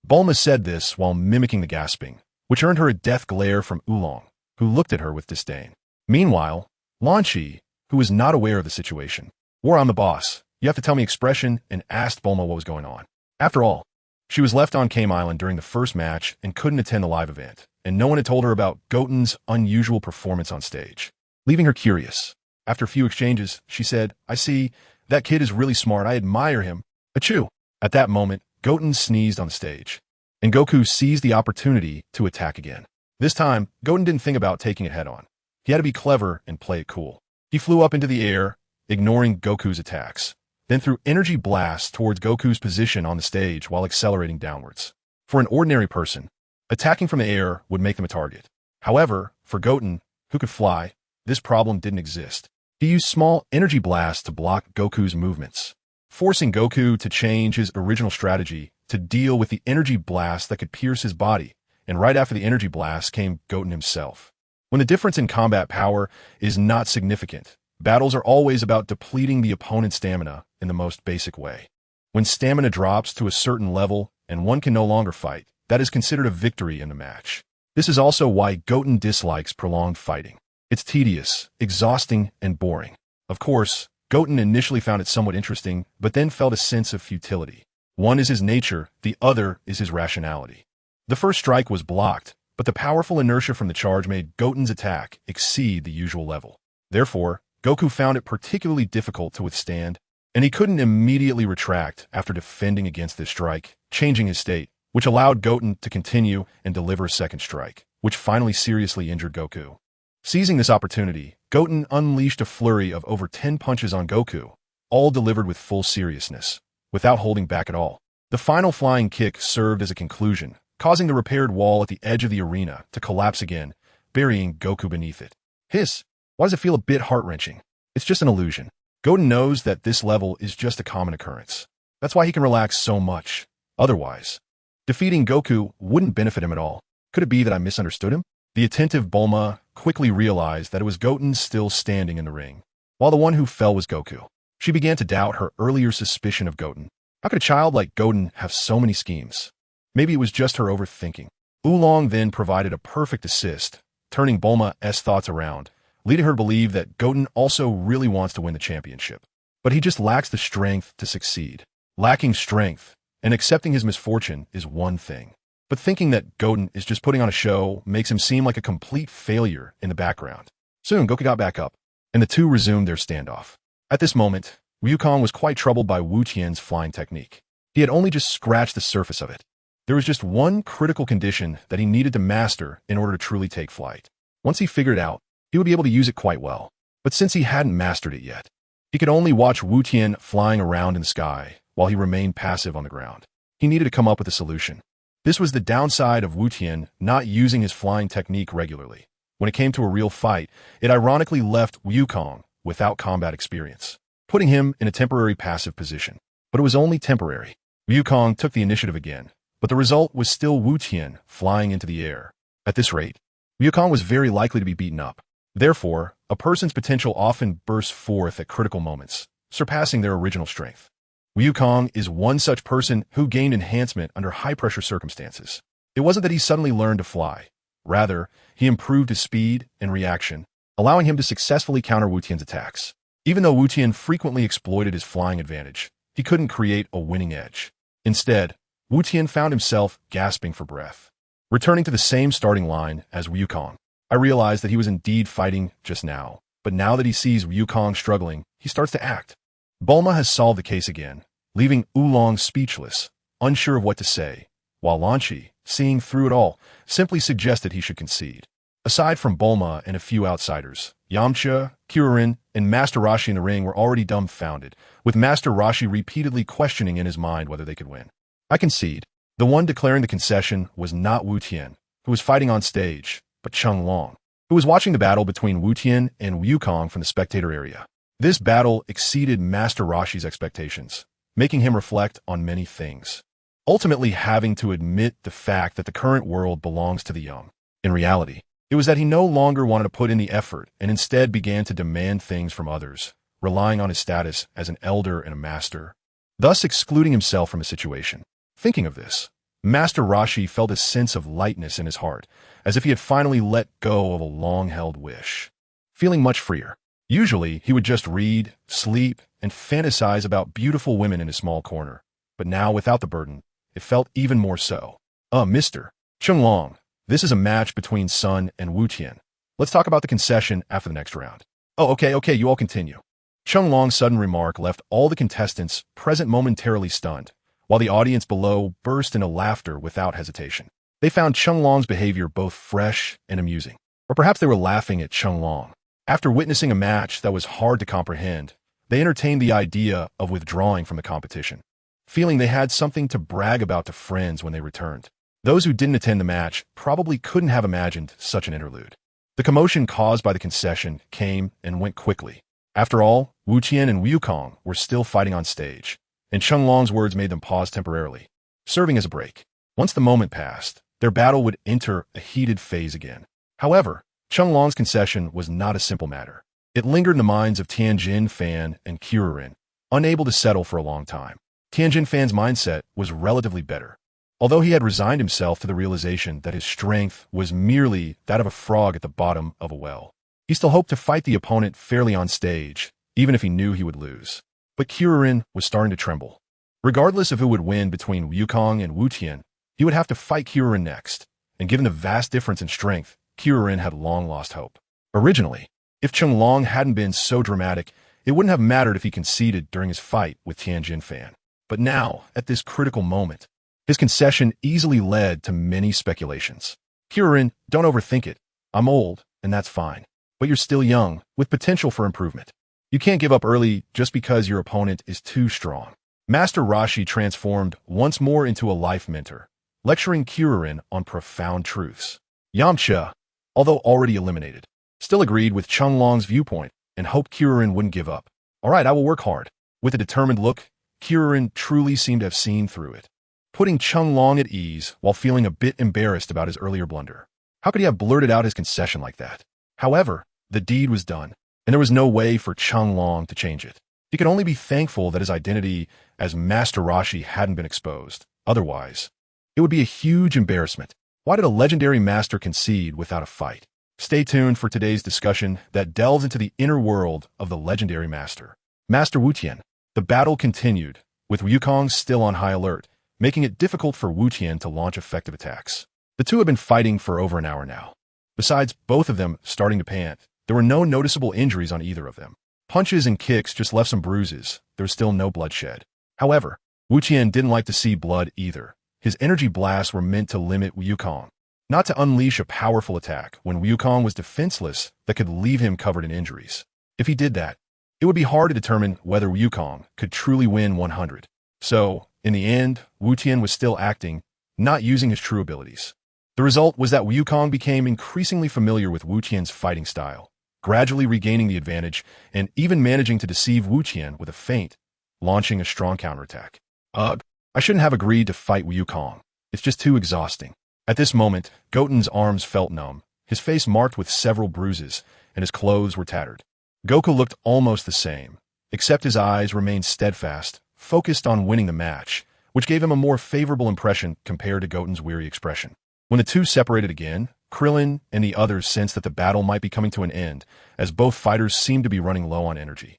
Bulma said this while mimicking the gasping, which earned her a death glare from Oolong, who looked at her with disdain. Meanwhile, Lan Chi, who was not aware of the situation, wore I'm the boss, you have to tell me expression, and asked Bulma what was going on. After all, she was left on Kame Island during the first match and couldn't attend the live event, and no one had told her about Goten's unusual performance on stage, leaving her curious. After a few exchanges, she said, I see, that kid is really smart, I admire him. Achoo! At that moment, Goten sneezed on the stage, and Goku seized the opportunity to attack again. This time, Goten didn't think about taking it head-on. He had to be clever and play it cool. He flew up into the air, ignoring Goku's attacks, then threw energy blasts towards Goku's position on the stage while accelerating downwards. For an ordinary person, attacking from the air would make them a target. However, for Goten, who could fly, this problem didn't exist. He used small energy blasts to block Goku's movements, forcing Goku to change his original strategy to deal with the energy blast that could pierce his body, and right after the energy blast came Goten himself. When the difference in combat power is not significant, battles are always about depleting the opponent's stamina in the most basic way. When stamina drops to a certain level and one can no longer fight, that is considered a victory in the match. This is also why Goten dislikes prolonged fighting. It's tedious, exhausting, and boring. Of course, Goten initially found it somewhat interesting, but then felt a sense of futility. One is his nature, the other is his rationality. The first strike was blocked, but the powerful inertia from the charge made Goten's attack exceed the usual level. Therefore, Goku found it particularly difficult to withstand, and he couldn't immediately retract after defending against this strike, changing his state, which allowed Goten to continue and deliver a second strike, which finally seriously injured Goku. Seizing this opportunity, Goten unleashed a flurry of over 10 punches on Goku, all delivered with full seriousness, without holding back at all. The final flying kick served as a conclusion, causing the repaired wall at the edge of the arena to collapse again, burying Goku beneath it. Hiss! Why does it feel a bit heart-wrenching? It's just an illusion. Goten knows that this level is just a common occurrence. That's why he can relax so much. Otherwise, defeating Goku wouldn't benefit him at all. Could it be that I misunderstood him? The attentive Bulma quickly realized that it was Goten still standing in the ring, while the one who fell was Goku. She began to doubt her earlier suspicion of Goten. How could a child like Goten have so many schemes? Maybe it was just her overthinking. Oolong then provided a perfect assist, turning Bulma's thoughts around, leading her to believe that Goten also really wants to win the championship. But he just lacks the strength to succeed. Lacking strength and accepting his misfortune is one thing, but thinking that Goten is just putting on a show makes him seem like a complete failure in the background. Soon, Goku got back up, and the two resumed their standoff. At this moment, Wukong was quite troubled by Wu Tian's flying technique. He had only just scratched the surface of it. There was just one critical condition that he needed to master in order to truly take flight. Once he figured it out, he would be able to use it quite well. But since he hadn't mastered it yet, he could only watch Wu Tian flying around in the sky while he remained passive on the ground. He needed to come up with a solution. This was the downside of Wu Tian not using his flying technique regularly. When it came to a real fight, it ironically left Wukong without combat experience, putting him in a temporary passive position. But it was only temporary. Wukong took the initiative again, but the result was still Wu Tian flying into the air. At this rate, Wukong was very likely to be beaten up. Therefore, a person's potential often bursts forth at critical moments, surpassing their original strength. Wukong is one such person who gained enhancement under high-pressure circumstances. It wasn't that he suddenly learned to fly. Rather, he improved his speed and reaction, allowing him to successfully counter Wu Tian's attacks. Even though Wu Tian frequently exploited his flying advantage, he couldn't create a winning edge. Instead, Wu Tian found himself gasping for breath. Returning to the same starting line as Wu Kong, I realized that he was indeed fighting just now. But now that he sees Wu Kong struggling, he starts to act. Bulma has solved the case again, leaving Oolong speechless, unsure of what to say, while Lan Shi, seeing through it all, simply suggested he should concede. Aside from Bulma and a few outsiders, Yamcha, Kuririn, and Master Roshi in the ring were already dumbfounded, with Master Roshi repeatedly questioning in his mind whether they could win. I concede. The one declaring the concession was not Wu Tian, who was fighting on stage, but Chung Long, who was watching the battle between Wu Tian and Wu Kong from the spectator area. This battle exceeded Master Roshi's expectations, making him reflect on many things, ultimately having to admit the fact that the current world belongs to the young. In reality, it was that he no longer wanted to put in the effort and instead began to demand things from others, relying on his status as an elder and a master, thus excluding himself from a situation. Thinking of this, Master Roshi felt a sense of lightness in his heart, as if he had finally let go of a long-held wish, feeling much freer. Usually, he would just read, sleep, and fantasize about beautiful women in a small corner, but now, without the burden, it felt even more so. Mr. Chung Long, this is a match between Sun and Wu Tian. Let's talk about the concession after the next round. Oh, okay, you all continue. Chung Long's sudden remark left all the contestants present momentarily stunned, while the audience below burst into laughter without hesitation. They found Chung Long's behavior both fresh and amusing. Or perhaps they were laughing at Chung Long. After witnessing a match that was hard to comprehend, they entertained the idea of withdrawing from the competition, feeling they had something to brag about to friends when they returned. Those who didn't attend the match probably couldn't have imagined such an interlude. The commotion caused by the concession came and went quickly. After all, Wu Tian and Wu Kong were still fighting on stage, and Chung Long's words made them pause temporarily, serving as a break. Once the moment passed, their battle would enter a heated phase again. However, Chung Long's concession was not a simple matter. It lingered in the minds of Lin Fan and Kuririn, unable to settle for a long time. Lin Fan's mindset was relatively better. Although he had resigned himself to the realization that his strength was merely that of a frog at the bottom of a well, he still hoped to fight the opponent fairly on stage, even if he knew he would lose. But Kuririn was starting to tremble. Regardless of who would win between Wu Kong and Wu Tian, he would have to fight Kuririn next, and given the vast difference in strength, Kuririn had long lost hope. Originally, if Chung Long hadn't been so dramatic, it wouldn't have mattered if he conceded during his fight with Lin Fan. But now, at this critical moment, his concession easily led to many speculations. Kuririn, don't overthink it. I'm old, and that's fine. But you're still young, with potential for improvement. You can't give up early just because your opponent is too strong. Master Roshi transformed once more into a life mentor, lecturing Kuririn on profound truths. Yamcha, although already eliminated, still agreed with Chung Long's viewpoint and hoped Kuririn wouldn't give up. All right, I will work hard. With a determined look, Kuririn truly seemed to have seen through it, putting Chung Long at ease while feeling a bit embarrassed about his earlier blunder. How could he have blurted out his concession like that? However, the deed was done, and there was no way for Chung Long to change it. He could only be thankful that his identity as Master Roshi hadn't been exposed. Otherwise, it would be a huge embarrassment. Why did a legendary master concede without a fight? Stay tuned for today's discussion that delves into the inner world of the legendary master, Master Wu Tian. The battle continued, with Wu Kong still on high alert, making it difficult for Wu Tian to launch effective attacks. The two had been fighting for over an hour now. Besides both of them starting to pant, there were no noticeable injuries on either of them. Punches and kicks just left some bruises. There was still no bloodshed. However, Wu Tian didn't like to see blood either. His energy blasts were meant to limit Wu Kong, not to unleash a powerful attack when Wu Kong was defenseless that could leave him covered in injuries. If he did that, it would be hard to determine whether Wu Kong could truly win 100. So, in the end, Wu Tian was still acting, not using his true abilities. The result was that Wu Kong became increasingly familiar with Wu Tian's fighting style, gradually regaining the advantage and even managing to deceive Wu Tian with a feint, launching a strong counterattack. Ugh, I shouldn't have agreed to fight Wu Kong. It's just too exhausting. At this moment, Goten's arms felt numb, his face marked with several bruises, and his clothes were tattered. Goku looked almost the same, except his eyes remained steadfast, focused on winning the match, which gave him a more favorable impression compared to Goten's weary expression. When the two separated again, Krillin and the others sensed that the battle might be coming to an end, as both fighters seemed to be running low on energy.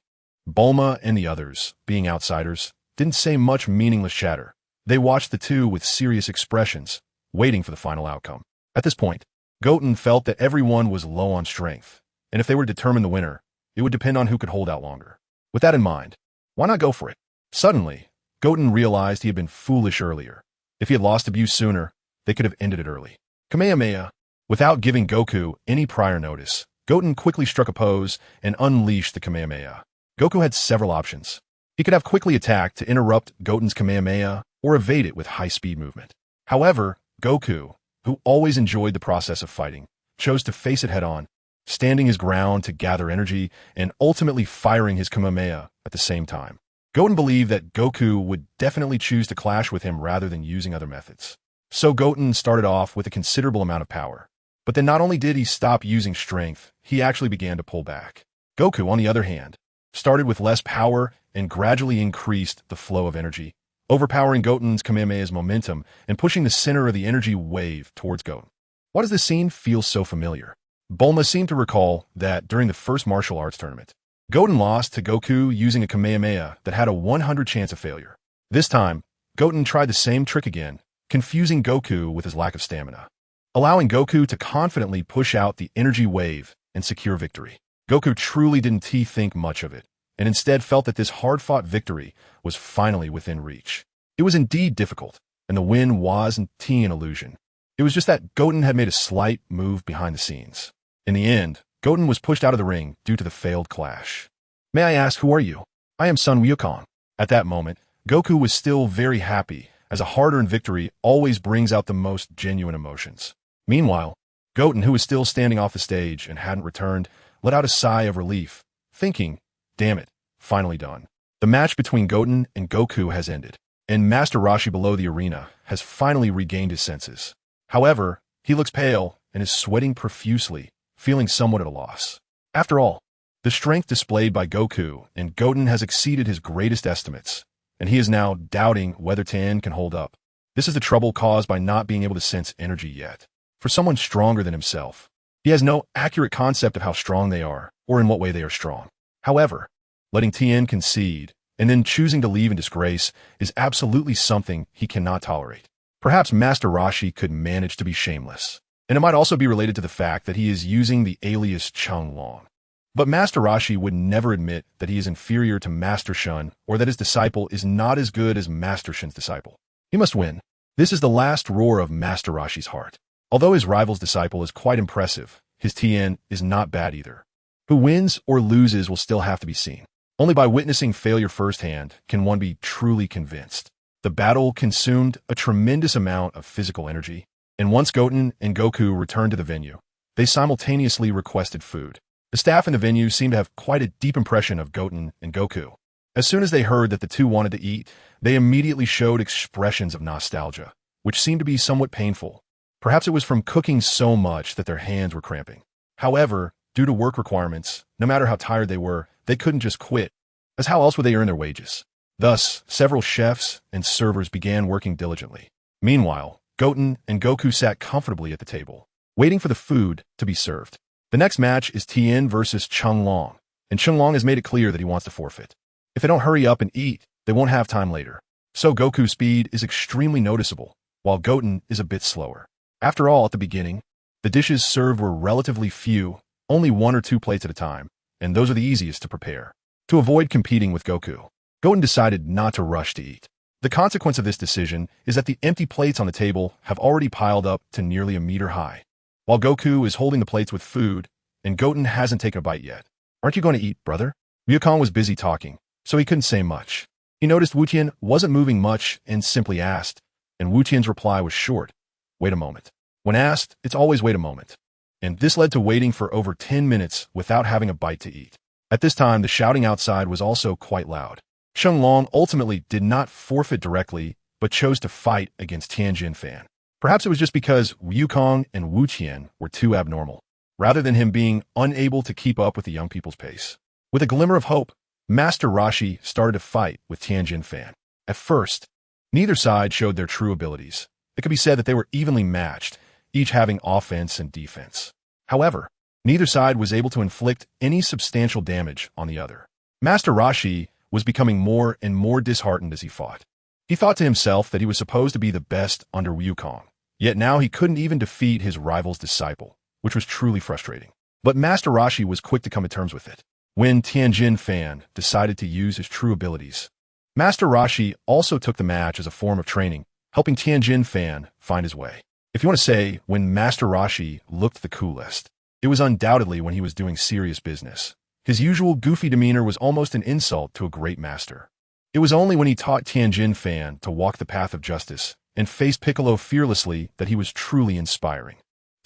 Bulma and the others, being outsiders, didn't say much meaningless chatter. They watched the two with serious expressions, waiting for the final outcome. At this point, Goten felt that everyone was low on strength, and if they were to determine the winner, it would depend on who could hold out longer. With that in mind, why not go for it? Suddenly, Goten realized he had been foolish earlier. If he had lost abuse sooner, they could have ended it early. Kamehameha. Without giving Goku any prior notice, Goten quickly struck a pose and unleashed the Kamehameha. Goku had several options. He could have quickly attacked to interrupt Goten's Kamehameha or evade it with high-speed movement. However, Goku, who always enjoyed the process of fighting, chose to face it head-on, standing his ground to gather energy and ultimately firing his Kamehameha at the same time. Goten believed that Goku would definitely choose to clash with him rather than using other methods. So Goten started off with a considerable amount of power. But then not only did he stop using strength, he actually began to pull back. Goku, on the other hand, started with less power and gradually increased the flow of energy, overpowering Goten's Kamehameha's momentum and pushing the center of the energy wave towards Goten. Why does this scene feel so familiar? Bulma seemed to recall that during the first martial arts tournament, Goten lost to Goku using a Kamehameha that had a 100 chance of failure. This time, Goten tried the same trick again, confusing Goku with his lack of stamina, allowing Goku to confidently push out the energy wave and secure victory. Goku truly didn't think much of it, and instead felt that this hard-fought victory was finally within reach. It was indeed difficult, and the win wasn't an illusion. It was just that Goten had made a slight move behind the scenes. In the end, Goten was pushed out of the ring due to the failed clash. "May I ask, who are you?" "I am Sun Wukong." At that moment, Goku was still very happy, as a hard-earned victory always brings out the most genuine emotions. Meanwhile, Goten, who was still standing off the stage and hadn't returned, let out a sigh of relief, thinking, "Damn it, finally done." The match between Goten and Goku has ended, and Master Roshi below the arena has finally regained his senses. However, he looks pale and is sweating profusely, feeling somewhat at a loss. After all, the strength displayed by Goku and Goten has exceeded his greatest estimates, and he is now doubting whether Tien can hold up. This is the trouble caused by not being able to sense energy yet. For someone stronger than himself, he has no accurate concept of how strong they are or in what way they are strong. However, letting Tien concede and then choosing to leave in disgrace is absolutely something he cannot tolerate. Perhaps Master Roshi could manage to be shameless, and it might also be related to the fact that he is using the alias Changlong. But Master Roshi would never admit that he is inferior to Master Shun or that his disciple is not as good as Master Shun's disciple. He must win. This is the last roar of Master Roshi's heart. Although his rival's disciple is quite impressive, his Tien is not bad either. Who wins or loses will still have to be seen. Only by witnessing failure firsthand can one be truly convinced. The battle consumed a tremendous amount of physical energy, and once Goten and Goku returned to the venue, they simultaneously requested food. The staff in the venue seemed to have quite a deep impression of Goten and Goku. As soon as they heard that the two wanted to eat, they immediately showed expressions of nostalgia, which seemed to be somewhat painful. Perhaps it was from cooking so much that their hands were cramping. However, due to work requirements, no matter how tired they were, they couldn't just quit, as how else would they earn their wages? Thus, several chefs and servers began working diligently. Meanwhile, Goten and Goku sat comfortably at the table, waiting for the food to be served. The next match is Tien versus Changlong, and Changlong has made it clear that he wants to forfeit. If they don't hurry up and eat, they won't have time later. So Goku's speed is extremely noticeable, while Goten is a bit slower. After all, at the beginning, the dishes served were relatively few, only 1 or 2 plates at a time, and those are the easiest to prepare. To avoid competing with Goku, Goten decided not to rush to eat. The consequence of this decision is that the empty plates on the table have already piled up to nearly a meter high, while Goku is holding the plates with food, and Goten hasn't taken a bite yet. "Aren't you going to eat, brother?" Wukong was busy talking, so he couldn't say much. He noticed Wu Tian wasn't moving much and simply asked, and Wu Tian's reply was short. "Wait a moment." When asked, it's always wait a moment. And this led to waiting for over 10 minutes without having a bite to eat. At this time, the shouting outside was also quite loud. Changlong ultimately did not forfeit directly, but chose to fight against Lin Fan. Perhaps it was just because Wukong and Wu Tian were too abnormal, rather than him being unable to keep up with the young people's pace. With a glimmer of hope, Master Roshi started to fight with Lin Fan. At first, neither side showed their true abilities. It could be said that they were evenly matched, each having offense and defense. However, neither side was able to inflict any substantial damage on the other. Master Roshi was becoming more and more disheartened as he fought. He thought to himself that he was supposed to be the best under Wukong, yet now he couldn't even defeat his rival's disciple, which was truly frustrating. But Master Roshi was quick to come to terms with it. When Lin Fan decided to use his true abilities, Master Roshi also took the match as a form of training, helping Lin Fan find his way. If you want to say when Master Roshi looked the coolest, it was undoubtedly when he was doing serious business. His usual goofy demeanor was almost an insult to a great master. It was only when he taught Lin Fan to walk the path of justice and face Piccolo fearlessly that he was truly inspiring.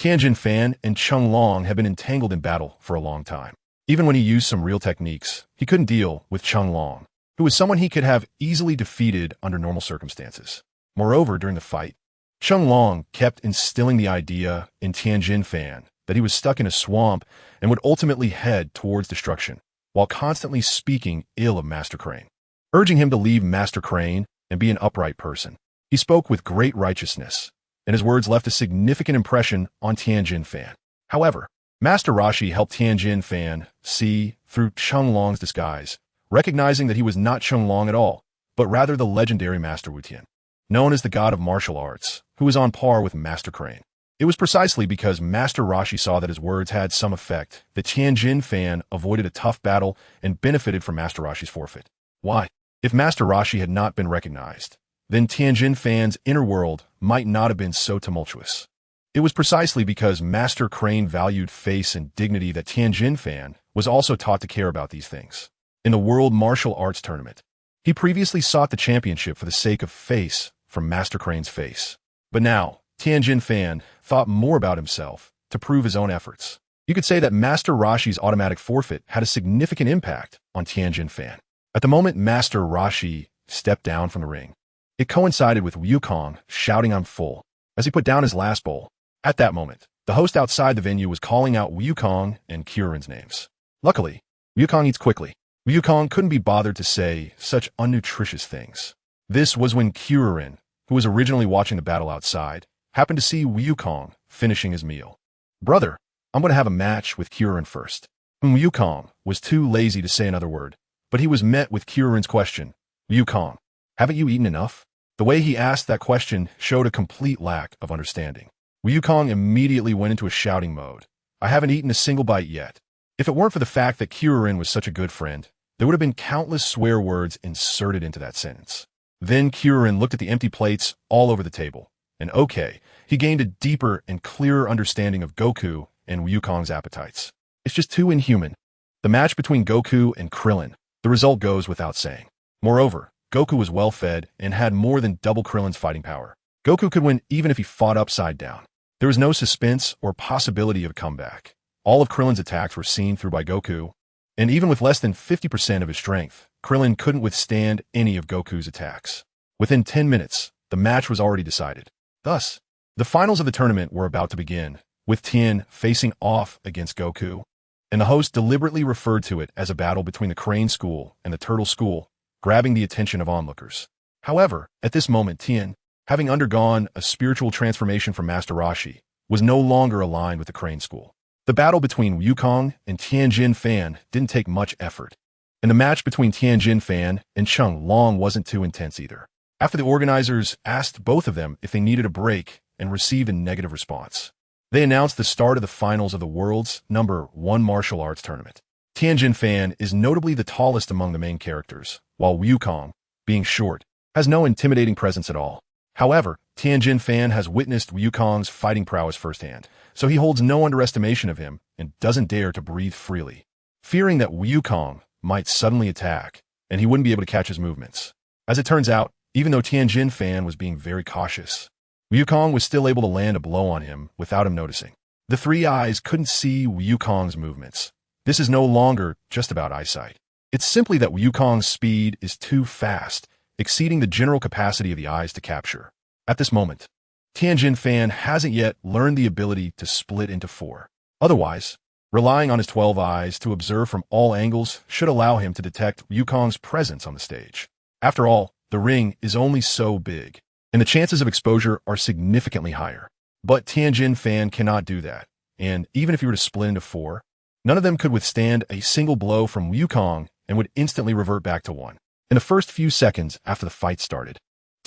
Lin Fan and Chung Long had been entangled in battle for a long time. Even when he used some real techniques, he couldn't deal with Chung Long, who was someone he could have easily defeated under normal circumstances. Moreover, during the fight, Chung Long kept instilling the idea in Lin Fan that he was stuck in a swamp and would ultimately head towards destruction, while constantly speaking ill of Master Crane, urging him to leave Master Crane and be an upright person. He spoke with great righteousness, and his words left a significant impression on Lin Fan. However, Master Roshi helped Lin Fan see through Chung Long's disguise, recognizing that he was not Chung Long at all, but rather the legendary Master Wu Tian, known as the god of martial arts, who was on par with Master Crane. It was precisely because Master Roshi saw that his words had some effect that Lin Fan avoided a tough battle and benefited from Master Roshi's forfeit. Why? If Master Roshi had not been recognized, then Lin Fan's inner world might not have been so tumultuous. It was precisely because Master Crane valued face and dignity that Lin Fan was also taught to care about these things. In the World Martial Arts Tournament, he previously sought the championship for the sake of face from Master Crane's face. But now, Lin Fan thought more about himself to prove his own efforts. You could say that Master Roshi's automatic forfeit had a significant impact on Lin Fan. At the moment Master Roshi stepped down from the ring, it coincided with Wukong shouting "I'm full" as he put down his last bowl. At that moment, the host outside the venue was calling out Wukong and Kieran's names. Luckily, Wukong eats quickly. Wukong couldn't be bothered to say such unnutritious things. This was when Kieran, who was originally watching the battle outside, happened to see Wukong finishing his meal. "Brother, I'm going to have a match with Kieran first." Wukong was too lazy to say another word, but he was met with Kieran's question, "Wukong, haven't you eaten enough?" The way he asked that question showed a complete lack of understanding. Wukong immediately went into a shouting mode. "I haven't eaten a single bite yet." If it weren't for the fact that Kieran was such a good friend, there would have been countless swear words inserted into that sentence. Then Kieran looked at the empty plates all over the table, and he gained a deeper and clearer understanding of Goku and Wukong's appetites. It's just too inhuman. The match between Goku and Krillin, the result goes without saying. Moreover, Goku was well-fed and had more than double Krillin's fighting power. Goku could win even if he fought upside down. There was no suspense or possibility of a comeback. All of Krillin's attacks were seen through by Goku, and even with less than 50% of his strength, Krillin couldn't withstand any of Goku's attacks. Within 10 minutes, the match was already decided. Thus, the finals of the tournament were about to begin, with Tien facing off against Goku, and the host deliberately referred to it as a battle between the Crane School and the Turtle School, grabbing the attention of onlookers. However, at this moment Tien, having undergone a spiritual transformation from Master Roshi, was no longer aligned with the Crane School. The battle between Wukong and Lin Fan didn't take much effort, and the match between Lin Fan and Chung Long wasn't too intense either. After the organizers asked both of them if they needed a break and received a negative response, they announced the start of the finals of the world's #1 martial arts tournament. Lin Fan is notably the tallest among the main characters, while Wukong, being short, has no intimidating presence at all. However, Lin Fan has witnessed Wukong's fighting prowess firsthand, so he holds no underestimation of him and doesn't dare to breathe freely, fearing that Wukong might suddenly attack and he wouldn't be able to catch his movements. As it turns out, even though Lin Fan was being very cautious, Wukong was still able to land a blow on him without him noticing. The three eyes couldn't see Wukong's movements. This is no longer just about eyesight. It's simply that Wukong's speed is too fast, exceeding the general capacity of the eyes to capture. At this moment, Lin Fan hasn't yet learned the ability to split into four. Otherwise, relying on his 12 eyes to observe from all angles should allow him to detect Wukong's presence on the stage. After all, the ring is only so big, and the chances of exposure are significantly higher. But Lin Fan cannot do that, and even if he were to split into four, none of them could withstand a single blow from Wukong and would instantly revert back to one. In the first few seconds after the fight started,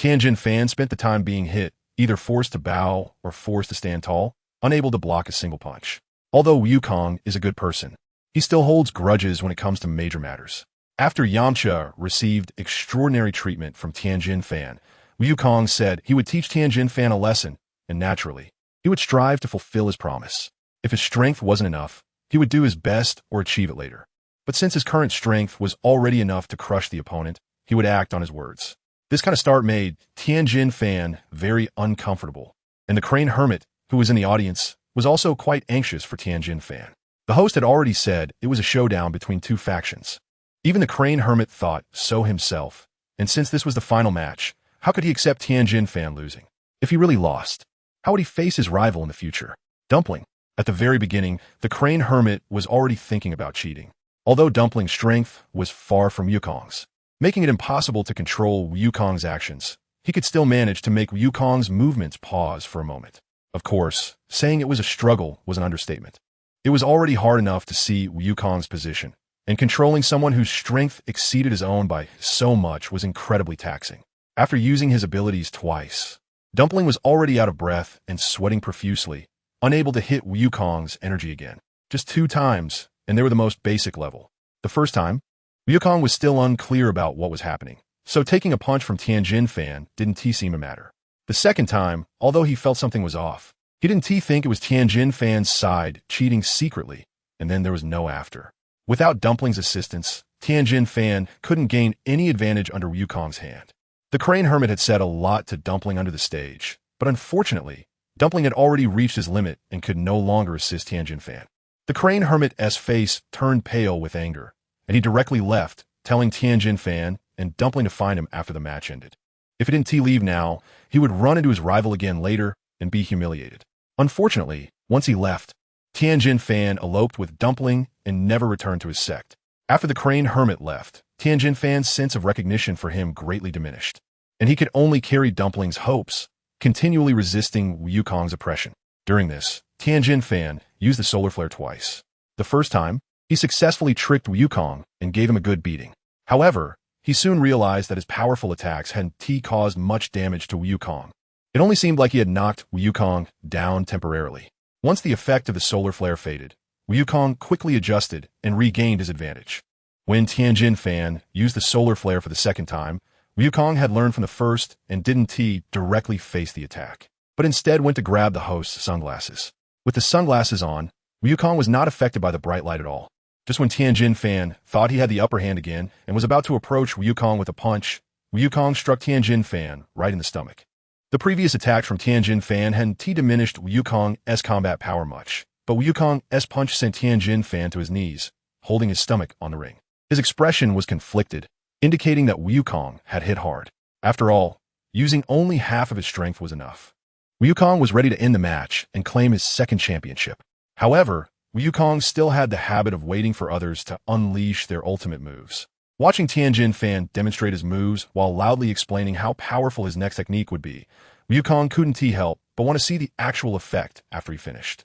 Lin Fan spent the time being hit, either forced to bow or forced to stand tall, unable to block a single punch. Although Wukong is a good person, he still holds grudges when it comes to major matters. After Yamcha received extraordinary treatment from Lin Fan, Wukong said he would teach Lin Fan a lesson, and naturally, he would strive to fulfill his promise. If his strength wasn't enough, he would do his best or achieve it later. But since his current strength was already enough to crush the opponent, he would act on his words. This kind of start made Lin Fan very uncomfortable, and the Crane Hermit, who was in the audience, was also quite anxious for Lin Fan. The host had already said it was a showdown between two factions. Even the Crane Hermit thought so himself, and since this was the final match, how could he accept Lin Fan losing? If he really lost, how would he face his rival in the future? Dumpling. At the very beginning, the Crane Hermit was already thinking about cheating. Although Dumpling's strength was far from Wukong's, making it impossible to control Wukong's actions, he could still manage to make Wukong's movements pause for a moment. Of course, saying it was a struggle was an understatement. It was already hard enough to see Wukong's position, and controlling someone whose strength exceeded his own by so much was incredibly taxing. After using his abilities twice, Dumpling was already out of breath and sweating profusely, unable to hit Wukong's energy again. Just 2 times, and they were the most basic level. The first time, Wukong was still unclear about what was happening, so taking a punch from Lin Fan didn't seem to matter. The second time, although he felt something was off, he didn't think it was Lin Fan's side cheating secretly, and then there was no after. Without Dumpling's assistance, Lin Fan couldn't gain any advantage under Wukong's hand. The Crane Hermit had said a lot to Dumpling under the stage, but unfortunately, Dumpling had already reached his limit and could no longer assist Lin Fan. The Crane Hermit's face turned pale with anger, and he directly left, telling Lin Fan and Dumpling to find him after the match ended. If he didn't leave now, he would run into his rival again later and be humiliated. Unfortunately, once he left, Lin Fan eloped with Dumpling and never returned to his sect. After the Crane Hermit left, Lin Fan's sense of recognition for him greatly diminished, and he could only carry Dumpling's hopes, continually resisting Wukong's oppression. During this, Lin Fan used the solar flare twice. The first time, he successfully tricked Wukong and gave him a good beating. However, he soon realized that his powerful attacks hadn't caused much damage to Wukong. It only seemed like he had knocked Wukong down temporarily. Once the effect of the solar flare faded, Wukong quickly adjusted and regained his advantage. When Lin Fan used the solar flare for the second time, Wukong had learned from the first and didn't directly face the attack, but instead went to grab the host's sunglasses. With the sunglasses on, Wukong was not affected by the bright light at all. Just when Lin Fan thought he had the upper hand again and was about to approach Wukong with a punch, Wukong struck Lin Fan right in the stomach. The previous attack from Lin Fan hadn't diminished Wukong's combat power much, but Wukong's punch sent Lin Fan to his knees, holding his stomach on the ring. His expression was conflicted, indicating that Wukong had hit hard. After all, using only half of his strength was enough. Wukong was ready to end the match and claim his second championship. However, Wukong still had the habit of waiting for others to unleash their ultimate moves. Watching Lin Fan demonstrate his moves while loudly explaining how powerful his next technique would be, Wukong couldn't help but want to see the actual effect after he finished.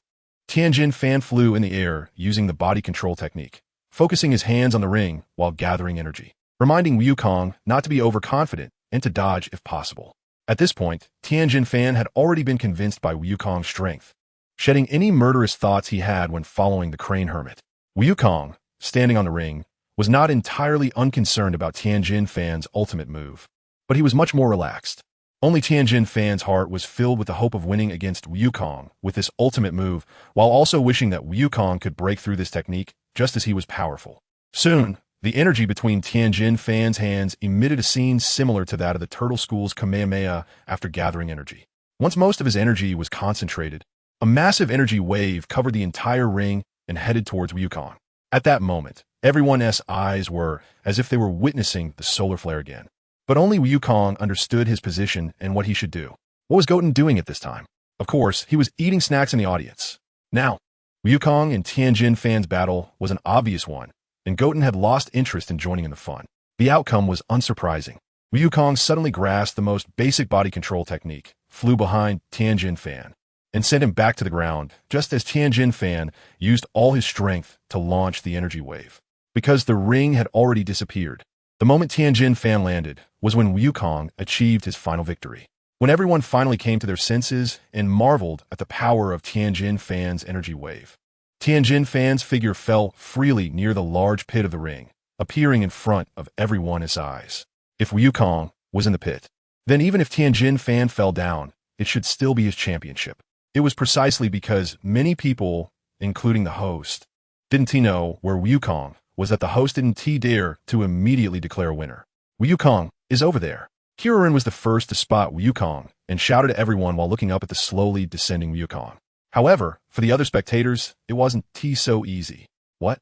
Lin Fan flew in the air using the body control technique, focusing his hands on the ring while gathering energy, reminding Wukong not to be overconfident and to dodge if possible. At this point, Lin Fan had already been convinced by Wukong's strength, shedding any murderous thoughts he had when following the Crane Hermit. Wukong, standing on the ring, was not entirely unconcerned about Lin Fan's ultimate move, but he was much more relaxed. Only Lin Fan's heart was filled with the hope of winning against Wukong with this ultimate move, while also wishing that Wukong could break through this technique just as he was powerful. Soon, the energy between Lin Fan's hands emitted a scene similar to that of the Turtle School's Kamehameha after gathering energy. Once most of his energy was concentrated, a massive energy wave covered the entire ring and headed towards Wukong. At that moment, everyone's eyes were as if they were witnessing the solar flare again. But only Wukong understood his position and what he should do. What was Goten doing at this time? Of course, he was eating snacks in the audience. Now, Wukong and Lin Fan's battle was an obvious one, and Goten had lost interest in joining in the fun. The outcome was unsurprising. Wukong suddenly grasped the most basic body control technique, flew behind Lin Fan, and sent him back to the ground, just as Lin Fan used all his strength to launch the energy wave. Because the ring had already disappeared, the moment Lin Fan landed was when Wukong achieved his final victory. When everyone finally came to their senses and marveled at the power of Lin Fan's energy wave. Lin Fan's figure fell freely near the large pit of the ring, appearing in front of everyone's eyes. If Wukong was in the pit, then even if Lin Fan fell down, it should still be his championship. It was precisely because many people, including the host, didn't know where Wukong was that the host didn't dare to immediately declare a winner. Wukong is over there. Kieran was the first to spot Wukong and shouted at everyone while looking up at the slowly descending Wukong. However, for the other spectators, it wasn't so easy. What?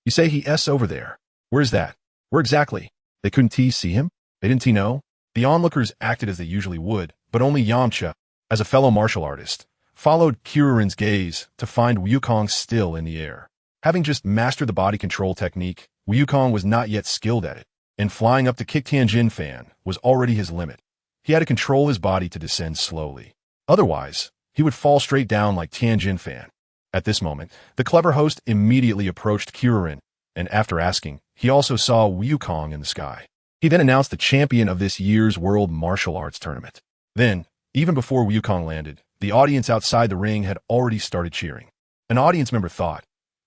You say he's over there? Where's that? Where exactly? They couldn't see him? They didn't know? The onlookers acted as they usually would, but only Yamcha, as a fellow martial artist, followed Kieran's gaze to find Wukong still in the air. Having just mastered the body control technique, Wukong was not yet skilled at it, and flying up to kick Lin Fan was already his limit. He had to control his body to descend slowly. Otherwise, he would fall straight down like Lin Fan. At this moment, the clever host immediately approached Kieran, and after asking, he also saw Wukong in the sky. He then announced the champion of this year's World Martial Arts Tournament. Then, even before Wukong landed, the audience outside the ring had already started cheering. An audience member thought,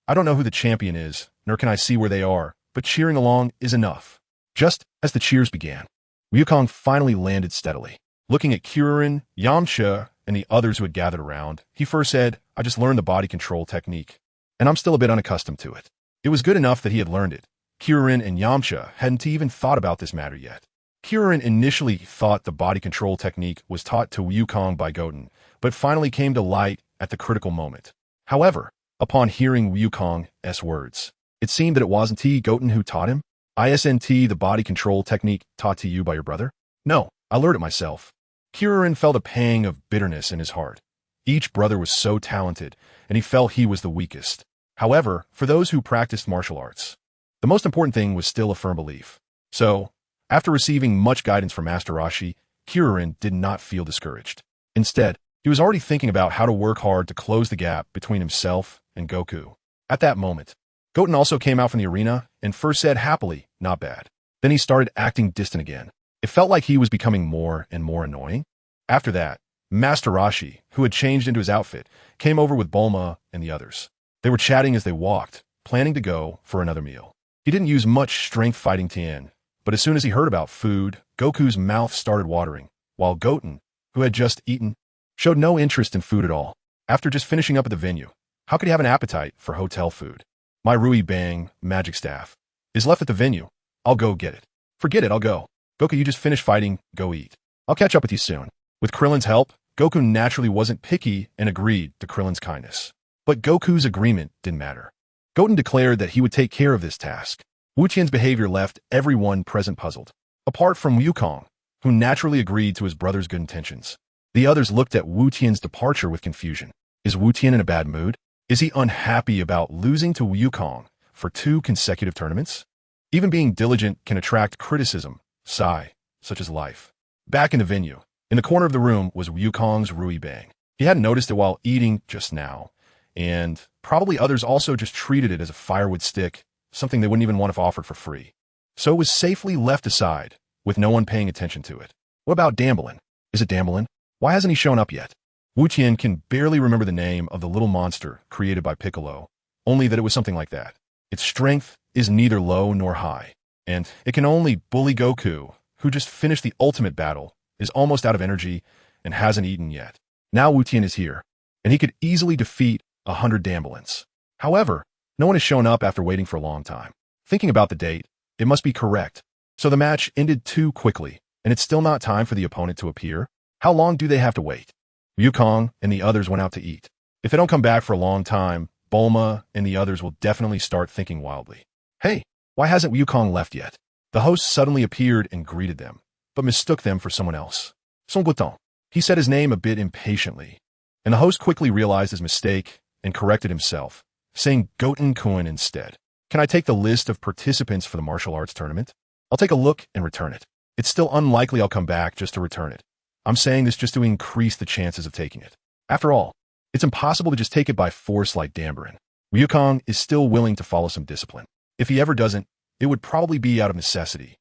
"I don't know who the champion is, nor can I see where they are, but cheering along is enough." Just as the cheers began, Wukong finally landed steadily. Looking at Kieran, Yamcha, and the others who had gathered around, he first said, "I just learned the body control technique, and I'm still a bit unaccustomed to it." It was good enough that he had learned it. Kieran and Yamcha hadn't even thought about this matter yet. Kieran initially thought the body control technique was taught to Wukong by Goten, but finally came to light at the critical moment. However, upon hearing Wukong's words, it seemed that it wasn't Goten who taught him. "Isn't the body control technique taught to you by your brother?" "No, I learned it myself." Kieran felt a pang of bitterness in his heart. Each brother was so talented, and he felt he was the weakest. However, for those who practiced martial arts, the most important thing was still a firm belief. So, after receiving much guidance from Master Roshi, Kieran did not feel discouraged. Instead, he was already thinking about how to work hard to close the gap between himself and Goku. At that moment, Goten also came out from the arena and first said happily, "Not bad." Then he started acting distant again. It felt like he was becoming more and more annoying. After that, Master Roshi, who had changed into his outfit, came over with Bulma and the others. They were chatting as they walked, planning to go for another meal. He didn't use much strength fighting Tien, but as soon as he heard about food, Goku's mouth started watering, while Goten, who had just eaten, showed no interest in food at all. After just finishing up at the venue, how could he have an appetite for hotel food? "My Rui Bang magic staff is left at the venue. I'll go get it." "Forget it, I'll go." "Goku, you just finished fighting, go eat. I'll catch up with you soon." With Krillin's help, Goku naturally wasn't picky and agreed to Krillin's kindness. But Goku's agreement didn't matter. Goten declared that he would take care of this task. Wu Tian's behavior left everyone present puzzled, apart from Wukong, who naturally agreed to his brother's good intentions. The others looked at Wu Tian's departure with confusion. Is Wu Tian in a bad mood? Is he unhappy about losing to Wukong for 2 consecutive tournaments? Even being diligent can attract criticism, such as life. Back in the venue, in the corner of the room was Wukong's Rui Bang. He hadn't noticed it while eating just now, and probably others also just treated it as a firewood stick, something they wouldn't even want if offered for free. So it was safely left aside, with no one paying attention to it. What about Damblin? Is it Damblin? Why hasn't he shown up yet? Wu Tian can barely remember the name of the little monster created by Piccolo, only that it was something like that. Its strength is neither low nor high, and it can only bully Goku, who just finished the ultimate battle, is almost out of energy, and hasn't eaten yet. Now Wu Tian is here, and he could easily defeat 100 Damblins. However, no one has shown up after waiting for a long time. Thinking about the date, it must be correct. So the match ended too quickly, and it's still not time for the opponent to appear. How long do they have to wait? Wukong and the others went out to eat. If they don't come back for a long time, Bulma and the others will definitely start thinking wildly. Hey, why hasn't Wukong left yet? The host suddenly appeared and greeted them, but mistook them for someone else. Sun Wukong. He said his name a bit impatiently, and the host quickly realized his mistake and corrected himself, saying Goten Kun instead. Can I take the list of participants for the martial arts tournament? I'll take a look and return it. It's still unlikely I'll come back just to return it. I'm saying this just to increase the chances of taking it. After all, It's impossible to just take it by force like Dambaran. Wukong is still willing to follow some discipline. If he ever doesn't, it would probably be out of necessity.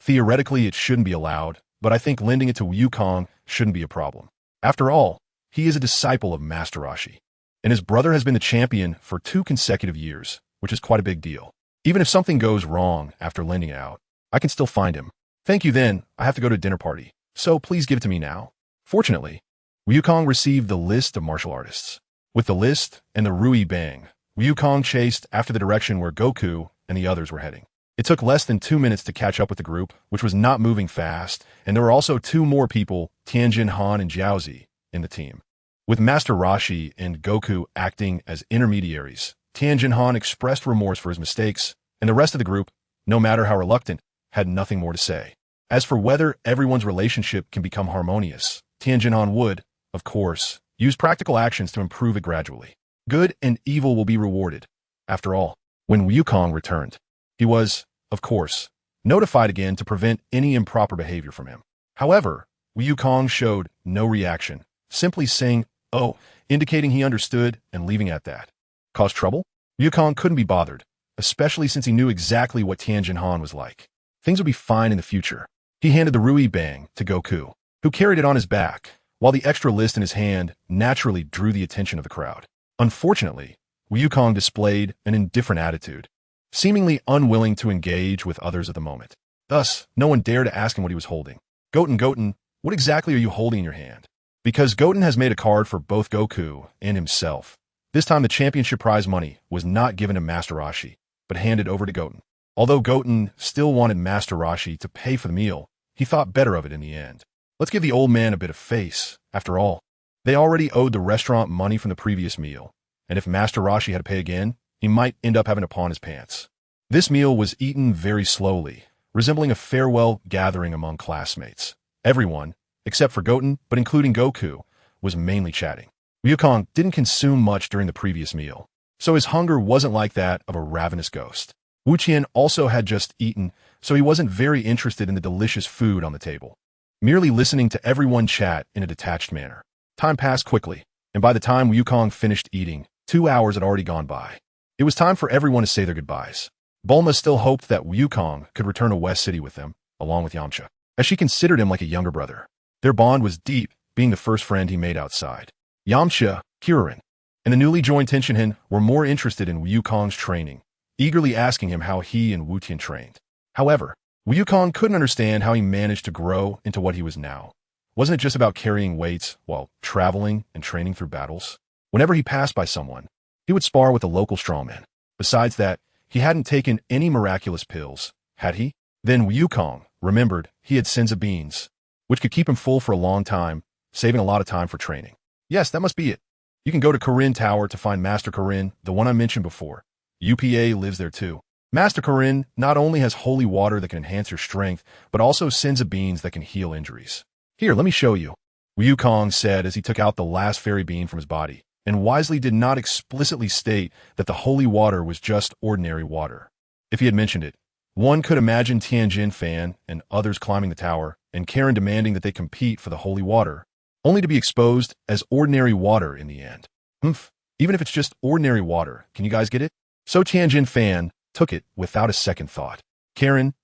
Theoretically, it shouldn't be allowed, but I think lending it to Wukong shouldn't be a problem. After all, he is a disciple of Master Roshi, and his brother has been the champion for 2 consecutive years, which is quite a big deal. Even if something goes wrong after lending it out, I can still find him. Thank you then, I have to go to a dinner party, so please give it to me now. Fortunately, Wukong received the list of martial artists. With the list and the Rui Bang, Wukong chased after the direction where Goku and the others were heading. It took less than 2 minutes to catch up with the group, which was not moving fast, and there were also 2 more people, Tianjin Han and Jiaozi, in the team. With Master Roshi and Goku acting as intermediaries, Tianjin Han expressed remorse for his mistakes, and the rest of the group, no matter how reluctant, had nothing more to say. As for whether everyone's relationship can become harmonious, Tianjin Han would, of course, use practical actions to improve it gradually. Good and evil will be rewarded. After all, when Wukong returned, he was, of course, notified again to prevent any improper behavior from him. However, Wukong showed no reaction, simply saying, "Oh," indicating he understood and leaving at that. Cause trouble? Wukong couldn't be bothered, especially since he knew exactly what Tianjin Han was like. Things would be fine in the future. He handed the Rui Bang to Goku, who carried it on his back, while the extra list in his hand naturally drew the attention of the crowd. Unfortunately, Wukong displayed an indifferent attitude, seemingly unwilling to engage with others at the moment. Thus, no one dared to ask him what he was holding. Goten, what exactly are you holding in your hand? Because Goten has made a card for both Goku and himself. This time the championship prize money was not given to Master Roshi, but handed over to Goten. Although Goten still wanted Master Roshi to pay for the meal, he thought better of it in the end. Let's give the old man a bit of face. After all, they already owed the restaurant money from the previous meal, and if Master Roshi had to pay again, he might end up having to pawn his pants. This meal was eaten very slowly, resembling a farewell gathering among classmates. Everyone, except for Goten, but including Goku, was mainly chatting. Wukong didn't consume much during the previous meal, so his hunger wasn't like that of a ravenous ghost. Wu Qian also had just eaten, so he wasn't very interested in the delicious food on the table, merely listening to everyone chat in a detached manner. Time passed quickly, and by the time Wukong finished eating, 2 hours had already gone by. It was time for everyone to say their goodbyes. Bulma still hoped that Wukong could return to West City with them, along with Yamcha, as she considered him like a younger brother. Their bond was deep, being the first friend he made outside. Yamcha, Kirin, and the newly joined Tenshinhan were more interested in Wukong's training, eagerly asking him how he and Wu Tian trained. However, Wukong couldn't understand how he managed to grow into what he was now. Wasn't it just about carrying weights while traveling and training through battles? Whenever he passed by someone, he would spar with a local strongman. Besides that, he hadn't taken any miraculous pills, had he? Then Wukong remembered he had senza beans, which could keep him full for a long time, saving a lot of time for training. Yes, that must be it. You can go to Kirin Tower to find Master Kirin, the one I mentioned before. UPA lives there too. Master Kirin not only has holy water that can enhance your strength, but also senza beans that can heal injuries. Here, let me show you, Wukong said as he took out the last fairy bean from his body, and wisely did not explicitly state that the holy water was just ordinary water. If he had mentioned it, one could imagine Tianjin Fan and others climbing the tower, and Karen demanding that they compete for the holy water, only to be exposed as ordinary water in the end. Even if it's just ordinary water, can you guys get it? So Tianjin Fan took it without a second thought. Karen,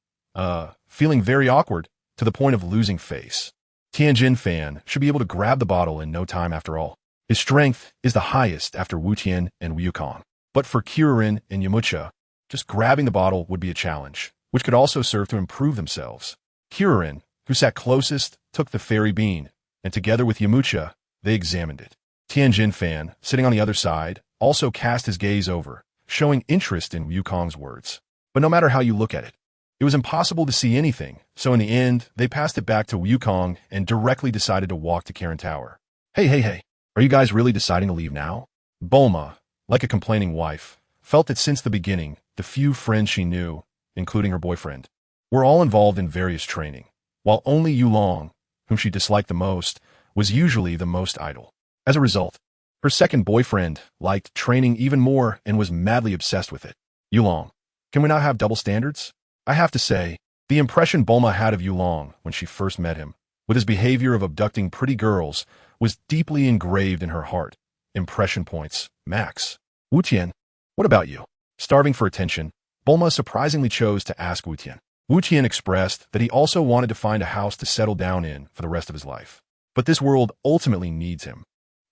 feeling very awkward to the point of losing face. Tianjin Fan should be able to grab the bottle in no time after all. His strength is the highest after Wu Tian and Wukong. But for Kirin and Yamcha, just grabbing the bottle would be a challenge, which could also serve to improve themselves. Kirin, who sat closest, took the fairy bean, and together with Yamcha, they examined it. Tianjin Fan, sitting on the other side, also cast his gaze over, showing interest in Wukong's words. But no matter how you look at it, it was impossible to see anything, so in the end, they passed it back to Wukong and directly decided to walk to Kirin Tower. Hey, are you guys really deciding to leave now? Bulma, like a complaining wife, felt that since the beginning, the few friends she knew, including her boyfriend, were all involved in various training, while only Yulong, whom she disliked the most, was usually the most idle. As a result, her second boyfriend liked training even more and was madly obsessed with it. Yulong, can we not have double standards? I have to say, the impression Bulma had of Yulong when she first met him, with his behavior of abducting pretty girls, was deeply engraved in her heart, Impression points, max. Wu Qian, what about you? Starving for attention, Bulma surprisingly chose to ask Wu Qian. Wu Qian expressed that he also wanted to find a house to settle down in for the rest of his life. But this world ultimately needs him.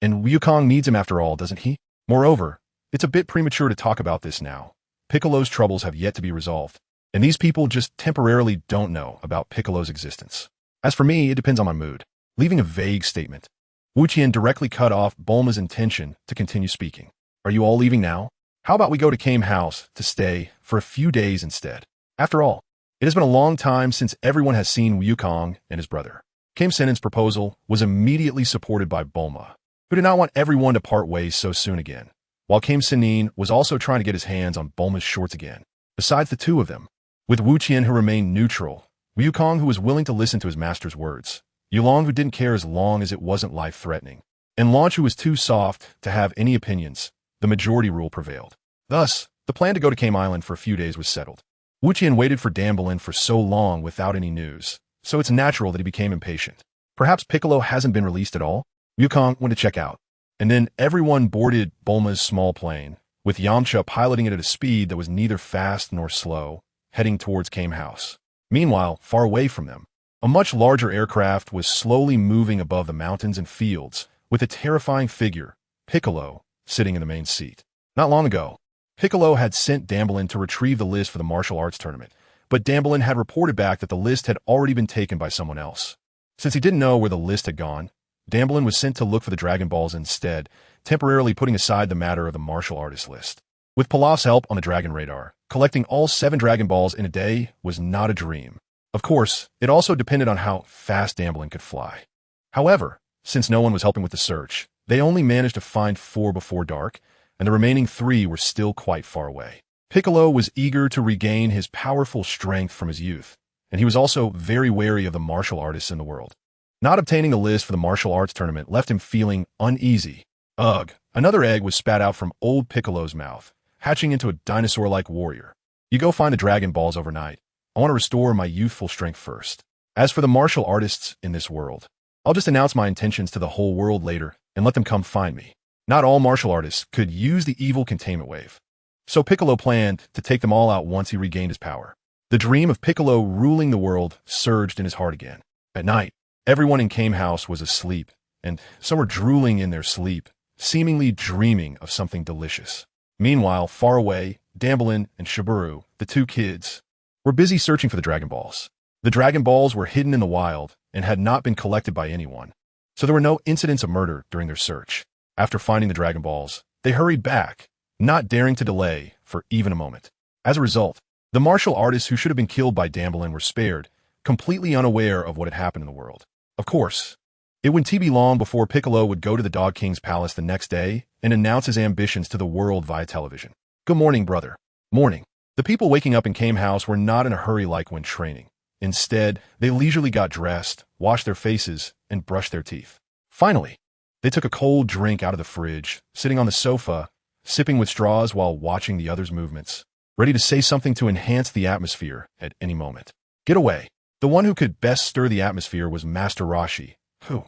And Wukong needs him after all, doesn't he? Moreover, it's a bit premature to talk about this now. Piccolo's troubles have yet to be resolved, and these people just temporarily don't know about Piccolo's existence. As for me, it depends on my mood. Leaving a vague statement, Wu Qian directly cut off Bulma's intention to continue speaking. Are you all leaving now? How about we go to Kame's house to stay for a few days instead? After all, it has been a long time since everyone has seen Wukong and his brother. Kame Sennin's proposal was immediately supported by Bulma, who did not want everyone to part ways so soon again, while Kame Sennin was also trying to get his hands on Bulma's shorts again. Besides the two of them, with Wu Qian who remained neutral, Wukong who was willing to listen to his master's words, Yulong who didn't care as long as it wasn't life-threatening, and Launch who was too soft to have any opinions, the majority rule prevailed. Thus, the plan to go to Kame Island for a few days was settled. Wu Qian waited for Damblin for so long without any news, so it's natural that he became impatient. Perhaps Piccolo hasn't been released at all? Wukong went to check out, and then everyone boarded Bulma's small plane, with Yamcha piloting it at a speed that was neither fast nor slow, heading towards Kame House. Meanwhile, far away from them, a much larger aircraft was slowly moving above the mountains and fields, with a terrifying figure, Piccolo, sitting in the main seat. Not long ago, Piccolo had sent Damblin to retrieve the list for the martial arts tournament, but Damblin had reported back that the list had already been taken by someone else. Since he didn't know where the list had gone, Damblin was sent to look for the Dragon Balls instead, temporarily putting aside the matter of the martial artist list. With Pilaf's help on the Dragon Radar, collecting all 7 Dragon Balls in a day was not a dream. Of course, it also depended on how fast Damblin could fly. However, since no one was helping with the search, they only managed to find 4 before dark, and the remaining 3 were still quite far away. Piccolo was eager to regain his powerful strength from his youth, and he was also very wary of the martial artists in the world. Not obtaining the list for the martial arts tournament left him feeling uneasy. Ugh, another egg was spat out from old Piccolo's mouth, hatching into a dinosaur-like warrior. You go find the Dragon Balls overnight. I want to restore my youthful strength first. As for the martial artists in this world, I'll just announce my intentions to the whole world later and let them come find me. Not all martial artists could use the evil containment wave, so Piccolo planned to take them all out once he regained his power. The dream of Piccolo ruling the world surged in his heart again. At night, everyone in Kame House was asleep, and some were drooling in their sleep, seemingly dreaming of something delicious. Meanwhile, far away, Damblin and Shiburu, the 2 kids, were busy searching for the Dragon Balls. The Dragon Balls were hidden in the wild and had not been collected by anyone, so there were no incidents of murder during their search. After finding the Dragon Balls, they hurried back, not daring to delay for even a moment. As a result, the martial artists who should have been killed by Damblin were spared, completely unaware of what had happened in the world. Of course, it wouldn't be long before Piccolo would go to the Dog King's palace the next day and announce his ambitions to the world via television. Good morning, brother. Morning. The people waking up in Kame House were not in a hurry like when training. Instead, they leisurely got dressed, washed their faces, and brushed their teeth. Finally, they took a cold drink out of the fridge, sitting on the sofa, sipping with straws while watching the others' movements, ready to say something to enhance the atmosphere at any moment. Get away. The one who could best stir the atmosphere was Master Roshi, who,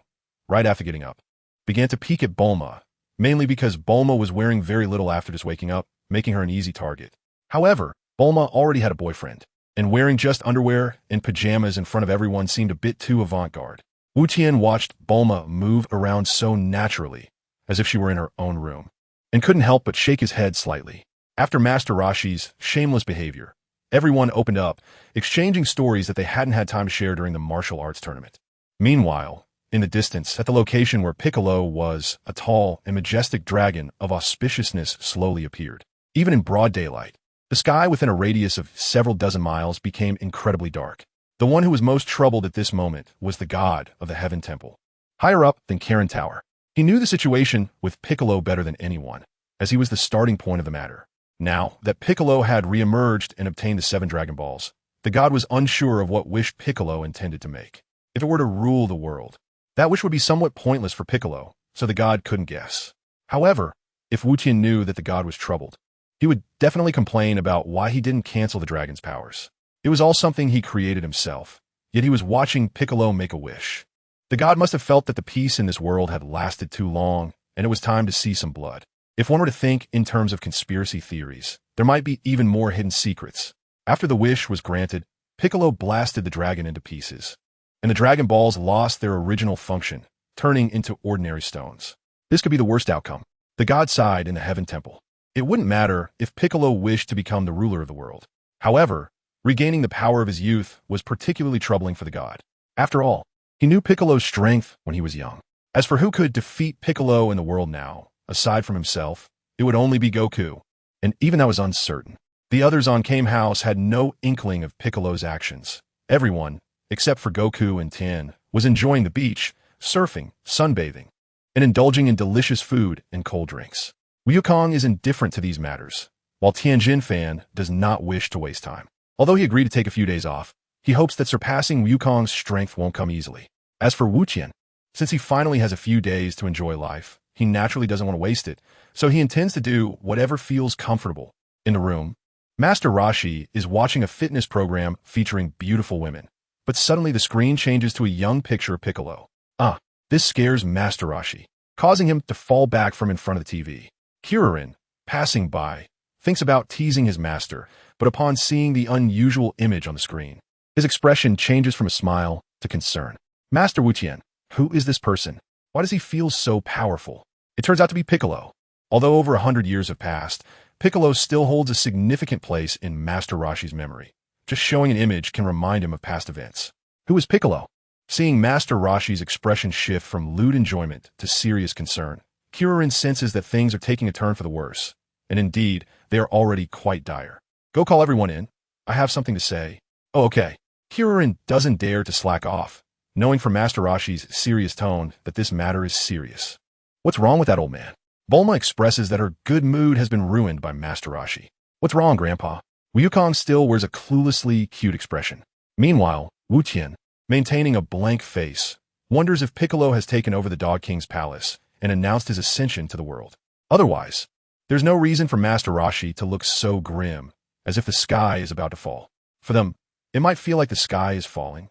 right after getting up, began to peek at Bulma, mainly because Bulma was wearing very little after just waking up, making her an easy target. However, Bulma already had a boyfriend, and wearing just underwear and pajamas in front of everyone seemed a bit too avant-garde. Wu Qian watched Bulma move around so naturally, as if she were in her own room, and couldn't help but shake his head slightly. After Master Roshi's shameless behavior, everyone opened up, exchanging stories that they hadn't had time to share during the martial arts tournament. Meanwhile, in the distance, at the location where Piccolo was, a tall and majestic dragon of auspiciousness slowly appeared. Even in broad daylight, the sky within a radius of several dozen miles became incredibly dark. The one who was most troubled at this moment was the god of the Heaven Temple. Higher up than Karen Tower, he knew the situation with Piccolo better than anyone, as he was the starting point of the matter. Now that Piccolo had re-emerged and obtained the 7 Dragon Balls, the god was unsure of what wish Piccolo intended to make. If it were to rule the world, that wish would be somewhat pointless for Piccolo, so the god couldn't guess. However, if Wu Qian knew that the god was troubled, he would definitely complain about why he didn't cancel the dragon's powers. It was all something he created himself, yet he was watching Piccolo make a wish. The god must have felt that the peace in this world had lasted too long, and it was time to see some blood. If one were to think in terms of conspiracy theories, there might be even more hidden secrets. After the wish was granted, Piccolo blasted the dragon into pieces, and the Dragon Balls lost their original function, turning into ordinary stones. This could be the worst outcome. The god sighed in the Heaven Temple. It wouldn't matter if Piccolo wished to become the ruler of the world. However, regaining the power of his youth was particularly troubling for the god. After all, he knew Piccolo's strength when he was young. As for who could defeat Piccolo in the world now, aside from himself, it would only be Goku, and even that was uncertain. The others on Kame House had no inkling of Piccolo's actions. Everyone, except for Goku and Tien, was enjoying the beach, surfing, sunbathing, and indulging in delicious food and cold drinks. Wukong is indifferent to these matters, while Lin Fan does not wish to waste time. Although he agreed to take a few days off, he hopes that surpassing Wukong's strength won't come easily. As for Wuqian, since he finally has a few days to enjoy life, he naturally doesn't want to waste it, so he intends to do whatever feels comfortable. In the room, Master Roshi is watching a fitness program featuring beautiful women, but suddenly the screen changes to a young picture of Piccolo. This scares Master Roshi, causing him to fall back from in front of the TV. Kuririn, passing by, thinks about teasing his master, but upon seeing the unusual image on the screen, his expression changes from a smile to concern. Master Wuqian, who is this person? Why does he feel so powerful? It turns out to be Piccolo. Although over 100 years have passed, Piccolo still holds a significant place in Master Roshi's memory. Just showing an image can remind him of past events. Who is Piccolo? Seeing Master Roshi's expression shift from lewd enjoyment to serious concern, Kuririn senses that things are taking a turn for the worse. And indeed, they are already quite dire. Go call everyone in. I have something to say. Oh, okay. Kuririn doesn't dare to slack off, knowing from Master Roshi's serious tone that this matter is serious. What's wrong with that old man? Bulma expresses that her good mood has been ruined by Master Roshi. What's wrong, Grandpa? Wukong still wears a cluelessly cute expression. Meanwhile, Wuqian, maintaining a blank face, wonders if Piccolo has taken over the Dog King's palace and announced his ascension to the world. Otherwise, there's no reason for Master Roshi to look so grim, as if the sky is about to fall. For them, it might feel like the sky is falling.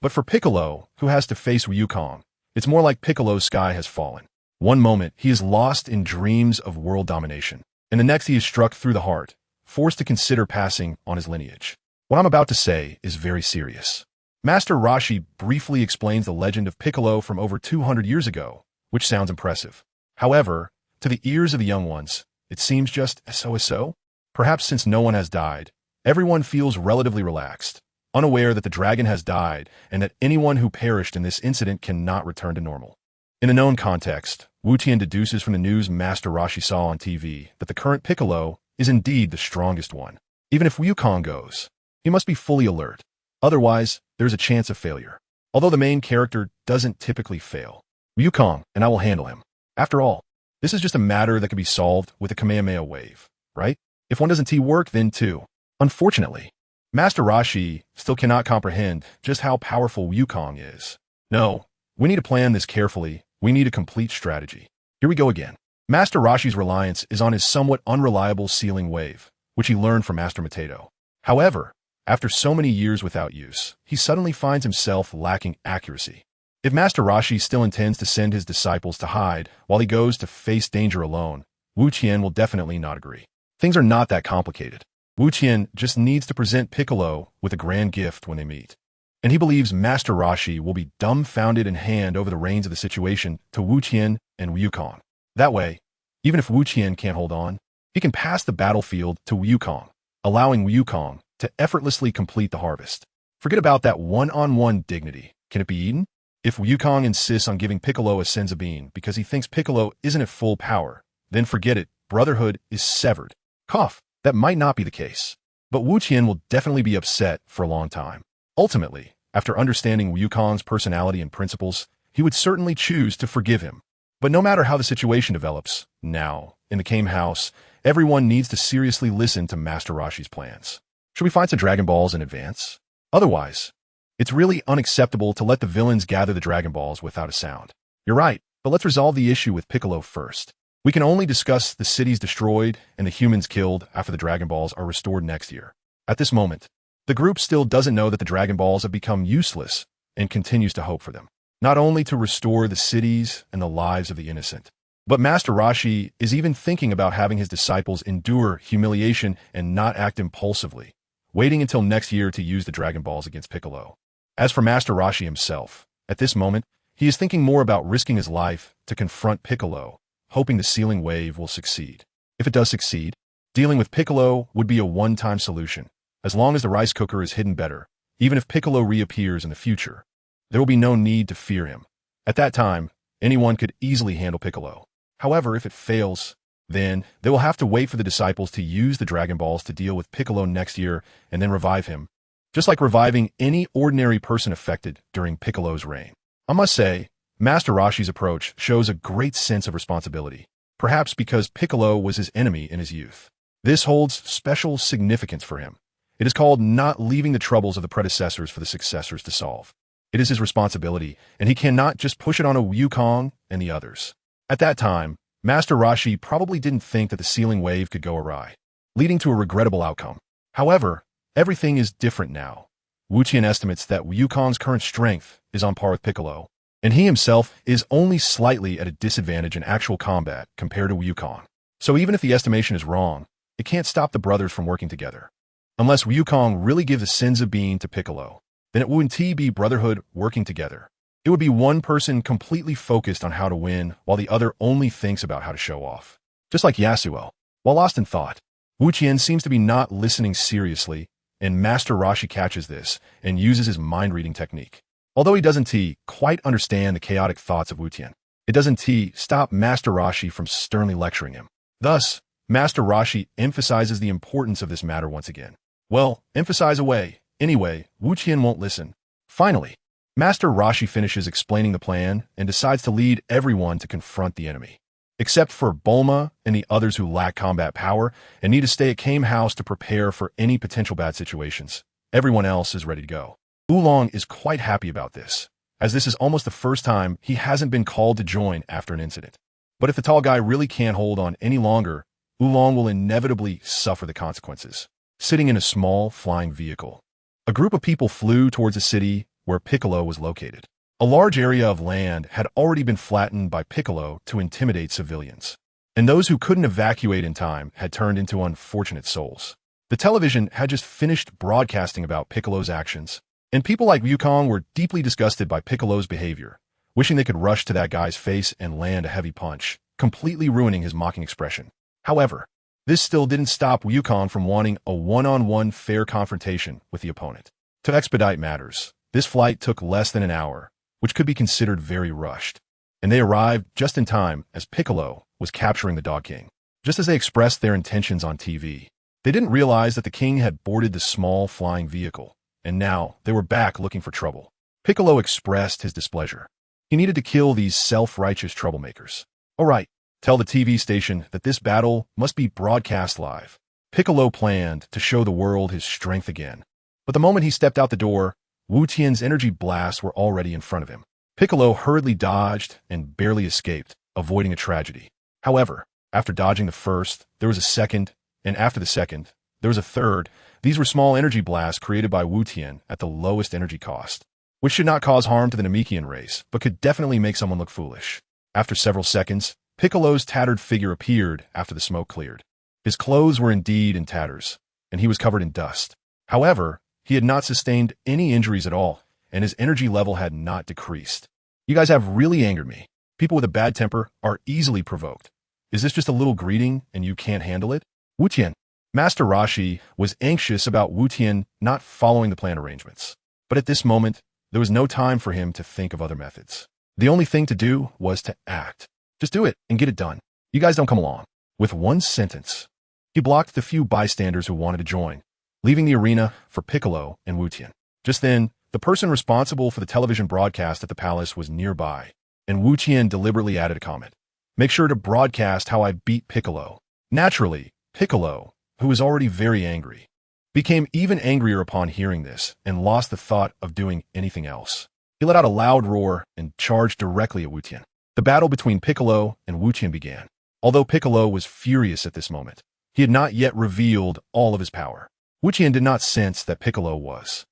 But for Piccolo, who has to face Wukong, it's more like Piccolo's sky has fallen. One moment, he is lost in dreams of world domination, and the next he is struck through the heart, forced to consider passing on his lineage. What I'm about to say is very serious. Master Roshi briefly explains the legend of Piccolo from over 200 years ago, which sounds impressive. However, to the ears of the young ones, it seems just so. Perhaps since no one has died, everyone feels relatively relaxed, unaware that the dragon has died and that anyone who perished in this incident cannot return to normal. In a known context, Wuqian deduces from the news Master Roshi saw on TV that the current Piccolo is indeed the strongest one. Even if Wukong goes, he must be fully alert. Otherwise, there's a chance of failure. Although the main character doesn't typically fail. Wukong, and I will handle him. After all, this is just a matter that can be solved with a Kamehameha wave, right? If one doesn't work, then two. Unfortunately, Master Roshi still cannot comprehend just how powerful Wukong is. No, we need to plan this carefully. We need a complete strategy. Here we go again. Master Roshi's reliance is on his somewhat unreliable sealing wave, which he learned from Master Mateto. However, after so many years without use, he suddenly finds himself lacking accuracy. If Master Roshi still intends to send his disciples to hide while he goes to face danger alone, Wuqian will definitely not agree. Things are not that complicated. Wuqian just needs to present Piccolo with a grand gift when they meet. And he believes Master Roshi will be dumbfounded and hand over the reins of the situation to Wuqian and Wukong. That way, even if Wuqian can't hold on, he can pass the battlefield to Wukong, allowing Wukong to effortlessly complete the harvest. Forget about that one-on-one dignity. Can it be eaten? If Wukong insists on giving Piccolo a senzu bean because he thinks Piccolo isn't at full power, then forget it. Brotherhood is severed. Cough. That might not be the case. But Wuqian will definitely be upset for a long time. Ultimately, after understanding Wukong's personality and principles, he would certainly choose to forgive him. But no matter how the situation develops, now, in the Kame House, everyone needs to seriously listen to Master Roshi's plans. Should we find some Dragon Balls in advance? Otherwise, it's really unacceptable to let the villains gather the Dragon Balls without a sound. You're right, but let's resolve the issue with Piccolo first. We can only discuss the cities destroyed and the humans killed after the Dragon Balls are restored next year. At this moment, the group still doesn't know that the Dragon Balls have become useless and continues to hope for them, not only to restore the cities and the lives of the innocent, But Master Roshi is even thinking about having his disciples endure humiliation and not act impulsively, waiting until next year to use the Dragon Balls against Piccolo. As for Master Roshi himself, at this moment, he is thinking more about risking his life to confront Piccolo, hoping the sealing wave will succeed. If it does succeed, dealing with Piccolo would be a one-time solution. As long as the rice cooker is hidden better, even if Piccolo reappears in the future, there will be no need to fear him. At that time, anyone could easily handle Piccolo. However, if it fails, then they will have to wait for the disciples to use the Dragon Balls to deal with Piccolo next year and then revive him, just like reviving any ordinary person affected during Piccolo's reign. I must say, Master Roshi's approach shows a great sense of responsibility, perhaps because Piccolo was his enemy in his youth. This holds special significance for him. It is called not leaving the troubles of the predecessors for the successors to solve. It is his responsibility, and he cannot just push it on Wukong and the others. At that time, Master Roshi probably didn't think that the sealing wave could go awry, leading to a regrettable outcome. However, everything is different now. Wuqian estimates that Wukong's current strength is on par with Piccolo, and he himself is only slightly at a disadvantage in actual combat compared to Wukong. So even if the estimation is wrong, it can't stop the brothers from working together. Unless Wukong really gives the Senzu Bean to Piccolo, then it wouldn't be Brotherhood working together. It would be one person completely focused on how to win, while the other only thinks about how to show off. Just like Yasuo. While lost in thought, Wuqian seems to be not listening seriously, and Master Roshi catches this and uses his mind-reading technique. Although he doesn't quite understand the chaotic thoughts of Wuqian, it doesn't stop Master Roshi from sternly lecturing him. Thus, Master Roshi emphasizes the importance of this matter once again. Well, emphasize away. Anyway, Wuqian won't listen. Finally, Master Roshi finishes explaining the plan and decides to lead everyone to confront the enemy. Except for Bulma and the others who lack combat power and need to stay at Kame House to prepare for any potential bad situations. Everyone else is ready to go. Oolong is quite happy about this, as this is almost the first time he hasn't been called to join after an incident. But if the tall guy really can't hold on any longer, Oolong will inevitably suffer the consequences. Sitting in a small, flying vehicle, a group of people flew towards a city where Piccolo was located. A large area of land had already been flattened by Piccolo to intimidate civilians, and those who couldn't evacuate in time had turned into unfortunate souls. The television had just finished broadcasting about Piccolo's actions, and people like Wukong were deeply disgusted by Piccolo's behavior, wishing they could rush to that guy's face and land a heavy punch, completely ruining his mocking expression. However, this still didn't stop Wukong from wanting a one-on-one fair confrontation with the opponent. To expedite matters, this flight took less than an hour, which could be considered very rushed, and they arrived just in time as Piccolo was capturing the Dog King. Just as they expressed their intentions on TV, they didn't realize that the king had boarded the small flying vehicle, and now they were back looking for trouble. Piccolo expressed his displeasure. He needed to kill these self-righteous troublemakers. All right, tell the TV station that this battle must be broadcast live. Piccolo planned to show the world his strength again. But the moment he stepped out the door, Wu Tian's energy blasts were already in front of him. Piccolo hurriedly dodged and barely escaped, avoiding a tragedy. However, after dodging the first, there was a second, and after the second, there was a third. These were small energy blasts created by Wu Tian at the lowest energy cost, which should not cause harm to the Namekian race, but could definitely make someone look foolish. After several seconds, Piccolo's tattered figure appeared after the smoke cleared. His clothes were indeed in tatters, and he was covered in dust. However, he had not sustained any injuries at all, and his energy level had not decreased. You guys have really angered me. People with a bad temper are easily provoked. Is this just a little greeting and you can't handle it? Wu Tian. Master Roshi was anxious about Wu Tian not following the plan arrangements. But at this moment, there was no time for him to think of other methods. The only thing to do was to act. Just do it and get it done. You guys don't come along. With one sentence, he blocked the few bystanders who wanted to join, leaving the arena for Piccolo and Wu Tian. Just then, the person responsible for the television broadcast at the palace was nearby, and Wu Tian deliberately added a comment. Make sure to broadcast how I beat Piccolo. Naturally, Piccolo, who was already very angry, became even angrier upon hearing this and lost the thought of doing anything else. He let out a loud roar and charged directly at Wu Tian. The battle between Piccolo and Wu Tian began. Although Piccolo was furious at this moment, he had not yet revealed all of his power. Wu Tian did not sense that Piccolo was.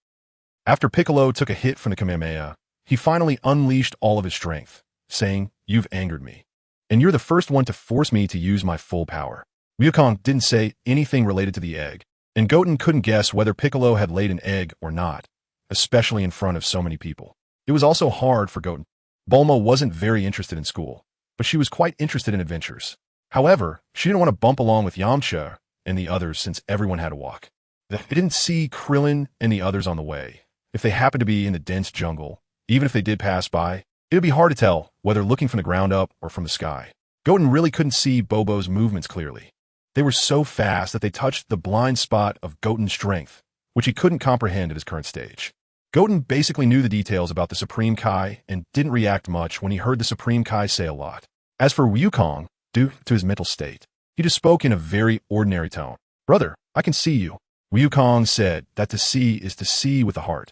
After Piccolo took a hit from the Kamehameha, he finally unleashed all of his strength, saying, "You've angered me." and you're the first one to force me to use my full power. Wukong didn't say anything related to the egg, and Goten couldn't guess whether Piccolo had laid an egg or not, especially in front of so many people. It was also hard for Goten. Bulma wasn't very interested in school, but she was quite interested in adventures. However, she didn't want to bump along with Yamcha and the others since everyone had to walk. They didn't see Krillin and the others on the way. If they happened to be in the dense jungle, even if they did pass by, it would be hard to tell whether looking from the ground up or from the sky. Goten really couldn't see Bobo's movements clearly. They were so fast that they touched the blind spot of Goten's strength, which he couldn't comprehend at his current stage. Goten basically knew the details about the Supreme Kai and didn't react much when he heard the Supreme Kai say a lot. As for Wukong, due to his mental state, he just spoke in a very ordinary tone. "Brother, I can see you." Wukong said that to see is to see with the heart,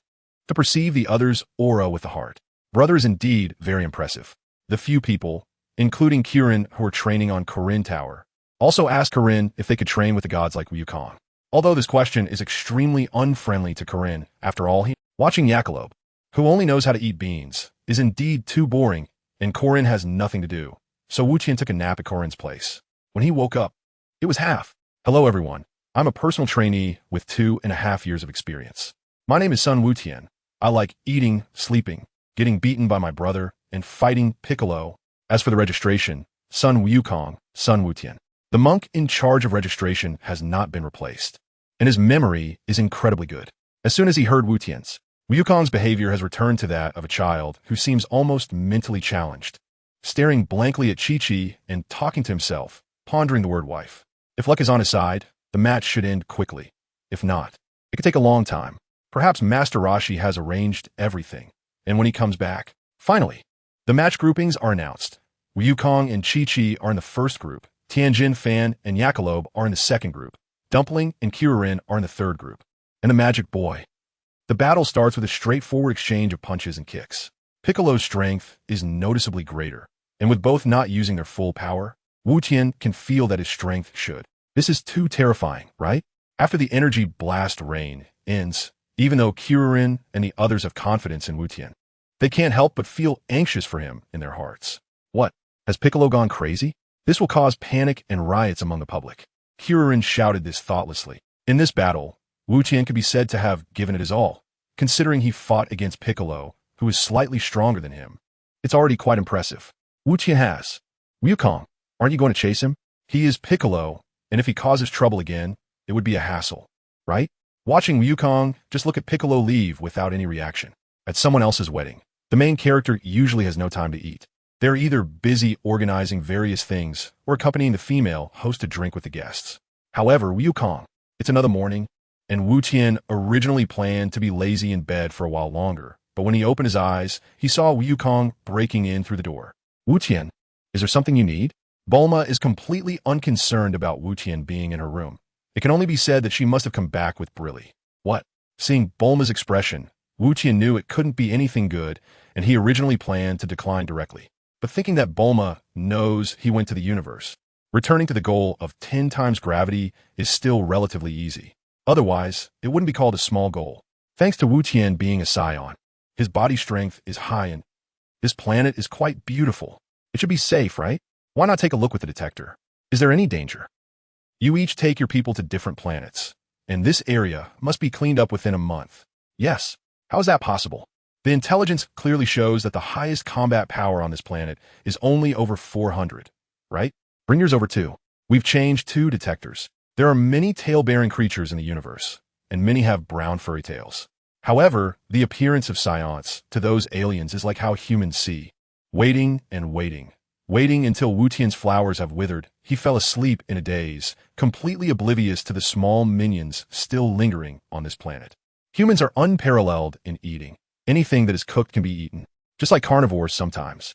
to perceive the other's aura with the heart. Brother is indeed very impressive. The few people, including Kirin who were training on Korin Tower, also asked Korin if they could train with the gods like Wukong. Although this question is extremely unfriendly to Korin, after all, watching Jackalope, who only knows how to eat beans, is indeed too boring, and Korin has nothing to do. So Wu Tian took a nap at Korin's place. When he woke up, it was half. "Hello everyone, I'm a personal trainee with 2.5 years of experience. My name is Sun Wukong. I like eating, sleeping, getting beaten by my brother, and fighting Piccolo. As for the registration, Sun Wukong, Sun Wukong. The monk in charge of registration has not been replaced, and his memory is incredibly good." As soon as he heard Wukong's behavior has returned to that of a child who seems almost mentally challenged, staring blankly at Chi-Chi and talking to himself, pondering the word wife. If luck is on his side, the match should end quickly. If not, it could take a long time. Perhaps Master Rashi has arranged everything, and when he comes back, finally, the match groupings are announced. Wukong and Chi-Chi are in the first group. Tianjin, Fan, and Jackalope are in the second group. Dumpling and Kirin are in the third group. And the Magic Boy. The battle starts with a straightforward exchange of punches and kicks. Piccolo's strength is noticeably greater, and with both not using their full power, Wu Tian can feel that his strength should. This is too terrifying, right? After the energy blast rain ends, even though Kirin and the others have confidence in Wu Tian, they can't help but feel anxious for him in their hearts. What? Has Piccolo gone crazy? This will cause panic and riots among the public. Kirin shouted this thoughtlessly. In this battle, Wu Tian could be said to have given it his all, considering he fought against Piccolo, who is slightly stronger than him. It's already quite impressive. Wu Tian has. "Wukong, aren't you going to chase him? He is Piccolo, and if he causes trouble again, it would be a hassle, right?" Watching Wukong just look at Piccolo leave without any reaction. At someone else's wedding, the main character usually has no time to eat. They're either busy organizing various things or accompanying the female host to drink with the guests. However, Wukong, it's another morning, and Wu Tian originally planned to be lazy in bed for a while longer, but when he opened his eyes, he saw Wukong breaking in through the door. "Wu Tian, is there something you need?" Bulma is completely unconcerned about Wu Tian being in her room. It can only be said that she must have come back with Brilli. What? Seeing Bulma's expression, Wu Tian knew it couldn't be anything good, and he originally planned to decline directly. But thinking that Bulma knows he went to the universe, returning to the goal of 10 times gravity is still relatively easy. Otherwise, it wouldn't be called a small goal. Thanks to Wu Tian being a scion, his body strength is high and this planet is quite beautiful. It should be safe, right? Why not take a look with the detector? Is there any danger? You each take your people to different planets, and this area must be cleaned up within a month. Yes. How is that possible? The intelligence clearly shows that the highest combat power on this planet is only over 400, right? Bring yours over too. We've changed 2 detectors. There are many tail-bearing creatures in the universe, and many have brown furry tails. However, the appearance of science to those aliens is like how humans see. Waiting and waiting. Waiting until Wu Tian's flowers have withered, he fell asleep in a daze, completely oblivious to the small minions still lingering on this planet. Humans are unparalleled in eating. Anything that is cooked can be eaten, just like carnivores sometimes.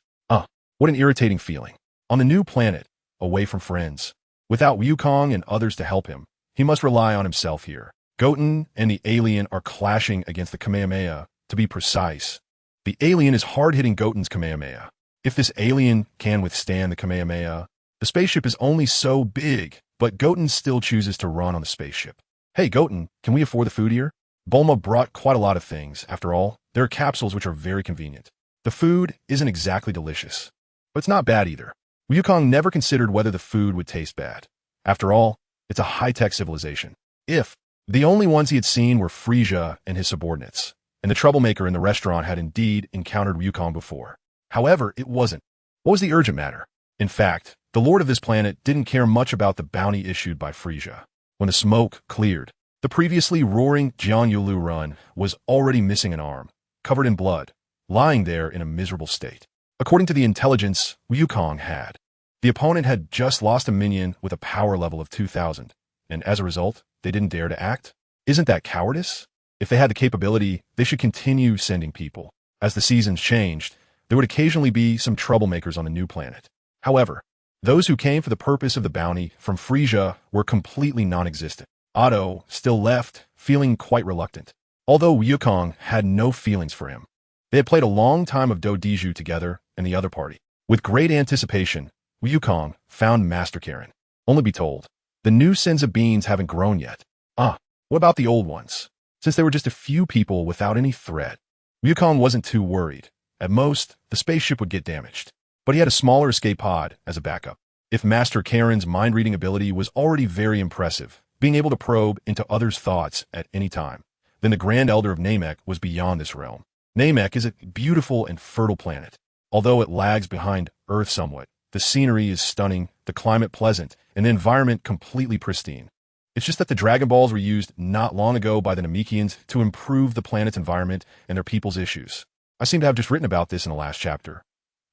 What an irritating feeling. On the new planet, away from friends, without Wukong and others to help him, he must rely on himself here. Goten and the alien are clashing against the Kamehameha, to be precise. The alien is hard-hitting Goten's Kamehameha. If this alien can withstand the Kamehameha, the spaceship is only so big, but Goten still chooses to run on the spaceship. "Hey Goten, can we afford the food here?" Bulma brought quite a lot of things. After all, there are capsules which are very convenient. The food isn't exactly delicious, but it's not bad either. Wukong never considered whether the food would taste bad. After all, it's a high-tech civilization. If the only ones he had seen were Frisia and his subordinates, and the troublemaker in the restaurant had indeed encountered Wukong before. However, it wasn't. What was the urgent matter? In fact, the lord of this planet didn't care much about the bounty issued by Frisia. When the smoke cleared, the previously roaring Jianyulu run was already missing an arm, covered in blood, lying there in a miserable state. According to the intelligence Wukong had, the opponent had just lost a minion with a power level of 2,000, and as a result, they didn't dare to act? Isn't that cowardice? If they had the capability, they should continue sending people. As the seasons changed, there would occasionally be some troublemakers on the new planet. However, those who came for the purpose of the bounty from Frisia were completely non-existent. Otto still left, feeling quite reluctant. Although Wukong had no feelings for him. They had played a long time of Dodiju together and the other party. With great anticipation, Wukong found Master Karen. Only be told, the new sins of beans haven't grown yet. What about the old ones? Since there were just a few people without any threat, Wukong wasn't too worried. At most, the spaceship would get damaged. But he had a smaller escape pod as a backup. If Master Karen's mind-reading ability was already very impressive, being able to probe into others' thoughts at any time, then the Grand Elder of Namek was beyond this realm. Namek is a beautiful and fertile planet. Although it lags behind Earth somewhat, the scenery is stunning, the climate pleasant, and the environment completely pristine. It's just that the Dragon Balls were used not long ago by the Namekians to improve the planet's environment and their people's issues. I seem to have just written about this in the last chapter.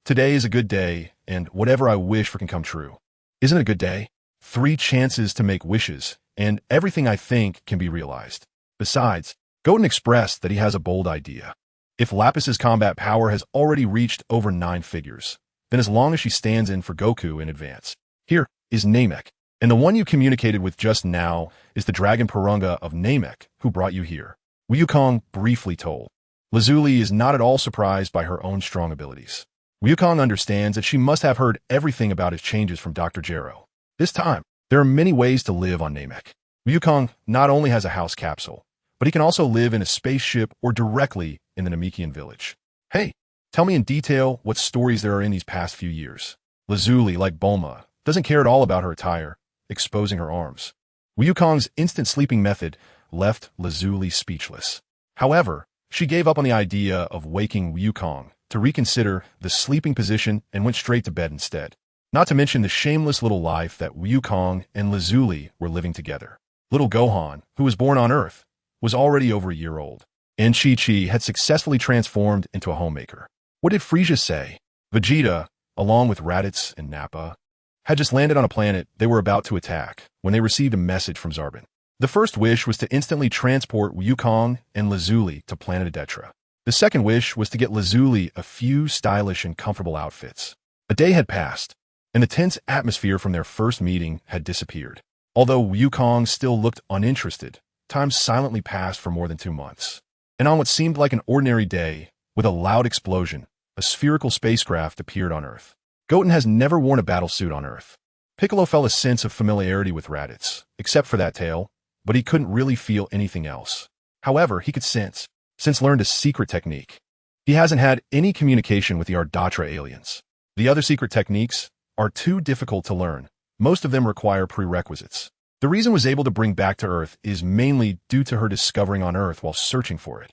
Today is a good day, and whatever I wish for can come true. Isn't it a good day? 3 chances to make wishes, and everything I think can be realized. Besides, Goten expressed that he has a bold idea. If Lapis's combat power has already reached over 9 figures, then as long as she stands in for Goku in advance. Here is Namek, and the one you communicated with just now is the Dragon Purunga of Namek who brought you here. Wukong briefly told. Lazuli is not at all surprised by her own strong abilities. Wukong understands that she must have heard everything about his changes from Dr. Jero. This time, there are many ways to live on Namek. Wukong not only has a house capsule, but he can also live in a spaceship or directly in the Namekian village. Hey, tell me in detail what stories there are in these past few years. Lazuli, like Bulma, doesn't care at all about her attire, exposing her arms. Wukong's instant sleeping method left Lazuli speechless. However, she gave up on the idea of waking Wukong to reconsider the sleeping position and went straight to bed instead. Not to mention the shameless little life that Wukong and Lazuli were living together. Little Gohan, who was born on Earth, was already over a year old, and Chi-Chi had successfully transformed into a homemaker. What did Frisia say? Vegeta, along with Raditz and Nappa, had just landed on a planet they were about to attack when they received a message from Zarbon. The first wish was to instantly transport Wukong and Lazuli to planet Adetra. The second wish was to get Lazuli a few stylish and comfortable outfits. A day had passed, and the tense atmosphere from their first meeting had disappeared. Although Wukong still looked uninterested, time silently passed for more than 2 months. And on what seemed like an ordinary day, with a loud explosion, a spherical spacecraft appeared on Earth. Goten has never worn a battlesuit on Earth. Piccolo felt a sense of familiarity with Raditz, except for that tail, but he couldn't really feel anything else. However, he could sense, since learned a secret technique. He hasn't had any communication with the Ardatra aliens. The other secret techniques are too difficult to learn. Most of them require prerequisites. The reason was able to bring back to Earth is mainly due to her discovering on Earth while searching for it.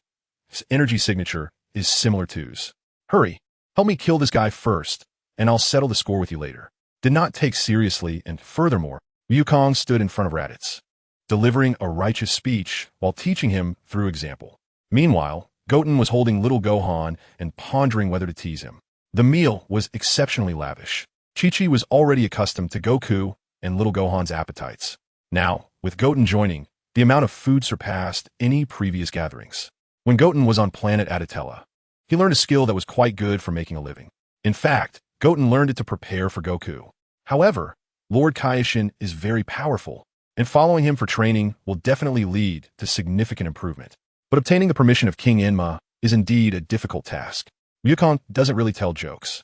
His energy signature is similar to's. Hurry, help me kill this guy first, and I'll settle the score with you later. Did not take seriously, and furthermore, Wukong stood in front of Raditz, delivering a righteous speech while teaching him through example. Meanwhile, Goten was holding little Gohan and pondering whether to tease him. The meal was exceptionally lavish. Chi-Chi was already accustomed to Goku and little Gohan's appetites. Now, with Goten joining, the amount of food surpassed any previous gatherings. When Goten was on planet Adatella, he learned a skill that was quite good for making a living. In fact, Goten learned it to prepare for Goku. However, Lord Kaioshin is very powerful, and following him for training will definitely lead to significant improvement. But obtaining the permission of King Enma is indeed a difficult task. Wukong doesn't really tell jokes.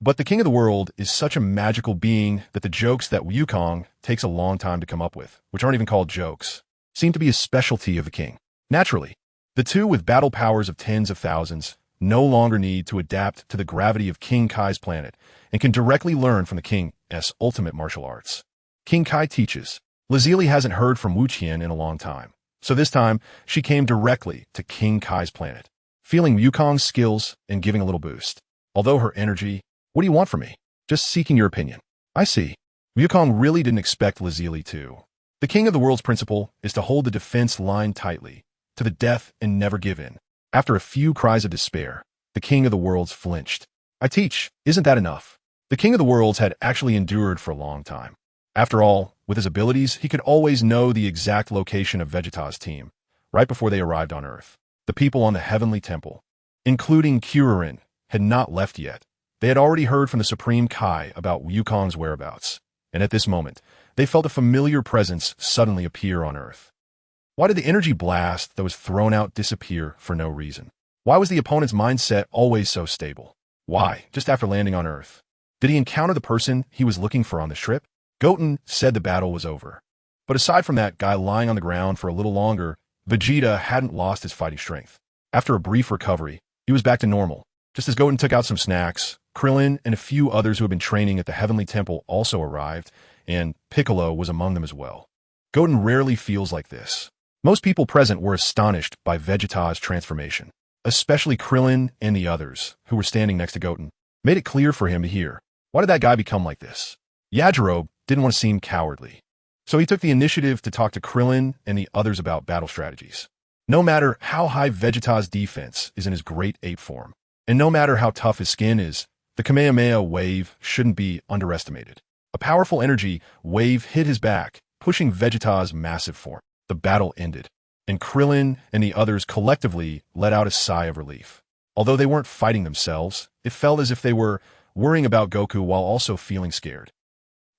But the king of the world is such a magical being that the jokes that Wukong takes a long time to come up with, which aren't even called jokes, seem to be a specialty of the king. Naturally, the two with battle powers of tens of thousands no longer need to adapt to the gravity of King Kai's planet and can directly learn from the king's ultimate martial arts. King Kai teaches. Lazuli hasn't heard from Wu Qian in a long time, so this time she came directly to King Kai's planet, feeling Wukong's skills and giving a little boost. Although her energy, "What do you want from me?" "Just seeking your opinion." "I see." Wukong really didn't expect Lazuli to. The king of the world's principle is to hold the defense line tightly, to the death and never give in. After a few cries of despair, the king of the worlds flinched. "I teach, isn't that enough?" The king of the worlds had actually endured for a long time. After all, with his abilities, he could always know the exact location of Vegeta's team, right before they arrived on Earth. The people on the heavenly temple, including Kuririn, had not left yet. They had already heard from the Supreme Kai about Wukong's whereabouts, and at this moment, they felt a familiar presence suddenly appear on Earth. Why did the energy blast that was thrown out disappear for no reason? Why was the opponent's mindset always so stable? Why, just after landing on Earth? Did he encounter the person he was looking for on the ship? Goten said the battle was over. But aside from that guy lying on the ground for a little longer, Vegeta hadn't lost his fighting strength. After a brief recovery, he was back to normal. Just as Goten took out some snacks, Krillin and a few others who had been training at the Heavenly Temple also arrived, and Piccolo was among them as well. Goten rarely feels like this. Most people present were astonished by Vegeta's transformation, especially Krillin and the others, who were standing next to Goten, made it clear for him to hear. Why did that guy become like this? Yajirobe didn't want to seem cowardly, so he took the initiative to talk to Krillin and the others about battle strategies. No matter how high Vegeta's defense is in his great ape form, and no matter how tough his skin is, the Kamehameha wave shouldn't be underestimated. A powerful energy wave hit his back, pushing Vegeta's massive form. The battle ended, and Krillin and the others collectively let out a sigh of relief. Although they weren't fighting themselves, it felt as if they were worrying about Goku while also feeling scared.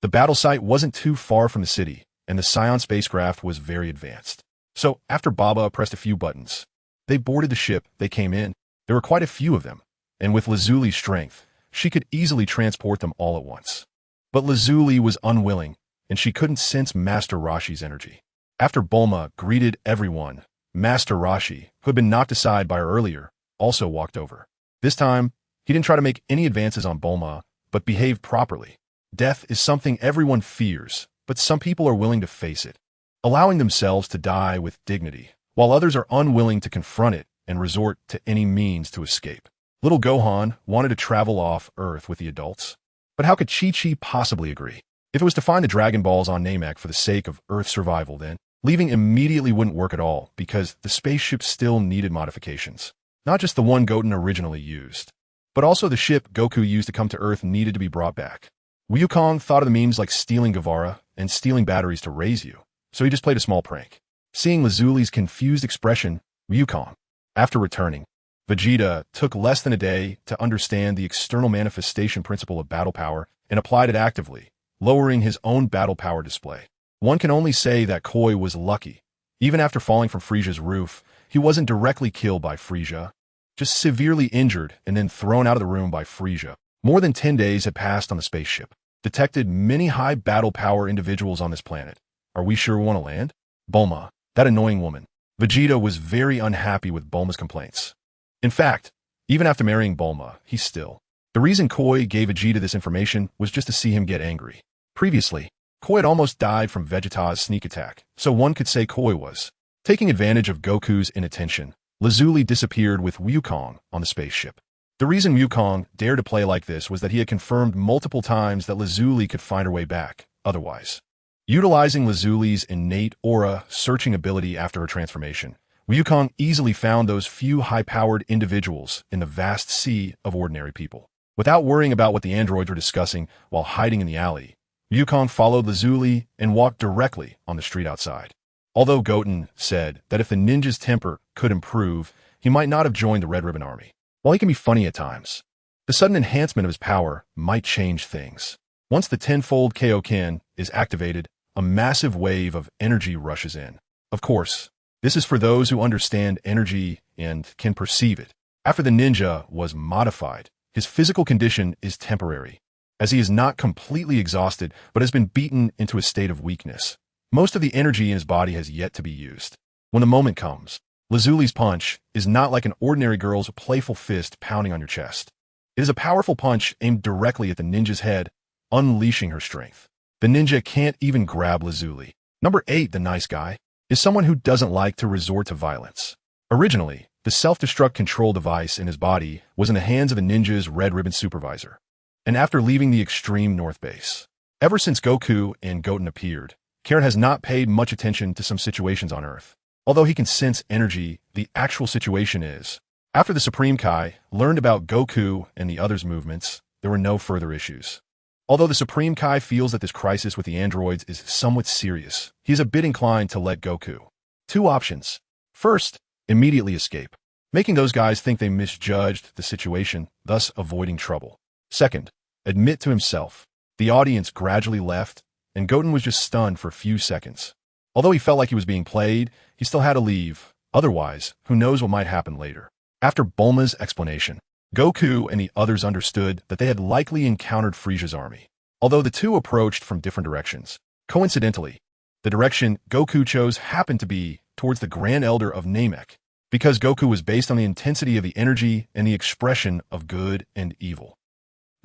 The battle site wasn't too far from the city, and the Scion spacecraft was very advanced. So, after Baba pressed a few buttons, they boarded the ship they came in. There were quite a few of them, and with Lazuli's strength, she could easily transport them all at once. But Lazuli was unwilling, and she couldn't sense Master Roshi's energy. After Bulma greeted everyone, Master Roshi, who had been knocked aside by her earlier, also walked over. This time, he didn't try to make any advances on Bulma, but behaved properly. Death is something everyone fears, but some people are willing to face it, allowing themselves to die with dignity, while others are unwilling to confront it and resort to any means to escape. Little Gohan wanted to travel off Earth with the adults, but how could Chi-Chi possibly agree? If it was to find the Dragon Balls on Namek for the sake of Earth survival, then leaving immediately wouldn't work at all because the spaceship still needed modifications. Not just the one Goten originally used, but also the ship Goku used to come to Earth needed to be brought back. Wukong thought of the memes like stealing Guevara and stealing batteries to raise you, so he just played a small prank. Seeing Lazuli's confused expression, Wukong, after returning, Vegeta took less than a day to understand the external manifestation principle of battle power and applied it actively, lowering his own battle power display. One can only say that Koi was lucky. Even after falling from Frisia's roof, he wasn't directly killed by Frisia, just severely injured and then thrown out of the room by Frisia. More than 10 days had passed on the spaceship. Detected many high battle power individuals on this planet. Are we sure we want to land? Bulma, that annoying woman. Vegeta was very unhappy with Bulma's complaints. In fact, even after marrying Bulma, he's still. The reason Koi gave Vegeta this information was just to see him get angry. Previously, Koi had almost died from Vegeta's sneak attack, so one could say Koi was taking advantage of Goku's inattention. Lazuli disappeared with Wukong on the spaceship. The reason Wukong dared to play like this was that he had confirmed multiple times that Lazuli could find her way back, otherwise. Utilizing Lazuli's innate aura searching ability after her transformation, Wukong easily found those few high-powered individuals in the vast sea of ordinary people. Without worrying about what the androids were discussing while hiding in the alley, Wukong followed Lazuli and walked directly on the street outside. Although Goten said that if the ninja's temper could improve, he might not have joined the Red Ribbon Army. While he can be funny at times, the sudden enhancement of his power might change things. Once the tenfold Kaioken is activated, a massive wave of energy rushes in. Of course, this is for those who understand energy and can perceive it. After the ninja was modified, his physical condition is temporary, as he is not completely exhausted but has been beaten into a state of weakness. Most of the energy in his body has yet to be used. When the moment comes, Lazuli's punch is not like an ordinary girl's playful fist pounding on your chest. It is a powerful punch aimed directly at the ninja's head, unleashing her strength. The ninja can't even grab Lazuli. Number 8, the nice guy, is someone who doesn't like to resort to violence. Originally, the self-destruct control device in his body was in the hands of the ninja's Red Ribbon supervisor. And after leaving the extreme North Base, ever since Goku and Goten appeared, Karen has not paid much attention to some situations on Earth. Although he can sense energy, the actual situation is, after the Supreme Kai learned about Goku and the others' movements, there were no further issues. Although the Supreme Kai feels that this crisis with the androids is somewhat serious, he is a bit inclined to let Goku. 2 options. First, immediately escape, making those guys think they misjudged the situation, thus avoiding trouble. Second, admit to himself. The audience gradually left, and Goten was just stunned for a few seconds. Although he felt like he was being played, he still had to leave. Otherwise, who knows what might happen later. After Bulma's explanation, Goku and the others understood that they had likely encountered Frieza's army. Although the two approached from different directions, coincidentally, the direction Goku chose happened to be towards the Grand Elder of Namek, because Goku was based on the intensity of the energy and the expression of good and evil.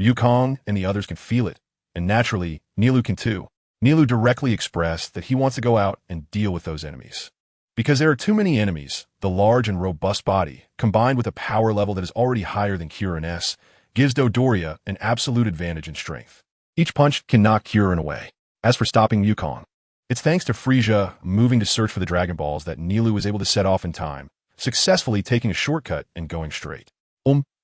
Wukong and the others can feel it, and naturally, Nilu can too. Nilu directly expressed that he wants to go out and deal with those enemies. Because there are too many enemies, the large and robust body, combined with a power level that is already higher than Kieran's, gives Dodoria an absolute advantage in strength. Each punch can knock Kieran away. As for stopping Wukong, it's thanks to Frieza moving to search for the Dragon Balls that Nilu was able to set off in time, successfully taking a shortcut and going straight.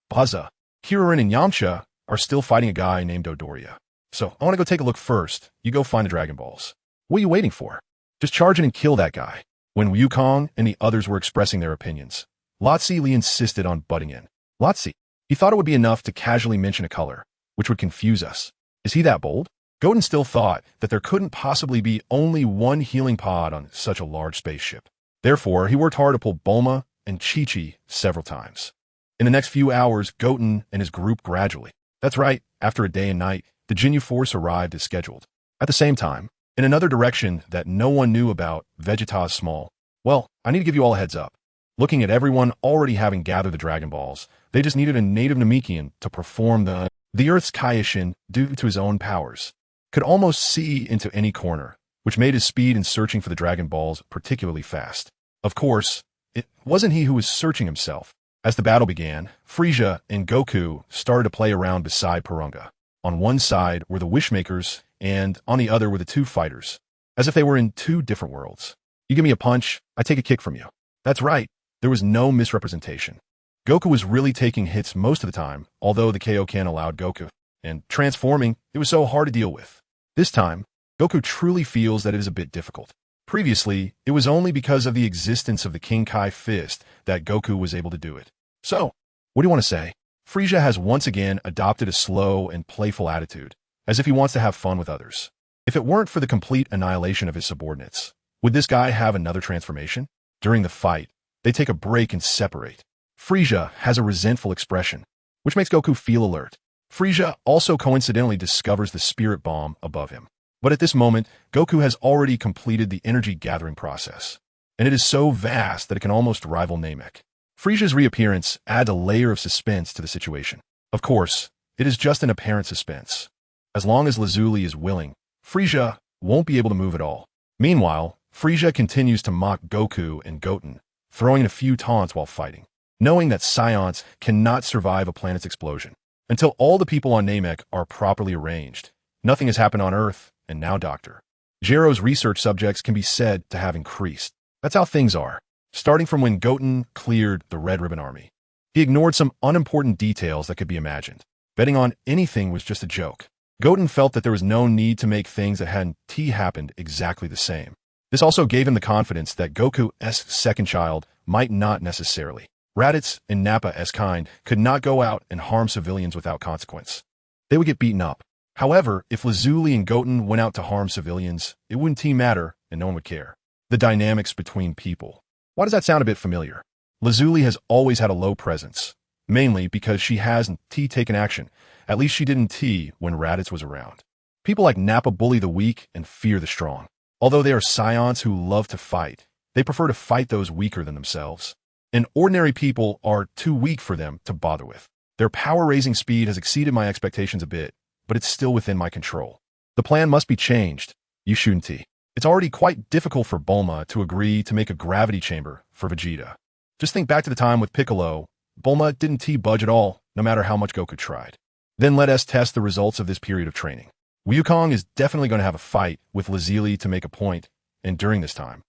Baza, Kieran and Yamcha are still fighting a guy named Dodoria. So, I want to go take a look first. You go find the Dragon Balls. What are you waiting for? Just charge in and kill that guy. When Wukong and the others were expressing their opinions, Lotzi Li insisted on butting in. Lotzi, he thought it would be enough to casually mention a color, which would confuse us. Is he that bold? Goten still thought that there couldn't possibly be only one healing pod on such a large spaceship. Therefore, he worked hard to pull Bulma and Chi-Chi several times. In the next few hours, Goten and his group gradually. That's right, after a day and night, the Ginyu Force arrived as scheduled. At the same time, in another direction that no one knew about, Vegeta's small. Well, I need to give you all a heads up. Looking at everyone already having gathered the Dragon Balls, they just needed a native Namekian to perform the Earth's Kaioshin due to his own powers. Could almost see into any corner, which made his speed in searching for the Dragon Balls particularly fast. Of course, it wasn't he who was searching himself. As the battle began, Frieza and Goku started to play around beside Porunga. On one side were the Wishmakers, and on the other were the two fighters, as if they were in two different worlds. You give me a punch, I take a kick from you. That's right, there was no misrepresentation. Goku was really taking hits most of the time, although the Kaioken allowed Goku. And transforming, it was so hard to deal with. This time, Goku truly feels that it is a bit difficult. Previously, it was only because of the existence of the King Kai fist that Goku was able to do it. So, what do you want to say? Frieza has once again adopted a slow and playful attitude, as if he wants to have fun with others. If it weren't for the complete annihilation of his subordinates, would this guy have another transformation? During the fight, they take a break and separate. Frieza has a resentful expression, which makes Goku feel alert. Frieza also coincidentally discovers the spirit bomb above him. But at this moment, Goku has already completed the energy gathering process, and it is so vast that it can almost rival Namek. Frieza's reappearance adds a layer of suspense to the situation. Of course, it is just an apparent suspense. As long as Lazuli is willing, Frieza won't be able to move at all. Meanwhile, Frieza continues to mock Goku and Goten, throwing in a few taunts while fighting, knowing that science cannot survive a planet's explosion. Until all the people on Namek are properly arranged, nothing has happened on Earth, and now Dr. Gero's research subjects can be said to have increased. That's how things are. Starting from when Goten cleared the Red Ribbon Army, he ignored some unimportant details that could be imagined. Betting on anything was just a joke. Goten felt that there was no need to make things that hadn't happened exactly the same. This also gave him the confidence that Goku's second child might not necessarily. Raditz and Nappa's kind could not go out and harm civilians without consequence. They would get beaten up. However, if Lazuli and Goten went out to harm civilians, it wouldn't matter and no one would care. The dynamics between people. Why does that sound a bit familiar? Lazuli has always had a low presence, mainly because she hasn't taken action. At least she didn't when Raditz was around. People like Nappa bully the weak and fear the strong. Although they are scions who love to fight, they prefer to fight those weaker than themselves. And ordinary people are too weak for them to bother with. Their power-raising speed has exceeded my expectations a bit, but it's still within my control. The plan must be changed. You shouldn't. It's already quite difficult for Bulma to agree to make a gravity chamber for Vegeta. Just think back to the time with Piccolo. Bulma didn't budge at all, no matter how much Goku tried. Then let us test the results of this period of training. Wukong is definitely going to have a fight with Lazili to make a point, and during this time.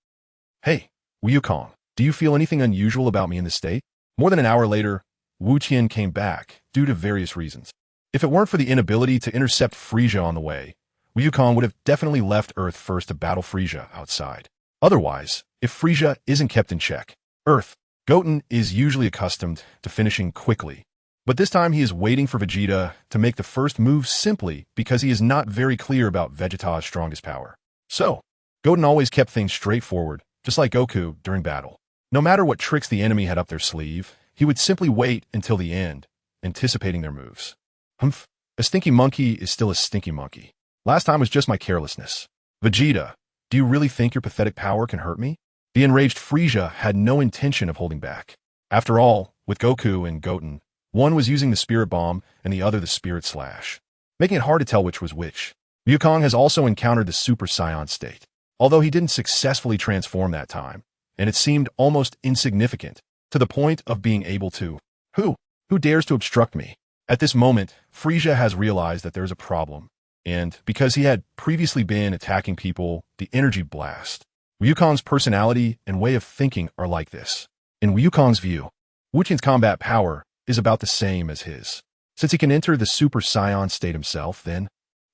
Hey, Wukong, do you feel anything unusual about me in this state? More than an hour later, Wu Qian came back, due to various reasons. If it weren't for the inability to intercept Frieza on the way, Wukong would have definitely left Earth first to battle Frieza outside. Otherwise, if Frieza isn't kept in check, Earth, Goten is usually accustomed to finishing quickly. But this time he is waiting for Vegeta to make the first move simply because he is not very clear about Vegeta's strongest power. So, Goten always kept things straightforward, just like Goku during battle. No matter what tricks the enemy had up their sleeve, he would simply wait until the end, anticipating their moves. Humph, a stinky monkey is still a stinky monkey. Last time was just my carelessness. Vegeta, do you really think your pathetic power can hurt me? The enraged Frieza had no intention of holding back. After all, with Goku and Goten, one was using the Spirit Bomb and the other the Spirit Slash, making it hard to tell which was which. Wukong has also encountered the Super Saiyan state, although he didn't successfully transform that time, and it seemed almost insignificant, to the point of being able to. Who dares to obstruct me? At this moment, Frieza has realized that there is a problem, and because he had previously been attacking people, the energy blast. Wukong's personality and way of thinking are like this. In Wukong's view, Wu Qian's combat power is about the same as his. Since he can enter the Super Saiyan state himself, then,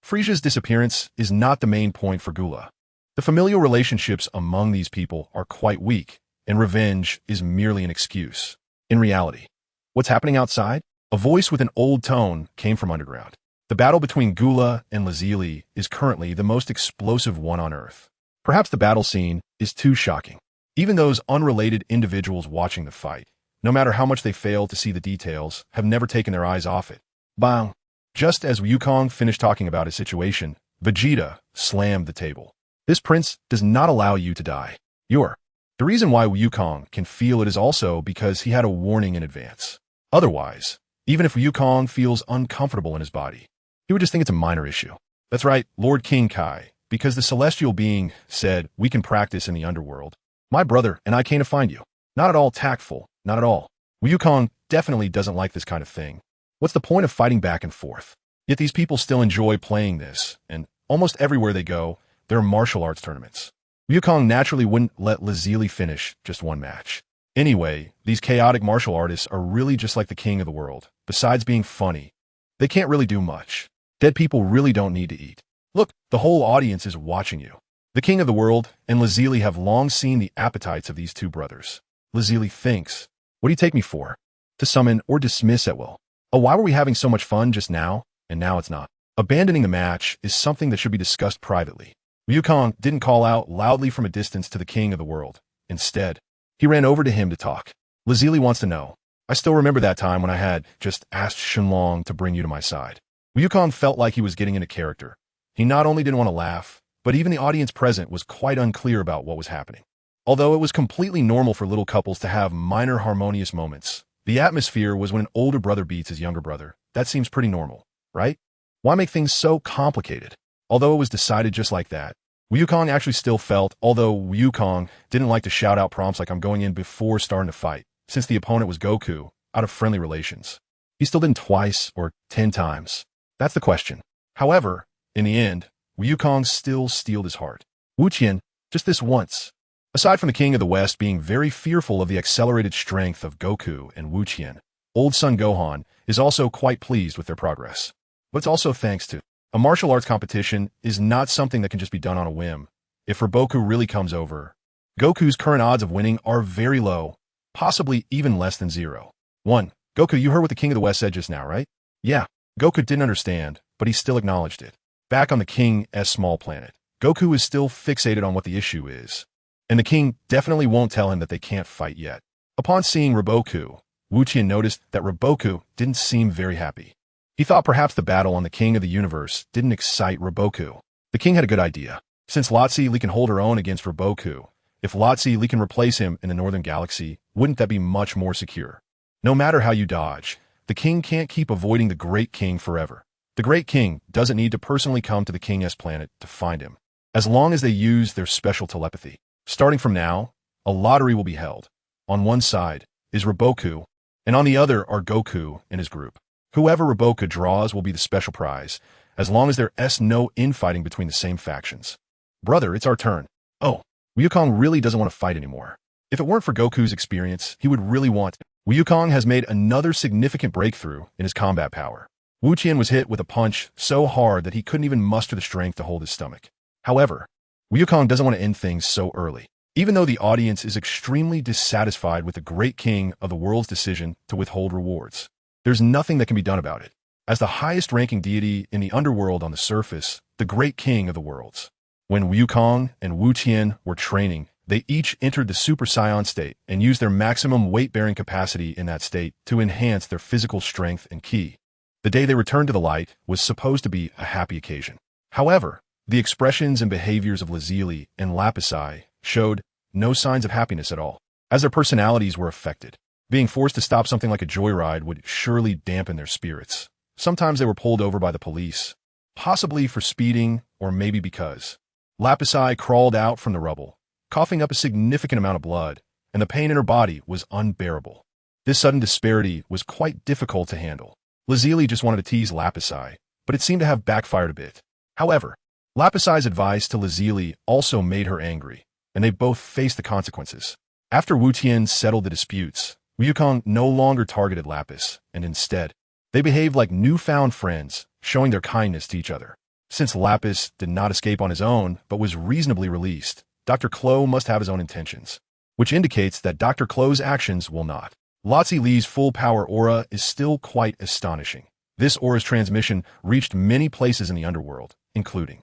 Frieza's disappearance is not the main point for Gula. The familial relationships among these people are quite weak, and revenge is merely an excuse. In reality, what's happening outside? A voice with an old tone came from underground. The battle between Gula and Lazili is currently the most explosive one on Earth. Perhaps the battle scene is too shocking. Even those unrelated individuals watching the fight, no matter how much they fail to see the details, have never taken their eyes off it. Bang! Just as Wukong finished talking about his situation, Vegeta slammed the table. This prince does not allow you to die. The reason why Wukong can feel it is also because he had a warning in advance. Otherwise, even if Wukong feels uncomfortable in his body, he would just think it's a minor issue. That's right, Lord King Kai, because the celestial being said we can practice in the underworld. My brother and I came to find you. Not at all tactful, not at all. Wukong definitely doesn't like this kind of thing. What's the point of fighting back and forth? Yet these people still enjoy playing this, and almost everywhere they go, there are martial arts tournaments. Wukong naturally wouldn't let Lazili finish just one match. Anyway, these chaotic martial artists are really just like the king of the world. Besides being funny, they can't really do much. Dead people really don't need to eat. Look, the whole audience is watching you. The king of the world and Lazili have long seen the appetites of these two brothers. Lazili thinks, what do you take me for? To summon or dismiss at will. Oh, why were we having so much fun just now? And now it's not. Abandoning the match is something that should be discussed privately. Wukong didn't call out loudly from a distance to the king of the world. Instead, he ran over to him to talk. Lazili wants to know. I still remember that time when I had just asked Shenlong to bring you to my side. Wukong felt like he was getting into character. He not only didn't want to laugh, but even the audience present was quite unclear about what was happening. Although it was completely normal for little couples to have minor harmonious moments, the atmosphere was when an older brother beats his younger brother. That seems pretty normal, right? Why make things so complicated? Although it was decided just like that, Wukong actually still felt, although Wukong didn't like to shout out prompts like I'm going in before starting to fight, since the opponent was Goku, out of friendly relations. He still didn't twice or 10 times. That's the question. However, in the end, Wukong still steeled his heart. Wu Qian, just this once. Aside from the King of the West being very fearful of the accelerated strength of Goku and Wu Qian, old Sun Gohan is also quite pleased with their progress. But it's also thanks to a martial arts competition is not something that can just be done on a whim. If Riboku really comes over, Goku's current odds of winning are very low, possibly even less than 0. 1. Goku, you heard what the King of the West said just now, right? Yeah. Goku didn't understand, but he still acknowledged it. Back on the King's small planet, Goku is still fixated on what the issue is, and the King definitely won't tell him that they can't fight yet. Upon seeing Riboku, Wu Qian noticed that Riboku didn't seem very happy. He thought perhaps the battle on the King of the Universe didn't excite Riboku. The King had a good idea. Since Lotzi Li can hold her own against Riboku, if Lotzi Li can replace him in the Northern Galaxy, wouldn't that be much more secure? No matter how you dodge, The king can't keep avoiding the Great King forever. The Great King doesn't need to personally come to the King's planet to find him, as long as they use their special telepathy. Starting from now, a lottery will be held. On one side is Raboku, and on the other are Goku and his group. Whoever Raboku draws will be the special prize, as long as there's no infighting between the same factions. Brother, it's our turn. Oh, Wukong really doesn't want to fight anymore. If it weren't for Goku's experience, he would really want. Wukong has made another significant breakthrough in his combat power. Wu Qian was hit with a punch so hard that he couldn't even muster the strength to hold his stomach. However, Wukong doesn't want to end things so early. Even though the audience is extremely dissatisfied with the Great King of the world's decision to withhold rewards, there's nothing that can be done about it. As the highest-ranking deity in the underworld on the surface, the Great King of the worlds. When Wukong and Wu Qian were training, they each entered the Super Saiyan state and used their maximum weight-bearing capacity in that state to enhance their physical strength and ki. The day they returned to the light was supposed to be a happy occasion. However, the expressions and behaviors of Lazuli and Lapisai showed no signs of happiness at all, as their personalities were affected. Being forced to stop something like a joyride would surely dampen their spirits. Sometimes they were pulled over by the police, possibly for speeding or maybe because. Lapisai crawled out from the rubble, coughing up a significant amount of blood, and the pain in her body was unbearable. This sudden disparity was quite difficult to handle. Lazuli just wanted to tease Lapisai, but it seemed to have backfired a bit. However, Lapisai's advice to Lazuli also made her angry, and they both faced the consequences. After Wu Tian settled the disputes, Wukong no longer targeted Lapis, and instead, they behaved like newfound friends, showing their kindness to each other. Since Lapis did not escape on his own, but was reasonably released, Dr. Klo must have his own intentions, which indicates that Dr. Klo's actions will not. Lotzi Li's full power aura is still quite astonishing. This aura's transmission reached many places in the underworld, including.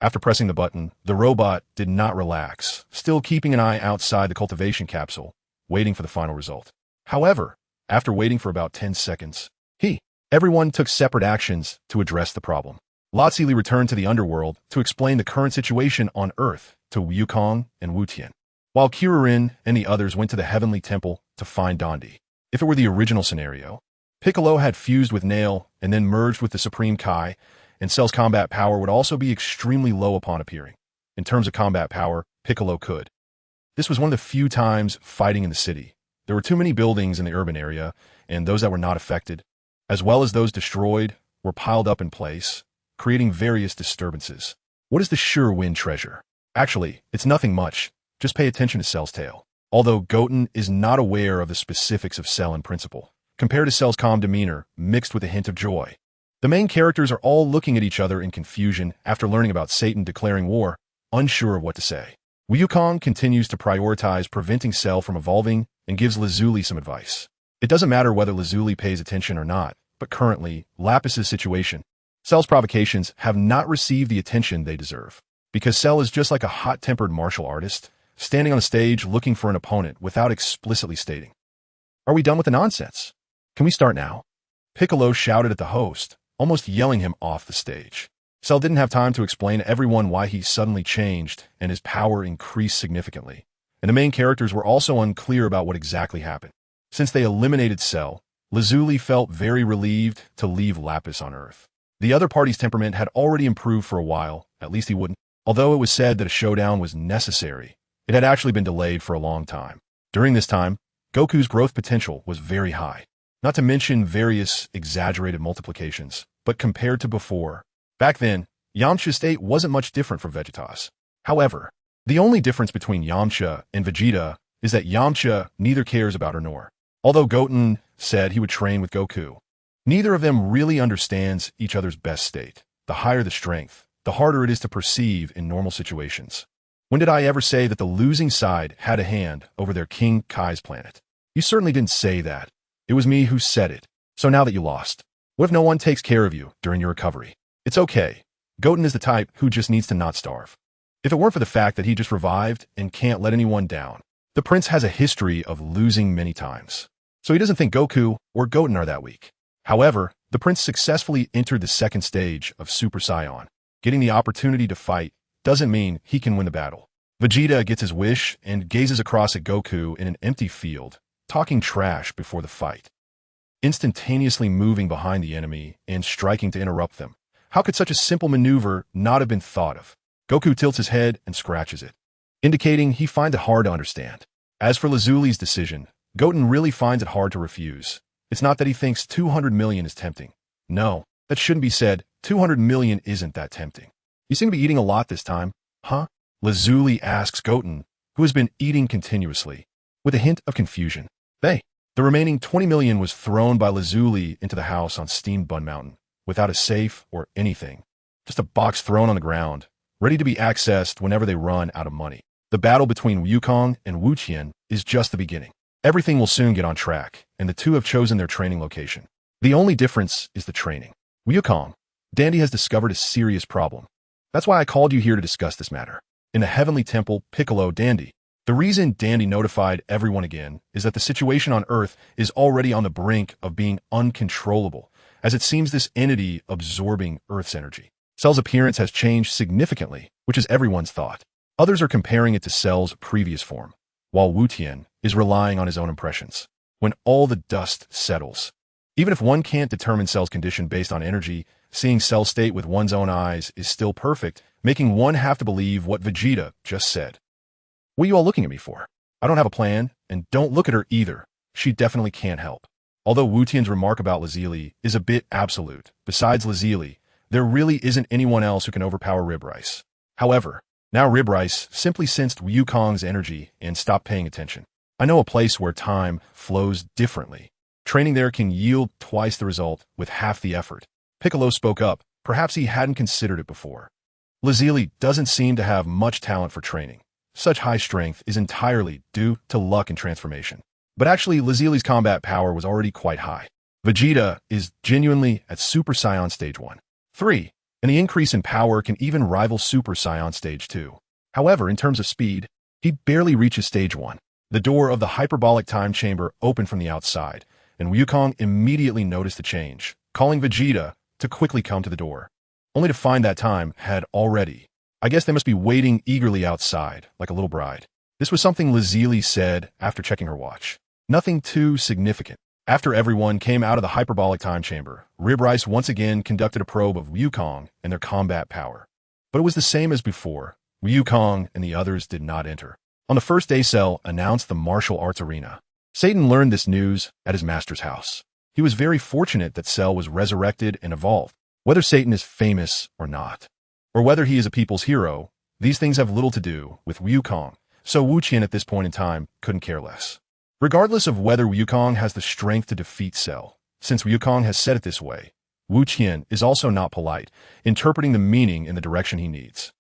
After pressing the button, the robot did not relax, still keeping an eye outside the cultivation capsule, waiting for the final result. However, after waiting for about 10 seconds, everyone took separate actions to address the problem. Lotzi Li returned to the underworld to explain the current situation on Earth to Wukong and Wu Tian, while Kirurin and the others went to the Heavenly Temple to find Dondi. If it were the original scenario, Piccolo had fused with Nail and then merged with the Supreme Kai, and Cell's combat power would also be extremely low upon appearing. In terms of combat power, Piccolo could. This was one of the few times fighting in the city. There were too many buildings in the urban area, and those that were not affected, as well as those destroyed, were piled up in place, creating various disturbances. What is the sure win treasure? Actually, it's nothing much. Just pay attention to Cell's tale. Although Goten is not aware of the specifics of Cell in principle, compared to Cell's calm demeanor, mixed with a hint of joy. The main characters are all looking at each other in confusion after learning about Satan declaring war, unsure of what to say. Wukong continues to prioritize preventing Cell from evolving and gives Lazuli some advice. It doesn't matter whether Lazuli pays attention or not, but currently, Lapis's situation. Cell's provocations have not received the attention they deserve, because Cell is just like a hot-tempered martial artist, standing on a stage looking for an opponent without explicitly stating. Are we done with the nonsense? Can we start now? Piccolo shouted at the host, almost yelling him off the stage. Cell didn't have time to explain to everyone why he suddenly changed and his power increased significantly, and the main characters were also unclear about what exactly happened. Since they eliminated Cell, Lazuli felt very relieved to leave Lapis on Earth. The other party's temperament had already improved for a while, at least he wouldn't. Although it was said that a showdown was necessary, it had actually been delayed for a long time. During this time, Goku's growth potential was very high. Not to mention various exaggerated multiplications, but compared to before, back then, Yamcha's state wasn't much different from Vegeta's. However, the only difference between Yamcha and Vegeta is that Yamcha neither cares about her nor. Although Goten said he would train with Goku, neither of them really understands each other's best state. The higher the strength, the harder it is to perceive in normal situations. When did I ever say that the losing side had a hand over their King Kai's planet? You certainly didn't say that. It was me who said it. So now that you lost, what if no one takes care of you during your recovery? It's okay. Goten is the type who just needs to not starve. If it weren't for the fact that he just revived and can't let anyone down, the prince has a history of losing many times. So he doesn't think Goku or Goten are that weak. However, the prince successfully entered the second stage of Super Saiyan. Getting the opportunity to fight doesn't mean he can win the battle. Vegeta gets his wish and gazes across at Goku in an empty field, talking trash before the fight. instantaneously moving behind the enemy and striking to interrupt them. How could such a simple maneuver not have been thought of? Goku tilts his head and scratches it, indicating he finds it hard to understand. As for Lazuli's decision, Goten really finds it hard to refuse. It's not that he thinks 200 million is tempting. No, that shouldn't be said. 200 million isn't that tempting. You seem to be eating a lot this time, huh? Lazuli asks Goten, who has been eating continuously, with a hint of confusion. The remaining 20 million was thrown by Lazuli into the house on Steamed Bun Mountain, without a safe or anything. Just a box thrown on the ground, ready to be accessed whenever they run out of money. The battle between Wukong and Wu Qian is just the beginning. Everything will soon get on track, and the two have chosen their training location. The only difference is the training. Wukong, Dandy has discovered a serious problem. That's why I called you here to discuss this matter. In the Heavenly Temple, Piccolo, Dandy. The reason Dandy notified everyone again is that the situation on Earth is already on the brink of being uncontrollable, as it seems this entity absorbing Earth's energy. Cell's appearance has changed significantly, which is everyone's thought. Others are comparing it to Cell's previous form, while Wu Tian is relying on his own impressions. When all the dust settles, even if one can't determine Cell's condition based on energy, seeing Cell's state with one's own eyes is still perfect, making one have to believe what Vegeta just said. What are you all looking at me for? I don't have a plan, and don't look at her either. She definitely can't help. Although Wu Tian's remark about Lazili is a bit absolute, besides Lazili, there really isn't anyone else who can overpower Rib Rice. However, now Rib Rice simply sensed Wukong's energy and stopped paying attention. I know a place where time flows differently. Training there can yield twice the result with half the effort. Piccolo spoke up. Perhaps he hadn't considered it before. Lazili doesn't seem to have much talent for training. Such high strength is entirely due to luck and transformation. But actually, Lazili's combat power was already quite high. Vegeta is genuinely at Super Saiyan Stage 1. 3. And the increase in power can even rival Super Saiyan Stage 2. However, in terms of speed, he barely reaches Stage 1. The door of the hyperbolic time chamber opened from the outside, and Wukong immediately noticed the change, calling Vegeta to quickly come to the door, only to find that time had already. I guess they must be waiting eagerly outside, like a little bride. This was something Lazili said after checking her watch. Nothing too significant. After everyone came out of the hyperbolic time chamber, Rib Rice once again conducted a probe of Wukong and their combat power. But it was the same as before. Wukong and the others did not enter. On the first day, Cell announced the martial arts arena. Satan learned this news at his master's house. He was very fortunate that Cell was resurrected and evolved. Whether Satan is famous or not, or whether he is a people's hero, these things have little to do with Wukong, so Wu Qian at this point in time couldn't care less. Regardless of whether Wukong has the strength to defeat Cell, since Wukong has said it this way, Wu Qian is also not polite, interpreting the meaning in the direction he needs.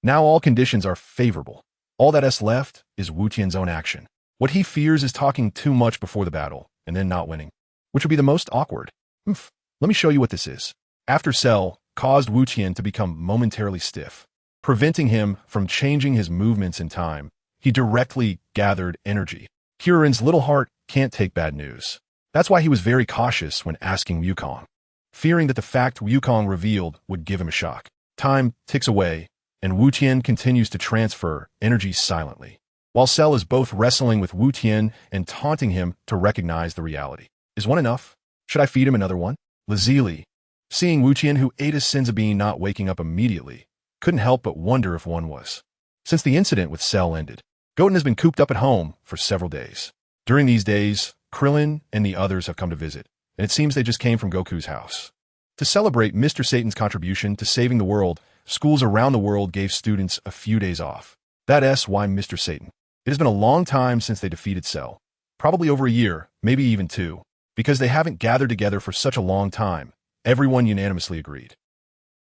Now all conditions are favorable. All that is left is Wu Tian's own action. What he fears is talking too much before the battle, and then not winning, which would be the most awkward. Let me show you what this is. After Cell caused Wu Qian to become momentarily stiff, preventing him from changing his movements in time, he directly gathered energy. Kieran's little heart can't take bad news. That's why he was very cautious when asking Wukong, fearing that the fact Wukong revealed would give him a shock. Time ticks away, and Wu Tian continues to transfer energy silently, while Cell is both wrestling with Wu Tian and taunting him to recognize the reality. Is one enough? Should I feed him another one? Lazili, seeing Wu Tian, who ate his Senzu not waking up immediately, couldn't help but wonder if one was. Since the incident with Cell ended, Goten has been cooped up at home for several days. During these days, Krillin and the others have come to visit, and it seems they just came from Goku's house. To celebrate Mr. Satan's contribution to saving the world, schools around the world gave students a few days off. That's why Mr. Satan. It has been a long time since they defeated Cell. Probably over a year, maybe even 2. Because they haven't gathered together for such a long time, everyone unanimously agreed.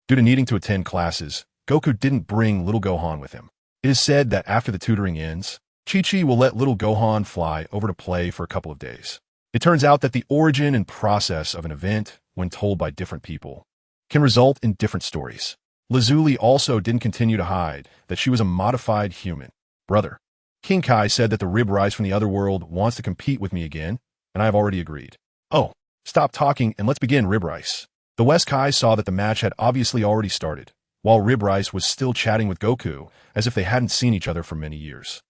Due to needing to attend classes, Goku didn't bring little Gohan with him. It is said that after the tutoring ends, Chi-Chi will let little Gohan fly over to play for a couple of days. It turns out that the origin and process of an event, when told by different people, can result in different stories. Lazuli also didn't continue to hide that she was a modified human. Brother, King Kai said that the Rib Rice from the other world wants to compete with me again, and I have already agreed. Oh, stop talking and let's begin, Rib Rice. The West Kai saw that the match had obviously already started, while Rib Rice was still chatting with Goku as if they hadn't seen each other for many years.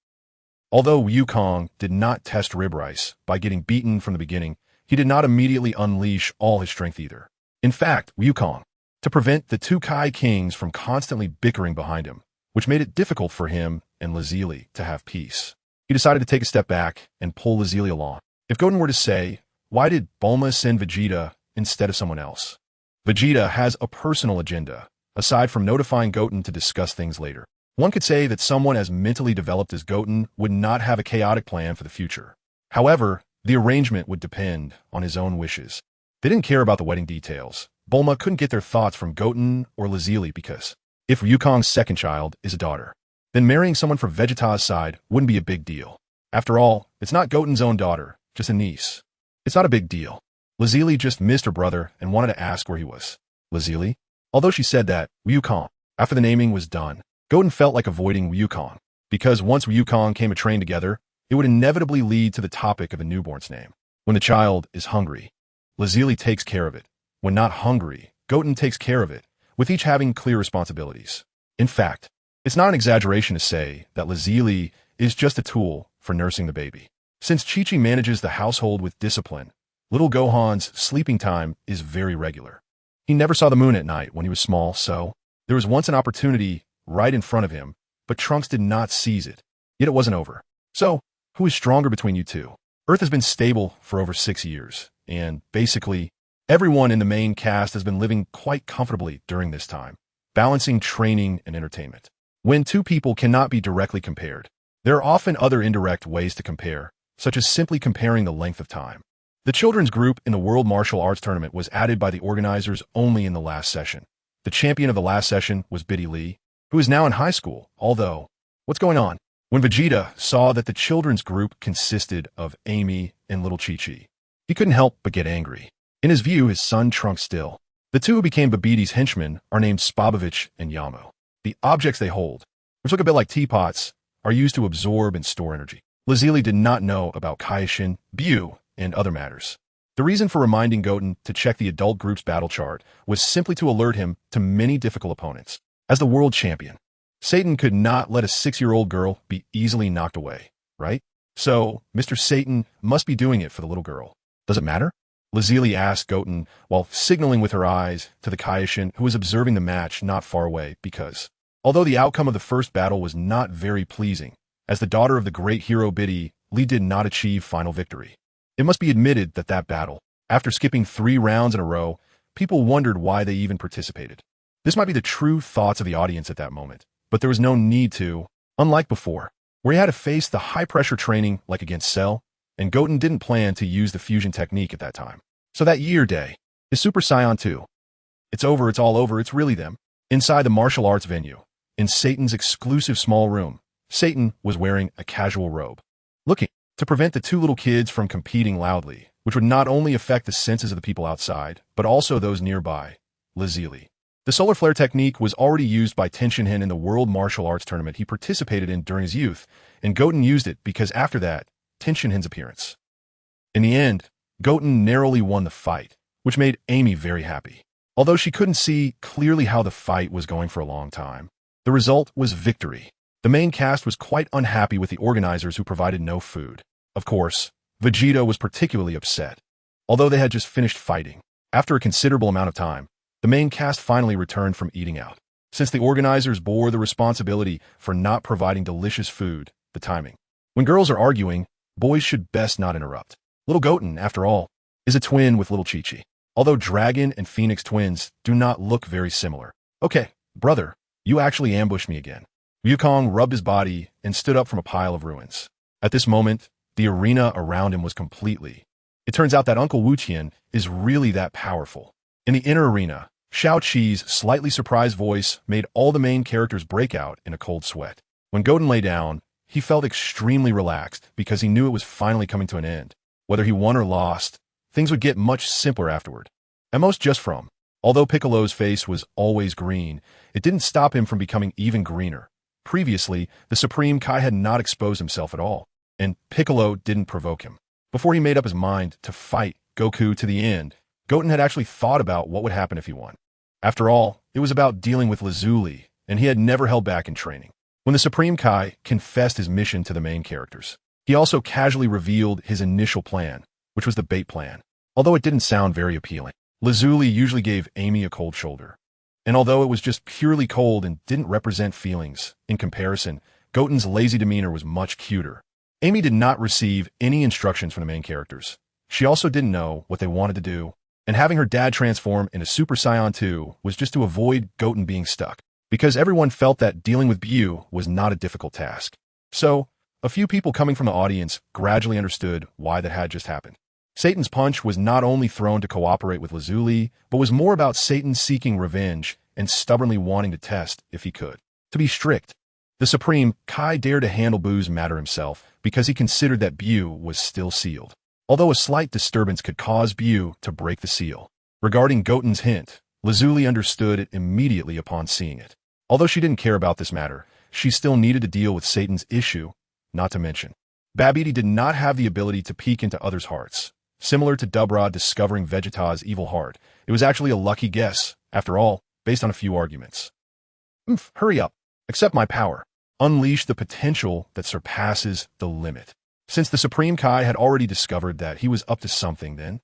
Although Wukong did not test Rib Rice by getting beaten from the beginning, he did not immediately unleash all his strength either. In fact, Wukong, to prevent the two Kai kings from constantly bickering behind him, which made it difficult for him and Lazili to have peace, he decided to take a step back and pull Lazili along. If Goten were to say, why did Bulma send Vegeta instead of someone else? Vegeta has a personal agenda, aside from notifying Goten to discuss things later. One could say that someone as mentally developed as Goten would not have a chaotic plan for the future. However, the arrangement would depend on his own wishes. They didn't care about the wedding details. Bulma couldn't get their thoughts from Goten or Lazili because if Wukong's second child is a daughter, then marrying someone from Vegeta's side wouldn't be a big deal. After all, it's not Goten's own daughter, just a niece. It's not a big deal. Lazili just missed her brother and wanted to ask where he was. Lazili? Although she said that, Wukong, after the naming was done, Goten felt like avoiding Wukong, because once Wukong came a train together, it would inevitably lead to the topic of the newborn's name. When the child is hungry, Lazili takes care of it. When not hungry, Goten takes care of it, with each having clear responsibilities. In fact, it's not an exaggeration to say that Lazili is just a tool for nursing the baby. Since Chi-Chi manages the household with discipline, little Gohan's sleeping time is very regular. He never saw the moon at night when he was small, so there was once an opportunity right in front of him, but Trunks did not seize it. Yet it wasn't over. So, who is stronger between you two? Earth has been stable for over 6 years, and basically, everyone in the main cast has been living quite comfortably during this time, balancing training and entertainment. When two people cannot be directly compared, there are often other indirect ways to compare, such as simply comparing the length of time. The children's group in the World Martial Arts Tournament was added by the organizers only in the last session. The champion of the last session was Biddy Lee, who is now in high school, although, what's going on? When Vegeta saw that the children's group consisted of Amy and little Chi-Chi, he couldn't help but get angry. In his view, his son Trunks still. The two who became Babidi henchmen are named Spabovich and Yamo. The objects they hold, which look a bit like teapots, are used to absorb and store energy. Lazili did not know about Kaioshin, Bu, and other matters. The reason for reminding Goten to check the adult group's battle chart was simply to alert him to many difficult opponents. As the world champion, Satan could not let a 6-year-old girl be easily knocked away, right? So, Mr. Satan must be doing it for the little girl. Does it matter? Lazili asked Goten while signaling with her eyes to the Kaioshin who was observing the match not far away because, although the outcome of the first battle was not very pleasing, as the daughter of the great hero Biddy, Lee did not achieve final victory. It must be admitted that that battle, after skipping 3 rounds in a row, people wondered why they even participated. This might be the true thoughts of the audience at that moment, but there was no need to, unlike before, where he had to face the high-pressure training like against Cell, and Goten didn't plan to use the fusion technique at that time. So that year day is Super Saiyan 2. It's over, it's all over, it's really them. Inside the martial arts venue, in Satan's exclusive small room, Satan was wearing a casual robe, looking to prevent the two little kids from competing loudly, which would not only affect the senses of the people outside, but also those nearby. Lazili. The solar flare technique was already used by Tenshinhan in the World Martial Arts Tournament he participated in during his youth, and Goten used it because after that, Tenshinhan's appearance. In the end, Goten narrowly won the fight, which made Amy very happy. Although she couldn't see clearly how the fight was going for a long time, the result was victory. The main cast was quite unhappy with the organizers who provided no food. Of course, Vegeta was particularly upset. Although they had just finished fighting, after a considerable amount of time, the main cast finally returned from eating out. Since the organizers bore the responsibility for not providing delicious food, the timing. When girls are arguing, boys should best not interrupt. Little Goten, after all, is a twin with little Chi-Chi. Although Dragon and Phoenix twins do not look very similar. Okay, brother, you actually ambushed me again. Wukong rubbed his body and stood up from a pile of ruins. At this moment, the arena around him was completely. It turns out that Uncle Wuqian is really that powerful. In the inner arena, Shao Qi's slightly surprised voice made all the main characters break out in a cold sweat. When Goten lay down, he felt extremely relaxed because he knew it was finally coming to an end. Whether he won or lost, things would get much simpler afterward. And most just from. Although Piccolo's face was always green, it didn't stop him from becoming even greener. Previously, the Supreme Kai had not exposed himself at all, and Piccolo didn't provoke him. Before he made up his mind to fight Goku to the end, Goten had actually thought about what would happen if he won. After all, it was about dealing with Lazuli, and he had never held back in training. When the Supreme Kai confessed his mission to the main characters, he also casually revealed his initial plan, which was the bait plan. although it didn't sound very appealing. Lazuli usually gave Amy a cold shoulder. And although it was just purely cold and didn't represent feelings, in comparison, Goten's lazy demeanor was much cuter. Amy did not receive any instructions from the main characters. She also didn't know what they wanted to do, and having her dad transform into Super Saiyan 2 was just to avoid Goten being stuck, because everyone felt that dealing with Buu was not a difficult task. So, a few people coming from the audience gradually understood why that had just happened. Satan's punch was not only thrown to cooperate with Lazuli, but was more about Satan seeking revenge and stubbornly wanting to test if he could. To be strict, the Supreme Kai dared to handle Buu's matter himself because he considered that Buu was still sealed, although a slight disturbance could cause Buu to break the seal. Regarding Goten's hint, Lazuli understood it immediately upon seeing it. Although she didn't care about this matter, she still needed to deal with Satan's issue, not to mention. Babidi did not have the ability to peek into others' hearts. Similar to Dubra discovering Vegeta's evil heart, it was actually a lucky guess, after all, based on a few arguments. Hurry up. Accept my power. Unleash the potential that surpasses the limit. Since the Supreme Kai had already discovered that he was up to something then,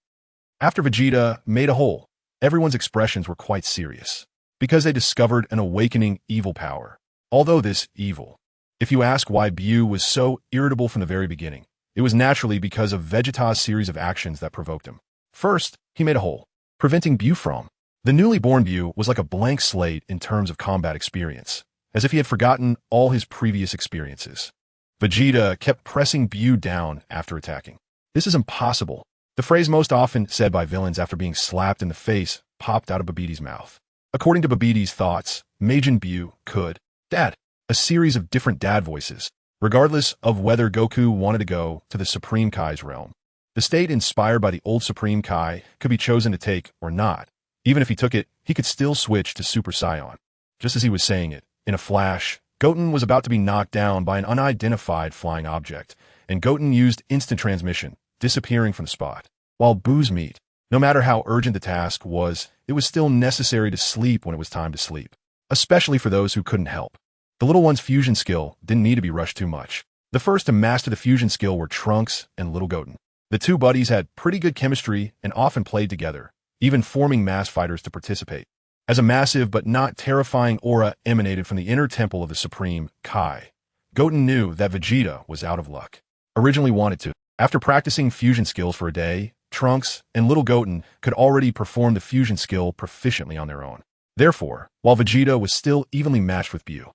after Vegeta made a hole, everyone's expressions were quite serious, because they discovered an awakening evil power. Although this evil, if you ask why Buu was so irritable from the very beginning, it was naturally because of Vegeta's series of actions that provoked him. First, he made a hole, preventing Buu from. The newly born Buu was like a blank slate in terms of combat experience, as if he had forgotten all his previous experiences. Vegeta kept pressing Buu down after attacking. This is impossible. The phrase most often said by villains after being slapped in the face popped out of Babidi's mouth. According to Babidi's thoughts, Majin Buu could, Dad, a series of different dad voices, regardless of whether Goku wanted to go to the Supreme Kai's realm. The state inspired by the old Supreme Kai could be chosen to take or not. Even if he took it, he could still switch to Super Saiyan. Just as he was saying it, in a flash, Goten was about to be knocked down by an unidentified flying object, and Goten used instant transmission, disappearing from the spot. While Buu's meat, no matter how urgent the task was, it was still necessary to sleep when it was time to sleep, especially for those who couldn't help. The little one's fusion skill didn't need to be rushed too much. The first to master the fusion skill were Trunks and Little Goten. The two buddies had pretty good chemistry and often played together, even forming mass fighters to participate. As a massive but not terrifying aura emanated from the inner temple of the Supreme Kai, Goten knew that Vegeta was out of luck. Originally wanted to. After practicing fusion skills for a day, Trunks and Little Goten could already perform the fusion skill proficiently on their own. Therefore, while Vegeta was still evenly matched with Buu,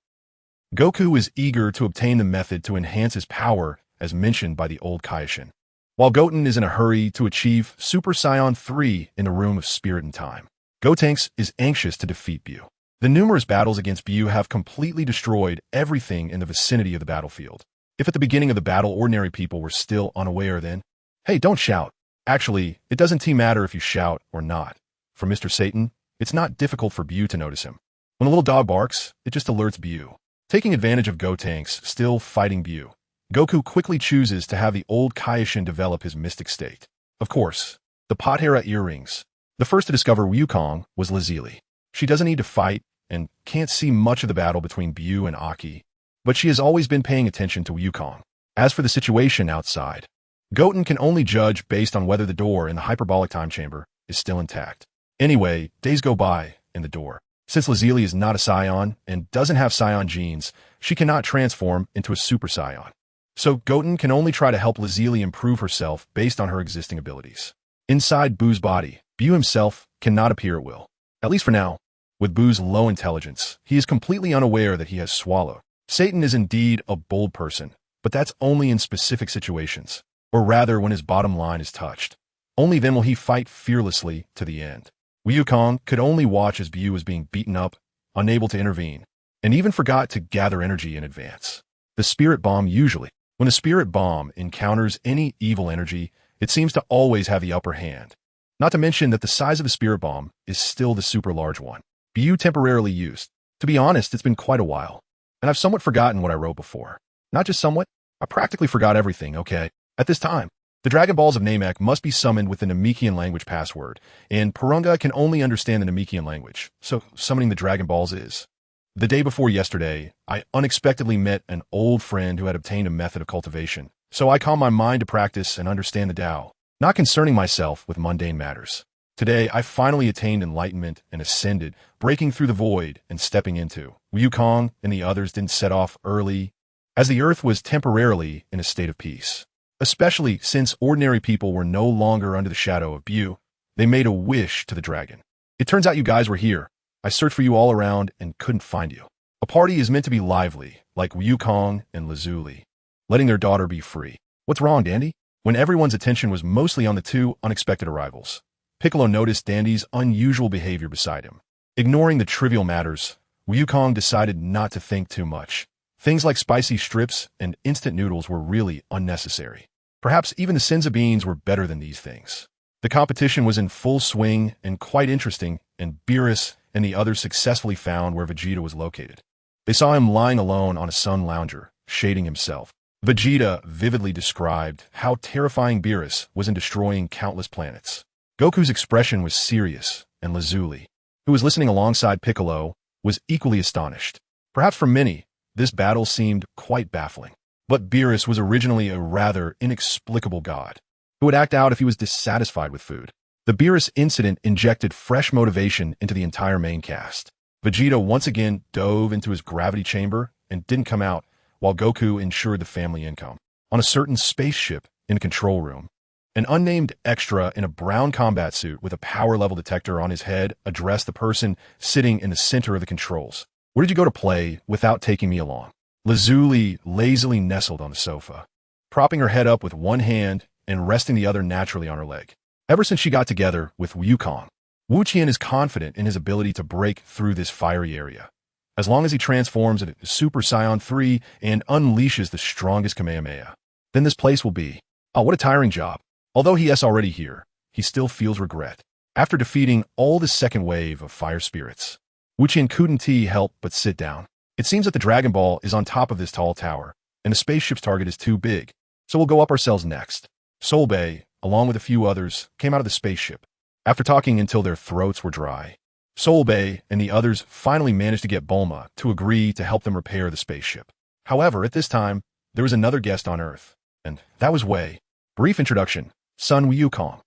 Goku is eager to obtain the method to enhance his power as mentioned by the old Kaishin, while Goten is in a hurry to achieve Super Saiyan 3 in the Room of Spirit and Time. Gotenks is anxious to defeat Buu. The numerous battles against Buu have completely destroyed everything in the vicinity of the battlefield. If at the beginning of the battle ordinary people were still unaware then, hey, don't shout. Actually, it doesn't matter if you shout or not. For Mr. Satan, it's not difficult for Buu to notice him. When a little dog barks, it just alerts Buu. Taking advantage of Gotenks still fighting Buu, Goku quickly chooses to have the old Kaishin develop his mystic state. Of course, the Potera earrings. The first to discover Wukong was Lazuli. She doesn't need to fight and can't see much of the battle between Buu and Aki, but she has always been paying attention to Wukong. As for the situation outside, Goten can only judge based on whether the door in the hyperbolic time chamber is still intact. Anyway, days go by in the door. Since Lazuli is not a Saiyan and doesn't have Saiyan genes, she cannot transform into a Super Saiyan. So Goten can only try to help Lazuli improve herself based on her existing abilities. Inside Buu's body, Buu himself cannot appear at will. At least for now. With Buu's low intelligence, he is completely unaware that he has swallowed. Satan is indeed a bold person, but that's only in specific situations, or rather when his bottom line is touched. Only then will he fight fearlessly to the end. Wukong could only watch as Buu was being beaten up, unable to intervene, and even forgot to gather energy in advance. The spirit bomb usually, when a spirit bomb encounters any evil energy, it seems to always have the upper hand. Not to mention that the size of a spirit bomb is still the super large one. Buu temporarily used. To be honest, it's been quite a while, and I've somewhat forgotten what I wrote before. Not just somewhat, I practically forgot everything, okay? At this time, the Dragon Balls of Namek must be summoned with the Namekian language password, and Purunga can only understand the Namekian language, so summoning the Dragon Balls is. The day before yesterday, I unexpectedly met an old friend who had obtained a method of cultivation, so I calmed my mind to practice and understand the Tao not concerning myself with mundane matters. Today, I finally attained enlightenment and ascended, breaking through the void and stepping into. Wukong and the others didn't set off early, as the earth was temporarily in a state of peace. Especially since ordinary people were no longer under the shadow of Bu, they made a wish to the dragon. It turns out you guys were here. I searched for you all around and couldn't find you. A party is meant to be lively, like Wukong and Lazuli, letting their daughter be free. What's wrong, Dandy? When everyone's attention was mostly on the two unexpected arrivals, Piccolo noticed Dandy's unusual behavior beside him. Ignoring the trivial matters, Wukong decided not to think too much. Things like spicy strips and instant noodles were really unnecessary. Perhaps even the senza beans were better than these things. The competition was in full swing and quite interesting, and Beerus and the others successfully found where Vegeta was located. They saw him lying alone on a sun lounger, shading himself. Vegeta vividly described how terrifying Beerus was in destroying countless planets. Goku's expression was serious, and Lazuli, who was listening alongside Piccolo, was equally astonished. Perhaps for many, this battle seemed quite baffling. But Beerus was originally a rather inexplicable god, who would act out if he was dissatisfied with food. The Beerus incident injected fresh motivation into the entire main cast. Vegeta once again dove into his gravity chamber and didn't come out, while Goku ensured the family income. On a certain spaceship in a control room, an unnamed extra in a brown combat suit with a power level detector on his head addressed the person sitting in the center of the controls. Where did you go to play without taking me along? Lazuli lazily nestled on the sofa, propping her head up with one hand and resting the other naturally on her leg. Ever since she got together with Wukong, Wu Qian is confident in his ability to break through this fiery area, as long as he transforms into Super Saiyan 3 and unleashes the strongest Kamehameha. Then this place will be. Oh, what a tiring job. Although he is already here, he still feels regret. After defeating all the second wave of fire spirits, Wu Qian couldn't help but sit down. It seems that the Dragon Ball is on top of this tall tower, and the spaceship's target is too big, so we'll go up ourselves next. Sol Bei, along with a few others, came out of the spaceship. After talking until their throats were dry, Sol Bei and the others finally managed to get Bulma to agree to help them repair the spaceship. However, at this time, there was another guest on Earth, and that was Wei. Brief introduction. Sun Wukong.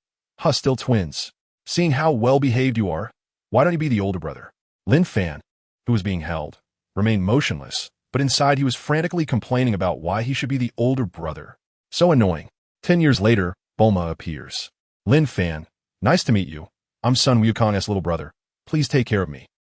Still twins. Seeing how well-behaved you are, why don't you be the older brother? Lin Fan, who was being held, remained motionless, but inside he was frantically complaining about why he should be the older brother. So annoying. 10 years later, Bulma appears. Lin Fan, nice to meet you. I'm Sun Wukong's little brother. Please take care of me.